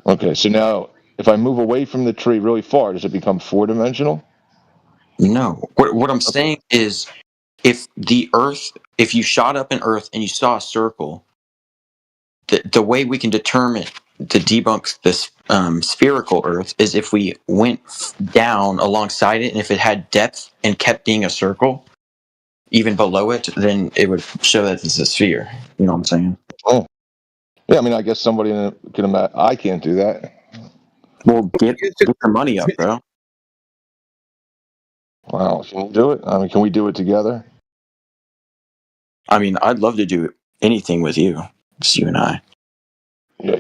Okay, so now if I move away from the tree really far, does it become 4-dimensional? No. What I'm saying is, if you shot up an Earth and you saw a circle, the way we can determine to debunk this spherical Earth is if we went down alongside it, and if it had depth and kept being a circle, even below it, then it would show that it's a sphere. You know what I'm saying? Oh, yeah. I mean, I guess somebody can imagine. I can't do that. Well, get your money up, bro. Wow, can you do it? I mean, can we do it together? I mean, I'd love to do anything with you, just you and I. Yeah.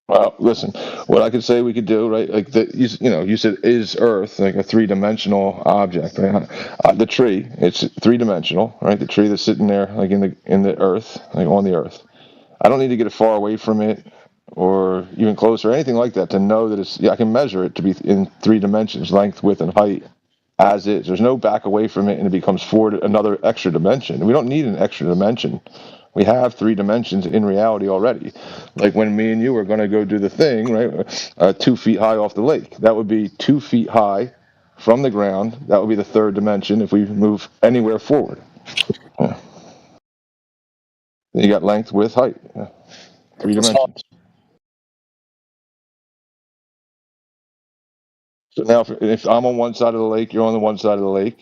Well, listen. What I could say we could do, right? Like you said, is Earth like a 3-dimensional object? Right? The tree, it's 3-dimensional, right? The tree that's sitting there, like in the Earth, like on the Earth. I don't need to get it far away from it, or even closer, or anything like that, to know that it's. Yeah, I can measure it to be in 3 dimensions, length, width, and height, as is. There's no back away from it, and it becomes another extra dimension. We don't need an extra dimension. We have 3 dimensions in reality already. Like when me and you are going to go do the thing, right? 2 feet high off the lake. That would be 2 feet high from the ground. That would be the 3rd dimension if we move anywhere forward. Yeah. You got length, width, height. Yeah. 3 dimensions. So now, if I'm on one side of the lake, you're on the one side of the lake.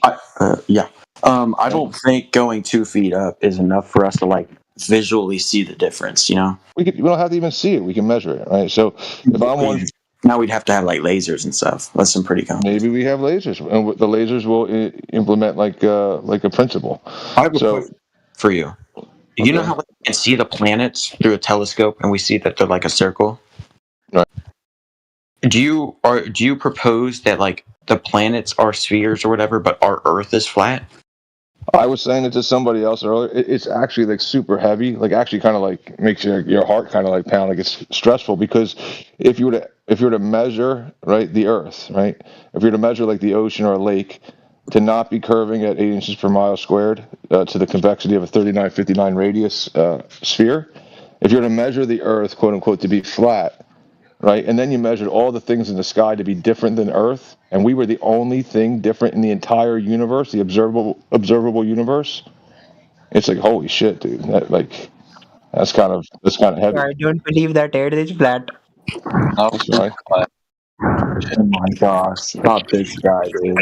Yeah. I don't think going 2 feet up is enough for us to like visually see the difference. You know, we don't have to even see it. We can measure it, right? So if I'm on, now we'd have to have like lasers and stuff. That's some pretty complicated. Maybe we have lasers, and the lasers will implement like a principle. I have a question for you. You know how we can see the planets through a telescope, and we see that they're like a circle? Right. Do you propose that like the planets are spheres or whatever, but our Earth is flat? I was saying it to somebody else earlier. It's actually like super heavy, like actually kind of like makes your heart kind of like pound, like it's stressful, because if you were to measure, right, the Earth, right, if you were to measure like the ocean or a lake, to not be curving at 8 inches per mile squared to the convexity of a 3959 radius sphere, if you were to measure the Earth, quote unquote, to be flat, right, and then you measured all the things in the sky to be different than Earth, and we were the only thing different in the entire universe, the observable universe, it's like, holy shit, dude. That's kind of heavy. I don't believe that Earth is flat. That's right. Oh my gosh! Stop this guy, dude.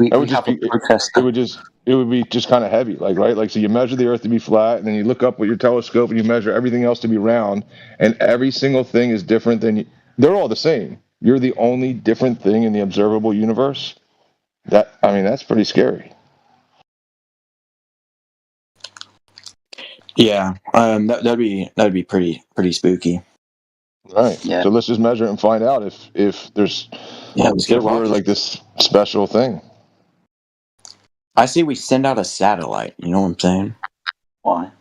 It would be just kind of heavy, like, right? Like, so you measure the Earth to be flat, and then you look up with your telescope and you measure everything else to be round, and every single thing is different than you. They're all the same. You're the only different thing in the observable universe. That's pretty scary. Yeah, that'd be pretty spooky. Right. Yeah. So let's just measure it and find out if there's if we're like this special thing. I say we send out a satellite. You know what I'm saying? Why?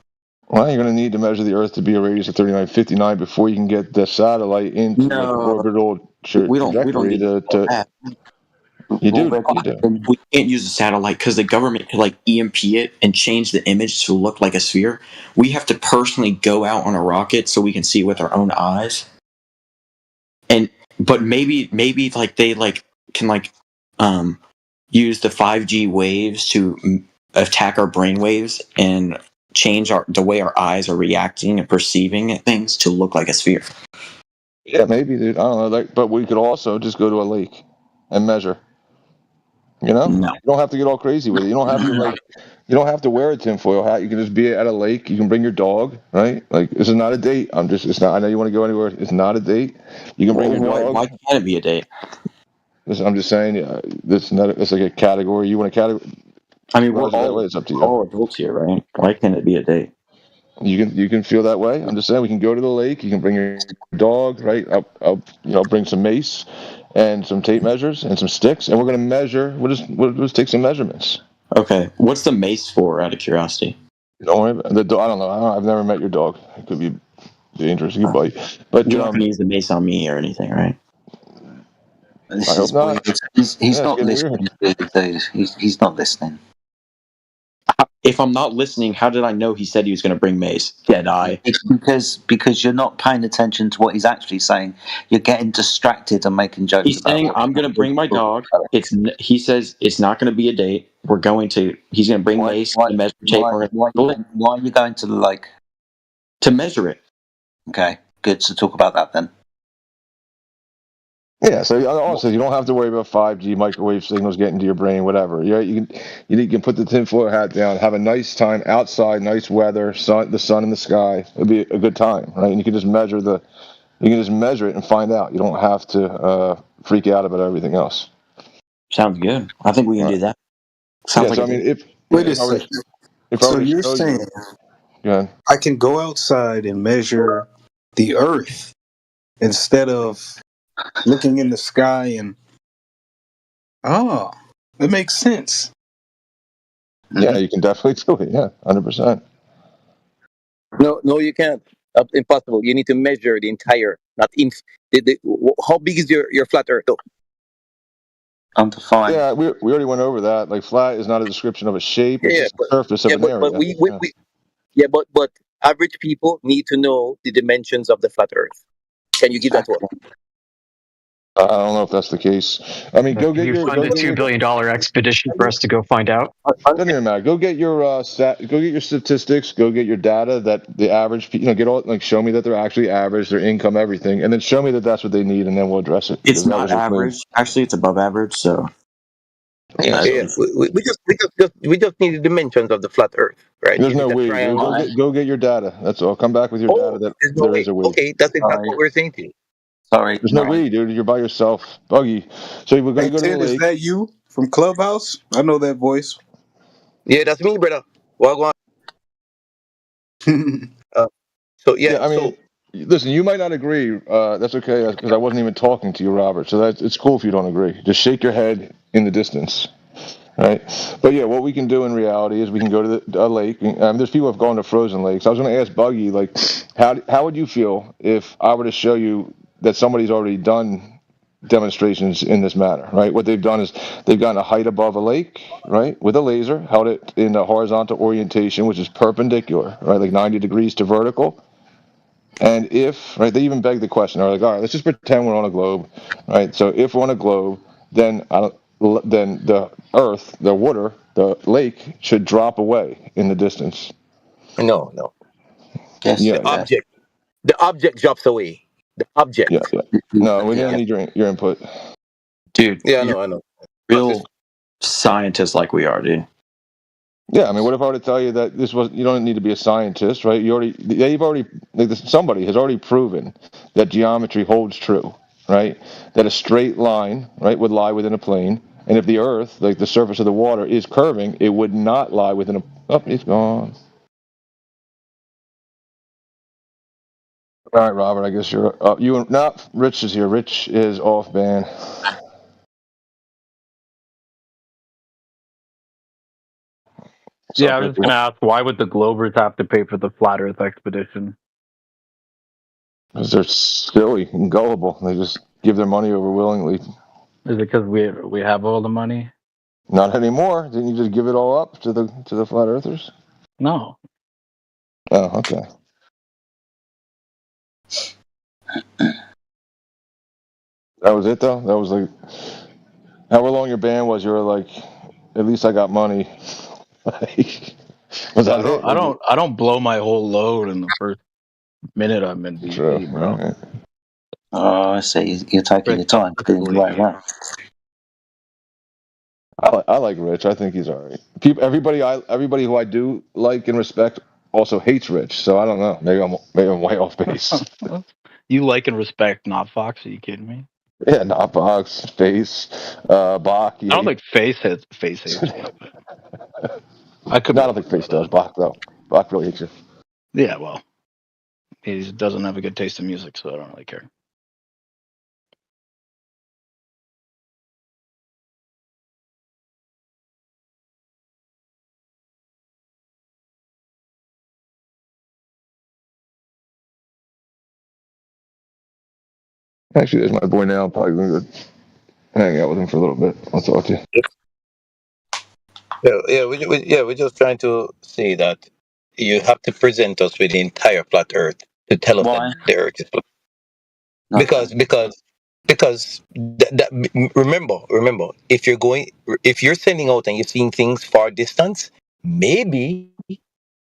Well, you're going to need to measure the Earth to be a radius of 3959 before you can get the satellite into like an orbital trajectory. You do. We can't use a satellite because the government could like EMP it and change the image to look like a sphere. We have to personally go out on a rocket so we can see with our own eyes. But maybe like they like can like use the 5G waves to attack our brain waves and change the way our eyes are reacting and perceiving things to look like a sphere. Yeah, maybe, dude. I don't know. But we could also just go to a lake and measure. You know, no. You don't have to get all crazy with it. You don't have to you don't have to wear a tinfoil hat. You can just be at a lake. You can bring your dog, right? Like, this is not a date. It's not. I know you want to go anywhere. It's not a date. You can bring your dog. Why can't it be a date? I'm just saying, it's like a category. You want a category? I mean, we're it's up to you. All adults here, right? Why can't it be a date? You can feel that way. I'm just saying, we can go to the lake. You can bring your dog, right? I'll bring some mace and some tape measures and some sticks, and we're gonna measure. We'll just take some measurements. Okay. What's the mace for? Out of curiosity. Don't worry about the dog. I don't know. I've never met your dog. It could be dangerous. He could bite. But you're not gonna use the mace on me or anything, right? This is weird. He's not listening. He's not listening. If I'm not listening, how did I know he said he was going to bring mace? Deadeye. It's because you're not paying attention to what he's actually saying. You're getting distracted and making jokes He's about saying, what I'm going to bring my dog. He says it's not going to be a date. He's going to bring mace to measure tape on it. Why are you going to the lake? To measure it. Okay, good. So talk about that then. Yeah, so also you don't have to worry about 5G microwave signals getting to your brain, whatever. You can put the tinfoil hat down, have a nice time outside, nice weather, the sun in the sky. It'll be a good time, right? And you can just measure it and find out. You don't have to freak out about everything else. Sounds good. I think we can do that. Sounds like I if I so were to you're show saying I can go outside and measure the Earth instead of looking in the sky and it makes sense. Yeah, you can definitely do it. Yeah, 100%. No, you can't. Impossible. You need to measure the entire, not in. How big is your flat Earth? Though? Undefined. Yeah, we already went over that. Like flat is not a description of a shape; it's just the surface of an area. But average people need to know the dimensions of the flat Earth. Can you give that to us? I don't know if that's the case. I mean, go Can get you your find a $2 billion expedition for us to go find out? Doesn't even matter. Go get your statistics. Go get your data that the average. Get all show me that they're actually average, their income, everything, and then show me that that's what they need, and then we'll address it. It's not average. Actually, it's above average. So We just need the dimensions of the flat Earth, right? There's Is no it a way. triangle? Go get your data. That's all. Come back with your data that There's no there way. is a way. Okay, that's what we're saying to you. Sorry. There's no way, dude. You're by yourself, Buggy. So we're gonna Hey, go to the Ted, is lake. that you from Clubhouse? I know that voice. Yeah, that's me, brother. Well, I mean, listen. You might not agree. That's okay because I wasn't even talking to you, Robert. So it's cool if you don't agree. Just shake your head in the distance. Right, but yeah, what we can do in reality is we can go to a lake. There's people who have gone to frozen lakes. I was going to ask Buggy, how would you feel if I were to show you that somebody's already done demonstrations in this manner, right? What they've done is they've gotten a height above a lake, right, with a laser, held it in a horizontal orientation, which is perpendicular, right, like 90 degrees to vertical. And they even beg the question, they're like, all right, let's just pretend we're on a globe, right? So if we're on a globe, then the earth, the water, the lake should drop away in the distance. No. Yes, the object drops away. The object. Yeah. No, we didn't need your input, dude. Yeah, I know. Real scientists like we are, dude. Yeah, I mean, what if I were to tell you that you don't need to be a scientist, right? Somebody has already proven that geometry holds true, right? That a straight line, right, would lie within a plane, and if the Earth, like the surface of the water, is curving, it would not lie within a. Oh, he's gone. All right, Robert. I guess you're Rich is here. Rich is off ban. Yeah, I was just going to ask, why would the Globers have to pay for the Flat Earth expedition? Because they're silly and gullible. They just give their money over willingly. Is it because we have all the money? Not anymore. Didn't you just give it all up to the flat earthers? No. Oh, okay. That was it, though. That was like however long your ban was. You were like, at least I got money. Was that it? I don't blow my whole load in the first minute I'm in DC, bro. Right. Oh, I see. You're taking your time doing the right way. I like Rich. I think he's all right. Everybody who I do like and respect also hates Rich. So I don't know. Maybe I'm way off base. You like and respect not Fox? Are you kidding me? Yeah, not Fox, Face, Bach. I don't think Face hates me. I don't think Face does. Bach though. Bach really hates you. Yeah, well, he doesn't have a good taste in music, so I don't really care. Actually, there's my boy now. I'm probably going to hang out with him for a little bit. I'll talk to you. We're just trying to say that you have to present us with the entire flat Earth to tell us Why? that the Earth is flat. No. Because remember, if you're sending out and you're seeing things far distance, maybe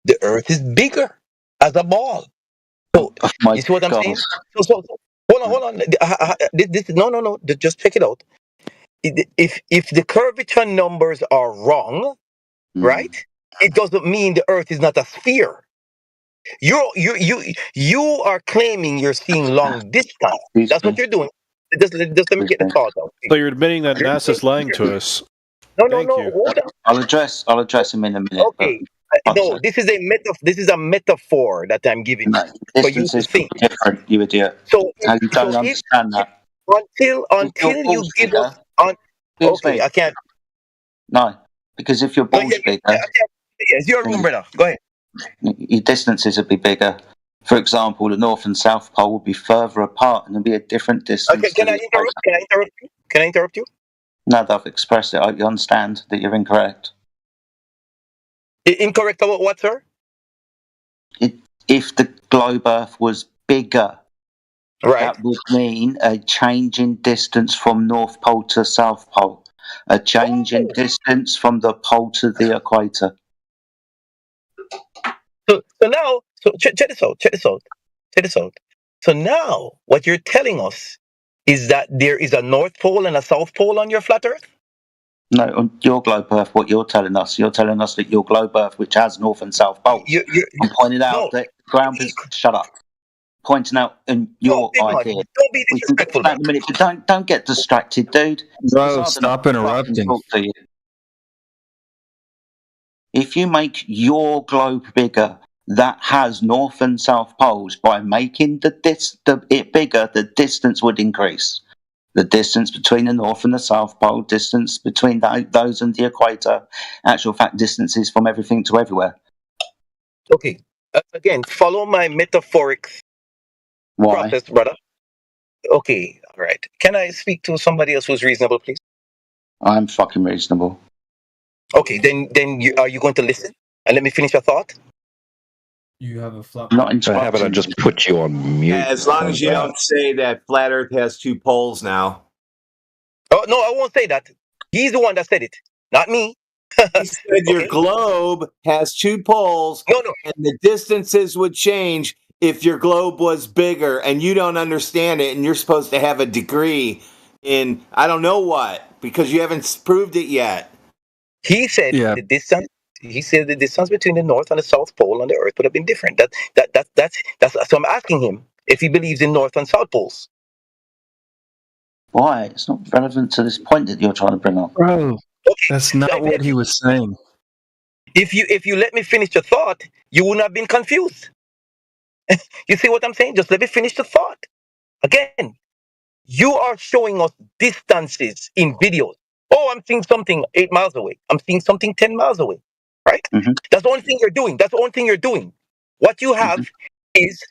the Earth is bigger as a ball. So My you see what I'm God. saying? So hold on. No. Just check it out. If the curvature numbers are wrong, right? It doesn't mean the Earth is not a sphere. You are claiming you're seeing long distance. That's what you're doing. Just let me get the thought out. So you're admitting that NASA's lying to us. No, Thank you. hold on. I'll address him in a minute. Okay. No, this is a metaphor that I'm giving No, you for you to distances think. could be different, you idiot. So How you don't if understand that? until If your you ball's give bigger, us on excuse okay, me. I can't. No, because if your ball's bigger, It's your room, brother. Go ahead. your distances would be bigger. For example, the North and South Pole would be further apart and there'd be a different distance. Okay, can I interrupt? Can I interrupt you? Now that I've expressed it, I understand that you're incorrect. Incorrect about what, sir? If the globe Earth was bigger, that would mean a change in distance from North Pole to South Pole, a change in distance from the pole to the equator. So now, check this out. So now, what you're telling us is that there is a North Pole and a South Pole on your flat Earth? No, on your globe Earth, what you're telling us that your globe Earth, which has North and South poles, I'm pointing out that ground is shut up. Pointing out in your idea. Don't be disrespectful. Wait a minute, but don't get distracted, dude. Bro, stop interrupting. Talk to you. If you make your globe bigger, that has North and South poles, by making it bigger, the distance would increase. The distance between the North and the South Pole, distance between those and the equator, actual fact distances from everything to everywhere. Okay. Again, follow my metaphoric process, brother. Okay, all right. Can I speak to somebody else who's reasonable, please? I'm fucking reasonable. Okay, then are you going to listen and let me finish your thought? You have a flop. So how about I just put you on mute? As long as you don't say that flat Earth has two poles now. Oh no, I won't say that. He's the one that said it, not me. He said your globe has two poles, and the distances would change if your globe was bigger, and you don't understand it, and you're supposed to have a degree in I don't know what, because you haven't proved it yet. He said the distance. He said the distance between the North and the South Pole on the Earth would have been different. That's so I'm asking him if he believes in North and South poles. Why? It's not relevant to this point that you're trying to bring up. Bro, that's not what he was saying. If you let me finish your thought, you wouldn't have been confused. You see what I'm saying? Just let me finish the thought. Again, you are showing us distances in videos. Oh, I'm seeing something 8 miles away. I'm seeing something 10 miles away. Right? That's the only thing you're doing. That's the only thing you're doing. What you have is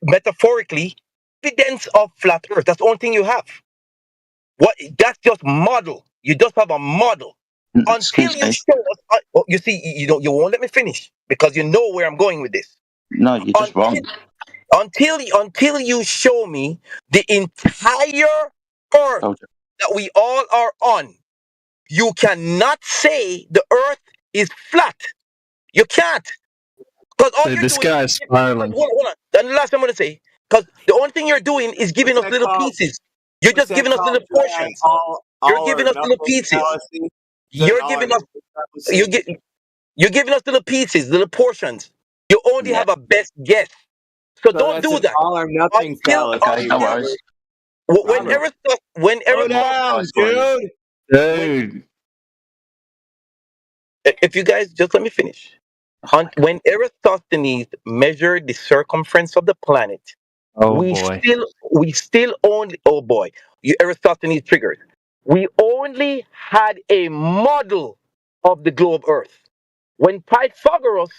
metaphorically evidence of flat Earth. That's the only thing you have. That's just model. You just have a model. Until you show us, you see, you won't let me finish because you know where I'm going with this. No, you're just wrong. Until you show me the entire Earth that we all are on, you cannot say the Earth is flat. You can't. Because all you're This doing guy's spiraling. Hold on. That's the last thing I'm going to say. Because the only thing you're doing is giving us little pieces. You're just giving us little portions. You're giving us little pieces. You're giving us. You're giving us little pieces, little portions. You only have a best guess. So don't do that. All or nothing fallacy. Whenever down, dude. Dude. If you guys just let me finish. When Eratosthenes measured the circumference of the planet, we still only Eratosthenes triggered. We only had a model of the globe Earth. When Pythagoras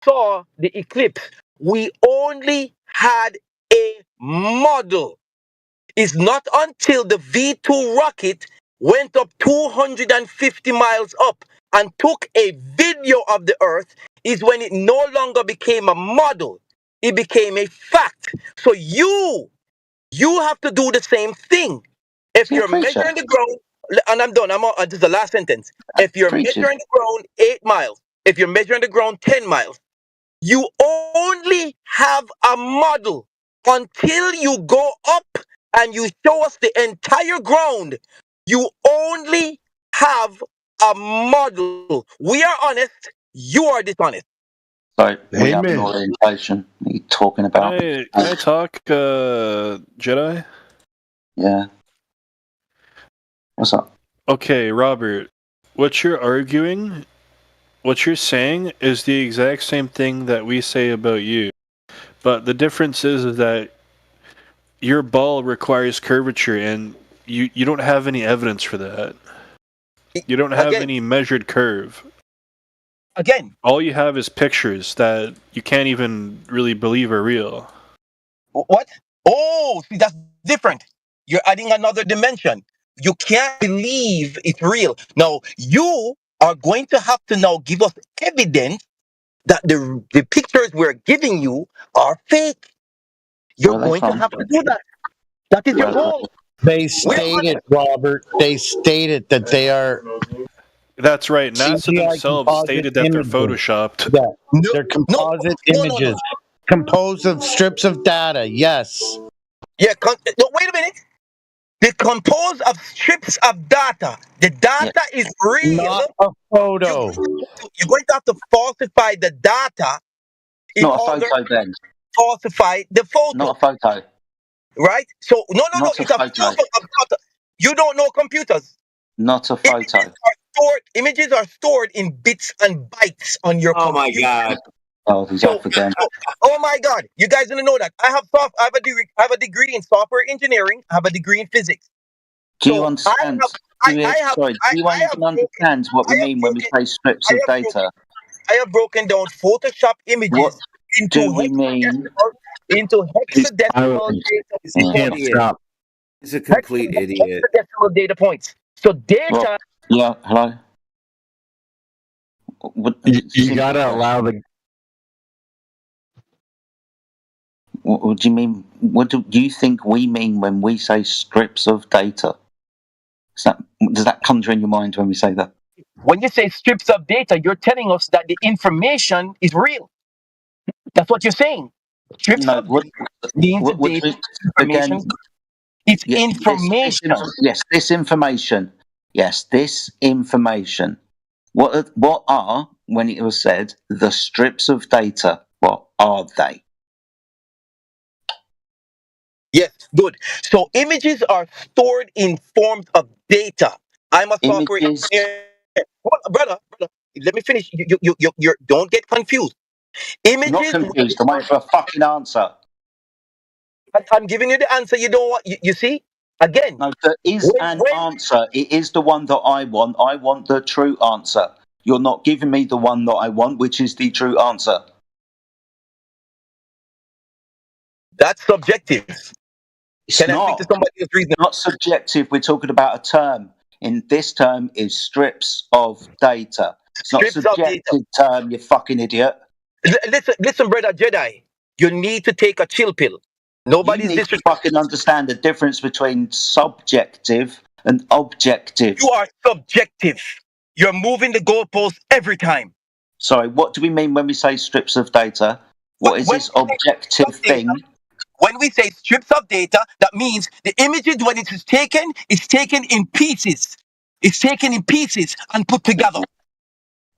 saw the eclipse, we only had a model. It's not until the V2 rocket went up 250 miles up and took a video of the Earth is when it no longer became a model. It became a fact. So you have to do the same thing. If you're measuring the ground, and I'm done. This is the last sentence. If you're measuring the ground 8 miles, if you're measuring the ground 10 miles, you only have a model until you go up and you show us the entire ground. You only have a model. We are honest. You are dishonest. So we have an orientation. What are you talking about? Can I talk, Jedi? Yeah. What's up? Okay, Robert. What you're arguing, what you're saying, is the exact same thing that we say about you. But the difference is that your ball requires curvature, and you don't have any evidence for that. You don't have any measured curve. Again. All you have is pictures that you can't even really believe are real. What? Oh, see, that's different. You're adding another dimension. You can't believe it's real. Now, you are going to have to now give us evidence that the pictures we're giving you are fake. You're going to have to do that. That is your goal. They stated, Robert, they stated that they are. That's right. NASA CGI themselves composite stated that they're images. photoshopped. Yeah, they're composite images composed of strips of data. Yes. Yeah, no, wait a minute. They're composed of strips of data. The data is real. Not a photo. You're going to have to falsify the data in Not a order photo, Ben. to falsify the photo. Not a photo. Right? So, no. Not a It's a photo. photo of data. You don't know computers. Not a photo. Images are stored in bits and bytes on your computer. Oh my God. Oh, he's off again. Oh my God! You guys didn't know that. I have a degree in software engineering. I have a degree in physics. Do you understand? Do you even understand what we mean when we say strips of data? I have broken down Photoshop images What do we mean? into hexadecimal data. He's a complete idiot. Hexadecimal data points. So data. Yeah. Hello. You gotta allow the. What do you mean? What do you think we mean when we say strips of data? Does that conjure in your mind when we say that? When you say strips of data, you're telling us that the information is real. That's what you're saying. Strips of data means the data information. Again, it's information. This information. Yes, this information. What are, when it was said, the strips of data? What are they? Yes, good. So images are stored in forms of data. I'm a software engineer. Brother, let me finish. You don't get confused. Images. I'm not confused. I'm waiting for a fucking answer. I'm giving you the answer. You don't want. You see? Again. No, there is an answer. It is the one that I want. I want the true answer. You're not giving me the one that I want, which is the true answer. That's subjective. It's not. Not subjective. We're talking about a term. In this term is strips of data. It's not subjective term, you fucking idiot. Listen, brother Jedi. You need to take a chill pill. Nobody's you need to fucking understand the difference between subjective and objective. You are subjective. You're moving the goalposts every time. Sorry, what do we mean when we say strips of data? What is this objective thing? When we say strips of data, that means the images, when it is taken in pieces. It's taken in pieces and put together.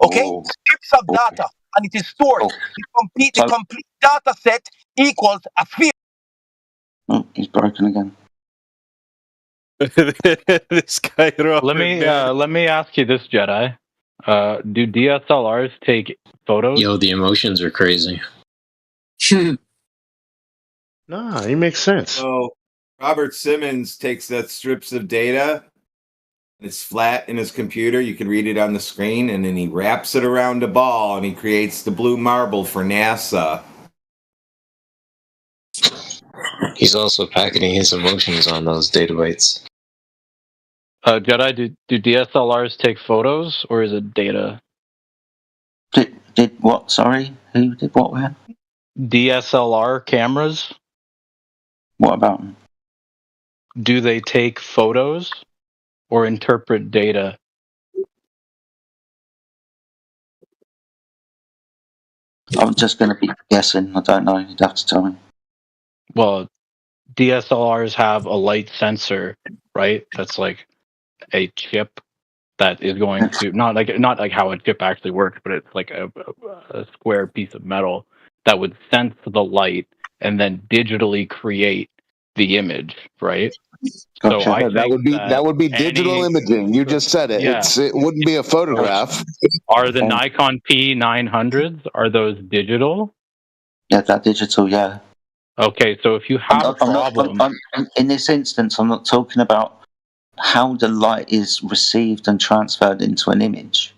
Okay? Oh. Strips of data, and it is stored. The complete data set equals a sphere. Oh, he's broken again. This guy. Let me ask you this, Jedi. Do DSLRs take photos? Yo, the emotions are crazy. Nah, it makes sense. So Robert Simmons takes that strips of data. It's flat in his computer. You can read it on the screen, and then he wraps it around a ball, and he creates the blue marble for NASA. He's also packeting his emotions on those data bytes. Jedi, do DSLRs take photos or is it data? Did what? Sorry, who did what? Where? DSLR cameras. What about them? Do they take photos or interpret data? I'm just going to be guessing. I don't know. You'd have to tell me. Well, DSLRs have a light sensor, right? That's like a chip that is going to not like how a chip actually works, but it's like a square piece of metal that would sense the light and then digitally create the image, right? Gotcha. So I that think would be digital imaging. You just said it. Yeah. It wouldn't be a photograph. Are the Nikon P900s, are those digital? Yeah, they're digital. Yeah. Okay, so if you have a problem, in this instance, I'm not talking about how the light is received and transferred into an image.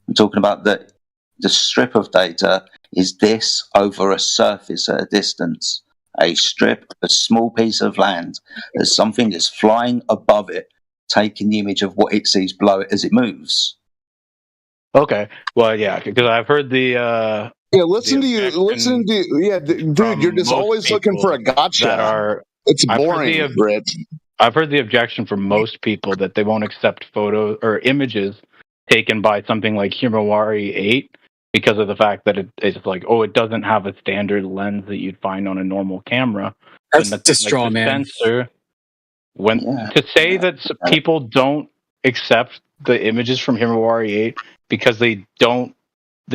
I'm talking about the strip of data is this over a surface at a distance. A strip, a small piece of land. There's something that's flying above it, taking the image of what it sees below it as it moves. okay, well, yeah, because I've heard the Listen to you. Dude, you're just always looking for a gotcha. that are. It's I've heard boring, Rich. I've heard the objection from most people that they won't accept photos or images taken by something like Himawari 8 because of the fact that it's like, oh, it doesn't have a standard lens that you'd find on a normal camera. That's and a straw man. Sensor, to say that people don't accept the images from Himawari 8 because they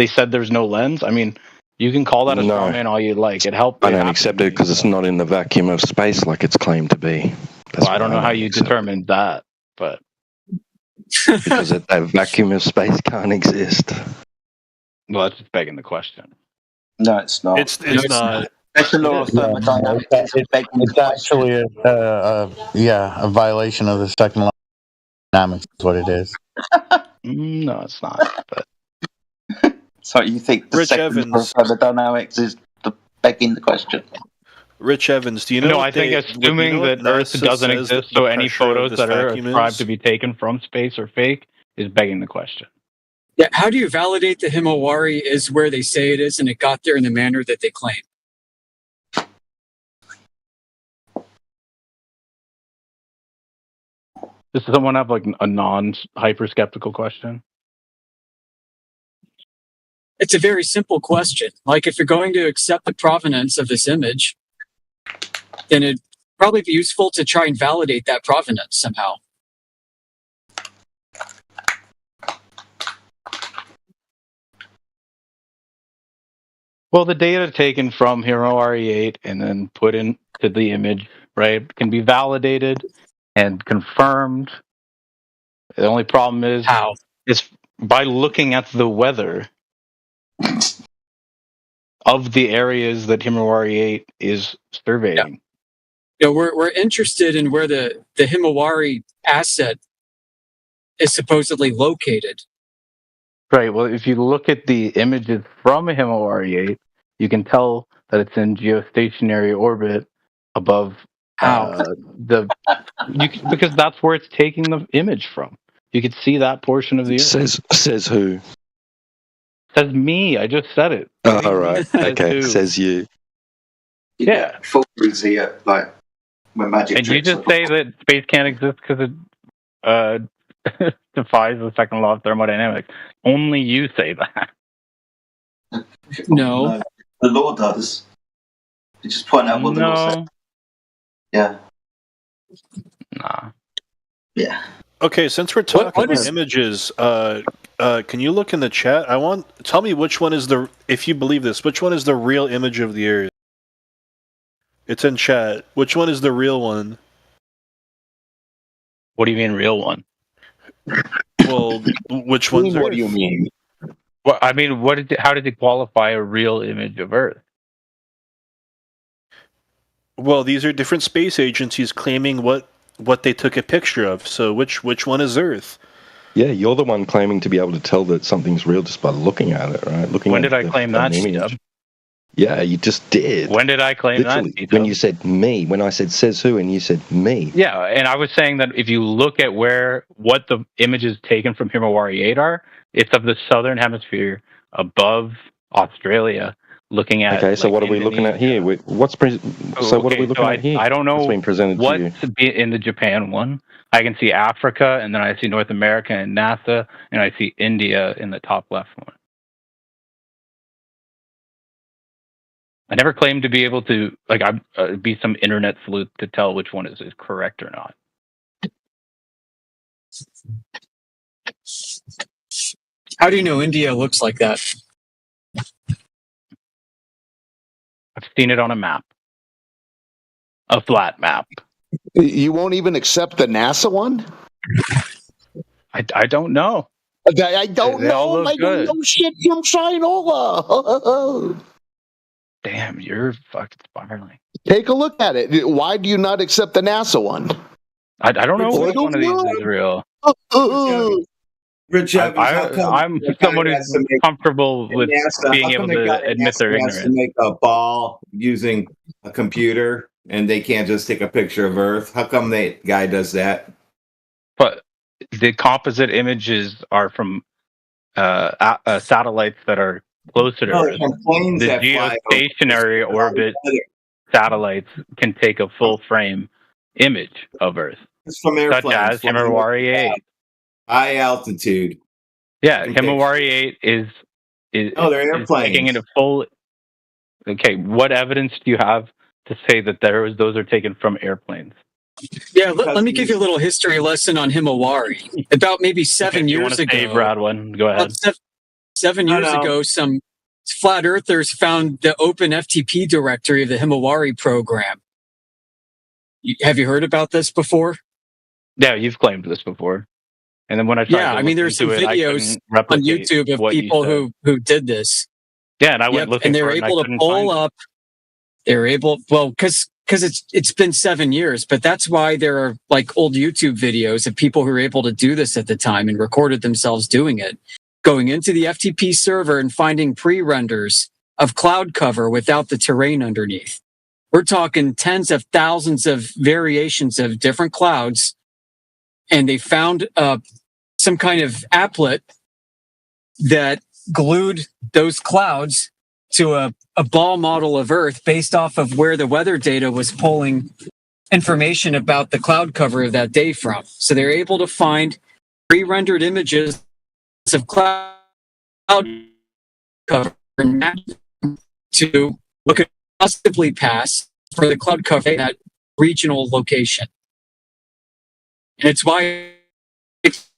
said there's no lens. I mean, you can call that a straw man all you like. It helped. I don't accept it because it's not in the vacuum of space like it's claimed to be. Well, I don't know how you determined that, but because that vacuum of space can't exist. Well, that's just begging the question. No, it's not. It's not. That's the law of thermodynamics. It's actually a violation of the second law of thermodynamics is what it is. No, it's not. But so you think the second law of thermodynamics is begging the question? Rich Evans, do you know? No, I think assuming that Earth doesn't exist, so any photos that are ascribed to be taken from space are fake is begging the question. Yeah, how do you validate the Himawari is where they say it is and it got there in the manner that they claim? Does someone have like a non-hyper-skeptical question? It's a very simple question. Like, if you're going to accept the provenance of this image, then it'd probably be useful to try and validate that provenance somehow. Well, the data taken from Himawari 8 and then put into the image, right, can be validated and confirmed. The only problem is how? Is by looking at the weather of the areas that Himawari 8 is surveying. You know, we're interested in where the Himawari asset is supposedly located. Right. Well, if you look at the images from Himawari 8, you can tell that it's in geostationary orbit above because that's where it's taking the image from. You can see that portion of the Earth. Says who? Says me. I just said it. Oh, all right. Okay. Who? Says you. Yeah. Full here, like when magic. And you just say that space can't exist because it defies the second law of thermodynamics. Only you say that. No. The law does. You just point out what the law says. Yeah. Nah. Yeah. Okay, since we're talking about images, can you look in the chat? Tell me which one is if you believe this, which one is the real image of the Earth? It's in chat. Which one is the real one? What do you mean, real one? Well, which one's What do you mean? Well, I mean, how did it qualify a real image of Earth? Well, these are different space agencies claiming what they took a picture of. So which one is Earth? Yeah, you're the one claiming to be able to tell that something's real just by looking at it, right? When did I claim that, image. Stub? Yeah, you just did. When did I claim Literally, that? when you said me, when I said says who, and you said me. Yeah, and I was saying that if you look at what the images taken from Himawari 8 are, it's of the southern hemisphere above Australia, looking at. Okay, so what are we looking at here? What are we looking at here? I don't know what's being presented to you. what's in the Japan one. I can see Africa, and then I see North America and NASA, and I see India in the top left one. I never claimed to be able to be some internet sleuth to tell which one is correct or not. How do you know India looks like that? I've seen it on a map, a flat map. You won't even accept the NASA one? I don't know. I don't know. I don't know shit from Shinola. Damn, you're fucking spiraling. Take a look at it. Why do you not accept the NASA one? I don't know which one of these is real. Rich Evans, I'm someone who's comfortable with being able to admit their ignorance. Has to make a ball using a computer, and they can't just take a picture of Earth. How come that guy does that? But the composite images are from satellites that are closer to Earth. The geostationary orbit satellites can take a full frame image of Earth, it's from such as Himawari 8. High altitude. Yeah, Himawari 8 is they're airplanes. Taking it a full. Okay, what evidence do you have to say that those are taken from airplanes? Yeah, let me give you a little history lesson on Himawari. About maybe 7 years ago, Bradwin, go ahead. 7 years ago, some flat earthers found the open FTP directory of the Himawari program. Have you heard about this before? Yeah, you've claimed this before. And then when I tried there's some videos on YouTube of people who did this. Yeah, and I went looking and they're able to pull up. They're able, because it's been 7 years, but that's why there are like old YouTube videos of people who were able to do this at the time and recorded themselves doing it, going into the FTP server and finding pre-renders of cloud cover without the terrain underneath. We're talking tens of thousands of variations of different clouds. And they found some kind of applet that glued those clouds to a ball model of Earth based off of where the weather data was pulling information about the cloud cover of that day from. So they're able to find pre-rendered images of cloud cover and map to look at possibly pass for the cloud cover at that regional location. And it's why it's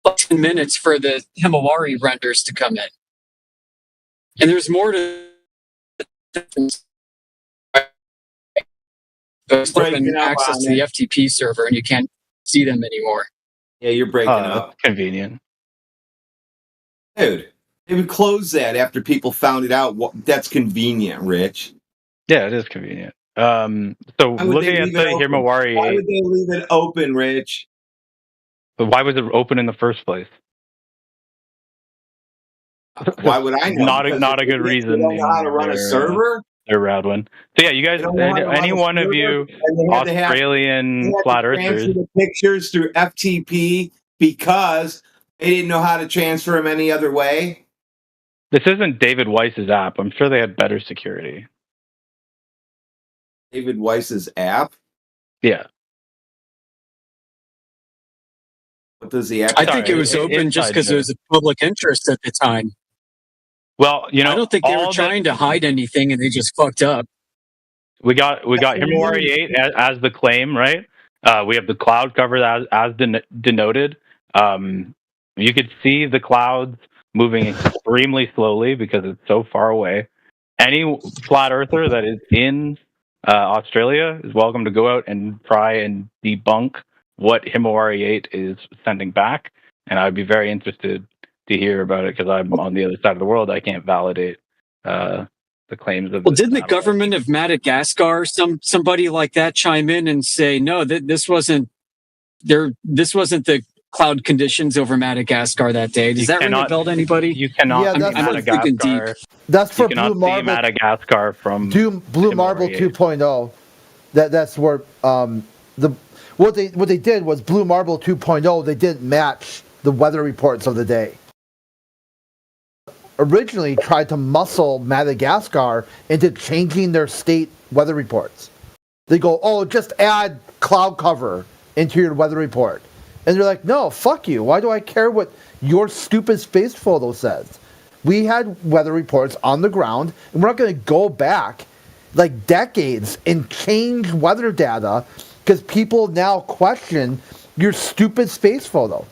10 minutes for the Himawari renders to come in. And there's more to open access to the FTP server, and you can't see them anymore. Yeah, you're breaking up. Convenient. Dude, they would close that after people found it out. That's convenient, Rich. Yeah, it is convenient. So looking at the Himawari 8... Why would they leave it open, Rich? But why was it open in the first place? Why would I know? Not a good reason. They don't know how to run a server? They're Radwin. So yeah, you guys, any one of you Australian flat earthers, transfer the pictures through FTP because they didn't know how to transfer them any other way. This isn't David Weiss's app. I'm sure they had better security. David Weiss's app? Yeah. What does the app? I think it was open just because it was a public interest at the time. Well, I don't think they were trying to hide anything, and they just fucked up. We got Himawari 8 as the claim, right? We have the cloud cover as denoted. You could see the clouds moving extremely slowly because it's so far away. Any flat earther that is in Australia is welcome to go out and try and debunk what Himawari 8 is sending back, and I'd be very interested to hear about it because I'm on the other side of the world. I can't validate the claims of. Well, didn't the government of Madagascar, somebody like that, chime in and say, no, this wasn't the cloud conditions over Madagascar that day. Does that ring a bell to anybody? You cannot Yeah, see that's- I'm not thinking deep. Madagascar. That's for You cannot Blue see Marble. Madagascar from Blue Marble Timor. 2.0. That's where what they did was Blue Marble 2.0. They didn't match the weather reports of the day. Originally tried to muscle Madagascar into changing their state weather reports. They go, oh, just add cloud cover into your weather report. And they're like, no, fuck you. Why do I care what your stupid space photo says? We had weather reports on the ground, and we're not going to go back like decades and change weather data because people now question your stupid space photo.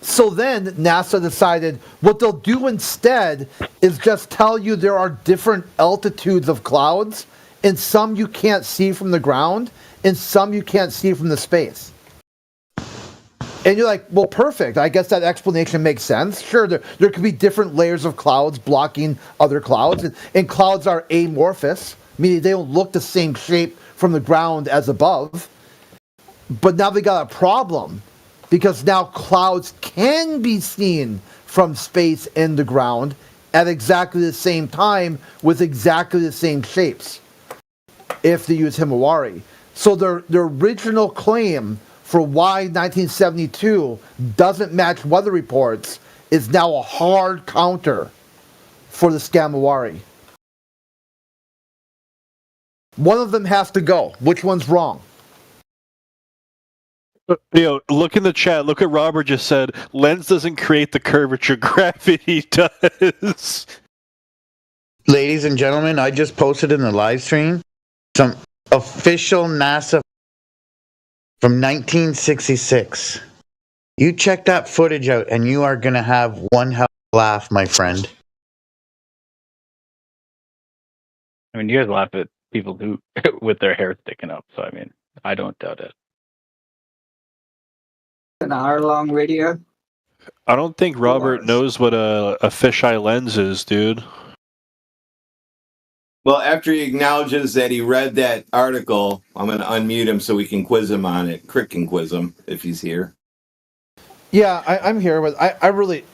So then NASA decided what they'll do instead is just tell you there are different altitudes of clouds, and some you can't see from the ground, and some you can't see from the space. And you're like, well, perfect. I guess that explanation makes sense. Sure, there could be different layers of clouds blocking other clouds, and clouds are amorphous, meaning they don't look the same shape from the ground as above. But now they got a problem, because now clouds can be seen from space and the ground at exactly the same time with exactly the same shapes if they use Himawari. So their original claim for why 1972 doesn't match weather reports is now a hard counter for the Skamawari. One of them has to go. Which one's wrong? Look in the chat. Look what Robert just said. Lens doesn't create the curvature. Gravity does. Ladies and gentlemen, I just posted in the live stream some official NASA from 1966. You check that footage out and you are going to have one hell of a laugh, my friend. I mean, you guys laugh at people who with their hair sticking up. So I mean, I don't doubt it. An hour-long video. I don't think Robert knows what a fisheye lens is, dude. Well, after he acknowledges that he read that article, I'm going to unmute him so we can quiz him on it. Crick can quiz him if he's here. Yeah, I'm here, but I really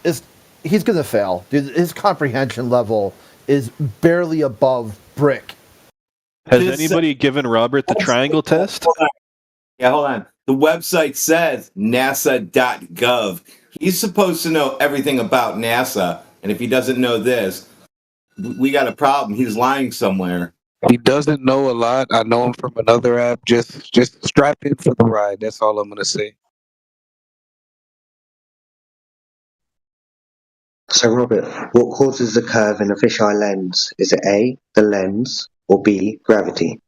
he's going to fail. Dude, his comprehension level is barely above brick. Has anybody given Robert the triangle test? Yeah, hold on. The website says nasa.gov. He's supposed to know everything about NASA, and if he doesn't know this, we got a problem. He's lying somewhere. He doesn't know a lot. I know him from another app. Just strap in for the ride. That's all I'm gonna say. So, Robert, what causes the curve in a fisheye lens? Is it A, the lens, or B, gravity?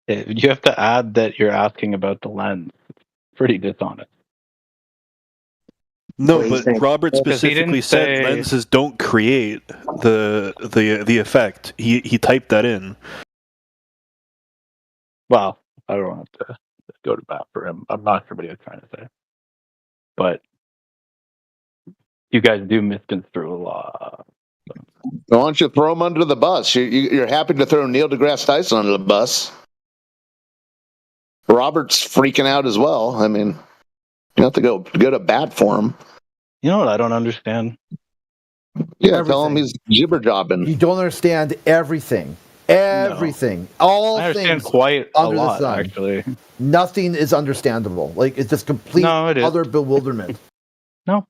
You have to add that you're asking about the lens. It's pretty dishonest. No, but Robert specifically said lenses don't create the effect. He typed that in. Well, I don't want to go to bat for him. I'm not sure what he was trying to say. But you guys do misconstrue a lot. Why don't you throw him under the bus? You're happy to throw Neil deGrasse Tyson under the bus. Robert's freaking out as well. I mean, you have to go to bat for him. You know what I don't understand? Yeah, tell him he's jibber jobbing. You don't understand everything. Everything. No. All I understand things quite under a lot, the sun. actually. Nothing is understandable. Like, it's just complete utter bewilderment. No.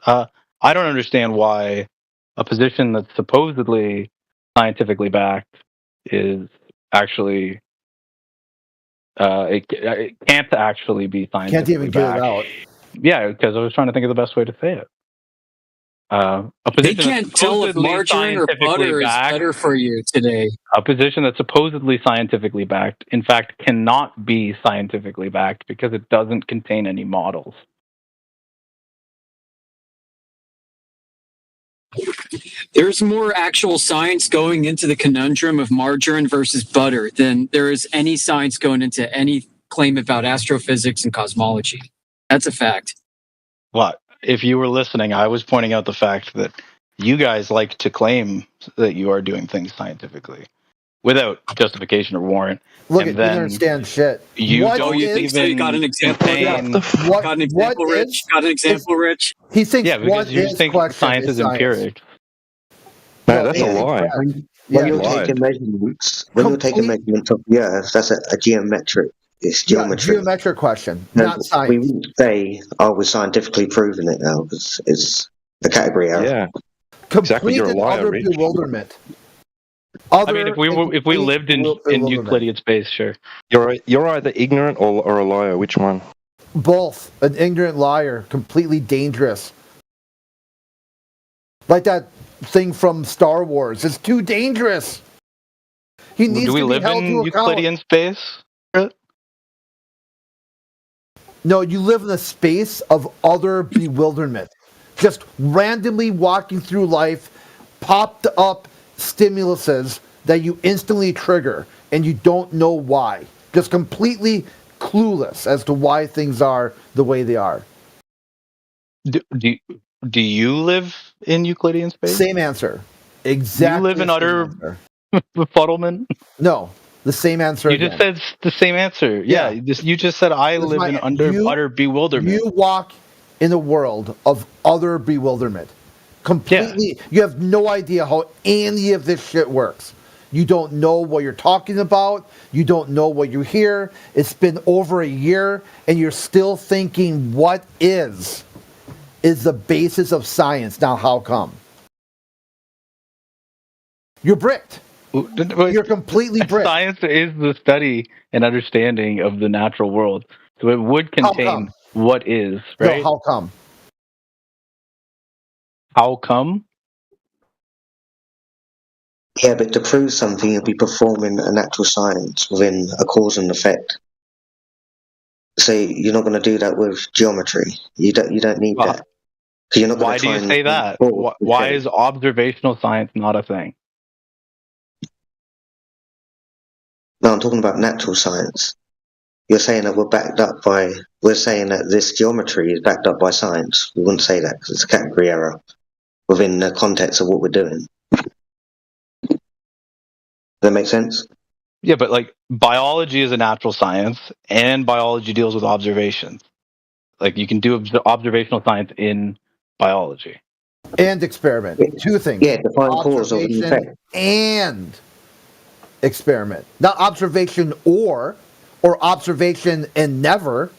I don't understand why a position that's supposedly scientifically backed is actually it can't actually be scientifically Can't even get it out. Yeah, because I was trying to think of the best way to say it. They can't tell if margarine or butter is better for you today. A position that's supposedly scientifically backed, in fact, cannot be scientifically backed because it doesn't contain any models. There's more actual science going into the conundrum of margarine versus butter than there is any science going into any claim about astrophysics and cosmology. That's a fact. What? If you were listening, I was pointing out the fact that you guys like to claim that you are doing things scientifically. without justification or warrant. Look, and you then don't understand shit. You What don't is- even So you got an example. contain- Got an example, Rich. Got an example, Rich. He thinks Yeah, because what you is think question science is is science. empiric. No, that's a Yeah. lie. When Yeah. you're Lied. taking measurements, measurements of the Earth, that's a geometric. It's Yeah, geometry. geometric question, No, not science. We wouldn't say, "Oh, we're scientifically proving it now," because it's a category error. Yeah. Complete Exactly, you're a and liar, utter Rich. bewilderment. I mean, if we lived in bewilderment. Euclidean space, sure. You're either ignorant or a liar. Which one? Both. An ignorant liar, completely dangerous. Like that thing from Star Wars. It's too dangerous. He needs Do we to be live held in to account. Euclidean space? No, you live in a space of utter bewilderment. Just randomly walking through life, popped up stimuluses that you instantly trigger, and you don't know why. Just completely clueless as to why things are the way they are. Do you live in Euclidean space? Same answer. Exactly. You live in the same utter answer. befuddlement? No, the same answer. You again. just said the same answer. Yeah, you just said I That's live my- in utter bewilderment. You walk in a world of utter bewilderment. Completely, you have no idea how any of this shit works. You don't know what you're talking about. You don't know what you hear. It's been over a year, and you're still thinking, what is the basis of science? Now, how come? You're bricked. You're completely bricked. Science is the study and understanding of the natural world. So it would contain what is, right? No, how come? How come? Yeah, but to prove something, you'll be performing a natural science within a cause and effect. So you're not going to do that with geometry. You don't need that. 'Cause you're not Why gonna do try you and say that? Why is observational science not a thing? No, I'm talking about natural science. You're saying that we're saying that this geometry is backed up by science. We wouldn't say that because it's a category error within the context of what we're doing. Does that make sense? Yeah, but like biology is a natural science, and biology deals with observations. Like you can do observational science in biology. And experiment. Two things. Yeah, define cause of an Observation effect. and experiment. Not observation or observation and never.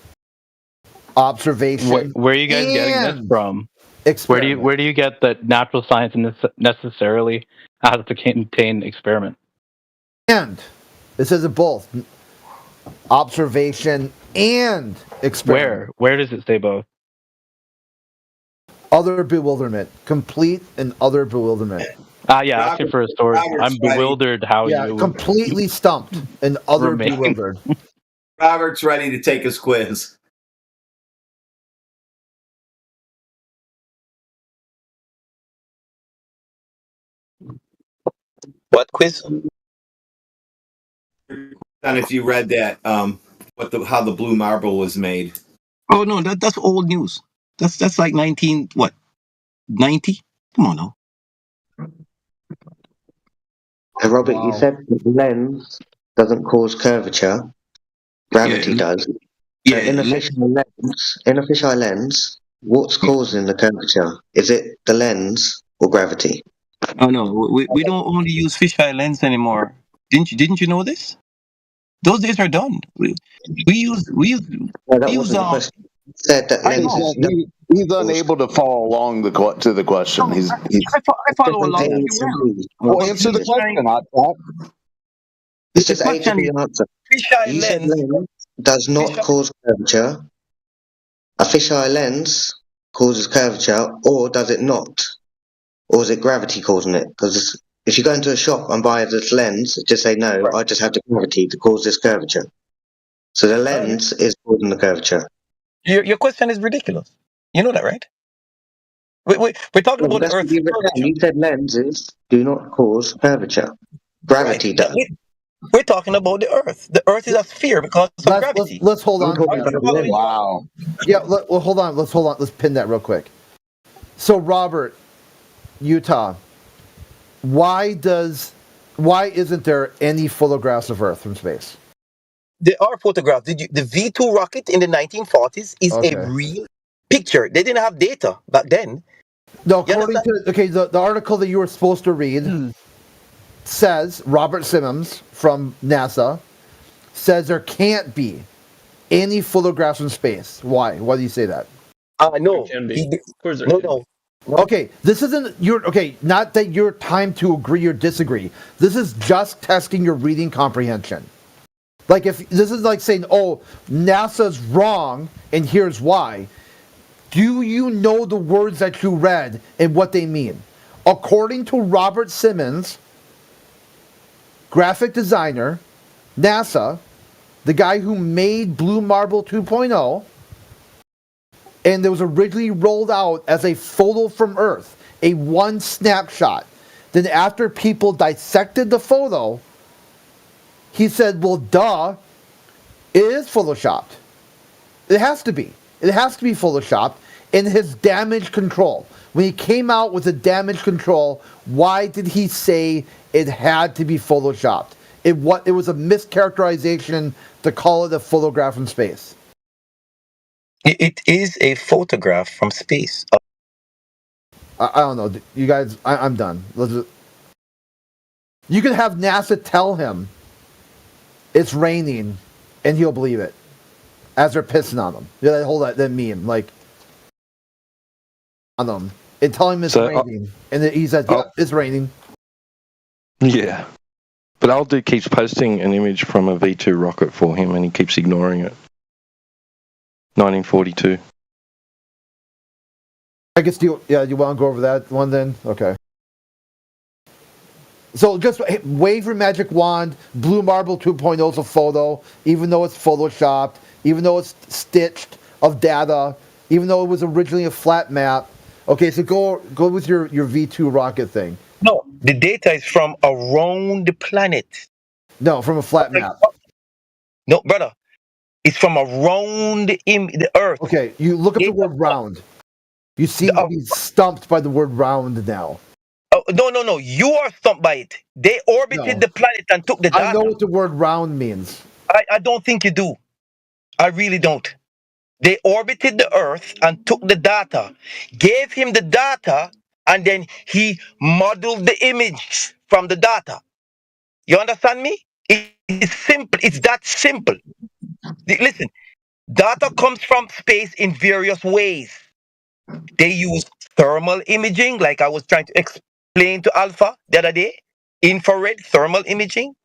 Observation. Where are you guys getting this and from? Experiment. Where do you get that natural science necessarily has to contain experiment? And it says it both. Observation and experiment. Where does it say both? Utter bewilderment. Complete and utter bewilderment. Yeah, asking for a story. I'm bewildered how you completely stumped and utter remain. bewildered. Robert's ready to take his quiz. What quiz? And if you read that, how the blue marble was made. Oh no, that's old news. That's like 90? Come on now. And Robert, you said that the lens doesn't cause curvature. Gravity does. Yeah, in a fisheye lens, what's causing the curvature? Is it the lens or gravity? Oh no, we don't only use fisheye lens anymore. Didn't you know this? Those days are done. We use No, that wasn't the question. You said that lenses. He's unable to follow along to the question. He's I follow along. well, answer the question, Hot Top. It's just A to B answer. You said lens does not cause curvature. A fisheye lens causes curvature, or does it not? Or is it gravity causing it? Because if you go into a shop and buy this lens, just say no, I just have the gravity to cause this curvature. So the lens is causing the curvature. Your question is ridiculous. You know that, right? We're talking about the Earth. You said lenses do not cause curvature. Gravity does. We're talking about the Earth. The Earth is a sphere because of gravity. Let's hold on. Wow. Yeah, hold on. Let's hold on. Let's pin that real quick. So, Robert, Utah, why does Why isn't there any photographs of Earth from space? There are photographs. The V2 rocket in the 1940s is a Okay. real picture. They didn't have data back then. No, according to the article that you were supposed to read says Robert Simmons from NASA says there can't be any photographs from space. Why? Why do you say that? No. Of course there No. Okay, this isn't your not that your time to agree or disagree. This is just testing your reading comprehension. Like if this is like saying, "Oh, NASA's wrong and here's why." Do you know the words that you read and what they mean? According to Robert Simmons, graphic designer, NASA, the guy who made Blue Marble 2.0, and it was originally rolled out as a photo from Earth, a one snapshot. Then after people dissected the photo, he said, well, duh, it is photoshopped. It has to be. It has to be photoshopped in his damage control. When he came out with the damage control, why did he say it had to be photoshopped? It was a mischaracterization to call it a photograph from space. It is a photograph from space. I don't know. You guys, I'm done. You can have NASA tell him it's raining, and he'll believe it as they're pissing on him. Yeah, that meme, like, on them. And tell him it's raining. And then he says, yeah, it's raining. Yeah. But Aldo keeps posting an image from a V2 rocket for him, and he keeps ignoring it. 1942. I guess, you want to go over that one then? Okay. So just wave your magic wand. Blue Marble 2.0 is a photo, even though it's photoshopped, even though it's stitched of data, even though it was originally a flat map. Okay, so go with your V2 rocket thing. No, the data is from around the planet. No, from a flat map. No, brother. It's from around the Earth. Okay, you look up the word round. You seem to be stumped by the word round now. Oh, no. You are stumped by it. They orbited the planet and took the data. I know what the word round means. I don't think you do. I really don't. They orbited the Earth and took the data, gave him the data, and then he modeled the image from the data. You understand me? It's simple. It's that simple. Listen, data comes from space in various ways. They use thermal imaging, like I was trying to explain to Alpha the other day, infrared thermal imaging,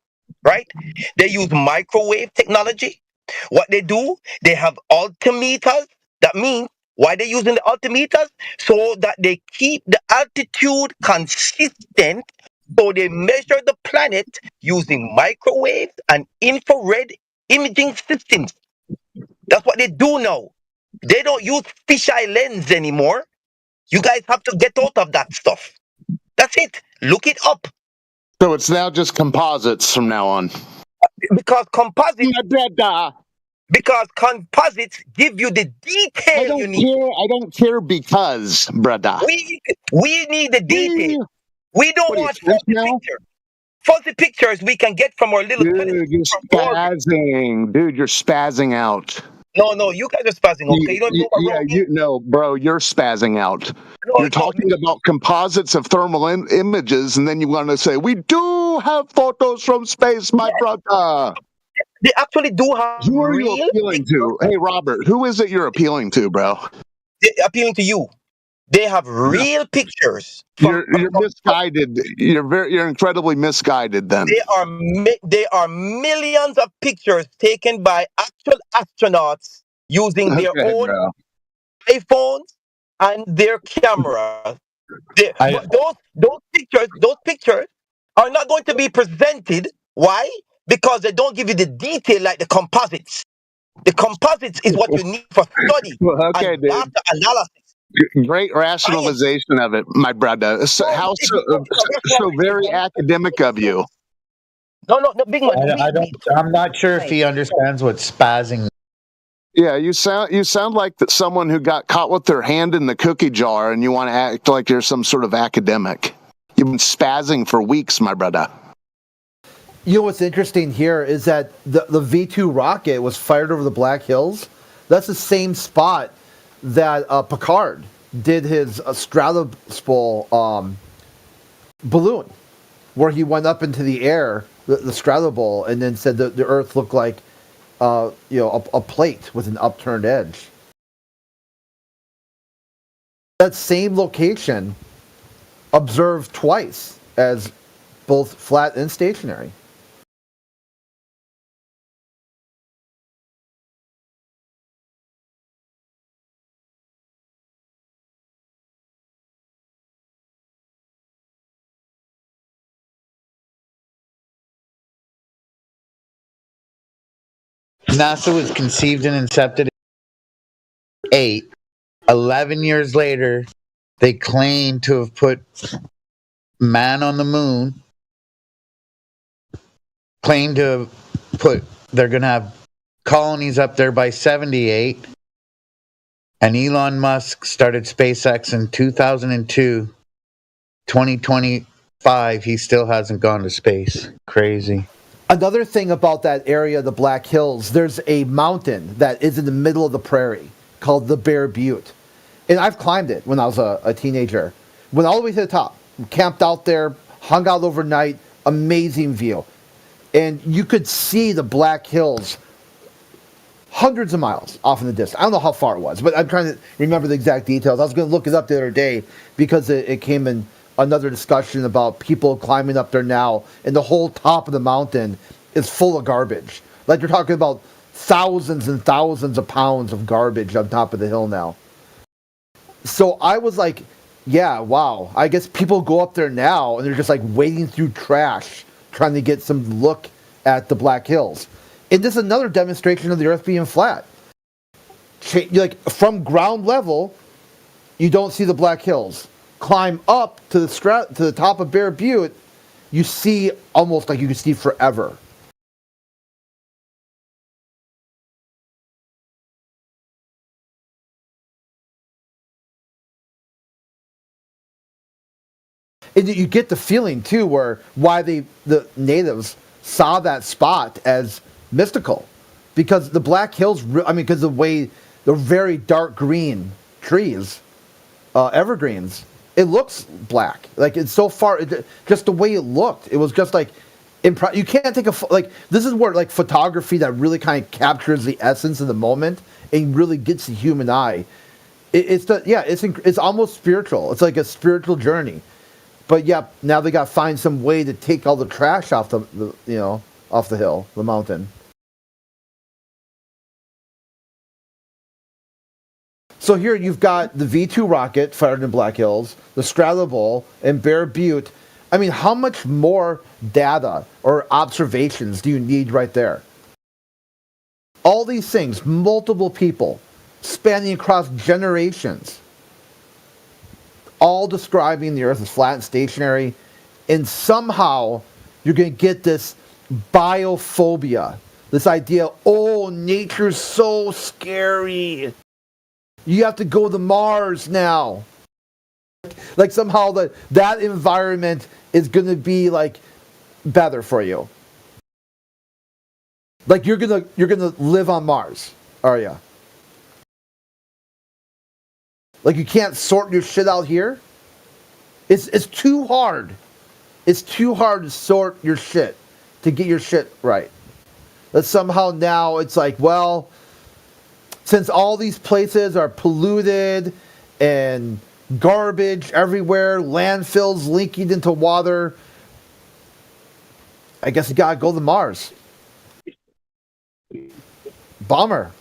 right? They use microwave technology. What they do, they have altimeters. That means why they're using the altimeters? So that they keep the altitude consistent. So they measure the planet using microwaves and infrared imaging systems. That's what they do now. They don't use fisheye lens anymore. You guys have to get out of that stuff. That's it. Look it up. So it's now just composites from now on. Because composites give you the detail you need. I don't care because, brother. We need the detail. We don't want fuzzy pictures. Fuzzy pictures we can get from our little Dude, you're spazzing. Dude, you're spazzing out. No, you guys are spazzing. Okay, bro, you're spazzing out. You're talking about composites of thermal images, and then you want to say we do have photos from space, my brother. They actually do have. Who are you appealing to? Hey, Robert, who is it you're appealing to, bro? They're appealing to you. They have real pictures. You're misguided. You're incredibly misguided. Then there are millions of pictures taken by actual astronauts using their own iPhones and their cameras. Those pictures are not going to be presented. Why? Because they don't give you the detail like the composites. The composites is what you need for study and data analysis. Great rationalization of it, my brother. So very academic of you. No, big man. I'm not sure if he understands what spazzing. Yeah, you sound like someone who got caught with their hand in the cookie jar, and you want to act like you're some sort of academic. You've been spazzing for weeks, my brother. You know what's interesting here is that the V2 rocket was fired over the Black Hills. That's the same spot that Picard did his Stratobol balloon, where he went up into the air, the Stratobol, and then said that the Earth looked like a plate with an upturned edge. That same location observed twice as both flat and stationary. NASA was conceived and incepted in 11 years later, they claim to have put man on the moon, claim to have they're going to have colonies up there by 78. And Elon Musk started SpaceX in 2002. 2025, he still hasn't gone to space. Crazy. Another thing about that area, the Black Hills, there's a mountain that is in the middle of the prairie called the Bear Butte. And I've climbed it when I was a teenager. Went all the way to the top, camped out there, hung out overnight, amazing view. And you could see the Black Hills hundreds of miles off in the distance. I don't know how far it was, but I'm trying to remember the exact details. I was going to look it up the other day because it came in another discussion about people climbing up there now, and the whole top of the mountain is full of garbage. Like you're talking about thousands and thousands of pounds of garbage on top of the hill now. So I was like, yeah, wow. I guess people go up there now and they're just like wading through trash trying to get some look at the Black Hills. And this is another demonstration of the Earth being flat. Like from ground level, you don't see the Black Hills. Climb up to the top of Bear Butte, you see almost like you can see forever. And you get the feeling too, why the natives saw that spot as mystical, because the Black Hills. Because the way the very dark green trees, evergreens, it looks black. Like it's so far, just the way it looked, it was just like. You can't take this is where like photography that really kind of captures the essence of the moment and really gets the human eye. It's almost spiritual. It's like a spiritual journey. But yeah, now they got to find some way to take all the trash off the off the hill, the mountain. So here you've got the V2 rocket fired in Black Hills, the Stratobol, and Bear Butte. I mean, how much more data or observations do you need right there? All these things, multiple people, spanning across generations, all describing the Earth as flat and stationary, and somehow you're going to get this biophobia, this idea, oh, nature's so scary. You have to go to Mars now. Like somehow that environment is going to be like better for you. Like you're gonna live on Mars, are you? Like you can't sort your shit out here. It's too hard. It's too hard to sort your shit, to get your shit right. That somehow now it's like, well, since all these places are polluted and garbage everywhere, landfills leaking into water, I guess you gotta go to Mars. Bummer.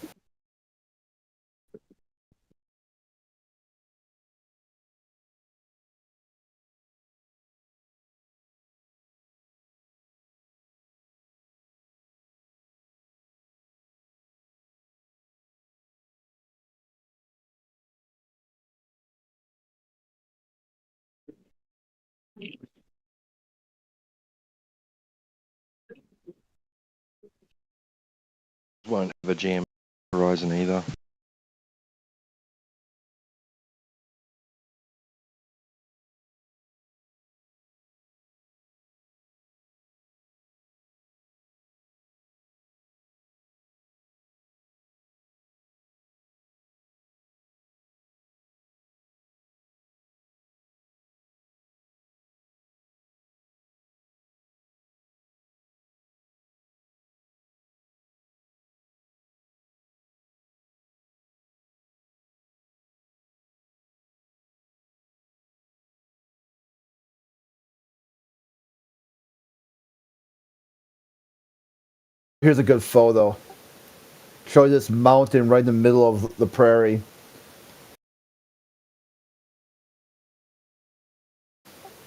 Won't have a GM horizon either. Here's a good photo. Show this mountain right in the middle of the prairie.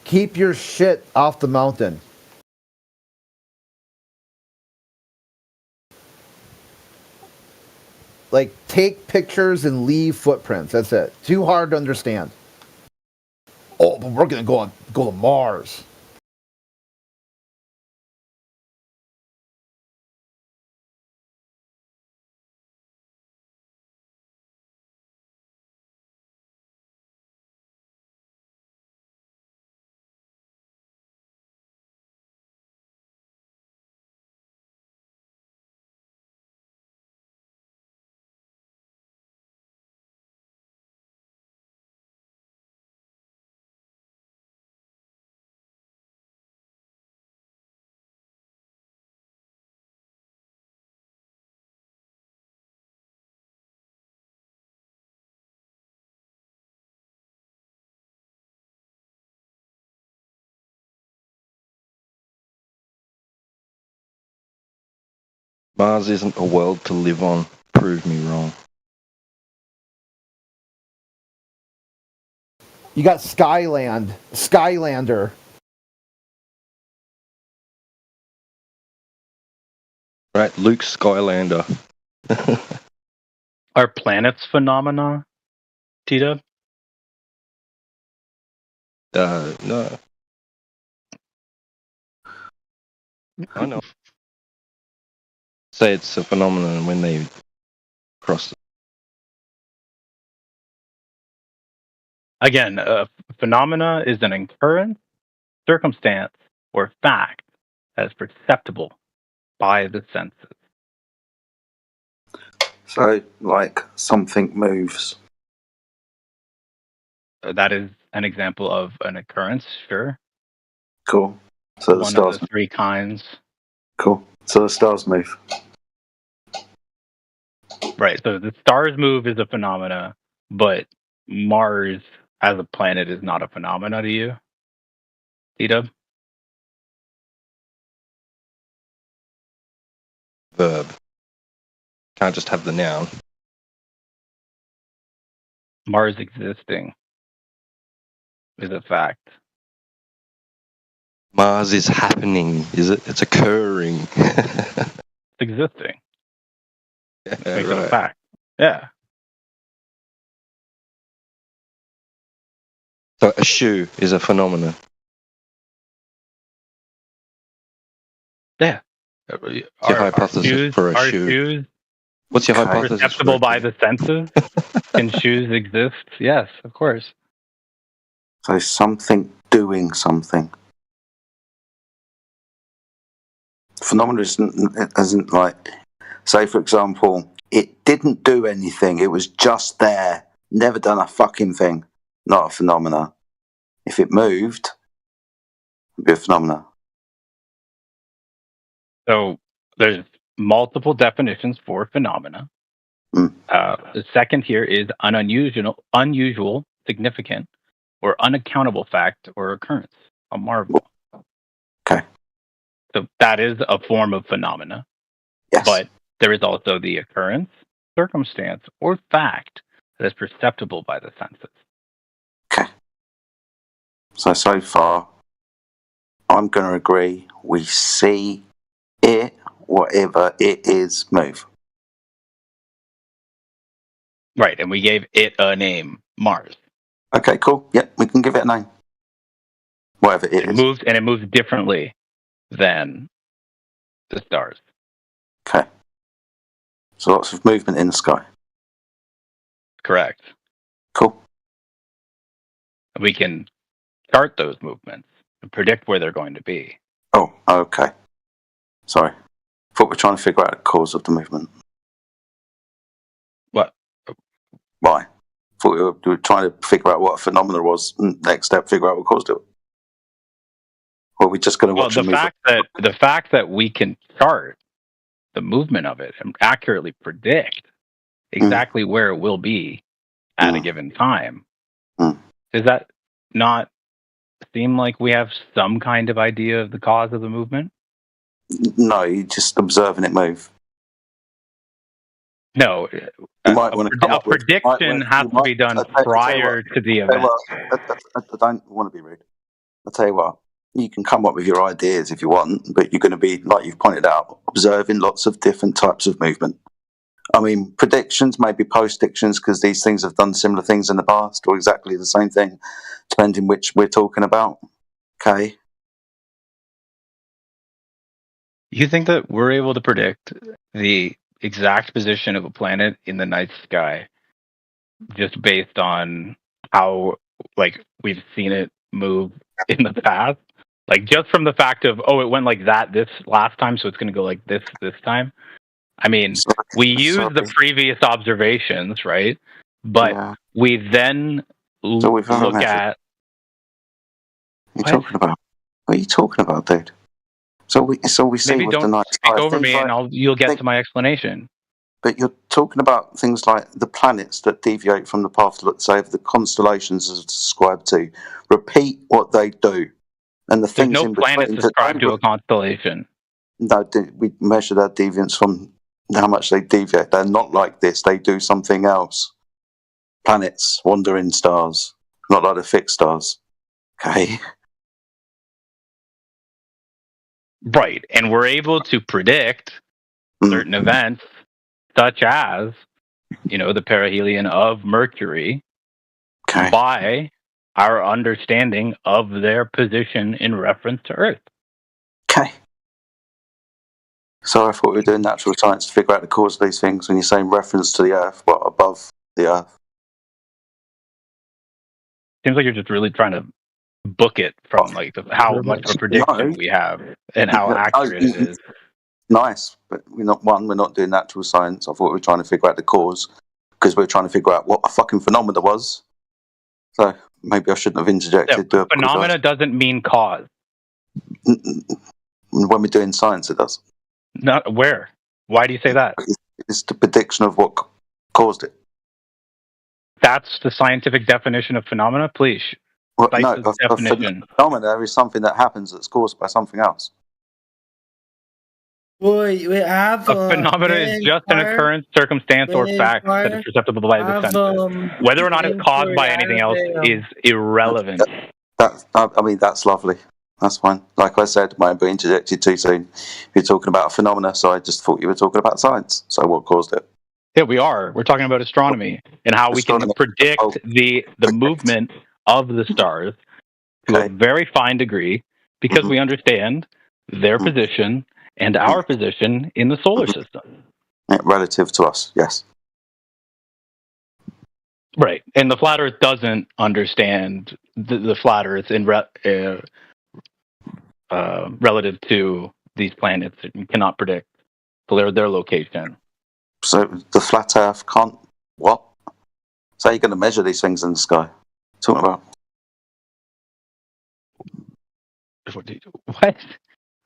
Keep your shit off the mountain. Like, take pictures and leave footprints. That's it. Too hard to understand. Oh, but we're gonna go to Mars. Mars isn't a world to live on. Prove me wrong. You got Skylander. Right, Luke Skylander. Are planets phenomena, T-Dub? No. I know. Say it's a phenomenon when they cross. Again, phenomena is an occurrence, circumstance, or fact that is perceptible by the senses. So, like, something moves. That is an example of an occurrence, sure. Cool. So the One stars. of the three kinds. Cool. So the stars move. Right. So the stars move is a phenomena, but Mars as a planet is not a phenomena to you, T-Dub? Verb. Can't just have the noun. Mars existing is a fact. Mars is happening, is it? It's occurring. It's existing. Yeah, Makes it a right. fact. Yeah. So a shoe is a phenomenon. Yeah. What's your hypothesis for a shoe? Shoes What's your hypothesis for perceptible a by shoe? the senses? Can shoes exist? Yes, of course. So something doing something. Phenomena isn't like, say for example, it didn't do anything. It was just there. Never done a fucking thing. Not a phenomena. If it moved, it'd be a phenomena. So there's multiple definitions for phenomena. The second here is an unusual, significant, or unaccountable fact or occurrence, a marvel. Okay. So that is a form of phenomena. Yes. But there is also the occurrence, circumstance, or fact that is perceptible by the senses. Okay. So far, I'm going to agree. We see it, whatever it is, move. Right, and we gave it a name, Mars. Okay, cool. Yep, we can give it a name. Whatever it is. Moves, and it moves differently than the stars. Okay. So lots of movement in the sky. Correct. Cool. We can chart those movements and predict where they're going to be. Oh, okay. Sorry. Thought we were trying to figure out the cause of the movement. What? Why? Thought we were trying to figure out what a phenomena was. Next step, figure out what caused it. Or are we just going to watch the fact that we can chart the movement of it and accurately predict exactly where it will be at a given time. Does that not seem like we have some kind of idea of the cause of the movement? No, you're just observing it move. No, You might want to come a up with prediction has to be done prior to the event. I don't want to be rude. I'll tell you what, you can come up with your ideas if you want, but you're going to be, like you've pointed out, observing lots of different types of movement. I mean, predictions, maybe post-dictions, because these things have done similar things in the past, or exactly the same thing, depending which we're talking about. Okay. You think that we're able to predict the exact position of a planet in the night sky just based on how, like, we've seen it move in the past? Like, just from the fact of, it went like that this last time, so it's going to go like this time? I mean, we use the previous observations, right? But we then look at... What are you talking about, dude? So we see Maybe with don't the night speak sky. over me, and you'll get to my explanation. But you're talking about things like the planets that deviate from the path, let's say, of the constellations as described to. Repeat what they do. And the There's things no in planets between. described to a constellation. No, we measure their deviance from how much they deviate. They're not like this. They do something else. Planets, wandering stars, not like the fixed stars. Okay. Right, and we're able to predict certain events, such as, the perihelion of Mercury, by our understanding of their position in reference to Earth. Okay. So I thought we were doing natural science to figure out the cause of these things when you're saying reference to the Earth, above the Earth. Seems like you're just really trying to book it from how much of a prediction we have and how accurate it is. Nice, but we're not doing natural science. I thought we were trying to figure out the cause because we were trying to figure out what a fucking phenomena was. So maybe I shouldn't have interjected. Yeah, phenomena doesn't mean cause. When we're doing science, it does. Not where? Why do you say that? It's the prediction of what caused it. That's the scientific definition of phenomena? Please. Well, no, a phenomena is something that happens that's caused by something else. Wait, I have a phenomena is just an occurrence, circumstance, or fact that is perceptible by the senses. Whether or not it's caused by anything else is irrelevant. That's lovely. That's fine. Like I said, might be interjected too soon. You're talking about a phenomena, so I just thought you were talking about science. So what caused it? Yeah, we are. We're talking about astronomy and how we can predict the movement of the stars to a very fine degree because we understand their position and our position in the solar system. Relative to us, yes. Right. And the flat Earth doesn't understand the flat Earth in relative to these planets. It cannot predict their location. So the flat Earth can't... What? So you're going to measure these things in the sky? Talking about... What?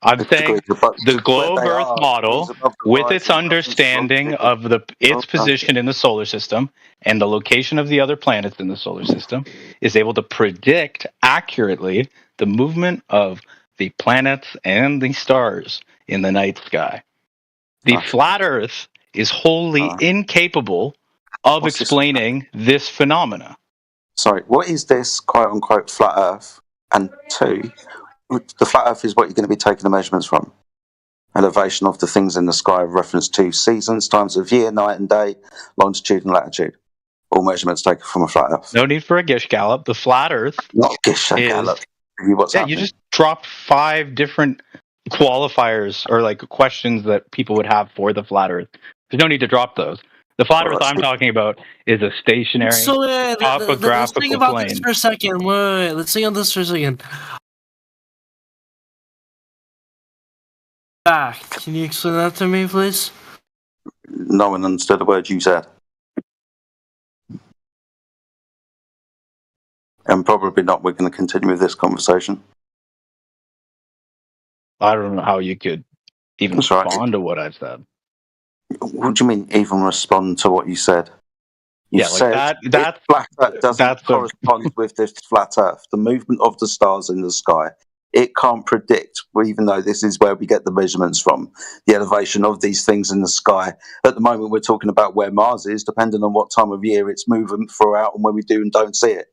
I'm saying the globe Earth model, with its understanding of its position in the solar system and the location of the other planets in the solar system, is able to predict accurately the movement of the planets and the stars in the night sky. The flat Earth is wholly incapable of explaining this phenomena. Sorry, what is this quote-unquote flat Earth? And two... The flat Earth is what you're going to be taking the measurements from. Elevation of the things in the sky with reference to seasons, times of year, night and day, longitude and latitude. All measurements taken from a flat Earth. No need for a gish gallop. The flat Earth not gish gallop. You just dropped 5 different qualifiers or questions that people would have for the flat Earth. There's no need to drop those. The flat Earth I'm talking about is a stationary topographical let's think about plane. This for a second. Wait, let's think on this for a second. Can you explain that to me, please? No one understood the words you said. And probably not. We're going to continue with this conversation. I don't know how you could even respond to what I've said. What do you mean, even respond to what you said? You said that flat Earth doesn't correspond with this flat Earth. The movement of the stars in the sky it can't predict, well, even though this is where we get the measurements from, the elevation of these things in the sky. At the moment, we're talking about where Mars is, depending on what time of year it's moving throughout and when we do and don't see it.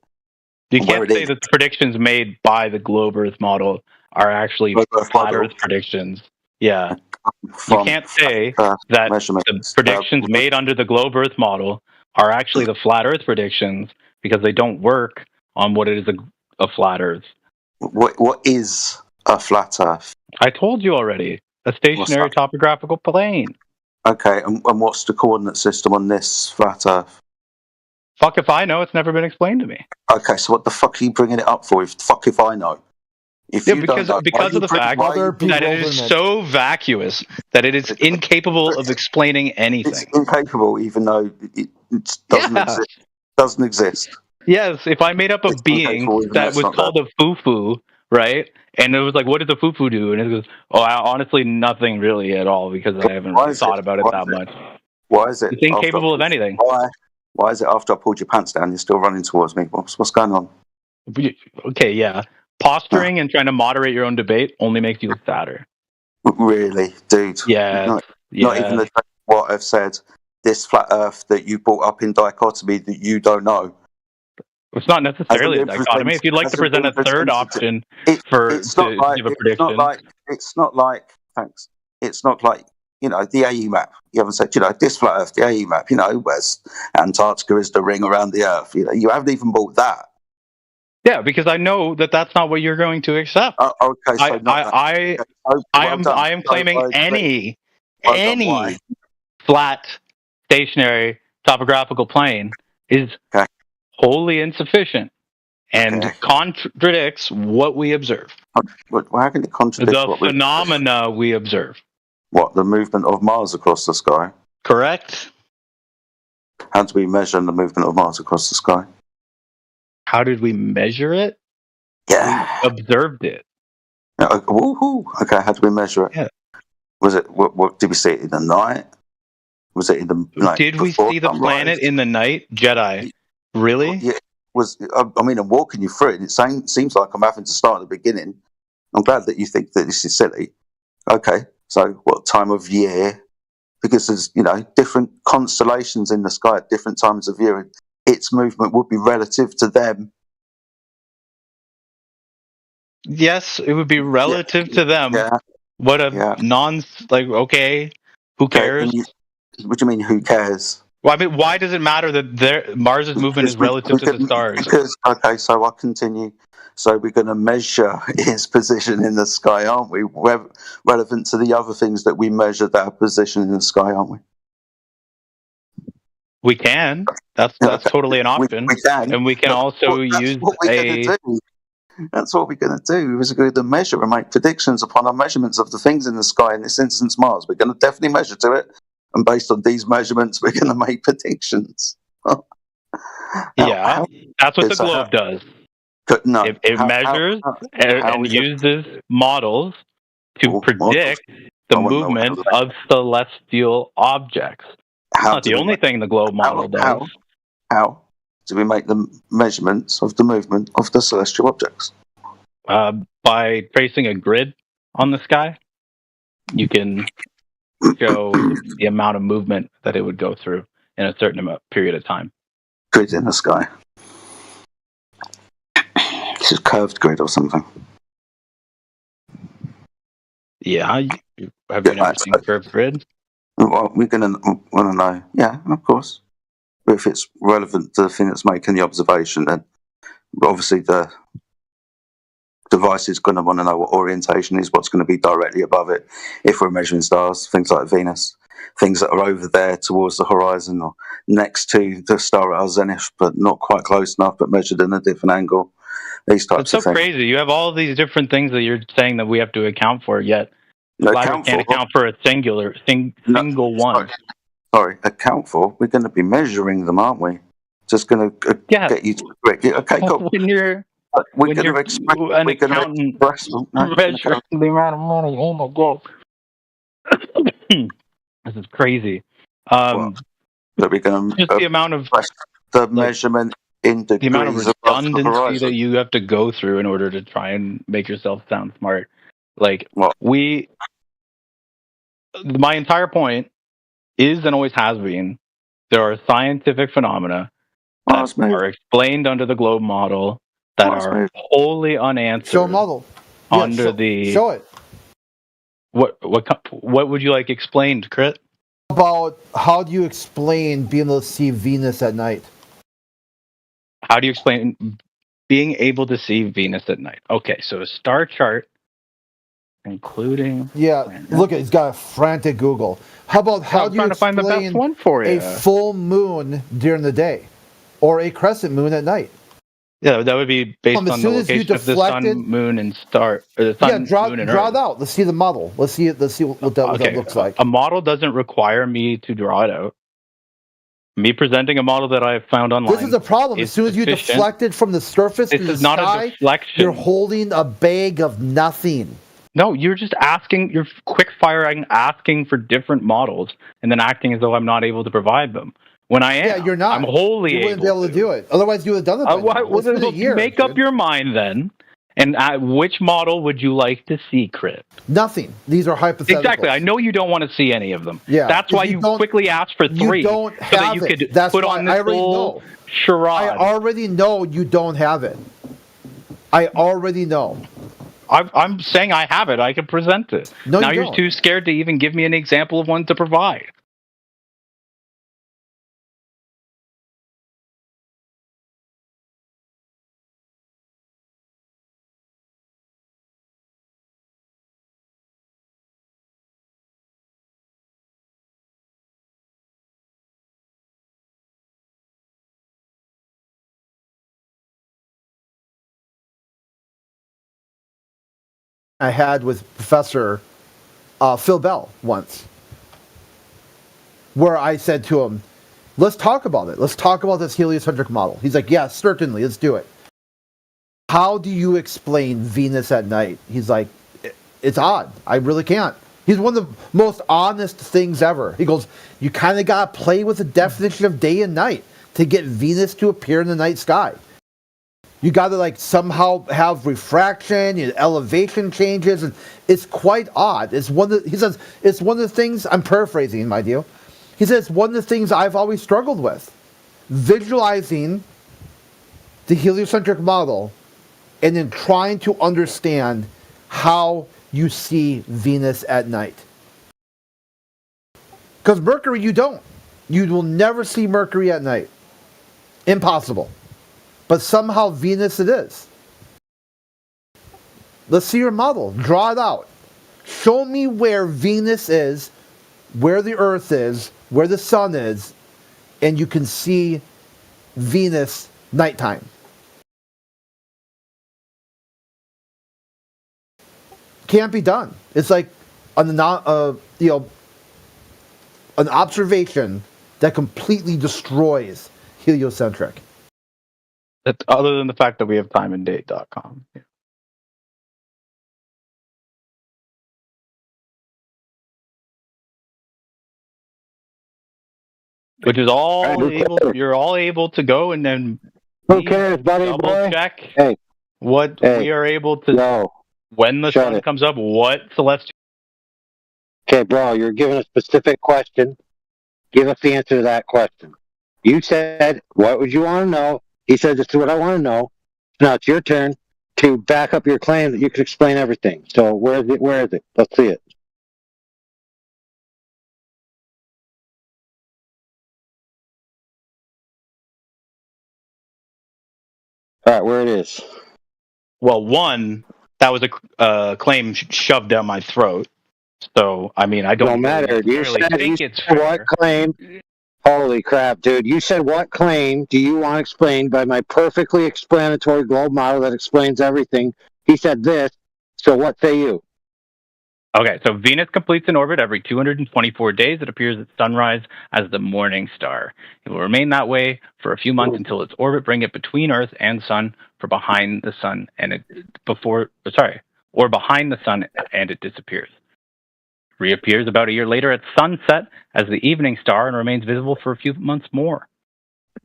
You can't say that the predictions made by the globe Earth model are actually flat Earth predictions. Yeah. You can't say that the predictions made under the globe Earth model are actually the flat Earth predictions because they don't work on what is a flat Earth. What is a flat Earth? I told you already. A stationary topographical plane. Okay, and what's the coordinate system on this flat Earth? Fuck if I know. It's never been explained to me. Okay, so what the fuck are you bringing it up for? Fuck if I know. Because of the fact that it is so vacuous that it is incapable of explaining anything. It's incapable, even though it doesn't exist. Yes, if I made up a being that was called a foo-foo, right? And it was like, what does a foo-foo do? And it goes, honestly, nothing really at all, because I haven't really thought about it that much. Why is it? It's incapable of anything. Why is it after I pulled your pants down, you're still running towards me? What's going on? Okay, yeah. Posturing and trying to moderate your own debate only makes you look fatter. Really, dude? Yeah. Not even what I've said. This flat Earth that you brought up in dichotomy that you don't know. It's not necessarily a dichotomy. If you'd like to present a third option to give a prediction. It's not like, thanks. It's not like, the AE map. You haven't said, this flat Earth, the AE map, where's Antarctica is the ring around the Earth. You haven't even bought that. Yeah, because I know that that's not what you're going to accept. Okay, so I am claiming any flat, stationary topographical plane is wholly insufficient and contradicts what we observe. But how can it contradict the phenomena we observe? What, the movement of Mars across the sky? Correct. How do we measure the movement of Mars across the sky? How did we measure it? Yeah. We observed it. Woohoo! Okay, how did we measure it? Yeah. Was it, what did we see it in the night? Was it in the night? Did we see the planet in the night? Jedi. Really? Yeah. I'm walking you through it, and it seems like I'm having to start at the beginning. I'm glad that you think that this is silly. Okay, so what time of year? Because there's, different constellations in the sky at different times of year. Its movement would be relative to them. Yes, it would be relative to them. Yeah. What a okay, who cares? What do you mean, who cares? Well, I mean, why does it matter that Mars's movement is relative to the stars? So I'll continue. So we're going to measure its position in the sky, aren't we? Relevant to the other things that we measure that are position in the sky, aren't we? We can. That's totally an option. We can. And we can also use That's what we're going to do. We're going to measure and make predictions upon our measurements of the things in the sky, in this instance Mars. We're going to definitely measure to it. And based on these measurements, we're going to make predictions. That's what the globe does. No, it measures and uses models to predict the movement of celestial objects. It's not the only thing the globe model does. How do we make the measurements of the movement of the celestial objects? By tracing a grid on the sky, you can show the amount of movement that it would go through in a certain period of time. Grid in the sky. This is curved grid or something. Yeah, have you never seen curved grid? Well, we're going to want to know. Yeah, of course. But if it's relevant to the thing that's making the observation, then obviously the device is going to want to know what orientation is, what's going to be directly above it. If we're measuring stars, things like Venus, things that are over there towards the horizon or next to the star at our zenith, but not quite close enough, but measured in a different angle. These types of things. It's so crazy. You have all of these different things that you're saying that we have to account for, yet we can't account for a single one. Sorry, account for? We're going to be measuring them, aren't we? Just going to get you to correct it. Okay, cool. We're going to express measuring the amount of money. Oh my god, this is crazy. That we're going to just the amount of the measurement in The amount of degrees above the redundancy that horizon. you have to go through in order to try and make yourself sound smart. Like, my entire point is and always has been, there are scientific phenomena that are explained under the globe model that are wholly unanswered. Show a model. Yeah, Under the show it. What would you like explained, Crit? About how do you explain being able to see Venus at night? How do you explain being able to see Venus at night? Okay, so a star chart, including look at he's got a frantic Google. How about how do you trying to find the best explain one for you. a full moon during the day, or a crescent moon at night? Yeah, that would be based on the location of the sun, moon, and star. Or the sun, moon, and draw Earth. it out. Let's see the model. Let's see what that looks like. A model doesn't require me to draw it out. Me presenting a model that I have found online. This is a problem. As soon as you deflect it from the surface to the not sky, a deflection. you're holding a bag of nothing. No, you're just asking. You're quick firing, asking for different models, and then acting as though I'm not able to provide them. When I am, you're not. I'm wholly You wouldn't be able to do it. Otherwise, you would have done it. Make up your mind then. And which model would you like to see, Crit? Nothing. These are hypothetical. Exactly. I know you don't want to see any of them. Yeah. That's why you quickly asked for 3. You don't so have that you it. could That's put why on this I already whole know. charade. I already know you don't have it. I already know. I'm saying I have it. I can present it. No, now you you're don't. too scared to even give me an example of one to provide. I had with Professor Phil Bell once, where I said to him, let's talk about it. Let's talk about this heliocentric model. He's like, yeah, certainly, let's do it. How do you explain Venus at night? He's like, it's odd. I really can't. He's one of the most honest things ever. He goes, you kind of got to play with the definition of day and night to get Venus to appear in the night sky. You got to somehow have refraction, elevation changes, and it's quite odd. He says it's one of the things, I'm paraphrasing, mind you. He says one of the things I've always struggled with, visualizing the heliocentric model and then trying to understand how you see Venus at night. Because Mercury, you don't. You will never see Mercury at night. Impossible. But somehow Venus it is. Let's see your model. Draw it out. Show me where Venus is, where the Earth is, where the Sun is, and you can see Venus nighttime. Can't be done. It's like an observation that completely destroys heliocentric. Other than the fact that we have timeanddate.com. Yeah. Which is you're all able to go and then who cares, buddy boy? Check we are able to when the sun comes up, what celestial. Okay, bro, you're given a specific question. Give us the answer to that question. You said, what would you want to know? He said, this is what I want to know. Now it's your turn to back up your claim that you can explain everything. So where is it? Let's see it. All right, where it is. Well, one, that was a claim shoved down my throat. So, I mean, I don't matter. You said what claim? Holy crap, dude. You said what claim do you want explained by my perfectly explanatory globe model that explains everything? He said this. So what say you? Okay, so Venus completes an orbit every 224 days. It appears at sunrise as the morning star. It will remain that way for a few months until its orbit brings it between Earth and Sun or behind the Sun and it disappears. Reappears about a year later at sunset as the evening star and remains visible for a few months more.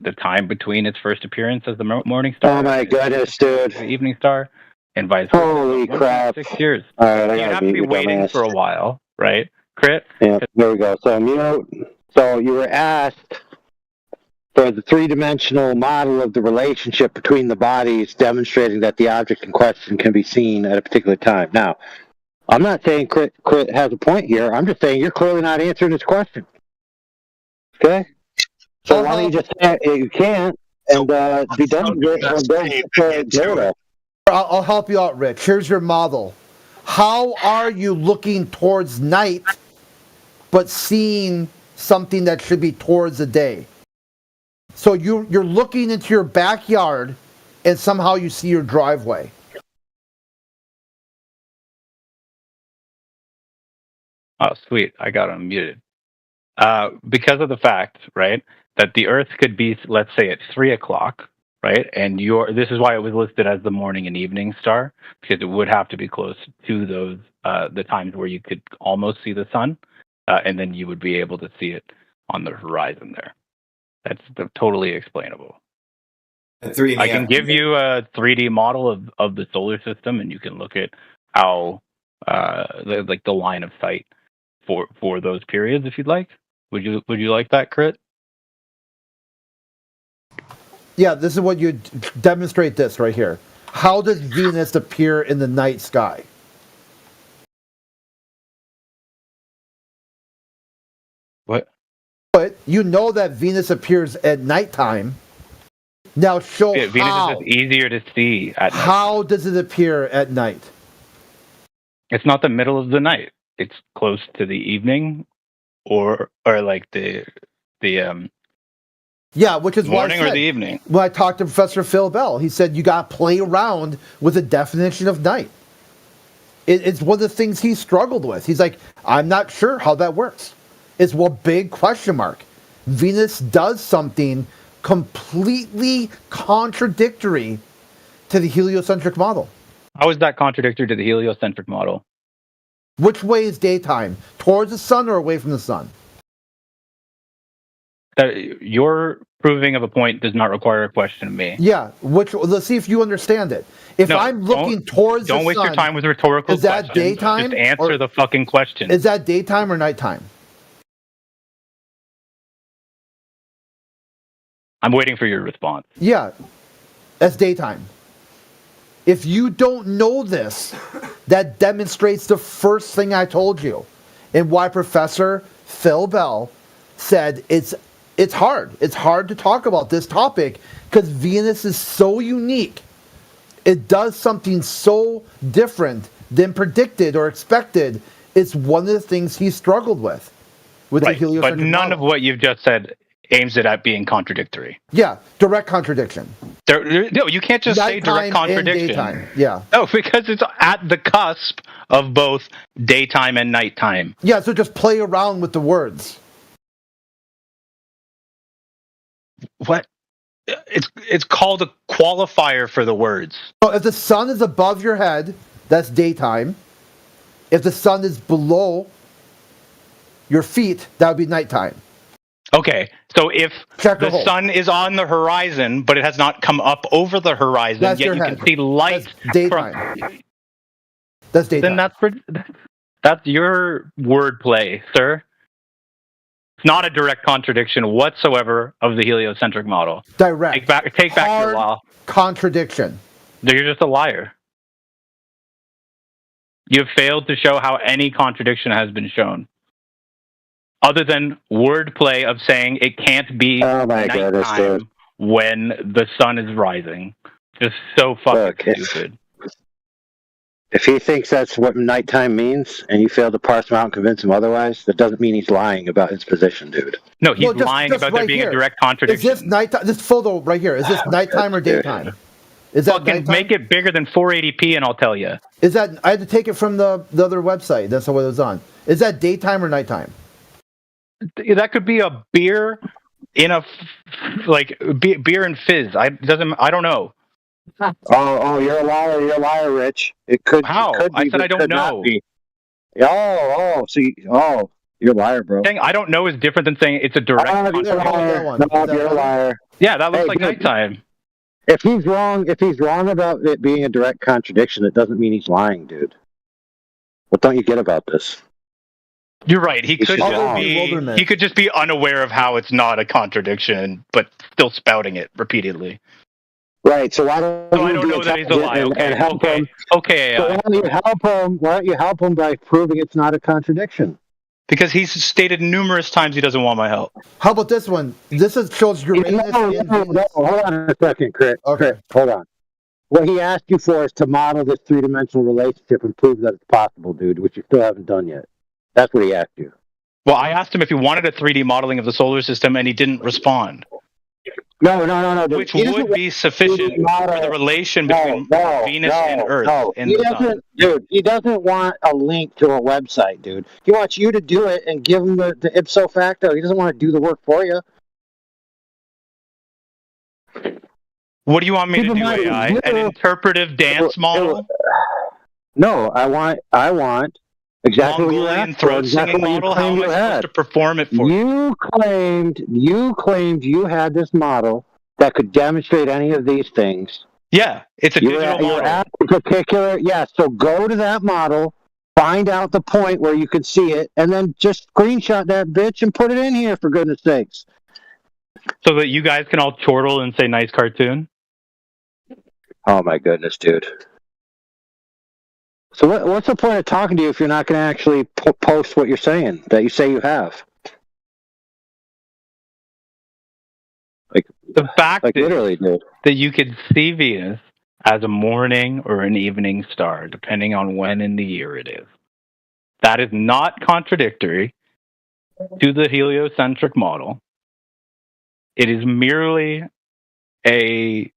the time between its first appearance as the morning star. Oh my goodness, dude! The evening star, and vice versa. Holy crap! 6 years. All right, I You'd gotta have to mute be you, waiting dumbass. for a while, right? Crit. Yeah, there we go. So mute. So you were asked for the three-dimensional model of the relationship between the bodies, demonstrating that the object in question can be seen at a particular time. Now, I'm not saying Crit has a point here. I'm just saying you're clearly not answering this question. Okay? So why don't you just say you can't and be done with it? I'll help you out, Rich. Here's your model. How are you looking towards night, but seeing something that should be towards the day? So you're looking into your backyard, and somehow you see your driveway. Oh, sweet. I got unmuted. Because of the fact, right, that the Earth could be, let's say, at 3 o'clock, right, and this is why it was listed as the morning and evening star, because it would have to be close to those the times where you could almost see the sun, and then you would be able to see it on the horizon there. That's totally explainable. I can give you a 3D model of the solar system, and you can look at how the line of sight for those periods if you'd like. Would you like that, Crit? Yeah, this is what you demonstrate this right here. How does Venus appear in the night sky? What? But you know that Venus appears at nighttime. Now show Venus how. is just easier to see at night. How does it appear at night? It's not the middle of the night. It's close to the evening, or like the yeah, which is morning why I said, or the evening. When I talked to Professor Phil Bell, he said you got to play around with the definition of night. It's one of the things he struggled with. He's like, I'm not sure how that works. It's a big question mark. Venus does something completely contradictory to the heliocentric model. How is that contradictory to the heliocentric model? Which way is daytime? Towards the sun or away from the sun? Your proving of a point does not require a question of me. Yeah, let's see if you understand it. If I'm looking towards the sun... Don't waste your time with rhetorical questions. Is that daytime? Just answer the fucking question. Is that daytime or nighttime? I'm waiting for your response. Yeah, that's daytime. If you don't know this, that demonstrates the first thing I told you, and why Professor Phil Bell said it's hard. It's hard to talk about this topic because Venus is so unique. It does something so different than predicted or expected. It's one of the things he struggled with Right, the heliocentric but none model. of what you've just said aims it at being contradictory. Yeah, direct contradiction. No, you can't just say Nighttime direct contradiction. and daytime. Yeah. No, because it's at the cusp of both daytime and nighttime. Yeah, so just play around with the words. What? It's called a qualifier for the words. So if the sun is above your head, that's daytime. If the sun is below your feet, that would be nighttime. Okay, so if the sun is on the horizon, but it has not come up over the horizon, That's yet your you head. can see light That's daytime. That's daytime. Then that's your wordplay, sir. It's not a direct contradiction whatsoever of the heliocentric model. Direct. Take back your law. Contradiction. You're just a liar. You have failed to show how any contradiction has been shown. Other than wordplay of saying it can't be nighttime when the sun is rising. Just so fucking stupid. If he thinks that's what nighttime means, and you fail to parse him out and convince him otherwise, that doesn't mean he's lying about his position, dude. No, he's lying about there being a direct contradiction. Is this nighttime? This photo right here, is this nighttime or daytime? Is that fucking nighttime? Make it bigger than 480p and I'll tell you. Is that, I had to take it from the other website. That's what it was on. Is that daytime or nighttime? That could be a beer in a beer and fizz. I don't know. Oh, you're a liar. You're a liar, Rich. It could. How? It could be, I said I don't know. You're a liar, bro. Saying I don't know is different than saying it's a direct contradiction. You're a liar. Yeah, that looks like nighttime. If he's wrong about it being a direct contradiction, it doesn't mean he's lying, dude. What don't you get about this? You're right. He could just be unaware of how it's not a contradiction, but still spouting it repeatedly. Right. So why don't So I don't know that he's a lie. and help him? Okay. So why don't you help him by proving it's not a contradiction? Because he's stated numerous times he doesn't want my help. How about this one? This shows Uranus. No, hold on a second, Crit. Okay, hold on. What he asked you for is to model this three-dimensional relationship and prove that it's possible, dude, which you still haven't done yet. That's what he asked you. Well, I asked him if he wanted a 3D modeling of the solar system, and he didn't respond. No. Dude. Which would be sufficient for the relation between Venus and Earth and the Sun. Dude, he doesn't want a link to a website, dude. He wants you to do it and give him the ipso facto. He doesn't want to do the work for you. What do you want me to do, AI? An interpretive dance model? No, I want exactly what you asked for. Exactly what you claimed you had. To perform it for you claimed you had this model that could demonstrate any of these things. Yeah, it's a digital model. You're at a particular, so go to that model, find out the point where you could see it, and then just screenshot that bitch and put it in here, for goodness sakes. So that you guys can all chortle and say nice cartoon? Oh my goodness, dude. So what's the point of talking to you if you're not going to actually post what you're saying, that you say you have? The fact literally, dude, that you could see Venus as a morning or an evening star, depending on when in the year it is. That is not contradictory to the heliocentric model. It is merely a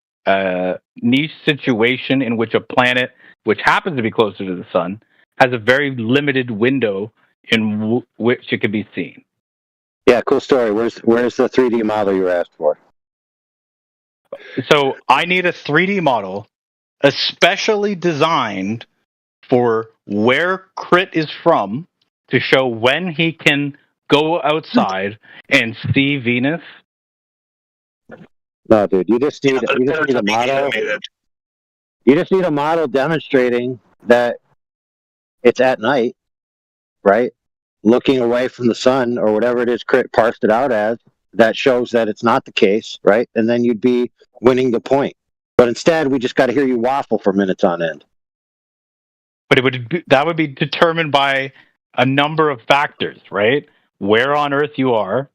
niche situation in which a planet, which happens to be closer to the sun, has a very limited window in which it can be seen. Yeah, cool story. Where's the 3D model you asked for? So I need a 3D model especially designed for where Crit is from to show when he can go outside and see Venus. No, dude, you just need a model. You just need a model demonstrating that it's at night, right? Looking away from the sun or whatever it is Crit parsed it out as, that shows that it's not the case, right? And then you'd be winning the point. But instead, we just got to hear you waffle for minutes on end. But that would be determined by a number of factors, right? Where on Earth you are.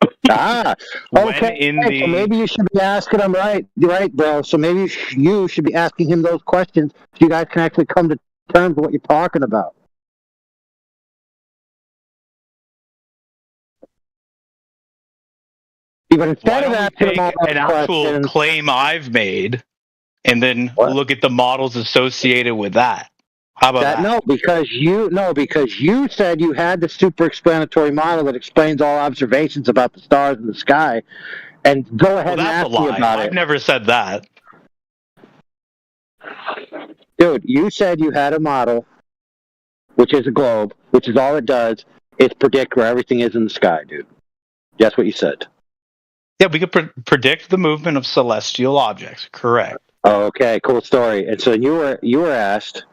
Okay. So maybe you should be asking him, right, bro. So maybe you should be asking him those questions so you guys can actually come to terms with what you're talking about. But instead of asking him an actual claim I've made and then look at the models associated with that. How about that? No, because you said you had the super explanatory model that explains all observations about the stars in the sky, and go ahead and ask me about it. I've never said that. Dude, you said you had a model, which is a globe, which is all it does is predict where everything is in the sky, dude. That's what you said. Yeah, we could predict the movement of celestial objects. Correct. Okay, cool story. And so you were asked.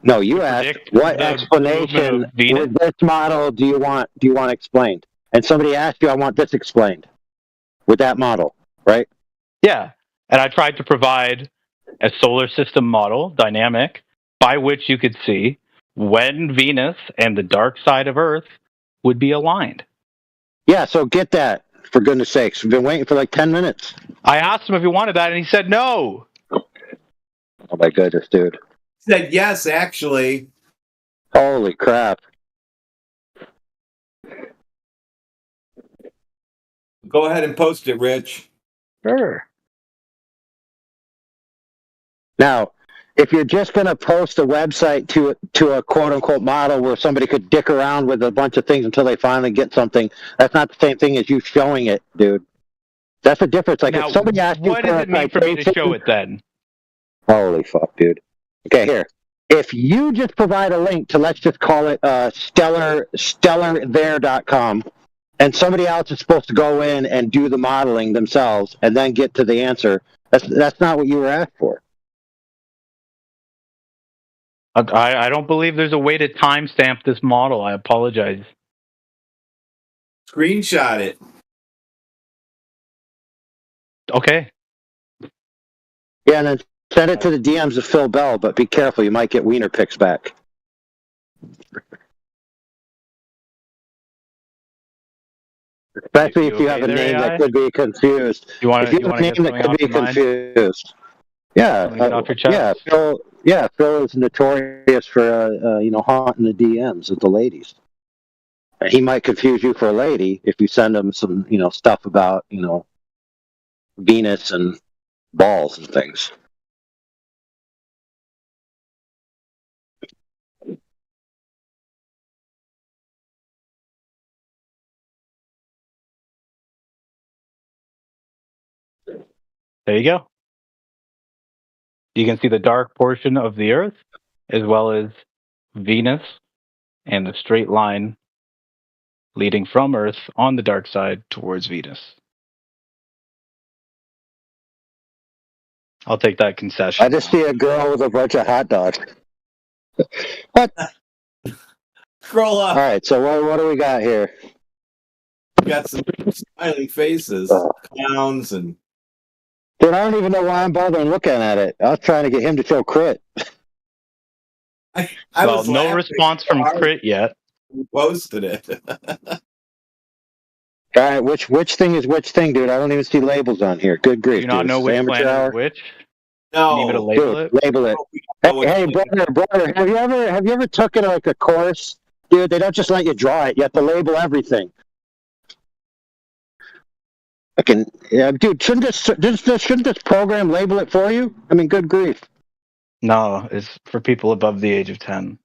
No, you asked what explanation with this model do you want explained? And somebody asked you, I want this explained with that model, right? Yeah, and I tried to provide a solar system model, dynamic, by which you could see when Venus and the dark side of Earth would be aligned. Yeah, so get that, for goodness sakes. We've been waiting for like 10 minutes. I asked him if he wanted that, and he said no. Oh my goodness, dude. Said yes, actually. Holy crap. Go ahead and post it, Rich. Sure. Now, if you're just going to post a website to a quote-unquote model where somebody could dick around with a bunch of things until they finally get something, that's not the same thing as you showing it, dude. That's the difference. Like, now, if somebody asked you what does it mean for me to show it then? Holy fuck, dude. Okay, here. If you just provide a link to, let's just call it stellarthere.com, and somebody else is supposed to go in and do the modeling themselves and then get to the answer. That's not what you were asked for. I don't believe there's a way to timestamp this model. I apologize. Screenshot it. Okay. Yeah, and then send it to the DMs of Phil Bell, but be careful, you might get wiener pics back. Especially if you have a name that could be confused. You want if you have a name that could be confused. Yeah, Phil is notorious for haunting the DMs of the ladies. He might confuse you for a lady if you send him some stuff about Venus and balls and things. There you go. You can see the dark portion of the Earth, as well as Venus and the straight line leading from Earth on the dark side towards Venus. I'll take that concession. I just see a girl with a bunch of hot dogs. What? Scroll up. All right, so what do we got here? We got some smiling faces, clowns, and. Dude, I don't even know why I'm bothering looking at it. I was trying to get him to show Crit. Well, no response from Crit yet. Who posted it? All right, which thing is which thing, dude? I don't even see labels on here. Good grief. Do you not dude. know which Amateur planet hour? is which? No. You need me to label Dude, it? label it. Hey, brother, have you ever taken like a course? Dude, they don't just let you draw it. You have to label everything. Dude, shouldn't this program label it for you? I mean, good grief. No, it's for people above the age of 10.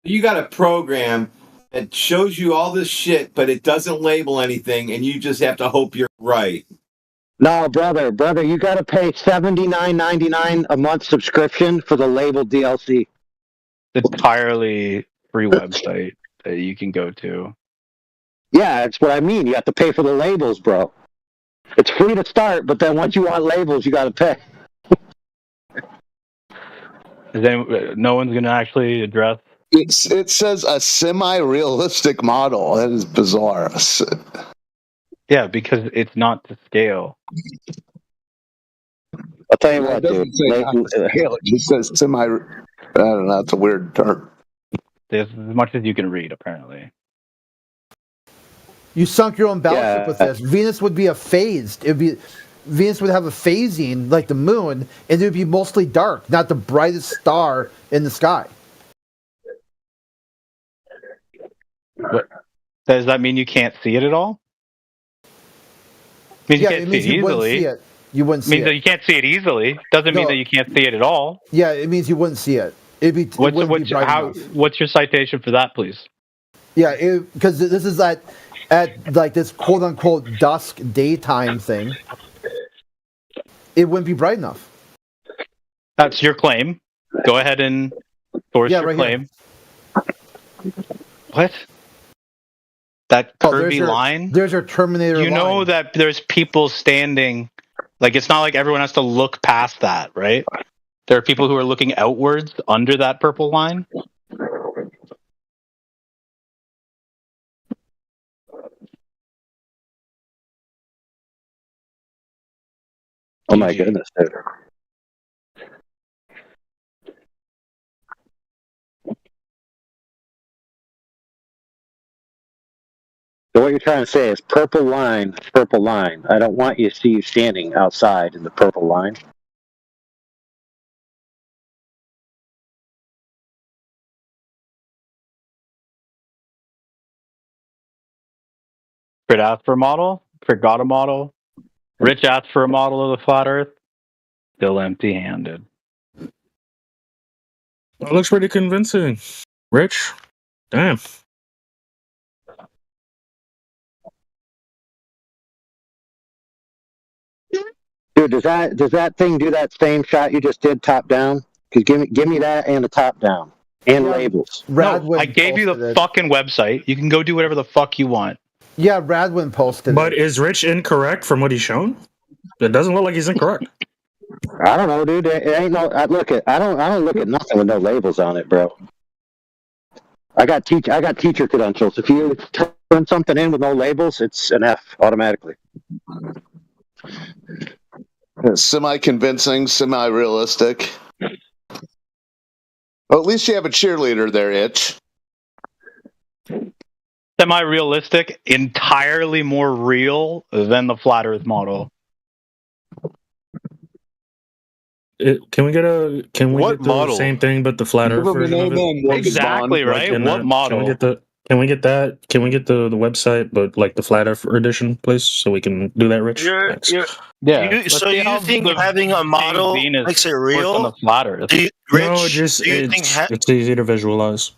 You got a program that shows you all this shit, but it doesn't label anything, and you just have to hope you're right. No, brother, you got to pay $79.99 a month subscription for the labeled DLC. It's entirely free website that you can go to. Yeah, that's what I mean. You have to pay for the labels, bro. It's free to start, but then once you want labels, you got to pay. No one's going to actually address. It says a semi-realistic model. That is bizarre. Yeah, because it's not to scale. I'll tell you what, It doesn't say not to scale. It just says semi. I don't know. It's a weird term. There's as much as you can read, apparently. You sunk your own battleship with this. Venus would be phased. Venus would have a phasing like the moon, and it would be mostly dark, not the brightest star in the sky. What? Does that mean you can't see it at all? It means you can't see it easily. You wouldn't see means it. that you can't see it easily. Doesn't mean that you can't see it at all. Yeah, it means you wouldn't see it. What's your citation for that, please? Yeah, because this is at like this quote unquote dusk daytime thing. It wouldn't be bright enough. That's your claim. Go ahead and source your claim. Here. What? That curvy line? There's your Terminator line. You know that there's people standing. Like, it's not like everyone has to look past that, right? There are people who are looking outwards under that purple line. Oh my goodness, dude. So what you're trying to say is purple line. I don't want you to see you standing outside in the purple line. Crit asked for a model. Crit got a model. Rich asked for a model of the flat Earth. Still empty-handed. That looks pretty convincing. Rich? Damn. Dude, does that thing do that same shot you just did top down? Because give me that and a top down. And labels. No, I gave you the fucking website. You can go do whatever the fuck you want. Yeah, Radwin posted But it. is Rich incorrect from what he's shown? It doesn't look like he's incorrect. I don't know, dude. It ain't no. I don't look at nothing with no labels on it, bro. I got teacher credentials. If you turn something in with no labels, it's an F automatically. Semi-convincing, semi-realistic. Well, at least you have a cheerleader there, Itch. Semi-realistic, entirely more real than the flat Earth model. Can we get the same thing but the flat Earth version of it? Exactly right. What model? Can we get that? Can we get the website but like the flat Earth edition, please, so we can do that, Rich? Thanks. So you think having a model makes it real? On the flat Earth. It's easy to visualize.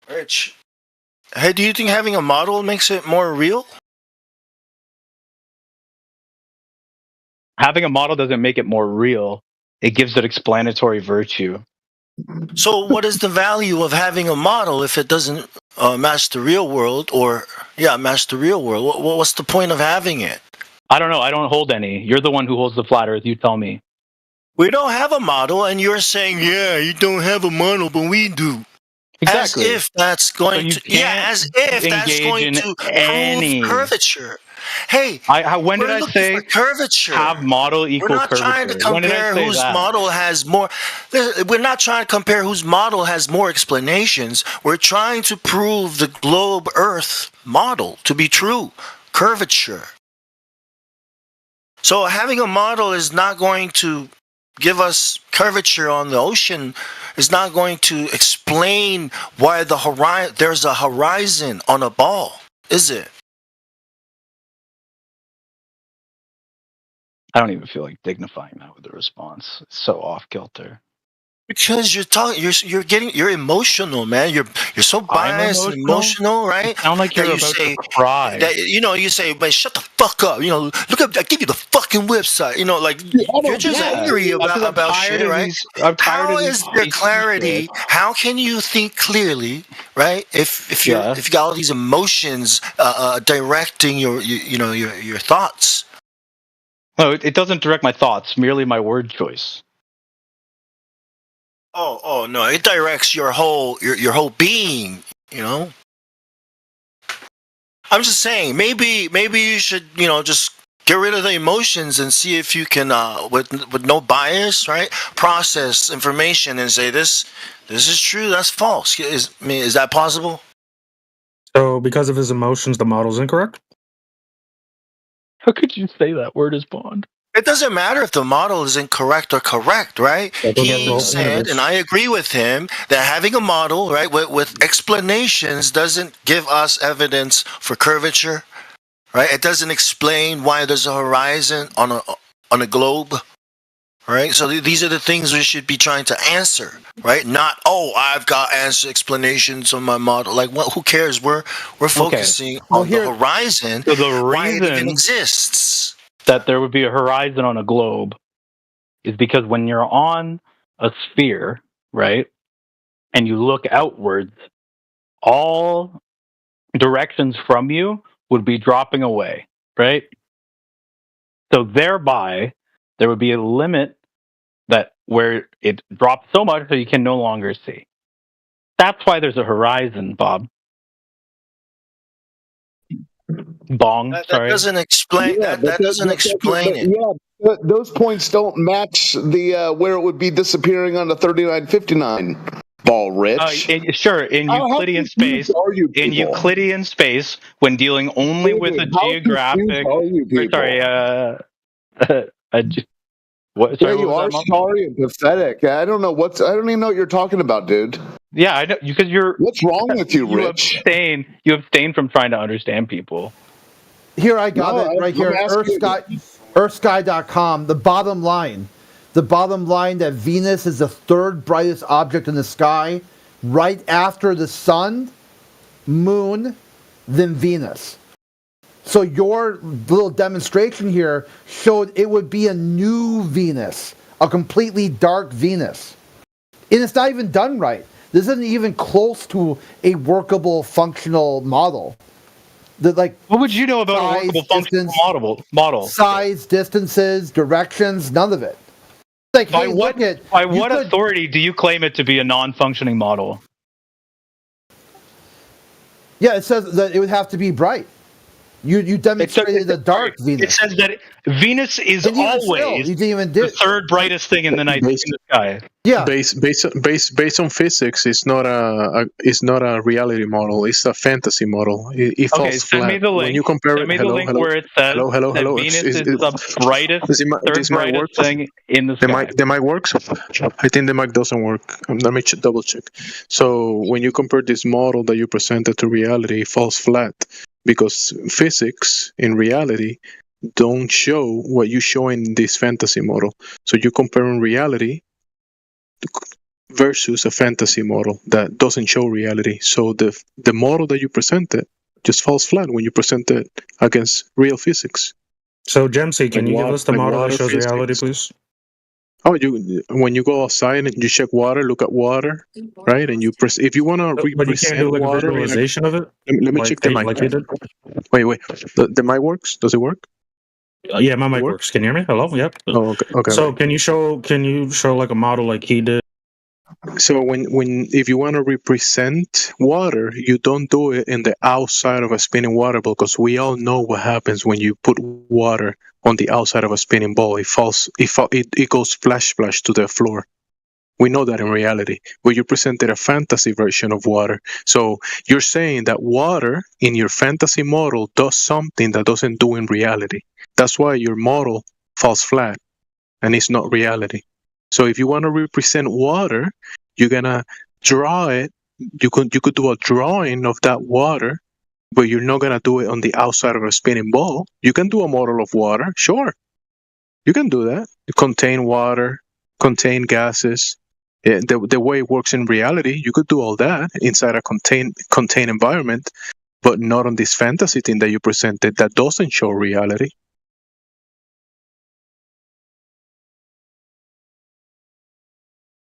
Rich, hey, do you think having a model makes it more real? Having a model doesn't make it more real. It gives it explanatory virtue. So what is the value of having a model if it doesn't match the real world match the real world? What's the point of having it? I don't know. I don't hold any. You're the one who holds the flat Earth. You tell me. We don't have a model, and you're saying, yeah, you don't have a model, but we do. Exactly. As if that's going to prove curvature. Hey, when did I say curvature? Have model equal curvature? We're not trying to compare whose model has more. We're not trying to compare whose model has more explanations. We're trying to prove the globe Earth model to be true. Curvature. So having a model is not going to give us curvature on the ocean. Is not going to explain why there's a horizon on a ball, is it? I don't even feel like dignifying that with a response. It's so off kilter. Because you're emotional, man. You're so biased and emotional, right? Sound like you're about to cry. You say, "But shut the fuck up." I give you the fucking website. You're just angry about shit, right? How is there clarity? How can you think clearly, right? If you got all these emotions directing your thoughts. No, it doesn't direct my thoughts. Merely my word choice. Oh no! It directs your whole being. I'm just saying. Maybe you should just get rid of the emotions and see if you can, with no bias, right, process information and say this is true, that's false. Is that possible? So, because of his emotions, the model's incorrect? How could you say that word is Bond? It doesn't matter if the model is incorrect or correct, right? He said, and I agree with him, that having a model, right, with explanations doesn't give us evidence for curvature, right? It doesn't explain why there's a horizon on a globe, right? So these are the things we should be trying to answer, right? Not, I've got explanations on my model. Like, who cares? We're focusing on the horizon, so the why it reason even exists. That there would be a horizon on a globe is because when you're on a sphere, right, and you look outwards, all directions from you would be dropping away, right? So thereby, there would be a limit that where it drops so much that you can no longer see. That's why there's a horizon, Bob. That doesn't explain. That doesn't explain it. Yeah, those points don't match the where it would be disappearing on the 3959 ball, Rich. Sure, in Euclidean space. In Euclidean space, when dealing only with a geographic. What? Sorry, you are sorry and pathetic. I don't even know what you're talking about, dude. Yeah, I know because you're. What's wrong with you, Rich? You abstain from trying to understand people. Here, I got it right here. Earthsky.com. The bottom line that Venus is the third brightest object in the sky, right after the sun, moon, then Venus. So your little demonstration here showed it would be a new Venus, a completely dark Venus. And it's not even done right. This isn't even close to a workable, functional model. What would you know about a workable functional model? Size, distances, directions, none of it. Like, By hey, what, look at by what authority do you claim it to be a non-functioning model? Yeah, it says that it would have to be bright. You demonstrated the dark Venus. It says that Venus is always the third brightest thing in the night in the sky. Yeah. Based on physics, it's not a reality model. It's a fantasy model. It falls send flat. me the link. When you compare send me the link where it says that Venus is the brightest, third brightest thing in the sky. The mic works? I think the mic doesn't work. Let me double check. So when you compare this model that you presented to reality, it falls flat because physics in reality don't show what you show in this fantasy model. So you're comparing reality versus a fantasy model that doesn't show reality. So the model that you presented just falls flat when you present it against real physics. So, Jamsey, can you give us the model that shows physics. reality, please? Oh, when you go outside and you check water, look at water, right? And you press if you want to But you can't do like a visualization of it. Let me check the mic. Wait. The mic works? Does it work? Yeah, my mic works. Can you hear me? Hello. Yep. Oh, okay. So can you show like a model like he did? So if you want to represent water, you don't do it in the outside of a spinning water ball because we all know what happens when you put water on the outside of a spinning ball. It goes splash to the floor. We know that in reality, but you presented a fantasy version of water. So you're saying that water in your fantasy model does something that doesn't do in reality. That's why your model falls flat and it's not reality. So if you want to represent water, you're gonna draw it. You could do a drawing of that water, but you're not gonna do it on the outside of a spinning ball. You can do a model of water, sure. You can do that. Contain water, contain gases. The way it works in reality, you could do all that inside a contained environment, but not on this fantasy thing that you presented that doesn't show reality.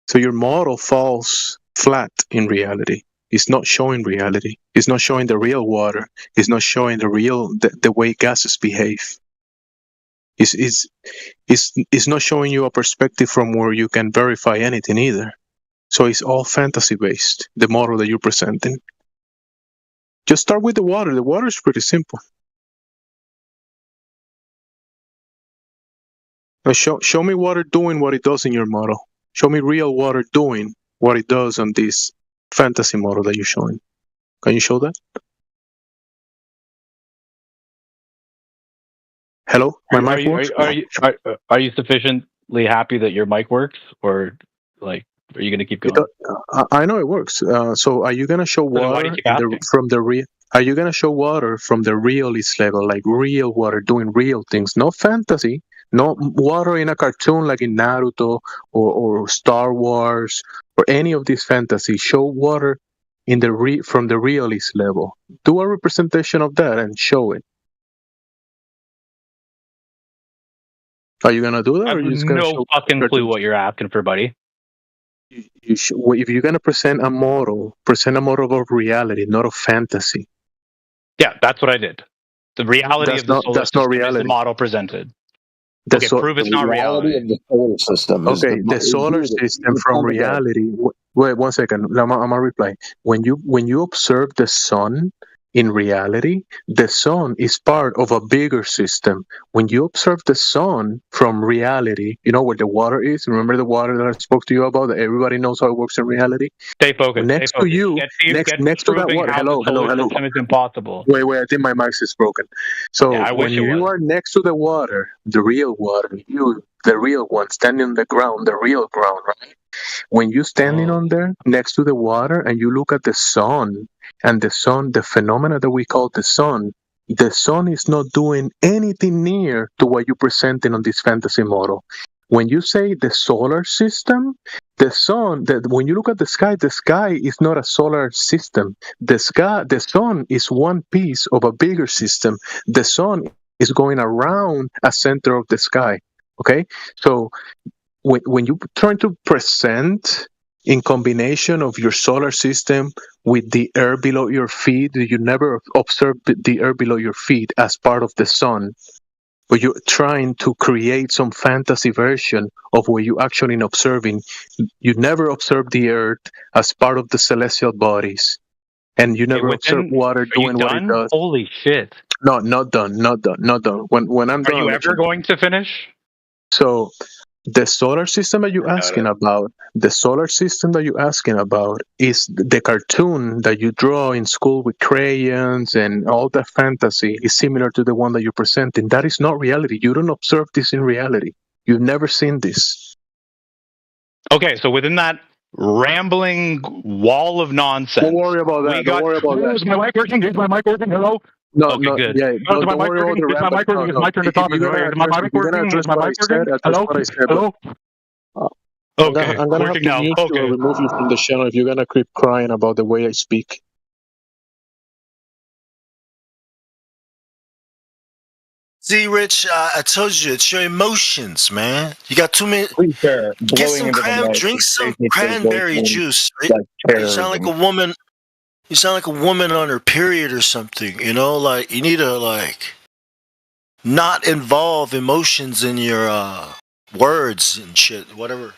So your model falls flat in reality. It's not showing reality. It's not showing the real water. It's not showing the way gases behave. It's not showing you a perspective from where you can verify anything either. So it's all fantasy based, the model that you're presenting. Just start with the water. The water is pretty simple. Now show me water doing what it does in your model. Show me real water doing what it does on this fantasy model that you're showing. Can you show that? Hello, my mic works. Are you sufficiently happy that your mic works, or like are you going to keep going? I know it works. So are you going to show water from the real? Are you going to show water from the realist level, like real water doing real things, not fantasy? No water in a cartoon like in Naruto or Star Wars or any of these fantasies. Show water in from the realist level. Do a representation of that and show it. Are you gonna do that? I have or are you just gonna no fucking clue what you're asking for, buddy. If you're gonna present a model of reality, not of fantasy. Yeah, that's what I did. The reality of the solar system is the model presented. Prove it's not reality. Of the solar system. Okay, the solar system from reality. Wait 1 second. I'm gonna reply. When you observe the sun in reality, the sun is part of a bigger system. When you observe the sun from reality, you know where the water is. Remember the water that I spoke to you about? That everybody knows how it works in reality. Stay focused. Next to you, next to that water. Hello. It's impossible. Wait. I think my mic is broken. So when you are next to the water, the real water, the real one, standing on the ground, the real ground, right? When you're standing on there next to the water and you look at the sun, and the phenomena that we call the sun is not doing anything near to what you're presenting on this fantasy model. When you say the solar system, the sun, when you look at the sky is not a solar system. The sun is one piece of a bigger system. The sun is going around a center of the sky. Okay? So when you try to present in combination of your solar system with the air below your feet, you never observe the air below your feet as part of the sun, but you're trying to create some fantasy version of what you actually observing. You never observe the earth as part of the celestial bodies, and you never observe water doing what it does. Holy shit! No, not done. When I'm Are done, you I'll let ever going to finish? So the solar system that you're asking about, is the cartoon that you draw in school with crayons and all the fantasy is similar to the one that you're presenting. That is not reality. You don't observe this in reality. You've never seen this. Okay, so within that rambling wall of nonsense, Don't worry about that. Don't worry about that. Is my mic working? Is my mic working? Hello. No, Okay, good. Yeah, Is my mic working? Is my mic working? It's my turn to talk. Is my mic working? Is my mic working? Hello. Hello. Okay, I'm gonna have working to now. mute you Okay. or remove you from the channel if you're gonna keep crying about the way I speak. See, Rich, I told you it's your emotions, man. You got too many. Get some drink some cranberry juice. Right? You sound like a woman. You sound like a woman on her period or something. You know, like you need to not involve emotions in your words and shit, whatever.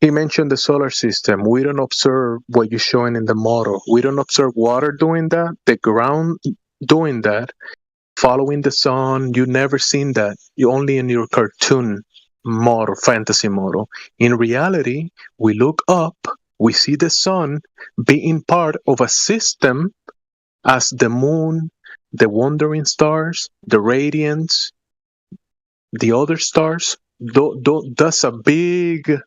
He mentioned the solar system. We don't observe what you're showing in the model. We don't observe water doing that, the ground doing that, following the sun. You never seen that. You only in your cartoon model, fantasy model. In reality, we look up, we see the sun being part of a system as the moon, the wandering stars, the radiance, the other stars. That's a big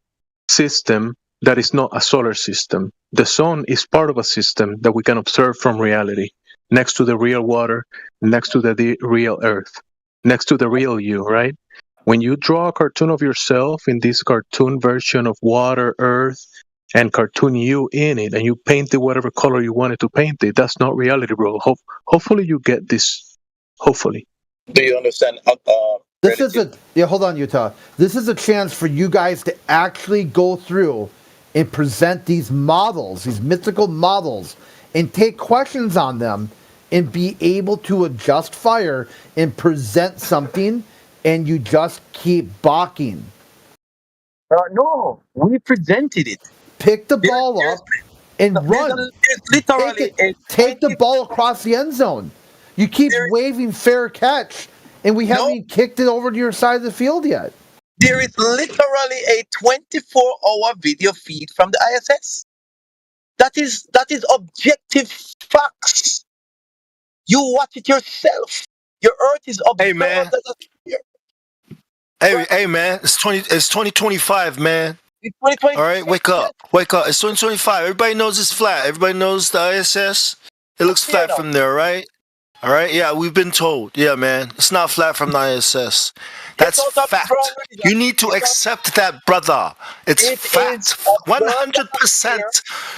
system that is not a solar system. The sun is part of a system that we can observe from reality, next to the real water, next to the real earth, next to the real you, right? When you draw a cartoon of yourself in this cartoon version of water, earth, and cartoon you in it, and you paint it whatever color you wanted to paint it, that's not reality, bro. Hopefully you get this. Hopefully. Do you understand? This is hold on, Utah. This is a chance for you guys to actually go through and present these models, these mythical models, and take questions on them and be able to adjust fire and present something, and you just keep balking. No, we presented it. Pick the ball up and run. Take the ball across the end zone. You keep waving fair catch, and we haven't even kicked it over to your side of the field yet. There is literally a 24-hour video feed from the ISS. That is objective facts. You watch it yourself. Your Earth is observed. Hey man. Hey man, it's 2025, man. It's 2025. All right, wake up. It's 2025. Everybody knows it's flat. Everybody knows the ISS. It looks flat from there, right? All right, yeah, we've been told. Yeah, man, it's not flat from the ISS. That's fact. You need to accept that, brother. It's fact. 100%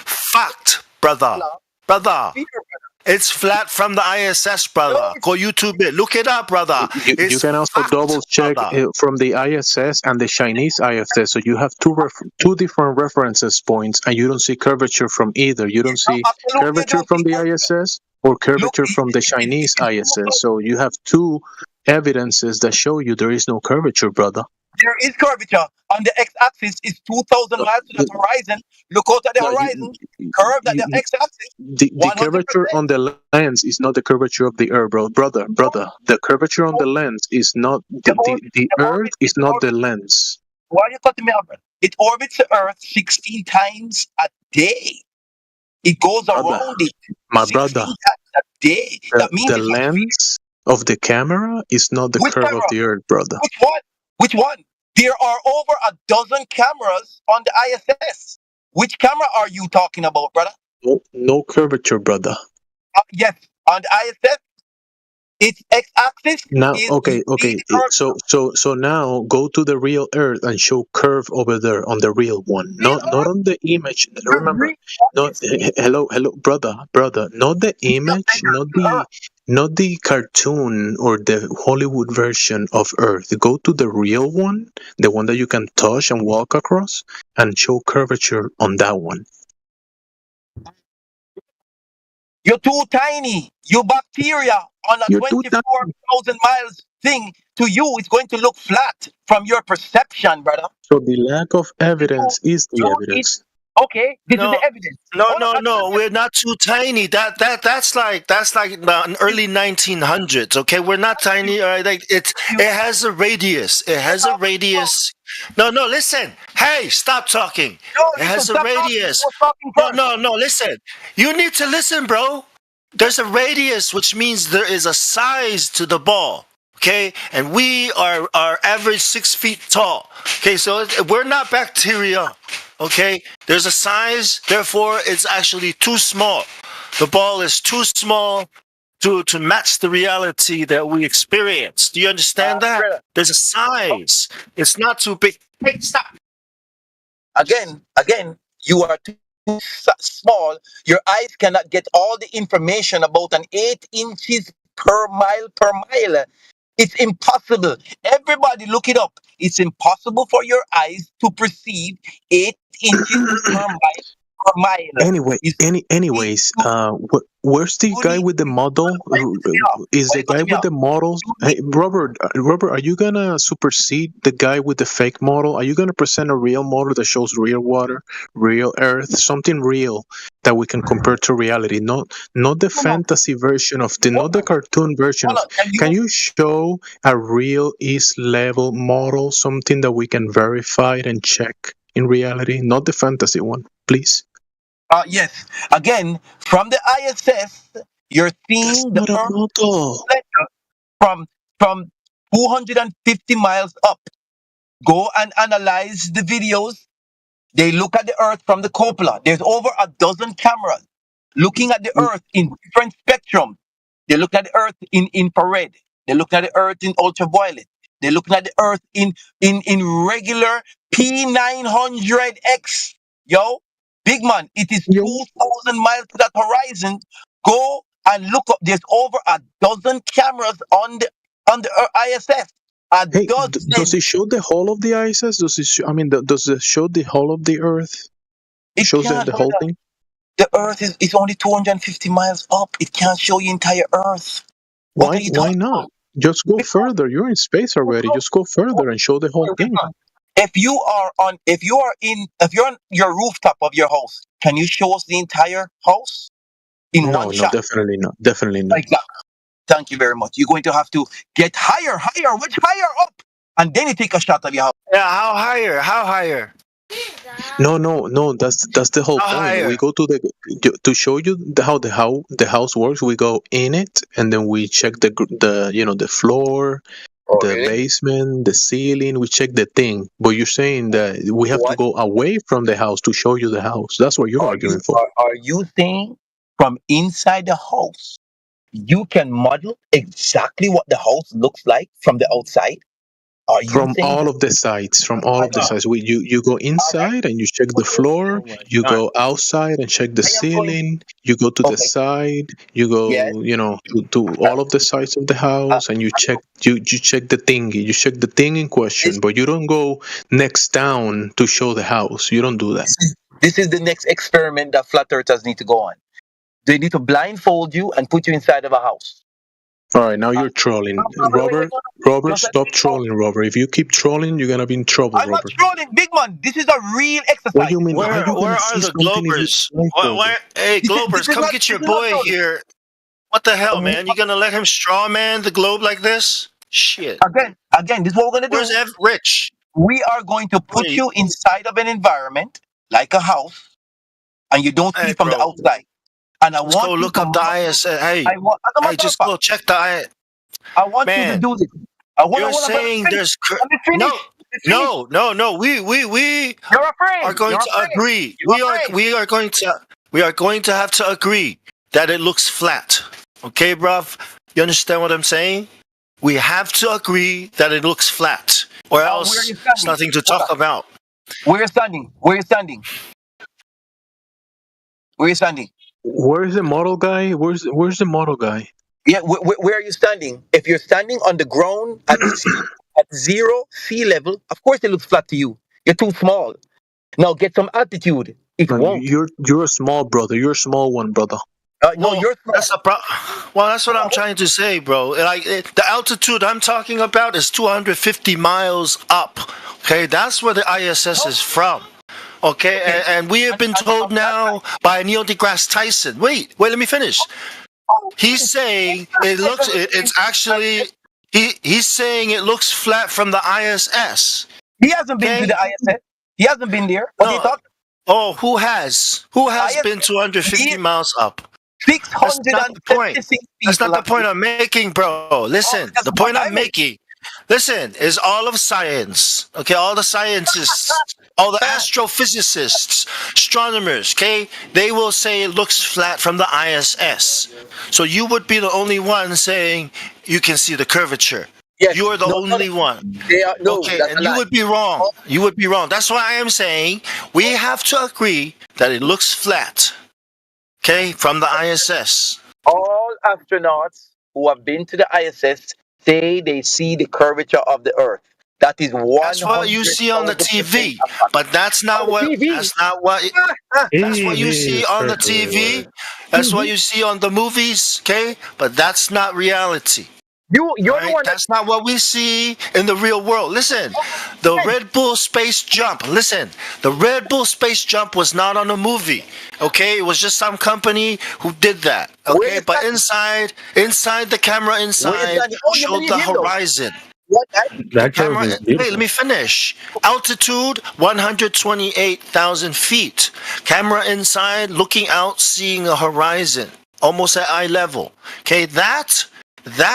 fact, brother. Brother. It's flat from the ISS, brother. Go YouTube it. Look it up, brother. You can also double check from the ISS and the Chinese ISS. So you have two different references points, and you don't see curvature from either. You don't see curvature from the ISS or curvature from the Chinese ISS. So you have two evidences that show you there is no curvature, brother. There is curvature. On the x-axis is 2,000 miles to the horizon. Look out at the horizon. Curved at the x-axis. The curvature on the lens is not the curvature of the Earth, brother. The curvature on the lens is not the Earth is not the lens. Why are you cutting me off, brother? It orbits the Earth 16 times a day. It goes around it. My brother. Times a day. That means the lens of the camera is not the curve of the Earth, brother. Which one? There are over a dozen cameras on the ISS. Which camera are you talking about, brother? No curvature, brother. Yes, on the ISS, its x-axis. Now, okay. So now go to the real Earth and show curve over there on the real one, not on the image. Remember, hello, brother. Not the image, not the cartoon or the Hollywood version of Earth. Go to the real one, the one that you can touch and walk across, and show curvature on that one. You're too tiny. You bacteria on a You're too 24,000 miles thing, to you, it's going to look flat from your perception, brother. So the lack of evidence is the evidence. Okay, this is the evidence. No, we're not too tiny. That's like the early 1900s. Okay, we're not tiny. Like it has a radius. It has a radius. No, listen. Hey, stop talking. It has a radius. No, listen. You need to listen, bro. There's a radius, which means there is a size to the ball. Okay, and we are average 6 feet tall. Okay, so we're not bacteria. Okay, there's a size, therefore it's actually too small. The ball is too small to match the reality that we experience. Do you understand that? There's a size. It's not too big. Hey, stop. Again, you are too small. Your eyes cannot get all the information about an 8 inches per mile. It's impossible. Everybody look it up. It's impossible for your eyes to perceive 8 inches per mile. Anyways, where's the guy with the model? Is the guy with the models? Hey, Robert, are you gonna supersede the guy with the fake model? Are you gonna present a real model that shows real water, real Earth, something real that we can compare to reality? Not the fantasy version of not the cartoon version of. Can you show a real East level model, something that we can verify and check in reality, not the fantasy one, please? Yes. Again, from the ISS, you're seeing the Earth from 250 miles up. Go and analyze the videos. They look at the Earth from the cupola. There's over a dozen cameras looking at the Earth in different spectrums. They look at the Earth in infrared. They look at the Earth in ultraviolet. They're looking at the Earth in regular P900X. Yo, big man, it is 2,000 miles to that horizon. Go and look up. There's over a dozen cameras on the ISS. Hey, does it show the whole of the ISS? Does it show the whole of the Earth? It shows the whole thing? The Earth is only 250 miles up. It can't show you entire Earth. Why not? Just go further. You're in space already. Just go further and show the whole thing. If you're on your rooftop of your house, can you show us the entire house in one shot? Definitely not. Definitely not. Exactly. Thank you very much. You're going to have to get higher, much higher up, and then you take a shot of your house. Yeah, how higher? No. That's the whole point. Higher. We go to show you how the house works. We go in it, and then we check the floor, the basement, the ceiling. We check the thing. But you're saying that we have to go away from the house to show you the house. That's what you're arguing for. Are you saying from inside the house you can model exactly what the house looks like from the outside? From all of the sides, you go inside and you check the floor. You go outside and check the ceiling. You go to the side. You go, to all of the sides of the house, and you check the thingy. You check the thing in question, but you don't go next down to show the house. You don't do that. This is the next experiment that flat earthers need to go on. They need to blindfold you and put you inside of a house. All right, now you're trolling. Robert, stop trolling, Robert. If you keep trolling, you're going to be in trouble, I'm Robert. not trolling, big man. This is a real exercise. What do you mean? Where are the Globers? Hey, Globers, come get your boy here. What the hell, man? You going to let him strawman the globe like this? Shit. Again, this is what we're going to do. Where's Rich? We are going to put you inside of an environment like a house, and you don't see from the outside. And I want go look up the ISS. Hey, just go check the ISS. I want you to do this. You're saying there's no. We are going to agree. We are going to have to agree that it looks flat. Okay, bruv? You understand what I'm saying? We have to agree that it looks flat, or else it's nothing to talk about. Where you standing? Where's the model guy? Where's the model guy? Yeah, where are you standing? If you're standing on the ground at zero sea level, of course it looks flat to you. You're too small. Now get some altitude. It Man, won't. you're a small brother. You're a small one, brother. No, you're small. That's a Well, that's what I'm trying to say, bro. The altitude I'm talking about is 250 miles up. Okay, that's where the ISS is from. Okay, and we have been told now by Neil deGrasse Tyson. Wait, let me finish. He's saying it's actually he's saying it looks flat from the ISS. He hasn't been to the ISS. He hasn't been there. What are you talking? Oh, who has? Who has been 250 miles up? 676 people. That's not the point I'm making, bro. Listen, the point I'm making, is all of science. Okay, all the scientists, all the astrophysicists, astronomers. Okay, they will say it looks flat from the ISS. So you would be the only one saying you can see the curvature. Yes, you are the only one. Okay, and you would be wrong. You would be wrong. That's why I am saying we have to agree that it looks flat. Okay, from the ISS. All astronauts who have been to the ISS say they see the curvature of the Earth. That is one. That's what you see on the TV, but that's not what. That's not what. That's what you see on the TV. That's what you see on the movies. Okay, but that's not reality. You're the one. That's not what we see in the real world. Listen, the Red Bull space jump. Listen, the Red Bull space jump was not on a movie. Okay, it was just some company who did that. Okay, but inside the camera showed the horizon. Let me finish. Altitude 128,000 feet. Camera inside, looking out, seeing a horizon, almost at eye level. Okay, that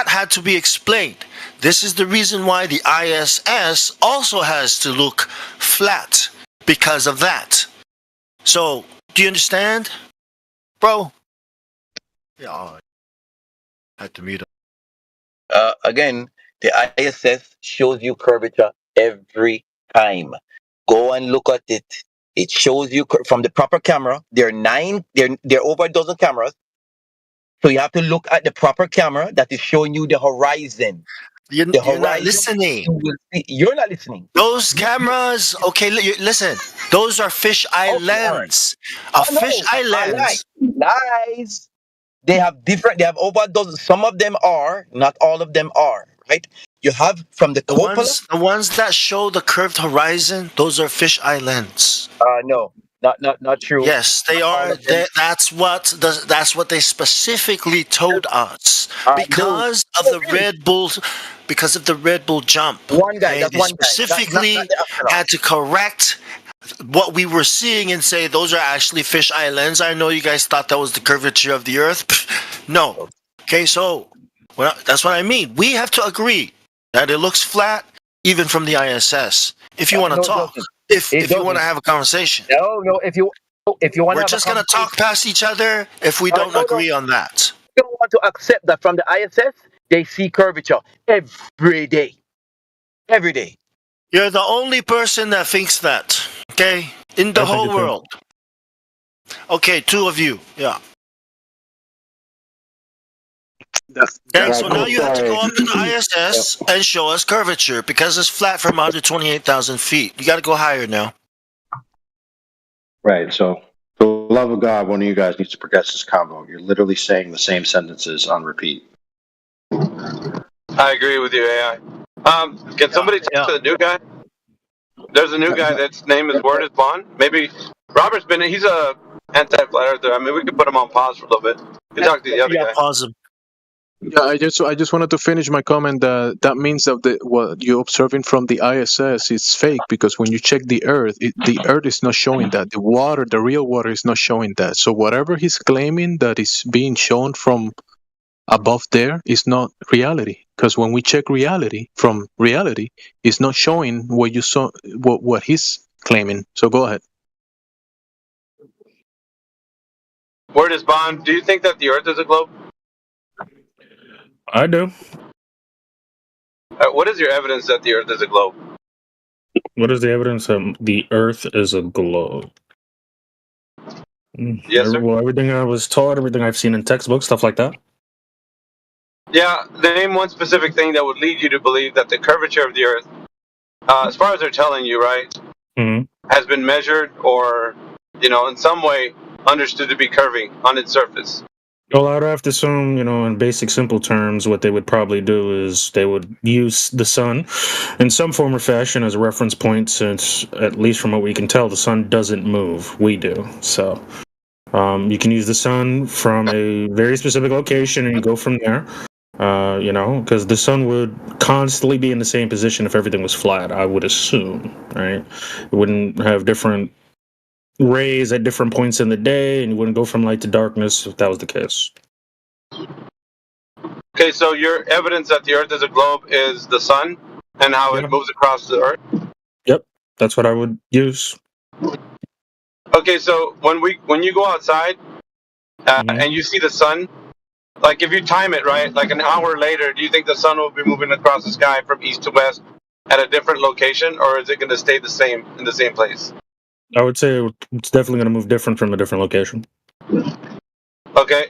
had to be explained. This is the reason why the ISS also has to look flat because of that. So, do you understand, bro? Yeah, I had to mute him. Again, the ISS shows you curvature every time. Go and look at it. It shows you from the proper camera. There are over a dozen cameras. So you have to look at the proper camera that is showing you the horizon. You're not listening. You're not listening. Those cameras, okay, listen. Those are fisheye lens. Fisheye lens. Lies. They have over a dozen. Some of them are, not all of them are, right? You have from the cupola. The ones that show the curved horizon, those are fisheye lens. No. Not true. Yes, they are. That's what they specifically told us because of the Red Bull, because of the Red Bull jump. They specifically had to correct what we were seeing and say those are actually fisheye lens. I know you guys thought that was the curvature of the Earth. No. Okay, so that's what I mean. We have to agree that it looks flat even from the ISS. If you want to talk. If you want to have a conversation. No. If you want, we're just gonna talk past each other if we don't agree on that. You don't want to accept that from the ISS, they see curvature every day. Every day. You're the only person that thinks that. Okay, in the whole world. Okay, two of you. Yeah. Okay, so now you have to go up to the ISS and show us curvature because it's flat from 128,000 feet. You got to go higher now. Right. So, for the love of God, one of you guys needs to progress this convo. You're literally saying the same sentences on repeat. I agree with you, AI. Can somebody talk to the new guy? There's a new guy that's name is Word is Bond. Maybe Robert's he's a anti-flat earther. I mean, we could put him on pause for a little bit. You can talk to the other guy. Pause him. Yeah, I just wanted to finish my comment that means that what you're observing from the ISS is fake because when you check the Earth, the Earth is not showing that. The real water is not showing that. So whatever he's claiming that is being shown from above there is not reality. Because when we check reality from reality, it's not showing what you saw, what he's claiming. So go ahead. Word is Bond. Do you think that the Earth is a globe? I do. What is your evidence that the Earth is a globe? What is the evidence that the Earth is a globe? Yes, sir. Well, everything I was taught, everything I've seen in textbooks, stuff like that. Yeah, name one specific thing that would lead you to believe that the curvature of the Earth, as far as they're telling you, right, has been measured or, in some way understood to be curving on its surface. Well, I'd have to assume, in basic simple terms, what they would probably do is they would use the sun in some form or fashion as a reference point, since, at least from what we can tell, the sun doesn't move. We do. So you can use the sun from a very specific location and you go from there. Because the sun would constantly be in the same position if everything was flat, I would assume, right? It wouldn't have different rays at different points in the day, and you wouldn't go from light to darkness if that was the case. Okay, so your evidence that the Earth is a globe is the sun and how it moves across the Earth? Yep, that's what I would use. Okay, so when you go outside and you see the sun, like if you time it right, like an hour later, do you think the sun will be moving across the sky from east to west at a different location, or is it going to stay the same in the same place? I would say it's definitely going to move different from a different location. Okay,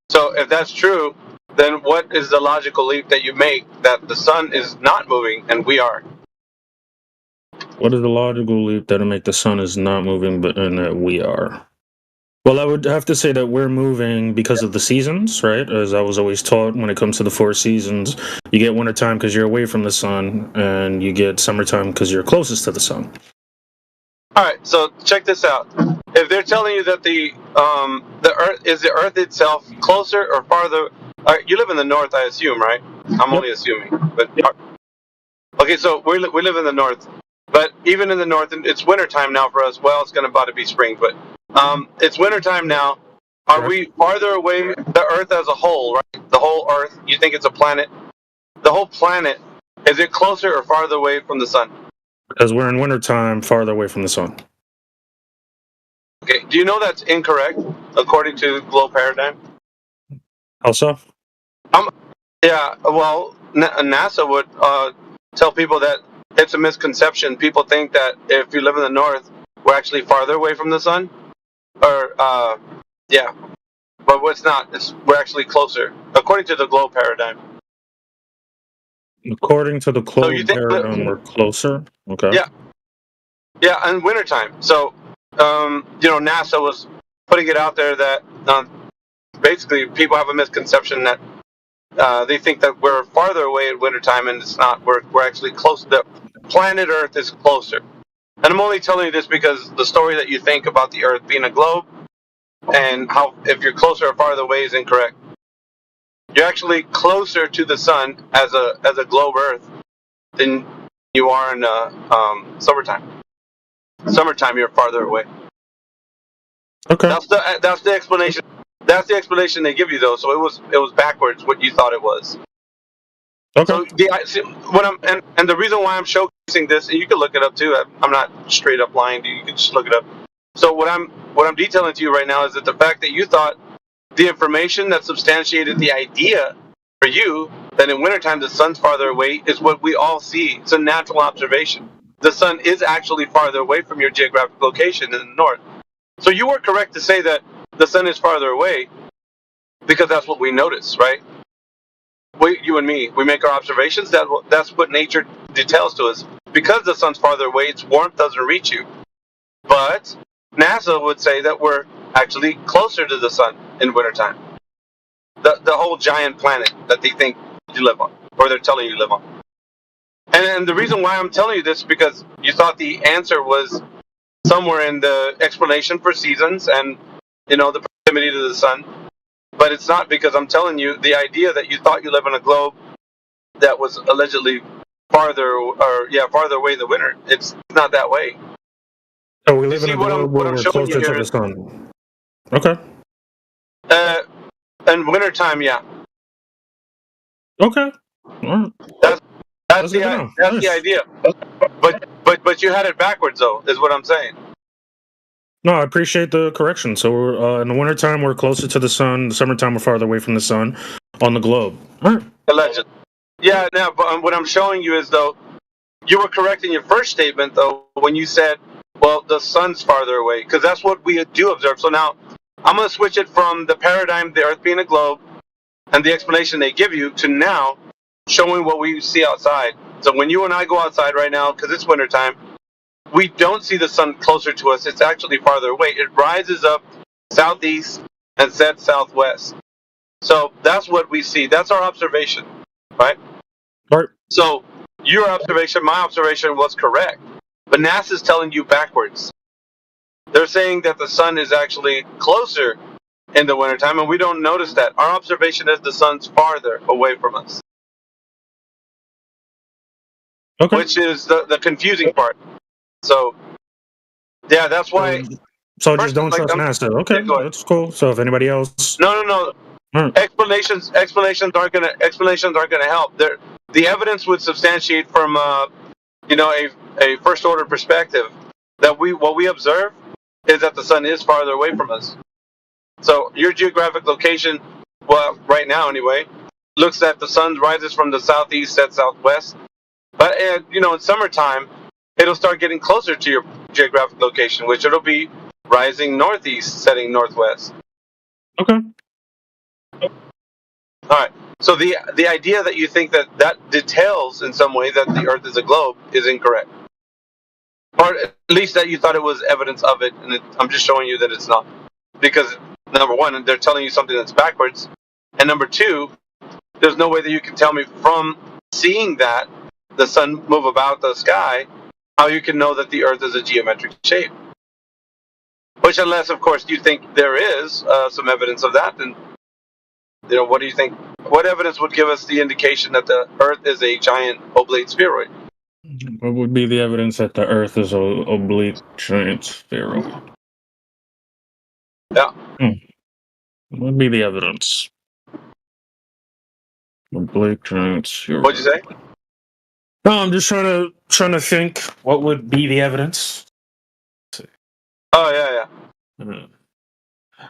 so if that's true, then what is the logical leap that you make that the sun is not moving and we are? What is the logical leap that will make the sun is not moving, and that we are? Well, I would have to say that we're moving because of the seasons, right? As I was always taught, when it comes to the 4 seasons, you get wintertime because you're away from the sun, and you get summertime because you're closest to the sun. All right, so check this out. If they're telling you that the Earth itself closer or farther? You live in the north, I assume, right? I'm only assuming, but okay. So we live in the north, but even in the north, it's wintertime now for us. Well, it's about to be spring, but it's wintertime now. Are we farther away? The Earth as a whole, right? The whole Earth. You think it's a planet? The whole planet. Is it closer or farther away from the sun? Because we're in wintertime, farther away from the sun. Okay. Do you know that's incorrect according to globe paradigm? How so? Yeah. Well, NASA would tell people that it's a misconception. People think that if you live in the north, we're actually farther away from the sun. Or yeah, but it's not. We're actually closer according to the globe paradigm. According to the globe paradigm, we're closer. Okay. Yeah, in wintertime. So, NASA was putting it out there that basically people have a misconception that they think that we're farther away at wintertime, and it's not. We're actually close. The planet Earth is closer. And I'm only telling you this because the story that you think about the Earth being a globe and how if you're closer or farther away is incorrect. You're actually closer to the sun as a globe Earth than you are in summertime. Summertime, you're farther away. Okay. That's the explanation. That's the explanation they give you, though. So it was backwards what you thought it was. Okay. So the reason why I'm showcasing this, and you can look it up too. I'm not straight up lying to you. You can just look it up. So what I'm detailing to you right now is that the fact that you thought the information that substantiated the idea for you that in wintertime the sun's farther away is what we all see. It's a natural observation. The sun is actually farther away from your geographic location in the north. So you were correct to say that the sun is farther away because that's what we notice, right? You and me, we make our observations. That's what nature details to us. Because the sun's farther away, its warmth doesn't reach you. But NASA would say that we're actually closer to the sun in wintertime. The whole giant planet that they think you live on, or they're telling you live on. And the reason why I'm telling you this is because you thought the answer was somewhere in the explanation for seasons and, the proximity to the sun. But it's not, because I'm telling you the idea that you thought you live on a globe that was allegedly farther away in the winter. It's not that way. So we live in a globe where we're closer to the sun. Okay. In wintertime, yeah. Okay. All right. That's the idea. But you had it backwards, though, is what I'm saying. No, I appreciate the correction. So we're, in the wintertime, we're closer to the sun. In the summertime, we're farther away from the sun on the globe. All right. Allegedly. Yeah, now, but what I'm showing you is, though, you were correct in your first statement, though, when you said, well, the sun's farther away, because that's what we do observe. So now I'm going to switch it from the paradigm, the Earth being a globe, and the explanation they give you to now showing what we see outside. So when you and I go outside right now, because it's wintertime, we don't see the sun closer to us. It's actually farther away. It rises up southeast and sets southwest. So that's what we see. That's our observation, right? Right. So your observation, my observation was correct. But NASA's telling you backwards. They're saying that the sun is actually closer in the wintertime, and we don't notice that. Our observation is the sun's farther away from us. Okay. Which is the confusing part. So, yeah, that's why. So just don't trust NASA. Okay, that's cool. So if anybody else, No. Explanations aren't gonna help. The evidence would substantiate from a first order perspective that what we observe is that the sun is farther away from us. So your geographic location, well, right now anyway, looks that the sun rises from the southeast, sets southwest. But in summertime, it'll start getting closer to your geographic location, which it'll be rising northeast, setting northwest. Okay. All right. So the idea that you think that details in some way that the Earth is a globe is incorrect, or at least that you thought it was evidence of it, and I'm just showing you that it's not, because number one, they're telling you something that's backwards, and number two, there's no way that you can tell me from seeing that the sun move about the sky how you can know that the Earth is a geometric shape. Which, unless of course you think there is some evidence of that, then what do you think? What evidence would give us the indication that the Earth is a giant oblate spheroid? what would be the evidence that the Earth is an oblique giant spheroid? Yeah. What would be the evidence? Oblique giant spheroid. What'd you say? No, I'm just trying to think. What would be the evidence? Oh yeah.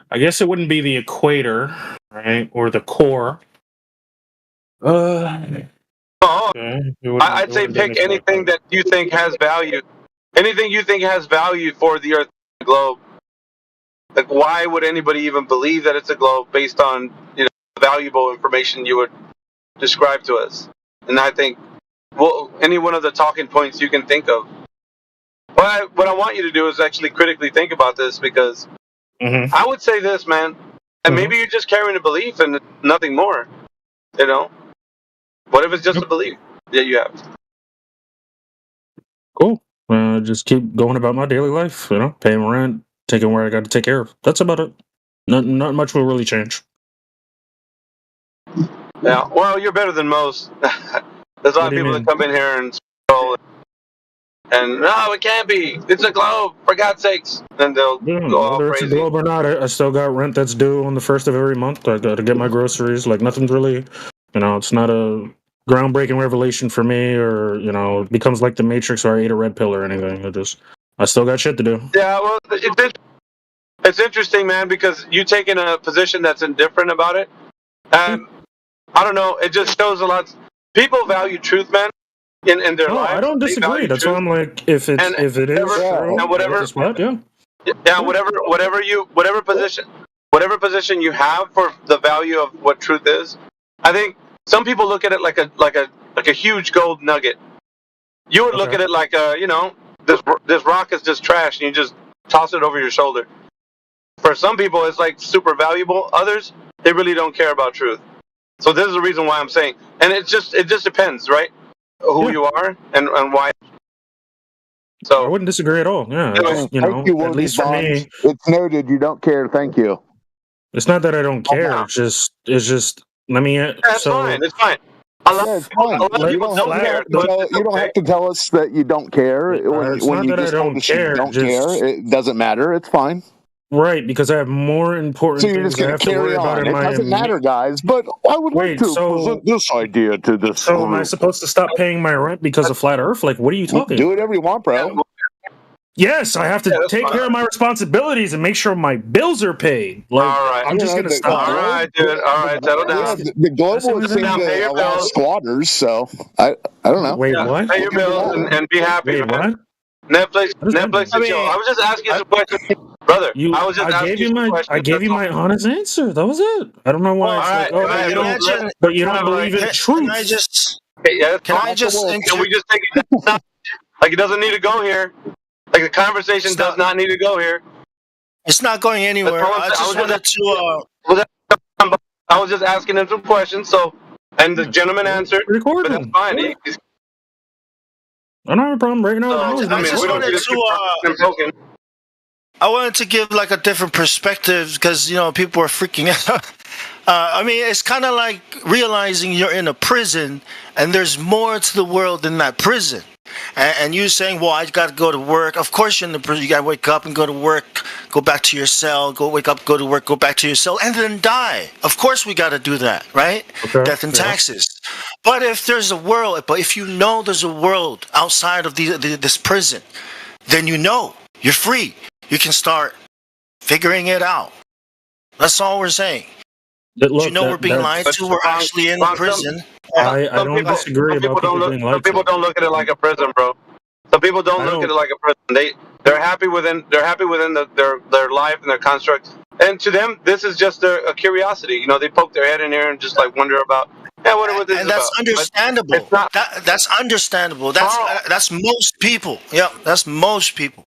I guess it wouldn't be the equator, right, or the core. I'd say pick anything that you think has value. Anything you think has value for the Earth globe. Like, why would anybody even believe that it's a globe based on valuable information you would describe to us? And I think, any one of the talking points you can think of. What I want you to do is actually critically think about this, because I would say this, man, and maybe you're just carrying a belief and nothing more. What if it's just a belief that you have? Cool. Just keep going about my daily life, paying rent, taking where I got to take care of. That's about it. Not much will really change. Yeah, well, you're better than most. There's a lot of people that come in here and scroll and no, it can't be. It's a globe, for God's sakes. Then they'll go all Whether crazy. it's a globe or not, I still got rent that's due on the 1st of every month. I got to get my groceries. Like, nothing's really, it's not a groundbreaking revelation for me, or it becomes like the Matrix where I ate a red pill or anything. I still got shit to do. Yeah, well, it's interesting, man, because you taking a position that's indifferent about it, and I don't know, it just shows a lot. People value truth, man, in their lives. I don't disagree. That's why I'm like, if it is true, and whatever, it's what, whatever position you have for the value of what truth is, I think some people look at it like a huge gold nugget. You would look at it like this rock is just trash, and you just toss it over your shoulder. For some people, it's like super valuable. Others, they really don't care about truth. So this is the reason why I'm saying, and it just depends, right? Who you are and why. So I wouldn't disagree at all. Yeah, Thank you, at least for me, it's noted. You don't care. Thank you. it's not that I don't care. It's just. Let me. It's fine. It's fine. It's fine. You don't have to tell us that you don't care. When you just told us you don't care, it doesn't matter. It's fine. Right, because I have more important So you're things just I going have to to carry worry about on. in It my doesn't matter, guys. But I would like to present this idea to this So am I group. supposed to stop paying my rent because of flat Earth? Like, what are you talking Do about? whatever you want, bro. Yes, I have to take care of my responsibilities and make sure my bills are paid. Like, all right. I'm just going to stop. All right, dude. All right, settle down. The globalists seem to allow squatters, so I don't know. Wait, what? Pay your bills and be happy. Wait, man. what? Netflix and chill. I was just asking some questions. brother. You, I was just I asking gave you you some my, questions. I gave you my honest answer. That was it. I don't know why Well, it's like, all oh, right, but you don't believe in can truth. I just Okay, yeah, that's can fine. I just Can we just take it down? Like, it doesn't need to go here. Like, the conversation does not need to go here. It's not going anywhere. I just wanted to. I was just asking him some questions. So, and the gentleman answered. Recording. But that's fine. Yeah. I don't have a problem right now. I just wanted to. I wanted to give like a different perspective because people are freaking out. I mean, it's kind of like realizing you're in a prison and there's more to the world than that prison. And you saying, well, I got to go to work. Of course, you're in the prison. You got to wake up and go to work, go back to your cell, wake up, go to work, go back to your cell, and then die. Of course, we got to do that, right? Okay. Death and taxes. But if there's a world, if you know there's a world outside of this prison, then you're free. You can start figuring it out. That's all we're saying. Look, we're being lied to. We're actually in the prison. I don't disagree about people being lied Some people don't look at it like a prison, bro. Some people don't look at it like a prison. They're happy within their life and their construct. And to them, this is just a curiosity. They poke their head in there and just like wonder about. Yeah, what this and is that's about. understandable. It's not, that's understandable. That's most people. Yeah, that's most people.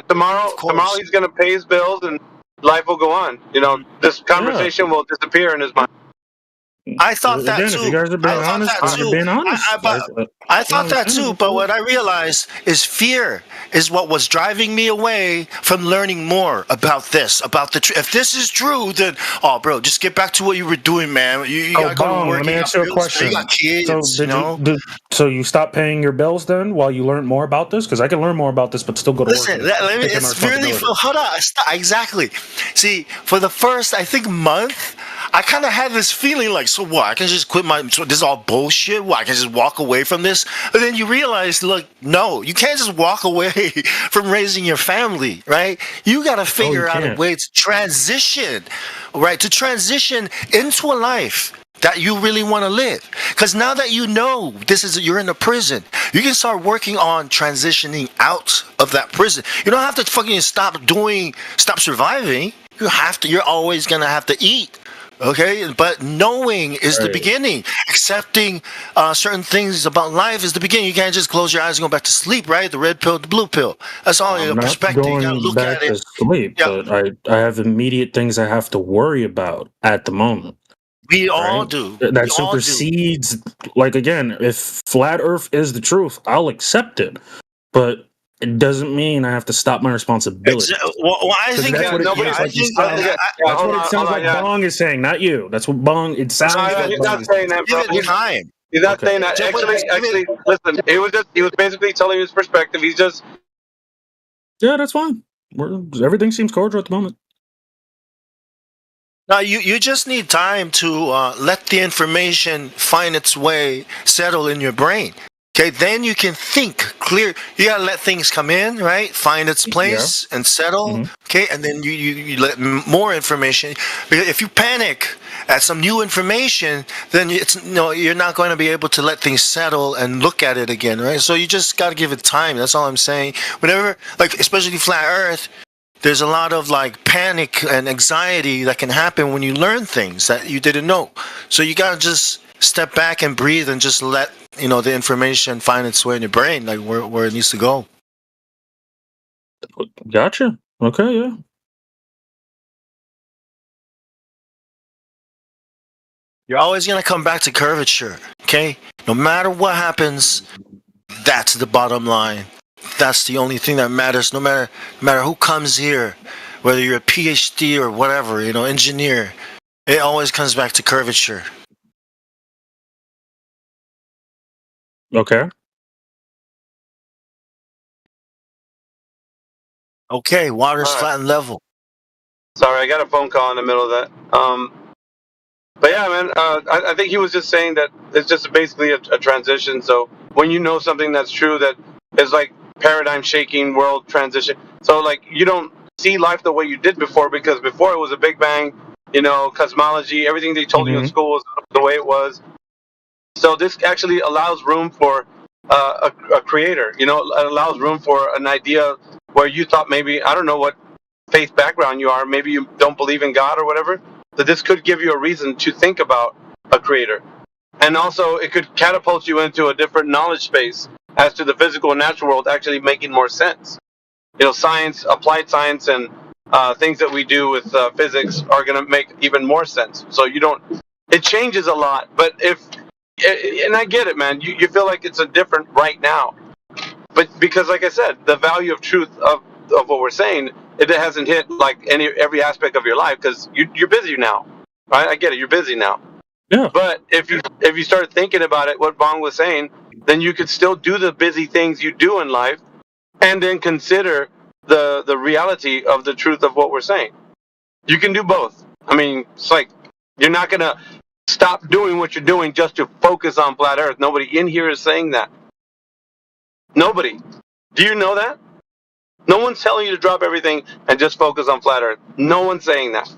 Tomorrow he's gonna pay his bills and life will go on. This conversation will disappear in his mind. I thought that too. If you guys are being honest, you're being honest. I thought that too, but what I realized is fear is what was driving me away from learning more about this, about the truth. If this is true, then bro, just get back to what you were doing, man. You gotta go to work. Let me ask you a question. You got kids, So you stopped paying your bills then while you learned more about this? Because I can learn more about this, but still go to work. Listen, it's really hold on. Exactly. See, for the first, I think, month, I kind of had this feeling like, so what? I can just quit this is all bullshit. What? I can just walk away from this? And then you realize, look, no, you can't just walk away from raising your family, right? You got to figure out a way to transition, right? To transition into a life that you really want to live. Because now that you know you're in a prison, you can start working on transitioning out of that prison. You don't have to fucking stop surviving. You're always going to have to eat. Okay, but knowing is the beginning. Accepting certain things about life is the beginning. You can't just close your eyes and go back to sleep, right? The red pill, the blue pill. That's all your perspective. You gotta look back at it. To sleep, but I have immediate things I have to worry about at the moment. We all do. That supersedes, like, again, if flat Earth is the truth, I'll accept it. But it doesn't mean I have to stop my responsibility. Well, I think that's what it sounds like Bong is saying, not you. That's what Bong. It sounds like he's not saying that, bro. He's not saying that. Actually, listen. He was basically telling his perspective. He's just. Yeah, that's fine. Everything seems cordial at the moment. No, you just need time to let the information find its way, settle in your brain. Okay, then you can think clear. You gotta let things come in, right? Find its place and settle. Mm-hmm. Okay, and then you let more information. Because if you panic at some new information, then you're not going to be able to let things settle and look at it again, right? So you just gotta give it time. That's all I'm saying. Whenever, like, especially flat Earth, there's a lot of like panic and anxiety that can happen when you learn things that you didn't know. So you gotta just step back and breathe and just let the information find its way in your brain, like where it needs to go. Gotcha. Okay, yeah. You're always gonna come back to curvature, okay? No matter what happens, that's the bottom line. That's the only thing that matters. No matter who comes here, whether you're a PhD or whatever, engineer, it always comes back to curvature. Okay. Okay, water's flat and level. Sorry, I got a phone call in the middle of that. But yeah, man, I think he was just saying that it's just basically a transition. So when you know something that's true, that is like paradigm shaking world transition. So like you don't see life the way you did before, because before it was a big bang, cosmology, everything they told you in school was the way it was. So this actually allows room for a creator. It allows room for an idea where you thought maybe, I don't know what faith background you are, maybe you don't believe in God or whatever, that this could give you a reason to think about a creator. And also, it could catapult you into a different knowledge space as to the physical and natural world actually making more sense. You know, science, applied science, and things that we do with physics are going to make even more sense. So it changes a lot. But and I get it, man, you feel like it's a different right now. But because, like I said, the value of truth of what we're saying, it hasn't hit like every aspect of your life because you're busy now, right? I get it, you're busy now. Yeah. But if you start thinking about it, what Bong was saying, then you could still do the busy things you do in life, and then consider the reality of the truth of what we're saying. You can do both. I mean, it's like you're not gonna stop doing what you're doing just to focus on flat Earth. Nobody in here is saying that. Nobody. Do you know that? No one's telling you to drop everything and just focus on flat Earth. No one's saying that.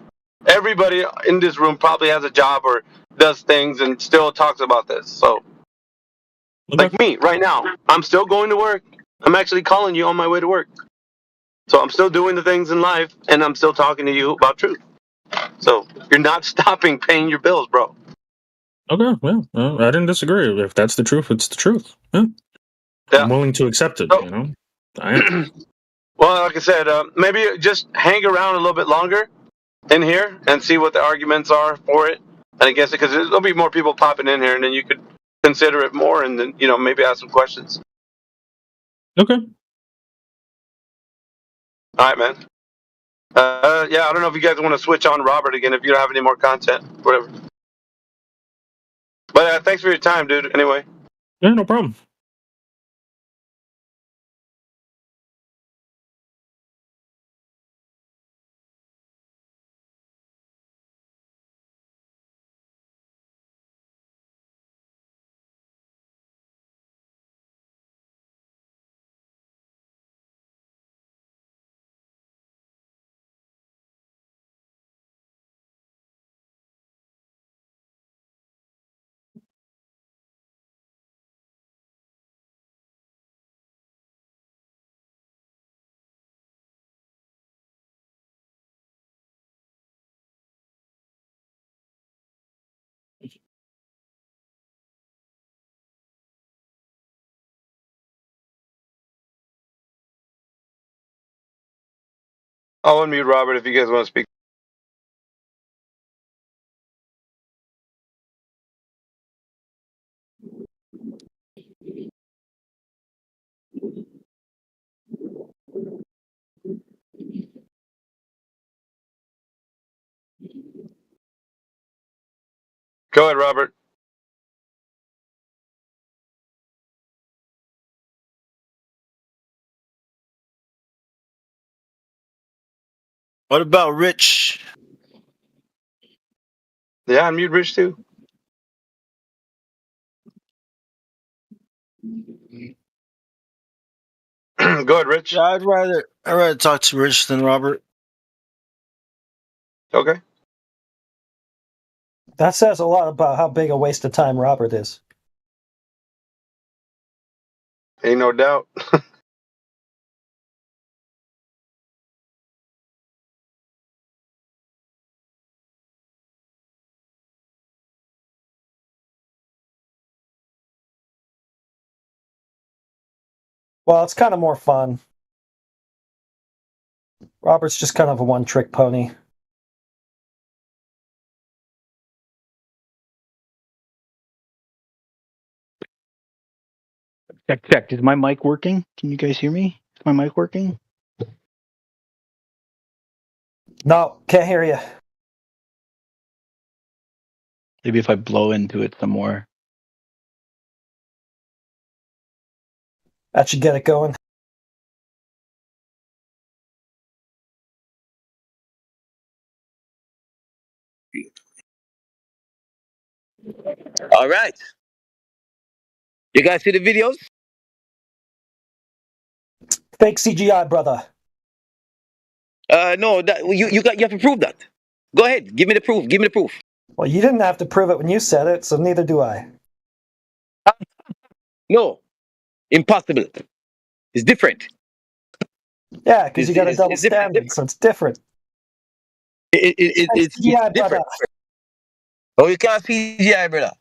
Everybody in this room probably has a job or does things and still talks about this. So, like me right now, I'm still going to work. I'm actually calling you on my way to work. So I'm still doing the things in life, and I'm still talking to you about truth. So you're not stopping paying your bills, bro. Okay, well, I didn't disagree. If that's the truth, it's the truth. Yeah. I'm willing to accept it, you know? I am. Well, like I said, maybe just hang around a little bit longer in here and see what the arguments are for it and against it, because there'll be more people popping in here, and then you could consider it more, and then maybe ask some questions. Okay. All right, man. Yeah, I don't know if you guys want to switch on Robert again if you don't have any more content, whatever. But thanks for your time, dude. Anyway. Yeah, no problem. I'll unmute Robert if you guys want to speak. Go ahead, Robert. What about Rich? Yeah, unmute Rich too. Go ahead, Rich. Yeah, I'd rather talk to Rich than Robert. Okay. That says a lot about how big a waste of time Robert is. Ain't no doubt. Well, it's kind of more fun. Robert's just kind of a one-trick pony. Check. Is my mic working? Can you guys hear me? Is my mic working? No, can't hear you. Maybe if I blow into it some more. That should get it going. All right. You guys see the videos? Fake CGI, brother. No, you have to prove that. Go ahead, give me the proof. Give me the proof. Well, you didn't have to prove it when you said it, so neither do I. No, impossible. It's different. Yeah, because you got a It's double different. standard, so it's different. It's CGI, different. brother. Oh, you can't CGI, brother.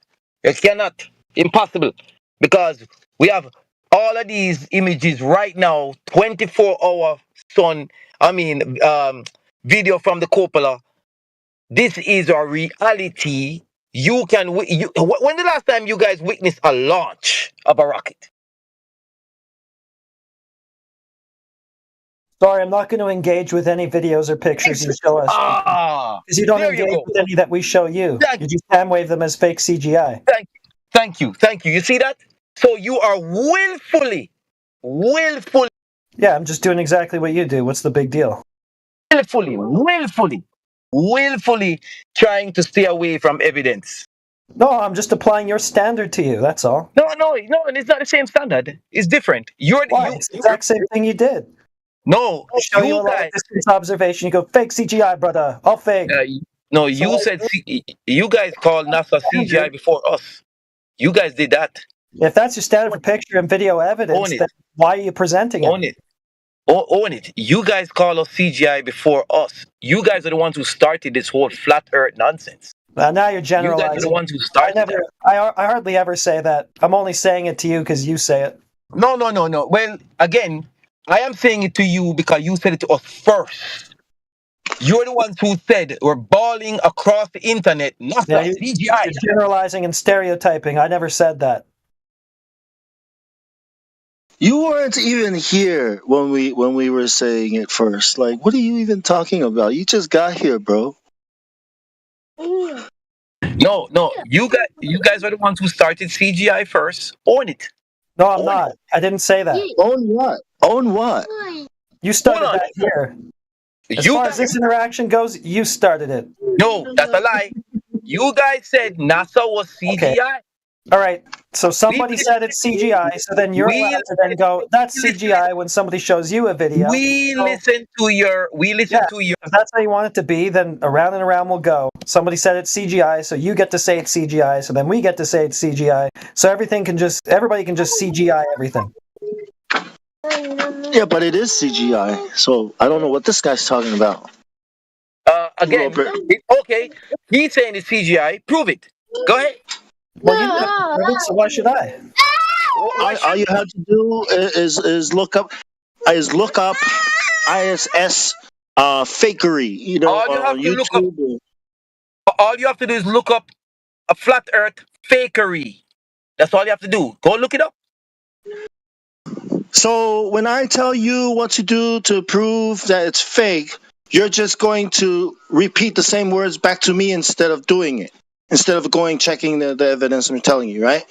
You cannot. Impossible. Because we have all of these images right now, 24-hour video from the cupola. This is a reality. You can. When the last time you guys witnessed a launch of a rocket? Sorry, I'm not going to engage with any videos or pictures you show us. Because you don't there you engage go. with any that we show you. You just hand wave them as fake CGI. Thank you. You see that? So you are willfully. Yeah, I'm just doing exactly what you do. What's the big deal? Willfully trying to stay away from evidence. No, I'm just applying your standard to you. That's all. No, and it's not the same standard. It's different. It's the exact same thing you did. No, I show you a lot of distance observation. You go fake CGI, brother. All fake. No, you said you guys called NASA CGI before us. You guys did that. If that's your standard for picture and video evidence, then why are you presenting it? Own it. You guys call us CGI before us. You guys are the ones who started this whole flat Earth nonsense. Now you're generalizing. You guys are the ones who started that. I hardly ever say that. I'm only saying it to you because you say it. No. Well, again, I am saying it to you because you said it to us first. You're the ones who said we're bawling across the internet, not CGI. You're generalizing and stereotyping. I never said that. You weren't even here when we were saying it first. Like, what are you even talking about? You just got here, bro. No. You guys are the ones who started CGI first. Own it. No, I'm not. I didn't say that. Own what? Own what? You started that here. As far as this interaction goes, you started it. No, that's a lie. You guys said NASA was CGI. Okay. All right. So somebody said it's CGI, so then you're allowed to then go, that's CGI when somebody shows you a video. Listen to your. If that's how you want it to be, then around and around we'll go. Somebody said it's CGI, so you get to say it's CGI, so then we get to say it's CGI. So everybody can just CGI everything. Yeah, but it is CGI, so I don't know what this guy's talking about. Again, okay. He's saying it's CGI. Prove it. Go ahead. Well, you have to prove it, so why should I? All you have to do is look up ISS fakery. You know, on YouTube. All you have to do is look up a flat Earth fakery. That's all you have to do. Go look it up. So when I tell you what to do to prove that it's fake, you're just going to repeat the same words back to me instead of doing it. Instead of checking the evidence I'm telling you, right?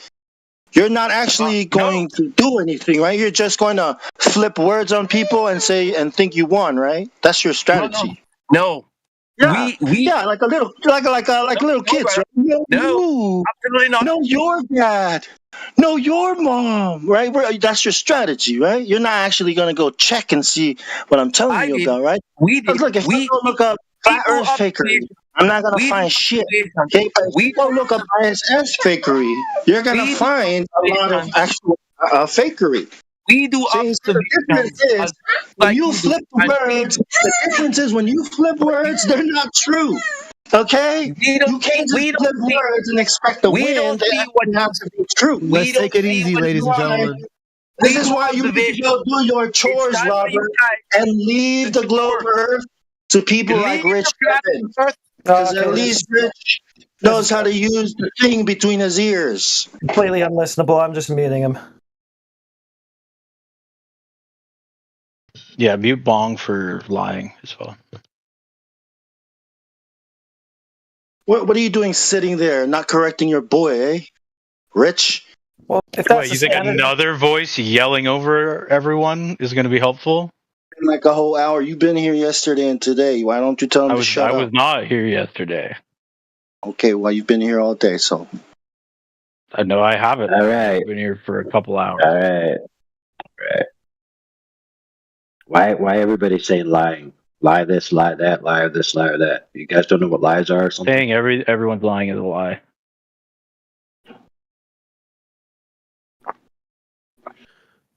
You're not actually going to do anything, right? You're just going to flip words on people and think you won, right? That's your strategy. No. Yeah, like little kids, right? No, absolutely not. No, your dad. No, your mom, right? That's your strategy, right? You're not actually going to go check and see what I'm telling you about, right? We did. Look, if I go look up flat Earth fakery, I'm not going to find shit. Okay, but if you go look up ISS fakery, you're going to find a lot of actual fakery. We do the difference is when you flip words. The difference is when you flip words, they're not true. Okay, you can't just flip words and expect to win. They actually have to be true. Let's take it easy, ladies and gentlemen. This is why you need to go do your chores, Robert, and leave the globe Earth to people like Rich Evans. Because at least Rich knows how to use the thing between his ears. Completely unlistenable. I'm just muting him. Yeah, mute Bong for lying as well. What are you doing sitting there, not correcting your boy, eh? Rich? Well, if Wait, you think another voice yelling over everyone is going to be helpful? Like a whole hour. You've been here yesterday and today. Why don't you tell him to shut up? I was not here yesterday. Okay, well, you've been here all day, so. I know I haven't. All right. I've been here for a couple hours. All right. Why everybody saying lying? Lie this, lie that, lie this, lie that. You guys don't know what lies are or something? Saying everyone's lying is a lie.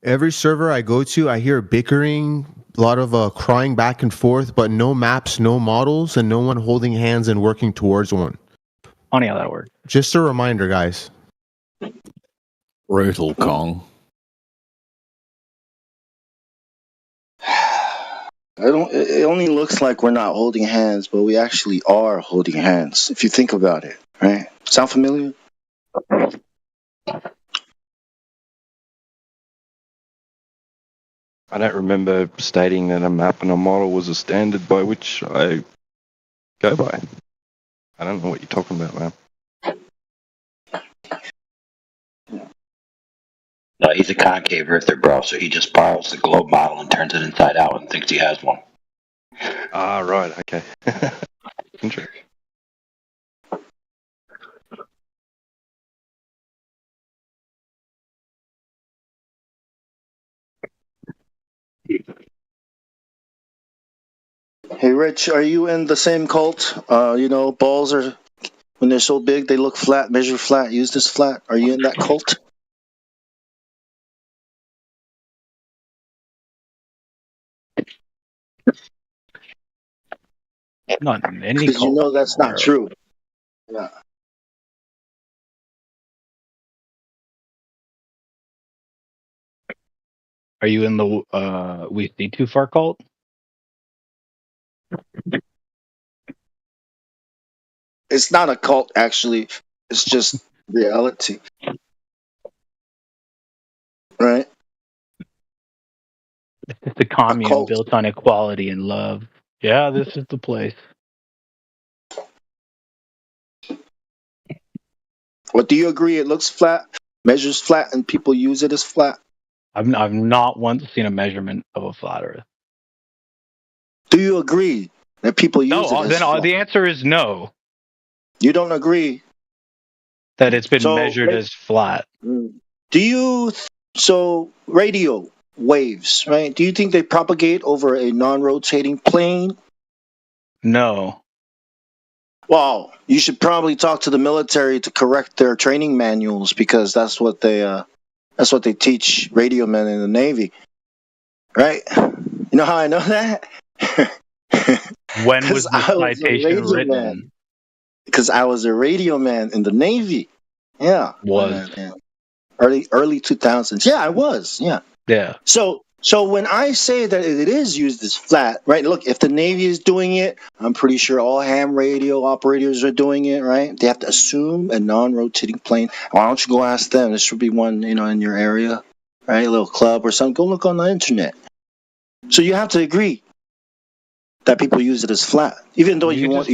Every server I go to, I hear bickering, a lot of crying back and forth, but no maps, no models, and no one holding hands and working towards one. Funny how that works. Just a reminder, guys. Brutal, Kong. It only looks like we're not holding hands, but we actually are holding hands. If you think about it, right? Sound familiar? I don't remember stating that a map and a model was a standard by which I go by. I don't know what you're talking about, man. No, he's a concave rifter, bro, so he just borrows the globe model and turns it inside out and thinks he has one. Ah, right, okay. Interesting. Hey, Rich, are you in the same cult? Balls are, when they're so big, they look flat, measure flat, used as flat. Are you in that cult? Not in any Because you cult. know that's not true. Yeah. Are you in the We See Too Far cult? It's not a cult, actually. It's just reality. Right? It's a commune built on equality and love. Yeah, this is the place. What, do you agree it looks flat, measures flat, and people use it as flat? I've not once seen a measurement of a flat Earth. Do you agree that people use it as then flat? the answer is no. You don't agree that it's been measured as flat. Do you? So radio waves, right? Do you think they propagate over a non-rotating plane? No. Well, you should probably talk to the military to correct their training manuals because that's what they teach radio men in the Navy, right? You know how I know that? When was the citation written? Because I was a radio man in the Navy. Yeah. Was. Early 2000s. Yeah, I was. Yeah. Yeah. So when I say that it is used as flat, right? Look, if the Navy is doing it, I'm pretty sure all ham radio operators are doing it, right? They have to assume a non-rotating plane. Why don't you go ask them? There should be one, in your area, right? A little club or something. Go look on the internet. So you have to agree that people use it as flat, even though you can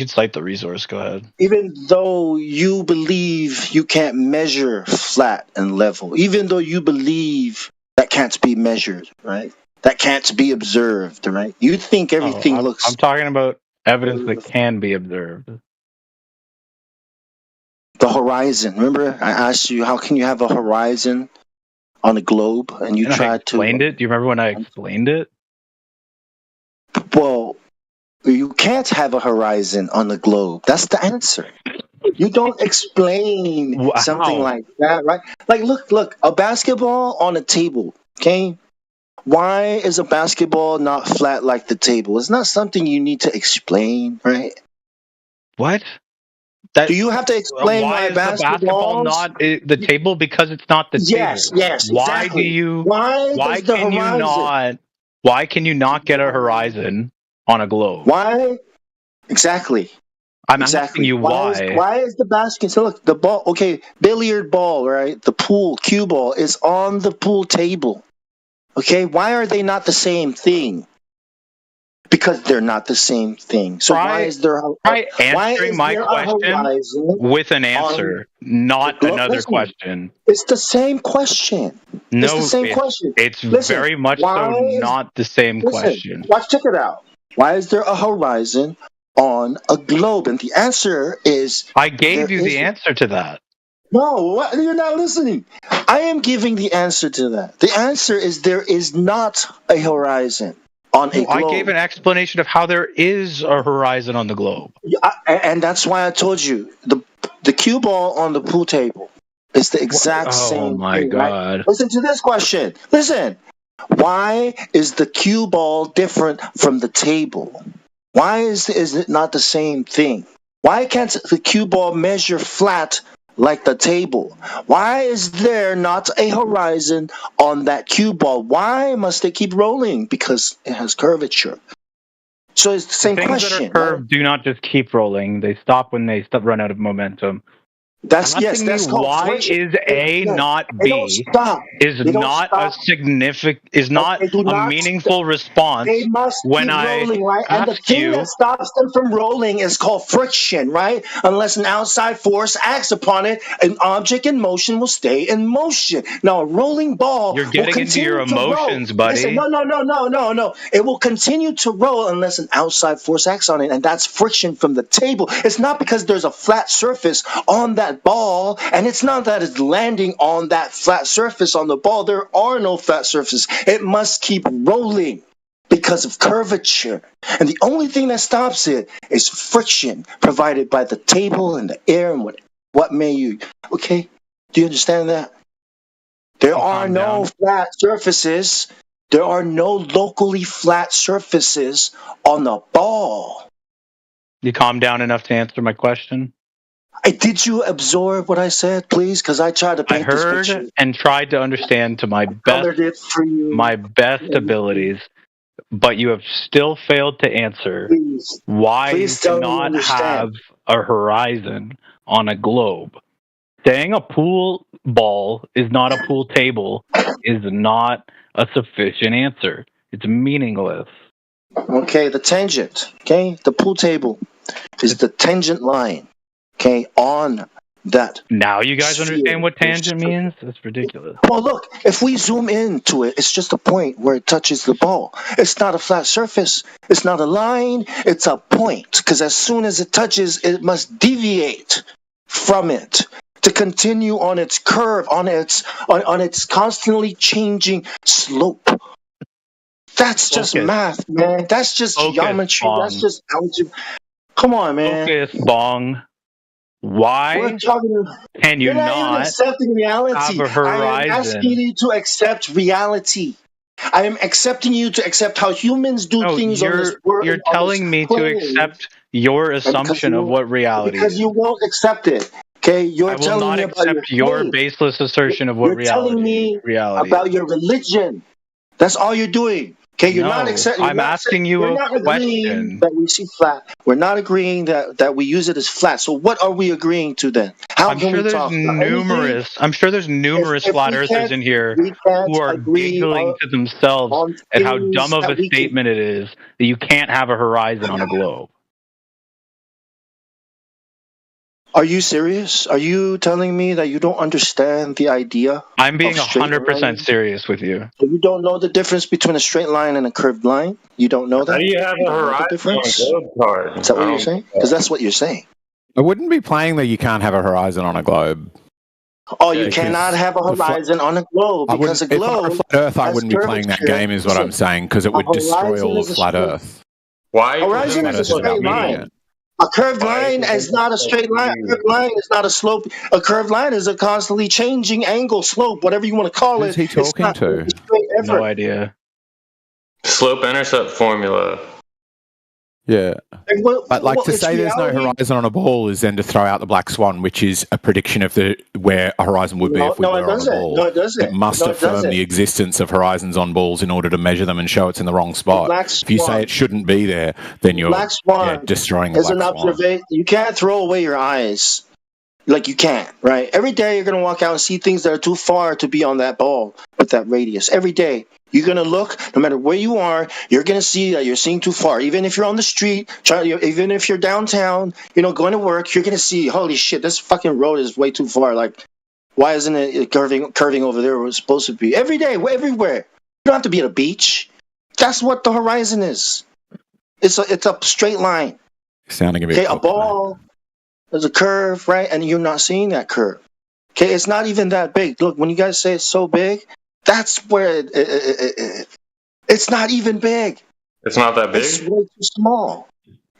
cite the resource. Go ahead. Even though you believe you can't measure flat and level, even though you believe that can't be measured, right? That can't be observed, right? You think everything looks. I'm talking about evidence that can be observed. The horizon. Remember, I asked you, how can you have a horizon on a globe, and you tried to explained it. Do you remember when I explained it? Well, you can't have a horizon on the globe. That's the answer. You don't explain something like that, right? Like, look, a basketball on a table, okay? Why is a basketball not flat like the table? It's not something you need to explain, right? What? Do you have to explain why is the basketball not the table? Because it's not the table. Yes, Why exactly. do you? Why can you not get a horizon on a globe? Why? Exactly. I'm asking you why. Why is the basket? So look, the ball. Okay, billiard ball, right? The pool cue ball is on the pool table. Okay, why are they not the same thing? Because they're not the same thing. So why is there? Answering my question with an answer, not another question. It's the same question. No, it's the same question. It's very much so not the same question. Check it out. Why is there a horizon on a globe? And the answer is... I gave you the answer to that. No, you're not listening. I am giving the answer to that. The answer is there is not a horizon on a globe. I gave an explanation of how there is a horizon on the globe. And that's why I told you, the cue ball on the pool table, It's the exact Oh same my thing, right? god. Listen to this question. Listen. Why is the cue ball different from the table? Why is it not the same thing? Why can't the cue ball measure flat like the table? Why is there not a horizon on that cue ball? Why must it keep rolling? Because it has curvature. So it's the same Things question. that are curved do not just keep rolling; they stop when they run out of momentum. That's Asking that's me called why friction. is A not They don't B stop. is They don't not stop. not They do a not. meaningful response They must when keep I rolling, right? And the ask thing that you. stops them from rolling is called friction, right? Unless an outside force acts upon it, an object in motion will stay in motion. Now, a rolling ball You're will getting into your continue to roll. emotions, buddy. Listen, no. It will continue to roll unless an outside force acts on it, and that's friction from the table. It's not because there's a flat surface on that ball, and it's not that it's landing on that flat surface on the ball. There are no flat surfaces. It must keep rolling because of curvature. And the only thing that stops it is friction provided by the table and the air and what may you. Okay? Do you understand that? There are no flat surfaces. There are no locally flat surfaces on the ball. You calm down enough to answer my question? Did you absorb what I said, please? Because I tried to I paint this heard picture. and tried to understand to my Colored it for you. my best abilities, but you have still failed to answer why Please you tell me you cannot understand. have a horizon on a globe. Saying a pool ball is not a pool table is not a sufficient answer. It's meaningless. Okay, the tangent. Okay, the pool table is the tangent line. Okay, on that. Now you guys sphere. understand what tangent means? That's ridiculous. Well, look, if we zoom into it, it's just a point where it touches the ball. It's not a flat surface. It's not a line. It's a point. Because as soon as it touches, it must deviate from it to continue on its curve, on its constantly changing slope. That's just math, man. That's just geometry. Bong. That's just algebra. Come on, man. Focus, Bong. Why We're talking, can you you're not even not accepting reality. have a I am asking horizon? you to accept reality. I am accepting you to accept how humans do things on this world. You're telling me to accept your assumption of what reality because is. you won't accept it. Okay, you're I will telling not me about accept your your faith. baseless assertion of what You're telling me about your religion. That's all you're doing. Okay, you're not accepting. I'm asking you We're a not agreeing question. that we see flat. We're not agreeing that we use it as flat. So what are we agreeing to then? How I'm can sure we there's talk? I'm sure there's numerous If flat we earthers can't- in here we can't who are agree giggling to themselves on at how things dumb of that a we can- statement it is that you can't have a horizon on a globe. Are you serious? Are you telling me that you don't understand the idea? I'm being of straight 100% lines? serious with you. So you don't know the difference between a straight line and a curved line? You don't know that? How do you have a don't know the horizon difference? on a globe card? Is that what you're saying? Because that's what you're saying. I wouldn't be playing that you can't have a horizon on a globe. Oh, you Because cannot have a the fla- horizon on a globe I because a wouldn't, if I were globe a flat Earth, I has wouldn't be playing that curvature. game, is what I'm Listen, saying, because it a would destroy horizon all of is a flat straight- Earth. Why? Horizon is a straight line. A curved line is not a straight line. A curved line is not a slope. A curved line is a constantly changing angle, slope, whatever you want to call it. Who's he talking it's not to? straight ever. No idea. Slope-intercept formula. Yeah. But like to it's say there's no reality. horizon on a ball is then to throw out the black swan, which is a prediction of where a horizon would be if we No, were it on a doesn't. ball. No, it doesn't. It must No, it affirm doesn't. the existence of horizons on balls in order to measure them and show it's in the wrong spot. black If you say swan. it shouldn't be there, then you're Black swan destroying the is black an swan. observation. You can't throw away your eyes. Like you can't, right? Every day you're gonna walk out and see things that are too far to be on that ball with that radius. Every day you're gonna look, no matter where you are, you're gonna see that you're seeing too far. Even if you're on the street, even if you're downtown, going to work, you're gonna see, holy shit, this fucking road is way too far. Like, why isn't it curving over there where it's supposed to be? Every day, everywhere. You don't have to be at a beach. That's what the horizon is. It's a straight line. Sounding a bit Okay, a ball. There's a curve, right? And you're not seeing that curve. Okay, it's not even that big. Look, when you guys say it's so big, that's where it's not even big. It's not that big? It's way too small.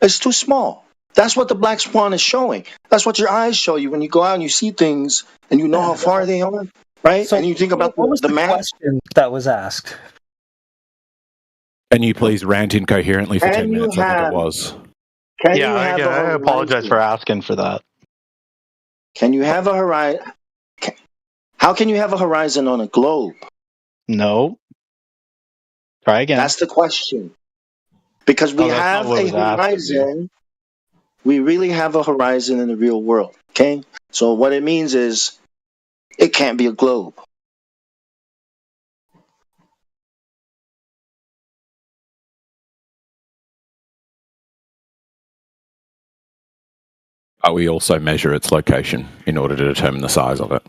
It's too small. That's what the black swan is showing. That's what your eyes show you when you go out and you see things and you know how far they are, right? So and you think about what was the math. question that was asked? Can you please rant incoherently for 10 minutes? I think it was. Can Yeah, you have a I apologize horizon? for asking for that. Can you have a horizon? How can you have a horizon on a globe? No. Try again. That's the question. Because we Oh, that's not have what a was asked of you. horizon. We really have a horizon in the real world. Okay? So what it means is it can't be a globe. But we also measure its location in order to determine the size of it.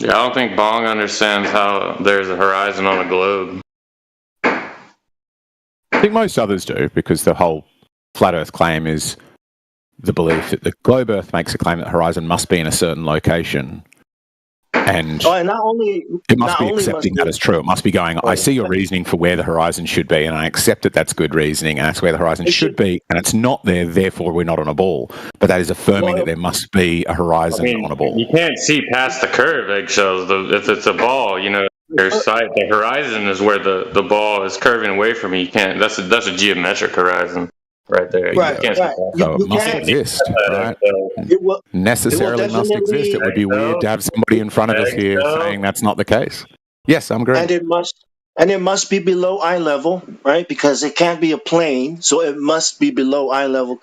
Yeah, I don't think Bong understands how there's a horizon on a globe. I think most others do, because the whole flat Earth claim is the belief that the globe Earth makes a claim that the horizon must be in a certain location. And and not only it must be accepting that as true. It must be going, I see your reasoning for where the horizon should be, and I accept that that's good reasoning, and that's where the horizon should be, and it's not there, therefore we're not on a ball. But that is affirming that there must be a horizon on a ball. You can't see past the curve, eggshells. If it's a ball, your sight, the horizon is where the ball is curving away from you. You can't. That's a geometric horizon right there. Right, You can't right. see past So it You must can't- exist, right? It will Necessarily must exist. definitely- It would be weird to have somebody in front of us here saying that's not the case. Yes, I'm great. And it must be below eye level, right? Because it can't be a plane, so it must be below eye level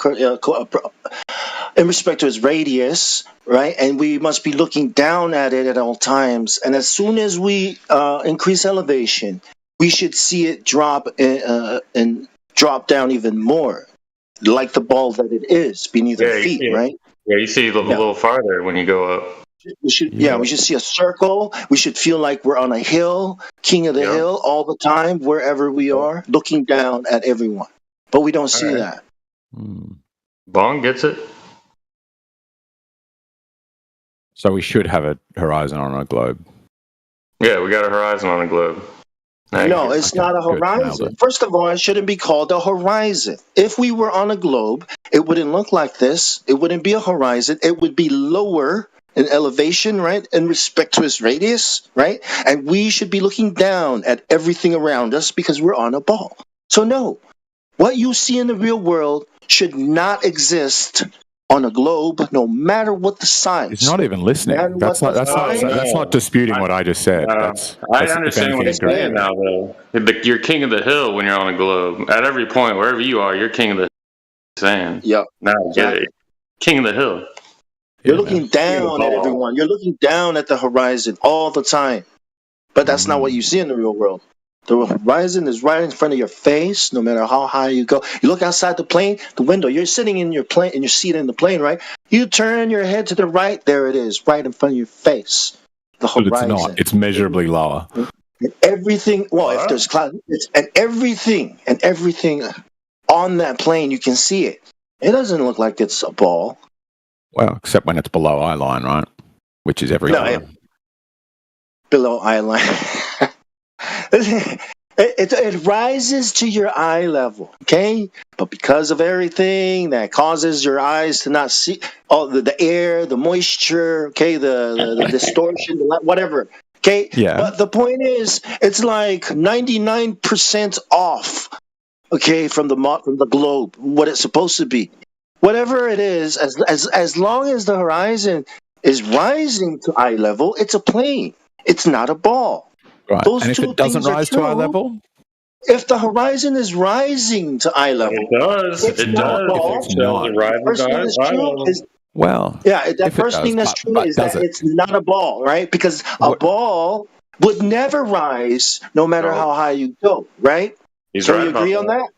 in respect to its radius, right? And we must be looking down at it at all times. And as soon as we increase elevation, we should see it drop and drop down even more, like the ball that it is beneath our you feet, see it. right? Yeah, you see a little farther when you go up. We should see a circle. We should feel like we're on a hill, king of the hill, all the time, wherever we are, looking down at everyone. But we don't see that. Bong gets it. So we should have a horizon on a globe. Yeah, we got a horizon on a globe. No, it's not a Good, nailed horizon. it. First of all, it shouldn't be called a horizon. If we were on a globe, it wouldn't look like this. It wouldn't be a horizon. It would be lower in elevation, right, in respect to its radius, right? And we should be looking down at everything around us because we're on a ball. So no, what you see in the real world should not exist on a globe, no matter what the size. He's not even listening. That's not disputing what I just said. That's I if understand what anything, he's saying now, though. You're king of the hill when you're on a globe. At every point, wherever you are, you're king of the hill. Saying. Yep. Now I get it. King of the hill. You're looking down at everyone. You're looking down at the horizon all the time. But that's not what you see in the real world. The horizon is right in front of your face, no matter how high you go. You look outside the plane, the window. You're sitting in your plane, in your seat in the plane, right? You turn your head to the right. There it is, right in front of your face. The but horizon. it's not. It's measurably lower. And everything. Well, if there's cloud, and everything on that plane, you can see it. It doesn't look like it's a ball. Well, except when it's below eye line, right? Which is every time. Below eye line. It rises to your eye level, okay? But because of everything that causes your eyes to not see, the air, the moisture, okay, the distortion, whatever, okay? Yeah. But the point is, it's like 99% off, okay, from the globe, what it's supposed to be. Whatever it is, as long as the horizon is rising to eye level, it's a plane. It's not a ball. Right. Those And if two it doesn't things are rise to eye true. level? If the horizon is rising to eye level, it does. It's It not does. a ball. If it's not. The first thing that's true is Well, that first thing that's true is that it's not a ball, right? Because a ball would never rise no matter how high you go, right? He's so right you about agree on that?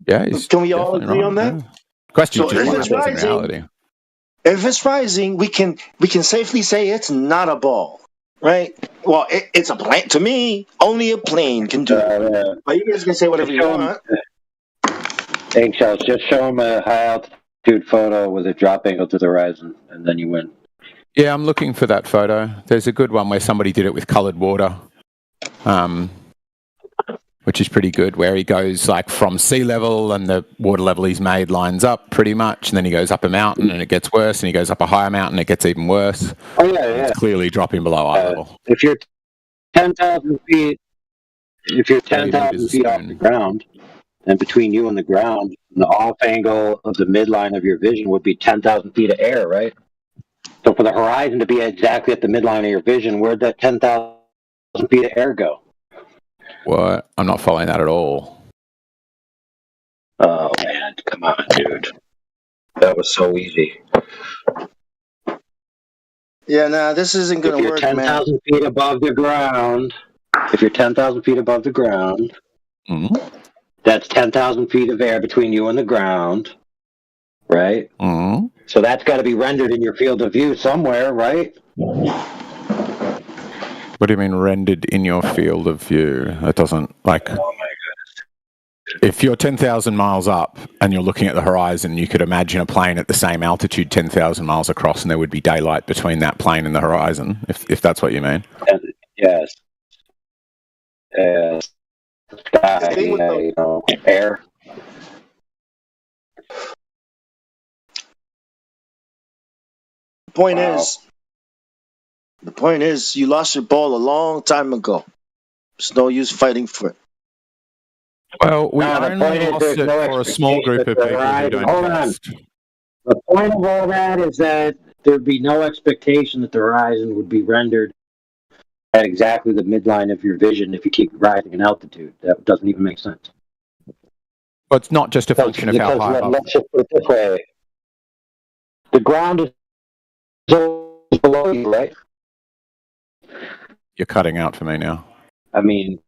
Yeah. Can we all agree on that? Question So just if what it's happens in rising, reality. If it's rising, we can safely say it's not a ball, right? Well, it's a plane. To me, only a plane can do it. But you guys can say whatever you want. Eggshells, just show him a high altitude photo with a drop angle to the horizon, and then you win. Yeah, I'm looking for that photo. There's a good one where somebody did it with coloured water. which is pretty good, where he goes like from sea level and the water level he's made lines up pretty much, and then he goes up a mountain and it gets worse, and he goes up a higher mountain and it gets even worse. Oh yeah, yeah. It's clearly dropping below eye level. If you're 10,000 feet, if you're 10,000 feet off the ground, and between you and the ground, the off angle of the midline of your vision would be 10,000 feet of air, right? So for the horizon to be exactly at the midline of your vision, where'd that 10,000 feet of air go? What? I'm not following that at all. Oh man, come on, dude. That was so easy. Yeah, nah, this isn't If gonna you're work, 10,000 man. feet above the ground, if you're 10,000 feet above the ground, that's 10,000 feet of air between you and the ground, right? Mm-hmm. So that's got to be rendered in your field of view somewhere, right? What do you mean rendered in your field of view? It doesn't, like... Oh my goodness. If you're 10,000 miles up and you're looking at the horizon, you could imagine a plane at the same altitude 10,000 miles across, and there would be daylight between that plane and the horizon, if that's what you mean. Yes. Sky, you know, air. The point is, you lost your ball a long time ago. There's no use fighting for it. Well, we No, the only point is lost there's it no for a small group of expectation people that who the don't horizon- hold on. test. The point of all that is that there'd be no expectation that the horizon would be rendered at exactly the midline of your vision if you keep rising in altitude. That doesn't even make sense. But it's not just a function of how high above. Let's just put it this way. The ground is always below you, right? You're cutting out for me now. I mean...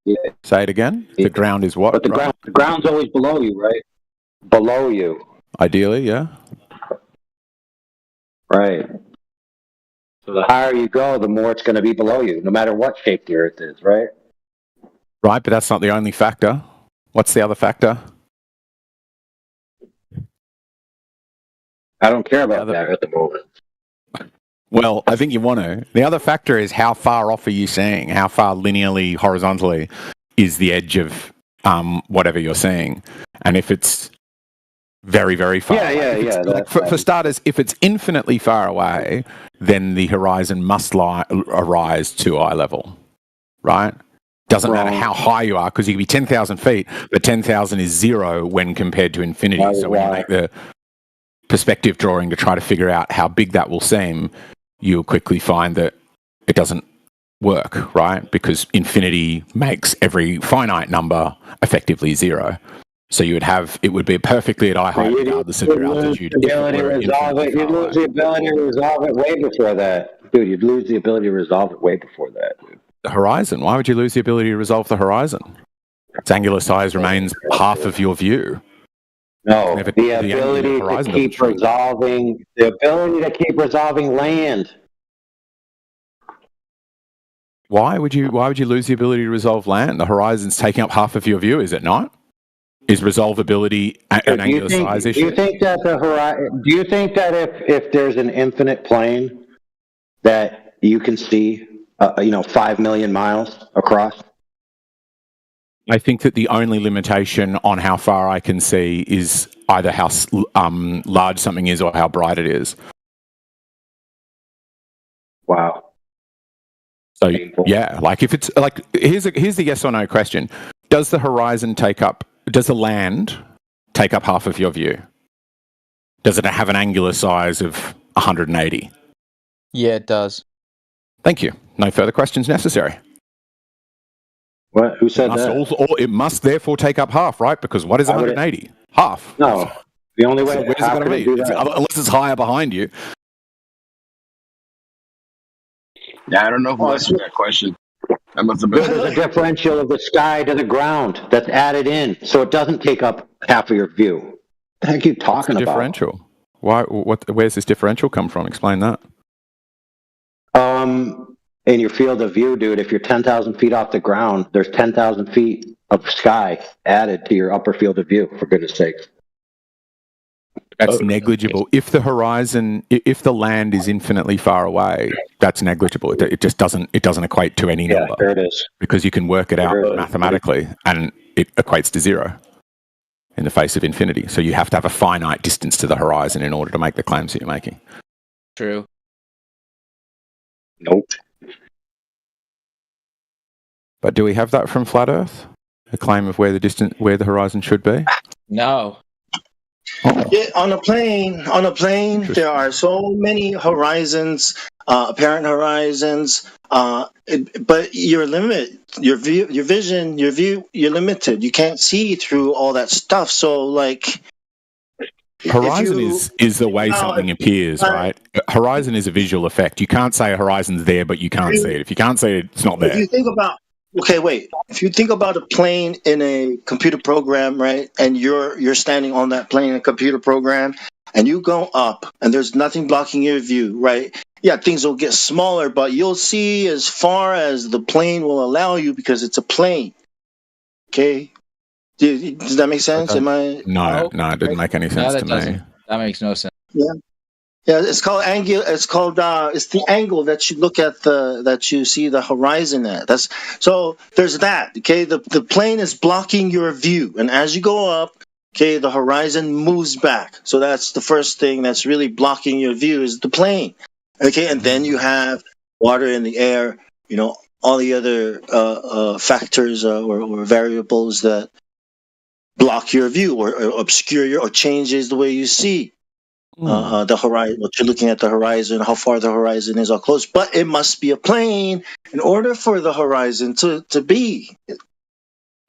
Yeah. Say it again? The ground is what? But the ground's always below you, right? Below you. Ideally, yeah. Right. So the higher you go, the more it's going to be below you, no matter what shape the Earth is, right? Right, but that's not the only factor. What's the other factor? I don't care about that at the moment. Well, I think you want to. The other factor is how far off are you seeing? How far linearly, horizontally is the edge of whatever you're seeing? And if it's very, very far for starters, if it's infinitely far away, then the horizon must arise to eye level, right? Doesn't matter how high you are, because you can be 10,000 feet, but 10,000 is zero when compared to infinity. So when you make the perspective drawing to try to figure out how big that will seem, you'll quickly find that it doesn't work, right? Because infinity makes every finite number effectively zero. So you would have, it would be perfectly at eye height regardless of your altitude. You'd lose the ability to resolve it way before that. Dude, you'd lose the ability to resolve it way before that, dude. The horizon, why would you lose the ability to resolve the horizon? Its angular size remains half of your view. No, the ability to keep resolving, land. Why would you lose the ability to resolve land? The horizon's taking up half of your view, is it not? Is resolvability an angular size issue? Do you think that if there's an infinite plane that you can see 5 million miles across? I think that the only limitation on how far I can see is either how large something is or how bright it is. Wow. So yeah, like if it's like here's the yes or no question: does the land take up half of your view? Does it have an angular size of 180? Yeah, it does. Thank you. No further questions necessary. What? Who said that? It must therefore take up half, right? Because what is 180? Half. No. The only way. So where's it going to be? Unless it's higher behind you. Yeah, I don't know who answered that question. That must have been. There's a differential of the sky to the ground that's added in, so it doesn't take up half of your view. What the heck are you talking about? Differential. Why? Where's this differential come from? Explain that. In your field of view, dude, if you're 10,000 feet off the ground, there's 10,000 feet of sky added to your upper field of view, for goodness sakes. That's negligible. If the horizon, if the land is infinitely far away, that's negligible. It just doesn't equate to any number. There it is. Because you can work it out mathematically, and it equates to zero in the face of infinity. So you have to have a finite distance to the horizon in order to make the claims that you're making. True. Nope. But do we have that from Flat Earth? A claim of where the horizon should be? No. Yeah, on a plane, there are so many horizons, apparent horizons, but you're limited. You're limited. You can't see through all that stuff. So, like, horizon is the way something appears, right? Horizon is a visual effect. You can't say a horizon's there, but you can't see it. If you can't see it, it's not there. If you think about if you think about a plane in a computer program, right, and you're standing on that plane in a computer program, and you go up, and there's nothing blocking your view, right? Yeah, things will get smaller, but you'll see as far as the plane will allow you because it's a plane. Okay, does that make sense? No, it didn't make any sense to me. That makes no sense. Yeah. Yeah, it's called angle. It's the angle that you look at that you see the horizon at. So there's that. Okay, the plane is blocking your view, and as you go up, okay, the horizon moves back. So that's the first thing that's really blocking your view is the plane. Okay, and then you have water in the air. You know, all the other factors or variables that block your view or obscure or changes the way you see. The horizon, what you're looking at the horizon, how far the horizon is, how close. But it must be a plane in order for the horizon to be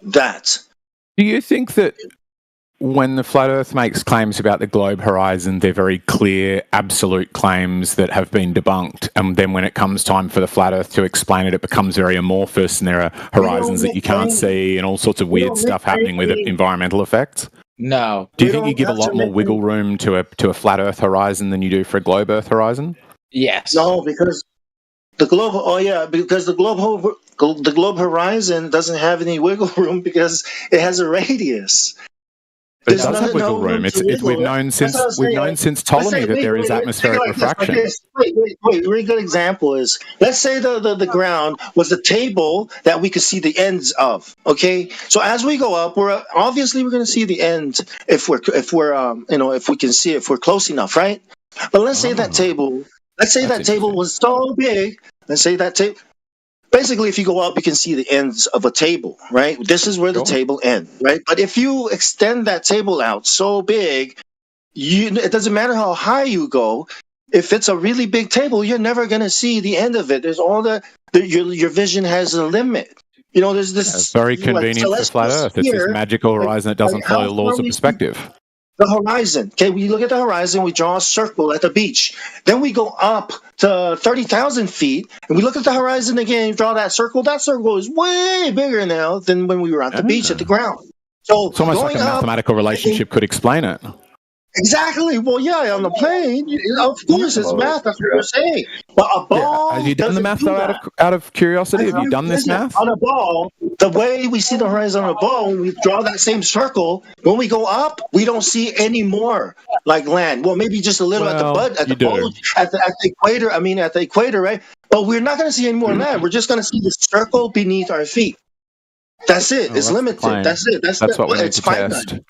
that. Do you think that when the Flat Earth makes claims about the globe horizon, they're very clear, absolute claims that have been debunked, and then when it comes time for the Flat Earth to explain it, it becomes very amorphous, and there are horizons that you can't see, and all sorts of weird stuff happening with environmental effects? No. Do you think you give a lot more wiggle room to a Flat Earth horizon than you do for a globe Earth horizon? Yes. No, because the globe. Oh yeah, because the globe horizon doesn't have any wiggle room because it has a radius. But it does have wiggle room. We've known since Ptolemy that there is atmospheric refraction. Wait. A really good example is, let's say the ground was the table that we could see the ends of. Okay, so as we go up, we're going to see the end if we can see it, if we're close enough, right? But let's say that table was so big. Let's say that table. Basically, if you go up, you can see the ends of a table, right? This is where the table ends, right? But if you extend that table out so big, it doesn't matter how high you go. If it's a really big table, you're never going to see the end of it. There's your vision has a limit. You know, there's this. It's very convenient for Flat Earth. It's this magical horizon that doesn't follow the laws of perspective. The horizon. Okay, we look at the horizon, we draw a circle at the beach. Then we go up to 30,000 feet, and we look at the horizon again, draw that circle. That circle is way bigger now than when we were at the beach at the ground. So it's almost like a mathematical relationship could explain it. Exactly. Well, yeah, on the plane, of course, it's math. That's what we're saying. But a ball. Have you done the math, though, out of curiosity? Have you done this math? On a ball, the way we see the horizon on a ball, when we draw that same circle, when we go up, we don't see any more like land. Well, maybe just a little at the equator. I mean, at the equator, right? But we're not going to see any more land. We're just going to see the circle beneath our feet. That's it. It's limited. That's it. That's what we need to finite. test.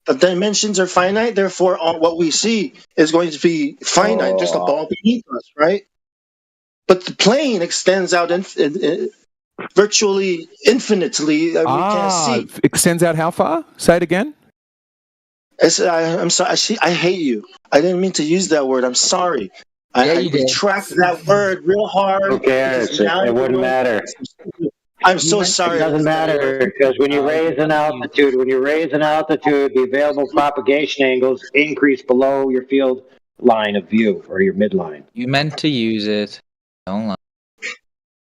The dimensions are finite, therefore, what we see is going to be finite, just a ball beneath us, right? But the plane extends out virtually infinitely. We can't see. Extends out how far? Say it again. I'm sorry. I hate you. I didn't mean to use that word. I'm sorry. I retract that word real hard. Okay, it wouldn't matter. I'm so sorry. It doesn't matter because when you raise an altitude, the available propagation angles increase below your field line of view or your midline. You meant to use it. Don't lie.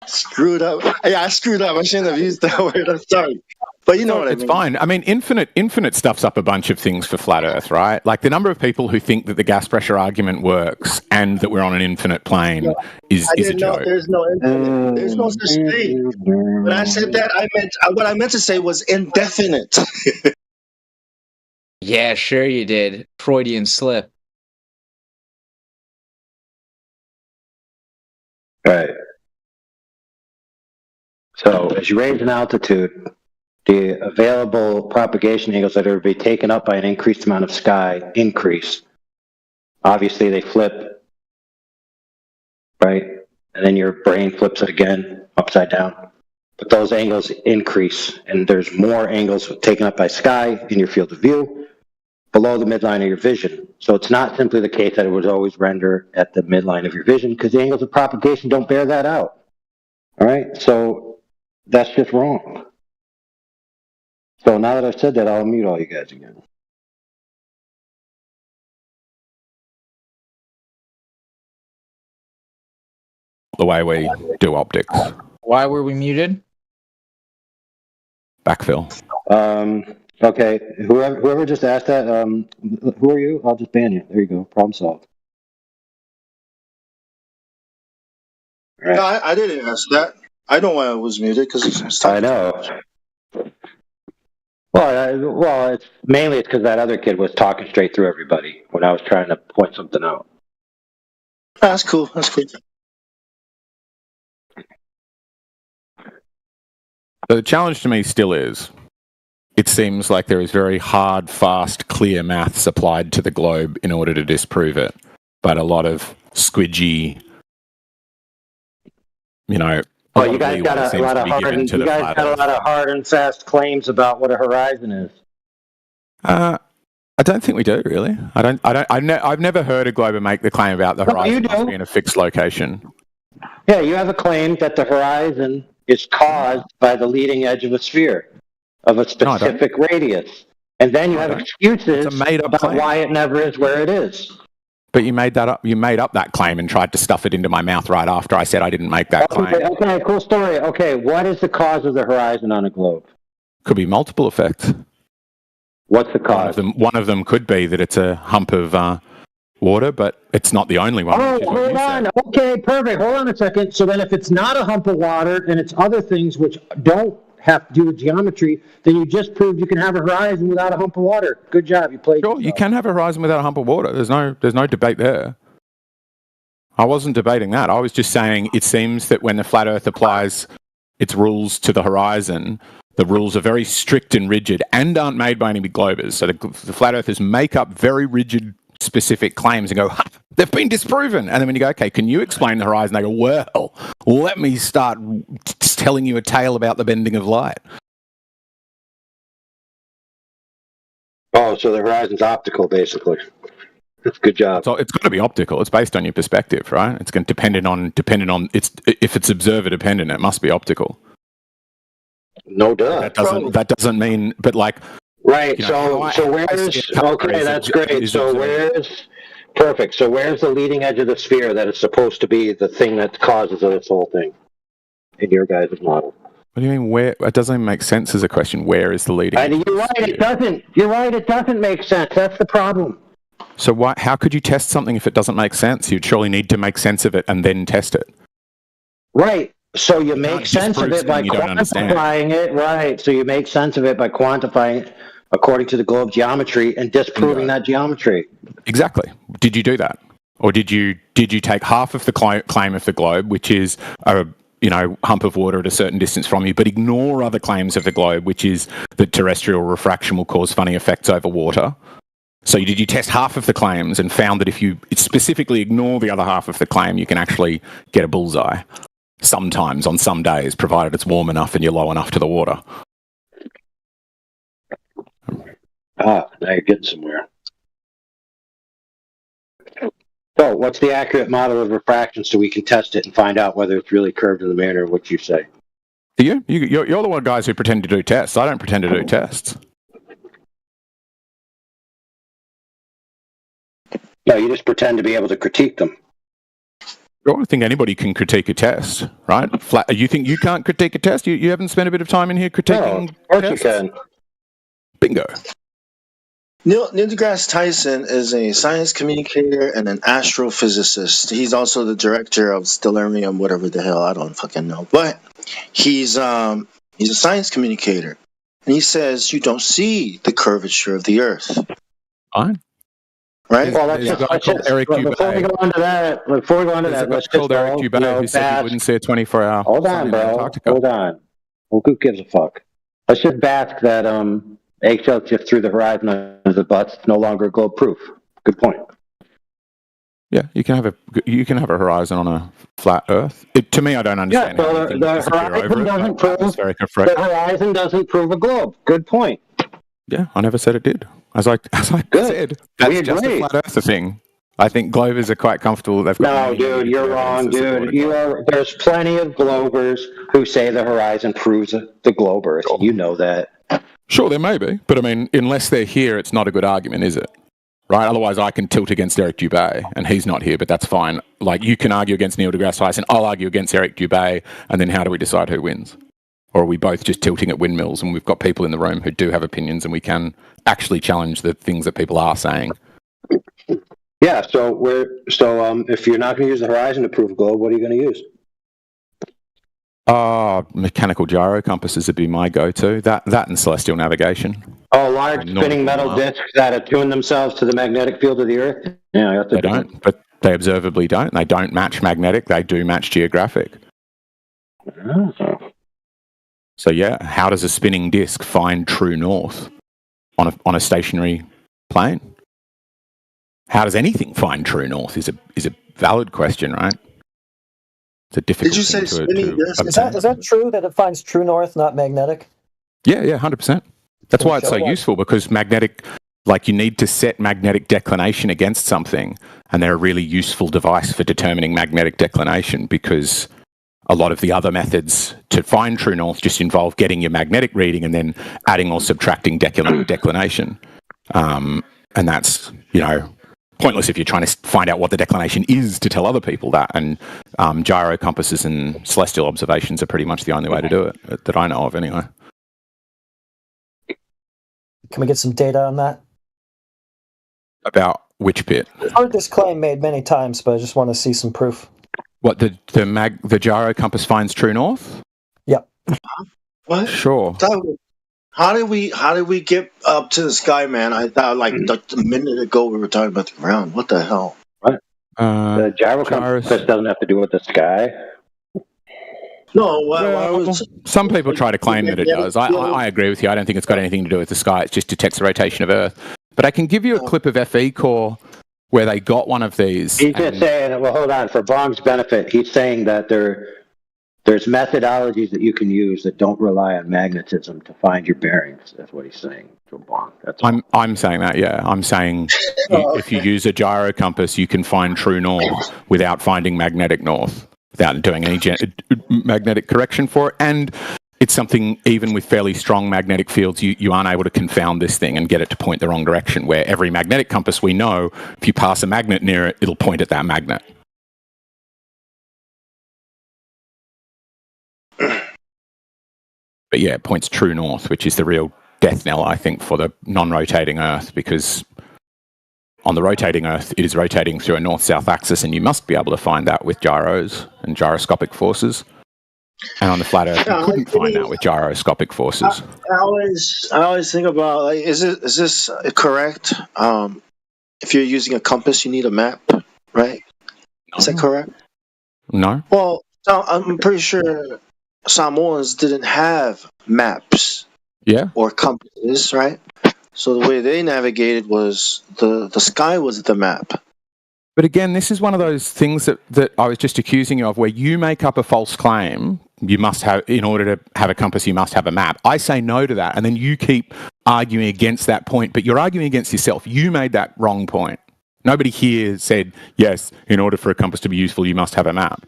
Screwed up. Yeah, I screwed up. I shouldn't have used that word. I'm sorry. But you know what I mean. It's fine. I mean, infinite stuffs up a bunch of things for Flat Earth, right? Like the number of people who think that the gas pressure argument works and that we're on an infinite plane is a joke. There's no infinite. There's no such thing. When I said that, what I meant to say was indefinite. Yeah, sure you did. Freudian slip. Right. So as you raise in altitude, the available propagation angles that are to be taken up by an increased amount of sky increase. Obviously, they flip, right? And then your brain flips it again, upside down. But those angles increase, and there's more angles taken up by sky in your field of view below the midline of your vision. So it's not simply the case that it would always render at the midline of your vision, because the angles of propagation don't bear that out. All right? So that's just wrong. So now that I've said that, I'll mute all you guys again. The way we do optics. Why were we muted? Backfill. Okay, whoever just asked that, who are you? I'll just ban you. There you go. Problem solved. Right. No, I didn't ask that. I know why I was muted because I know. Well, it's mainly because that other kid was talking straight through everybody when I was trying to point something out. That's cool. That's cool. The challenge to me still is, it seems like there is very hard, fast, clear maths applied to the globe in order to disprove it, but a lot of squidgy, Well, you guys got a lot of hard and fast claims about what a horizon is. I don't think we do, really. I've never heard a glober make the claim about the horizon must be in a fixed location. Yeah, you have a claim that the horizon is caused by the leading edge of a sphere of a specific radius. And then you have excuses about why it never is where it is. But you made that up. You made up that claim and tried to stuff it into my mouth right after I said I didn't make that claim. Okay, cool story. Okay, what is the cause of the horizon on a globe? Could be multiple effects. What's the cause? One of them could be that it's a hump of water, but it's not the only one. Oh, hold on. Okay, perfect. Hold on a second. So then if it's not a hump of water and it's other things which don't have to do with geometry, then you just proved you can have a horizon without a hump of water. Good job. You played. Sure, you can have a horizon without a hump of water. There's no debate there. I wasn't debating that. I was just saying it seems that when the flat Earth applies its rules to the horizon, the rules are very strict and rigid and aren't made by any big globers. So the flat earthers make up very rigid, specific claims and go, ha, they've been disproven. And then when you go, okay, can you explain the horizon? They go, well, let me start telling you a tale about the bending of light. Oh, so the horizon's optical, basically. Good job. So it's got to be optical. It's based on your perspective, right? It's going to dependent on if it's observer dependent, it must be optical. No duh. That doesn't mean, but like. Right. So where's okay? That's great. So where's perfect? So where's the leading edge of the sphere that is supposed to be the thing that causes this whole thing in your guys' model? What do you mean? Where? It doesn't even make sense as a question. Where is the leading edge? You're right. It doesn't. You're right. It doesn't make sense. That's the problem. So how could you test something if it doesn't make sense? You'd surely need to make sense of it and then test it. Right. So you make sense of it by quantifying it. Right. So you make sense of it by quantifying it according to the globe geometry and disproving that geometry. Exactly. Did you do that? Or did you take half of the claim of the globe, which is a hump of water at a certain distance from you, but ignore other claims of the globe, which is that terrestrial refraction will cause funny effects over water? So did you test half of the claims and found that if you specifically ignore the other half of the claim, you can actually get a bullseye sometimes on some days, provided it's warm enough and you're low enough to the water? Now you're getting somewhere. So what's the accurate model of refraction so we can test it and find out whether it's really curved in the manner of what you say? You're the one guys who pretend to do tests. I don't pretend to do tests. No, you just pretend to be able to critique them. I don't think anybody can critique a test, right? You think you can't critique a test? You haven't spent a bit of time in here critiquing tests? You can. Bingo. Neil deGrasse Tyson is a science communicator and an astrophysicist. He's also the director of Stellarium, whatever the hell, I don't fucking know. But he's a science communicator. And he says you don't see the curvature of the Earth. Fine. Right? Well, let's just, before we go on to that, let's just called Eric Dubé who said you wouldn't see a 24-hour. Hold on, bro. Hold on. Well, who gives a fuck? Let's just bask that eggshell just through the horizon of the butts. It's no longer globe proof. Good point. Yeah, you can have a horizon on a flat Earth. To me, I don't understand. Yeah, so the horizon doesn't prove a globe. Good point. Yeah, I never said it did. As I said, that's just a flat Earther thing. I think Glovers are quite comfortable. No, dude, you're wrong, dude. There's plenty of Glovers who say the horizon proves the globe Earth. Sure. You know that. Sure, there may be, but I mean, unless they're here, it's not a good argument, is it? Right? Otherwise, I can tilt against Eric Dubé, and he's not here, but that's fine. Like, you can argue against Neil deGrasse Tyson, I'll argue against Eric Dubé, and then how do we decide who wins? Or are we both just tilting at windmills, and we've got people in the room who do have opinions, and we can actually challenge the things that people are saying? Yeah, so if you're not going to use the horizon to prove a globe, what are you going to use? Mechanical gyro compasses would be my go-to. That and celestial navigation. Oh, large spinning metal discs that attune themselves to the magnetic field of the Earth? Yeah, they don't, but they observably don't. They don't match magnetic. They do match geographic. Oh. So yeah, how does a spinning disc find true north on a stationary plane? How does anything find true north is a valid question, right? It's a difficult. Did you say spinning disc? Is that true that it finds true north, not magnetic? Yeah, 100%. That's why it's so useful, because magnetic, like, you need to set magnetic declination against something, and they're a really useful device for determining magnetic declination, because a lot of the other methods to find true north just involve getting your magnetic reading and then adding or subtracting declination. And that's, pointless if you're trying to find out what the declination is to tell other people that. And gyro compasses and celestial observations are pretty much the only way to do it, that I know of anyway. Can we get some data on that? About which bit? I've heard this claim made many times, but I just want to see some proof. What, the gyro compass finds true north? Yep. What? Sure. How did we get up to the sky, man? I thought like a minute ago we were talking about the ground. What the hell? What? The gyro compass doesn't have to do with the sky. No, some people try to claim that it does. I agree with you. I don't think it's got anything to do with the sky. It just detects the rotation of Earth. But I can give you a clip of FE Core where they got one of these. He's just saying, well, hold on. For Bong's benefit, he's saying that there's methodologies that you can use that don't rely on magnetism to find your bearings. That's what he's saying to Bong. I'm saying that, yeah. I'm saying if you use a gyro compass, you can find true north without finding magnetic north, without doing any magnetic correction for it. And it's something, even with fairly strong magnetic fields, you aren't able to confound this thing and get it to point the wrong direction, where every magnetic compass we know, if you pass a magnet near it, it'll point at that magnet. But yeah, it points true north, which is the real death knell, I think, for the non-rotating Earth, because on the rotating Earth, it is rotating through a north-south axis, and you must be able to find that with gyros and gyroscopic forces. And on the flat Earth, you couldn't find that with gyroscopic forces. I always think about, like, is this correct? If you're using a compass, you need a map, right? Is that correct? No. Well, I'm pretty sure Samoans didn't have maps. Yeah. Or compasses, right? So the way they navigated was the sky was the map. But again, this is one of those things that I was just accusing you of, where you make up a false claim. You must have, in order to have a compass, you must have a map. I say no to that, and then you keep arguing against that point, but you're arguing against yourself. You made that wrong point. Nobody here said, yes, in order for a compass to be useful, you must have a map.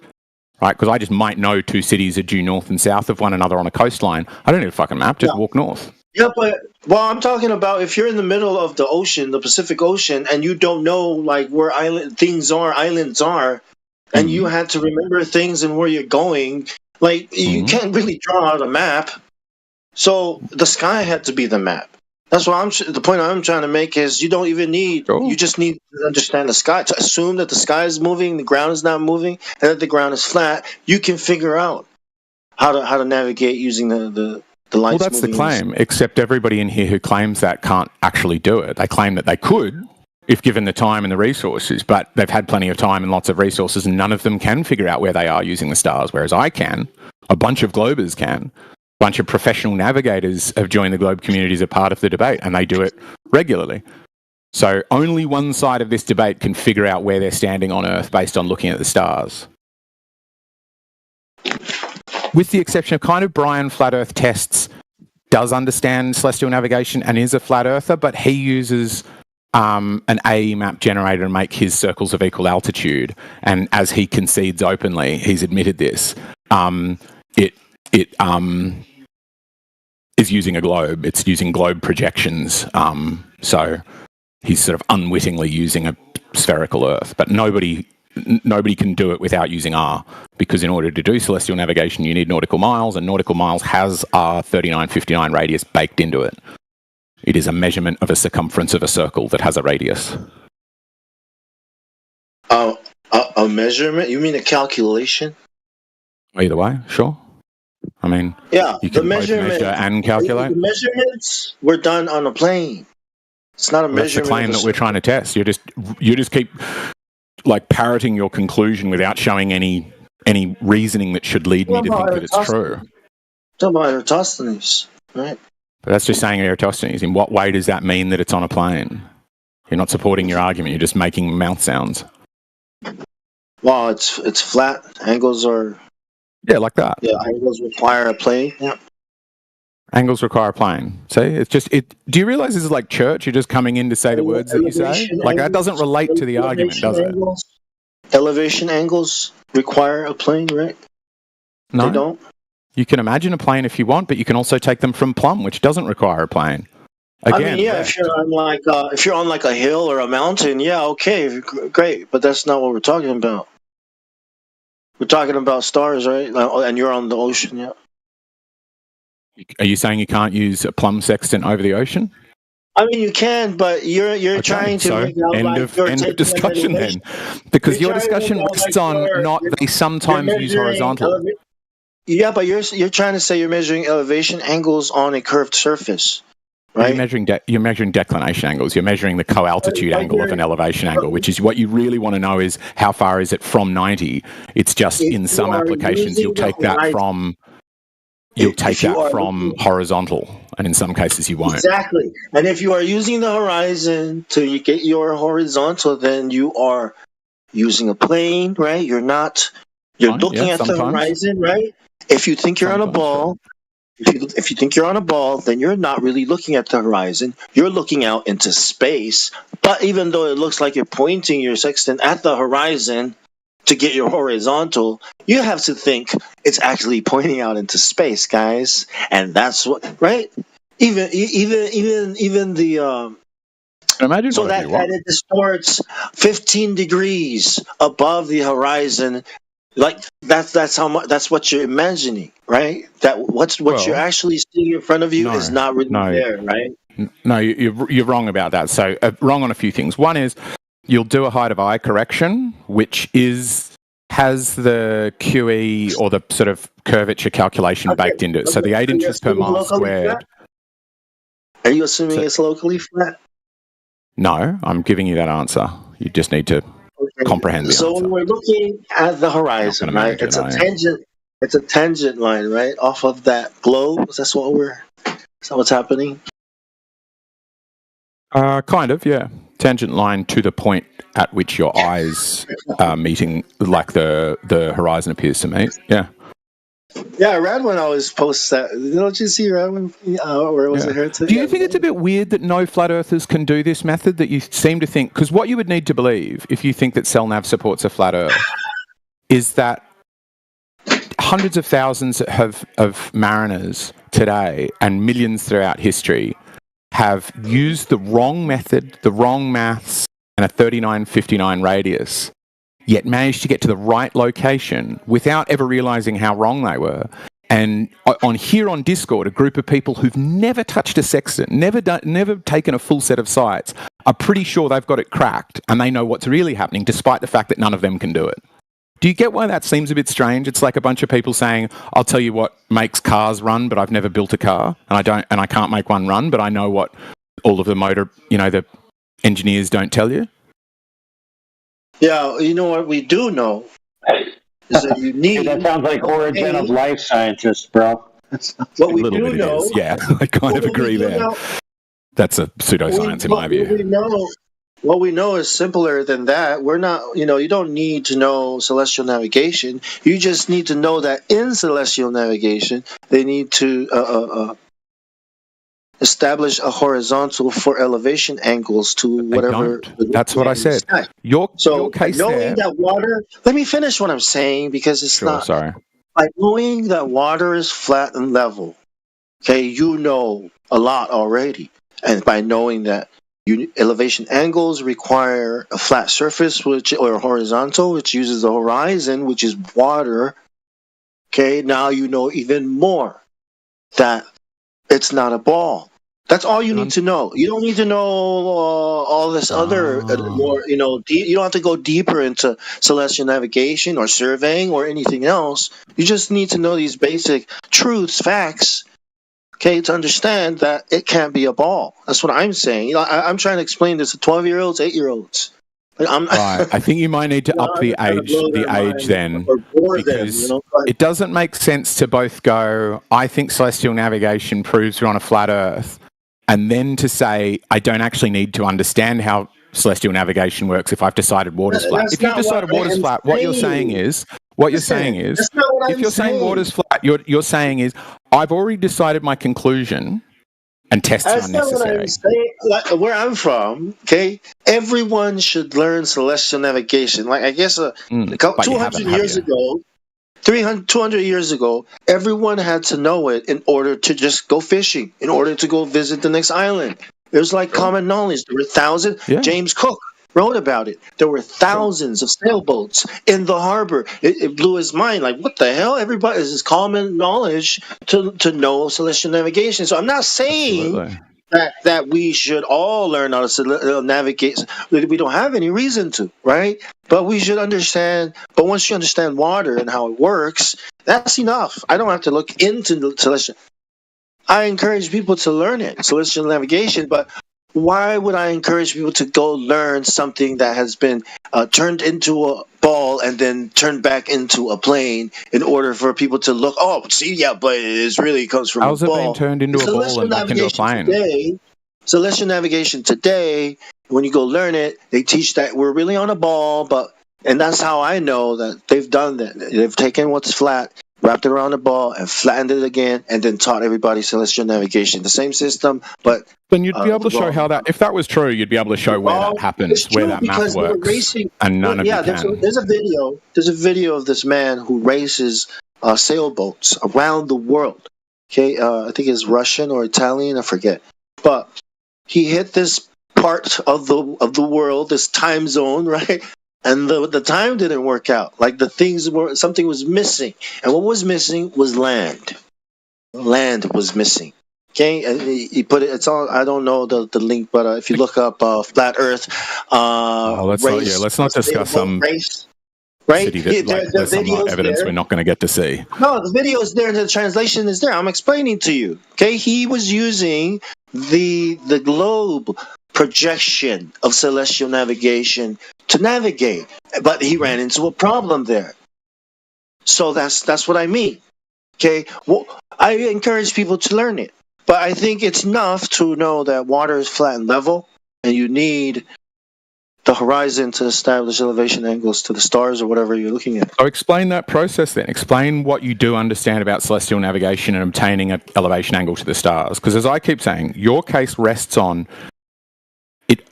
Right? Because I just might know two cities are due north and south of one another on a coastline. I don't need a fucking map, just walk north. Yeah, but I'm talking about if you're in the middle of the ocean, the Pacific Ocean, and you don't know like where islands are, and you had to remember things and where you're going, like you can't really draw out a map. So the sky had to be the map. That's what the point I'm trying to make is you don't even need, you just need to understand the sky. To assume that the sky is moving, the ground is not moving, and that the ground is flat, you can figure out how to navigate using the The Well, lights that's the moving. claim, except everybody in here who claims that can't actually do it. They claim that they could if given the time and the resources, but they've had plenty of time and lots of resources, and none of them can figure out where they are using the stars, whereas I can. A bunch of Globers can. A bunch of professional navigators have joined the Globe community as a part of the debate, and they do it regularly. So only one side of this debate can figure out where they're standing on Earth based on looking at the stars. With the exception of kind of Brian Flat Earth Tests does understand celestial navigation and is a flat earther, but he uses an AE map generator to make his circles of equal altitude. And as he concedes openly, he's admitted this, it is using a globe. It's using globe projections. So he's sort of unwittingly using a spherical Earth, but nobody can do it without using R, because in order to do celestial navigation, you need nautical miles, and nautical miles has R 3959 radius baked into it. It is a measurement of a circumference of a circle that has a radius. A measurement? You mean a calculation? Either way, sure. I mean, Yeah, you the can both measurement measure and calculate. The measurements were done on a plane. It's not a That's the measurement. claim that we're trying to test. You just keep like parroting your conclusion without showing any reasoning that should lead me to think that it's true. Talk about Eratosthenes, right? But that's just saying Eratosthenes. In what way does that mean that it's on a plane? You're not supporting your argument. You're just making mouth sounds. Well, it's flat. Angles are. Yeah, like that. Yeah, angles require a plane. Yeah. Angles require a plane. See, it's just it. Do you realize this is like church? You're just coming in to say the words that you say. Like that doesn't relate to the argument, does it? Elevation angles require a plane, right? No, they don't. You can imagine a plane if you want, but you can also take them from plumb, which doesn't require a plane. Again, I mean, yeah, if you're on like a hill or a mountain, yeah, okay, great, but that's not what we're talking about. We're talking about stars, right? And you're on the ocean, yeah. Are you saying you can't use a plumb sextant over the ocean? I mean, you can, but you're trying to make out end like of you're end of taking discussion elevation. then, because You're your trying to discussion make out rests like on not they sometimes you're use measuring horizontal. Yeah, but you're trying to say you're measuring elevation angles on a curved surface, right? You're measuring declination angles. You're measuring the co-altitude angle of an elevation angle, which is what you really want to know is how far is it from 90. It's just in some applications you'll take that from horizontal, and in some cases you won't. Exactly. And if you are using the horizon to get your horizontal, then you are using a plane, right? You're looking at the horizon, right? If you think you're on a ball, if you think you're on a ball, then you're not really looking at the horizon. You're looking out into space. But even though it looks like you're pointing your sextant at the horizon to get your horizontal, you have to think it's actually pointing out into space, guys. And that's what, right? Even the imagine so that it distorts 15 degrees above the horizon. Like that's how much. That's what you're imagining, right? That what you're actually seeing in front of you is not really there, right? No, you're wrong about that. So wrong on a few things. One is you'll do a height of eye correction, which has the QE or the sort of curvature calculation baked into it. So the 8 inches per mile squared. Are you assuming it's locally flat? No, I'm giving you that answer. You just need to comprehend the So answer. when we're looking at the horizon, right? It's a tangent. It's a tangent line, right, off of that globe. Is that what's happening? Kind of, yeah. Tangent line to the point at which your eyes are meeting, like the horizon appears to meet. Yeah. Yeah, Radwin always posts that. Don't you see Radwin? Or was it her too? Do you think it's a bit weird that no flat earthers can do this method that you seem to think? Because what you would need to believe, if you think that CellNav supports a flat earth, is that hundreds of thousands of mariners today and millions throughout history have used the wrong method, the wrong maths, and a 3959 radius, yet managed to get to the right location without ever realizing how wrong they were. And on Discord, a group of people who've never touched a sextant, never taken a full set of sights, are pretty sure they've got it cracked and they know what's really happening, despite the fact that none of them can do it. Do you get why that seems a bit strange? It's like a bunch of people saying, "I'll tell you what makes cars run, but I've never built a car, and I can't make one run, but I know what all of the the engineers don't tell you." Yeah, you know what we do know is that you need. That sounds like origin of life scientists, bro. What we do know, yeah, I kind of agree there. That's a pseudoscience in my view. What we know is simpler than that. We're not, you don't need to know celestial navigation. You just need to know that in celestial navigation, they need to establish a horizontal for elevation angles to whatever. That's what I said. Your case knowing there. that water. Let me finish what I'm saying because it's not. Sorry. By knowing that water is flat and level, okay, you know a lot already, and by knowing that elevation angles require a flat surface, or horizontal, which uses the horizon, which is water. Okay, now you know even more that it's not a ball. That's all you need to know. You don't need to know all this other more. You don't have to go deeper into celestial navigation or surveying or anything else. You just need to know these basic truths, facts. Okay, to understand that it can't be a ball. That's what I'm saying. I'm trying to explain this to 12-year-olds, 8-year-olds. Right. I think you might need to up the age then, because it doesn't make sense to both go, I think celestial navigation proves we're on a flat Earth, and then to say, I don't actually need to understand how celestial navigation works if I've decided water's flat. If you've decided water's flat, what you're saying is, if you're saying water's flat, you're saying is, I've already decided my conclusion, and tests are unnecessary. That's not what I'm saying. Where I'm from, okay, everyone should learn celestial navigation. Like, I guess 200 years ago, 200 years ago, everyone had to know it in order to just go fishing, in order to go visit the next island. It was like common knowledge. There were thousands. Yeah. James Cook wrote about it. There were thousands of sailboats in the harbor. It blew his mind. Like, what the hell? Everybody, this is common knowledge to know celestial navigation. So I'm not saying that we should all learn how to navigate. We don't have any reason to, right? But we should understand. But once you understand water and how it works, that's enough. I don't have to look into the celestial. I encourage people to learn it, celestial navigation, but why would I encourage people to go learn something that has been turned into a ball and then turned back into a plane in order for people to look, but it really comes from a ball. How's it been turned into a ball and back into a plane? Celestial navigation today, when you go learn it, they teach that we're really on a ball, and that's how I know that they've done that. They've taken what's flat, wrapped it around the ball, and flattened it again, and then taught everybody celestial navigation. The same system, but then you'd be able to show how that. If that was true, you'd be able to show where that happens, where that math works, and none of you can. There's a video of this man who races sailboats around the world. Okay, I think it's Russian or Italian, I forget, but he hit this part of the world, this time zone, right? And the time didn't work out. Like something was missing. And what was missing was land. Land was missing. Okay? And he put it, it's on, I don't know the link, but if you look up Flat Earth, let's not discuss some race. Right? City that, there's some evidence there. We're not going to get to see. No, the video is there. The translation is there. I'm explaining to you. Okay? He was using the globe projection of celestial navigation to navigate, but he ran into a problem there. So that's what I mean. Okay, well, I encourage people to learn it, but I think it's enough to know that water is flat and level, and you need the horizon to establish elevation angles to the stars or whatever you're looking at. So explain that process then. Explain what you do understand about celestial navigation and obtaining an elevation angle to the stars. Because as I keep saying, your case rests on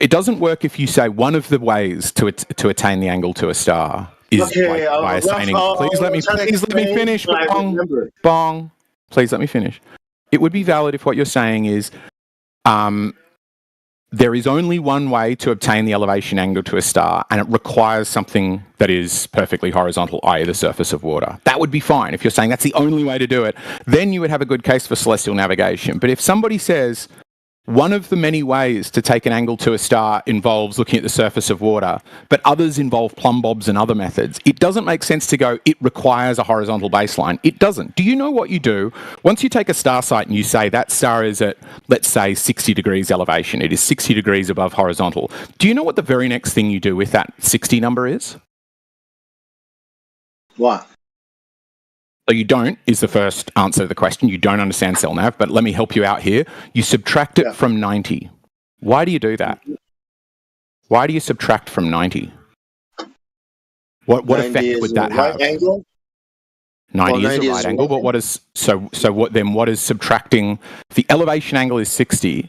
it doesn't work if you say one of the ways to attain the angle to a star is by assigning. Please let me finish. Bong. Please let me finish. It would be valid if what you're saying is there is only one way to obtain the elevation angle to a star, and it requires something that is perfectly horizontal, i.e. the surface of water. That would be fine. If you're saying that's the only way to do it, then you would have a good case for celestial navigation. But if somebody says, one of the many ways to take an angle to a star involves looking at the surface of water, but others involve plumb bobs and other methods. It doesn't make sense to go, it requires a horizontal baseline. It doesn't. Do you know what you do? Once you take a star site and you say that star is at, let's say, 60 degrees elevation, it is 60 degrees above horizontal. Do you know what the very next thing you do with that 60 number is? What? So you don't is the first answer to the question. You don't understand CellNav, but let me help you out here. You subtract it from 90. Why do you do that? Why do you subtract from 90? What effect would that have? Right angle? 90 is a right angle, but what is what is subtracting? If the elevation angle is 60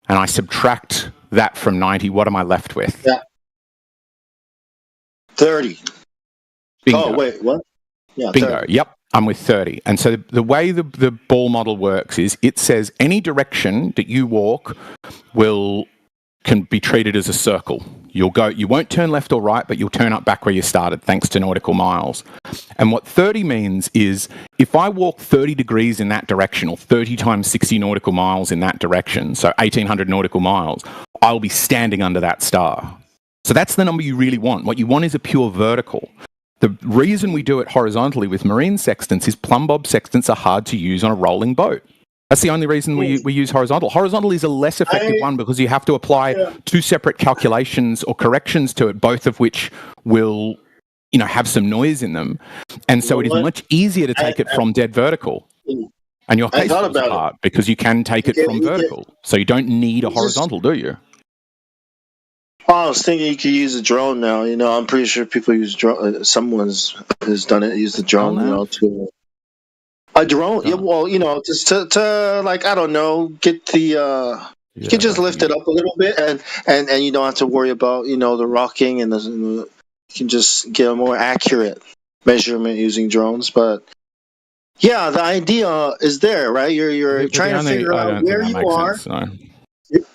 and I subtract that from 90, what am I left with? Yeah. 30. Bingo. Oh, wait, what? Yeah, Bingo. 30. Yep. I'm with 30. And so the way the ball model works is it says any direction that you walk can be treated as a circle. You won't turn left or right, but you'll turn up back where you started, thanks to nautical miles. And what 30 means is if I walk 30 degrees in that direction, or 30 times 60 nautical miles in that direction, so 1,800 nautical miles, I'll be standing under that star. So that's the number you really want. What you want is a pure vertical. The reason we do it horizontally with marine sextants is plumb bob sextants are hard to use on a rolling boat. That's the only reason we use horizontal. Horizontal is a less effective one because you have to apply two separate calculations or corrections to it, both of which will, have some noise in them. And so it is much easier to take it from dead vertical. And your case falls apart because you can take it from vertical. So you don't need a horizontal, do you? I was thinking you could use a drone now. I'm pretty sure people use drone. Someone has done it. Use the drone, to a drone. Yeah, well, just to like I don't know, get the. You can just lift it up a little bit, and you don't have to worry about the rocking and you can just get a more accurate measurement using drones. But yeah, the idea is there, right? You're trying to figure out where you are.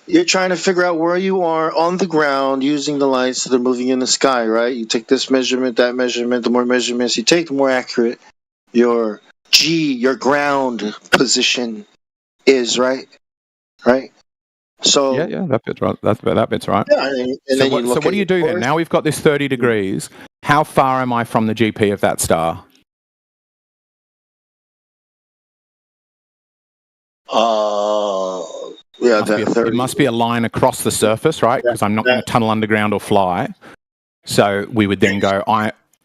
You're trying to figure out where you are on the ground using the lights that are moving in the sky, right? You take this measurement, that measurement. The more measurements you take, the more accurate your ground position is, right? Right? So yeah, that bit's right. That bit's right. Yeah, so what do you do then? Now we've got this 30 degrees. How far am I from the GP of that star? Yeah, it must be a line across the surface, right? Because I'm not going to tunnel underground or fly. So we would then go,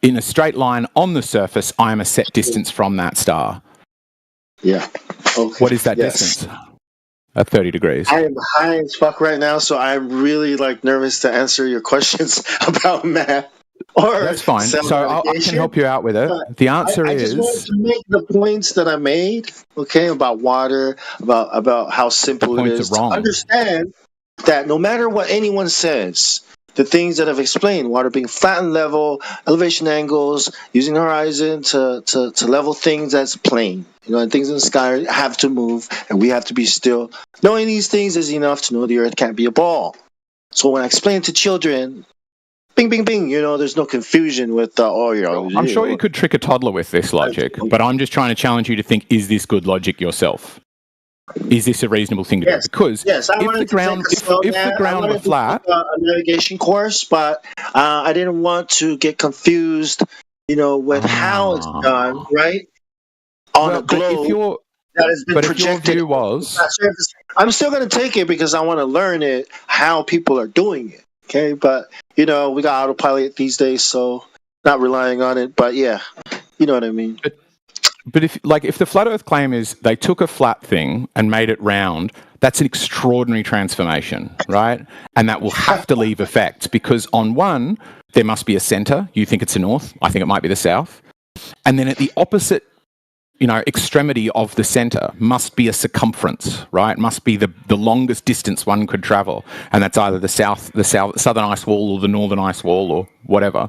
in a straight line on the surface, I am a set distance from that star. Yeah. Okay. What is that distance? At 30 degrees. I am high as fuck right now, so I'm really nervous to answer your questions about math. That's fine. So I can help you out with it. The answer is... I just wanted to make the points that I made, okay, about water, about how simple it is to understand that no matter what anyone says, the things that I've explained, water being flat and level, elevation angles, using the horizon to level things that's plane. And things in the sky have to move, and we have to be still. Knowing these things is enough to know the Earth can't be a ball. So when I explain to children... Bing, bing, bing. There's no confusion with I'm sure you could trick a toddler with this logic, but I'm just trying to challenge you to think: is this good logic yourself? Is this a reasonable thing to do? Because if the ground were flat, a navigation course, but I didn't want to get confused, with how it's done, right? On a globe that has been projected. If your view was, I'm still going to take it because I want to learn it how people are doing it. Okay, but we got autopilot these days, so not relying on it. But yeah, you know what I mean. But if the flat Earth claim is they took a flat thing and made it round, that's an extraordinary transformation, right? And that will have to leave effects because on one there must be a center. You think it's the north. I think it might be the south. And then at the opposite, extremity of the center must be a circumference, right? Must be the longest distance one could travel. And that's either the southern ice wall or the northern ice wall or whatever.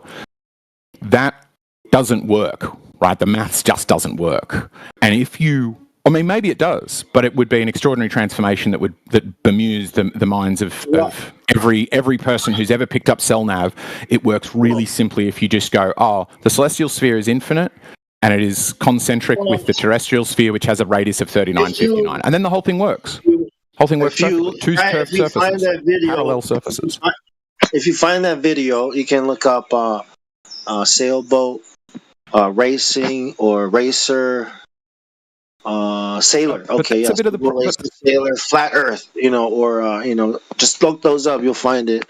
That doesn't work, right? The maths just doesn't work. And maybe it does, but it would be an extraordinary transformation that bemused the minds of every person who's ever picked up CellNav. It works really simply if you just go, the celestial sphere is infinite, and it is concentric with the terrestrial sphere, which has a radius of 3959. And then the whole thing works. Whole thing works If you, perfectly. Two if you find surfaces, that video, parallel surfaces. if you find that video, you can look up sailboat racing or racer sailor. Okay, that's a yes, bit of the racer, sailor, flat Earth. Or just look those up. You'll find it.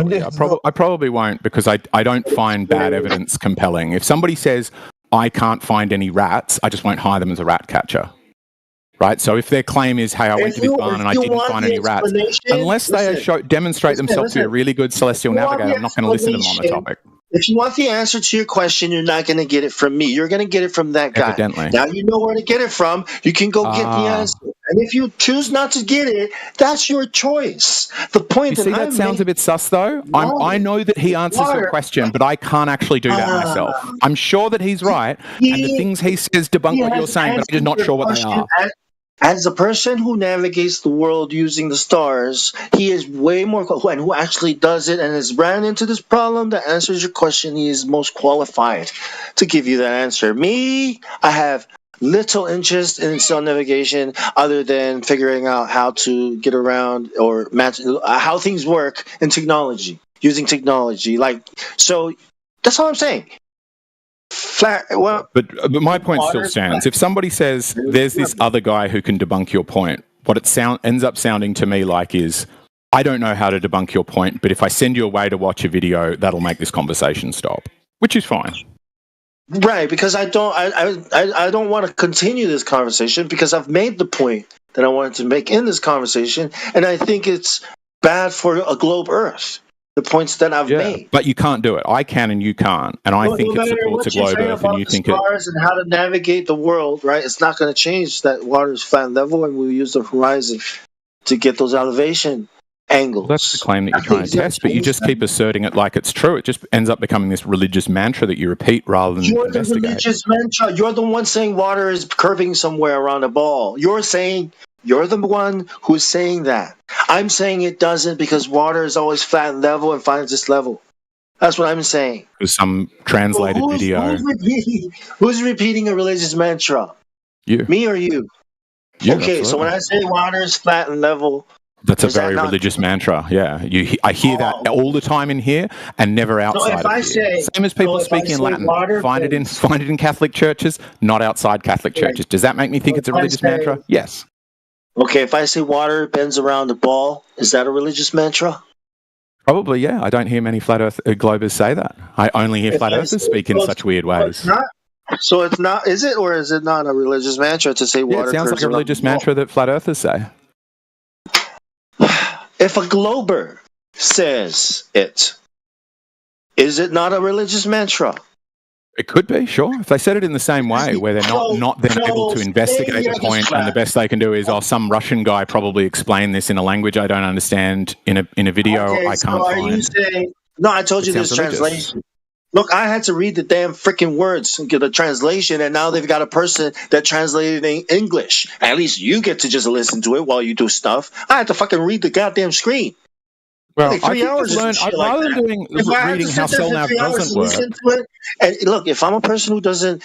Yeah, I probably won't because I don't find bad evidence compelling. If somebody says I can't find any rats, I just won't hire them as a rat catcher. Right? So if their claim is, hey, I went to this barn and I didn't find any rats, unless they demonstrate themselves to be a really good celestial navigator, I'm not going to listen to them on the topic. If you want the answer to your question, you're not going to get it from me. You're going to get it from that guy. Evidently. Now you know where to get it from. You can go get the answer. And if you choose not to get it, that's your choice. The point you see, that sounds a bit sus, though. I know that he answers your question, but I can't actually do that myself. I'm sure that he's right, and the things he says debunk what you're saying, but I'm just not sure what they are. As a person who navigates the world using the stars, he is way more, and who actually does it and has ran into this problem that answers your question. He is most qualified to give you that answer. Me, I have little interest in stellar navigation other than figuring out how to get around or match how things work in technology, using technology. So that's all I'm saying. But my point still stands. If somebody says there's this other guy who can debunk your point, what it ends up sounding to me like is, I don't know how to debunk your point, but if I send you away to watch a video, that'll make this conversation stop, which is fine. Right, because I don't want to continue this conversation because I've made the point that I wanted to make in this conversation, and I think it's bad for a globe Earth. The points that I've made. But you can't do it. I can and you can't. And I think it supports a globe Earth and you think it... stars and how to navigate the world, right? It's not going to change that water is flat and level, and we use the horizon to get those elevation angles. Well, that's the claim that you're trying to test, but you just keep asserting it like it's true. It just ends up becoming this religious mantra that you repeat rather than investigate. The religious mantra. You're the one saying water is curving somewhere around a ball. You're the one who's saying that. I'm saying it doesn't because water is always flat and level and finds this level. That's what I'm saying. There's some translated video. Who's repeating a religious mantra? You. Me or you? You, okay, absolutely. So when I say water is flat and level... That's a very religious mantra, yeah. I hear that all the time in here and never outside of here. Same as people speaking in Latin. Find it in Catholic churches, not outside Catholic churches. Does that make me think it's a religious mantra? Yes. Okay, if I say water bends around the ball, is that a religious mantra? Probably, yeah. I don't hear many flat Earth globers say that. I only hear flat earthers speak in such weird ways. So it's not, is it, or is it not a religious mantra to say water? It sounds like a religious mantra that flat earthers say. If a glober says it, is it not a religious mantra? It could be, sure. If they said it in the same way, where they're not then able to investigate the point, and the best they can do is, some Russian guy probably explained this in a language I don't understand in a video I can't find. You saying, no, I told you this translation. Look, I had to read the damn freaking words and get a translation, and now they've got a person that translated in English. At least you get to just listen to it while you do stuff. I had to fucking read the goddamn screen. Well, like 3 hours. Rather than reading how CellNav doesn't work. And look, if I'm a person who doesn't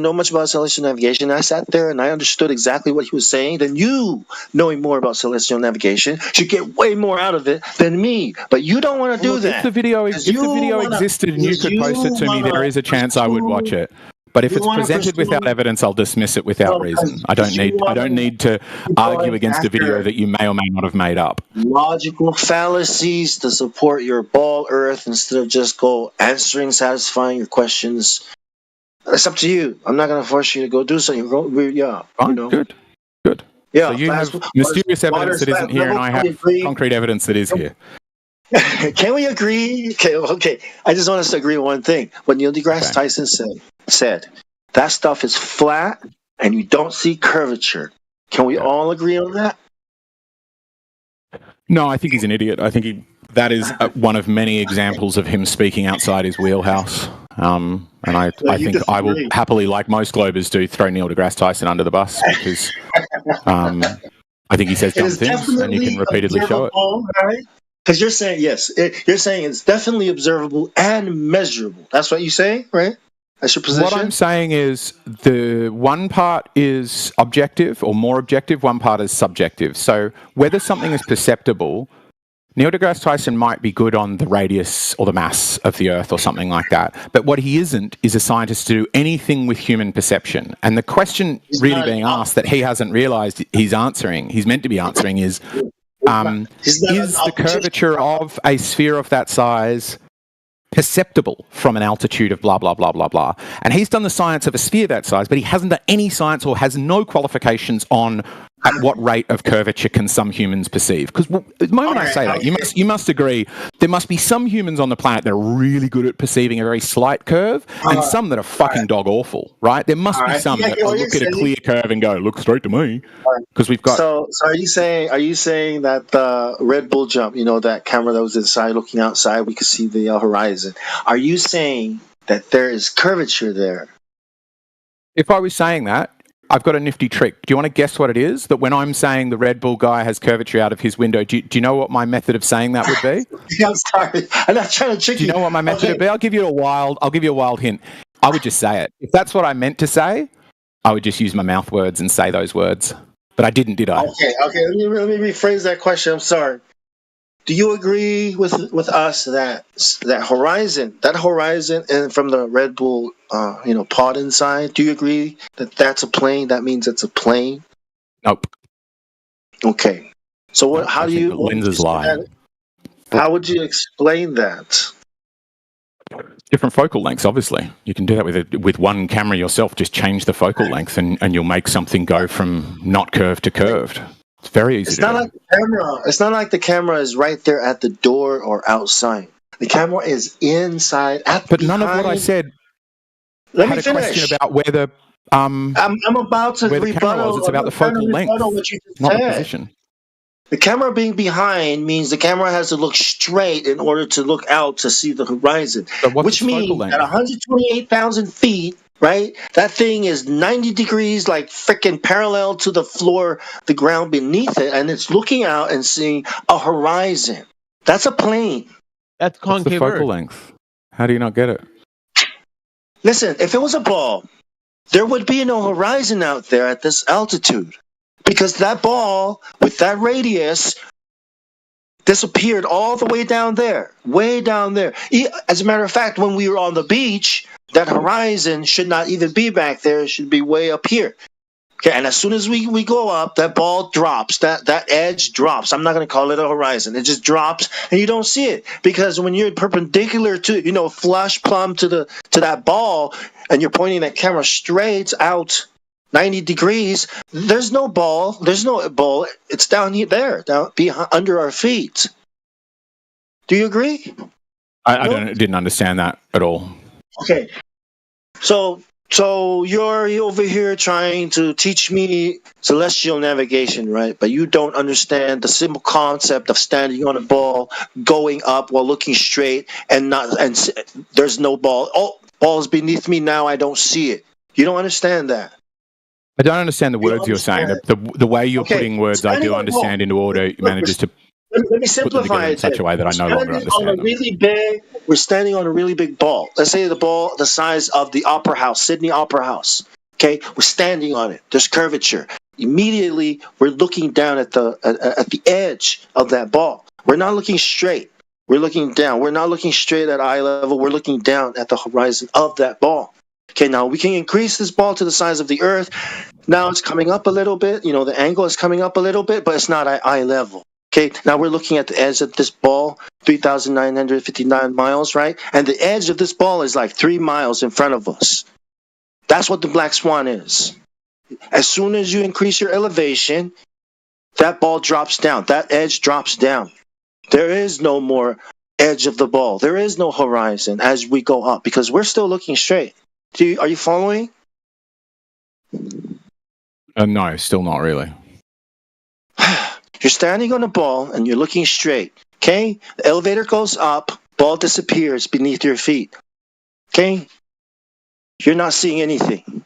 know much about celestial navigation, I sat there and I understood exactly what he was saying, then you, knowing more about celestial navigation, should get way more out of it than me. But you don't want to do that. If the video existed and you could post it to me, there is a chance I would watch it. But if it's presented without evidence, I'll dismiss it without reason. I don't need to argue against a video that you may or may not have made up. Logical fallacies to support your ball Earth instead of just answering, satisfying your questions. It's up to you. I'm not going to force you to go do something. Good. Yeah. So you have mysterious evidence that isn't here, and I have concrete evidence that is here. Can we agree? Okay. I just want us to agree on one thing. What Neil deGrasse Tyson said, that stuff is flat and you don't see curvature. Can we all agree on that? No, I think he's an idiot. I think that is one of many examples of him speaking outside his wheelhouse. And I think I will happily, like most globers do, throw Neil deGrasse Tyson under the bus because I think he says dumb things and you can repeatedly show it. Right? Because you're saying, you're saying it's definitely observable and measurable. That's what you say, right? That's your position? What I'm saying is the one part is objective or more objective, one part is subjective. So whether something is perceptible, Neil deGrasse Tyson might be good on the radius or the mass of the Earth or something like that. But what he isn't is a scientist to do anything with human perception. And the question really being asked that he hasn't realized he's meant to be answering is the curvature of a sphere of that size perceptible from an altitude of blah, blah, blah, blah, blah. And he's done the science of a sphere that size, but he hasn't done any science or has no qualifications on at what rate of curvature can some humans perceive. Because the moment I say that, you must agree, there must be some humans on the planet that are really good at perceiving a very slight curve and some that are fucking dog awful, right? There must be some that look at a clear curve and go, look straight to me. Because we've got... So are you saying that the Red Bull jump, that camera that was inside looking outside, we could see the horizon. Are you saying that there is curvature there? If I was saying that, I've got a nifty trick. Do you want to guess what it is? That when I'm saying the Red Bull guy has curvature out of his window, do you know what my method of saying that would be? I'm sorry. I'm not trying to trick you. Do you know what my method would be? I'll give you a wild hint. I would just say it. If that's what I meant to say, I would just use my mouth words and say those words. But I didn't, did I? Okay. Let me rephrase that question. I'm sorry. Do you agree with us that horizon and from the Red Bull pod inside, do you agree that that's a plane? That means it's a plane? Nope. Okay. So how do you... The lenses lie. How would you explain that? Different focal lengths, obviously. You can do that with one camera yourself. Just change the focal length and you'll make something go from not curved to curved. It's very easy to do. It's not like the camera is right there at the door or outside. The camera is inside. But none of what I said Let had me a finish. question about where the I'm about to where the camera was. It's about the focal length, not the position. The camera being behind means the camera has to look straight in order to look out to see the horizon, which means at 128,000 feet, right? That thing is 90 degrees, like freaking parallel to the floor, the ground beneath it, and it's looking out and seeing a horizon. That's a plane. That's concave. What's the focal length? How do you not get it? Listen, if it was a ball, there would be no horizon out there at this altitude. Because that ball, with that radius, disappeared all the way down there. Way down there. As a matter of fact, when we were on the beach, that horizon should not even be back there. It should be way up here. Okay, and as soon as we go up, that ball drops. That edge drops. I'm not going to call it a horizon. It just drops, and you don't see it. Because when you're perpendicular to, flush plumb to that ball, and you're pointing that camera straight out 90 degrees, there's no ball. There's no ball. It's down here, down under our feet. Do you agree? I didn't understand that at all. Okay. So you're over here trying to teach me celestial navigation, right? But you don't understand the simple concept of standing on a ball, going up while looking straight, and there's no ball. Oh, ball's beneath me now. I don't see it. You don't understand that. I don't understand the words you're saying. The way you're putting words, I do understand into order. Manages to let me simplify it in such a way that I no longer understand. We're standing on a really big ball. Let's say the ball the size of the Opera House, Sydney Opera House. Okay, we're standing on it. There's curvature. Immediately, we're looking down at the edge of that ball. We're not looking straight. We're looking down. We're not looking straight at eye level. We're looking down at the horizon of that ball. Okay, now we can increase this ball to the size of the Earth. Now it's coming up a little bit. The angle is coming up a little bit, but it's not at eye level. Okay, now we're looking at the edge of this ball, 3,959 miles, right? And the edge of this ball is like 3 miles in front of us. That's what the black swan is. As soon as you increase your elevation, that ball drops down. That edge drops down. There is no more edge of the ball. There is no horizon as we go up because we're still looking straight. Are you following? No, still not really. You're standing on a ball and you're looking straight. Okay? The elevator goes up, ball disappears beneath your feet. Okay? You're not seeing anything.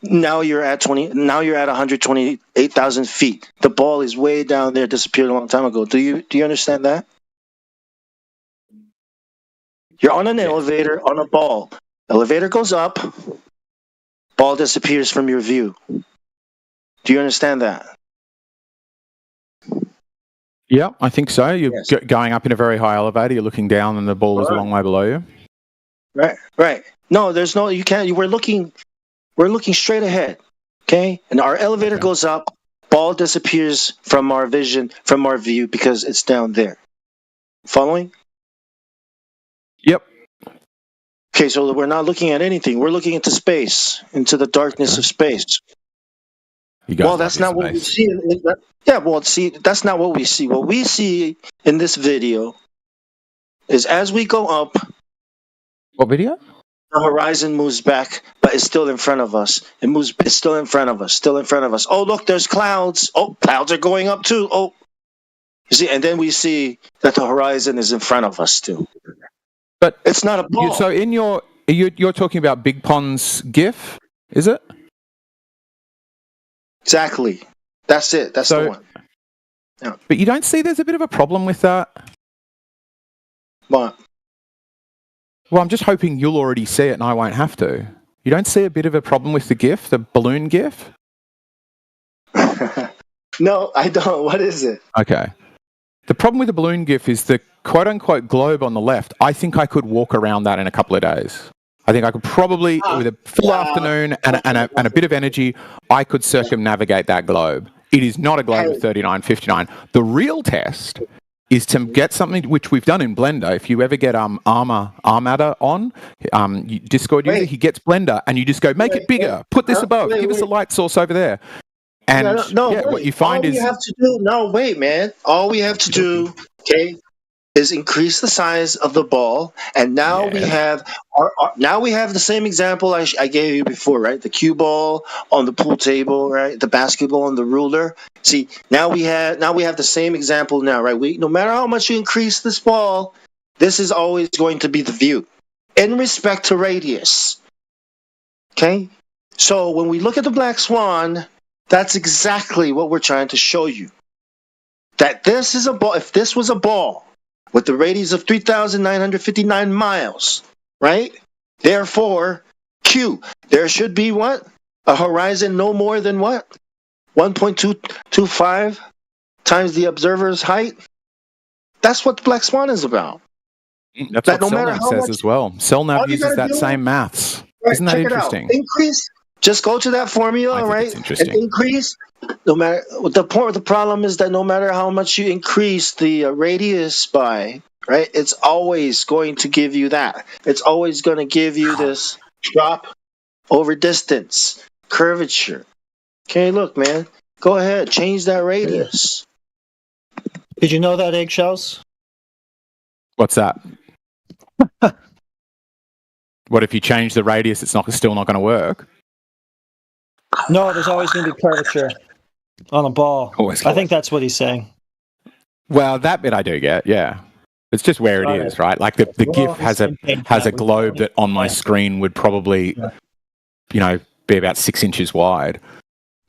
Now you're at 128,000 feet. The ball is way down there, disappeared a long time ago. Do you understand that? You're on an elevator on a ball. Elevator goes up, ball disappears from your view. Do you understand that? Yeah, I think so. You're going up in a very high elevator. You're looking down, and the ball is a long way below you. Right. No, there's no. You can't. We're looking straight ahead. Okay, and our elevator goes up. Ball disappears from our vision, from our view, because it's down there. Following? Yep. Okay, so we're not looking at anything. We're looking into space, into the darkness of space. Well, that's not what we see. That's not what we see. What we see in this video is as we go up. What video? The horizon moves back, but it's still in front of us. It's still in front of us. Still in front of us. Oh, look, there's clouds. Oh, clouds are going up too. Oh, you see, and then we see that the horizon is in front of us too. But it's not a ball. So in you're talking about Big Pond's GIF, is it? Exactly. That's it. That's the one. Yeah. But you don't see there's a bit of a problem with that? What? Well, I'm just hoping you'll already see it and I won't have to. You don't see a bit of a problem with the GIF, the balloon GIF? No, I don't. What is it? Okay. The problem with the balloon GIF is the quote-unquote globe on the left. I think I could walk around that in a couple of days. I think I could probably, with a full afternoon and a bit of energy, I could circumnavigate that globe. It is not a globe of 3959. The real test is to get something which we've done in Blender. If you ever get Armada on, Discord user, he gets Blender and you just go, make it bigger, put this above, give us a light source over there. And what you find is... All we have to do... No, wait, man. All we have to do, okay, is increase the size of the ball, and now we have the same example I gave you before, right? The cue ball on the pool table, right? The basketball on the ruler. See, now we have the same example now, right? No matter how much you increase this ball, this is always going to be the view in respect to radius. Okay, so when we look at the Black Swan, that's exactly what we're trying to show you. That this is a ball. If this was a ball with the radius of 3,959 miles, right? Therefore, Q, there should be what? A horizon no more than what? 1.225 times the observer's height? That's what the Black Swan is about. That's what CellNav says as well. CellNav uses that same maths. Right, isn't that interesting? Increase. Just go to that formula, right? And increase. No matter the problem is that no matter how much you increase the radius by, right, it's always going to give you that. It's always going to give you this drop over distance, curvature. Okay, look, man. Go ahead, change that radius. Did you know that, Eggshells? What's that? What if you change the radius? It's still not going to work. No, there's always going to be curvature on a ball. I think that's what he's saying. Well, that bit I do get, yeah. It's just where it is, right? Like the GIF has a globe that on my screen would probably, be about 6 inches wide.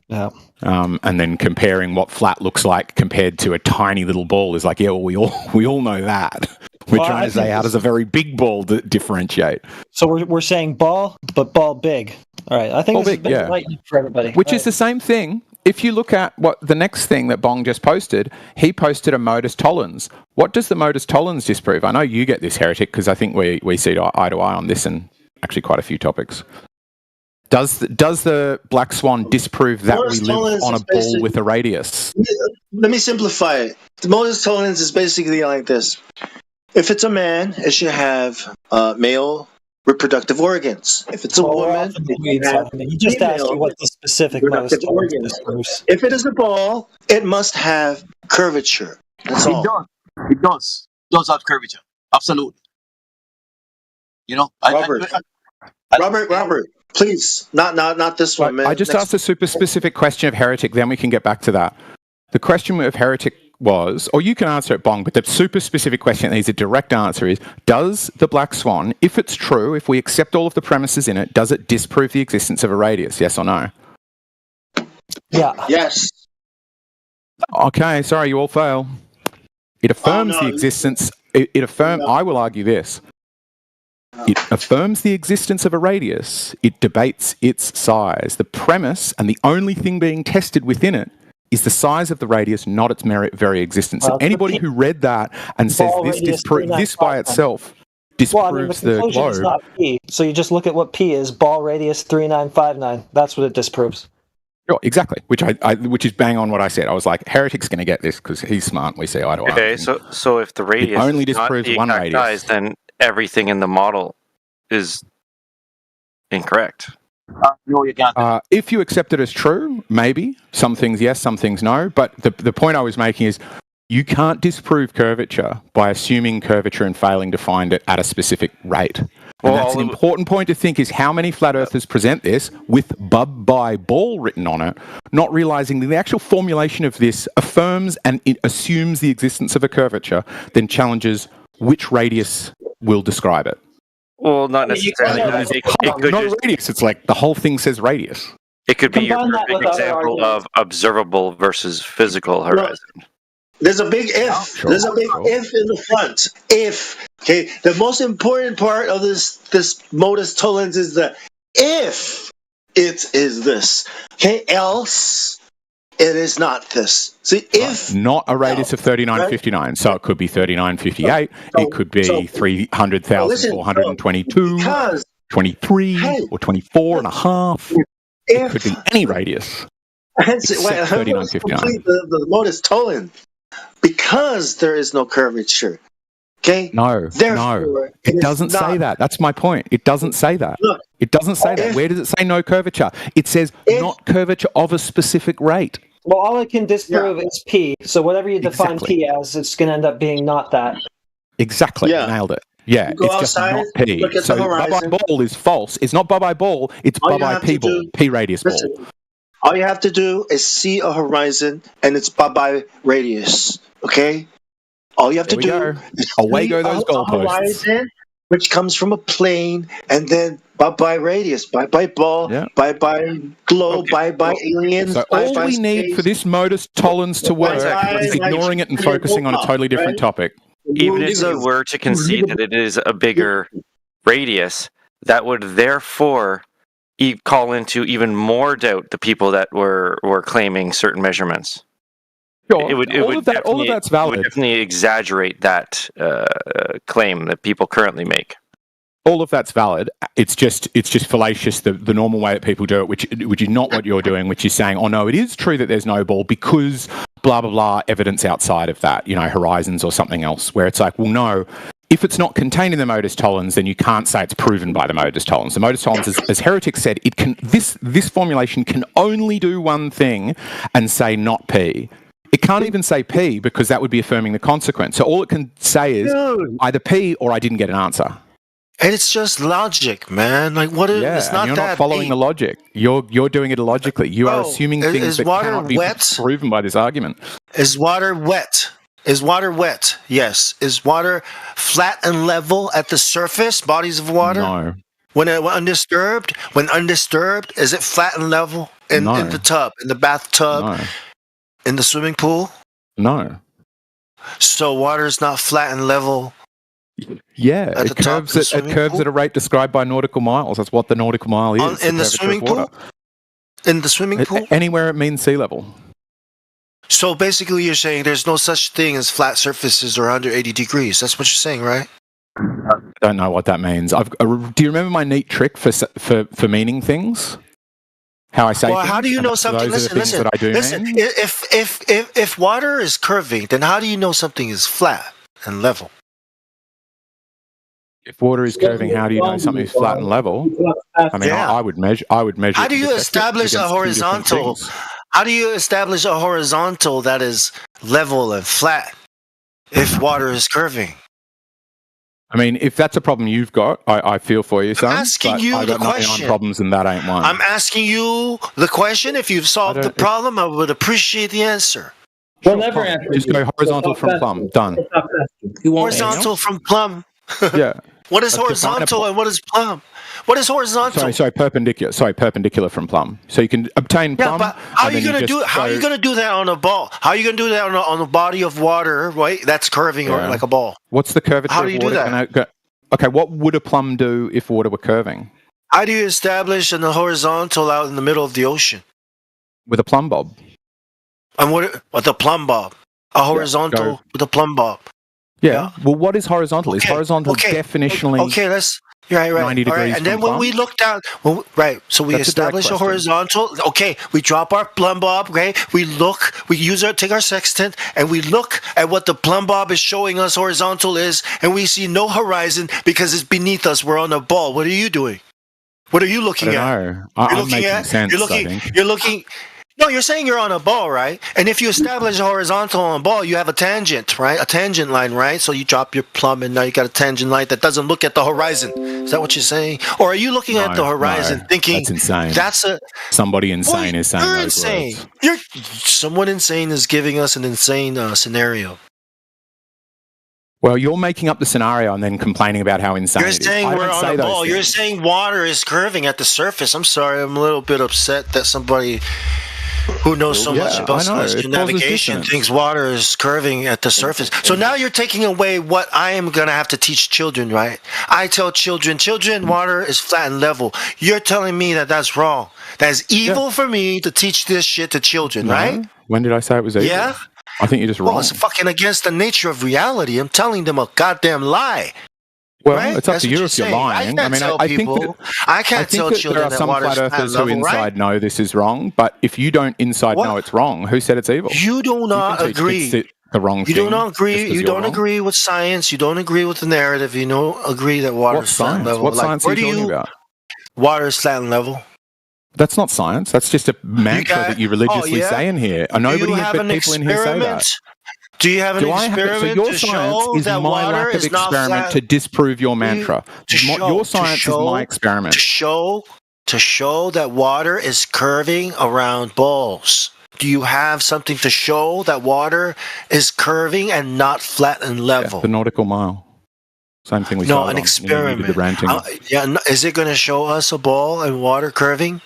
Yeah. And then comparing what flat looks like compared to a tiny little ball is like, yeah, well, we all know that. We're trying to say how does a very big ball differentiate? So we're saying ball, but ball big. All right, I think ball this big, is enlightening for everybody. Which is the same thing. If you look at what the next thing that Bong just posted, he posted a Modus Tollens. What does the Modus Tollens disprove? I know you get this, Heretic, because I think we see eye to eye on this and actually quite a few topics. Does the Black Swan disprove that we live on a ball with a radius? Let me simplify it. The Modus Tollens is basically like this. If it's a man, it should have male reproductive organs. If it's a woman, he just asked you what the specific Modus Tollens is. If it is a ball, it must have curvature. That's all. It does have curvature. Absolutely. Robert, please, not this one, man. I just asked a super specific question of Heretic, then we can get back to that. The question of Heretic was, or you can answer it, Bong, but the super specific question that needs a direct answer is, does the Black Swan, if it's true, if we accept all of the premises in it, does it disprove the existence of a radius, yes or no? Yeah. Yes. Okay, sorry, you all fail. It affirms the existence, I will argue this. It affirms the existence of a radius. It debates its size. The premise and the only thing being tested within it is the size of the radius, not its very existence. Well, and anybody who read that and says this by itself disproves the the conclusion is globe. not P. So you just look at what P is, ball radius 3959. That's what it disproves. Sure, exactly. Which is bang on what I said. I was like, Heretic's going to get this because he's smart. We see eye to eye. Okay, so if the radius only is not disproves the one exact radius. size, then everything in the model is incorrect. No, you can't. If you accept it as true, maybe. Some things yes, some things no. But the point I was making is you can't disprove curvature by assuming curvature and failing to find it at a specific rate. And that's an important point to think is how many flat earthers present this with bub by ball written on it, not realizing that the actual formulation of this affirms and it assumes the existence of a curvature, then challenges which radius will describe it. Well, not necessarily. It could not just, radius, it's like the whole thing says radius. it could be your Combine that perfect with other example of observable versus physical horizon. There's a big if. Sure, There's a big if in the front. If. Okay. The most important part of this modus tollens is the if it is this. Okay. Else it is not this. See, if not a radius of 3959, so it could be 3958, it could be 300,422, 23, or 24 and a half. It could be any radius. Except 3959. The modus tollens. Because there is no curvature. Okay? No. It doesn't say that. That's my point. It doesn't say that. Look, it doesn't say that. Where does it say no curvature? It says not curvature of a specific rate. Well, all it can disprove is P. So whatever you define P as, it's going to end up being not that. Exactly. Yeah. Nailed it. Yeah, You go it's just outside, not P. look at So the horizon. bye-bye ball is false. It's not bye-bye ball. It's All you bye-bye have P to ball. do- P radius ball. Listen, all you have to do is see a horizon and it's bye-bye radius. Okay? All you have to There do we is Away see go those a goalposts. horizon, which comes from a plane, and then bye-bye radius, bye-bye ball, bye-bye globe, bye-bye aliens. So all bye-bye we need space. for this modus tollens to work is ignoring it and focusing on a totally different topic. Even if you were to concede that it is a bigger radius, that would therefore call into even more doubt the people that were claiming certain measurements. Sure. It would all of that's valid. It would definitely exaggerate that claim that people currently make. All of that's valid. It's just fallacious the normal way that people do it, which is not what you're doing, which is saying, oh no, it is true that there's no ball because blah blah blah evidence outside of that, horizons or something else. Where it's like, well, no. If it's not contained in the modus tollens, then you can't say it's proven by the modus tollens. The modus tollens, as Heretic said, it can this formulation can only do one thing and say not P. It can't even say P because that would be affirming the consequence. So all it can say is either P or I didn't get an answer. And it's just logic, man. Like what? It's not and you're that not following deep. the logic. You're doing it illogically. You are assuming things is that water cannot be wet? proven by this argument. Is water wet? Is water wet? Yes. Is water flat and level at the surface? Bodies of water? No. When undisturbed? Is it flat and level in the tub, in the bathtub, in the swimming pool? No. So water is not flat and level. Yeah, At it the top curves of the at swimming curves at a rate described by nautical miles. That's what the nautical mile is. In the curvature of swimming water. pool? In the swimming pool? Anywhere it means sea level. So basically you're saying there's no such thing as flat surfaces or under 80 degrees. That's what you're saying, right? I don't know what that means. Do you remember my neat trick for meaning things? How I say well, things? how do you know Those something? are the things Listen. that I do mean. If water is curving, then how do you know something is flat and level? If water is curving, how do you know something is flat and level? I mean, Yeah. I would measure. How do you establish a horizontal? How do you establish a horizontal that is level and flat if water is curving? I mean, if that's a problem you've got, I feel for you, son. asking but you I the got 99 question. problems, and that ain't one. I'm asking you the question. If you've solved the problem, I would appreciate the answer. We'll never answer. Just go horizontal from plumb. Done. Horizontal from plumb. Yeah. What is Let's define horizontal and what is plumb? What is horizontal? Sorry, perpendicular. Sorry, perpendicular from plumb. So you can obtain Yeah, plumb. but how are and you then gonna do it? How are you gonna do that on a ball? How are you gonna do that on a body of water, right? That's curving or Yeah. like a ball. What's the curvature How do of you do water? that? Okay, what would a plumb do if water were curving? How do you establish a horizontal out in the middle of the ocean? With a plumb bob. And what a plumb bob? A horizontal with a plumb bob. Yeah. Well, what is horizontal? Is horizontal definitionally? Okay, right. 90 degrees. All right. And then when we look down, so we establish a horizontal. Okay, we drop our plumb bob. Okay, we take our sextant and we look at what the plumb bob is showing us horizontal is, and we see no horizon because it's beneath us. We're on a ball. What are you doing? What are you looking at? I'm making sense. You're looking. No, you're saying you're on a ball, right? And if you establish a horizontal on a ball, you have a tangent, right? A tangent line, right? So you drop your plumb, and now you got a tangent line that doesn't look at the horizon. Is that what you're saying? Or are you looking at the horizon thinking that's insane? That's somebody insane is saying you're those insane. words. Someone insane is giving us an insane scenario. Well, you're making up the scenario and then complaining about how insane You're it is. saying we're on a ball. Things. You're saying water is curving at the surface. I'm sorry. I'm a little bit upset that somebody who knows so much about celestial navigation thinks water is curving at the surface. So now you're taking away what I am going to have to teach children, right? I tell children, water is flat and level. You're telling me that that's wrong. That's evil for me to teach this shit to children, right? When did I say it was evil? Yeah? I think you're just wrong. Well, it's fucking against the nature of reality. I'm telling them a goddamn lie. Well, right? it's up to you if you're lying. I mean, I think that there are some flat earthers who inside know this is wrong, but if you don't inside know it's wrong, who said it's evil? You do not agree. The wrong you thing. Do not agree. You don't wrong. Agree with science. You don't agree with the narrative. You don't agree that water is flat and level. What science are you talking about? Water is flat and level. That's not science. That's just a mantra that you religiously say in here. Nobody has but people in here say that. Do you have an experiment to show that water is not flat? Experiment to disprove your mantra. Your science is my experiment. To show that water is curving around balls. Do you have something to show that water is curving and not flat and level? The nautical mile. Same thing we saw. No, an experiment. The ranting. Is it going to show us a ball and water curving?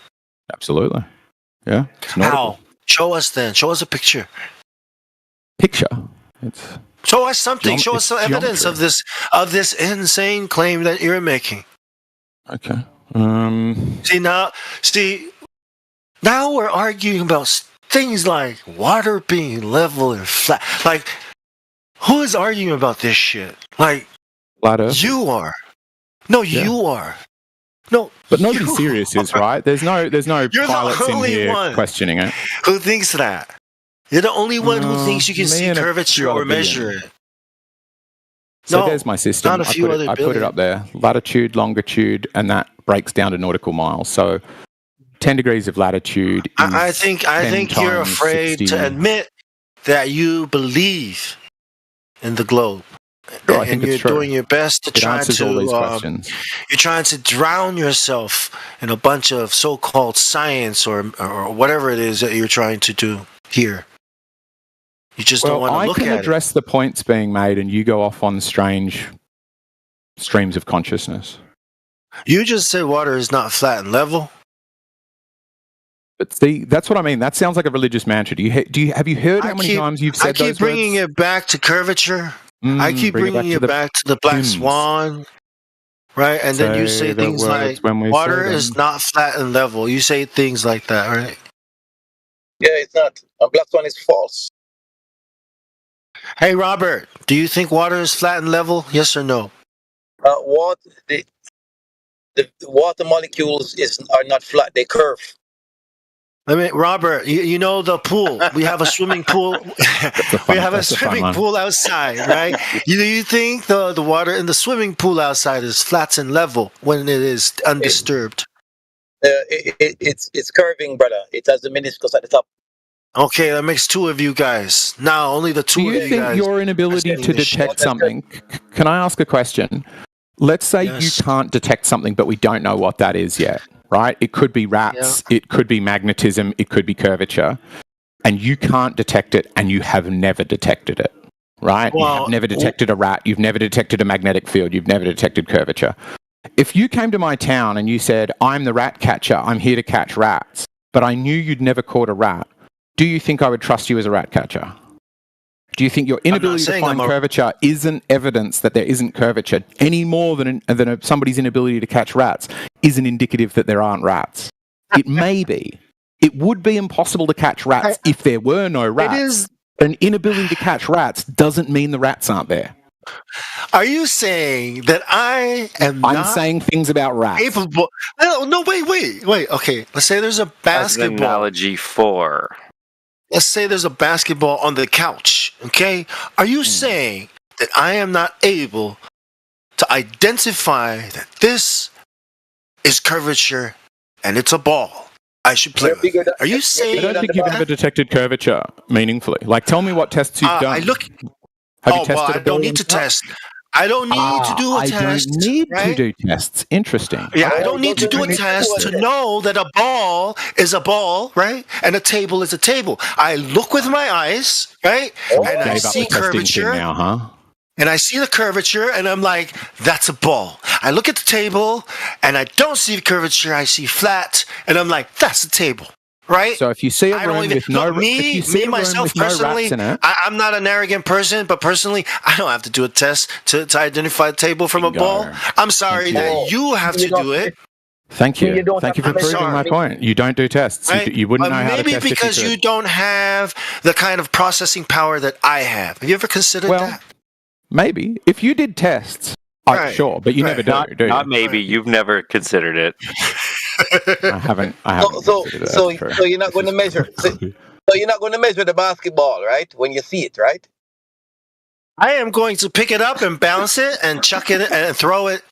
Absolutely. Yeah. How? Show us then. Show us a picture. Show us something. Show us some evidence of this insane claim that you're making. Okay. Now we're arguing about things like water being level and flat. Like, who is arguing about this shit? Like, flat Earth. You are. No, you are. No, but nobody serious is, right? There's no pilots in here questioning it. Who thinks that? You're the only one who thinks you can see curvature or measure it. So there's my system. I put it up there. Latitude, longitude, and that breaks down to nautical miles. So 10 degrees of latitude. I think you're afraid to admit that you believe in the globe. Sure, and you're doing your best to try to you're trying to drown yourself in a bunch of so-called science or whatever it is that you're trying to do here. You just don't want to look at it. I can address the points being made, and you go off on strange streams of consciousness. You just said water is not flat and level. But see, that's what I mean. That sounds like a religious mantra. Have you heard how many times you've said those words? I keep bringing it back to curvature. I keep bringing it back to the black swan, right? And then you say things like, water is not flat and level. You say things like that, right? Yeah, it's not. A black swan is false. Hey, Robert, do you think water is flat and level? Yes or no? The water molecules are not flat. They curve. I mean, Robert, you know the pool. We have a swimming pool. We have a swimming pool outside, right? Do you think the water in the swimming pool outside is flat and level when it is undisturbed? It's curving, brother. It has the meniscus at the top. Okay, that makes two of you guys. Now, only the two of you guys. Do you think your inability to detect something... Can I ask a question? Let's say you can't detect something, but we don't know what that is yet. Right? It could be rats, it could be magnetism, it could be curvature, and you can't detect it, and you have never detected it, right? You have never detected a rat, you've never detected a magnetic field, you've never detected curvature. If you came to my town and you said, I'm the rat catcher, I'm here to catch rats, but I knew you'd never caught a rat, do you think I would trust you as a rat catcher? Do you think your inability to find curvature isn't evidence that there isn't curvature any more than somebody's inability to catch rats isn't indicative that there aren't rats? It may be. It would be impossible to catch rats if there were no rats. It is. An inability to catch rats doesn't mean the rats aren't there. Are you saying that I'm saying things about rats. Capable? No, wait. Okay, let's say there's a basketball. As an analogy for. Let's say there's a basketball on the couch. Okay, are you saying that I am not able to identify that this is curvature and it's a ball I should play with it? Are you saying? I don't think you've ever detected curvature meaningfully. Like, tell me what tests you've done. I don't need to test. I don't need to do a test. I don't need to do tests. Interesting. Yeah, I don't need to do a test to know that a ball is a ball, right? And a table is a table. I look with my eyes, right? And I see curvature. Now, huh? And I see the curvature, and I'm like, that's a ball. I look at the table, and I don't see the curvature. I see flat, and I'm like, that's a table, right? So if you see a room with no rats in it, I'm not an arrogant person, but personally, I don't have to do a test to identify a table from a ball. I'm sorry that you have to do it. Thank you. Thank you for proving my point. You don't do tests. Right? You wouldn't know how to test. Maybe because you don't have the kind of processing power that I have. Have you ever considered that? Maybe. If you did tests, sure, but you never do. Not maybe. You've never considered it. I haven't. So you're not going to measure. So you're not going to measure the basketball, right? When you see it, right? I am going to pick it up and bounce it and chuck it and throw it